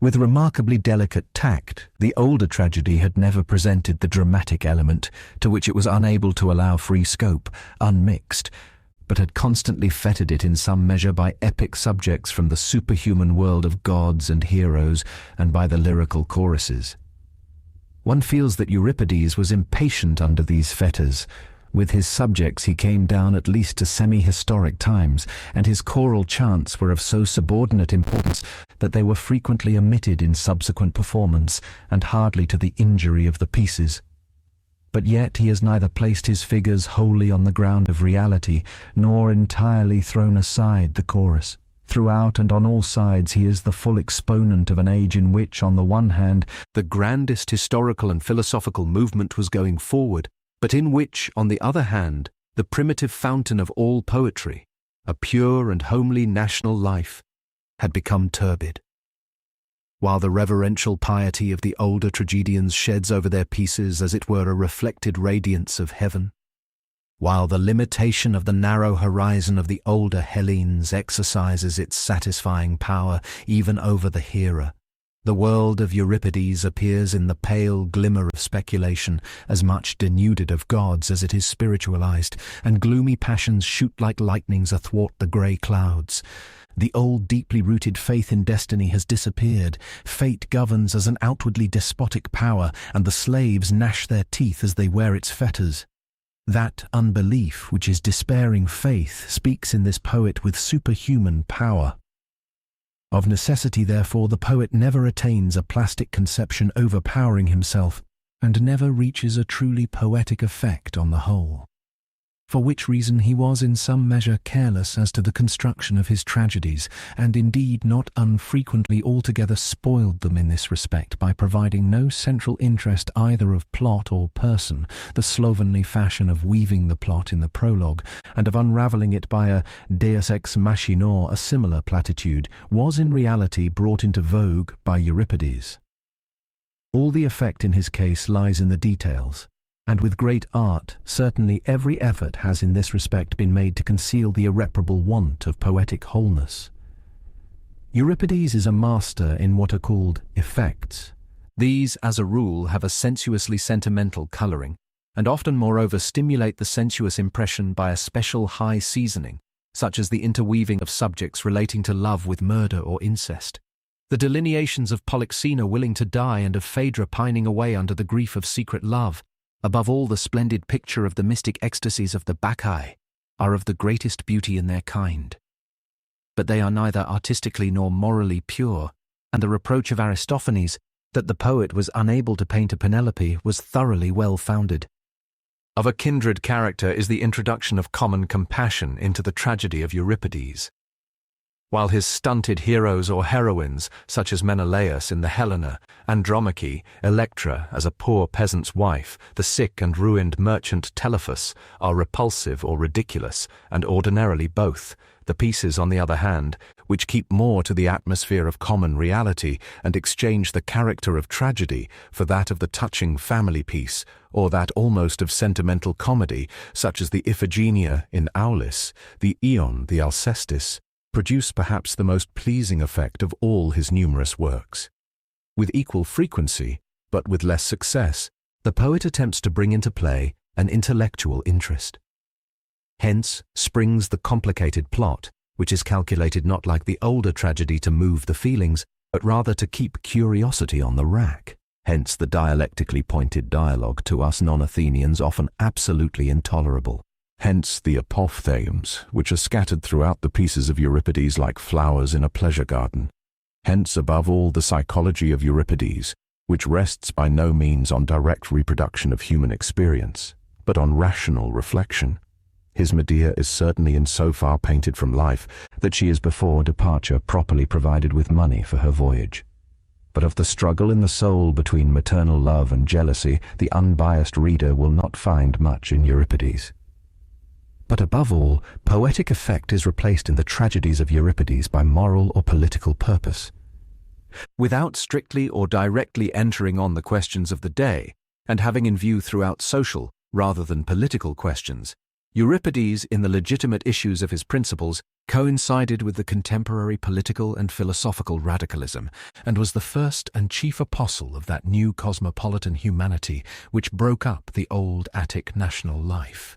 With remarkably delicate tact, the older tragedy had never presented the dramatic element, to which it was unable to allow free scope, unmixed, but had constantly fettered it in some measure by epic subjects from the superhuman world of gods and heroes and by the lyrical choruses. One feels that Euripides was impatient under these fetters. With his subjects he came down at least to semi-historic times, and his choral chants were of so subordinate importance that they were frequently omitted in subsequent performance, and hardly to the injury of the pieces. But yet he has neither placed his figures wholly on the ground of reality, nor entirely thrown aside the chorus. Throughout and on all sides he is the full exponent of an age in which, on the one hand, the grandest historical and philosophical movement was going forward, but in which, on the other hand, the primitive fountain of all poetry, a pure and homely national life, had become turbid. While the reverential piety of the older tragedians sheds over their pieces as it were a reflected radiance of heaven, while the limitation of the narrow horizon of the older Hellenes exercises its satisfying power even over the hearer, the world of Euripides appears in the pale glimmer of speculation as much denuded of gods as it is spiritualized, and gloomy passions shoot like lightnings athwart the grey clouds. The old deeply rooted faith in destiny has disappeared. Fate governs as an outwardly despotic power, and the slaves gnash their teeth as they wear its fetters. That unbelief, which is despairing faith, speaks in this poet with superhuman power. Of necessity, therefore, the poet never attains a plastic conception overpowering himself, and never reaches a truly poetic effect on the whole. For which reason he was in some measure careless as to the construction of his tragedies, and indeed not unfrequently altogether spoiled them in this respect by providing no central interest either of plot or person, the slovenly fashion of weaving the plot in the prologue, and of unravelling it by a deus ex machina, a similar platitude, was in reality brought into vogue by Euripides. All the effect in his case lies in the details, and with great art, certainly every effort has in this respect been made to conceal the irreparable want of poetic wholeness. Euripides is a master in what are called effects. These, as a rule, have a sensuously sentimental colouring, and often moreover stimulate the sensuous impression by a special high seasoning, such as the interweaving of subjects relating to love with murder or incest, the delineations of Polyxena willing to die and of Phaedra pining away under the grief of secret love. Above all, the splendid picture of the mystic ecstasies of the Bacchae are of the greatest beauty in their kind. But they are neither artistically nor morally pure, and the reproach of Aristophanes that the poet was unable to paint a Penelope was thoroughly well-founded. Of a kindred character is the introduction of common compassion into the tragedy of Euripides. While his stunted heroes or heroines, such as Menelaus in the Helena, Andromache, Electra as a poor peasant's wife, the sick and ruined merchant Telephus, are repulsive or ridiculous, and ordinarily both, the pieces, on the other hand, which keep more to the atmosphere of common reality and exchange the character of tragedy for that of the touching family piece, or that almost of sentimental comedy, such as the Iphigenia in Aulis, the Ion, the Alcestis, produce perhaps the most pleasing effect of all his numerous works. With equal frequency, but with less success, the poet attempts to bring into play an intellectual interest. Hence springs the complicated plot, which is calculated not like the older tragedy to move the feelings, but rather to keep curiosity on the rack. Hence the dialectically pointed dialogue, to us non-Athenians often absolutely intolerable. Hence the apophthegms, which are scattered throughout the pieces of Euripides like flowers in a pleasure garden. Hence, above all, the psychology of Euripides, which rests by no means on direct reproduction of human experience, but on rational reflection. His Medea is certainly in so far painted from life that she is before departure properly provided with money for her voyage. But of the struggle in the soul between maternal love and jealousy, the unbiased reader will not find much in Euripides. But above all, poetic effect is replaced in the tragedies of Euripides by moral or political purpose. Without strictly or directly entering on the questions of the day, and having in view throughout social rather than political questions, Euripides, in the legitimate issues of his principles, coincided with the contemporary political and philosophical radicalism, and was the first and chief apostle of that new cosmopolitan humanity which broke up the old Attic national life.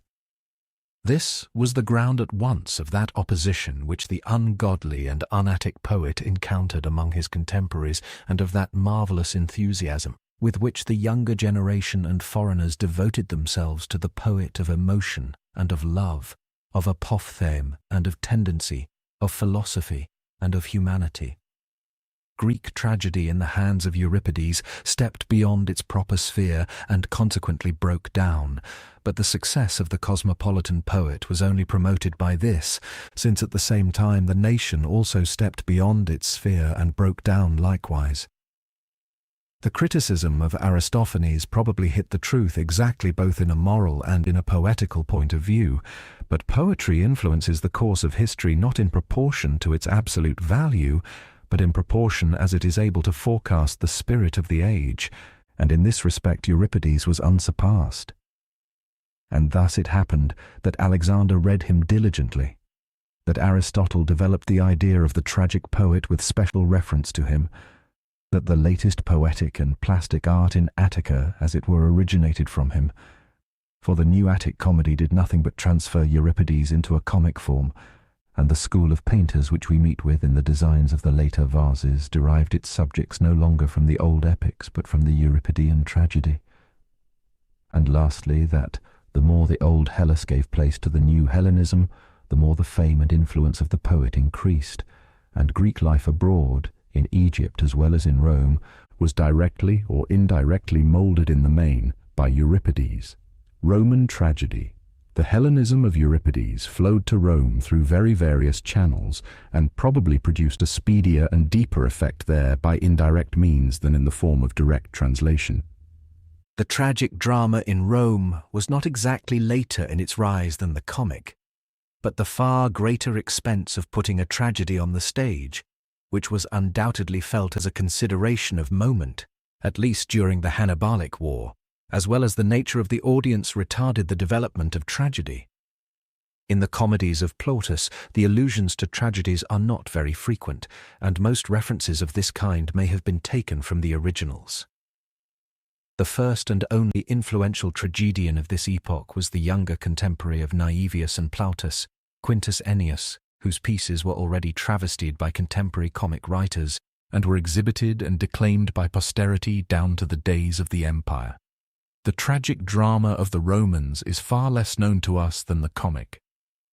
This was the ground at once of that opposition which the ungodly and un-Attic poet encountered among his contemporaries, and of that marvellous enthusiasm with which the younger generation and foreigners devoted themselves to the poet of emotion and of love, of apophthegm and of tendency, of philosophy and of humanity. Greek tragedy in the hands of Euripides stepped beyond its proper sphere and consequently broke down, but the success of the cosmopolitan poet was only promoted by this, since at the same time the nation also stepped beyond its sphere and broke down likewise. The criticism of Aristophanes probably hit the truth exactly both in a moral and in a poetical point of view, but poetry influences the course of history not in proportion to its absolute value, but in proportion as it is able to forecast the spirit of the age, and in this respect Euripides was unsurpassed. And thus it happened that Alexander read him diligently, that Aristotle developed the idea of the tragic poet with special reference to him, that the latest poetic and plastic art in Attica, as it were, originated from him, for the new Attic comedy did nothing but transfer Euripides into a comic form, and the school of painters which we meet with in the designs of the later vases derived its subjects no longer from the old epics but from the Euripidean tragedy. And lastly, that the more the old Hellas gave place to the new Hellenism, the more the fame and influence of the poet increased, and Greek life abroad, in Egypt as well as in Rome, was directly or indirectly moulded in the main by Euripides. Roman tragedy. The Hellenism of Euripides flowed to Rome through very various channels and probably produced a speedier and deeper effect there by indirect means than in the form of direct translation. The tragic drama in Rome was not exactly later in its rise than the comic, but the far greater expense of putting a tragedy on the stage, which was undoubtedly felt as a consideration of moment, at least during the Hannibalic War, as well as the nature of the audience retarded the development of tragedy. In the comedies of Plautus, the allusions to tragedies are not very frequent, and most references of this kind may have been taken from the originals. The first and only influential tragedian of this epoch was the younger contemporary of Naevius and Plautus, Quintus Ennius, whose pieces were already travestied by contemporary comic writers and were exhibited and declaimed by posterity down to the days of the Empire. The tragic drama of the Romans is far less known to us than the comic.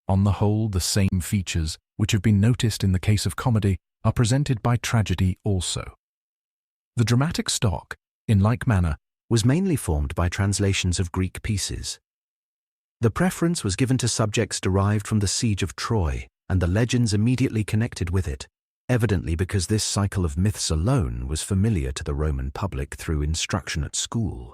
On the whole, the same features, which have been noticed in the case of comedy, are presented by tragedy also. The dramatic stock, in like manner, was mainly formed by translations of Greek pieces. The preference was given to subjects derived from the siege of Troy and the legends immediately connected with it, evidently because this cycle of myths alone was familiar to the Roman public through instruction at school.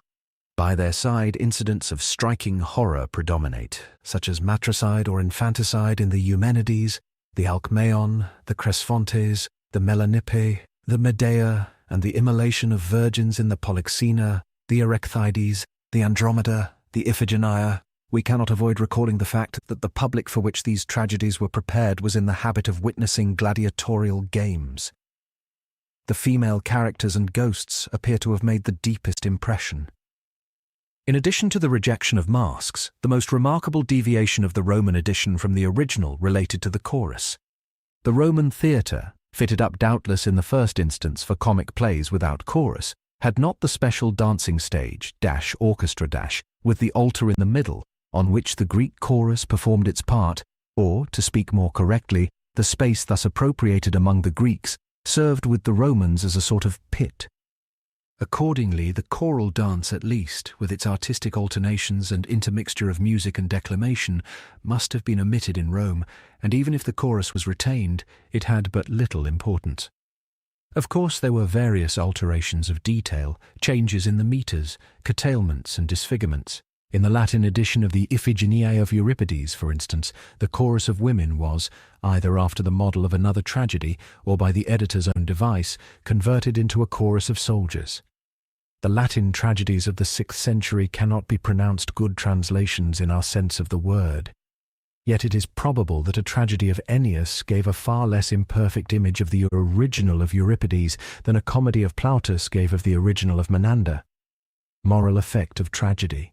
By their side, incidents of striking horror predominate, such as matricide or infanticide in the Eumenides, the Alcmaeon, the Cresphontes, the Melanippe, the Medea, and the immolation of virgins in the Polyxena, the Erecthides, the Andromeda, the Iphigenia. We cannot avoid recalling the fact that the public for which these tragedies were prepared was in the habit of witnessing gladiatorial games. The female characters and ghosts appear to have made the deepest impression. In addition to the rejection of masks, the most remarkable deviation of the Roman edition from the original related to the chorus. The Roman theatre, fitted up doubtless in the first instance for comic plays without chorus, had not the special dancing stage, orchestra, with the altar in the middle, on which the Greek chorus performed its part, or, to speak more correctly, the space thus appropriated among the Greeks served with the Romans as a sort of pit. Accordingly, the choral dance, at least, with its artistic alternations and intermixture of music and declamation, must have been omitted in Rome, and even if the chorus was retained, it had but little importance. Of course, there were various alterations of detail, changes in the metres, curtailments and disfigurements. In the Latin edition of the Iphigeniae of Euripides, for instance, the chorus of women was, either after the model of another tragedy or by the editor's own device, converted into a chorus of soldiers. The Latin tragedies of the 6th century cannot be pronounced good translations in our sense of the word. Yet it is probable that a tragedy of Ennius gave a far less imperfect image of the original of Euripides than a comedy of Plautus gave of the original of Menander. Moral effect of tragedy.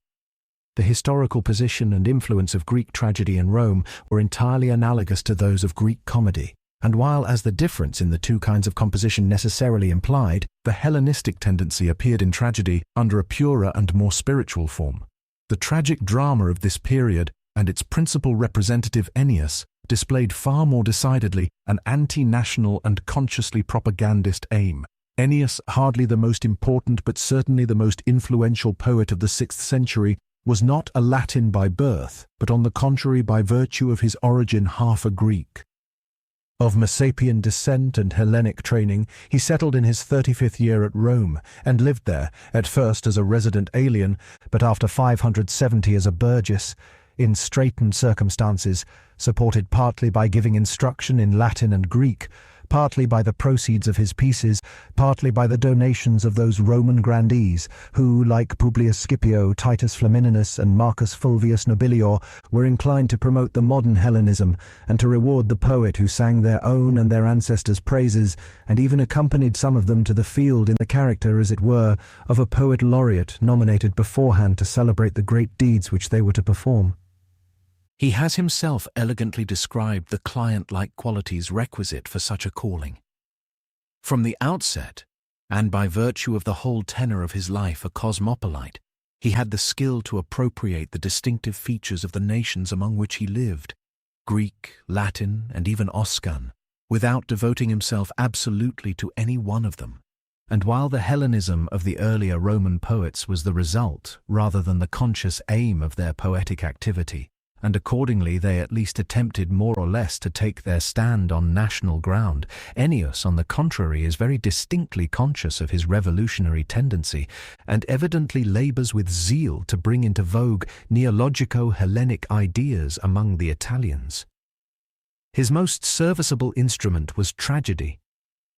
The historical position and influence of Greek tragedy in Rome were entirely analogous to those of Greek comedy, and while as the difference in the two kinds of composition necessarily implied, the Hellenistic tendency appeared in tragedy under a purer and more spiritual form. The tragic drama of this period, and its principal representative Ennius, displayed far more decidedly an anti-national and consciously propagandist aim. Ennius, hardly the most important but certainly the most influential poet of the 6th century, was not a Latin by birth, but on the contrary by virtue of his origin half a Greek. Of Messapian descent and Hellenic training, he settled in his 35th year at Rome, and lived there, at first as a resident alien, but after 570 as a burgess, in straitened circumstances, supported partly by giving instruction in Latin and Greek, partly by the proceeds of his pieces, partly by the donations of those Roman grandees who, like Publius Scipio, Titus Flamininus, and Marcus Fulvius Nobilior, were inclined to promote the modern Hellenism and to reward the poet who sang their own and their ancestors' praises, and even accompanied some of them to the field in the character, as it were, of a poet laureate nominated beforehand to celebrate the great deeds which they were to perform. He has himself elegantly described the client-like qualities requisite for such a calling. From the outset, and by virtue of the whole tenor of his life a cosmopolite, he had the skill to appropriate the distinctive features of the nations among which he lived, Greek, Latin, and even Oscan, without devoting himself absolutely to any one of them. And while the Hellenism of the earlier Roman poets was the result rather than the conscious aim of their poetic activity, and accordingly they at least attempted more or less to take their stand on national ground, Ennius, on the contrary, is very distinctly conscious of his revolutionary tendency, and evidently labours with zeal to bring into vogue neologico-Hellenic ideas among the Italians. His most serviceable instrument was tragedy.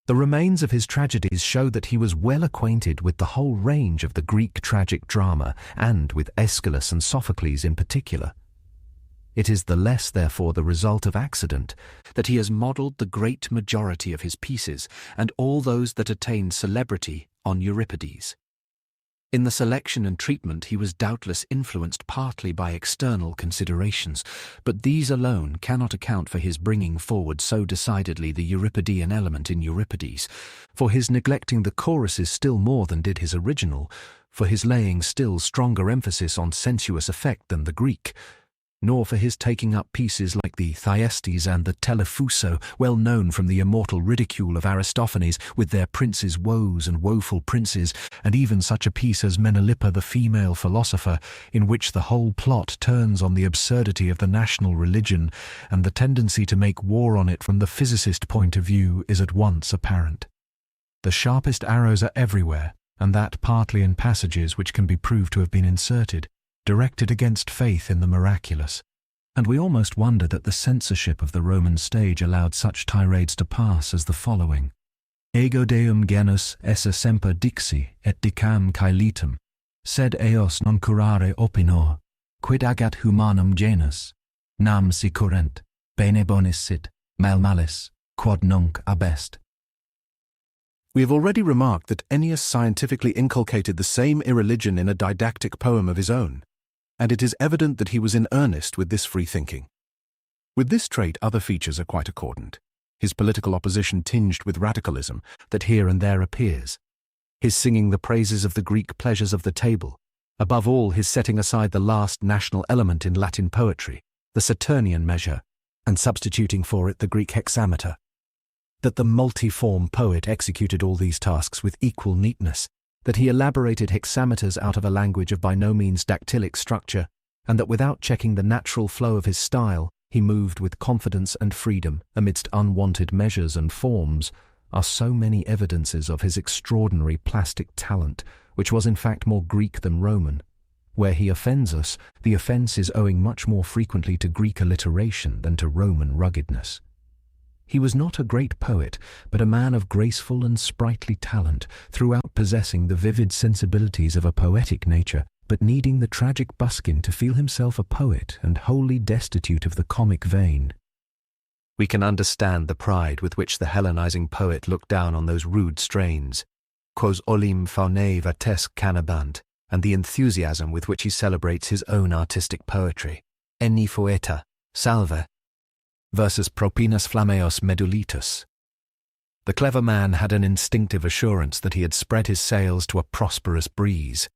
The remains of his tragedies show that he was well acquainted with the whole range of the Greek tragic drama, and with Aeschylus and Sophocles in particular. It is the less, therefore, the result of accident that he has modelled the great majority of his pieces, and all those that attained celebrity, on Euripides. In the selection and treatment he was doubtless influenced partly by external considerations, but these alone cannot account for his bringing forward so decidedly the Euripidean element in Euripides, for his neglecting the choruses still more than did his original, for his laying still stronger emphasis on sensuous effect than the Greek, nor for his taking up pieces like the Thyestes and the Telefuso, well known from the immortal ridicule of Aristophanes, with their princes' woes and woeful princes, and even such a piece as Menelippa the female philosopher, in which the whole plot turns on the absurdity of the national religion, and the tendency to make war on it from the physicist point of view is at once apparent. The sharpest arrows are everywhere, and that partly in passages which can be proved to have been inserted, directed against faith in the miraculous, and we almost wonder that the censorship of the Roman stage allowed such tirades to pass as the following: Ego Deum genus esse semper dixi et dicam caelitum, sed eos non curare opinor, quid agat humanum genus, nam si current, bene bonis sit, mal malis, quod nunc abest. We have already remarked that Ennius scientifically inculcated the same irreligion in a didactic poem of his own, and it is evident that he was in earnest with this free thinking. With this trait other features are quite accordant. His political opposition tinged with radicalism that here and there appears, his singing the praises of the Greek pleasures of the table, above all his setting aside the last national element in Latin poetry, the Saturnian measure, and substituting for it the Greek hexameter. That the multiform poet executed all these tasks with equal neatness, that he elaborated hexameters out of a language of by no means dactylic structure, and that without checking the natural flow of his style, he moved with confidence and freedom amidst unwanted measures and forms, are so many evidences of his extraordinary plastic talent, which was in fact more Greek than Roman. Where he offends us, the offence is owing much more frequently to Greek alliteration than to Roman ruggedness. He was not a great poet, but a man of graceful and sprightly talent, throughout possessing the vivid sensibilities of a poetic nature, but needing the tragic buskin to feel himself a poet and wholly destitute of the comic vein. We can understand the pride with which the Hellenizing poet looked down on those rude strains, quos olim faunae vates canabant, and the enthusiasm with which he celebrates his own artistic poetry. Enni foeta, salve, versus propinus flammeos medulitus. The clever man had an instinctive assurance that he had spread his sails to a prosperous breeze.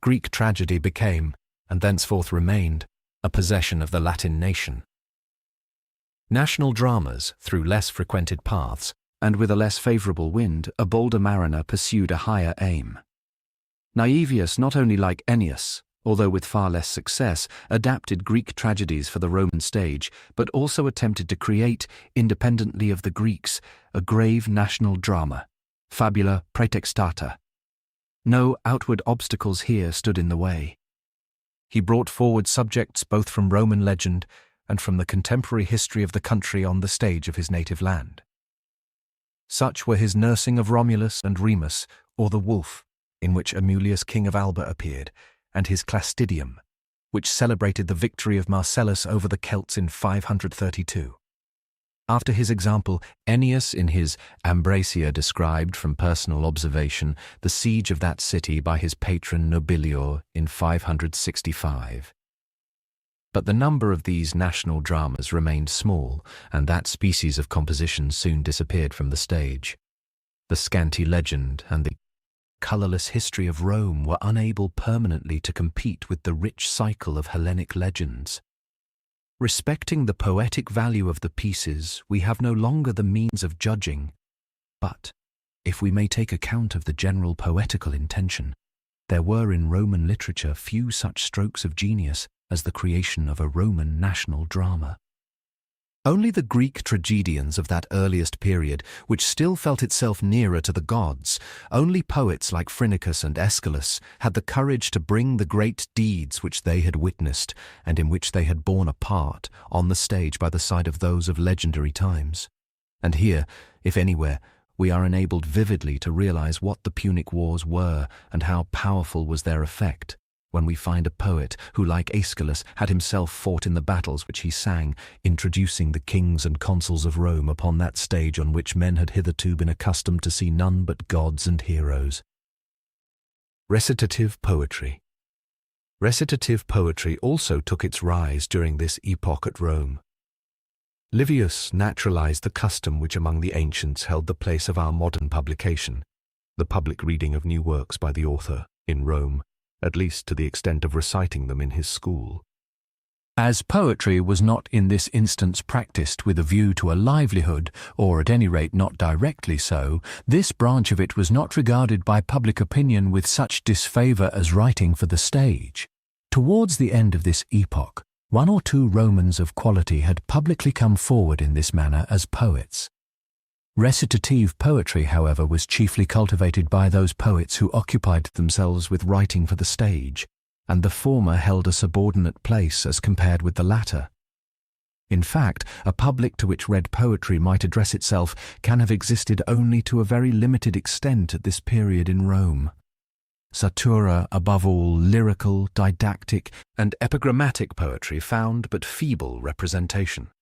Greek tragedy became, and thenceforth remained, a possession of the Latin nation. National dramas, through less frequented paths, and with a less favourable wind, a bolder mariner pursued a higher aim. Naevius, not only like Ennius, although with far less success, adapted Greek tragedies for the Roman stage, but also attempted to create, independently of the Greeks, a grave national drama, fabula praetextata. No outward obstacles here stood in the way. He brought forward subjects both from Roman legend and from the contemporary history of the country on the stage of his native land. Such were his nursing of Romulus and Remus, or the Wolf, in which Amulius, king of Alba, appeared, and his Clastidium, which celebrated the victory of Marcellus over the Celts in 532. After his example, Ennius in his Ambracia described from personal observation the siege of that city by his patron Nobilior in 565. But the number of these national dramas remained small, and that species of composition soon disappeared from the stage. The scanty legend and the colourless history of Rome were unable permanently to compete with the rich cycle of Hellenic legends. Respecting the poetic value of the pieces, we have no longer the means of judging, but, if we may take account of the general poetical intention, there were in Roman literature few such strokes of genius as the creation of a Roman national drama. Only the Greek tragedians of that earliest period, which still felt itself nearer to the gods, only poets like Phrynichus and Aeschylus had the courage to bring the great deeds which they had witnessed and in which they had borne a part on the stage by the side of those of legendary times. And here, if anywhere, we are enabled vividly to realize what the Punic Wars were and how powerful was their effect, when we find a poet who, like Aeschylus, had himself fought in the battles which he sang, introducing the kings and consuls of Rome upon that stage on which men had hitherto been accustomed to see none but gods and heroes. Recitative poetry. Recitative poetry also took its rise during this epoch at Rome. Livius naturalized the custom which among the ancients held the place of our modern publication, the public reading of new works by the author in Rome, at least to the extent of reciting them in his school. As poetry was not in this instance practised with a view to a livelihood, or at any rate not directly so, this branch of it was not regarded by public opinion with such disfavour as writing for the stage. Towards the end of this epoch, one or two Romans of quality had publicly come forward in this manner as poets. Recitative poetry, however, was chiefly cultivated by those poets who occupied themselves with writing for the stage, and the former held a subordinate place as compared with the latter. In fact, a public to which read poetry might address itself can have existed only to a very limited extent at this period in Rome. Satura, above all, lyrical, didactic, and epigrammatic poetry found but feeble representation.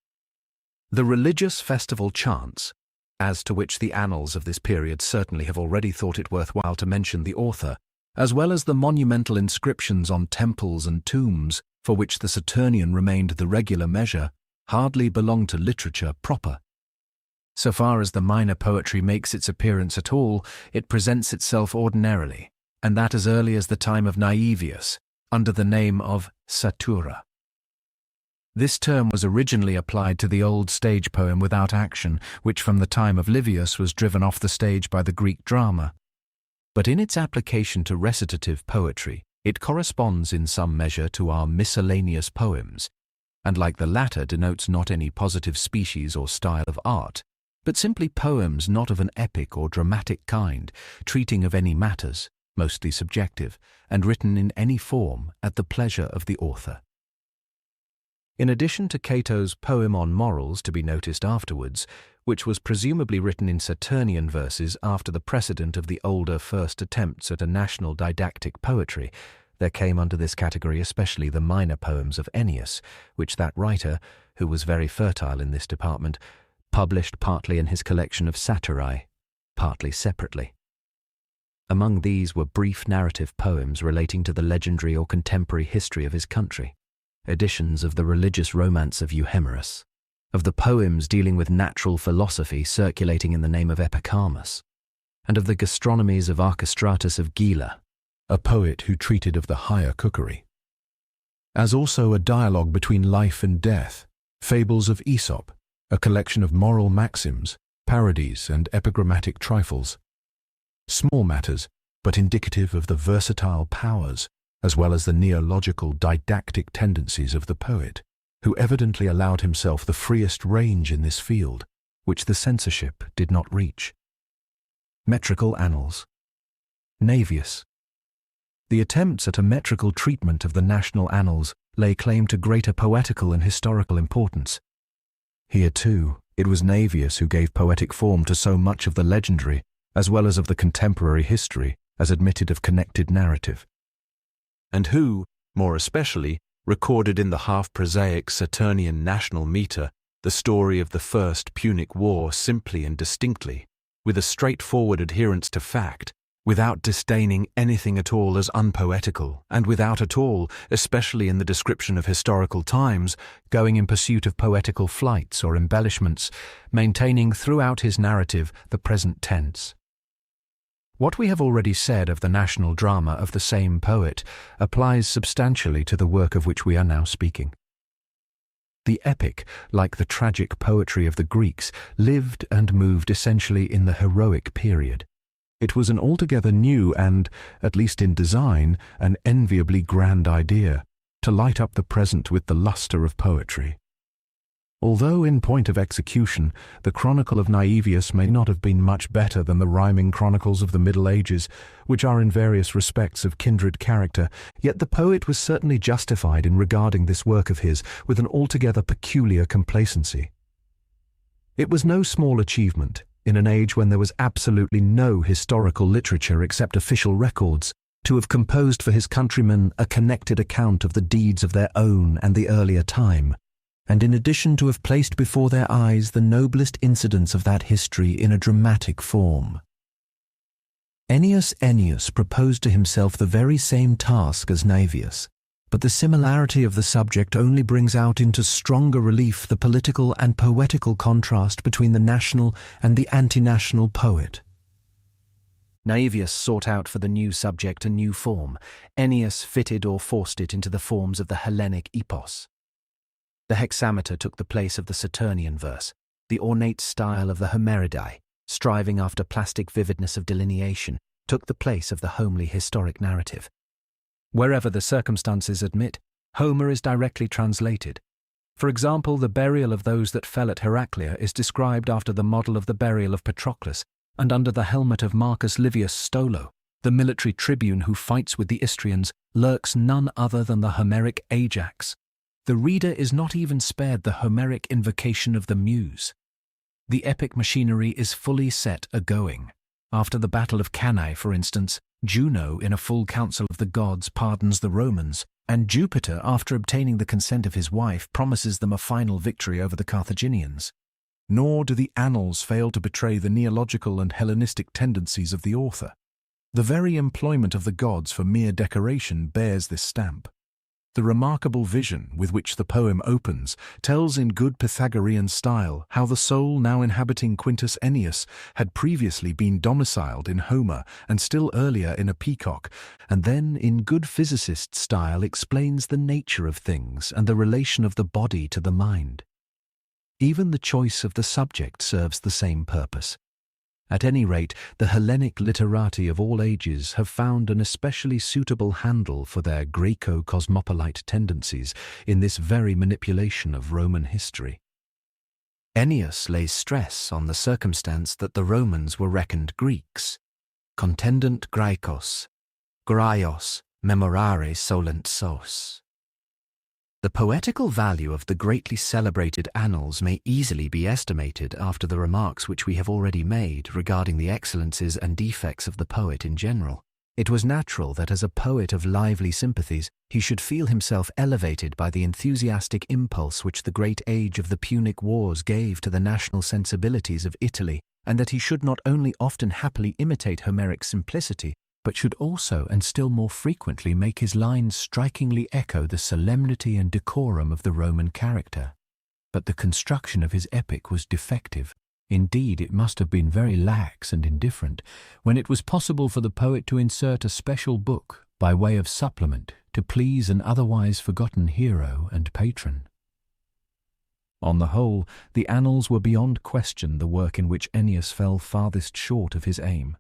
The religious festival chants, as to which the annals of this period certainly have already thought it worthwhile to mention the author, as well as the monumental inscriptions on temples and tombs, for which the Saturnian remained the regular measure, hardly belong to literature proper. So far as the minor poetry makes its appearance at all, it presents itself ordinarily, and that as early as the time of Naevius, under the name of satura. This term was originally applied to the old stage poem without action, which from the time of Livius was driven off the stage by the Greek drama. But in its application to recitative poetry, it corresponds in some measure to our miscellaneous poems, and like the latter denotes not any positive species or style of art, but simply poems not of an epic or dramatic kind, treating of any matters, mostly subjective, and written in any form at the pleasure of the author. In addition to Cato's poem on morals to be noticed afterwards, which was presumably written in Saturnian verses after the precedent of the older first attempts at a national didactic poetry. There came under this category especially the minor poems of Ennius, which that writer, who was very fertile in this department, published partly in his collection of satirae, partly separately. Among these were brief narrative poems relating to the legendary or contemporary history of his country, editions of the religious romance of Euhemerus, of the poems dealing with natural philosophy circulating in the name of Epicharmus, and of the gastronomies of Archestratus of Gela, a poet who treated of the higher cookery, as also a dialogue between life and death, fables of Aesop, a collection of moral maxims, parodies, and epigrammatic trifles. Small matters, but indicative of the versatile powers, as well as the neological didactic tendencies of the poet, who evidently allowed himself the freest range in this field, which the censorship did not reach. Metrical Annals. Naevius. The attempts at a metrical treatment of the national annals lay claim to greater poetical and historical importance. Here, too, it was Naevius who gave poetic form to so much of the legendary, as well as of the contemporary history, as admitted of connected narrative, and who, more especially, recorded in the half-prosaic Saturnian national metre the story of the First Punic War simply and distinctly, with a straightforward adherence to fact, without disdaining anything at all as unpoetical, and without at all, especially in the description of historical times, going in pursuit of poetical flights or embellishments, maintaining throughout his narrative the present tense. What we have already said of the national drama of the same poet applies substantially to the work of which we are now speaking. The epic, like the tragic poetry of the Greeks, lived and moved essentially in the heroic period. It was an altogether new and, at least in design, an enviably grand idea, to light up the present with the lustre of poetry. Although in point of execution, the Chronicle of Naevius may not have been much better than the rhyming chronicles of the Middle Ages, which are in various respects of kindred character, yet the poet was certainly justified in regarding this work of his with an altogether peculiar complacency. It was no small achievement, in an age when there was absolutely no historical literature except official records, to have composed for his countrymen a connected account of the deeds of their own and the earlier time, and in addition to have placed before their eyes the noblest incidents of that history in a dramatic form. Ennius proposed to himself the very same task as Naevius, but the similarity of the subject only brings out into stronger relief the political and poetical contrast between the national and the anti-national poet. Naevius sought out for the new subject a new form. Ennius fitted or forced it into the forms of the Hellenic epos. The hexameter took the place of the Saturnian verse, the ornate style of the Homeridae, striving after plastic vividness of delineation, took the place of the homely historic narrative. Wherever the circumstances admit, Homer is directly translated. For example, the burial of those that fell at Heraclea is described after the model of the burial of Patroclus, and under the helmet of Marcus Livius Stolo, the military tribune who fights with the Istrians, lurks none other than the Homeric Ajax. The reader is not even spared the Homeric invocation of the Muse. The epic machinery is fully set a-going. After the Battle of Cannae, for instance, Juno, in a full council of the gods, pardons the Romans, and Jupiter, after obtaining the consent of his wife, promises them a final victory over the Carthaginians. Nor do the annals fail to betray the neological and Hellenistic tendencies of the author. The very employment of the gods for mere decoration bears this stamp. The remarkable vision with which the poem opens tells in good Pythagorean style how the soul now inhabiting Quintus Ennius had previously been domiciled in Homer and still earlier in a peacock, and then in good physicist style explains the nature of things and the relation of the body to the mind. Even the choice of the subject serves the same purpose. At any rate, the Hellenic literati of all ages have found an especially suitable handle for their Greco-cosmopolite tendencies in this very manipulation of Roman history. Ennius lays stress on the circumstance that the Romans were reckoned Greeks. Contendent Graikos, Graios, memorare solent sos. The poetical value of the greatly celebrated annals may easily be estimated after the remarks which we have already made regarding the excellences and defects of the poet in general. It was natural that as a poet of lively sympathies, he should feel himself elevated by the enthusiastic impulse which the great age of the Punic Wars gave to the national sensibilities of Italy, and that he should not only often happily imitate Homeric simplicity, but should also and still more frequently make his lines strikingly echo the solemnity and decorum of the Roman character. But the construction of his epic was defective. Indeed, it must have been very lax and indifferent, when it was possible for the poet to insert a special book by way of supplement to please an otherwise forgotten hero and patron. On the whole, the Annals were beyond question the work in which Ennius fell farthest short of his aim.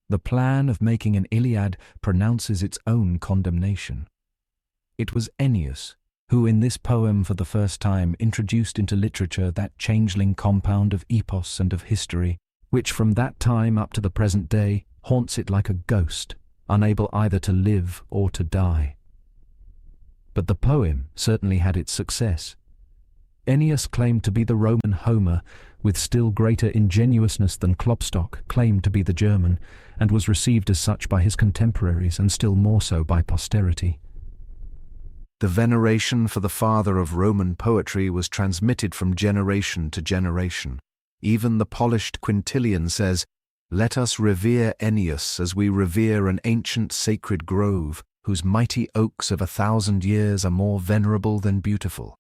The plan of making an Iliad pronounces its own condemnation. It was Ennius who in this poem for the first time introduced into literature that changeling compound of epos and of history, which from that time up to the present day haunts it like a ghost, unable either to live or to die. But the poem certainly had its success. Ennius claimed to be the Roman Homer, with still greater ingenuousness than Klopstock claimed to be the German, and was received as such by his contemporaries and still more so by posterity. The veneration for the father of Roman poetry was transmitted from generation to generation. Even the polished Quintilian says, "Let us revere Ennius as we revere an ancient sacred grove, whose mighty oaks of 1,000 years are more venerable than beautiful."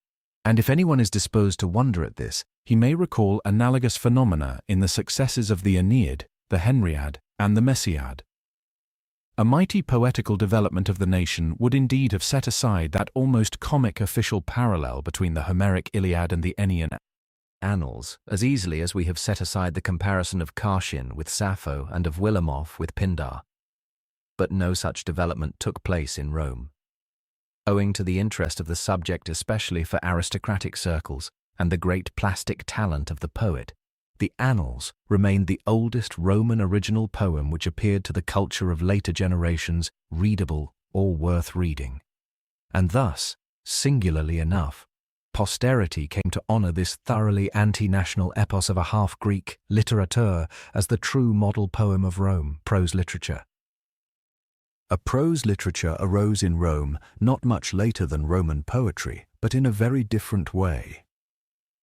And if anyone is disposed to wonder at this, he may recall analogous phenomena in the successes of the Aeneid, the Henriad, and the Messiad. A mighty poetical development of the nation would indeed have set aside that almost comic official parallel between the Homeric Iliad and the Ennian Annals, as easily as we have set aside the comparison of Karsin with Sappho and of Willamov with Pindar. But no such development took place in Rome. Owing to the interest of the subject especially for aristocratic circles and the great plastic talent of the poet, the Annals remained the oldest Roman original poem which appeared to the culture of later generations readable or worth reading. And thus, singularly enough, posterity came to honor this thoroughly anti-national epos of a half-Greek literateur as the true model poem of Rome, prose literature. A prose literature arose in Rome not much later than Roman poetry, but in a very different way.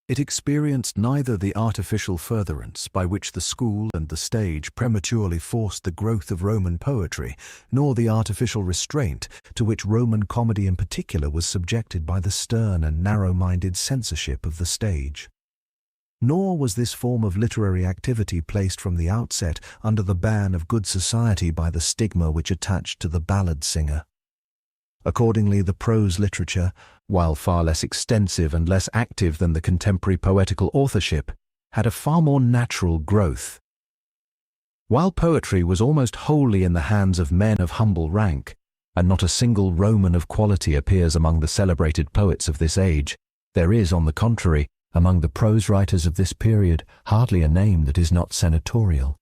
It experienced neither the artificial furtherance by which the school and the stage prematurely forced the growth of Roman poetry, nor the artificial restraint to which Roman comedy in particular was subjected by the stern and narrow-minded censorship of the stage. Nor was this form of literary activity placed from the outset under the ban of good society by the stigma which attached to the ballad singer. Accordingly, the prose literature, while far less extensive and less active than the contemporary poetical authorship, had a far more natural growth. While poetry was almost wholly in the hands of men of humble rank, and not a single Roman of quality appears among the celebrated poets of this age, there is, on the contrary, among the prose writers of this period, hardly a name that is not senatorial.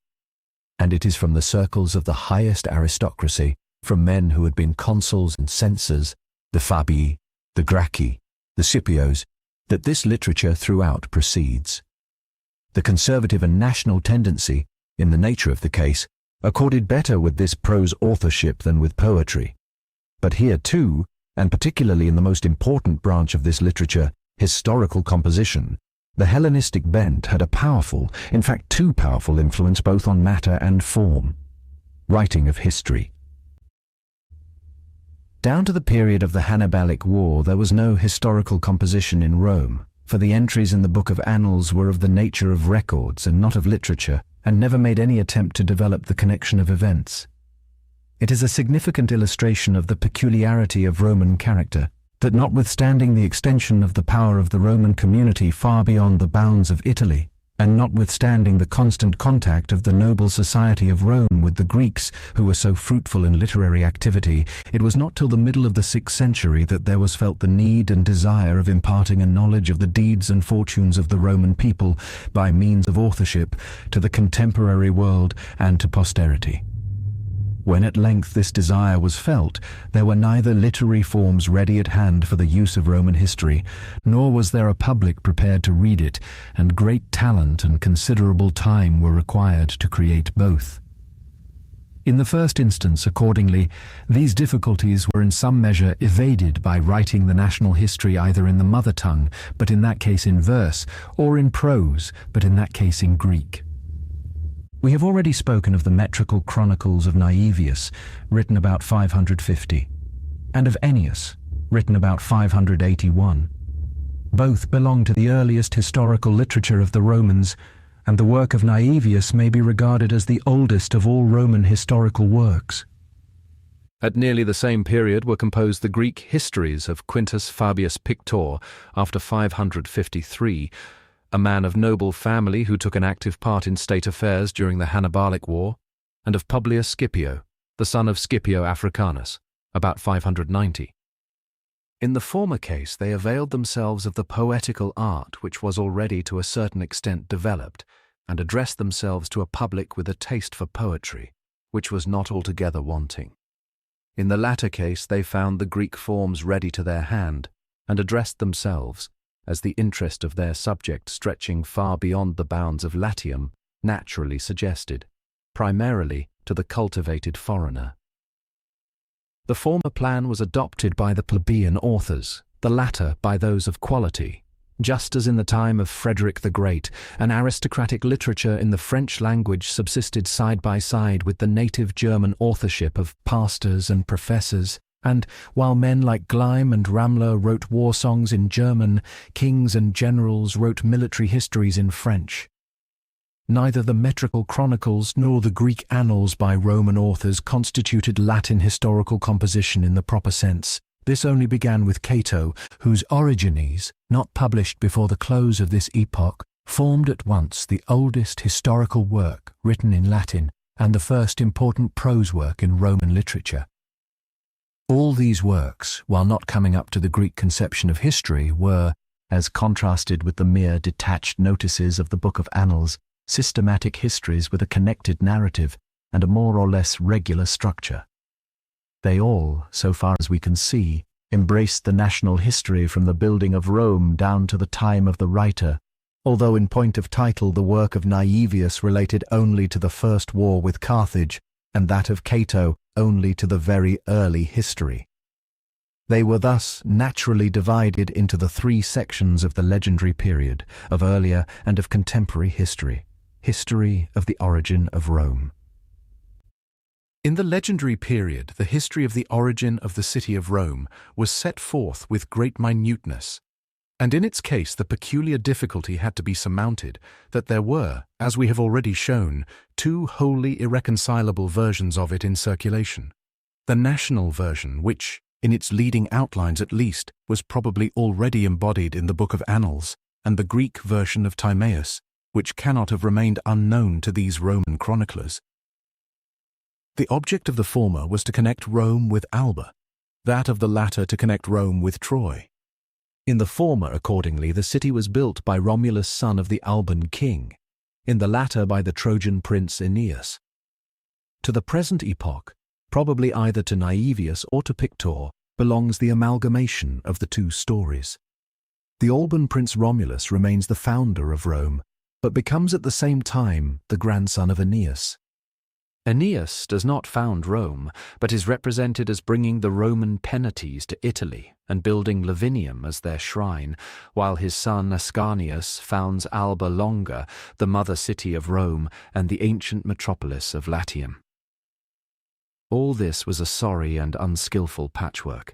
And it is from the circles of the highest aristocracy, from men who had been consuls and censors, the Fabii, the Gracchi, the Scipios, that this literature throughout proceeds. The conservative and national tendency, in the nature of the case, accorded better with this prose authorship than with poetry. But here too, and particularly in the most important branch of this literature, historical composition, the Hellenistic bent had a powerful, in fact too powerful influence both on matter and form. Writing of history. Down to the period of the Hannibalic War there was no historical composition in Rome, for the entries in the Book of Annals were of the nature of records and not of literature, and never made any attempt to develop the connection of events. It is a significant illustration of the peculiarity of Roman character, that notwithstanding the extension of the power of the Roman community far beyond the bounds of Italy, and notwithstanding the constant contact of the noble society of Rome with the Greeks who were so fruitful in literary activity, it was not till the middle of the 6th century that there was felt the need and desire of imparting a knowledge of the deeds and fortunes of the Roman people by means of authorship to the contemporary world and to posterity. When at length this desire was felt, there were neither literary forms ready at hand for the use of Roman history, nor was there a public prepared to read it, and great talent and considerable time were required to create both. In the first instance, accordingly, these difficulties were in some measure evaded by writing the national history either in the mother tongue, but in that case in verse, or in prose, but in that case in Greek. We have already spoken of the metrical chronicles of Naevius, written about 550, and of Ennius, written about 581. Both belong to the earliest historical literature of the Romans, and the work of Naevius may be regarded as the oldest of all Roman historical works. At nearly the same period were composed the Greek histories of Quintus Fabius Pictor after 553, a man of noble family who took an active part in state affairs during the Hannibalic War, and of Publius Scipio, the son of Scipio Africanus, about 590. In the former case, they availed themselves of the poetical art which was already to a certain extent developed, and addressed themselves to a public with a taste for poetry, which was not altogether wanting. In the latter case, they found the Greek forms ready to their hand, and addressed themselves, as the interest of their subject stretching far beyond the bounds of Latium naturally suggested, primarily to the cultivated foreigner. The former plan was adopted by the plebeian authors, the latter by those of quality, just as in the time of Frederick the Great, an aristocratic literature in the French language subsisted side by side with the native German authorship of pastors and professors, and while men like Gleim and Ramler wrote war songs in German, kings and generals wrote military histories in French. Neither the metrical chronicles nor the Greek annals by Roman authors constituted Latin historical composition in the proper sense. This only began with Cato, whose Origines, not published before the close of this epoch, formed at once the oldest historical work written in Latin and the first important prose work in Roman literature. All these works, while not coming up to the Greek conception of history, were, as contrasted with the mere detached notices of the Book of Annals, systematic histories with a connected narrative and a more or less regular structure. They all, so far as we can see, embraced the national history from the building of Rome down to the time of the writer, although in point of title the work of Naevius related only to the first war with Carthage, and that of Cato only to the very early history. They were thus naturally divided into the three sections of the legendary period, of earlier and of contemporary history. History of the origin of Rome. In the legendary period, the history of the origin of the city of Rome was set forth with great minuteness, and in its case the peculiar difficulty had to be surmounted that there were, as we have already shown, two wholly irreconcilable versions of it in circulation. The national version, which, in its leading outlines at least, was probably already embodied in the Book of Annals, and the Greek version of Timaeus, which cannot have remained unknown to these Roman chroniclers. The object of the former was to connect Rome with Alba, that of the latter to connect Rome with Troy. In the former, accordingly, the city was built by Romulus, son of the Alban king, in the latter by the Trojan prince Aeneas. To the present epoch, probably either to Naevius or to Pictor, belongs the amalgamation of the two stories. The Alban prince Romulus remains the founder of Rome, but becomes at the same time the grandson of Aeneas. Aeneas does not found Rome, but is represented as bringing the Roman Penates to Italy and building Lavinium as their shrine, while his son Ascanius founds Alba Longa, the mother city of Rome and the ancient metropolis of Latium. All this was a sorry and unskilful patchwork.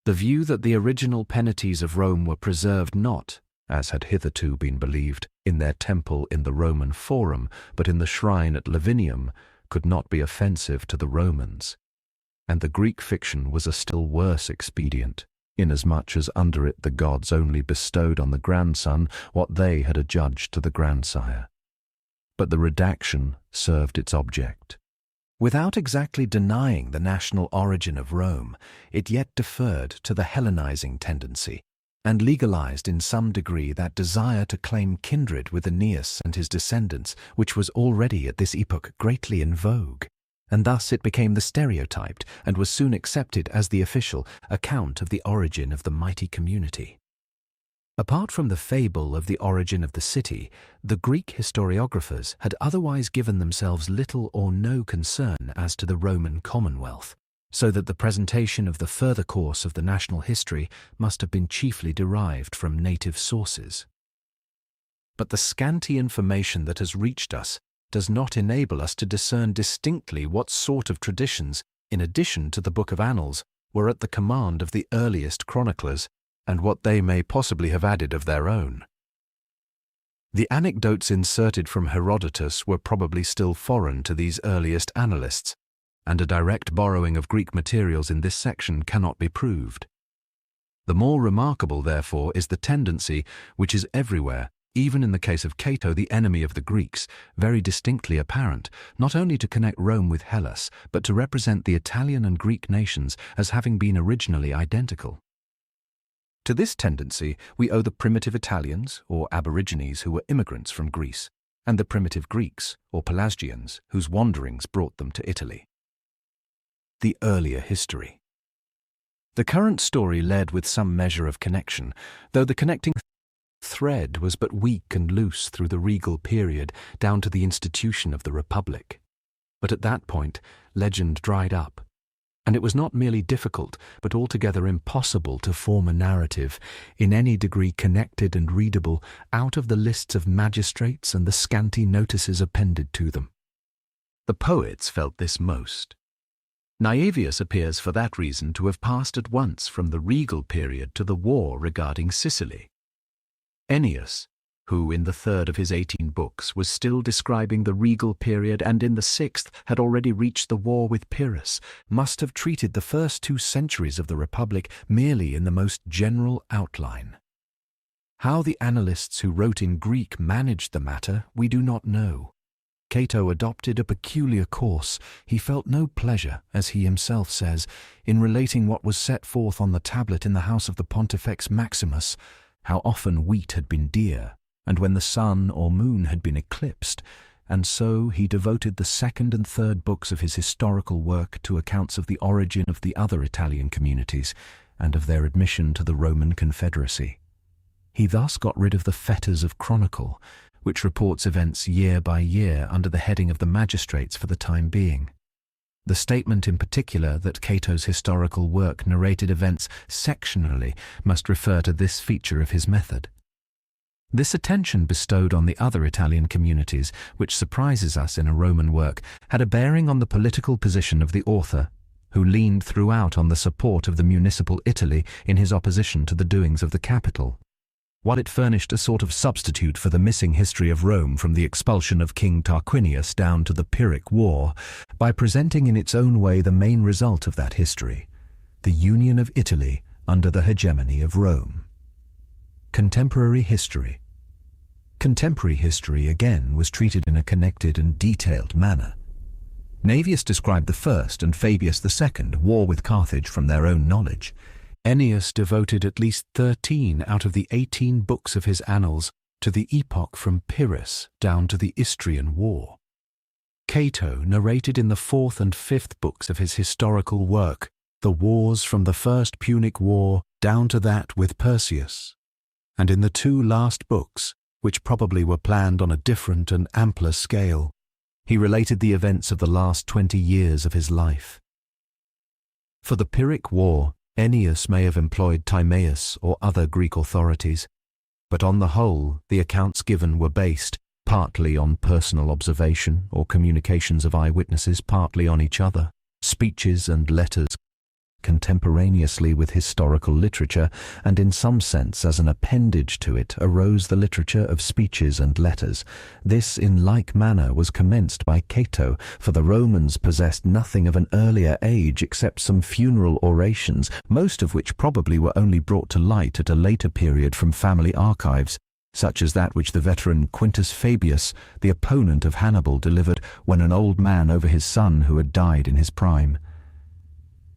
The view that the original Penates of Rome were preserved not, as had hitherto been believed, in their temple in the Roman Forum, but in the shrine at Lavinium, could not be offensive to the Romans, and the Greek fiction was a still worse expedient, inasmuch as under it the gods only bestowed on the grandson what they had adjudged to the grandsire. But the redaction served its object. Without exactly denying the national origin of Rome, it yet deferred to the Hellenizing tendency, and legalized in some degree that desire to claim kindred with Aeneas and his descendants, which was already at this epoch greatly in vogue. and thus it became the stereotyped and was soon accepted as the official account of the origin of the mighty community. Apart from the fable of the origin of the city, the Greek historiographers had otherwise given themselves little or no concern as to the Roman Commonwealth, so that the presentation of the further course of the national history must have been chiefly derived from native sources. But the scanty information that has reached us does not enable us to discern distinctly what sort of traditions, in addition to the Book of Annals, were at the command of the earliest chroniclers, and what they may possibly have added of their own. The anecdotes inserted from Herodotus were probably still foreign to these earliest annalists, and a direct borrowing of Greek materials in this section cannot be proved. The more remarkable, therefore, is the tendency, which is everywhere, even in the case of Cato, the enemy of the Greeks, very distinctly apparent, not only to connect Rome with Hellas, but to represent the Italian and Greek nations as having been originally identical. To this tendency we owe the primitive Italians, or aborigines, who were immigrants from Greece, and the primitive Greeks, or Pelasgians, whose wanderings brought them to Italy. The earlier history. The current story led with some measure of connection, though the connecting thread was but weak and loose through the regal period down to the institution of the Republic. But at that point, legend dried up, and it was not merely difficult, but altogether impossible to form a narrative, in any degree connected and readable, out of the lists of magistrates and the scanty notices appended to them. The poets felt this most. Naevius appears for that reason to have passed at once from the regal period to the war regarding Sicily. Ennius, who in the third of his 18 books was still describing the regal period and in the sixth had already reached the war with Pyrrhus, must have treated the first 2 centuries of the Republic merely in the most general outline. How the annalists who wrote in Greek managed the matter, we do not know. Cato adopted a peculiar course. He felt no pleasure, as he himself says, in relating what was set forth on the tablet in the house of the Pontifex Maximus, how often wheat had been dear, and when the sun or moon had been eclipsed, and so he devoted the second and third books of his historical work to accounts of the origin of the other Italian communities, and of their admission to the Roman Confederacy. He thus got rid of the fetters of chronicle, which reports events year by year under the heading of the magistrates for the time being. The statement in particular that Cato's historical work narrated events sectionally must refer to this feature of his method. This attention bestowed on the other Italian communities, which surprises us in a Roman work, had a bearing on the political position of the author, who leaned throughout on the support of the municipal Italy in his opposition to the doings of the capital, while it furnished a sort of substitute for the missing history of Rome from the expulsion of King Tarquinius down to the Pyrrhic War, by presenting in its own way the main result of that history, the union of Italy under the hegemony of Rome. Contemporary history. Contemporary history, again, was treated in a connected and detailed manner. Naevius described the first and Fabius the second war with Carthage from their own knowledge. Ennius devoted at least 13 out of the 18 books of his annals to the epoch from Pyrrhus down to the Istrian War. Cato narrated in the 4th and 5th books of his historical work the wars from the First Punic War down to that with Perseus, and in the 2 last books, which probably were planned on a different and ampler scale, he related the events of the last 20 years of his life. For the Pyrrhic War, Ennius may have employed Timaeus or other Greek authorities, but on the whole the accounts given were based partly on personal observation or communications of eyewitnesses, partly on each other, speeches and letters contemporaneously with historical literature, and in some sense as an appendage to it arose the literature of speeches and letters. This in like manner was commenced by Cato, for the Romans possessed nothing of an earlier age except some funeral orations, most of which probably were only brought to light at a later period from family archives, such as that which the veteran Quintus Fabius, the opponent of Hannibal, delivered when an old man over his son who had died in his prime.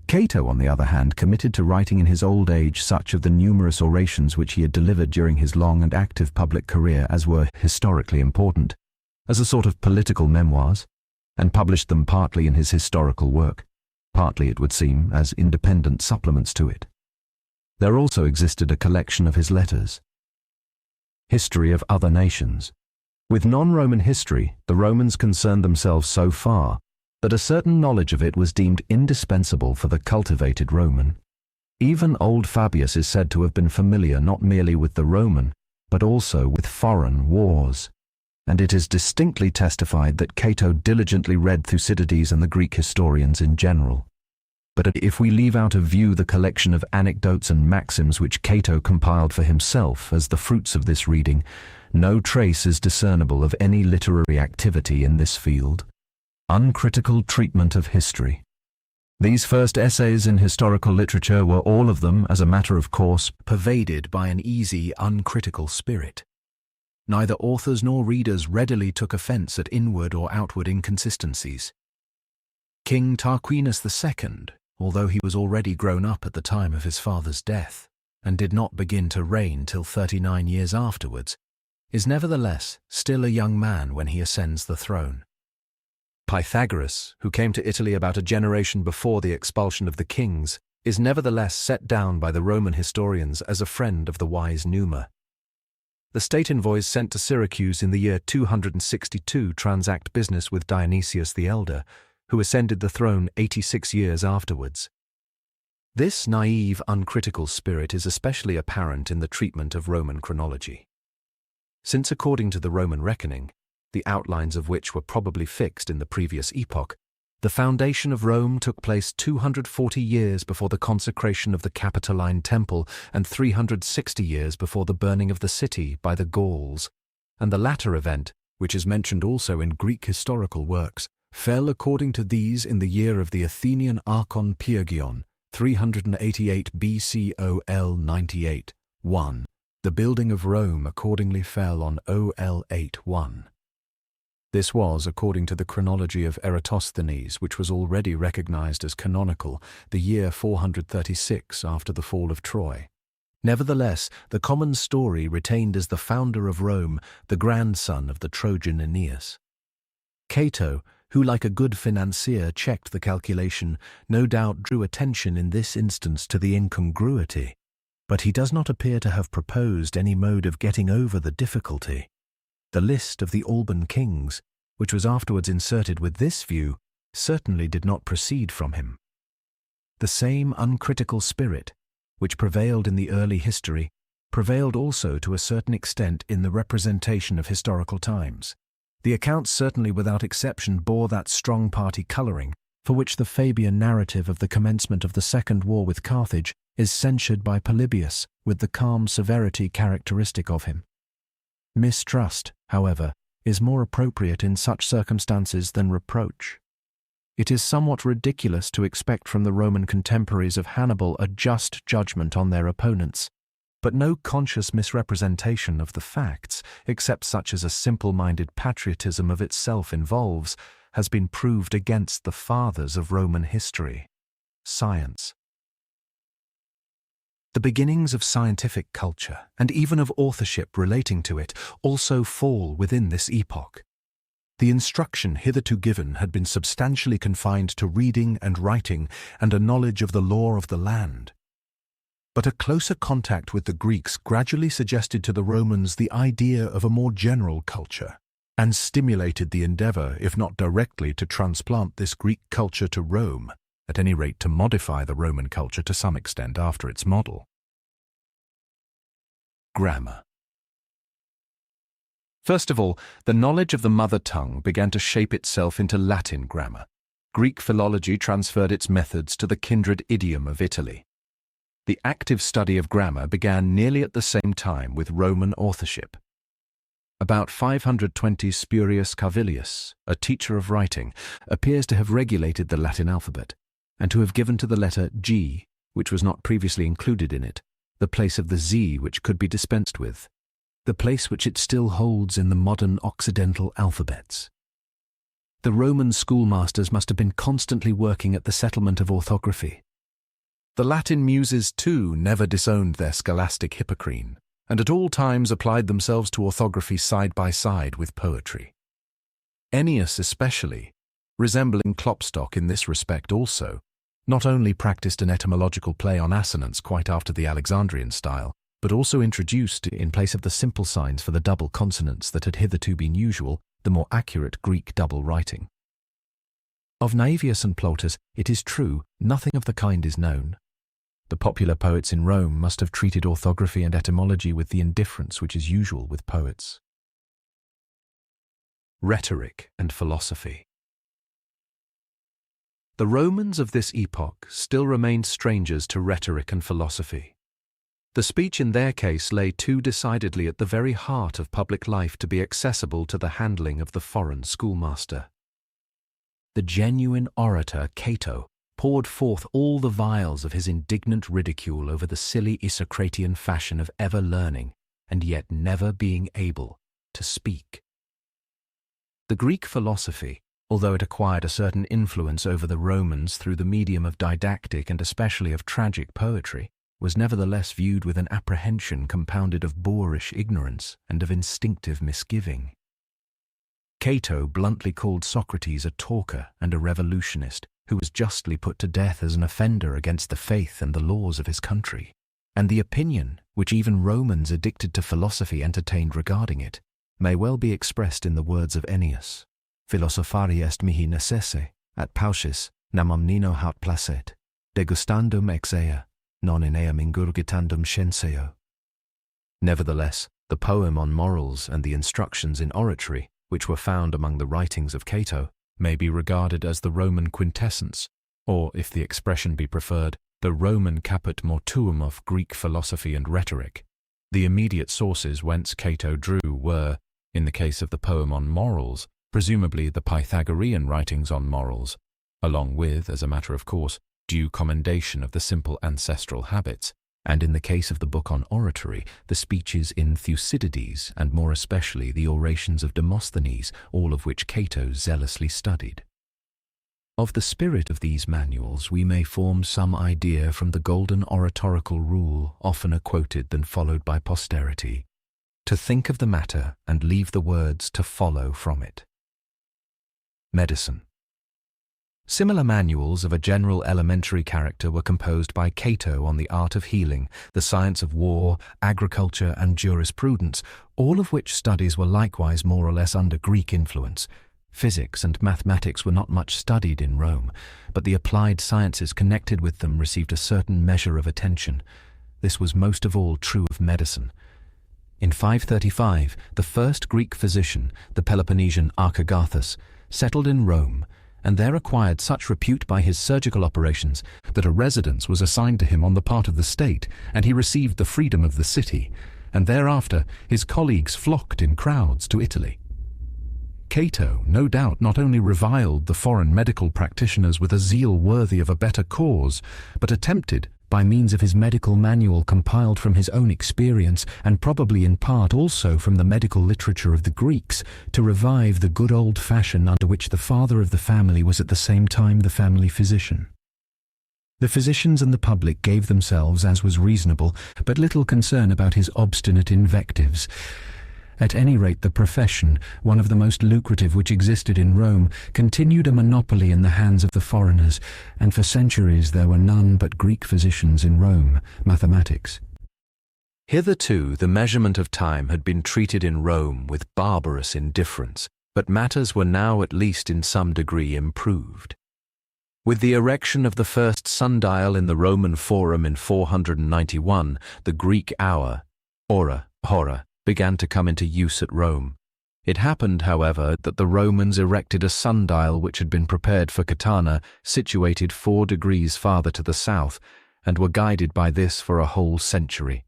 Cato, on the other hand, committed to writing in his old age such of the numerous orations which he had delivered during his long and active public career as were historically important, as a sort of political memoirs, and published them partly in his historical work, partly, it would seem, as independent supplements to it. There also existed a collection of his letters. History of other nations. With non-Roman history, the Romans concerned themselves so far that a certain knowledge of it was deemed indispensable for the cultivated Roman. Even old Fabius is said to have been familiar not merely with the Roman, but also with foreign wars, and it is distinctly testified that Cato diligently read Thucydides and the Greek historians in general. But if we leave out of view the collection of anecdotes and maxims which Cato compiled for himself as the fruits of this reading, no trace is discernible of any literary activity in this field. Uncritical treatment of history. These first essays in historical literature were all of them, as a matter of course, pervaded by an easy, uncritical spirit. Neither authors nor readers readily took offence at inward or outward inconsistencies. King Tarquinius II, although he was already grown up at the time of his father's death, and did not begin to reign till 39 years afterwards, is nevertheless still a young man when he ascends the throne. Pythagoras, who came to Italy about a generation before the expulsion of the kings, is nevertheless set down by the Roman historians as a friend of the wise Numa. The state envoys sent to Syracuse in the year 262 transact business with Dionysius the Elder, who ascended the throne 86 years afterwards. This naive, uncritical spirit is especially apparent in the treatment of Roman chronology. Since according to the Roman reckoning, the outlines of which were probably fixed in the previous epoch, the foundation of Rome took place 240 years before the consecration of the Capitoline Temple and 360 years before the burning of the city by the Gauls, and the latter event, which is mentioned also in Greek historical works, fell according to these in the year of the Athenian Archon Pyrgion, 388 BCOL 98, 1. The building of Rome accordingly fell on OL 8-1. This was, according to the chronology of Eratosthenes, which was already recognized as canonical, the year 436 after the fall of Troy. Nevertheless, the common story retained as the founder of Rome the grandson of the Trojan Aeneas. Cato, who like a good financier checked the calculation, no doubt drew attention in this instance to the incongruity, but he does not appear to have proposed any mode of getting over the difficulty. The list of the Alban kings, which was afterwards inserted with this view, certainly did not proceed from him. The same uncritical spirit, which prevailed in the early history, prevailed also to a certain extent in the representation of historical times. The accounts certainly without exception bore that strong party colouring, for which the Fabian narrative of the commencement of the Second War with Carthage is censured by Polybius with the calm severity characteristic of him. Mistrust, however, is more appropriate in such circumstances than reproach. It is somewhat ridiculous to expect from the Roman contemporaries of Hannibal a just judgment on their opponents, but no conscious misrepresentation of the facts, except such as a simple-minded patriotism of itself involves, has been proved against the fathers of Roman history. Science. The beginnings of scientific culture, and even of authorship relating to it, also fall within this epoch. The instruction hitherto given had been substantially confined to reading and writing and a knowledge of the law of the land. But a closer contact with the Greeks gradually suggested to the Romans the idea of a more general culture, and stimulated the endeavour, if not directly to transplant this Greek culture to Rome, at any rate to modify the Roman culture to some extent after its model. Grammar. First of all, the knowledge of the mother tongue began to shape itself into Latin grammar. Greek philology transferred its methods to the kindred idiom of Italy. The active study of grammar began nearly at the same time with Roman authorship. About 520 Spurius Carvilius, a teacher of writing, appears to have regulated the Latin alphabet, and to have given to the letter G, which was not previously included in it, the place of the Z which could be dispensed with, the place which it still holds in the modern Occidental alphabets. The Roman schoolmasters must have been constantly working at the settlement of orthography. The Latin muses, too, never disowned their scholastic Hippocrene, and at all times applied themselves to orthography side by side with poetry. Ennius especially, resembling Klopstock in this respect also, not only practiced an etymological play on assonance quite after the Alexandrian style, but also introduced, in place of the simple signs for the double consonants that had hitherto been usual, the more accurate Greek double writing. Of Naevius and Plautus, it is true, nothing of the kind is known. The popular poets in Rome must have treated orthography and etymology with the indifference which is usual with poets. Rhetoric and philosophy. The Romans of this epoch still remained strangers to rhetoric and philosophy. The speech in their case lay too decidedly at the very heart of public life to be accessible to the handling of the foreign schoolmaster. The genuine orator, Cato, poured forth all the vials of his indignant ridicule over the silly Isocratian fashion of ever learning, and yet never being able to speak. The Greek philosophy, although it acquired a certain influence over the Romans through the medium of didactic and especially of tragic poetry, was nevertheless viewed with an apprehension compounded of boorish ignorance and of instinctive misgiving. Cato bluntly called Socrates a talker and a revolutionist who was justly put to death as an offender against the faith and the laws of his country, and the opinion which even Romans addicted to philosophy entertained regarding it may well be expressed in the words of Ennius: Philosophari est mihi necesse, at paucis nam omnino haut placet, degustandum ex ea, non in eam ingurgitandum sciencio. Nevertheless, the poem on morals and the instructions in oratory, which were found among the writings of Cato, may be regarded as the Roman quintessence, or, if the expression be preferred, the Roman caput mortuum of Greek philosophy and rhetoric. The immediate sources whence Cato drew were, in the case of the poem on morals, presumably the Pythagorean writings on morals, along with, as a matter of course, due commendation of the simple ancestral habits, and in the case of the book on oratory, the speeches in Thucydides, and more especially the orations of Demosthenes, all of which Cato zealously studied. Of the spirit of these manuals we may form some idea from the golden oratorical rule oftener quoted than followed by posterity: to think of the matter and leave the words to follow from it. Medicine. Similar manuals of a general elementary character were composed by Cato on the art of healing, the science of war, agriculture, and jurisprudence, all of which studies were likewise more or less under Greek influence. Physics and mathematics were not much studied in Rome, but the applied sciences connected with them received a certain measure of attention. This was most of all true of medicine. In 535, the first Greek physician, the Peloponnesian Archigarchus, settled in Rome, and there acquired such repute by his surgical operations that a residence was assigned to him on the part of the state, and he received the freedom of the city, and thereafter his colleagues flocked in crowds to Italy. Cato, no doubt, not only reviled the foreign medical practitioners with a zeal worthy of a better cause, but attempted, by means of his medical manual compiled from his own experience, and probably in part also from the medical literature of the Greeks, to revive the good old fashion under which the father of the family was at the same time the family physician. The physicians and the public gave themselves, as was reasonable, but little concern about his obstinate invectives. At any rate, the profession, one of the most lucrative which existed in Rome, continued a monopoly in the hands of the foreigners, and for centuries there were none but Greek physicians in Rome. Mathematics. Hitherto the measurement of time had been treated in Rome with barbarous indifference, but matters were now at least in some degree improved. With the erection of the first sundial in the Roman Forum in 491, the Greek hour, hora, began to come into use at Rome. It happened, however, that the Romans erected a sundial which had been prepared for Catana, situated 4 degrees farther to the south, and were guided by this for a whole century.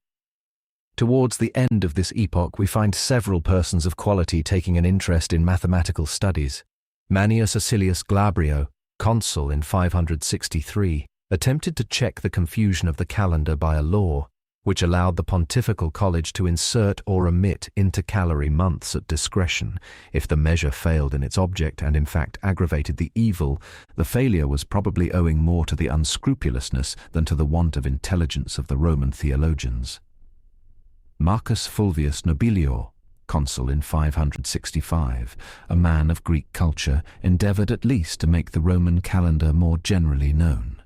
Towards the end of this epoch we find several persons of quality taking an interest in mathematical studies. Manius Acilius Glabrio, consul in 563, attempted to check the confusion of the calendar by a law, which allowed the Pontifical College to insert or omit intercalary months at discretion. If the measure failed in its object and in fact aggravated the evil, the failure was probably owing more to the unscrupulousness than to the want of intelligence of the Roman theologians. Marcus Fulvius Nobilior, consul in 565, a man of Greek culture, endeavored at least to make the Roman calendar more generally known.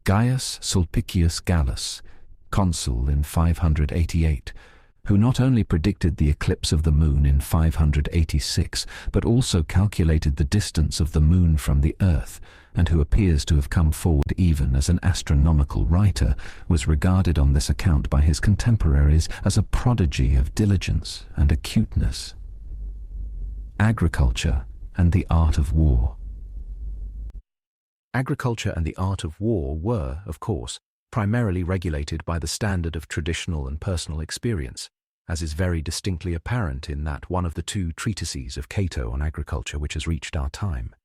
Gaius Sulpicius Gallus, consul in 588, who not only predicted the eclipse of the moon in 586, but also calculated the distance of the moon from the earth, and who appears to have come forward even as an astronomical writer, was regarded on this account by his contemporaries as a prodigy of diligence and acuteness. Agriculture and the art of war. Agriculture and the art of war were, of course, primarily regulated by the standard of traditional and personal experience, as is very distinctly apparent in that one of the two treatises of Cato on agriculture which has reached our time.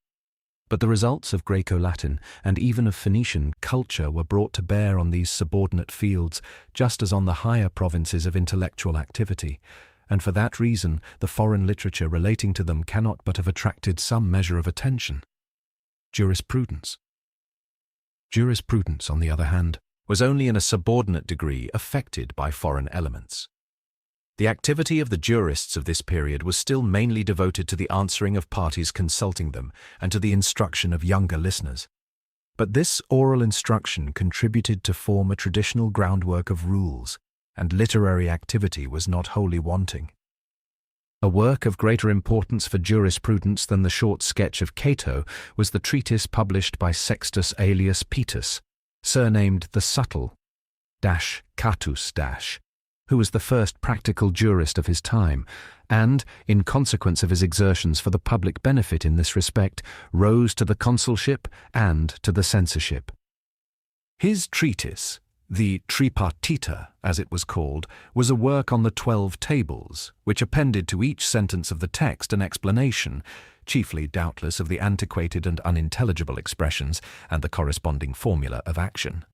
But the results of Greco-Latin and even of Phoenician culture were brought to bear on these subordinate fields just as on the higher provinces of intellectual activity, and for that reason the foreign literature relating to them cannot but have attracted some measure of attention. Jurisprudence. Jurisprudence, on the other hand, was only in a subordinate degree affected by foreign elements. The activity of the jurists of this period was still mainly devoted to the answering of parties consulting them and to the instruction of younger listeners. But this oral instruction contributed to form a traditional groundwork of rules, and literary activity was not wholly wanting. A work of greater importance for jurisprudence than the short sketch of Cato was the treatise published by Sextus Aelius Paetus, surnamed the Subtle, Catus, who was the first practical jurist of his time, and, in consequence of his exertions for the public benefit in this respect, rose to the consulship and to the censorship. His treatise, the Tripartita, as it was called, was a work on the 12 tables, which appended to each sentence of the text an explanation, chiefly doubtless of the antiquated and unintelligible expressions and the corresponding formula of action.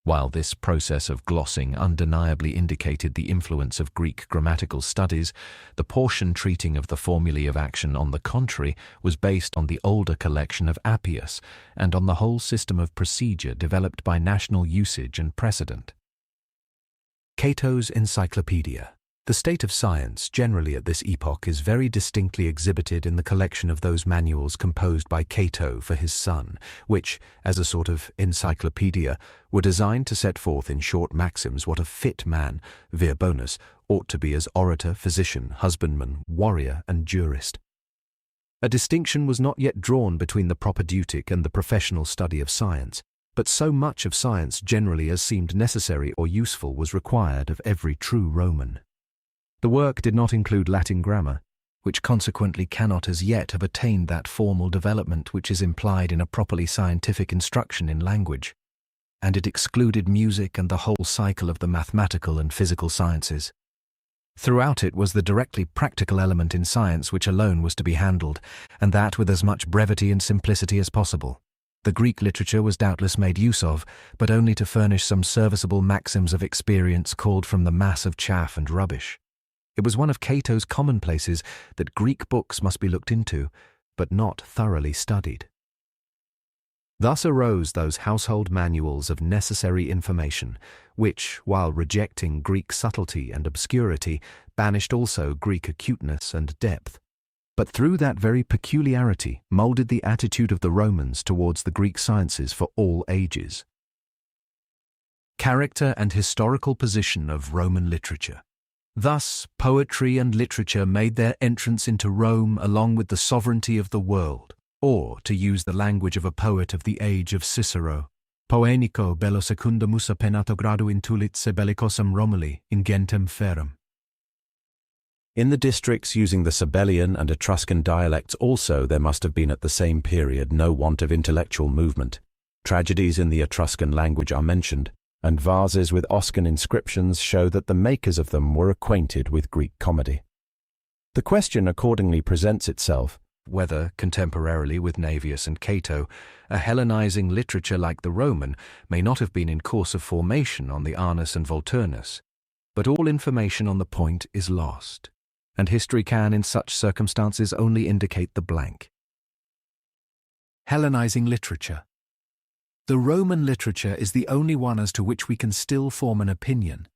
While this process of glossing undeniably indicated the influence of Greek grammatical studies, the portion treating of the formulae of action, on the contrary, was based on the older collection of Appius and on the whole system of procedure developed by national usage and precedent. Cato's Encyclopedia. The state of science generally at this epoch is very distinctly exhibited in the collection of those manuals composed by Cato for his son, which, as a sort of encyclopedia, were designed to set forth in short maxims what a fit man, vir bonus, ought to be as orator, physician, husbandman, warrior, and jurist. A distinction was not yet drawn between the propedeutic and the professional study of science, but so much of science generally as seemed necessary or useful was required of every true Roman. The work did not include Latin grammar, which consequently cannot as yet have attained that formal development which is implied in a properly scientific instruction in language, and it excluded music and the whole cycle of the mathematical and physical sciences. Throughout it was the directly practical element in science which alone was to be handled, and that with as much brevity and simplicity as possible. The Greek literature was doubtless made use of, but only to furnish some serviceable maxims of experience called from the mass of chaff and rubbish. It was one of Cato's commonplaces that Greek books must be looked into, but not thoroughly studied. Thus arose those household manuals of necessary information, which, while rejecting Greek subtlety and obscurity, banished also Greek acuteness and depth, but through that very peculiarity moulded the attitude of the Romans towards the Greek sciences for all ages. Character and historical position of Roman literature. Thus, poetry and literature made their entrance into Rome along with the sovereignty of the world, or, to use the language of a poet of the age of Cicero, Poenico bello secundamus appenato gradu intulit se bellicosum Romuli in gentem ferum. In the districts using the Sabellian and Etruscan dialects also there must have been at the same period no want of intellectual movement. Tragedies in the Etruscan language are mentioned, and vases with Oscan inscriptions show that the makers of them were acquainted with Greek comedy. The question accordingly presents itself, whether, contemporarily with Naevius and Cato, a Hellenizing literature like the Roman may not have been in course of formation on the Arnus and Volturnus, but all information on the point is lost, and history can in such circumstances only indicate the blank. Hellenizing literature. The Roman literature is the only one as to which we can still form an opinion,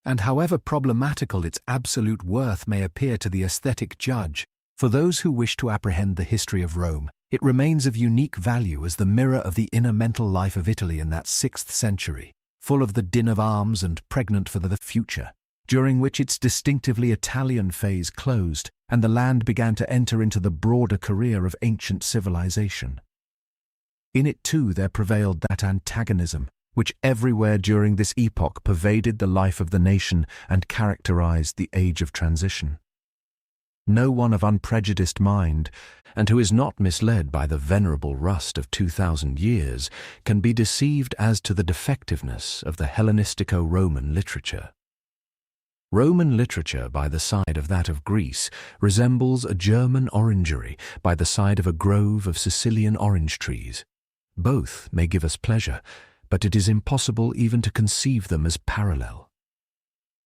And however problematical its absolute worth may appear to the aesthetic judge, for those who wish to apprehend the history of Rome, it remains of unique value as the mirror of the inner mental life of Italy in that 6th century, full of the din of arms and pregnant for the future, during which its distinctively Italian phase closed and the land began to enter into the broader career of ancient civilization. In it too there prevailed that antagonism which everywhere during this epoch pervaded the life of the nation and characterized the age of transition. No one of unprejudiced mind, and who is not misled by the venerable rust of 2,000 years, can be deceived as to the defectiveness of the Hellenistico-Roman literature. Roman literature by the side of that of Greece resembles a German orangery by the side of a grove of Sicilian orange trees. Both may give us pleasure, but it is impossible even to conceive them as parallel.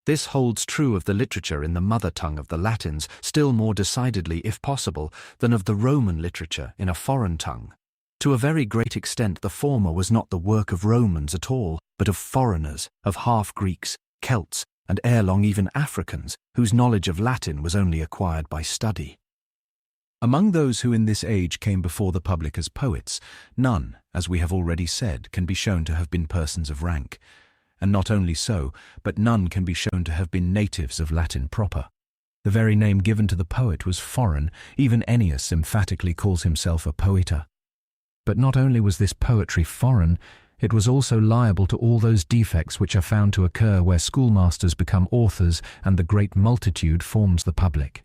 This holds true of the literature in the mother tongue of the Latins still more decidedly, if possible, than of the Roman literature in a foreign tongue. To a very great extent the former was not the work of Romans at all, but of foreigners, of half-Greeks, Celts, and ere long even Africans, whose knowledge of Latin was only acquired by study. Among those who in this age came before the public as poets, none, as we have already said, can be shown to have been persons of rank. And not only so, but none can be shown to have been natives of Latin proper. The very name given to the poet was foreign. Even Ennius emphatically calls himself a poeta. But not only was this poetry foreign, it was also liable to all those defects which are found to occur where schoolmasters become authors and the great multitude forms the public.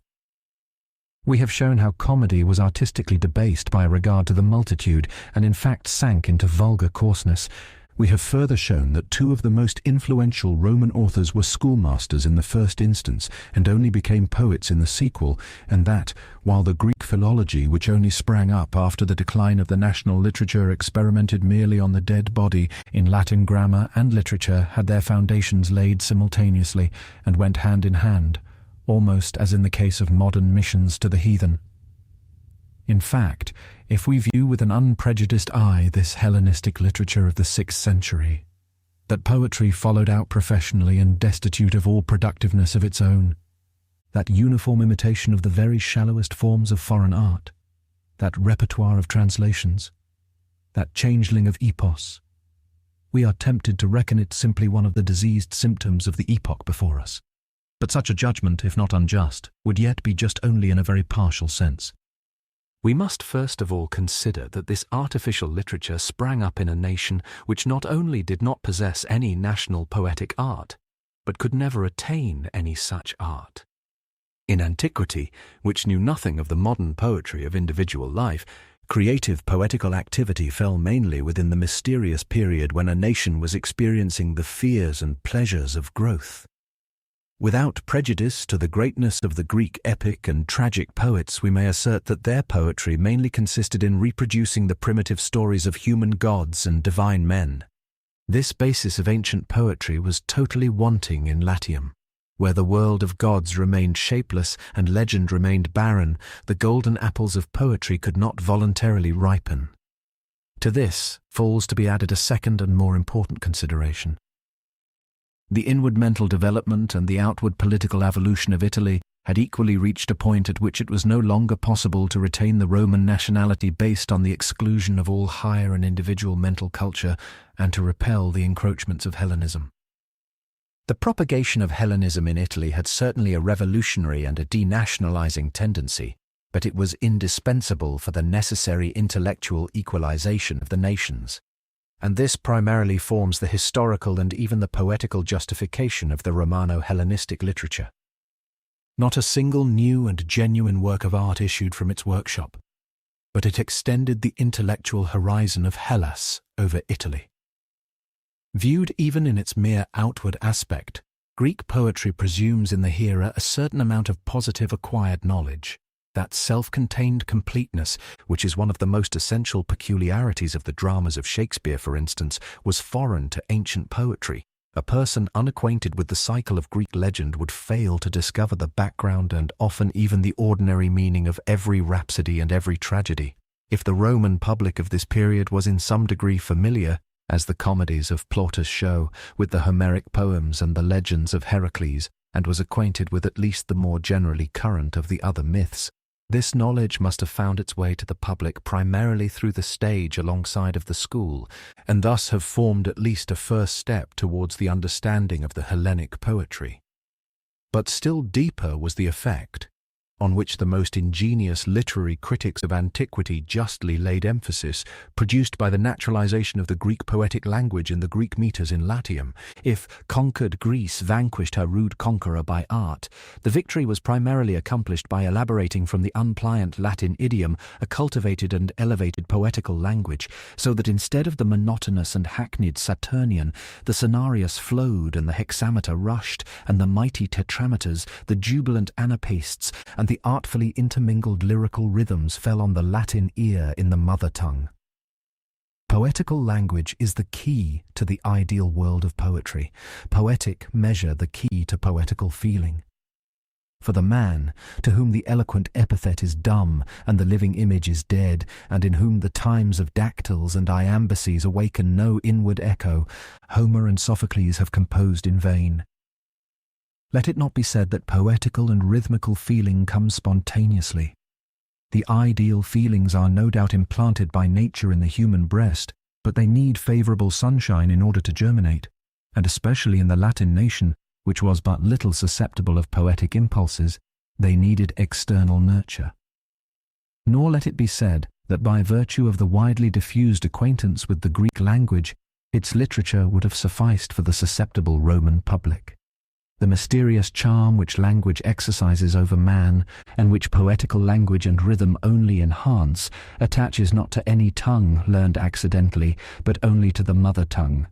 We have shown how comedy was artistically debased by regard to the multitude, and in fact sank into vulgar coarseness. We have further shown that two of the most influential Roman authors were schoolmasters in the first instance, and only became poets in the sequel, and that, while the Greek philology, which only sprang up after the decline of the national literature, experimented merely on the dead body, in Latin grammar and literature had their foundations laid simultaneously, and went hand in hand, almost as in the case of modern missions to the heathen. In fact, if we view with an unprejudiced eye this Hellenistic literature of the 6th century, that poetry followed out professionally and destitute of all productiveness of its own, that uniform imitation of the very shallowest forms of foreign art, that repertoire of translations, that changeling of epos, we are tempted to reckon it simply one of the diseased symptoms of the epoch before us. But such a judgment, if not unjust, would yet be just only in a very partial sense. We must first of all consider that this artificial literature sprang up in a nation which not only did not possess any national poetic art, but could never attain any such art. In antiquity, which knew nothing of the modern poetry of individual life, creative poetical activity fell mainly within the mysterious period when a nation was experiencing the fears and pleasures of growth. Without prejudice to the greatness of the Greek epic and tragic poets, we may assert that their poetry mainly consisted in reproducing the primitive stories of human gods and divine men. This basis of ancient poetry was totally wanting in Latium. Where the world of gods remained shapeless and legend remained barren, the golden apples of poetry could not voluntarily ripen. To this falls to be added a second and more important consideration. The inward mental development and the outward political evolution of Italy had equally reached a point at which it was no longer possible to retain the Roman nationality based on the exclusion of all higher and individual mental culture and to repel the encroachments of Hellenism. The propagation of Hellenism in Italy had certainly a revolutionary and a denationalizing tendency, but it was indispensable for the necessary intellectual equalization of the nations. And this primarily forms the historical and even the poetical justification of the Romano-Hellenistic literature. Not a single new and genuine work of art issued from its workshop, but it extended the intellectual horizon of Hellas over Italy. Viewed even in its mere outward aspect, Greek poetry presumes in the hearer a certain amount of positive acquired knowledge. That self-contained completeness, which is one of the most essential peculiarities of the dramas of Shakespeare, for instance, was foreign to ancient poetry. A person unacquainted with the cycle of Greek legend would fail to discover the background and often even the ordinary meaning of every rhapsody and every tragedy. If the Roman public of this period was in some degree familiar, as the comedies of Plautus show, with the Homeric poems and the legends of Heracles, and was acquainted with at least the more generally current of the other myths. This knowledge must have found its way to the public primarily through the stage alongside of the school, and thus have formed at least a first step towards the understanding of the Hellenic poetry. But still deeper was the effect, on which the most ingenious literary critics of antiquity justly laid emphasis, produced by the naturalization of the Greek poetic language in the Greek metres in Latium. If conquered Greece vanquished her rude conqueror by art, the victory was primarily accomplished by elaborating from the unpliant Latin idiom a cultivated and elevated poetical language, so that instead of the monotonous and hackneyed Saturnian, the sonarius flowed and the hexameter rushed, and the mighty tetrameters, the jubilant anapastes, and the artfully intermingled lyrical rhythms fell on the Latin ear in the mother tongue. Poetical language is the key to the ideal world of poetry, poetic measure the key to poetical feeling. For the man, to whom the eloquent epithet is dumb and the living image is dead, and in whom the times of dactyls and iambacies awaken no inward echo, Homer and Sophocles have composed in vain. Let it not be said that poetical and rhythmical feeling comes spontaneously. The ideal feelings are no doubt implanted by nature in the human breast, but they need favourable sunshine in order to germinate, and especially in the Latin nation, which was but little susceptible of poetic impulses, they needed external nurture. Nor let it be said that by virtue of the widely diffused acquaintance with the Greek language, its literature would have sufficed for the susceptible Roman public. The mysterious charm which language exercises over man, and which poetical language and rhythm only enhance, attaches not to any tongue learned accidentally, but only to the mother tongue.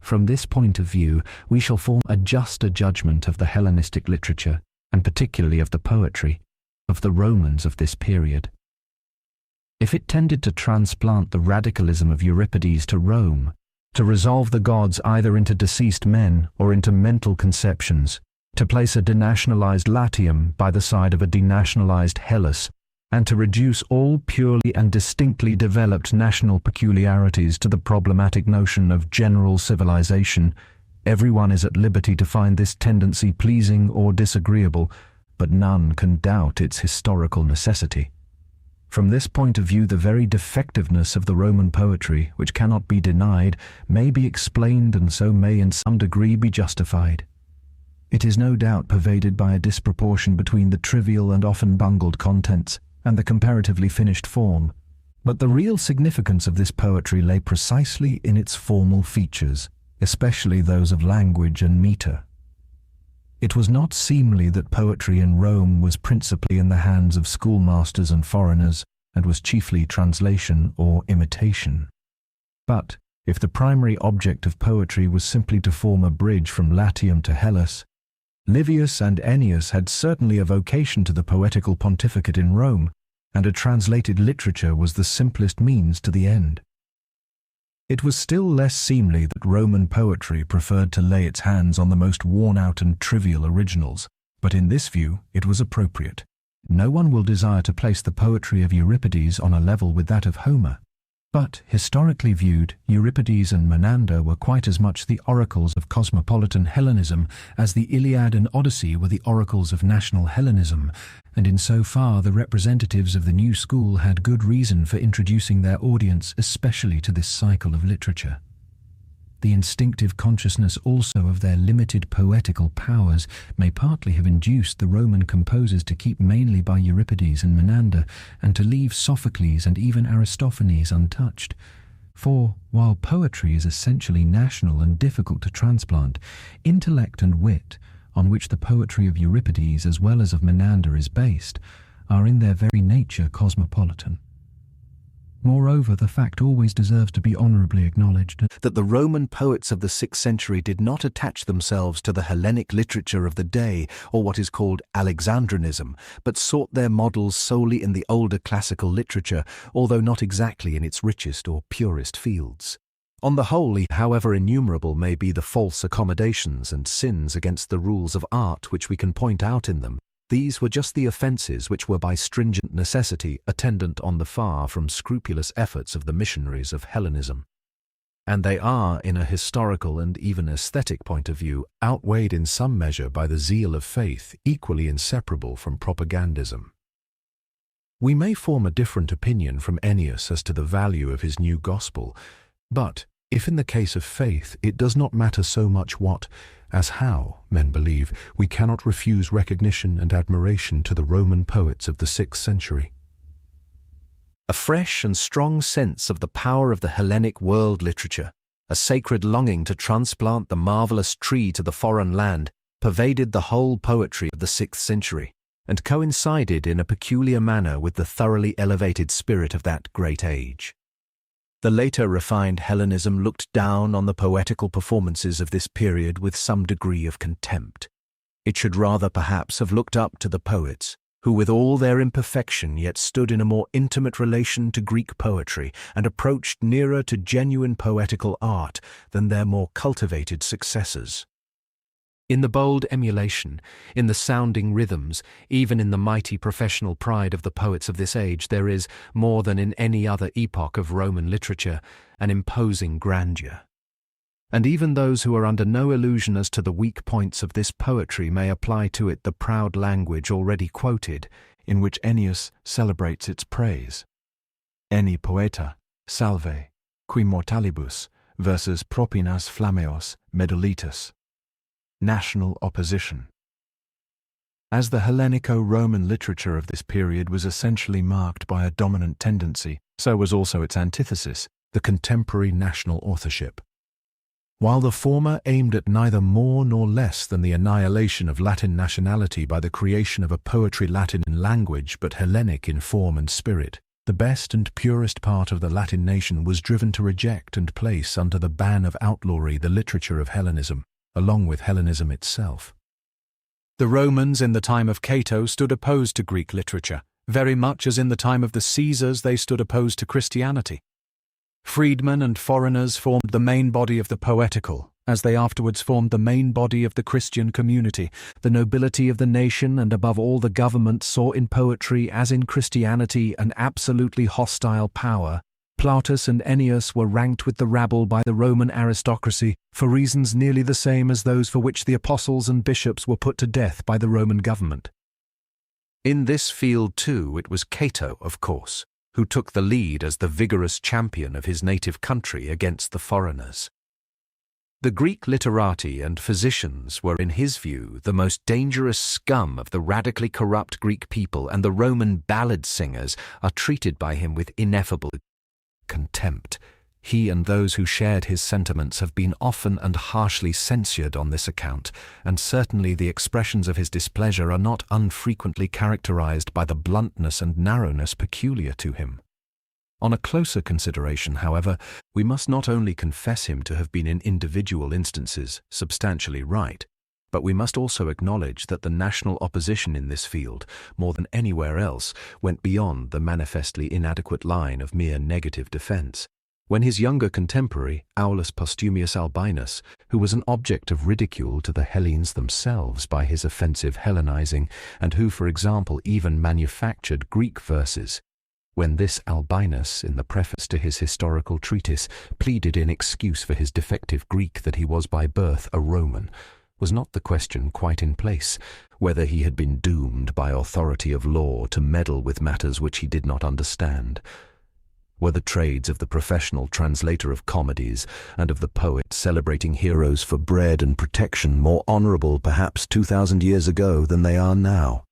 From this point of view, we shall form a juster judgment of the Hellenistic literature, and particularly of the poetry, of the Romans of this period. If it tended to transplant the radicalism of Euripides to Rome, to resolve the gods either into deceased men or into mental conceptions, to place a denationalized Latium by the side of a denationalized Hellas, and to reduce all purely and distinctly developed national peculiarities to the problematic notion of general civilization, everyone is at liberty to find this tendency pleasing or disagreeable, but none can doubt its historical necessity. From this point of view, the very defectiveness of the Roman poetry, which cannot be denied, may be explained and so may in some degree be justified. It is no doubt pervaded by a disproportion between the trivial and often bungled contents and the comparatively finished form, but the real significance of this poetry lay precisely in its formal features, especially those of language and metre. It was not seemly that poetry in Rome was principally in the hands of schoolmasters and foreigners, and was chiefly translation or imitation. But, if the primary object of poetry was simply to form a bridge from Latium to Hellas, Livius and Ennius had certainly a vocation to the poetical pontificate in Rome, and a translated literature was the simplest means to the end. It was still less seemly that Roman poetry preferred to lay its hands on the most worn-out and trivial originals, but in this view it was appropriate. No one will desire to place the poetry of Euripides on a level with that of Homer, but, historically viewed, Euripides and Menander were quite as much the oracles of cosmopolitan Hellenism as the Iliad and Odyssey were the oracles of national Hellenism, and in so far the representatives of the new school had good reason for introducing their audience especially to this cycle of literature. The instinctive consciousness also of their limited poetical powers may partly have induced the Roman composers to keep mainly by Euripides and Menander, and to leave Sophocles and even Aristophanes untouched. For, while poetry is essentially national and difficult to transplant, intellect and wit, on which the poetry of Euripides as well as of Menander is based, are in their very nature cosmopolitan. Moreover, the fact always deserves to be honourably acknowledged that the Roman poets of the 6th century did not attach themselves to the Hellenic literature of the day, or what is called Alexandrinism, but sought their models solely in the older classical literature, although not exactly in its richest or purest fields. On the whole, however innumerable may be the false accommodations and sins against the rules of art which we can point out in them, these were just the offences which were by stringent necessity attendant on the far from scrupulous efforts of the missionaries of Hellenism. and they are, in a historical and even aesthetic point of view, outweighed in some measure by the zeal of faith, equally inseparable from propagandism. We may form a different opinion from Ennius as to the value of his new gospel, but if in the case of faith it does not matter so much what, as how, men believe, we cannot refuse recognition and admiration to the Roman poets of the 6th century. A fresh and strong sense of the power of the Hellenic world literature, a sacred longing to transplant the marvelous tree to the foreign land, pervaded the whole poetry of the 6th century, and coincided in a peculiar manner with the thoroughly elevated spirit of that great age. The later refined Hellenism looked down on the poetical performances of this period with some degree of contempt. It should rather perhaps have looked up to the poets, who with all their imperfection yet stood in a more intimate relation to Greek poetry and approached nearer to genuine poetical art than their more cultivated successors. In the bold emulation, in the sounding rhythms, even in the mighty professional pride of the poets of this age, there is, more than in any other epoch of Roman literature, an imposing grandeur. And even those who are under no illusion as to the weak points of this poetry may apply to it the proud language already quoted, in which Ennius celebrates its praise. Eni poeta, salve, qui mortalibus, versus propinas flammeos medulitus. National opposition. As the Hellenico-Roman literature of this period was essentially marked by a dominant tendency, so was also its antithesis, the contemporary national authorship. While the former aimed at neither more nor less than the annihilation of Latin nationality by the creation of a poetry Latin in language but Hellenic in form and spirit, the best and purest part of the Latin nation was driven to reject and place under the ban of outlawry the literature of Hellenism, along with Hellenism itself. The Romans in the time of Cato stood opposed to Greek literature, very much as in the time of the Caesars they stood opposed to Christianity. Freedmen and foreigners formed the main body of the poetical, as they afterwards formed the main body of the Christian community. The nobility of the nation and above all the government saw in poetry, as in Christianity, an absolutely hostile power. Plautus and Ennius were ranked with the rabble by the Roman aristocracy for reasons nearly the same as those for which the apostles and bishops were put to death by the Roman government. In this field, too, it was Cato, of course, who took the lead as the vigorous champion of his native country against the foreigners. The Greek literati and physicians were, in his view, the most dangerous scum of the radically corrupt Greek people, and the Roman ballad singers are treated by him with ineffable contempt. He and those who shared his sentiments have been often and harshly censured on this account, and certainly the expressions of his displeasure are not unfrequently characterized by the bluntness and narrowness peculiar to him. On a closer consideration, however, we must not only confess him to have been in individual instances substantially right, but we must also acknowledge that the national opposition in this field, more than anywhere else, went beyond the manifestly inadequate line of mere negative defense. When his younger contemporary, Aulus Postumius Albinus, who was an object of ridicule to the Hellenes themselves by his offensive Hellenizing, and who, for example, even manufactured Greek verses, when this Albinus, in the preface to his historical treatise, pleaded in excuse for his defective Greek that he was by birth a Roman, was not the question quite in place, whether he had been doomed by authority of law to meddle with matters which he did not understand? Were the trades of the professional translator of comedies and of the poet celebrating heroes for bread and protection more honorable perhaps 2,000 years ago than they are now?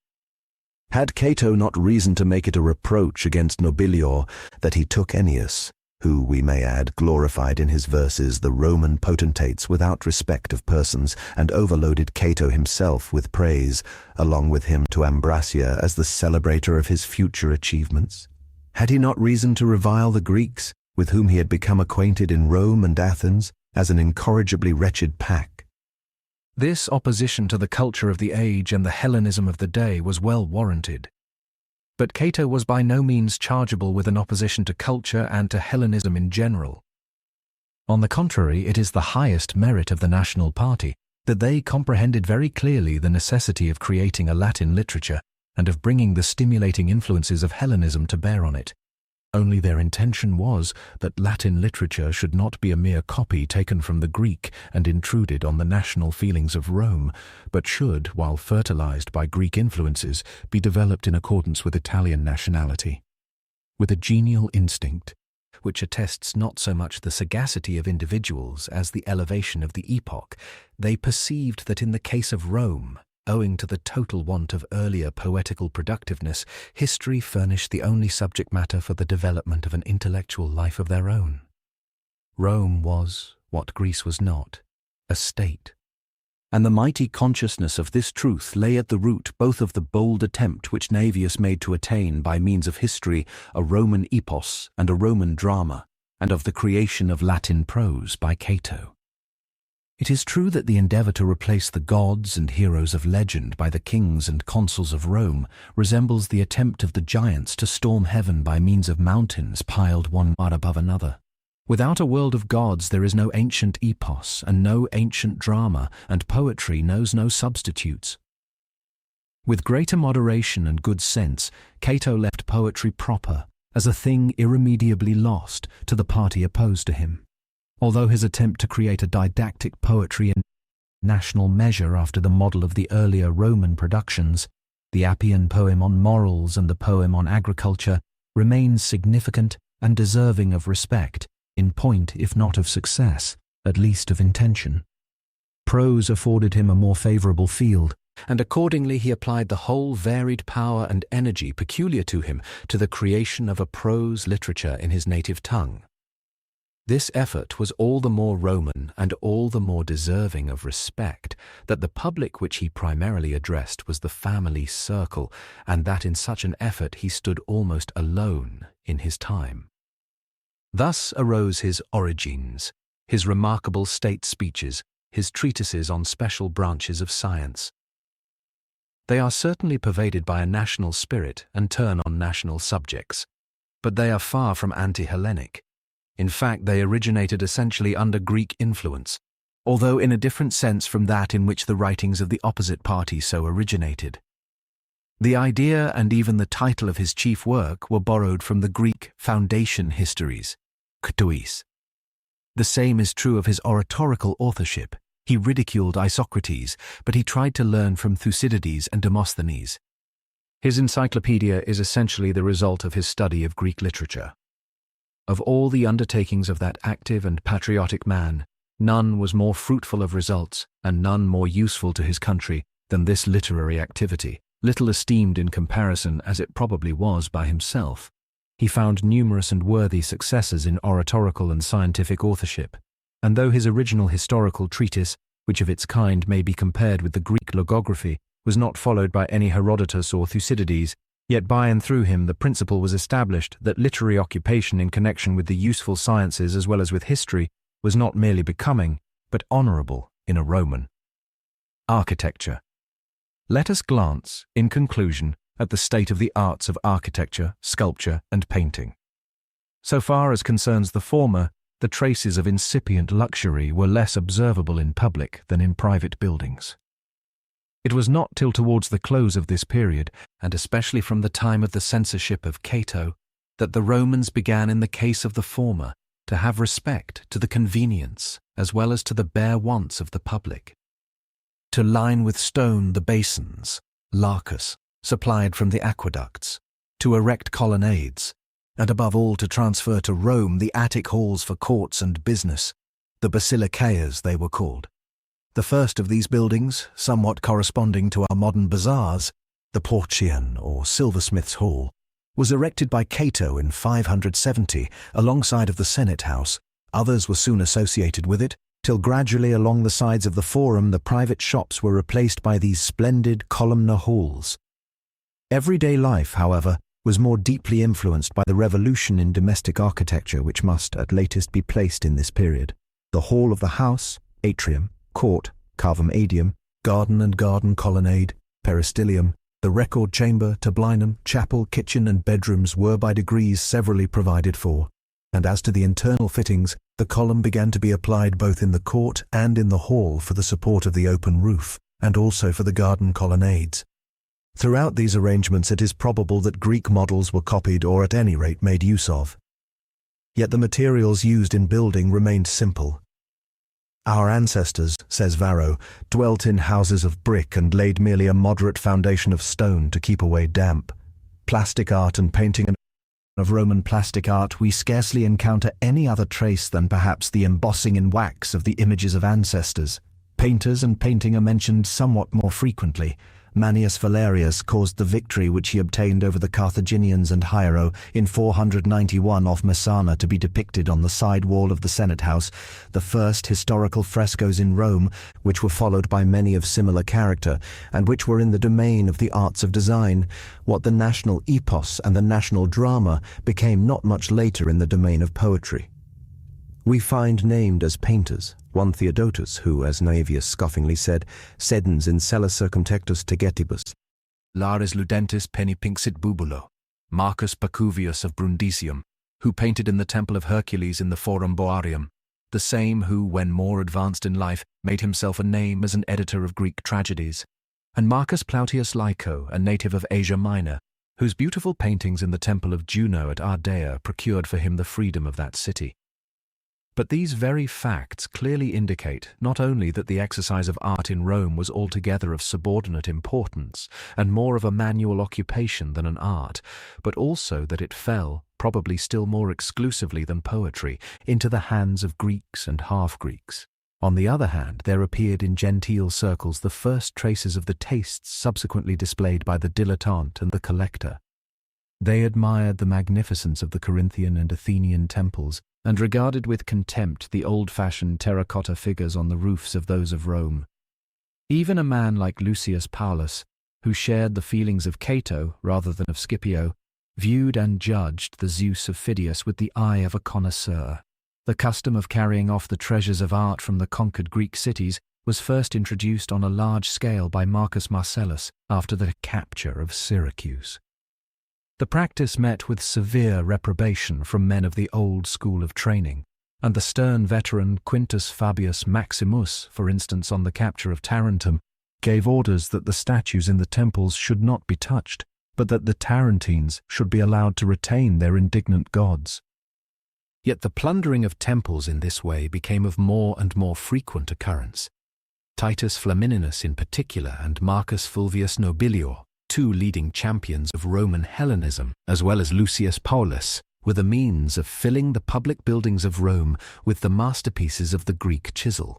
Had Cato not reason to make it a reproach against Nobilior that he took Ennius, who, we may add, glorified in his verses the Roman potentates without respect of persons, and overloaded Cato himself with praise, along with him to Ambracia as the celebrator of his future achievements? Had he not reason to revile the Greeks, with whom he had become acquainted in Rome and Athens, as an incorrigibly wretched pack? This opposition to the culture of the age and the Hellenism of the day was well warranted. But Cato was by no means chargeable with an opposition to culture and to Hellenism in general. On the contrary, it is the highest merit of the national party that they comprehended very clearly the necessity of creating a Latin literature and of bringing the stimulating influences of Hellenism to bear on it. only their intention was that Latin literature should not be a mere copy taken from the Greek and intruded on the national feelings of Rome, but should, while fertilized by Greek influences, be developed in accordance with Italian nationality. With a genial instinct, which attests not so much the sagacity of individuals as the elevation of the epoch, they perceived that in the case of Rome, owing to the total want of earlier poetical productiveness, history furnished the only subject matter for the development of an intellectual life of their own. Rome was, what Greece was not, a state. And the mighty consciousness of this truth lay at the root both of the bold attempt which Naevius made to attain by means of history a Roman epos and a Roman drama, and of the creation of Latin prose by Cato. It is true that the endeavour to replace the gods and heroes of legend by the kings and consuls of Rome resembles the attempt of the giants to storm heaven by means of mountains piled one above another. Without a world of gods there is no ancient epos and no ancient drama, and poetry knows no substitutes. With greater moderation and good sense, Cato left poetry proper, as a thing irremediably lost, to the party opposed to him. Although his attempt to create a didactic poetry in national measure after the model of the earlier Roman productions, the Appian poem on morals and the poem on agriculture, remains significant and deserving of respect, in point if not of success, at least of intention. Prose afforded him a more favourable field, and accordingly he applied the whole varied power and energy peculiar to him to the creation of a prose literature in his native tongue. This effort was all the more Roman and all the more deserving of respect that the public which he primarily addressed was the family circle, and that in such an effort he stood almost alone in his time. Thus arose his Origines, his remarkable state speeches, his treatises on special branches of science. They are certainly pervaded by a national spirit and turn on national subjects, but they are far from anti-Hellenic. In fact, they originated essentially under Greek influence, although in a different sense from that in which the writings of the opposite party so originated. The idea and even the title of his chief work were borrowed from the Greek foundation histories, ktois. The same is true of his oratorical authorship. He ridiculed Isocrates, but he tried to learn from Thucydides and Demosthenes. His encyclopedia is essentially the result of his study of Greek literature. Of all the undertakings of that active and patriotic man, none was more fruitful of results, and none more useful to his country than this literary activity, little esteemed in comparison as it probably was by himself. He found numerous and worthy successors in oratorical and scientific authorship, and though his original historical treatise, which of its kind may be compared with the Greek logography, was not followed by any Herodotus or Thucydides, yet by and through him the principle was established that literary occupation in connection with the useful sciences as well as with history was not merely becoming, but honourable in a Roman. Architecture. Let us glance, in conclusion, at the state of the arts of architecture, sculpture, and painting. So far as concerns the former, the traces of incipient luxury were less observable in public than in private buildings. It was not till towards the close of this period, and especially from the time of the censorship of Cato, that the Romans began in the case of the former to have respect to the convenience as well as to the bare wants of the public. To line with stone the basins, larcus, supplied from the aqueducts, to erect colonnades, and above all to transfer to Rome the Attic halls for courts and business, the basilicaeas they were called. The first of these buildings, somewhat corresponding to our modern bazaars, the Porcian or Silversmith's Hall, was erected by Cato in 570 alongside of the Senate House. Others were soon associated with it, till gradually along the sides of the Forum the private shops were replaced by these splendid columnar halls. Everyday life, however, was more deeply influenced by the revolution in domestic architecture which must at latest be placed in this period. The hall of the house, atrium, court, cavum aedium, garden and garden colonnade, peristylium, the record chamber, tablinum, chapel, kitchen and bedrooms were by degrees severally provided for, and as to the internal fittings, the column began to be applied both in the court and in the hall for the support of the open roof, and also for the garden colonnades. Throughout these arrangements it is probable that Greek models were copied or at any rate made use of. Yet the materials used in building remained simple. Our ancestors, says Varro, dwelt in houses of brick and laid merely a moderate foundation of stone to keep away damp. Plastic art and painting of Roman plastic art, we scarcely encounter any other trace than perhaps the embossing in wax of the images of ancestors. Painters and painting are mentioned somewhat more frequently. Manius Valerius caused the victory which he obtained over the Carthaginians and Hiero in 491 off Messana to be depicted on the side wall of the Senate House, the first historical frescoes in Rome, which were followed by many of similar character, and which were in the domain of the arts of design. What the national epos and the national drama became not much later in the domain of poetry. We find named as painters one Theodotus, who, as Naevius scoffingly said, sedens in cella circumtectus tegetibus. Lares ludentis penipinxit bubulo, Marcus Pacuvius of Brundisium, who painted in the Temple of Hercules in the Forum Boarium, the same who, when more advanced in life, made himself a name as an editor of Greek tragedies, and Marcus Plautius Lyco, a native of Asia Minor, whose beautiful paintings in the Temple of Juno at Ardea procured for him the freedom of that city. But these very facts clearly indicate not only that the exercise of art in Rome was altogether of subordinate importance and more of a manual occupation than an art, but also that it fell, probably still more exclusively than poetry, into the hands of Greeks and half-Greeks. On the other hand, there appeared in genteel circles the first traces of the tastes subsequently displayed by the dilettante and the collector. They admired the magnificence of the Corinthian and Athenian temples, and regarded with contempt the old-fashioned terracotta figures on the roofs of those of Rome. Even a man like Lucius Paulus, who shared the feelings of Cato rather than of Scipio, viewed and judged the Zeus of Phidias with the eye of a connoisseur. The custom of carrying off the treasures of art from the conquered Greek cities was first introduced on a large scale by Marcus Marcellus after the capture of Syracuse. The practice met with severe reprobation from men of the old school of training, and the stern veteran Quintus Fabius Maximus, for instance on the capture of Tarentum, gave orders that the statues in the temples should not be touched, but that the Tarentines should be allowed to retain their indignant gods. Yet the plundering of temples in this way became of more and more frequent occurrence. Titus Flamininus in particular and Marcus Fulvius Nobilior, two leading champions of Roman Hellenism, as well as Lucius Paulus, were the means of filling the public buildings of Rome with the masterpieces of the Greek chisel.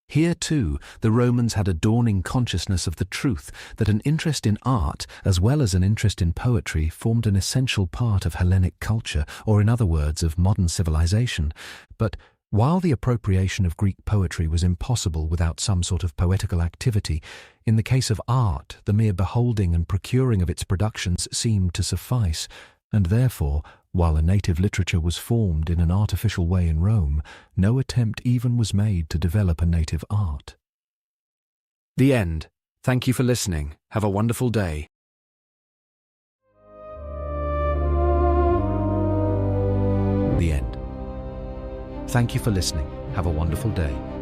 Here, too, the Romans had a dawning consciousness of the truth that an interest in art, as well as an interest in poetry, formed an essential part of Hellenic culture, or in other words, of modern civilization. But while the appropriation of Greek poetry was impossible without some sort of poetical activity, in the case of art, the mere beholding and procuring of its productions seemed to suffice, and therefore, while a native literature was formed in an artificial way in Rome, no attempt even was made to develop a native art. The end. Thank you for listening. Have a wonderful day. The end. Thank you for listening. Have a wonderful day.